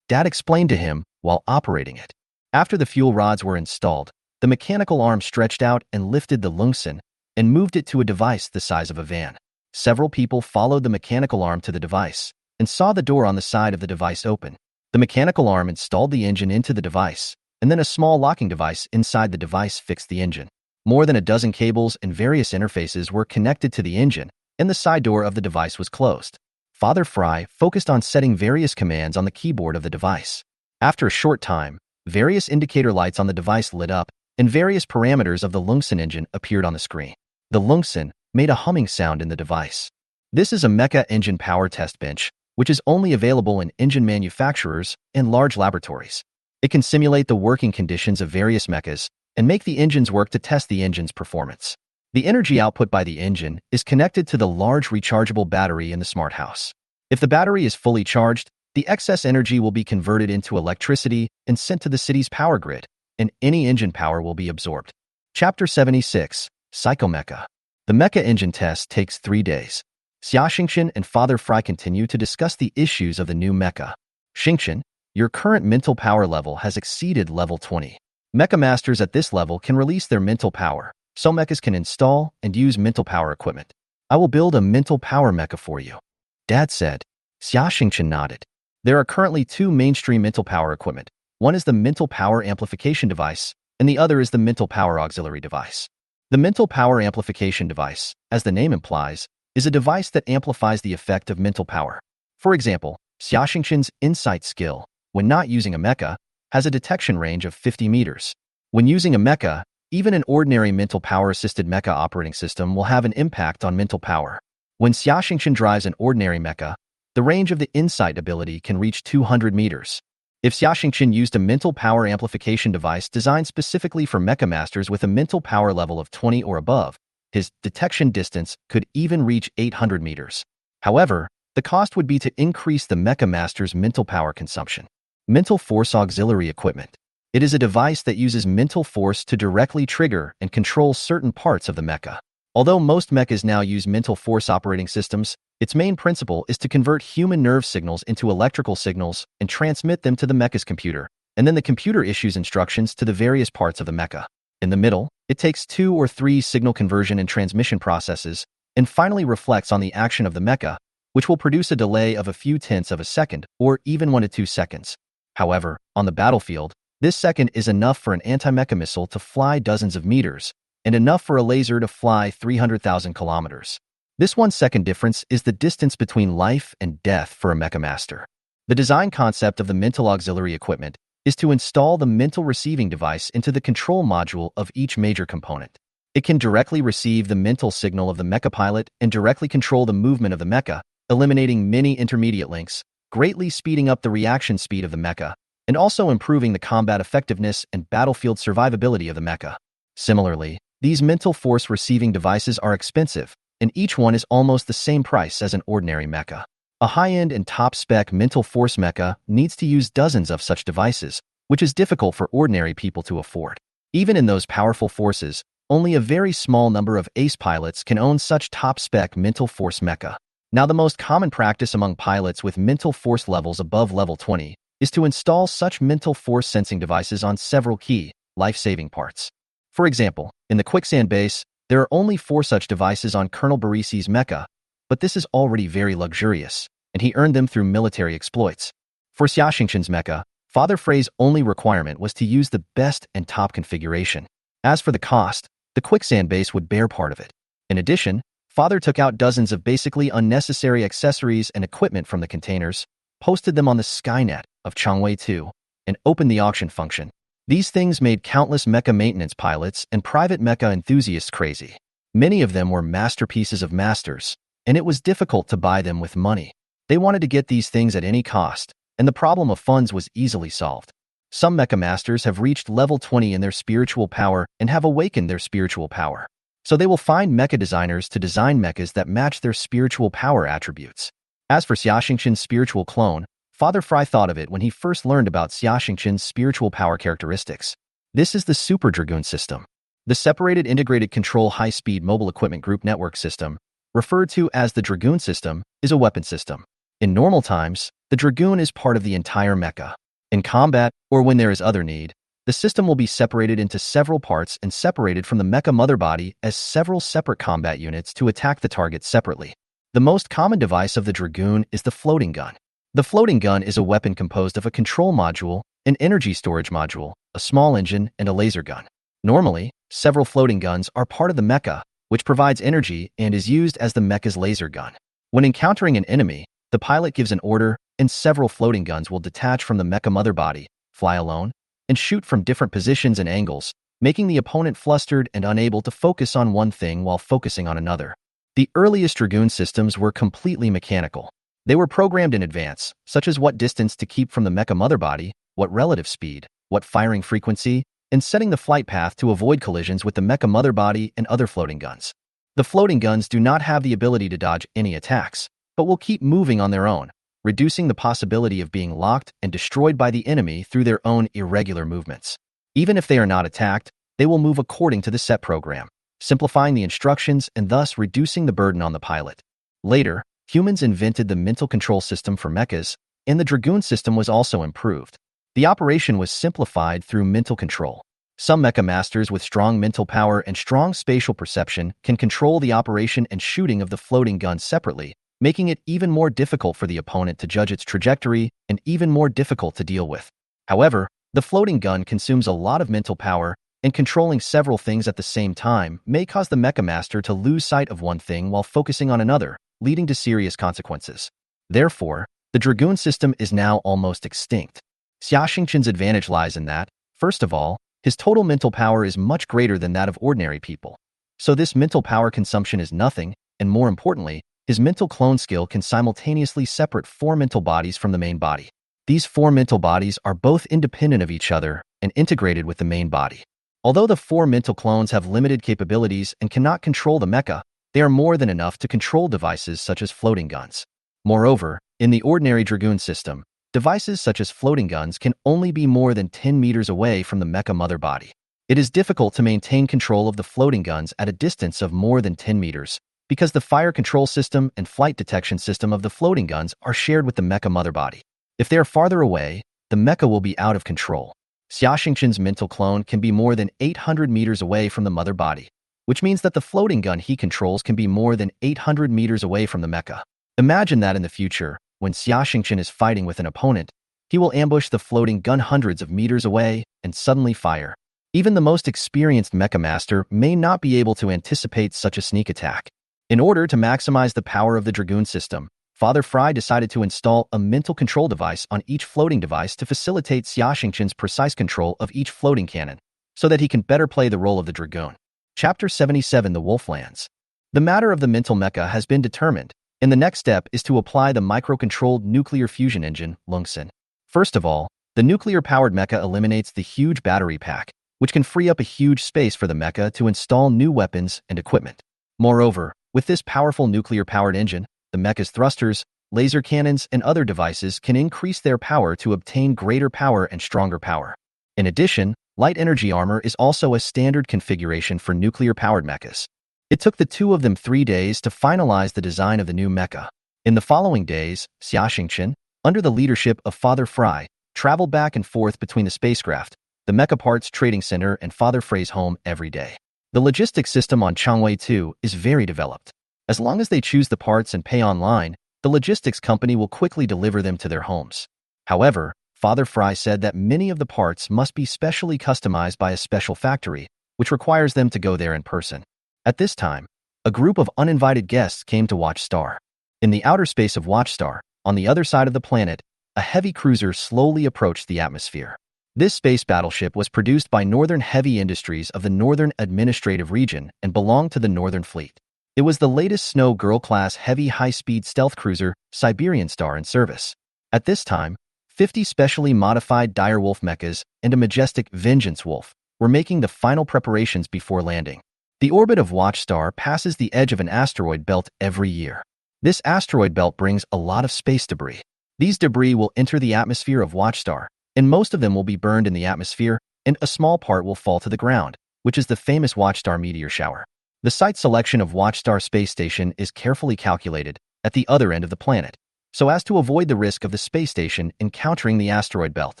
Dad explained to him while operating it. After the fuel rods were installed, the mechanical arm stretched out and lifted the Lungsen and moved it to a device the size of a van. Several people followed the mechanical arm to the device and saw the door on the side of the device open. The mechanical arm installed the engine into the device, and then a small locking device inside the device fixed the engine. More than a dozen cables and various interfaces were connected to the engine, and the side door of the device was closed. Father Fry focused on setting various commands on the keyboard of the device. After a short time, various indicator lights on the device lit up, and various parameters of the Lungsen engine appeared on the screen. The Lungsen made a humming sound in the device. This is a mecha engine power test bench, which is only available in engine manufacturers and large laboratories. It can simulate the working conditions of various mechas and make the engines work to test the engine's performance. The energy output by the engine is connected to the large rechargeable battery in the smart house. If the battery is fully charged, the excess energy will be converted into electricity and sent to the city's power grid, and any engine power will be absorbed. Chapter 76, Psychomecha. The mecha engine test takes 3 days. Xiaxingchen and Father Fry continue to discuss the issues of the new mecha. Xingchen, your current mental power level has exceeded level 20. Mecha masters at this level can release their mental power, so mechas can install and use mental power equipment. I will build a mental power mecha for you. Dad said. Xiaxingchen nodded. There are currently 2 mainstream mental power equipment. One is the mental power amplification device, and the other is the mental power auxiliary device. The mental power amplification device, as the name implies, is a device that amplifies the effect of mental power. For example, Xiaoxingqian's insight skill, when not using a mecha, has a detection range of 50 meters. When using a mecha, even an ordinary mental power-assisted mecha operating system will have an impact on mental power. When Xiaoxingqian drives an ordinary mecha, the range of the insight ability can reach 200 meters. If Xiaoxingqian used a mental power amplification device designed specifically for mecha masters with a mental power level of 20 or above, his detection distance could even reach 800 meters. However, the cost would be to increase the mecha master's mental power consumption. Mental Force Auxiliary Equipment. It is a device that uses mental force to directly trigger and control certain parts of the mecha. Although most mechas now use mental force operating systems, its main principle is to convert human nerve signals into electrical signals and transmit them to the mecha's computer, and then the computer issues instructions to the various parts of the mecha. In the middle, it takes 2 or 3 signal conversion and transmission processes, and finally reflects on the action of the mecha, which will produce a delay of a few tenths of a second, or even 1 to 2 seconds. However, on the battlefield, this second is enough for an anti-mecha missile to fly dozens of meters, and enough for a laser to fly 300,000 kilometers. This 1 second difference is the distance between life and death for a mecha master. The design concept of the mental auxiliary equipment is to install the mental receiving device into the control module of each major component. It can directly receive the mental signal of the mecha pilot and directly control the movement of the mecha, eliminating many intermediate links, greatly speeding up the reaction speed of the mecha, and also improving the combat effectiveness and battlefield survivability of the mecha. Similarly, these mental force receiving devices are expensive, and each one is almost the same price as an ordinary mecha. A high-end and top-spec mental force mecha needs to use dozens of such devices, which is difficult for ordinary people to afford. Even in those powerful forces, only a very small number of ace pilots can own such top-spec mental force mecha. Now, the most common practice among pilots with mental force levels above level 20 is to install such mental force sensing devices on several key, life-saving parts. For example, in the Quicksand base, there are only 4 such devices on Colonel Barisi's mecha, but this is already very luxurious, and he earned them through military exploits. For Xiaoxingqian's mecha, Father Frey's only requirement was to use the best and top configuration. As for the cost, the Quicksand base would bear part of it. In addition, Father took out dozens of basically unnecessary accessories and equipment from the containers, posted them on the Skynet of Changwei 2, and opened the auction function. These things made countless mecha maintenance pilots and private mecha enthusiasts crazy. Many of them were masterpieces of masters, and it was difficult to buy them with money. They wanted to get these things at any cost, and the problem of funds was easily solved. Some mecha masters have reached level 20 in their spiritual power and have awakened their spiritual power. So they will find mecha designers to design mechas that match their spiritual power attributes. As for Xiaoxingqian's spiritual clone, Father Fry thought of it when he first learned about Xiaoxingqian's spiritual power characteristics. This is the Super Dragoon system. The Separated Integrated Control High-Speed Mobile Equipment Group Network System, referred to as the Dragoon system, is a weapon system. In normal times, the Dragoon is part of the entire mecha. In combat, or when there is other need, the system will be separated into several parts and separated from the mecha mother body as several separate combat units to attack the target separately. The most common device of the Dragoon is the floating gun. The floating gun is a weapon composed of a control module, an energy storage module, a small engine, and a laser gun. Normally, several floating guns are part of the mecha, which provides energy and is used as the mecha's laser gun. When encountering an enemy, the pilot gives an order, and several floating guns will detach from the mecha mother body, fly alone, and shoot from different positions and angles, making the opponent flustered and unable to focus on one thing while focusing on another. The earliest Dragoon systems were completely mechanical. They were programmed in advance, such as what distance to keep from the mecha mother body, what relative speed, what firing frequency, and setting the flight path to avoid collisions with the mecha mother body and other floating guns. The floating guns do not have the ability to dodge any attacks, but will keep moving on their own, reducing the possibility of being locked and destroyed by the enemy through their own irregular movements. Even if they are not attacked, they will move according to the set program, simplifying the instructions and thus reducing the burden on the pilot. Later, humans invented the mental control system for mechas, and the Dragoon system was also improved. The operation was simplified through mental control. Some mecha masters with strong mental power and strong spatial perception can control the operation and shooting of the floating gun separately, making it even more difficult for the opponent to judge its trajectory and even more difficult to deal with. However, the floating gun consumes a lot of mental power and controlling several things at the same time may cause the Mecha Master to lose sight of one thing while focusing on another, leading to serious consequences. Therefore, the Dragoon system is now almost extinct. Xia Xingqian's advantage lies in that, first of all, his total mental power is much greater than that of ordinary people. So this mental power consumption is nothing, and more importantly, his mental clone skill can simultaneously separate 4 mental bodies from the main body. These 4 mental bodies are both independent of each other and integrated with the main body. Although the 4 mental clones have limited capabilities and cannot control the mecha, they are more than enough to control devices such as floating guns. Moreover, in the ordinary Dragoon system, devices such as floating guns can only be more than 10 meters away from the mecha mother body. It is difficult to maintain control of the floating guns at a distance of more than 10 meters, because the fire control system and flight detection system of the floating guns are shared with the mecha mother body. If they are farther away, the mecha will be out of control. Xia Xingqian's mental clone can be more than 800 meters away from the mother body, which means that the floating gun he controls can be more than 800 meters away from the mecha. Imagine that in the future, when Xia Xingqian is fighting with an opponent, he will ambush the floating gun hundreds of meters away and suddenly fire. Even the most experienced Mecha Master may not be able to anticipate such a sneak attack. In order to maximize the power of the Dragoon system, Father Fry decided to install a mental control device on each floating device to facilitate Xia Xingqian's precise control of each floating cannon, so that he can better play the role of the Dragoon. Chapter 77: The Wolflands. The matter of the mental mecha has been determined, and the next step is to apply the micro-controlled nuclear fusion engine, Lungsen. First of all, the nuclear-powered mecha eliminates the huge battery pack, which can free up a huge space for the mecha to install new weapons and equipment. Moreover, with this powerful nuclear-powered engine, the mecha's thrusters, laser cannons, and other devices can increase their power to obtain greater power and stronger power. In addition, light energy armor is also a standard configuration for nuclear-powered mechas. It took the 2 of them 3 days to finalize the design of the new mecha. In the following days, Xia Xingqian, under the leadership of Father Fry, traveled back and forth between the spacecraft, the Mecha Parts Trading Center, and Father Frey's home every day. The logistics system on Changwei 2 is very developed. As long as they choose the parts and pay online, the logistics company will quickly deliver them to their homes. However, Father Fry said that many of the parts must be specially customized by a special factory, which requires them to go there in person. At this time, a group of uninvited guests came to Watch Star. In the outer space of Watch Star, on the other side of the planet, a heavy cruiser slowly approached the atmosphere. This space battleship was produced by Northern Heavy Industries of the Northern Administrative Region and belonged to the Northern Fleet. It was the latest Snow Girl-class heavy high-speed stealth cruiser, Siberian Star, in service. At this time, 50 specially modified direwolf mechas and a majestic Vengeance Wolf were making the final preparations before landing. The orbit of Watch Star passes the edge of an asteroid belt every year. This asteroid belt brings a lot of space debris. These debris will enter the atmosphere of Watch Star, and most of them will be burned in the atmosphere, and a small part will fall to the ground, which is the famous Watch Star meteor shower. The site selection of Watch Star space station is carefully calculated at the other end of the planet, so as to avoid the risk of the space station encountering the asteroid belt.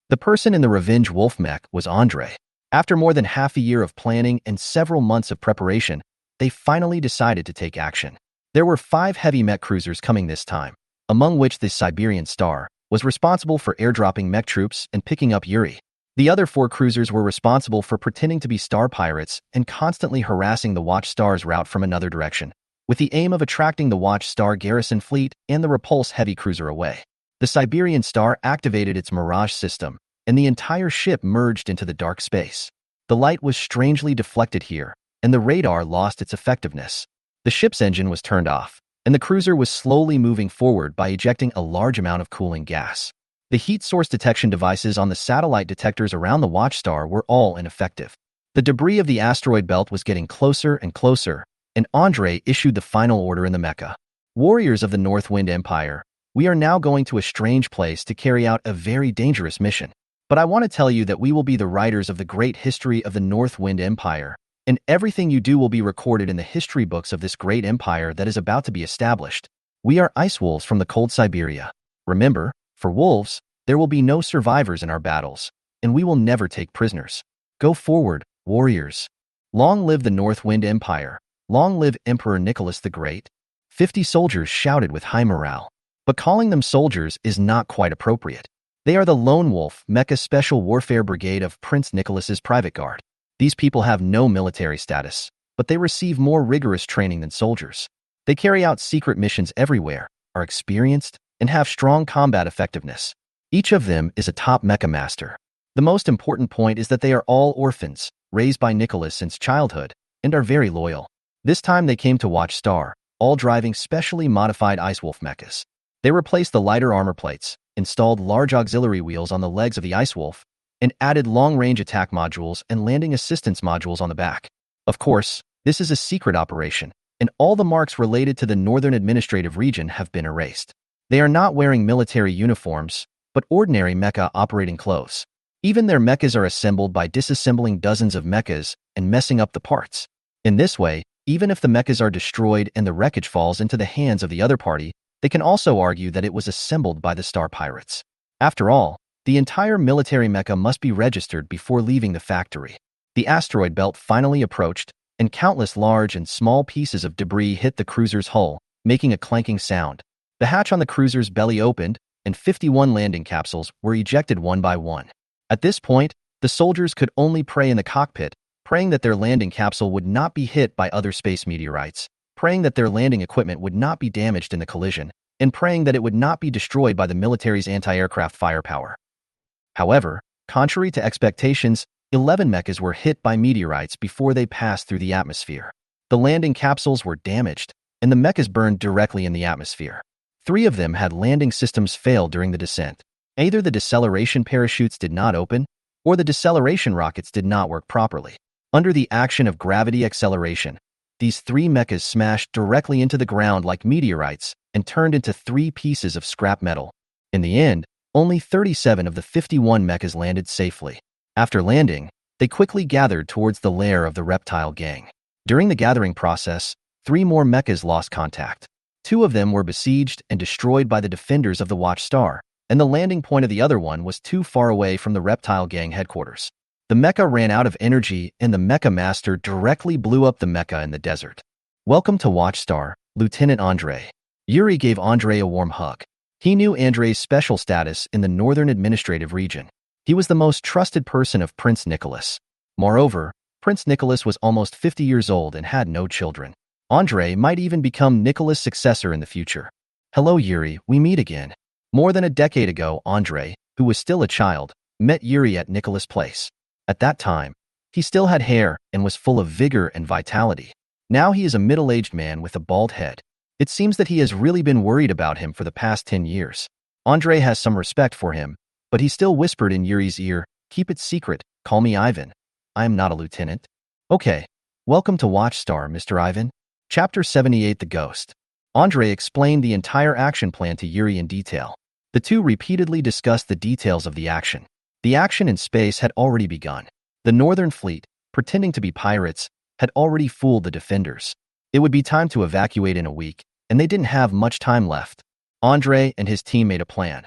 The person in the Revenge Wolf mech was Andre. After more than half a year of planning and several months of preparation, they finally decided to take action. There were 5 heavy mech cruisers coming this time, among which the Siberian Star was responsible for airdropping mech troops and picking up Yuri. The other 4 cruisers were responsible for pretending to be star pirates and constantly harassing the Watch Star's route from another direction, with the aim of attracting the Watch Star garrison fleet and the Repulse heavy cruiser away. The Siberian Star activated its Mirage system, and the entire ship merged into the dark space. The light was strangely deflected here, and the radar lost its effectiveness. The ship's engine was turned off, and the cruiser was slowly moving forward by ejecting a large amount of cooling gas. The heat source detection devices on the satellite detectors around the Watch Star were all ineffective. The debris of the asteroid belt was getting closer and closer, and Andre issued the final order in the mecha. Warriors of the North Wind Empire, we are now going to a strange place to carry out a very dangerous mission. But I want to tell you that we will be the writers of the great history of the North Wind Empire, and everything you do will be recorded in the history books of this great empire that is about to be established. We are ice wolves from the cold Siberia. Remember, for wolves, there will be no survivors in our battles, and we will never take prisoners. Go forward, warriors. Long live the North Wind Empire. Long live Emperor Nicholas the Great. 50 soldiers shouted with high morale. But calling them soldiers is not quite appropriate. They are the Lone Wolf Mecha Special Warfare Brigade of Prince Nicholas's private guard. These people have no military status, but they receive more rigorous training than soldiers. They carry out secret missions everywhere, are experienced, and have strong combat effectiveness. Each of them is a top mecha master. The most important point is that they are all orphans, raised by Nicholas since childhood, and are very loyal. This time they came to watch Star, all driving specially modified Ice Wolf mechas. They replaced the lighter armor plates, installed large auxiliary wheels on the legs of the Ice Wolf, and added long-range attack modules and landing assistance modules on the back. Of course, this is a secret operation, and all the marks related to the Northern Administrative Region have been erased. They are not wearing military uniforms, but ordinary mecha operating clothes. Even their mechas are assembled by disassembling dozens of mechas and messing up the parts. In this way, even if the mechas are destroyed and the wreckage falls into the hands of the other party, they can also argue that it was assembled by the Star Pirates. After all, the entire military mecha must be registered before leaving the factory. The asteroid belt finally approached, and countless large and small pieces of debris hit the cruiser's hull, making a clanking sound. The hatch on the cruiser's belly opened, and 51 landing capsules were ejected one by one. At this point, the soldiers could only pray in the cockpit, praying that their landing capsule would not be hit by other space meteorites, praying that their landing equipment would not be damaged in the collision, and praying that it would not be destroyed by the military's anti-aircraft firepower. However, contrary to expectations, 11 mechas were hit by meteorites before they passed through the atmosphere. The landing capsules were damaged, and the mechas burned directly in the atmosphere. 3 of them had landing systems fail during the descent. Either the deceleration parachutes did not open, or the deceleration rockets did not work properly. Under the action of gravity acceleration, these 3 mechas smashed directly into the ground like meteorites and turned into 3 pieces of scrap metal. In the end, only 37 of the 51 mechas landed safely. After landing, they quickly gathered towards the lair of the reptile gang. During the gathering process, 3 more mechas lost contact. 2 of them were besieged and destroyed by the defenders of the Watchstar, and the landing point of the other one was too far away from the reptile gang headquarters. The mecha ran out of energy, and the mecha master directly blew up the mecha in the desert. "Welcome to Watchstar, Lieutenant Andre." Yuri gave Andre a warm hug. He knew Andre's special status in the Northern Administrative Region. He was the most trusted person of Prince Nicholas. Moreover, Prince Nicholas was almost 50 years old and had no children. Andre might even become Nicholas' successor in the future. "Hello Yuri, we meet again." More than a decade ago, Andre, who was still a child, met Yuri at Nicholas' place. At that time, he still had hair and was full of vigor and vitality. Now he is a middle-aged man with a bald head. It seems that he has really been worried about him for the past 10 years. Andre has some respect for him, but he still whispered in Yuri's ear, "Keep it secret, call me Ivan. I am not a lieutenant." "Okay, welcome to Watchstar, Mr. Ivan." Chapter 78 The Ghost. Andre explained the entire action plan to Yuri in detail. The two repeatedly discussed the details of the action. The action in space had already begun. The Northern Fleet, pretending to be pirates, had already fooled the defenders. It would be time to evacuate in a week, and they didn't have much time left. Andre and his team made a plan.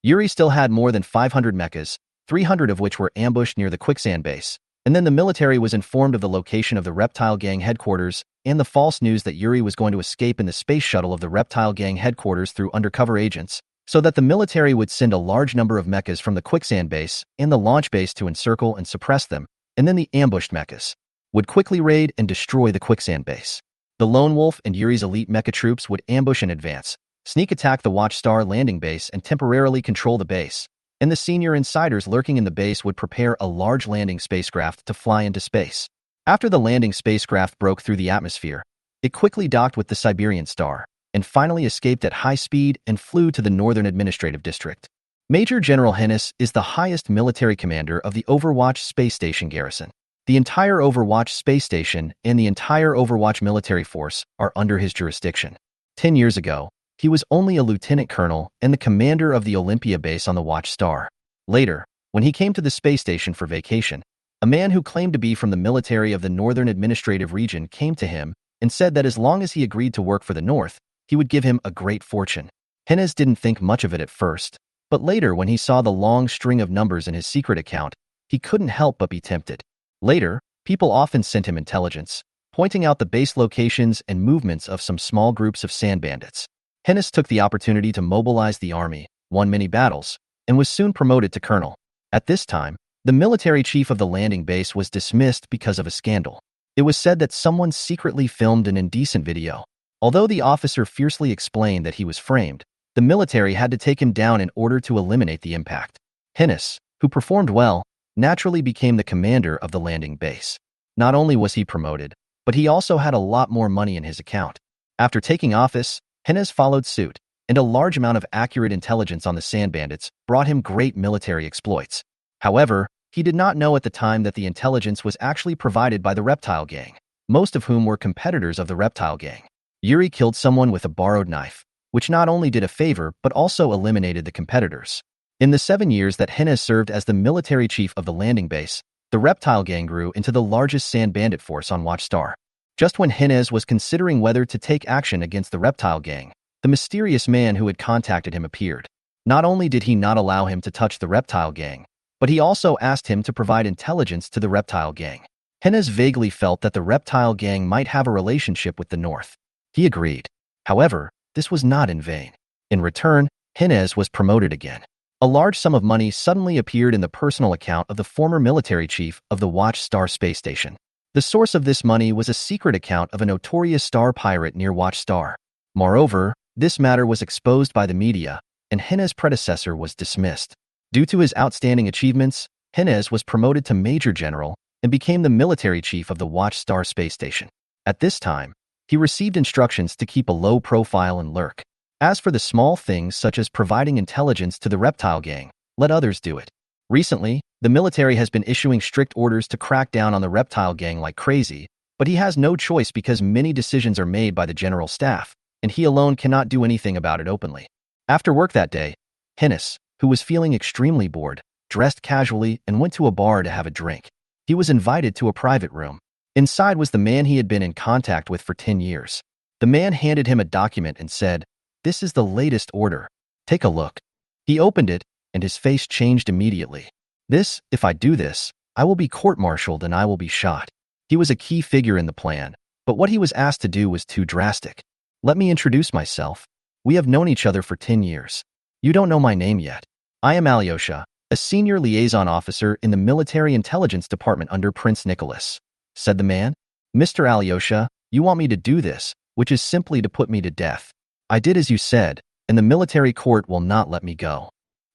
Yuri still had more than 500 mechas, 300 of which were ambushed near the quicksand base, and then the military was informed of the location of the Reptile Gang headquarters and the false news that Yuri was going to escape in the space shuttle of the Reptile Gang headquarters through undercover agents, so that the military would send a large number of mechas from the quicksand base and the launch base to encircle and suppress them, and then the ambushed mechas would quickly raid and destroy the quicksand base. The Lone Wolf and Yuri's elite mecha troops would ambush in advance, sneak attack the Watchstar landing base and temporarily control the base, and the senior insiders lurking in the base would prepare a large landing spacecraft to fly into space. After the landing spacecraft broke through the atmosphere, it quickly docked with the Siberian Star, and finally escaped at high speed and flew to the Northern Administrative District. Major General Hennis is the highest military commander of the Overwatch Space Station garrison. The entire Overwatch Space Station and the entire Overwatch military force are under his jurisdiction. 10 years ago, he was only a lieutenant colonel and the commander of the Olympia base on the Watchstar. Later, when he came to the space station for vacation, a man who claimed to be from the military of the Northern Administrative Region came to him and said that as long as he agreed to work for the North, he would give him a great fortune. Hennes didn't think much of it at first, but later when he saw the long string of numbers in his secret account, he couldn't help but be tempted. Later, people often sent him intelligence, pointing out the base locations and movements of some small groups of sand bandits. Hennis took the opportunity to mobilize the army, won many battles, and was soon promoted to colonel. At this time, The military chief of the landing base was dismissed because of a scandal. It was said that someone secretly filmed an indecent video. Although the officer fiercely explained that he was framed, the military had to take him down in order to eliminate the impact. Hinnis, who performed well, naturally became the commander of the landing base. Not only was he promoted, but he also had a lot more money in his account. After taking office, Hinnis followed suit, and a large amount of accurate intelligence on the sand bandits brought him great military exploits. However, he did not know at the time that the intelligence was actually provided by the reptile gang, most of whom were competitors of the reptile gang. Yuri killed someone with a borrowed knife, which not only did a favor but also eliminated the competitors. In the 7 years that Hinnis served as the military chief of the landing base, the reptile gang grew into the largest sand bandit force on Watchstar. Just when Hinnis was considering whether to take action against the reptile gang, the mysterious man who had contacted him appeared. Not only did he not allow him to touch the reptile gang, but he also asked him to provide intelligence to the reptile gang. Hinnis vaguely felt that the reptile gang might have a relationship with the North. He agreed. However, this was not in vain. In return, Hinnis was promoted again. A large sum of money suddenly appeared in the personal account of the former military chief of the Watchstar space station. The source of this money was a secret account of a notorious star pirate near Watchstar. Moreover, this matter was exposed by the media, and Hinnis' predecessor was dismissed. Due to his outstanding achievements, Hinnis was promoted to Major General and became the military chief of the Watchstar space station. At this time, he received instructions to keep a low profile and lurk. As for the small things such as providing intelligence to the reptile gang, let others do it. Recently, the military has been issuing strict orders to crack down on the reptile gang like crazy, but he has no choice because many decisions are made by the general staff, and he alone cannot do anything about it openly. After work that day, Hinnis, who was feeling extremely bored, dressed casually and went to a bar to have a drink. He was invited to a private room. Inside was the man he had been in contact with for 10 years. The man handed him a document and said, "This is the latest order. Take a look." He opened it, and his face changed immediately. If I do this, I will be court-martialed and I will be shot." He was a key figure in the plan, but what he was asked to do was too drastic. "Let me introduce myself. We have known each other for 10 years. You don't know my name yet. I am Alyosha, a senior liaison officer in the military intelligence department under Prince Nicholas," said the man. "Mr. Alyosha, you want me to do this, which is simply to put me to death. I did as you said, and the military court will not let me go."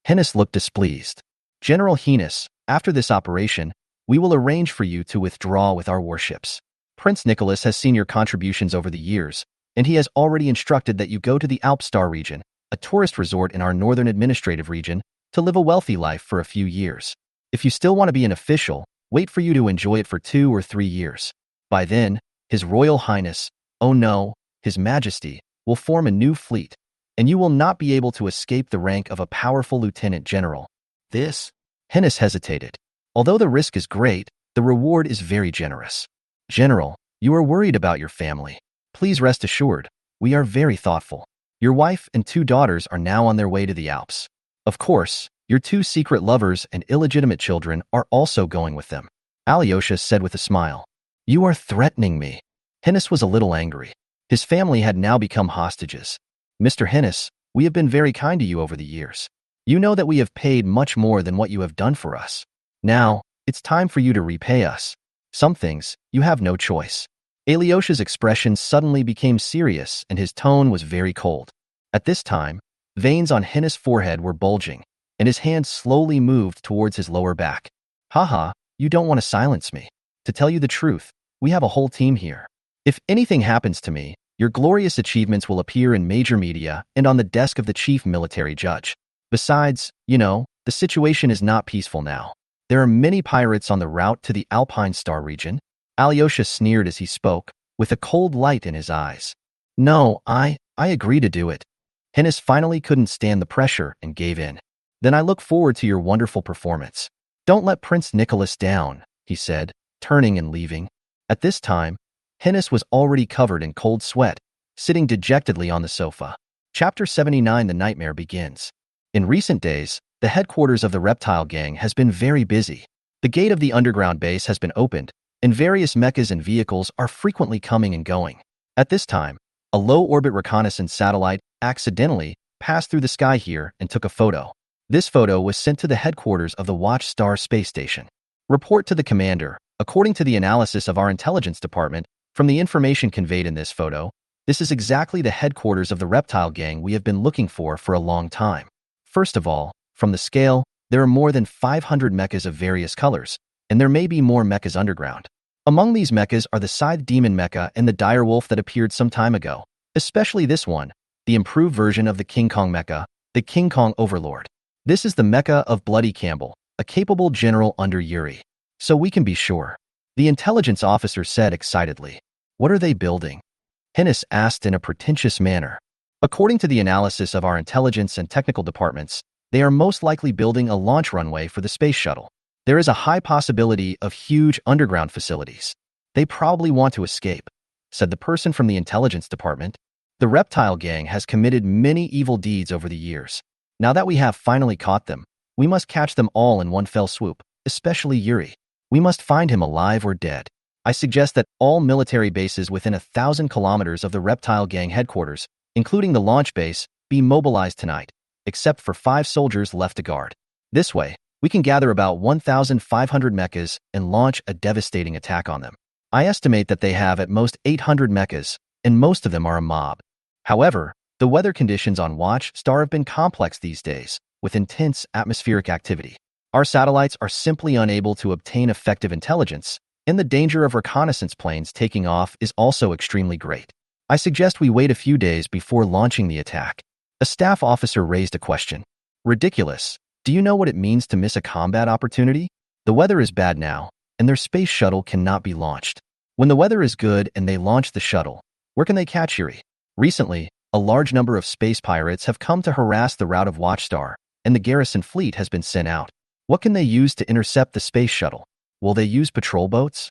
Hinnis looked displeased. "General Hinnis, after this operation, we will arrange for you to withdraw with our warships. Prince Nicholas has seen your contributions over the years, and he has already instructed that you go to the Alpstar region, a tourist resort in our northern administrative region, to live a wealthy life for a few years. If you still want to be an official, wait for you to enjoy it for 2 or 3 years. By then, His Royal Highness, oh no, His Majesty, will form a new fleet, and you will not be able to escape the rank of a powerful lieutenant general." This? Hinnis hesitated. "Although the risk is great, the reward is very generous. General, you are worried about your family. Please rest assured, we are very thoughtful. Your wife and 2 daughters are now on their way to the Alps. Of course, your 2 secret lovers and illegitimate children are also going with them," Alyosha said with a smile. "You are threatening me." Hinnis was a little angry. His family had now become hostages. "Mr. Hinnis, we have been very kind to you over the years. You know that we have paid much more than what you have done for us. Now, it's time for you to repay us. Some things, you have no choice." Alyosha's expression suddenly became serious and his tone was very cold. At this time, veins on Hinnis' forehead were bulging, and his hand slowly moved towards his lower back. "Haha, you don't want to silence me. To tell you the truth, we have a whole team here. If anything happens to me, your glorious achievements will appear in major media and on the desk of the chief military judge. Besides, the situation is not peaceful now. There are many pirates on the route to the Alpine Star region." Alyosha sneered as he spoke, with a cold light in his eyes. "No, I agree to do it." Hinnis finally couldn't stand the pressure and gave in. "Then I look forward to your wonderful performance. Don't let Prince Nicholas down," he said, turning and leaving. At this time, Hinnis was already covered in cold sweat, sitting dejectedly on the sofa. Chapter 79: The Nightmare begins. In recent days, the headquarters of the reptile gang has been very busy. The gate of the underground base has been opened, and various mechas and vehicles are frequently coming and going. At this time, a low-orbit reconnaissance satellite accidentally passed through the sky here and took a photo. This photo was sent to the headquarters of the Watchstar space station. Report to the commander. According to the analysis of our intelligence department, from the information conveyed in this photo, this is exactly the headquarters of the reptile gang we have been looking for a long time. First of all, from the scale, there are more than 500 mechas of various colors, and there may be more mechas underground. Among these mechas are the Scythe Demon Mecha and the Direwolf that appeared some time ago, especially this one, the improved version of the King Kong Mecha, the King Kong Overlord. This is the mecha of Bloody Campbell, a capable general under Yuri. So we can be sure. The intelligence officer said excitedly. What are they building? Hennis asked in a pretentious manner. According to the analysis of our intelligence and technical departments, they are most likely building a launch runway for the space shuttle. There is a high possibility of huge underground facilities. They probably want to escape, said the person from the intelligence department. The reptile gang has committed many evil deeds over the years. Now that we have finally caught them, we must catch them all in one fell swoop, especially Yuri. We must find him alive or dead. I suggest that all military bases within 1,000 kilometers of the reptile gang headquarters, including the launch base, be mobilized tonight, except for 5 soldiers left to guard. This way, we can gather about 1,500 mechas and launch a devastating attack on them. I estimate that they have at most 800 mechas, and most of them are a mob. However, the weather conditions on Watchstar have been complex these days, with intense atmospheric activity. Our satellites are simply unable to obtain effective intelligence, and the danger of reconnaissance planes taking off is also extremely great. I suggest we wait a few days before launching the attack. A staff officer raised a question. Ridiculous. Do you know what it means to miss a combat opportunity? The weather is bad now, and their space shuttle cannot be launched. When the weather is good and they launch the shuttle, where can they catch Yuri? Recently, a large number of space pirates have come to harass the route of Watchstar, and the garrison fleet has been sent out. What can they use to intercept the space shuttle? Will they use patrol boats?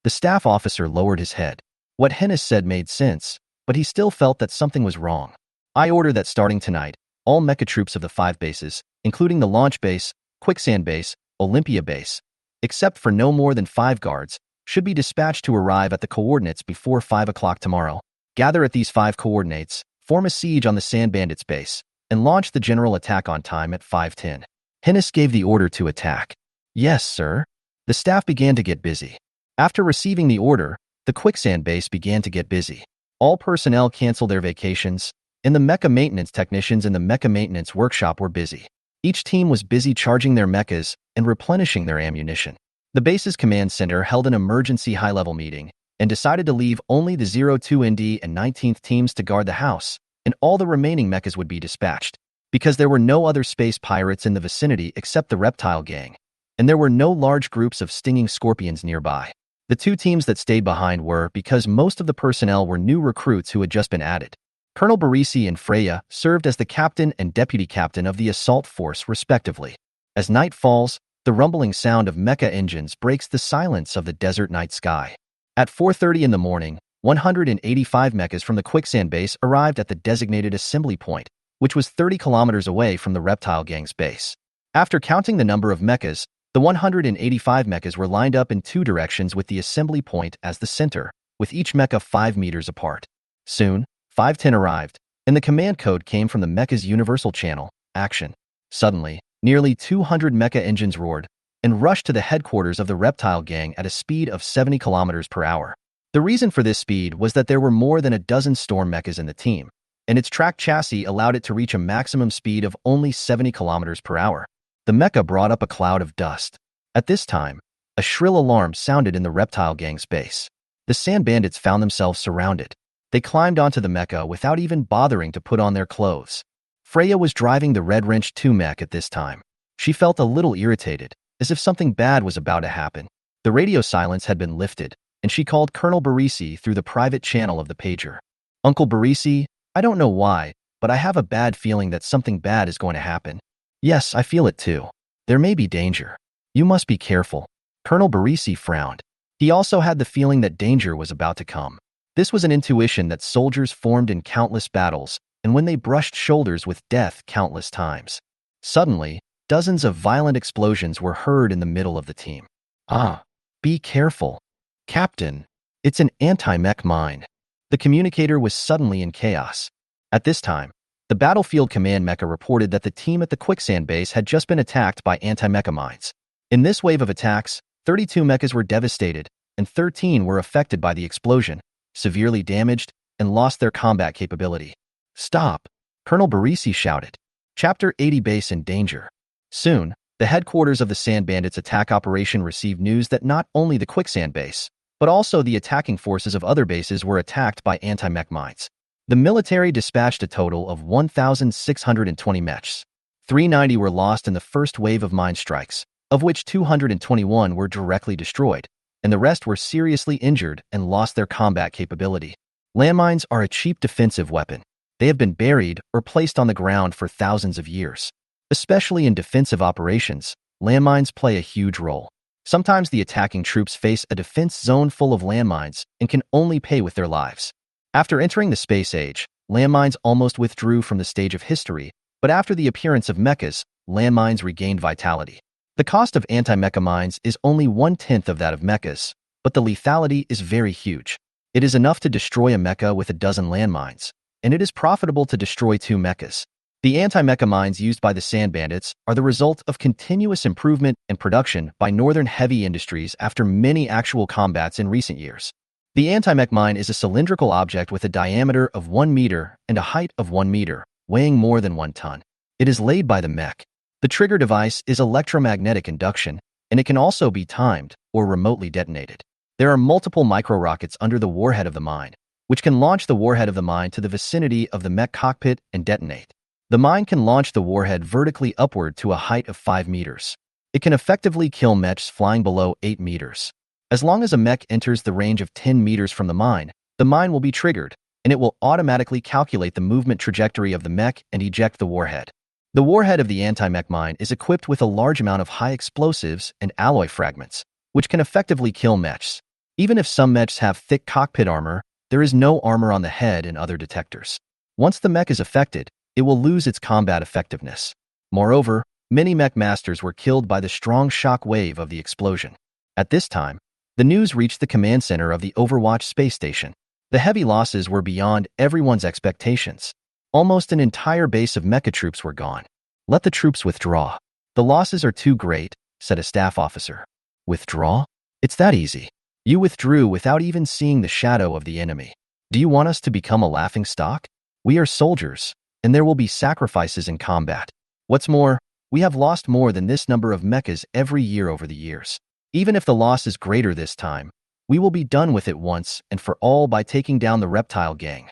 The staff officer lowered his head. What Hennis said made sense, but he still felt that something was wrong. I order that starting tonight, all mecha troops of the 5 bases, including the launch base, quicksand base, Olympia base, except for no more than 5 guards, should be dispatched to arrive at the coordinates before 5 o'clock tomorrow. Gather at these 5 coordinates, form a siege on the Sand Bandits base, and launch the general attack on time at 5:10. Hennis gave the order to attack. Yes, sir. The staff began to get busy. After receiving the order, the quicksand base began to get busy. All personnel canceled their vacations, and the mecha maintenance technicians in the mecha maintenance workshop were busy. Each team was busy charging their mechas and replenishing their ammunition. The base's command center held an emergency high-level meeting and decided to leave only the 02ND and 19th teams to guard the house, and all the remaining mechas would be dispatched, because there were no other space pirates in the vicinity except the reptile gang, and there were no large groups of stinging scorpions nearby. The 2 teams that stayed behind were because most of the personnel were new recruits who had just been added. Colonel Barisi and Freya served as the captain and deputy captain of the assault force, respectively. As night falls, the rumbling sound of mecha engines breaks the silence of the desert night sky. At 4:30 in the morning, 185 mechas from the quicksand base arrived at the designated assembly point, which was 30 kilometers away from the reptile gang's base. After counting the number of mechas, the 185 mechas were lined up in 2 directions with the assembly point as the center, with each mecha 5 meters apart. Soon, 5:10 arrived, and the command code came from the mecha's universal channel, action. Suddenly, nearly 200 mecha engines roared and rushed to the headquarters of the reptile gang at a speed of 70 kilometers per hour. The reason for this speed was that there were more than a dozen storm mechas in the team, and its track chassis allowed it to reach a maximum speed of only 70 kilometers per hour. The mecha brought up a cloud of dust. At this time, a shrill alarm sounded in the reptile gang's base. The sand bandits found themselves surrounded. They climbed onto the mecha without even bothering to put on their clothes. Freya was driving the Red Wrench 2 mech at this time. She felt a little irritated, as if something bad was about to happen. The radio silence had been lifted, and she called Colonel Barisi through the private channel of the pager. Uncle Barisi, I don't know why, but I have a bad feeling that something bad is going to happen. Yes, I feel it too. There may be danger. You must be careful. Colonel Barisi frowned. He also had the feeling that danger was about to come. This was an intuition that soldiers formed in countless battles, and when they brushed shoulders with death countless times. Suddenly, dozens of violent explosions were heard in the middle of the team. Ah, be careful. Captain, it's an anti-mech mine. The communicator was suddenly in chaos. At this time, The battlefield command mecha reported that the team at the quicksand base had just been attacked by anti-mecha mines. In this wave of attacks, 32 mechas were devastated, and 13 were affected by the explosion, severely damaged, and lost their combat capability. "Stop!" Colonel Barisi shouted. Chapter 80 Base in danger. Soon, the headquarters of the Sand Bandits attack operation received news that not only the quicksand base, but also the attacking forces of other bases were attacked by anti-mech mines. The military dispatched a total of 1,620 mechs. 390 were lost in the first wave of mine strikes, of which 221 were directly destroyed, and the rest were seriously injured and lost their combat capability. Landmines are a cheap defensive weapon. They have been buried or placed on the ground for thousands of years. Especially in defensive operations, landmines play a huge role. Sometimes the attacking troops face a defense zone full of landmines and can only pay with their lives. After entering the space age, landmines almost withdrew from the stage of history, but after the appearance of mechas, landmines regained vitality. The cost of anti-mecha mines is only 1/10 of that of mechas, but the lethality is very huge. It is enough to destroy a mecha with a dozen landmines, and it is profitable to destroy 2 mechas. The anti-mecha mines used by the Sand Bandits are the result of continuous improvement and production by Northern Heavy Industries after many actual combats in recent years. The anti-mech mine is a cylindrical object with a diameter of 1 meter and a height of 1 meter, weighing more than 1 ton. It is laid by the mech. The trigger device is electromagnetic induction, and it can also be timed or remotely detonated. There are multiple micro-rockets under the warhead of the mine, which can launch the warhead of the mine to the vicinity of the mech cockpit and detonate. The mine can launch the warhead vertically upward to a height of 5 meters. It can effectively kill mechs flying below 8 meters. As long as a mech enters the range of 10 meters from the mine will be triggered, and it will automatically calculate the movement trajectory of the mech and eject the warhead. The warhead of the anti-mech mine is equipped with a large amount of high explosives and alloy fragments, which can effectively kill mechs. Even if some mechs have thick cockpit armor, there is no armor on the head and other detectors. Once the mech is affected, it will lose its combat effectiveness. Moreover, many mech masters were killed by the strong shock wave of the explosion. At this time, the news reached the command center of the Overwatch space station. The heavy losses were beyond everyone's expectations. Almost an entire base of mecha troops were gone. "Let the troops withdraw. The losses are too great," said a staff officer. "Withdraw? It's that easy. You withdrew without even seeing the shadow of the enemy. Do you want us to become a laughing stock? We are soldiers, and there will be sacrifices in combat. What's more, we have lost more than this number of mechas every year over the years. Even if the loss is greater this time, we will be done with it once and for all by taking down the reptile gang,"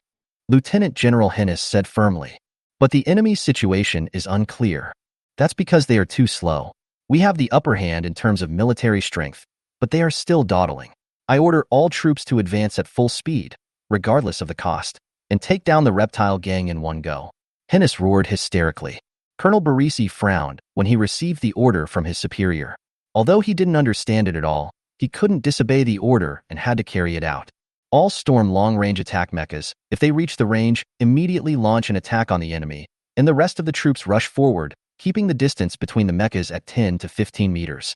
Lieutenant General Hennis said firmly. "But the enemy's situation is unclear. That's because they are too slow. We have the upper hand in terms of military strength, but they are still dawdling. I order all troops to advance at full speed, regardless of the cost, and take down the reptile gang in one go." Hennis roared hysterically. Colonel Barisi frowned when he received the order from his superior. Although he didn't understand it at all, he couldn't disobey the order and had to carry it out. All storm long-range attack mechas, if they reach the range, immediately launch an attack on the enemy, and the rest of the troops rush forward, keeping the distance between the mechas at 10 to 15 meters.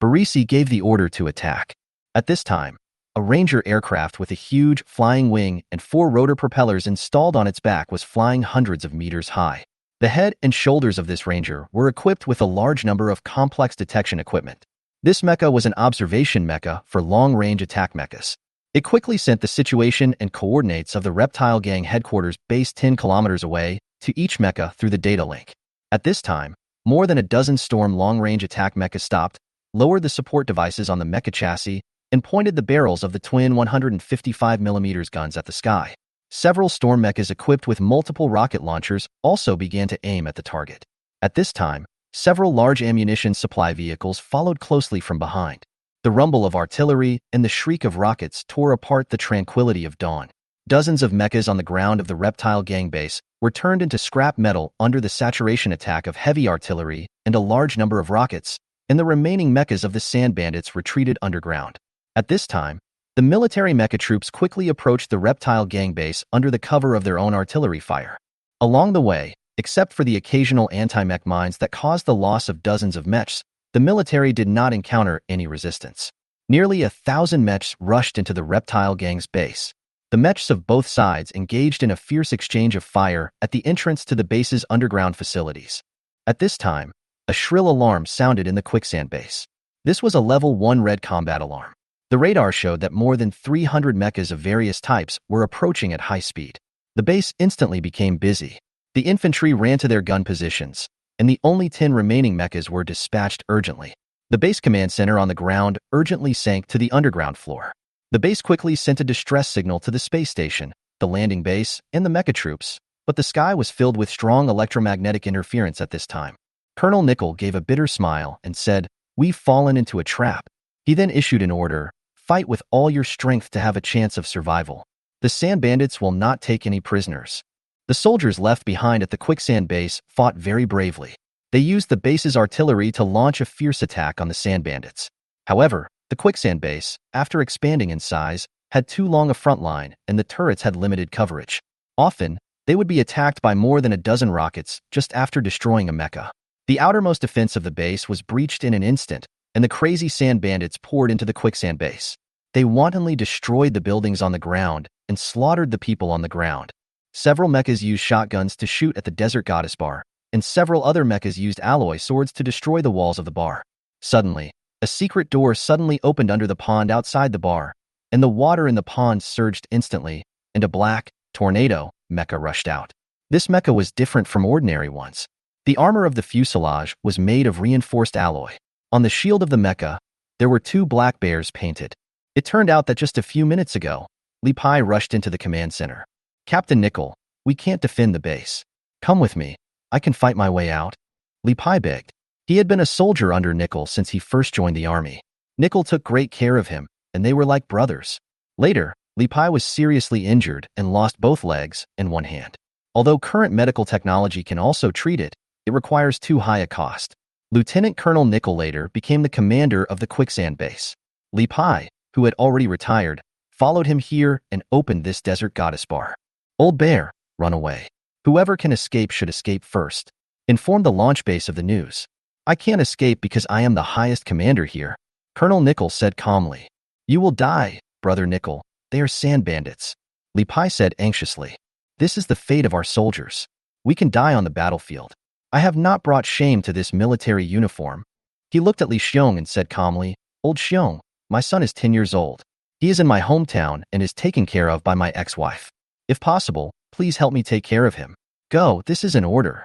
Barisi gave the order to attack. At this time, a Ranger aircraft with a huge flying wing and 4 rotor propellers installed on its back was flying hundreds of meters high. The head and shoulders of this Ranger were equipped with a large number of complex detection equipment. This mecha was an observation mecha for long-range attack mechas. It quickly sent the situation and coordinates of the reptile gang headquarters based 10 kilometers away to each mecha through the data link. At this time, more than a dozen storm long-range attack mechas stopped, lowered the support devices on the mecha chassis, and pointed the barrels of the twin 155mm guns at the sky. Several storm mechas equipped with multiple rocket launchers also began to aim at the target. At this time, several large ammunition supply vehicles followed closely from behind. The rumble of artillery and the shriek of rockets tore apart the tranquility of dawn. Dozens of mechas on the ground of the reptile gang base were turned into scrap metal under the saturation attack of heavy artillery and a large number of rockets, and the remaining mechas of the Sand Bandits retreated underground. At this time, the military mecha troops quickly approached the reptile gang base under the cover of their own artillery fire. Along the way, except for the occasional anti-mech mines that caused the loss of dozens of mechs, the military did not encounter any resistance. Nearly 1,000 mechs rushed into the reptile gang's base. The mechs of both sides engaged in a fierce exchange of fire at the entrance to the base's underground facilities. At this time, a shrill alarm sounded in the quicksand base. This was a level 1 red combat alarm. The radar showed that more than 300 mechas of various types were approaching at high speed. The base instantly became busy. The infantry ran to their gun positions, and the only 10 remaining mechas were dispatched urgently. The base command center on the ground urgently sank to the underground floor. The base quickly sent a distress signal to the space station, the landing base, and the mecha troops, but the sky was filled with strong electromagnetic interference at this time. Colonel Nickel gave a bitter smile and said, "We've fallen into a trap." He then issued an order, "Fight with all your strength to have a chance of survival. The sand bandits will not take any prisoners." The soldiers left behind at the quicksand base fought very bravely. They used the base's artillery to launch a fierce attack on the sand bandits. However, the quicksand base, after expanding in size, had too long a front line and the turrets had limited coverage. Often, they would be attacked by more than a dozen rockets just after destroying a mecha. The outermost defense of the base was breached in an instant, and the crazy sand bandits poured into the quicksand base. They wantonly destroyed the buildings on the ground and slaughtered the people on the ground. Several mechas used shotguns to shoot at the desert goddess bar, and several other mechas used alloy swords to destroy the walls of the bar. Suddenly, a secret door suddenly opened under the pond outside the bar, and the water in the pond surged instantly, and a black tornado mecha rushed out. This mecha was different from ordinary ones. The armor of the fuselage was made of reinforced alloy. On the shield of the mecha, there were 2 black bears painted. It turned out that just a few minutes ago, Li Pai rushed into the command center. "Captain Nickel, we can't defend the base. Come with me. I can fight my way out." Li Pai begged. He had been a soldier under Nickel since he first joined the army. Nickel took great care of him, and they were like brothers. Later, Li Pai was seriously injured and lost both legs and one hand. Although current medical technology can also treat it, it requires too high a cost. Lieutenant Colonel Nickel later became the commander of the quicksand base. Li Pai, who had already retired, followed him here and opened this desert goddess bar. "Old bear, run away. Whoever can escape should escape first. Inform the launch base of the news." "I can't escape because I am the highest commander here," Colonel Nickel said calmly. "You will die, Brother Nickel. They are sand bandits," Li Pai said anxiously. "This is the fate of our soldiers. We can die on the battlefield. I have not brought shame to this military uniform." He looked at Li Xiong and said calmly, "Old Xiong, my son is 10 years old. He is in my hometown and is taken care of by my ex-wife. If possible, please help me take care of him. Go, this is an order."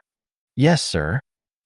"Yes, sir."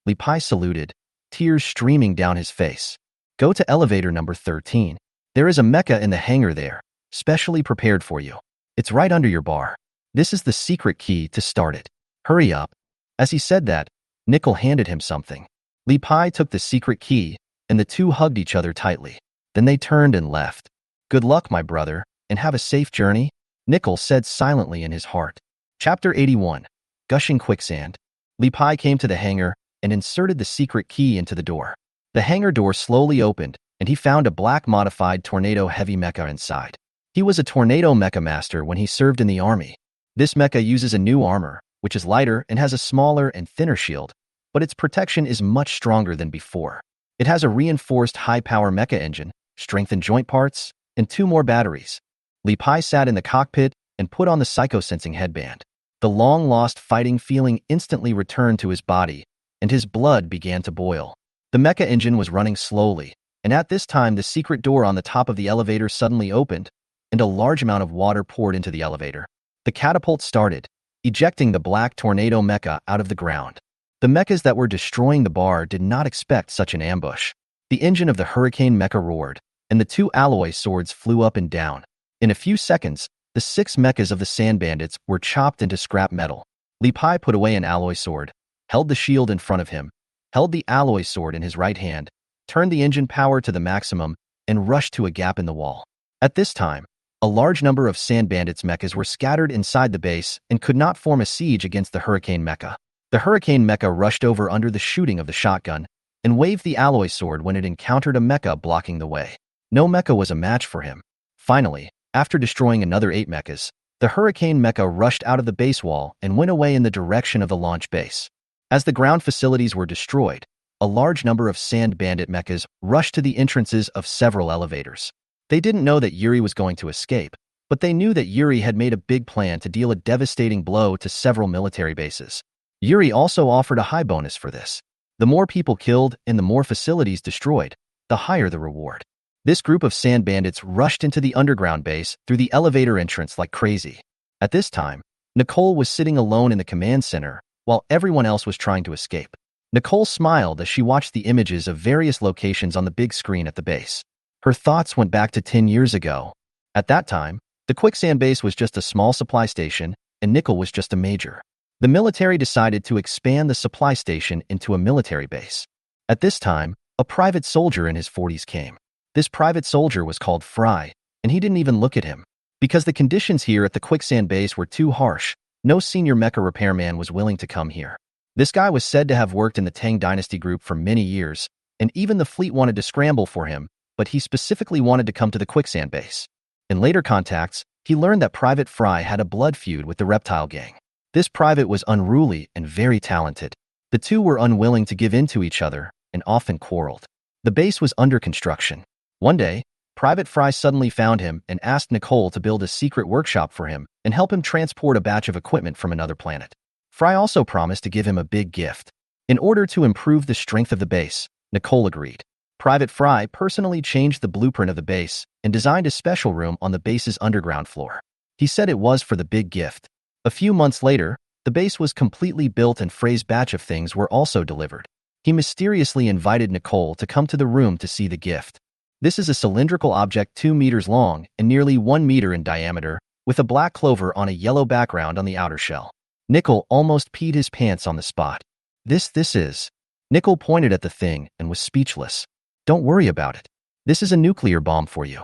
Li Pai saluted, tears streaming down his face. "Go to elevator number 13. There is a mecha in the hangar there, specially prepared for you. It's right under your bar. This is the secret key to start it. Hurry up." As he said that, Nickel handed him something. Li Pai took the secret key, and the two hugged each other tightly. Then they turned and left. "Good luck, my brother, and have a safe journey," Nickel said silently in his heart. Chapter 81. Gushing Quicksand. Li Pai came to the hangar and inserted the secret key into the door. The hangar door slowly opened, and he found a black modified tornado heavy mecha inside. He was a tornado mecha master when he served in the army. This mecha uses a new armor, which is lighter and has a smaller and thinner shield, but its protection is much stronger than before. It has a reinforced high-power mecha engine, strengthened joint parts, and 2 more batteries. Li Pai sat in the cockpit and put on the psycho-sensing headband. The long-lost fighting feeling instantly returned to his body, and his blood began to boil. The mecha engine was running slowly, and at this time the secret door on the top of the elevator suddenly opened, and a large amount of water poured into the elevator. The catapult started, ejecting the black tornado mecha out of the ground. The mechas that were destroying the bar did not expect such an ambush. The engine of the hurricane mecha roared, and the 2 alloy swords flew up and down. In a few seconds, the 6 mechas of the sand bandits were chopped into scrap metal. Li Pai put away an alloy sword, held the shield in front of him, held the alloy sword in his right hand, turned the engine power to the maximum, and rushed to a gap in the wall. At this time, a large number of sand bandits' mechas were scattered inside the base and could not form a siege against the hurricane mecha. The hurricane mecha rushed over under the shooting of the shotgun and waved the alloy sword when it encountered a mecha blocking the way. No mecha was a match for him. Finally, after destroying another 8 mechas, the hurricane mecha rushed out of the base wall and went away in the direction of the launch base. As the ground facilities were destroyed, a large number of sand bandit mechas rushed to the entrances of several elevators. They didn't know that Yuri was going to escape, But they knew that Yuri had made a big plan to deal a devastating blow to several military bases. Yuri also offered a high bonus for this. The more people killed and the more facilities destroyed, the higher the reward. This group of sand bandits rushed into the underground base through the elevator entrance like crazy. At this time, Nicole was sitting alone in the command center while everyone else was trying to escape. Nicole smiled as she watched the images of various locations on the big screen at the base. Her thoughts went back to 10 years ago. At that time, the quicksand base was just a small supply station, and Nicole was just a major. The military decided to expand the supply station into a military base. At this time, a private soldier in his 40s came. This private soldier was called Fry, and he didn't even look at him. Because the conditions here at the quicksand base were too harsh, no senior mecha repairman was willing to come here. This guy was said to have worked in the Tang Dynasty group for many years, and even the fleet wanted to scramble for him, but he specifically wanted to come to the quicksand base. In later contacts, he learned that Private Fry had a blood feud with the reptile gang. This private was unruly and very talented. The two were unwilling to give in to each other and often quarreled. The base was under construction. One day, Private Fry suddenly found him and asked Nicole to build a secret workshop for him and help him transport a batch of equipment from another planet. Fry also promised to give him a big gift. In order to improve the strength of the base, Nicole agreed. Private Fry personally changed the blueprint of the base and designed a special room on the base's underground floor. He said it was for the big gift. A few months later, the base was completely built and Frey's batch of things were also delivered. He mysteriously invited Nicole to come to the room to see the gift. This is a cylindrical object 2 meters long and nearly 1 meter in diameter, with a black clover on a yellow background on the outer shell. Nicole almost peed his pants on the spot. This is. Nicole pointed at the thing and was speechless. Don't worry about it. This is a nuclear bomb for you.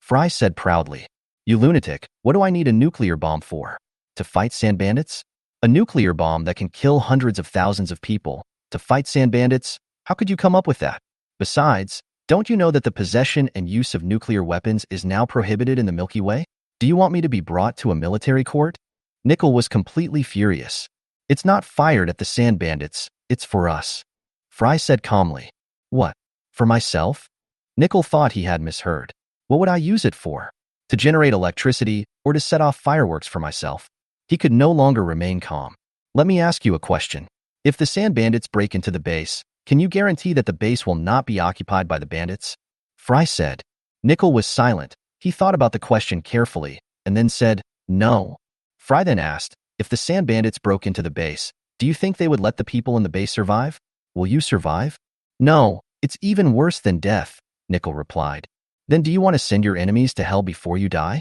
Fry said proudly. You lunatic, what do I need a nuclear bomb for? To fight sand bandits? A nuclear bomb that can kill hundreds of thousands of people. To fight sand bandits? How could you come up with that? Besides, don't you know that the possession and use of nuclear weapons is now prohibited in the Milky Way? Do you want me to be brought to a military court? Nicole was completely furious. It's not fired at the sand bandits, it's for us. Fry said calmly. What? For myself? Nicole thought he had misheard. What would I use it for? To generate electricity or to set off fireworks for myself? He could no longer remain calm. Let me ask you a question. If the sand bandits break into the base, can you guarantee that the base will not be occupied by the bandits? Fry said. Nicole was silent. He thought about the question carefully and then said, no. Fry then asked, if the sand bandits broke into the base, do you think they would let the people in the base survive? Will you survive? No, it's even worse than death, Nicole replied. Then do you want to send your enemies to hell before you die?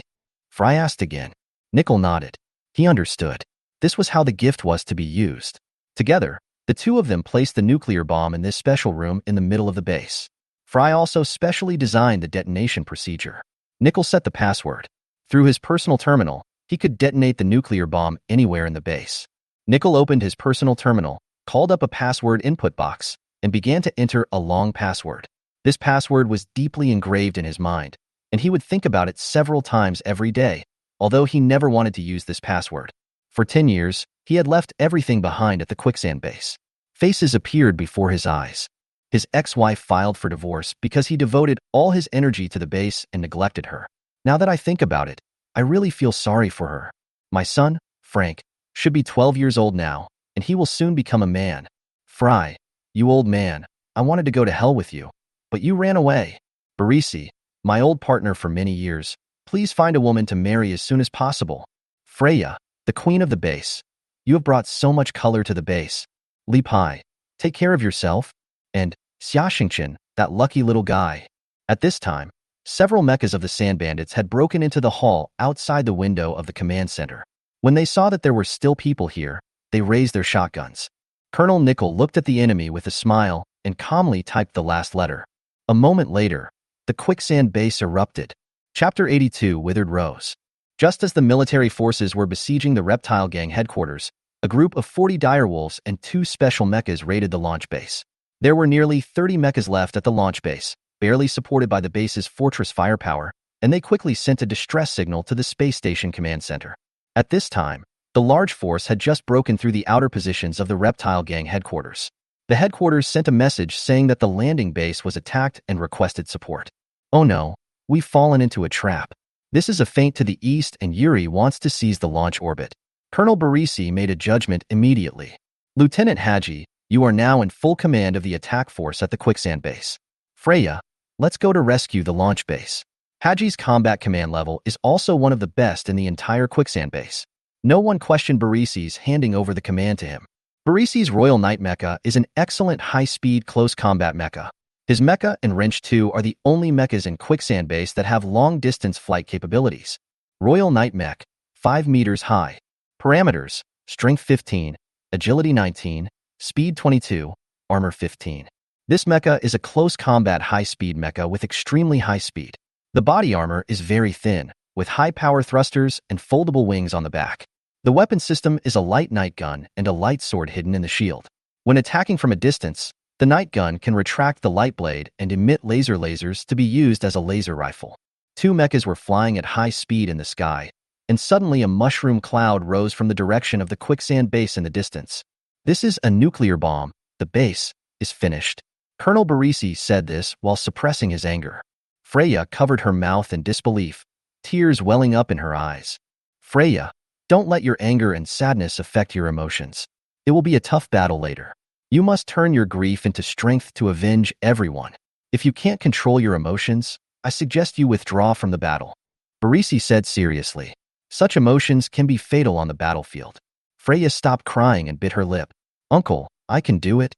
Fry asked again. Nicole nodded. He understood. This was how the gift was to be used. Together, the two of them placed the nuclear bomb in this special room in the middle of the base. Fry also specially designed the detonation procedure. Nicole set the password. Through his personal terminal, he could detonate the nuclear bomb anywhere in the base. Nicole opened his personal terminal, called up a password input box, and began to enter a long password. This password was deeply engraved in his mind, and he would think about it several times every day, although he never wanted to use this password. For 10 years, he had left everything behind at the quicksand base. Faces appeared before his eyes. His ex-wife filed for divorce because he devoted all his energy to the base and neglected her. Now that I think about it, I really feel sorry for her. My son, Frank, should be 12 years old now, and he will soon become a man. Fry, you old man, I wanted to go to hell with you, but you ran away. Barisi, my old partner for many years, please find a woman to marry as soon as possible. Freya, the queen of the base, you have brought so much color to the base. Li Pai, take care of yourself. And Xiaxingchen, that lucky little guy. At this time, several mechas of the sand bandits had broken into the hall outside the window of the command center. When they saw that there were still people here, they raised their shotguns. Colonel Nicole looked at the enemy with a smile and calmly typed the last letter. A moment later, the quicksand base erupted. Chapter 82, Withered Rose. Just as the military forces were besieging the reptile gang headquarters, a group of 40 direwolves and 2 special mechas raided the launch base. There were nearly 30 mechas left at the launch base, barely supported by the base's fortress firepower, and they quickly sent a distress signal to the space station command center. At this time, the large force had just broken through the outer positions of the reptile gang headquarters. The headquarters sent a message saying that the landing base was attacked and requested support. Oh no, we've fallen into a trap. This is a feint to the east and Yuri wants to seize the launch orbit. Colonel Barisi made a judgment immediately. Lieutenant Haji, you are now in full command of the attack force at the quicksand base. Freya, let's go to rescue the launch base. Haji's combat command level is also one of the best in the entire quicksand base. No one questioned Barisi's handing over the command to him. Barisi's Royal Knight Mecha is an excellent high-speed close combat mecha. His Mecha and Wrench 2 are the only mechas in quicksand base that have long-distance flight capabilities. Royal Knight Mech, 5 meters high. Parameters, Strength 15, Agility 19, Speed 22, Armor 15. This mecha is a close combat high-speed mecha with extremely high speed. The body armor is very thin, with high-power thrusters and foldable wings on the back. The weapon system is a light knight gun and a light sword hidden in the shield. When attacking from a distance, the knight gun can retract the light blade and emit lasers to be used as a laser rifle. Two mechas were flying at high speed in the sky, and suddenly a mushroom cloud rose from the direction of the quicksand base in the distance. This is a nuclear bomb. The base is finished. Colonel Barisi said this while suppressing his anger. Freya covered her mouth in disbelief, tears welling up in her eyes. Freya, don't let your anger and sadness affect your emotions. It will be a tough battle later. You must turn your grief into strength to avenge everyone. If you can't control your emotions, I suggest you withdraw from the battle. Barisi said seriously. Such emotions can be fatal on the battlefield. Freya stopped crying and bit her lip. Uncle, I can do it.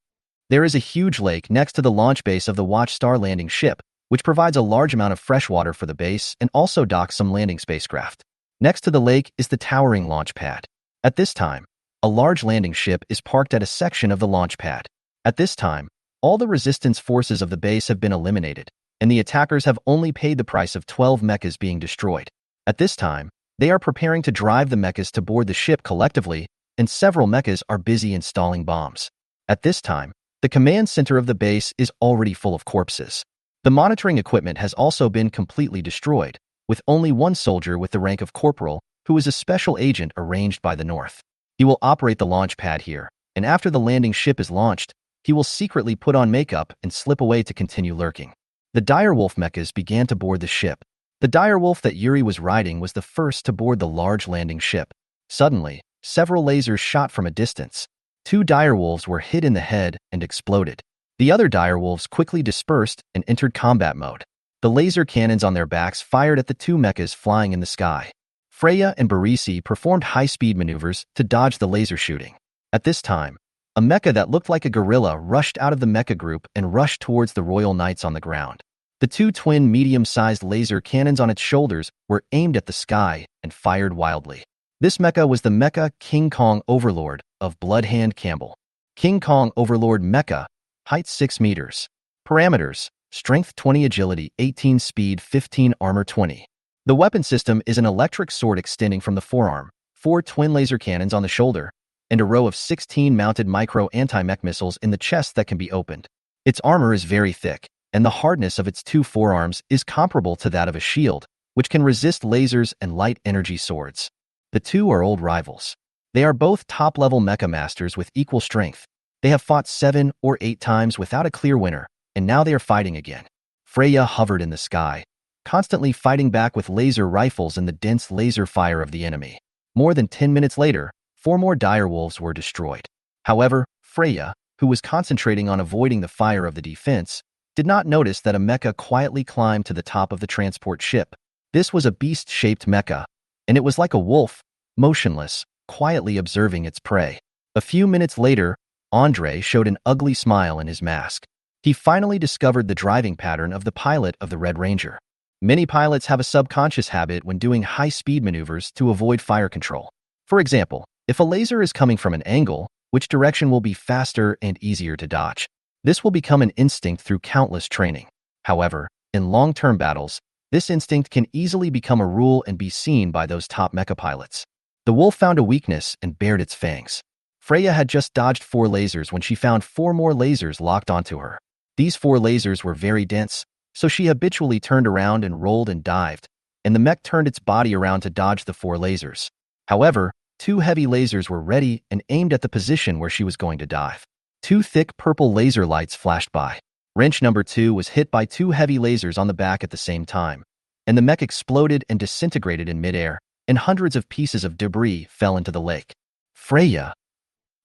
There is a huge lake next to the launch base of the Watchstar landing ship, which provides a large amount of fresh water for the base and also docks some landing spacecraft. Next to the lake is the towering launch pad. At this time, a large landing ship is parked at a section of the launch pad. At this time, all the resistance forces of the base have been eliminated, and the attackers have only paid the price of 12 mechas being destroyed. At this time, they are preparing to drive the mechas to board the ship collectively, and several mechas are busy installing bombs. At this time, the command center of the base is already full of corpses. The monitoring equipment has also been completely destroyed, with only one soldier with the rank of corporal, who is a special agent arranged by the North. He will operate the launch pad here, and after the landing ship is launched, he will secretly put on makeup and slip away to continue lurking. The direwolf mechas began to board the ship. The direwolf that Yuri was riding was the first to board the large landing ship. Suddenly, several lasers shot from a distance. Two direwolves were hit in the head and exploded. The other direwolves quickly dispersed and entered combat mode. The laser cannons on their backs fired at the two mechas flying in the sky. Freya and Barisi performed high-speed maneuvers to dodge the laser shooting. At this time, a mecha that looked like a gorilla rushed out of the mecha group and rushed towards the Royal Knights on the ground. The two twin medium-sized laser cannons on its shoulders were aimed at the sky and fired wildly. This mecha was the Mecha King Kong Overlord of Bloodhand Campbell. King Kong Overlord Mecha, height 6 meters. Parameters, Strength 20, Agility 18, Speed 15, Armor 20. The weapon system is an electric sword extending from the forearm, 4 twin laser cannons on the shoulder, and a row of 16 mounted micro anti-mech missiles in the chest that can be opened. Its armor is very thick, and the hardness of its two forearms is comparable to that of a shield, which can resist lasers and light energy swords. The two are old rivals. They are both top-level mecha masters with equal strength. They have fought 7 or 8 times without a clear winner, and now they are fighting again. Freya hovered in the sky, constantly fighting back with laser rifles in the dense laser fire of the enemy. More than 10 minutes later, 4 more direwolves were destroyed. However, Freya, who was concentrating on avoiding the fire of the defense, did not notice that a mecha quietly climbed to the top of the transport ship. This was a beast-shaped mecha, and it was like a wolf, motionless, quietly observing its prey. A few minutes later, Andre showed an ugly smile in his mask. He finally discovered the driving pattern of the pilot of the Red Ranger. Many pilots have a subconscious habit when doing high-speed maneuvers to avoid fire control. For example, if a laser is coming from an angle, which direction will be faster and easier to dodge? This will become an instinct through countless training. However, in long-term battles, this instinct can easily become a rule and be seen by those top mecha pilots. The wolf found a weakness and bared its fangs. Freya had just dodged 4 lasers when she found 4 more lasers locked onto her. These 4 lasers were very dense, so she habitually turned around and rolled and dived, and the mech turned its body around to dodge the 4 lasers. However, 2 heavy lasers were ready and aimed at the position where she was going to dive. 2 thick purple laser lights flashed by. Wrench number 2 was hit by 2 heavy lasers on the back at the same time, and the mech exploded and disintegrated in midair, and hundreds of pieces of debris fell into the lake. Freya.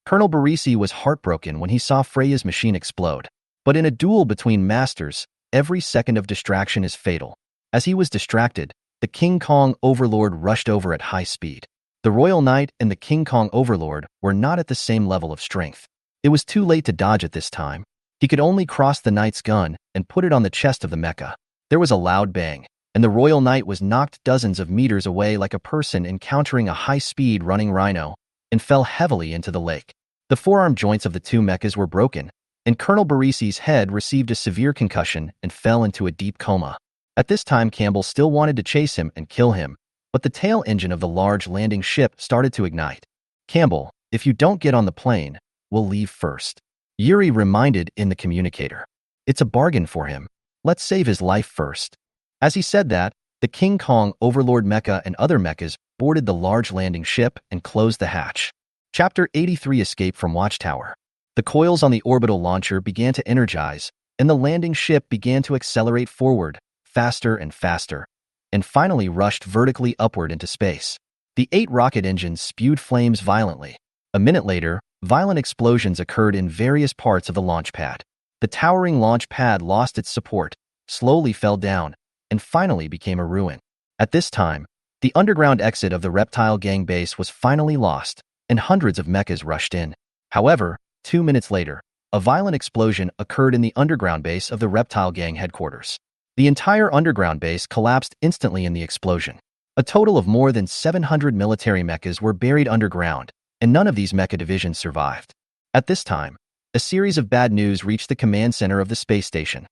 Colonel Barisi was heartbroken when he saw Freya's machine explode. But in a duel between masters, every second of distraction is fatal. As he was distracted, the King Kong Overlord rushed over at high speed. The Royal Knight and the King Kong Overlord were not at the same level of strength. It was too late to dodge at this time. He could only cross the Knight's gun and put it on the chest of the mecha. There was a loud bang, and the Royal Knight was knocked dozens of meters away like a person encountering a high-speed running rhino, and fell heavily into the lake. The forearm joints of the two mechas were broken, and Colonel Barisi's head received a severe concussion and fell into a deep coma. At this time, Campbell still wanted to chase him and kill him, but the tail engine of the large landing ship started to ignite. "Campbell, if you don't get on the plane, we'll leave first," Yuri reminded in the communicator. "It's a bargain for him. Let's save his life first." As he said that, the King Kong Overlord mecha and other mechas boarded the large landing ship and closed the hatch. Chapter 83: Escape from Watchtower. The coils on the orbital launcher began to energize, and the landing ship began to accelerate forward, faster and faster, and finally rushed vertically upward into space. The 8 rocket engines spewed flames violently. A minute later, violent explosions occurred in various parts of the launch pad. The towering launch pad lost its support, slowly fell down, and finally became a ruin. At this time, the underground exit of the Reptile Gang base was finally lost, and hundreds of mechas rushed in. However, 2 minutes later, a violent explosion occurred in the underground base of the Reptile Gang headquarters. The entire underground base collapsed instantly in the explosion. A total of more than 700 military mechas were buried underground, and none of these mecha divisions survived. At this time, a series of bad news reached the command center of the space station.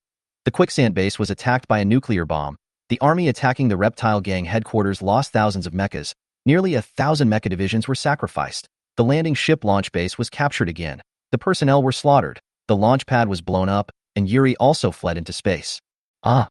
The Quicksand base was attacked by a nuclear bomb. The army attacking the Reptile Gang headquarters lost thousands of mechas. Nearly 1,000 mecha divisions were sacrificed. The landing ship launch base was captured again. The personnel were slaughtered. The launch pad was blown up, and Yuri also fled into space. "Ah!"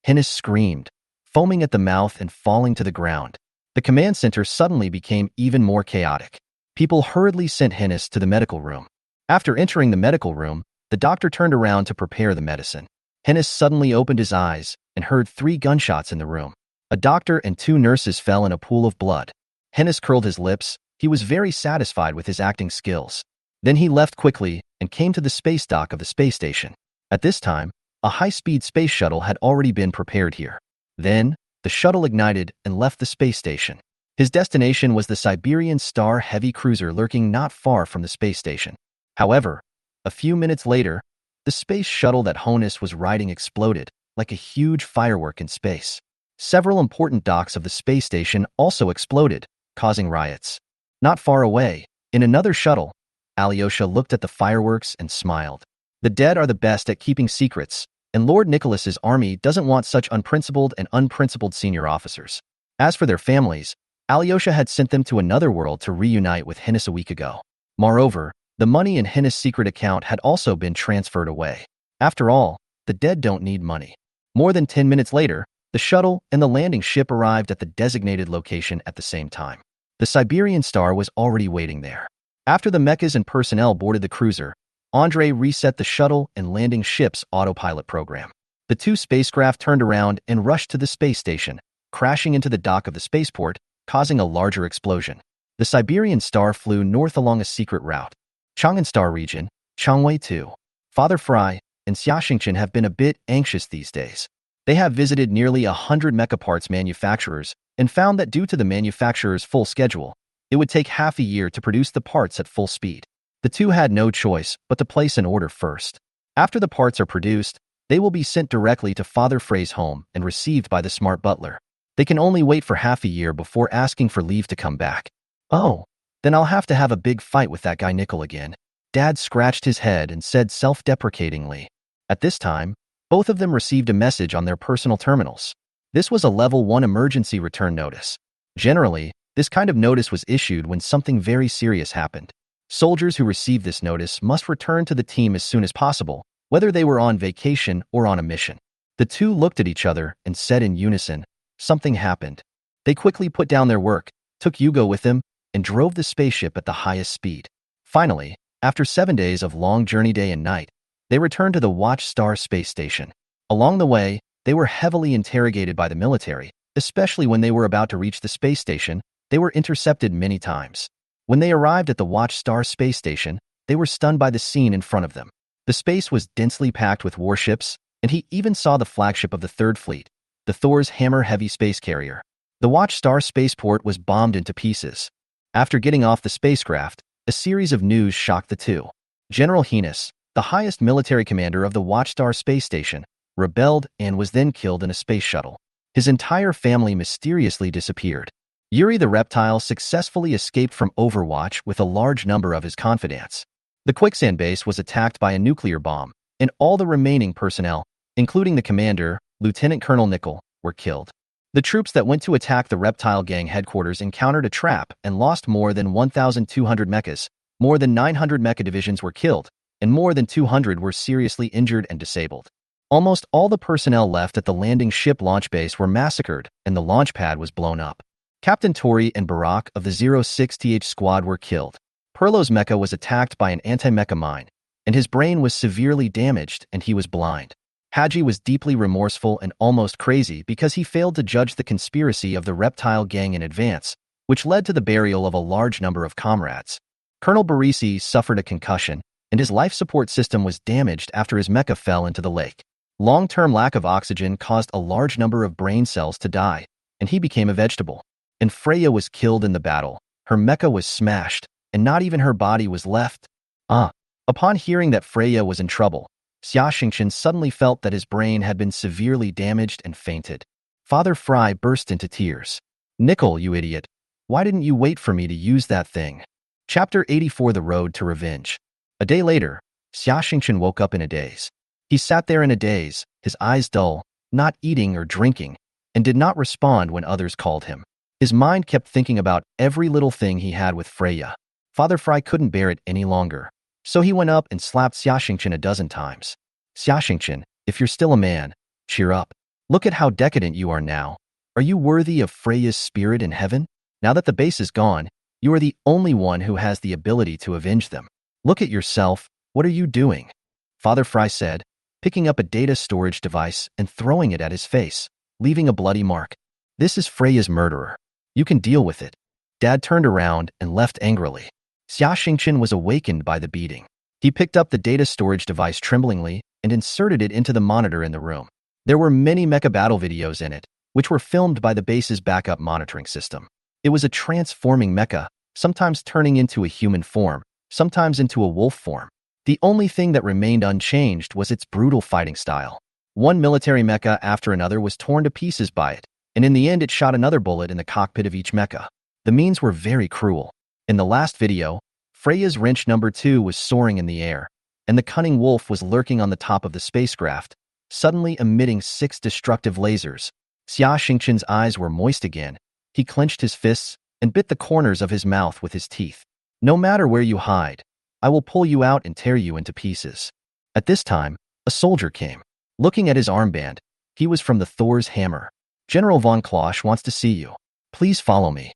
Hinnis screamed, foaming at the mouth and falling to the ground. The command center suddenly became even more chaotic. People hurriedly sent Hinnis to the medical room. After entering the medical room, the doctor turned around to prepare the medicine. Hinnis suddenly opened his eyes and heard 3 gunshots in the room. A doctor and 2 nurses fell in a pool of blood. Hinnis curled his lips. He was very satisfied with his acting skills. Then he left quickly and came to the space dock of the space station. At this time, a high-speed space shuttle had already been prepared here. Then, the shuttle ignited and left the space station. His destination was the Siberian Star heavy cruiser lurking not far from the space station. However, a few minutes later, the space shuttle that Honus was riding exploded like a huge firework in space. Several important docks of the space station also exploded, causing riots. Not far away, in another shuttle, Alyosha looked at the fireworks and smiled. The dead are the best at keeping secrets, and Lord Nicholas's army doesn't want such unprincipled and unprincipled senior officers. As for their families, Alyosha had sent them to another world to reunite with Hinnis a week ago. Moreover, the money in Hinnis' secret account had also been transferred away. After all, the dead don't need money. More than 10 minutes later, the shuttle and the landing ship arrived at the designated location at the same time. The Siberian Star was already waiting there. After the mechas and personnel boarded the cruiser, Andre reset the shuttle and landing ship's autopilot program. The 2 spacecraft turned around and rushed to the space station, crashing into the dock of the spaceport, causing a larger explosion. The Siberian Star flew north along a secret route. Chang'an Star region, Changwei 2. Father Fry and Xiaxingchen have been a bit anxious these days. They have visited nearly 100 mecha parts manufacturers and found that due to the manufacturer's full schedule, it would take half a year to produce the parts at full speed. The 2 had no choice but to place an order first. After the parts are produced, they will be sent directly to Father Frey's home and received by the smart butler. They can only wait for half a year before asking for leave to come back. "Oh, then I'll have to have a big fight with that guy Nickel again." Dad scratched his head and said self-deprecatingly. At this time, both of them received a message on their personal terminals. This was a Level 1 emergency return notice. Generally, this kind of notice was issued when something very serious happened. Soldiers who received this notice must return to the team as soon as possible, whether they were on vacation or on a mission. The 2 looked at each other and said in unison, "Something happened." They quickly put down their work, took Yugo with them, and drove the spaceship at the highest speed. Finally, after 7 days of long journey day and night, they returned to the Watch Star space station. Along the way, They were heavily interrogated by the military, especially when they were about to reach the space station. They were intercepted many times. When they arrived at the Watchstar space station, they were stunned by the scene in front of them. The space was densely packed with warships, and he even saw the flagship of the Third Fleet, the Thor's Hammer heavy space carrier. The Watchstar spaceport was bombed into pieces. After getting off the spacecraft, a series of news shocked the two. General Heinous, the highest military commander of the Watchstar space station, rebelled and was then killed in a space shuttle. His entire family mysteriously disappeared. Yuri the reptile successfully escaped from Overwatch with a large number of his confidants. The quicksand base was attacked by a nuclear bomb, and all the remaining personnel, including the commander, Lieutenant Colonel Nickel, were killed. The troops that went to attack the reptile gang headquarters encountered a trap and lost more than 1,200 mechas. More than 900 mecha divisions were killed, and more than 200 were seriously injured and disabled. Almost all the personnel left at the landing ship launch base were massacred, and the launch pad was blown up. Captain Tori and Barak of the 06th squad were killed. Perlo's mecha was attacked by an anti-mecha mine, and his brain was severely damaged and he was blind. Haji was deeply remorseful and almost crazy because he failed to judge the conspiracy of the reptile gang in advance, which led to the burial of a large number of comrades. Colonel Barisi suffered a concussion, and his life support system was damaged after his mecha fell into the lake. Long-term lack of oxygen caused a large number of brain cells to die, and he became a vegetable. And Freya was killed in the battle. Her mecha was smashed, and not even her body was left. Upon hearing that Freya was in trouble, Xia Xingqian suddenly felt that his brain had been severely damaged and fainted. Father Fry burst into tears. "Nickel, you idiot. Why didn't you wait for me to use that thing?" Chapter 84: The Road to Revenge. A day later, Xia Xingqian woke up in a daze. He sat there in a daze, his eyes dull, not eating or drinking, and did not respond when others called him. His mind kept thinking about every little thing he had with Freya. Father Fry couldn't bear it any longer, so he went up and slapped Xia Xingqian a dozen times. "Xia Xingqian, if you're still a man, cheer up. Look at how decadent you are now. Are you worthy of Freya's spirit in heaven? Now that the base is gone, you are the only one who has the ability to avenge them. Look at yourself. What are you doing?" Father Fry said, picking up a data storage device and throwing it at his face, leaving a bloody mark. "This is Freya's murderer. You can deal with it." Dad turned around and left angrily. Xia Xingqian was awakened by the beating. He picked up the data storage device tremblingly and inserted it into the monitor in the room. There were many mecha battle videos in it, which were filmed by the base's backup monitoring system. It was a transforming mecha, sometimes turning into a human form, sometimes into a wolf form. The only thing that remained unchanged was its brutal fighting style. One military mecha after another was torn to pieces by it, and in the end it shot another bullet in the cockpit of each mecha. The means were very cruel. In the last video, Freya's wrench number 2 was soaring in the air, and the cunning wolf was lurking on the top of the spacecraft, suddenly emitting 6 destructive lasers. Xia Xingqian's eyes were moist again. He clenched his fists and bit the corners of his mouth with his teeth. "No matter where you hide, I will pull you out and tear you into pieces." At this time, a soldier came. Looking at his armband, he was from the Thor's Hammer. "General von Klosch wants to see you. Please follow me."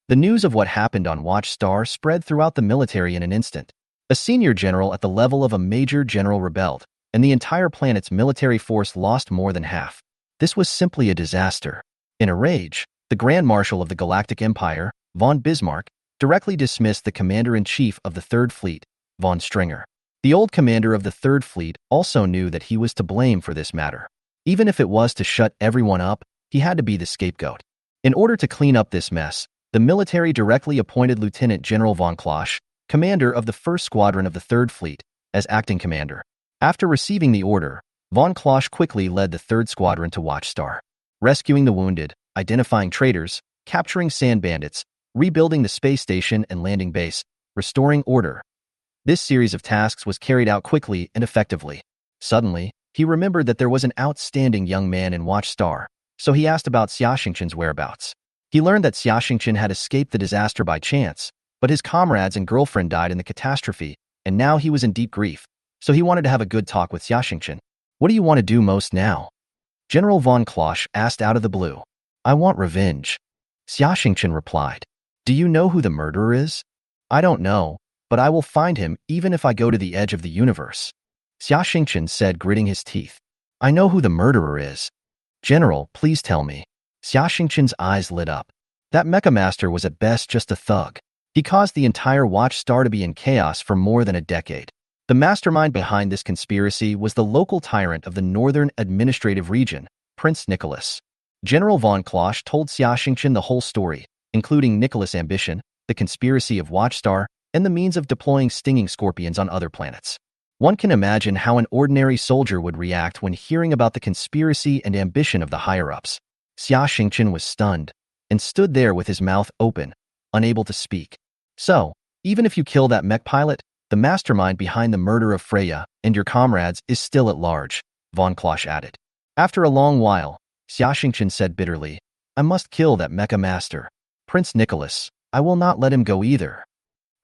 The news of what happened on Watchstar spread throughout the military in an instant. A senior general at the level of a major general rebelled, and the entire planet's military force lost more than half. This was simply a disaster. In a rage, the Grand Marshal of the Galactic Empire, von Bismarck, directly dismissed the Commander-in-Chief of the Third Fleet, von Stringer. The old commander of the Third Fleet also knew that he was to blame for this matter. Even if it was to shut everyone up, he had to be the scapegoat. In order to clean up this mess, the military directly appointed Lieutenant General von Klosch, commander of the 1st Squadron of the Third Fleet, as acting commander. After receiving the order, von Klosch quickly led the 3rd Squadron to Watchstar, rescuing the wounded, identifying traitors, capturing sand bandits, rebuilding the space station and landing base, restoring order. This series of tasks was carried out quickly and effectively. Suddenly, he remembered that there was an outstanding young man in Watchstar, so he asked about Xia Xingqian's whereabouts. He learned that Xia Xingqian had escaped the disaster by chance, but his comrades and girlfriend died in the catastrophe, and now he was in deep grief, so he wanted to have a good talk with Xia Xingqian. "What do you want to do most now?" General von Klosch asked out of the blue. "I want revenge." Xia Xingqian replied. "Do you know who the murderer is?" "I don't know, but I will find him even if I go to the edge of the universe." Xia Xingqian said, gritting his teeth. "I know who the murderer is." General, please tell me. Xia Xingqian's eyes lit up. That Mecha Master was at best just a thug. He caused the entire Watchstar to be in chaos for more than a decade. The mastermind behind this conspiracy was the local tyrant of the Northern Administrative Region, Prince Nicholas. General von Klosch told Xia Xingqian the whole story, including Nicholas' ambition, the conspiracy of Watchstar, and the means of deploying stinging scorpions on other planets. One can imagine how an ordinary soldier would react when hearing about the conspiracy and ambition of the higher-ups. Xia Xingqian was stunned and stood there with his mouth open, unable to speak. So, even if you kill that mech pilot, the mastermind behind the murder of Freya and your comrades is still at large, von Klosch added. After a long while, Xia Xingqian said bitterly, I must kill that Mecha Master. Prince Nicholas, I will not let him go either.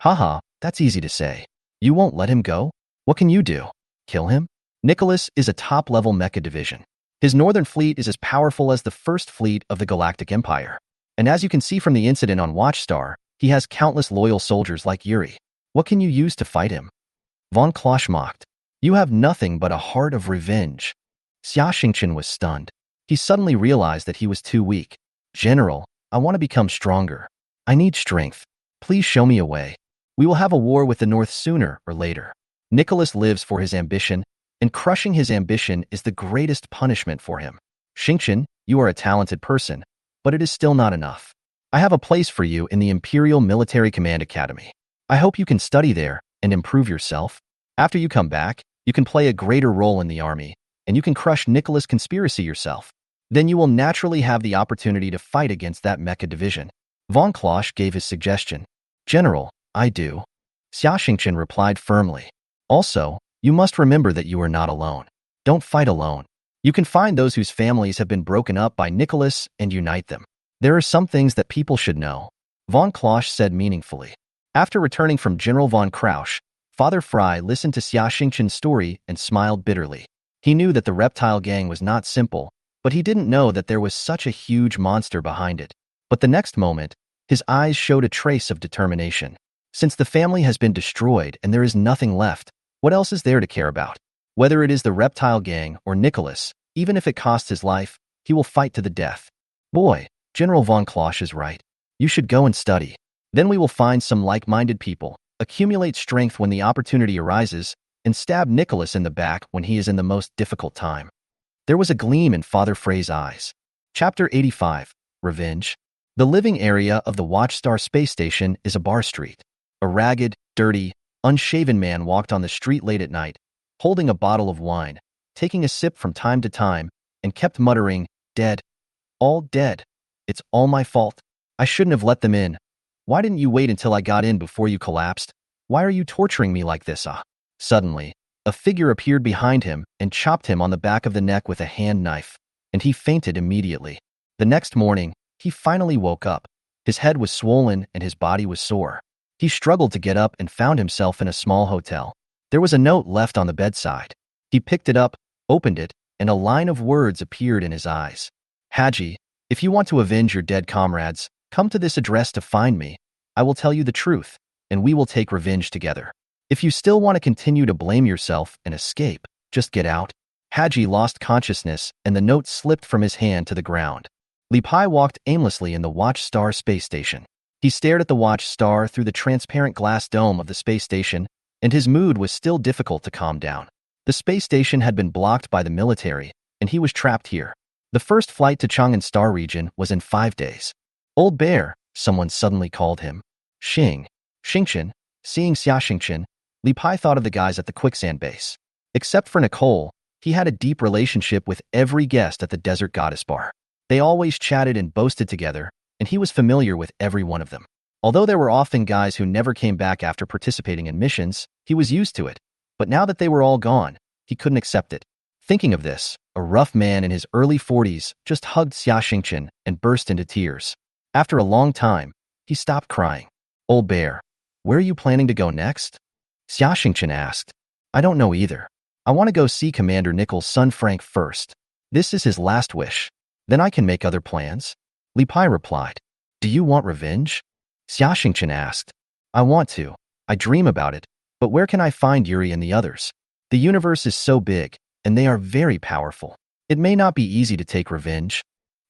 Haha, that's easy to say. You won't let him go? What can you do? Kill him? Nicholas is a top-level mecha division. His northern fleet is as powerful as the first fleet of the Galactic Empire. And as you can see from the incident on Watchstar, he has countless loyal soldiers like Yuri. What can you use to fight him? Von Klosch mocked. You have nothing but a heart of revenge. Xia Xingqian was stunned. He suddenly realized that he was too weak. General, I want to become stronger. I need strength. Please show me a way. We will have a war with the North sooner or later. Nicholas lives for his ambition, and crushing his ambition is the greatest punishment for him. Xingqian, you are a talented person, but it is still not enough. I have a place for you in the Imperial Military Command Academy. I hope you can study there and improve yourself. After you come back, you can play a greater role in the army, and you can crush Nicholas' conspiracy yourself. Then you will naturally have the opportunity to fight against that mecha division. Von Klosch gave his suggestion. General, I do. Xia Xingqian replied firmly. Also, you must remember that you are not alone. Don't fight alone. You can find those whose families have been broken up by Nicholas and unite them. There are some things that people should know, von Klosch said meaningfully. After returning from General von Krausch, Father Fry listened to Xia Xingqian's story and smiled bitterly. He knew that the reptile gang was not simple, but he didn't know that there was such a huge monster behind it. But the next moment, his eyes showed a trace of determination. Since the family has been destroyed and there is nothing left, what else is there to care about? Whether it is the reptile gang or Nicholas, even if it costs his life, he will fight to the death. Boy, General von Klosch is right. You should go and study. Then we will find some like-minded people, accumulate strength when the opportunity arises, and stab Nicholas in the back when he is in the most difficult time. There was a gleam in Father Frey's eyes. Chapter 85, Revenge. The living area of the Watchstar space station is a bar street. A ragged, dirty, unshaven man walked on the street late at night, holding a bottle of wine, taking a sip from time to time, and kept muttering, dead. All dead. It's all my fault. I shouldn't have let them in. Why didn't you wait until I got in before you collapsed? Why are you torturing me like this? Suddenly, a figure appeared behind him and chopped him on the back of the neck with a hand knife, and he fainted immediately. The next morning, he finally woke up. His head was swollen and his body was sore. He struggled to get up and found himself in a small hotel. There was a note left on the bedside. He picked it up, opened it, and a line of words appeared in his eyes. Haji, if you want to avenge your dead comrades, come to this address to find me. I will tell you the truth, and we will take revenge together. If you still want to continue to blame yourself and escape, just get out. Haji lost consciousness and the note slipped from his hand to the ground. Li Pai walked aimlessly in the Watchstar space station. He stared at the Watchstar through the transparent glass dome of the space station, and his mood was still difficult to calm down. The space station had been blocked by the military, and he was trapped here. The first flight to Chang'an Star region was in 5 days. Old Bear, someone suddenly called him. Xingqian, seeing Xia Xingqian, Li Pai thought of the guys at the quicksand base. Except for Nicole, he had a deep relationship with every guest at the Desert Goddess Bar. They always chatted and boasted together, and he was familiar with every one of them. Although there were often guys who never came back after participating in missions, he was used to it. But now that they were all gone, he couldn't accept it. Thinking of this, a rough man in his early 40s just hugged Xia Xingqian and burst into tears. After a long time, he stopped crying. Old Bear, where are you planning to go next? Xia Xingqian asked. I don't know either. I want to go see Commander Nichols' son Frank first. This is his last wish. Then I can make other plans. Li Pai replied. Do you want revenge? Xia Xingqian asked. I want to. I dream about it. But where can I find Yuri and the others? The universe is so big, and they are very powerful. It may not be easy to take revenge.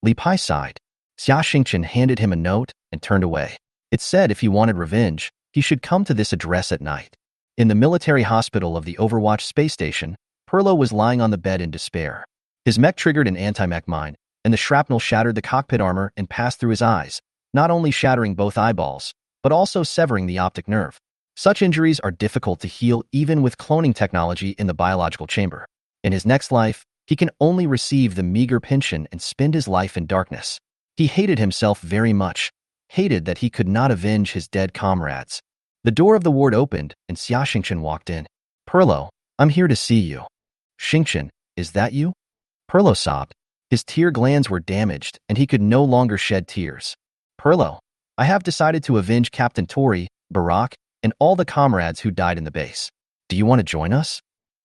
Li Pai sighed. Xia Xingqian handed him a note and turned away. It said if he wanted revenge, he should come to this address at night. In the military hospital of the Overwatch space station, Perlo was lying on the bed in despair. His mech triggered an anti-mech mine, and the shrapnel shattered the cockpit armor and passed through his eyes, not only shattering both eyeballs, but also severing the optic nerve. Such injuries are difficult to heal even with cloning technology in the biological chamber. In his next life, he can only receive the meager pension and spend his life in darkness. He hated himself very much, hated that he could not avenge his dead comrades. The door of the ward opened, and Xia Xingqian walked in. Perlo, I'm here to see you. Xingqian, is that you? Perlo sobbed. His tear glands were damaged, and he could no longer shed tears. Perlo, I have decided to avenge Captain Tori, Barak, and all the comrades who died in the base. Do you want to join us?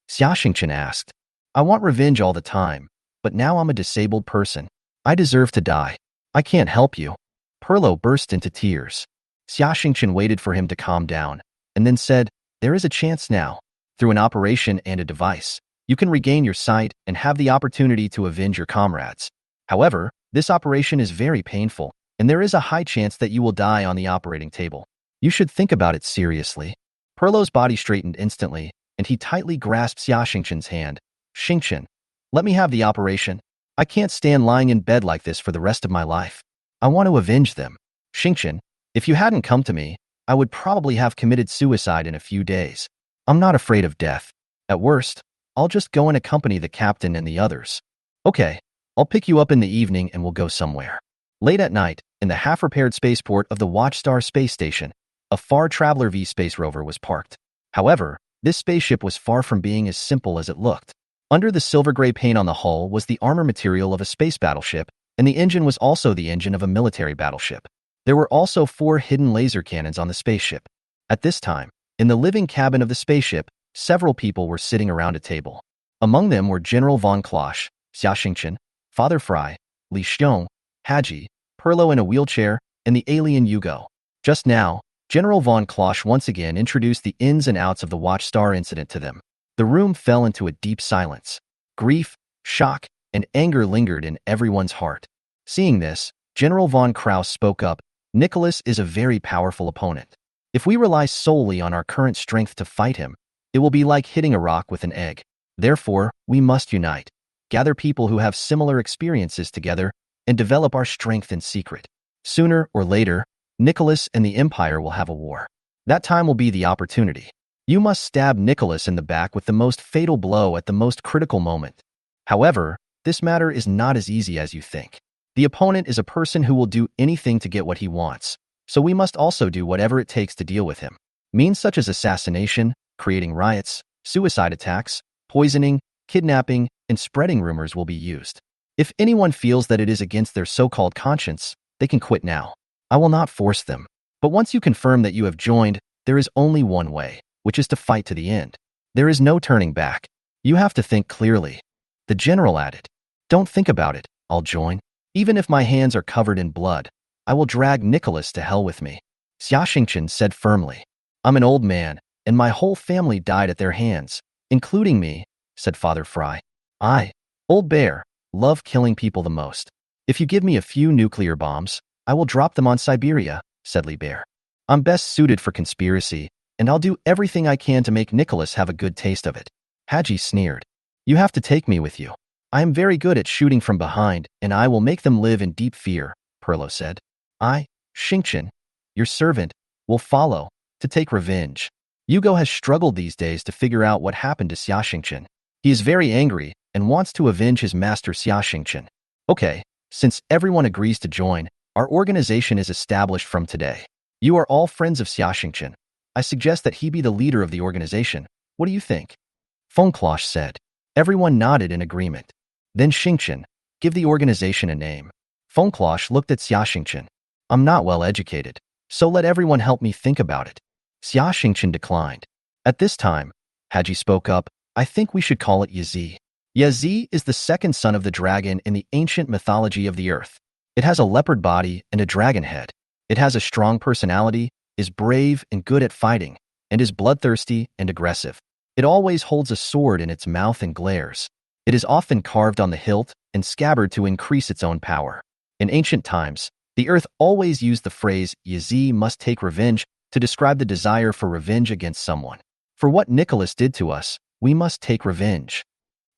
Xia Xingqian asked. I want revenge all the time, but now I'm a disabled person. I deserve to die. I can't help you. Perlo burst into tears. Xia Xingqian waited for him to calm down, and then said, there is a chance now. Through an operation and a device, you can regain your sight and have the opportunity to avenge your comrades. However, this operation is very painful, and there is a high chance that you will die on the operating table. You should think about it seriously. Perlo's body straightened instantly, and he tightly grasped Xia Xingqian's hand. Xingqian, let me have the operation. I can't stand lying in bed like this for the rest of my life. I want to avenge them. Xingqian, if you hadn't come to me, I would probably have committed suicide in a few days. I'm not afraid of death. At worst, I'll just go and accompany the captain and the others. Okay, I'll pick you up in the evening and we'll go somewhere. Late at night, in the half-repaired spaceport of the Watchstar space station, a Far Traveler V space rover was parked. However, this spaceship was far from being as simple as it looked. Under the silver-gray paint on the hull was the armor material of a space battleship, and the engine was also the engine of a military battleship. There were also 4 hidden laser cannons on the spaceship. At this time, in the living cabin of the spaceship, several people were sitting around a table. Among them were General von Klosch, Xia Xingqian, Father Fry, Li Xiong, Haji, Perlo in a wheelchair, and the alien Yugo. Just now, General von Klosch once again introduced the ins and outs of the Watchstar incident to them. The room fell into a deep silence. Grief, shock, and anger lingered in everyone's heart. Seeing this, General von Kraus spoke up. Nicholas is a very powerful opponent. If we rely solely on our current strength to fight him, it will be like hitting a rock with an egg. Therefore, we must unite, gather people who have similar experiences together, and develop our strength in secret. Sooner or later, Nicholas and the Empire will have a war. That time will be the opportunity. You must stab Nicholas in the back with the most fatal blow at the most critical moment. However, this matter is not as easy as you think. The opponent is a person who will do anything to get what he wants, so we must also do whatever it takes to deal with him. Means such as assassination, creating riots, suicide attacks, poisoning, kidnapping, and spreading rumors will be used. If anyone feels that it is against their so-called conscience, they can quit now. I will not force them. But once you confirm that you have joined, there is only one way, which is to fight to the end. There is no turning back. You have to think clearly. The general added, don't think about it, I'll join. Even if my hands are covered in blood, I will drag Nicholas to hell with me. Xia Xingqian said firmly, I'm an old man, and my whole family died at their hands, including me, said Father Fry. I, Old Bear, love killing people the most. If you give me a few nuclear bombs, I will drop them on Siberia, said Li Bear. I'm best suited for conspiracy, and I'll do everything I can to make Nicholas have a good taste of it. Haji sneered. You have to take me with you. I am very good at shooting from behind, and I will make them live in deep fear, Perlo said. I, Xingqian, your servant, will follow, to take revenge. Yugo has struggled these days to figure out what happened to Xia Xingqian. He is very angry and wants to avenge his master Xia Xingqian. Okay, since everyone agrees to join, our organization is established from today. You are all friends of Xia Xingqian. I suggest that he be the leader of the organization. What do you think? Von Klosch said. Everyone nodded in agreement. Then Xingqian, give the organization a name. Von Klosch looked at Xia Xingqian. I'm not well educated, so let everyone help me think about it. Xia Xingqian declined. At this time, Haji spoke up, I think we should call it Yazi. Yazi is the second son of the dragon in the ancient mythology of the earth. It has a leopard body and a dragon head. It has a strong personality, is brave and good at fighting, and is bloodthirsty and aggressive. It always holds a sword in its mouth and glares. It is often carved on the hilt and scabbard to increase its own power. In ancient times, the earth always used the phrase Yazi must take revenge to describe the desire for revenge against someone. For what Nicholas did to us, we must take revenge.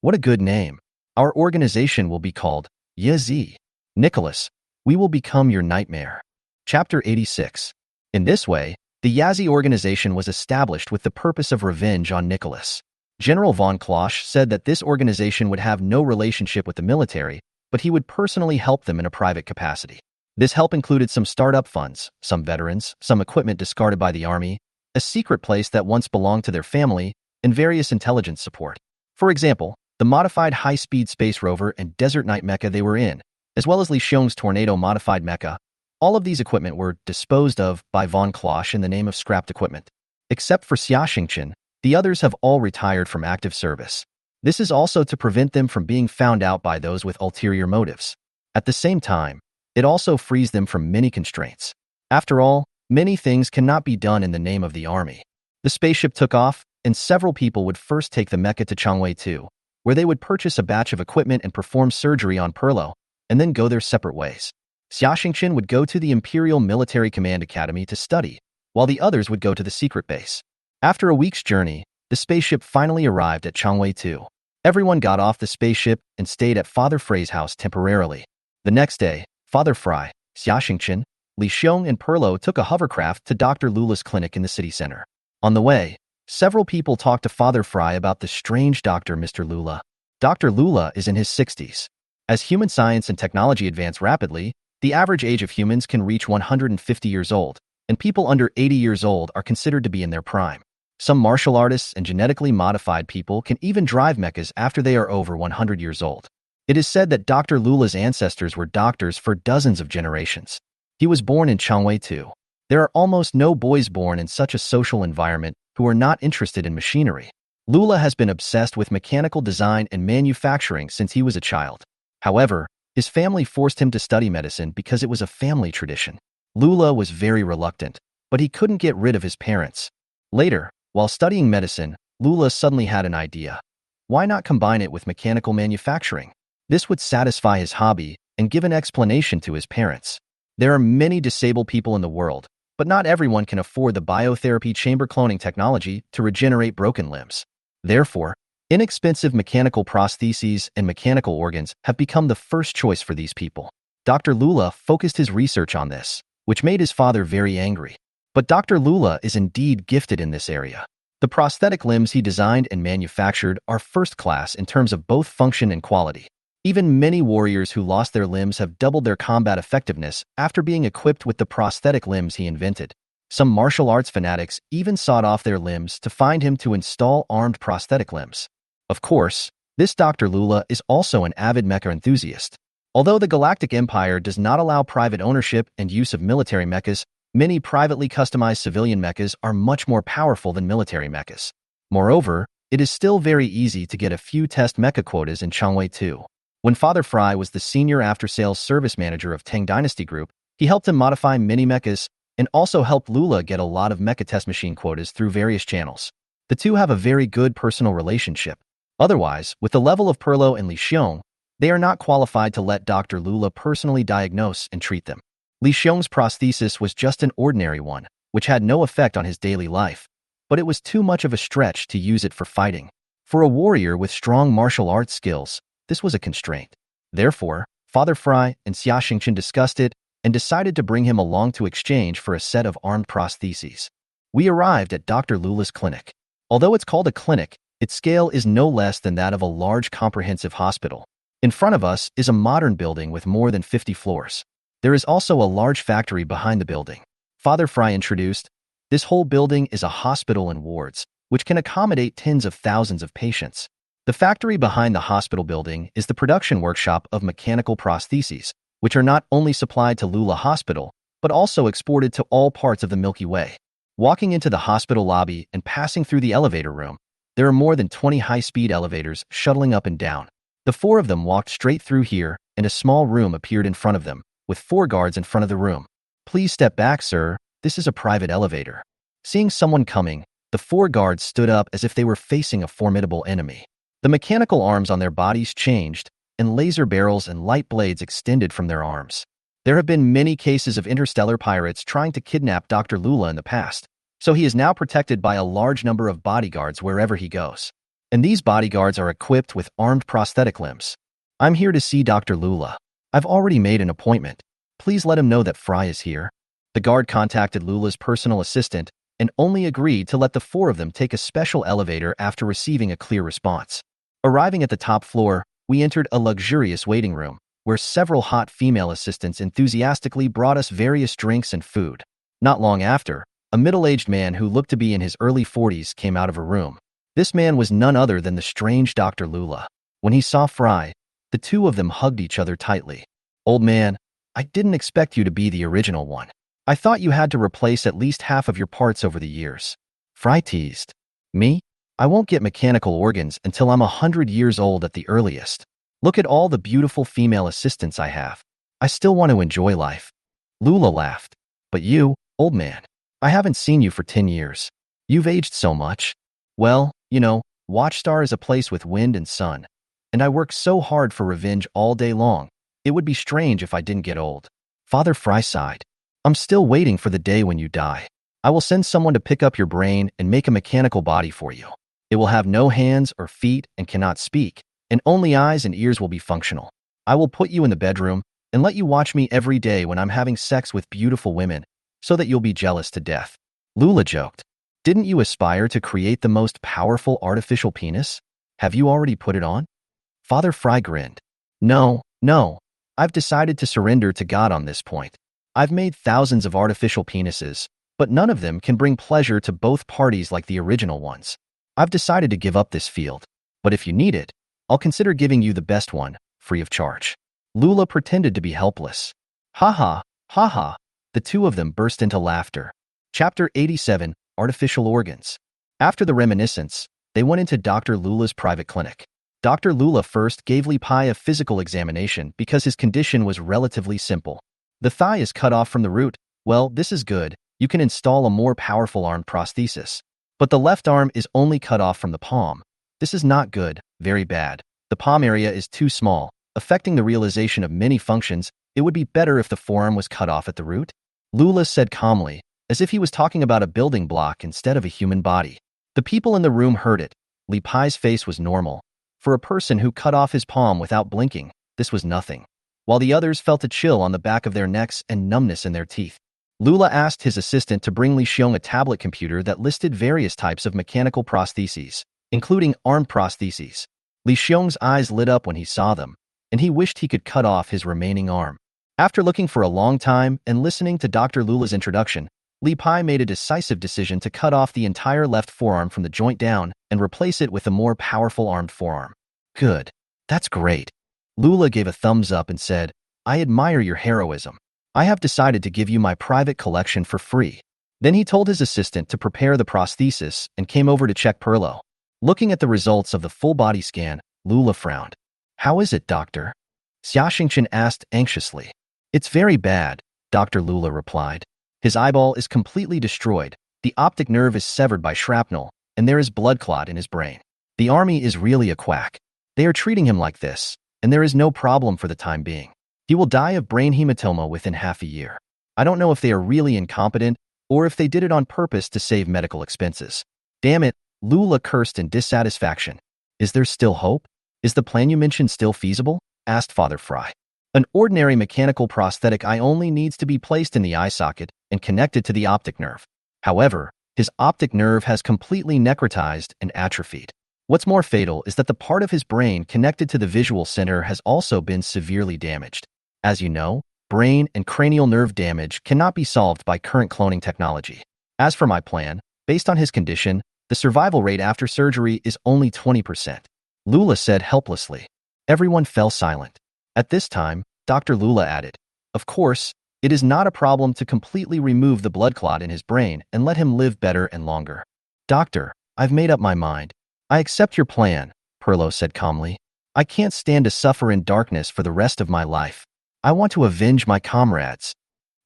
What a good name. Our organization will be called Yazi. Nicholas, we will become your nightmare. Chapter 86. In this way, the Yazi organization was established with the purpose of revenge on Nicholas. General von Klosch said that this organization would have no relationship with the military, but he would personally help them in a private capacity. This help included some startup funds, some veterans, some equipment discarded by the army, a secret place that once belonged to their family, and various intelligence support. For example, the modified high-speed space rover and desert night mecha they were in, as well as Li Xiong's tornado modified mecha, all of these equipment were disposed of by von Klosch in the name of scrapped equipment. Except for Xia Xingqian, the others have all retired from active service. This is also to prevent them from being found out by those with ulterior motives. At the same time, it also frees them from many constraints. After all, many things cannot be done in the name of the army. The spaceship took off, and several people would first take the mecha to Changwei 2, where they would purchase a batch of equipment and perform surgery on Perlo, and then go their separate ways. Xia Xingqian would go to the Imperial Military Command Academy to study, while the others would go to the secret base. After a week's journey, the spaceship finally arrived at Changwei 2. Everyone got off the spaceship and stayed at Father Frey's house temporarily. The next day, Father Frey, Xia Xingqian, Li Xiong, and Perlo took a hovercraft to Dr. Lula's clinic in the city center. On the way, several people talked to Father Frey about the strange doctor Mr. Lula. Dr. Lula is in his 60s. As human science and technology advance rapidly, the average age of humans can reach 150 years old, and people under 80 years old are considered to be in their prime. Some martial artists and genetically modified people can even drive mechas after they are over 100 years old. It is said that Dr. Lula's ancestors were doctors for dozens of generations. He was born in Changwei 2. There are almost no boys born in such a social environment who are not interested in machinery. Lula has been obsessed with mechanical design and manufacturing since he was a child. However, his family forced him to study medicine because it was a family tradition. Lula was very reluctant, but he couldn't get rid of his parents. Later, while studying medicine, Lula suddenly had an idea. Why not combine it with mechanical manufacturing? This would satisfy his hobby and give an explanation to his parents. There are many disabled people in the world, but not everyone can afford the biotherapy chamber cloning technology to regenerate broken limbs. Therefore, inexpensive mechanical prostheses and mechanical organs have become the first choice for these people. Dr. Lula focused his research on this, which made his father very angry. But Dr. Lula is indeed gifted in this area. The prosthetic limbs he designed and manufactured are first class in terms of both function and quality. Even many warriors who lost their limbs have doubled their combat effectiveness after being equipped with the prosthetic limbs he invented. Some martial arts fanatics even sawed off their limbs to find him to install armed prosthetic limbs. Of course, this Dr. Lula is also an avid mecha enthusiast. Although the Galactic Empire does not allow private ownership and use of military mechas, many privately customized civilian mechas are much more powerful than military mechas. Moreover, it is still very easy to get a few test mecha quotas in Changwei 2. When Father Frey was the senior after-sales service manager of Tang Dynasty Group, he helped him modify mini mechas and also helped Lula get a lot of mecha test machine quotas through various channels. The two have a very good personal relationship. Otherwise, with the level of Perlo and Li Xiong, they are not qualified to let Dr. Lula personally diagnose and treat them. Li Xiong's prosthesis was just an ordinary one, which had no effect on his daily life, but it was too much of a stretch to use it for fighting. For a warrior with strong martial arts skills, this was a constraint. Therefore, Father Frey and Xia Xingqian discussed it and decided to bring him along to exchange for a set of armed prostheses. We arrived at Dr. Lula's clinic. Although it's called a clinic, its scale is no less than that of a large comprehensive hospital. In front of us is a modern building with more than 50 floors. There is also a large factory behind the building. Father Frey introduced, this whole building is a hospital and wards, which can accommodate tens of thousands of patients. The factory behind the hospital building is the production workshop of mechanical prostheses, which are not only supplied to Lula Hospital, but also exported to all parts of the Milky Way. Walking into the hospital lobby and passing through the elevator room, there are more than 20 high-speed elevators shuttling up and down. The four of them walked straight through here, and a small room appeared in front of them, with 4 guards in front of the room. Please step back, sir. This is a private elevator. Seeing someone coming, the 4 guards stood up as if they were facing a formidable enemy. The mechanical arms on their bodies changed, and laser barrels and light blades extended from their arms. There have been many cases of interstellar pirates trying to kidnap Dr. Lula in the past, so he is now protected by a large number of bodyguards wherever he goes. And these bodyguards are equipped with armed prosthetic limbs. I'm here to see Dr. Lula. I've already made an appointment. Please let him know that Fry is here. The guard contacted Lula's personal assistant and only agreed to let the four of them take a special elevator after receiving a clear response. Arriving at the top floor, we entered a luxurious waiting room, where several hot female assistants enthusiastically brought us various drinks and food. Not long after, a middle-aged man who looked to be in his early 40s came out of a room. This man was none other than the strange Dr. Lula. When he saw Fry, the two of them hugged each other tightly. "Old man, I didn't expect you to be the original one. I thought you had to replace at least half of your parts over the years." Fry teased. "Me? I won't get mechanical organs until I'm 100 years old at the earliest. Look at all the beautiful female assistants I have. I still want to enjoy life." Lula laughed. "But you, old man, I haven't seen you for 10 years. You've aged so much." "Well, Watchstar is a place with wind and sun, and I work so hard for revenge all day long. It would be strange if I didn't get old." Father Fry sighed. "I'm still waiting for the day when you die. I will send someone to pick up your brain and make a mechanical body for you. It will have no hands or feet and cannot speak, and only eyes and ears will be functional. I will put you in the bedroom and let you watch me every day when I'm having sex with beautiful women, so that you'll be jealous to death." Lula joked. "Didn't you aspire to create the most powerful artificial penis? Have you already put it on?" Father Fry grinned. No. I've decided to surrender to God on this point. I've made thousands of artificial penises, but none of them can bring pleasure to both parties like the original ones. I've decided to give up this field, but if you need it, I'll consider giving you the best one, free of charge." Lula pretended to be helpless. Ha ha. The two of them burst into laughter. Chapter 87, Artificial Organs. After the reminiscence, they went into Dr. Lula's private clinic. Dr. Lula first gave Li Pai a physical examination because his condition was relatively simple. The thigh is cut off from the root. Well, this is good. You can install a more powerful arm prosthesis. But the left arm is only cut off from the palm. This is not good, very bad. The palm area is too small, affecting the realization of many functions. It would be better if the forearm was cut off at the root. Lula said calmly, as if he was talking about a building block instead of a human body. The people in the room heard it. Li Pai's face was normal. For a person who cut off his palm without blinking, this was nothing. While the others felt a chill on the back of their necks and numbness in their teeth. Lula asked his assistant to bring Li Xiong a tablet computer that listed various types of mechanical prostheses, including arm prostheses. Li Xiong's eyes lit up when he saw them, and he wished he could cut off his remaining arm. After looking for a long time and listening to Dr. Lula's introduction, Li Pai made a decisive decision to cut off the entire left forearm from the joint down and replace it with a more powerful armed forearm. "Good. That's great." Lula gave a thumbs up and said, "I admire your heroism. I have decided to give you my private collection for free." Then he told his assistant to prepare the prosthesis and came over to check Perlo. Looking at the results of the full body scan, Lula frowned. "How is it, doctor?" Xia Xingchen asked anxiously. "It's very bad," Dr. Lula replied. "His eyeball is completely destroyed, the optic nerve is severed by shrapnel, and there is blood clot in his brain. The army is really a quack. They are treating him like this, and there is no problem for the time being. He will die of brain hematoma within half a year. I don't know if they are really incompetent or if they did it on purpose to save medical expenses." "Damn it," Lula cursed in dissatisfaction. "Is there still hope? Is the plan you mentioned still feasible?" asked Father Fry. "An ordinary mechanical prosthetic eye only needs to be placed in the eye socket and connected to the optic nerve. However, his optic nerve has completely necrotized and atrophied. What's more fatal is that the part of his brain connected to the visual center has also been severely damaged. As you know, brain and cranial nerve damage cannot be solved by current cloning technology. As for my plan, based on his condition, the survival rate after surgery is only 20%. Lula said helplessly. Everyone fell silent. At this time, Dr. Lula added, "Of course, it is not a problem to completely remove the blood clot in his brain and let him live better and longer." "Doctor, I've made up my mind. I accept your plan," Perlo said calmly. "I can't stand to suffer in darkness for the rest of my life. I want to avenge my comrades."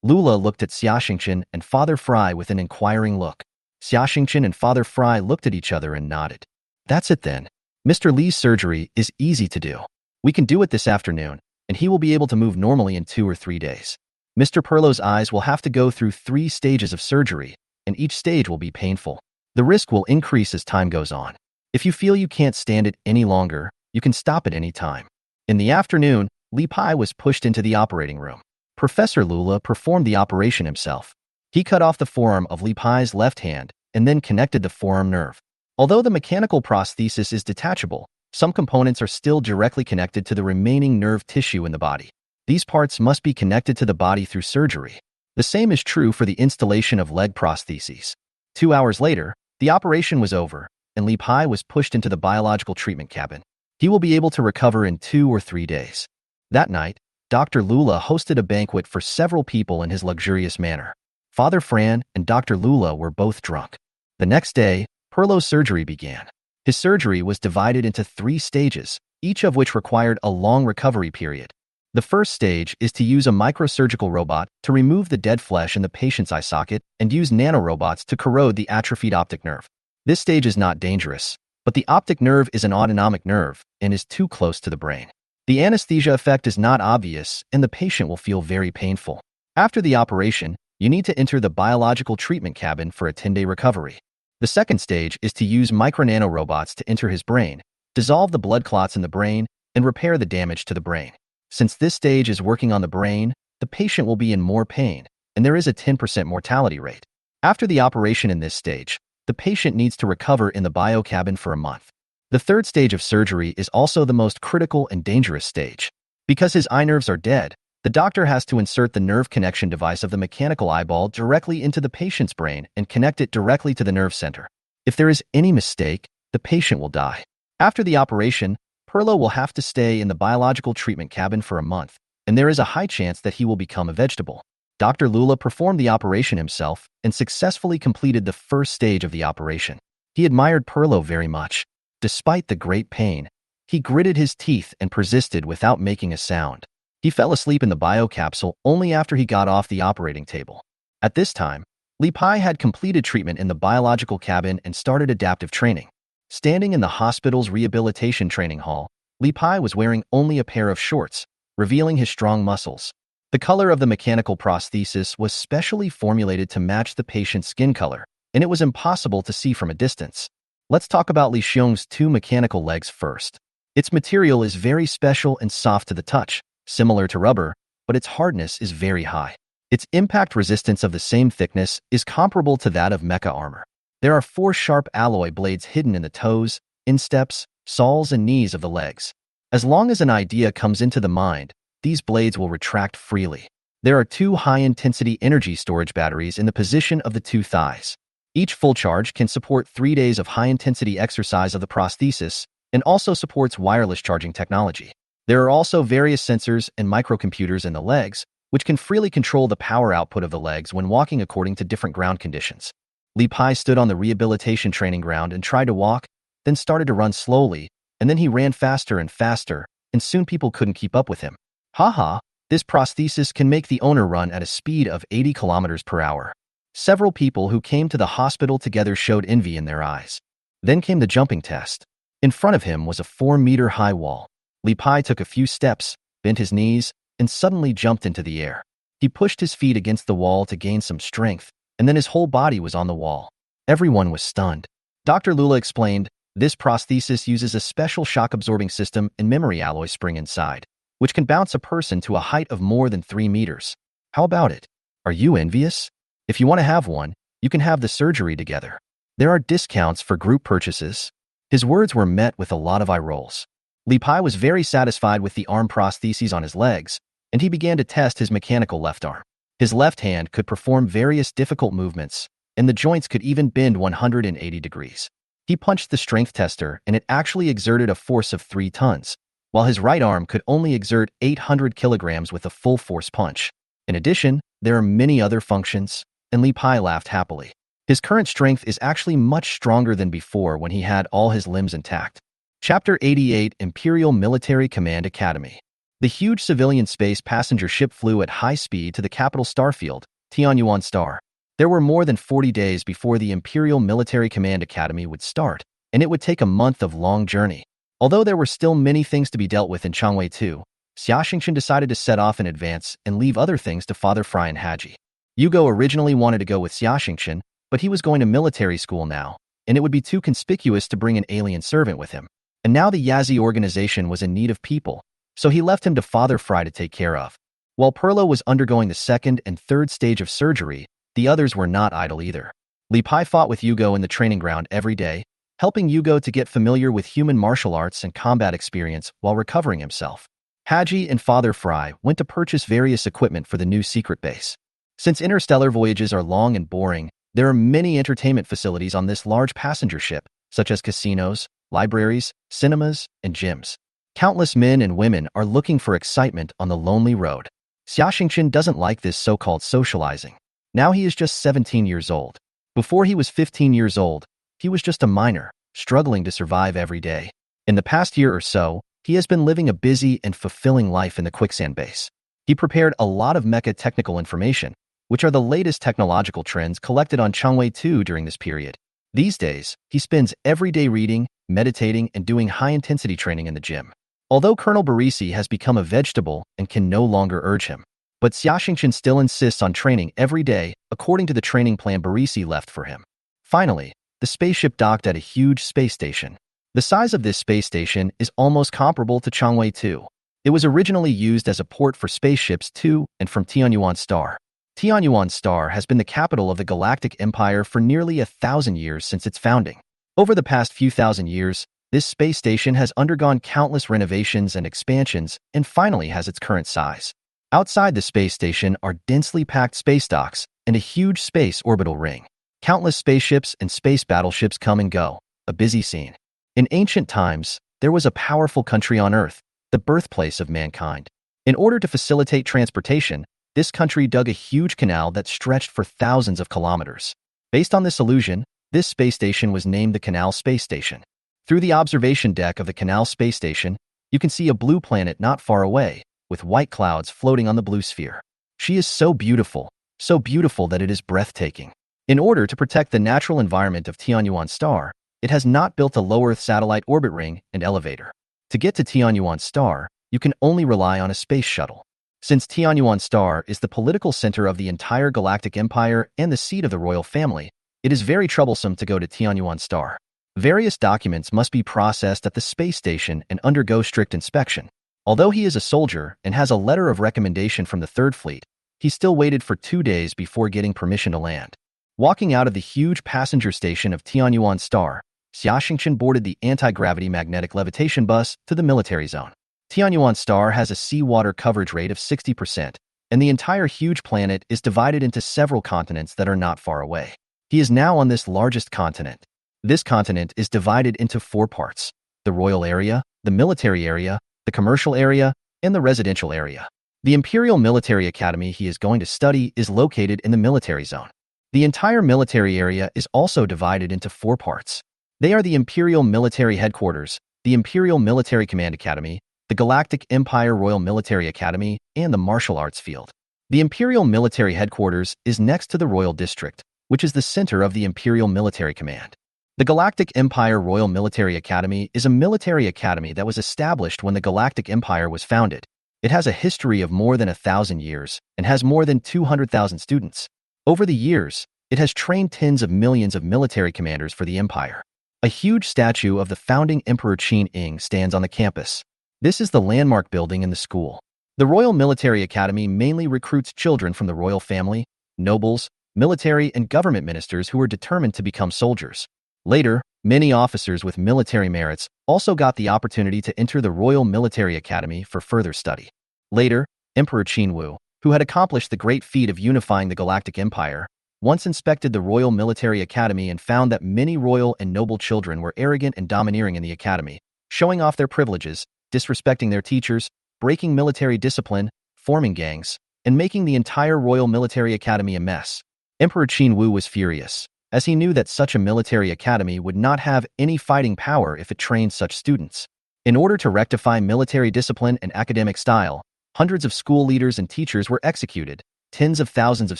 Lula looked at Xia Xingchen and Father Fry with an inquiring look. Xia Xingchen and Father Fry looked at each other and nodded. "That's it then. Mr. Lee's surgery is easy to do. We can do it this afternoon, and he will be able to move normally in 2 or 3 days. Mr. Perlow's eyes will have to go through 3 stages of surgery, and each stage will be painful. The risk will increase as time goes on. If you feel you can't stand it any longer, you can stop at any time. In the afternoon, Li Pai was pushed into the operating room. Professor Lula performed the operation himself. He cut off the forearm of Li Pai's left hand and then connected the forearm nerve. Although the mechanical prosthesis is detachable, some components are still directly connected to the remaining nerve tissue in the body. These parts must be connected to the body through surgery. The same is true for the installation of leg prostheses. 2 hours later, the operation was over, and Li Pai was pushed into the biological treatment cabin. He will be able to recover in 2 or 3 days. That night, Dr. Lula hosted a banquet for several people in his luxurious manner. Father Fran and Dr. Lula were both drunk. The next day, Perlow's surgery began. His surgery was divided into 3 stages, each of which required a long recovery period. The first stage is to use a microsurgical robot to remove the dead flesh in the patient's eye socket and use nanorobots to corrode the atrophied optic nerve. This stage is not dangerous, but the optic nerve is an autonomic nerve and is too close to the brain. The anesthesia effect is not obvious, and the patient will feel very painful. After the operation, you need to enter the biological treatment cabin for a 10-day recovery. The second stage is to use micro-nanorobots to enter his brain, dissolve the blood clots in the brain, and repair the damage to the brain. Since this stage is working on the brain, the patient will be in more pain, and there is a 10% mortality rate. After the operation in this stage, the patient needs to recover in the biocabin for a month. The third stage of surgery is also the most critical and dangerous stage. Because his eye nerves are dead, the doctor has to insert the nerve connection device of the mechanical eyeball directly into the patient's brain and connect it directly to the nerve center. If there is any mistake, the patient will die. After the operation, Perlow will have to stay in the biological treatment cabin for a month, and there is a high chance that he will become a vegetable. Dr. Lula performed the operation himself and successfully completed the first stage of the operation. He admired Perlow very much. Despite the great pain, he gritted his teeth and persisted without making a sound. He fell asleep in the biocapsule only after he got off the operating table. At this time, Li Pai had completed treatment in the biological cabin and started adaptive training. Standing in the hospital's rehabilitation training hall, Li Pai was wearing only a pair of shorts, revealing his strong muscles. The color of the mechanical prosthesis was specially formulated to match the patient's skin color, and it was impossible to see from a distance. Let's talk about Li Xiong's 2 mechanical legs first. Its material is very special and soft to the touch, similar to rubber, but its hardness is very high. Its impact resistance of the same thickness is comparable to that of Mecha armor. There are 4 sharp alloy blades hidden in the toes, insteps, soles, and knees of the legs. As long as an idea comes into the mind, these blades will retract freely. There are 2 high-intensity energy storage batteries in the position of the 2 thighs. Each full charge can support 3 days of high-intensity exercise of the prosthesis and also supports wireless charging technology. There are also various sensors and microcomputers in the legs, which can freely control the power output of the legs when walking according to different ground conditions. Li Pai stood on the rehabilitation training ground and tried to walk, then started to run slowly, and then he ran faster and faster, and soon people couldn't keep up with him. Haha, this prosthesis can make the owner run at a speed of 80 kilometers per hour. Several people who came to the hospital together showed envy in their eyes. Then came the jumping test. In front of him was a 4-meter-high wall. Li Pai took a few steps, bent his knees, and suddenly jumped into the air. He pushed his feet against the wall to gain some strength, and then his whole body was on the wall. Everyone was stunned. Dr. Lula explained, this prosthesis uses a special shock-absorbing system and memory alloy spring inside, which can bounce a person to a height of more than 3 meters. How about it? Are you envious? If you want to have one, you can have the surgery together. There are discounts for group purchases. His words were met with a lot of eye rolls. Li Pai was very satisfied with the arm prostheses on his legs, and he began to test his mechanical left arm. His left hand could perform various difficult movements, and the joints could even bend 180 degrees. He punched the strength tester, and it actually exerted a force of 3 tons, while his right arm could only exert 800 kilograms with a full force punch. In addition, there are many other functions, and Li Pai laughed happily. His current strength is actually much stronger than before when he had all his limbs intact. Chapter 88 Imperial Military Command Academy. The huge civilian space passenger ship flew at high speed to the capital starfield, Tianyuan Star. There were more than 40 days before the Imperial Military Command Academy would start, and it would take a month of long journey. Although there were still many things to be dealt with in Changwei too, Xiaxingchen decided to set off in advance and leave other things to Father Fry and Haji. Yugo originally wanted to go with Xiaxingchen, but he was going to military school now, and it would be too conspicuous to bring an alien servant with him. And now the Yazi organization was in need of people, so he left him to Father Fry to take care of. While Perlo was undergoing the second and third stage of surgery, the others were not idle either. Li Pai fought with Yugo in the training ground every day, helping Yugo to get familiar with human martial arts and combat experience while recovering himself. Haji and Father Fry went to purchase various equipment for the new secret base. Since interstellar voyages are long and boring, there are many entertainment facilities on this large passenger ship, such as casinos, libraries, cinemas, and gyms. Countless men and women are looking for excitement on the lonely road. Xiaxingchen doesn't like this so-called socializing. Now he is just 17 years old. Before he was 15 years old, he was just a miner, struggling to survive every day. In the past year or so, he has been living a busy and fulfilling life in the quicksand base. He prepared a lot of Mecha technical information, which are the latest technological trends collected on Changwei 2 during this period. These days, he spends every day reading, meditating, and doing high-intensity training in the gym. Although Colonel Barisi has become a vegetable and can no longer urge him, but Xiaxingchen still insists on training every day according to the training plan Barisi left for him. Finally, the spaceship docked at a huge space station. The size of this space station is almost comparable to Changwei 2. It was originally used as a port for spaceships to and from Tianyuan Star. Tianyuan Star has been the capital of the Galactic Empire for nearly 1,000 years since its founding. Over the past few thousand years, this space station has undergone countless renovations and expansions and finally has its current size. Outside the space station are densely packed space docks and a huge space orbital ring. Countless spaceships and space battleships come and go, a busy scene. In ancient times, there was a powerful country on Earth, the birthplace of mankind. In order to facilitate transportation, this country dug a huge canal that stretched for thousands of kilometers. Based on this illusion, this space station was named the Canal Space Station. Through the observation deck of the Canal Space Station, you can see a blue planet not far away, with white clouds floating on the blue sphere. She is so beautiful that it is breathtaking. In order to protect the natural environment of Tianyuan Star, it has not built a low-Earth satellite orbit ring and elevator. To get to Tianyuan Star, you can only rely on a space shuttle. Since Tianyuan Star is the political center of the entire Galactic Empire and the seat of the royal family, it is very troublesome to go to Tianyuan Star. Various documents must be processed at the space station and undergo strict inspection. Although he is a soldier and has a letter of recommendation from the Third Fleet, he still waited for 2 days before getting permission to land. Walking out of the huge passenger station of Tianyuan Star, Xiaxingchen boarded the anti-gravity magnetic levitation bus to the military zone. Tianyuan Star has a seawater coverage rate of 60%, and the entire huge planet is divided into several continents that are not far away. He is now on this largest continent. This continent is divided into 4 parts: the royal area, the military area, the commercial area, and the residential area. The Imperial Military Academy he is going to study is located in the military zone. The entire military area is also divided into 4 parts. They are the Imperial Military Headquarters, the Imperial Military Command Academy, the Galactic Empire Royal Military Academy, and the Martial Arts Field. The Imperial Military Headquarters is next to the Royal District, which is the center of the Imperial Military Command. The Galactic Empire Royal Military Academy is a military academy that was established when the Galactic Empire was founded. It has a history of more than 1,000 years and has more than 200,000 students. Over the years, it has trained tens of millions of military commanders for the Empire. A huge statue of the founding Emperor Qin Ing stands on the campus. This is the landmark building in the school. The Royal Military Academy mainly recruits children from the royal family, nobles, military, and government ministers who are determined to become soldiers. Later, many officers with military merits also got the opportunity to enter the Royal Military Academy for further study. Later, Emperor Qinwu, who had accomplished the great feat of unifying the Galactic Empire, once inspected the Royal Military Academy and found that many royal and noble children were arrogant and domineering in the academy, showing off their privileges, disrespecting their teachers, breaking military discipline, forming gangs, and making the entire Royal Military Academy a mess. Emperor Qinwu was furious, as he knew that such a military academy would not have any fighting power if it trained such students. In order to rectify military discipline and academic style, hundreds of school leaders and teachers were executed, tens of thousands of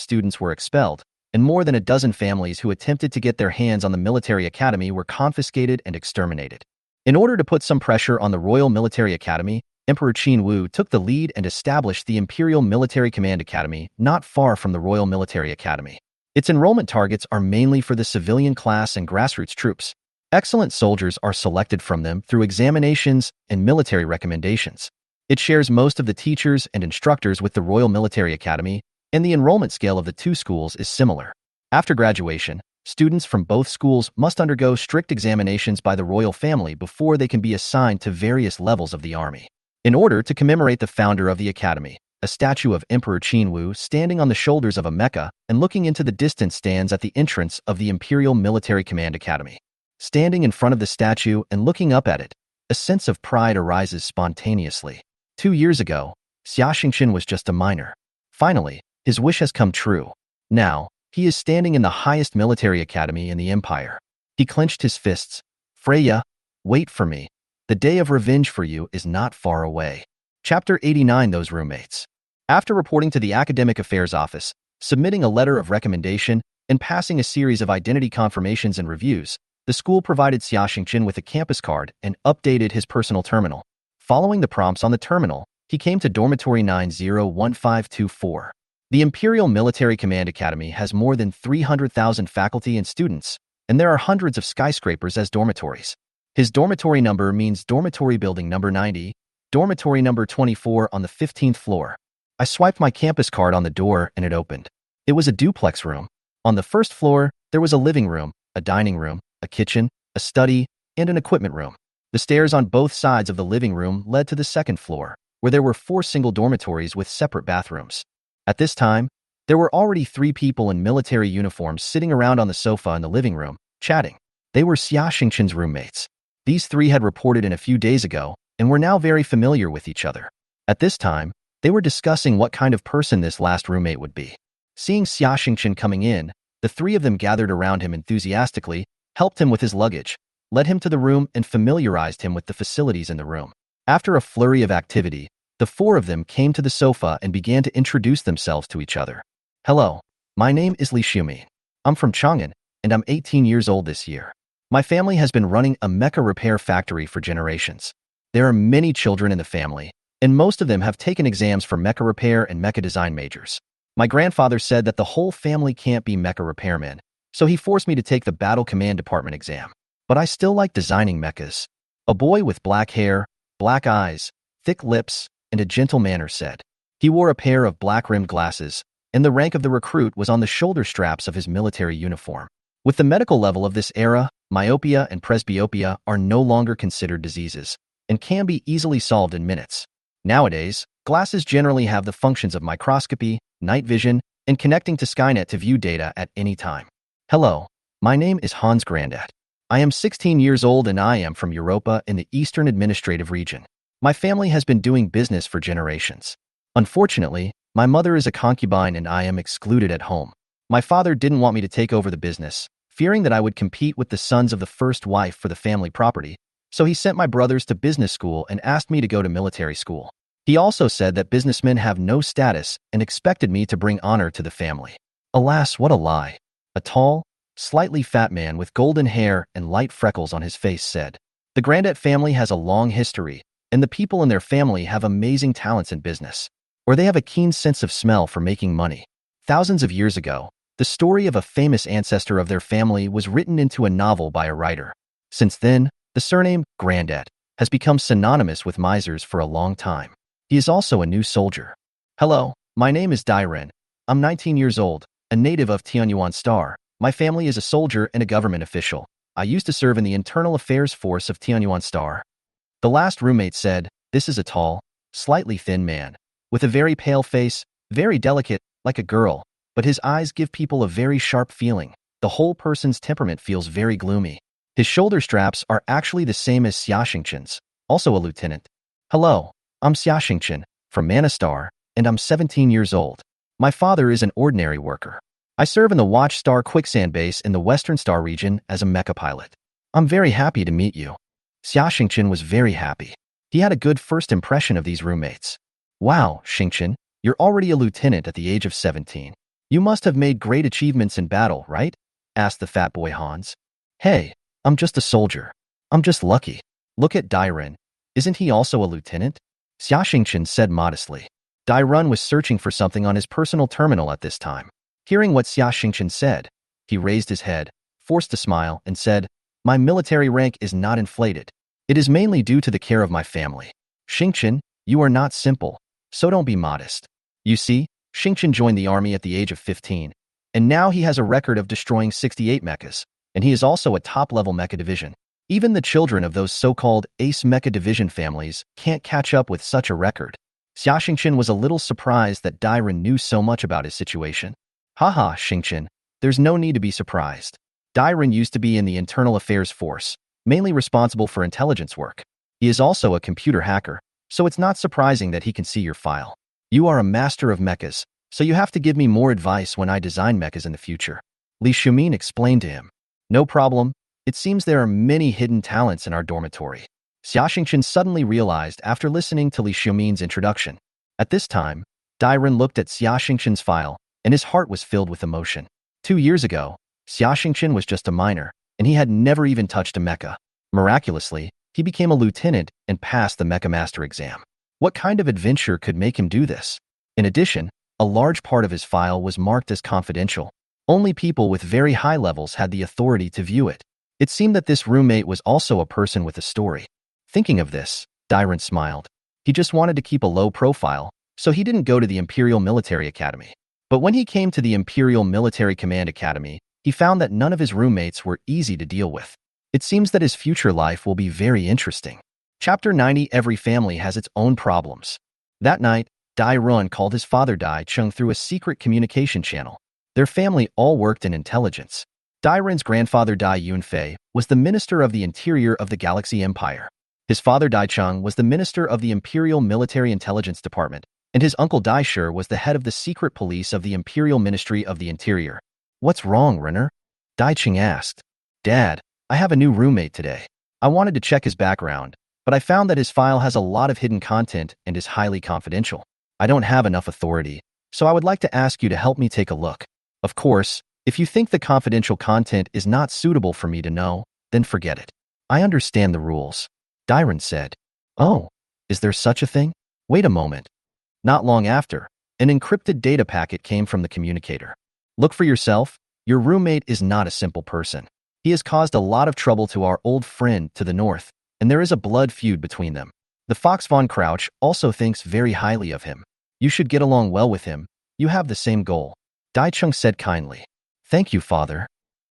students were expelled, and more than a dozen families who attempted to get their hands on the military academy were confiscated and exterminated. In order to put some pressure on the Royal Military Academy, Emperor Qin Wu took the lead and established the Imperial Military Command Academy not far from the Royal Military Academy. Its enrollment targets are mainly for the civilian class and grassroots troops. Excellent soldiers are selected from them through examinations and military recommendations. It shares most of the teachers and instructors with the Royal Military Academy, and the enrollment scale of the two schools is similar. After graduation, students from both schools must undergo strict examinations by the royal family before they can be assigned to various levels of the army. In order to commemorate the founder of the academy, a statue of Emperor Qin Wu standing on the shoulders of a mecha and looking into the distance stands at the entrance of the Imperial Military Command Academy. Standing in front of the statue and looking up at it, a sense of pride arises spontaneously. 2 years ago, Xia Xingqian was just a minor. Finally, his wish has come true. Now, he is standing in the highest military academy in the empire. He clenched his fists. Freya, wait for me. The day of revenge for you is not far away. Chapter 89. Those roommates. After reporting to the Academic Affairs Office, submitting a letter of recommendation, and passing a series of identity confirmations and reviews, the school provided Xia Xingqian with a campus card and updated his personal terminal. Following the prompts on the terminal, he came to dormitory 901524. The Imperial Military Command Academy has more than 300,000 faculty and students, and there are hundreds of skyscrapers as dormitories. His dormitory number means dormitory building number 90, dormitory number 24 on the 15th floor. I swiped my campus card on the door and it opened. It was a duplex room. On the first floor, there was a living room, a dining room, a kitchen, a study, and an equipment room. The stairs on both sides of the living room led to the second floor, where there were 4 single dormitories with separate bathrooms. At this time, there were already 3 people in military uniforms sitting around on the sofa in the living room, chatting. They were Xia Xingqian's roommates. These 3 had reported in a few days ago and were now very familiar with each other. At this time, they were discussing what kind of person this last roommate would be. Seeing Xia Xingqian coming in, the 3 of them gathered around him enthusiastically, helped him with his luggage, led him to the room and familiarized him with the facilities in the room. After a flurry of activity, the 4 of them came to the sofa and began to introduce themselves to each other. Hello, my name is Li Xiumi. I'm from Chang'an, and I'm 18 years old this year. My family has been running a mecha repair factory for generations. There are many children in the family, and most of them have taken exams for mecha repair and mecha design majors. My grandfather said that the whole family can't be mecha repairmen, so he forced me to take the Battle Command Department exam. But I still like designing mechas. A boy with black hair, black eyes, thick lips, and a gentle manner said. He wore a pair of black-rimmed glasses, and the rank of the recruit was on the shoulder straps of his military uniform. With the medical level of this era, myopia and presbyopia are no longer considered diseases, and can be easily solved in minutes. Nowadays, glasses generally have the functions of microscopy, night vision, and connecting to Skynet to view data at any time. Hello, my name is Hans Grandat. I am 16 years old and I am from Europa in the Eastern Administrative Region. My family has been doing business for generations. Unfortunately, my mother is a concubine and I am excluded at home. My father didn't want me to take over the business, fearing that I would compete with the sons of the first wife for the family property, so he sent my brothers to business school and asked me to go to military school. He also said that businessmen have no status and expected me to bring honor to the family. Alas, what a lie. A tall, slightly fat man with golden hair and light freckles on his face said. The Grandat family has a long history, and the people in their family have amazing talents in business, or they have a keen sense of smell for making money. Thousands of years ago, the story of a famous ancestor of their family was written into a novel by a writer. Since then, the surname Grandat has become synonymous with misers for a long time. He is also a new soldier. Hello, my name is Dairen. I'm 19 years old, a native of Tianyuan Star. My family is a soldier and a government official. I used to serve in the Internal Affairs Force of Tianyuan Star. The last roommate said, this is a tall, slightly thin man, with a very pale face, very delicate, like a girl, but his eyes give people a very sharp feeling. The whole person's temperament feels very gloomy. His shoulder straps are actually the same as Xia Xingqian's, also a lieutenant. Hello, I'm Xia Xingqian, from Manna Star, and I'm 17 years old. My father is an ordinary worker. I serve in the Watch Star Quicksand Base in the Western Star region as a mecha pilot. I'm very happy to meet you. Xia Xingqian was very happy. He had a good first impression of these roommates. Wow, Xingqian, you're already a lieutenant at the age of 17. You must have made great achievements in battle, right? Asked the fat boy Hans. Hey, I'm just a soldier. I'm just lucky. Look at Dairen. Isn't he also a lieutenant? Xia Xingchen said modestly. Dairen was searching for something on his personal terminal at this time. Hearing what Xia Xingchen said, he raised his head, forced a smile, and said, "My military rank is not inflated. It is mainly due to the care of my family. Xingchen, you are not simple, so don't be modest." You see, Xingchen joined the army at the age of 15, and now he has a record of destroying 68 mechas, and he is also a top-level mecha division. Even the children of those so-called ace mecha division families can't catch up with such a record. Xia Xingchen was a little surprised that Dairen knew so much about his situation. Haha, Xingchen, there's no need to be surprised. Dairen used to be in the Internal Affairs Force, mainly responsible for intelligence work. He is also a computer hacker, so it's not surprising that he can see your file. You are a master of mechas, so you have to give me more advice when I design mechas in the future. Li Shumin explained to him. No problem. It seems there are many hidden talents in our dormitory. Xia Xingchen suddenly realized after listening to Li Shumin's introduction. At this time, Dairen looked at Xia Xingchen's file, and his heart was filled with emotion. 2 years ago, Xia Xingchen was just a minor, and he had never even touched a mecha. Miraculously, he became a lieutenant and passed the Mecha Master exam. What kind of adventure could make him do this? In addition, a large part of his file was marked as confidential. Only people with very high levels had the authority to view it. It seemed that this roommate was also a person with a story. Thinking of this, Dairen smiled. He just wanted to keep a low profile, so he didn't go to the Imperial Military Academy. But when he came to the Imperial Military Command Academy, he found that none of his roommates were easy to deal with. It seems that his future life will be very interesting. Chapter 90. Every family has its own problems. That night, Dai Run called his father Dai Chung through a secret communication channel. Their family all worked in intelligence. Dai Ren's grandfather Dai Yunfei was the Minister of the Interior of the Galaxy Empire. His father Dai Chung was the Minister of the Imperial Military Intelligence Department, and his uncle Dai Shi was the head of the secret police of the Imperial Ministry of the Interior. "What's wrong, Renner?" Dai Chung asked. "Dad, I have a new roommate today. I wanted to check his background, but I found that his file has a lot of hidden content and is highly confidential. I don't have enough authority, so I would like to ask you to help me take a look. Of course, if you think the confidential content is not suitable for me to know, then forget it. I understand the rules." Dairen said. "Oh, is there such a thing? Wait a moment." Not long after, an encrypted data packet came from the communicator. "Look for yourself. Your roommate is not a simple person. He has caused a lot of trouble to our old friend to the north, and there is a blood feud between them. The Fox von Crouch also thinks very highly of him. You should get along well with him. You have the same goal." Dai Chung said kindly. "Thank you, father.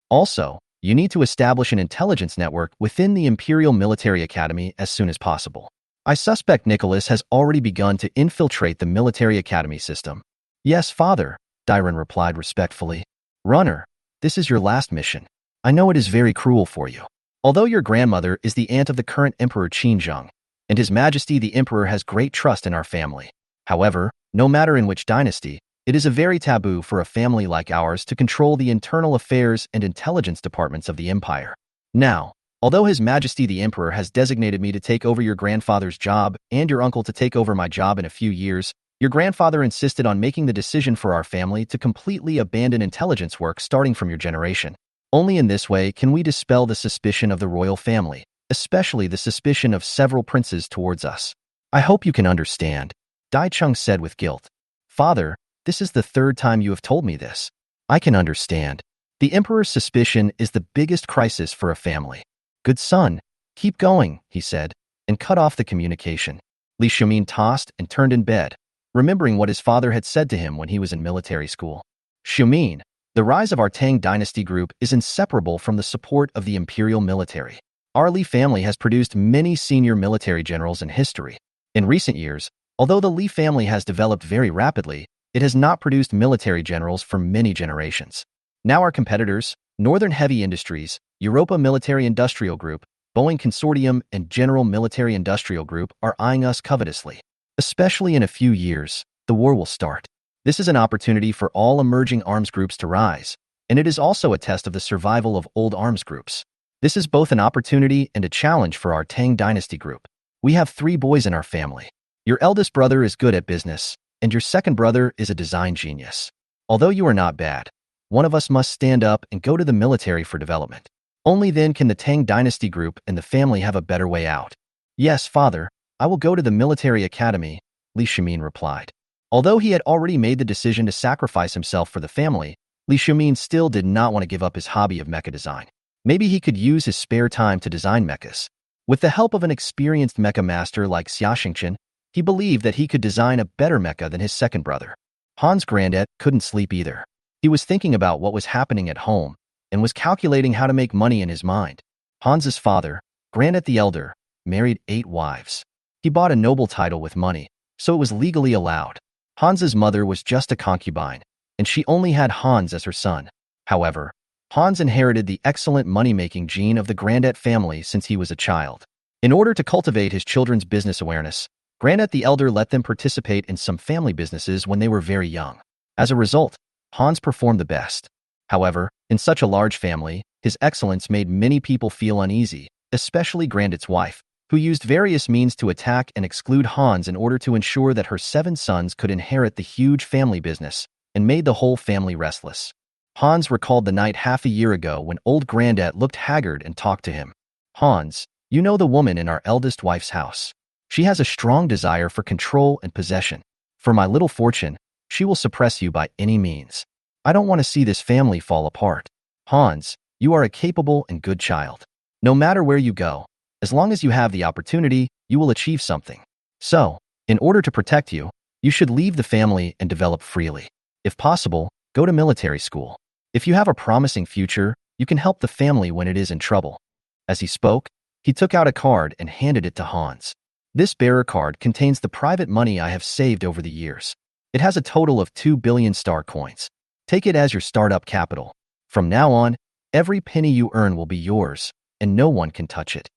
Also, you need to establish an intelligence network within the Imperial Military Academy as soon as possible. I suspect Nicholas has already begun to infiltrate the military academy system." "Yes, father," Dairen replied respectfully. "Runner, this is your last mission. I know it is very cruel for you. Although your grandmother is the aunt of the current Emperor Qinzheng, and His Majesty the Emperor has great trust in our family. However, no matter in which dynasty, it is a very taboo for a family like ours to control the internal affairs and intelligence departments of the empire. Now, although His Majesty the Emperor has designated me to take over your grandfather's job and your uncle to take over my job in a few years, your grandfather insisted on making the decision for our family to completely abandon intelligence work starting from your generation. Only in this way can we dispel the suspicion of the royal family, especially the suspicion of several princes towards us. I hope you can understand," Dai Chung said with guilt. "Father, this is the 3rd time you have told me this. I can understand. The Emperor's suspicion is the biggest crisis for a family. Good son, keep going," he said, and cut off the communication. Li Shumin tossed and turned in bed, remembering what his father had said to him when he was in military school. "Shumin, the rise of our Tang dynasty group is inseparable from the support of the imperial military. Our Li family has produced many senior military generals in history. In recent years, although the Li family has developed very rapidly, it has not produced military generals for many generations. Now our competitors, Northern Heavy Industries, Europa Military Industrial Group, Boeing Consortium, and General Military Industrial Group are eyeing us covetously. Especially in a few years, the war will start. This is an opportunity for all emerging arms groups to rise, and it is also a test of the survival of old arms groups. This is both an opportunity and a challenge for our Tang dynasty group. We have 3 boys in our family. Your eldest brother is good at business, and your second brother is a design genius. Although you are not bad, one of us must stand up and go to the military for development. Only then can the Tang dynasty group and the family have a better way out. Yes, father, I will go to the military academy, Li Shimin replied. Although he had already made the decision to sacrifice himself for the family, Li Shimin still did not want to give up his hobby of mecha design. Maybe he could use his spare time to design mechas. With the help of an experienced mecha master like Xia Xingchen, he believed that he could design a better mecha than his second brother. Hans' granddad couldn't sleep either. He was thinking about what was happening at home and was calculating how to make money in his mind. Hans's father, Granddad the Elder, married 8 wives. He bought a noble title with money, so it was legally allowed. Hans's mother was just a concubine, and she only had Hans as her son. However, Hans inherited the excellent money-making gene of the Granddad family since he was a child. In order to cultivate his children's business awareness, Granddad the Elder let them participate in some family businesses when they were very young. As a result, Hans performed the best. However, in such a large family, his excellence made many people feel uneasy, especially Granddad's wife, who used various means to attack and exclude Hans in order to ensure that her 7 sons could inherit the huge family business, and made the whole family restless. Hans recalled the night half a year ago when old Granddad looked haggard and talked to him. Hans, you know the woman in our eldest wife's house. She has a strong desire for control and possession. For my little fortune, she will suppress you by any means. I don't want to see this family fall apart. Hans, you are a capable and good child. No matter where you go, as long as you have the opportunity, you will achieve something. So, in order to protect you, you should leave the family and develop freely. If possible, go to military school. If you have a promising future, you can help the family when it is in trouble. As he spoke, he took out a card and handed it to Hans. This bearer card contains the private money I have saved over the years. It has a total of 2 billion star coins. Take it as your startup capital. From now on, every penny you earn will be yours, and no one can touch it.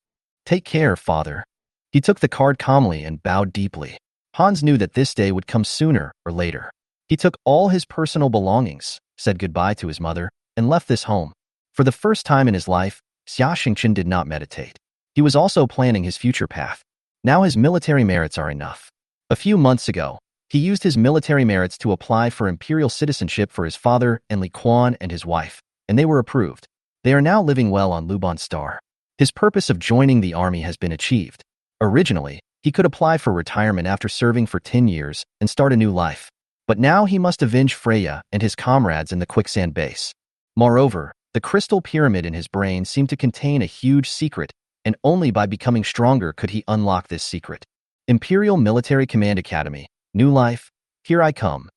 Take care, father. He took the card calmly and bowed deeply. Hans knew that this day would come sooner or later. He took all his personal belongings, said goodbye to his mother, and left this home. For the first time in his life, Xia Xingchen did not meditate. He was also planning his future path. Now his military merits are enough. A few months ago, he used his military merits to apply for imperial citizenship for his father and Li Quan and his wife, and they were approved. They are now living well on Luban Star. His purpose of joining the army has been achieved. Originally, he could apply for retirement after serving for 10 years and start a new life. But now he must avenge Freya and his comrades in the quicksand base. Moreover, the crystal pyramid in his brain seemed to contain a huge secret, and only by becoming stronger could he unlock this secret. Imperial Military Command Academy, New Life, here I come,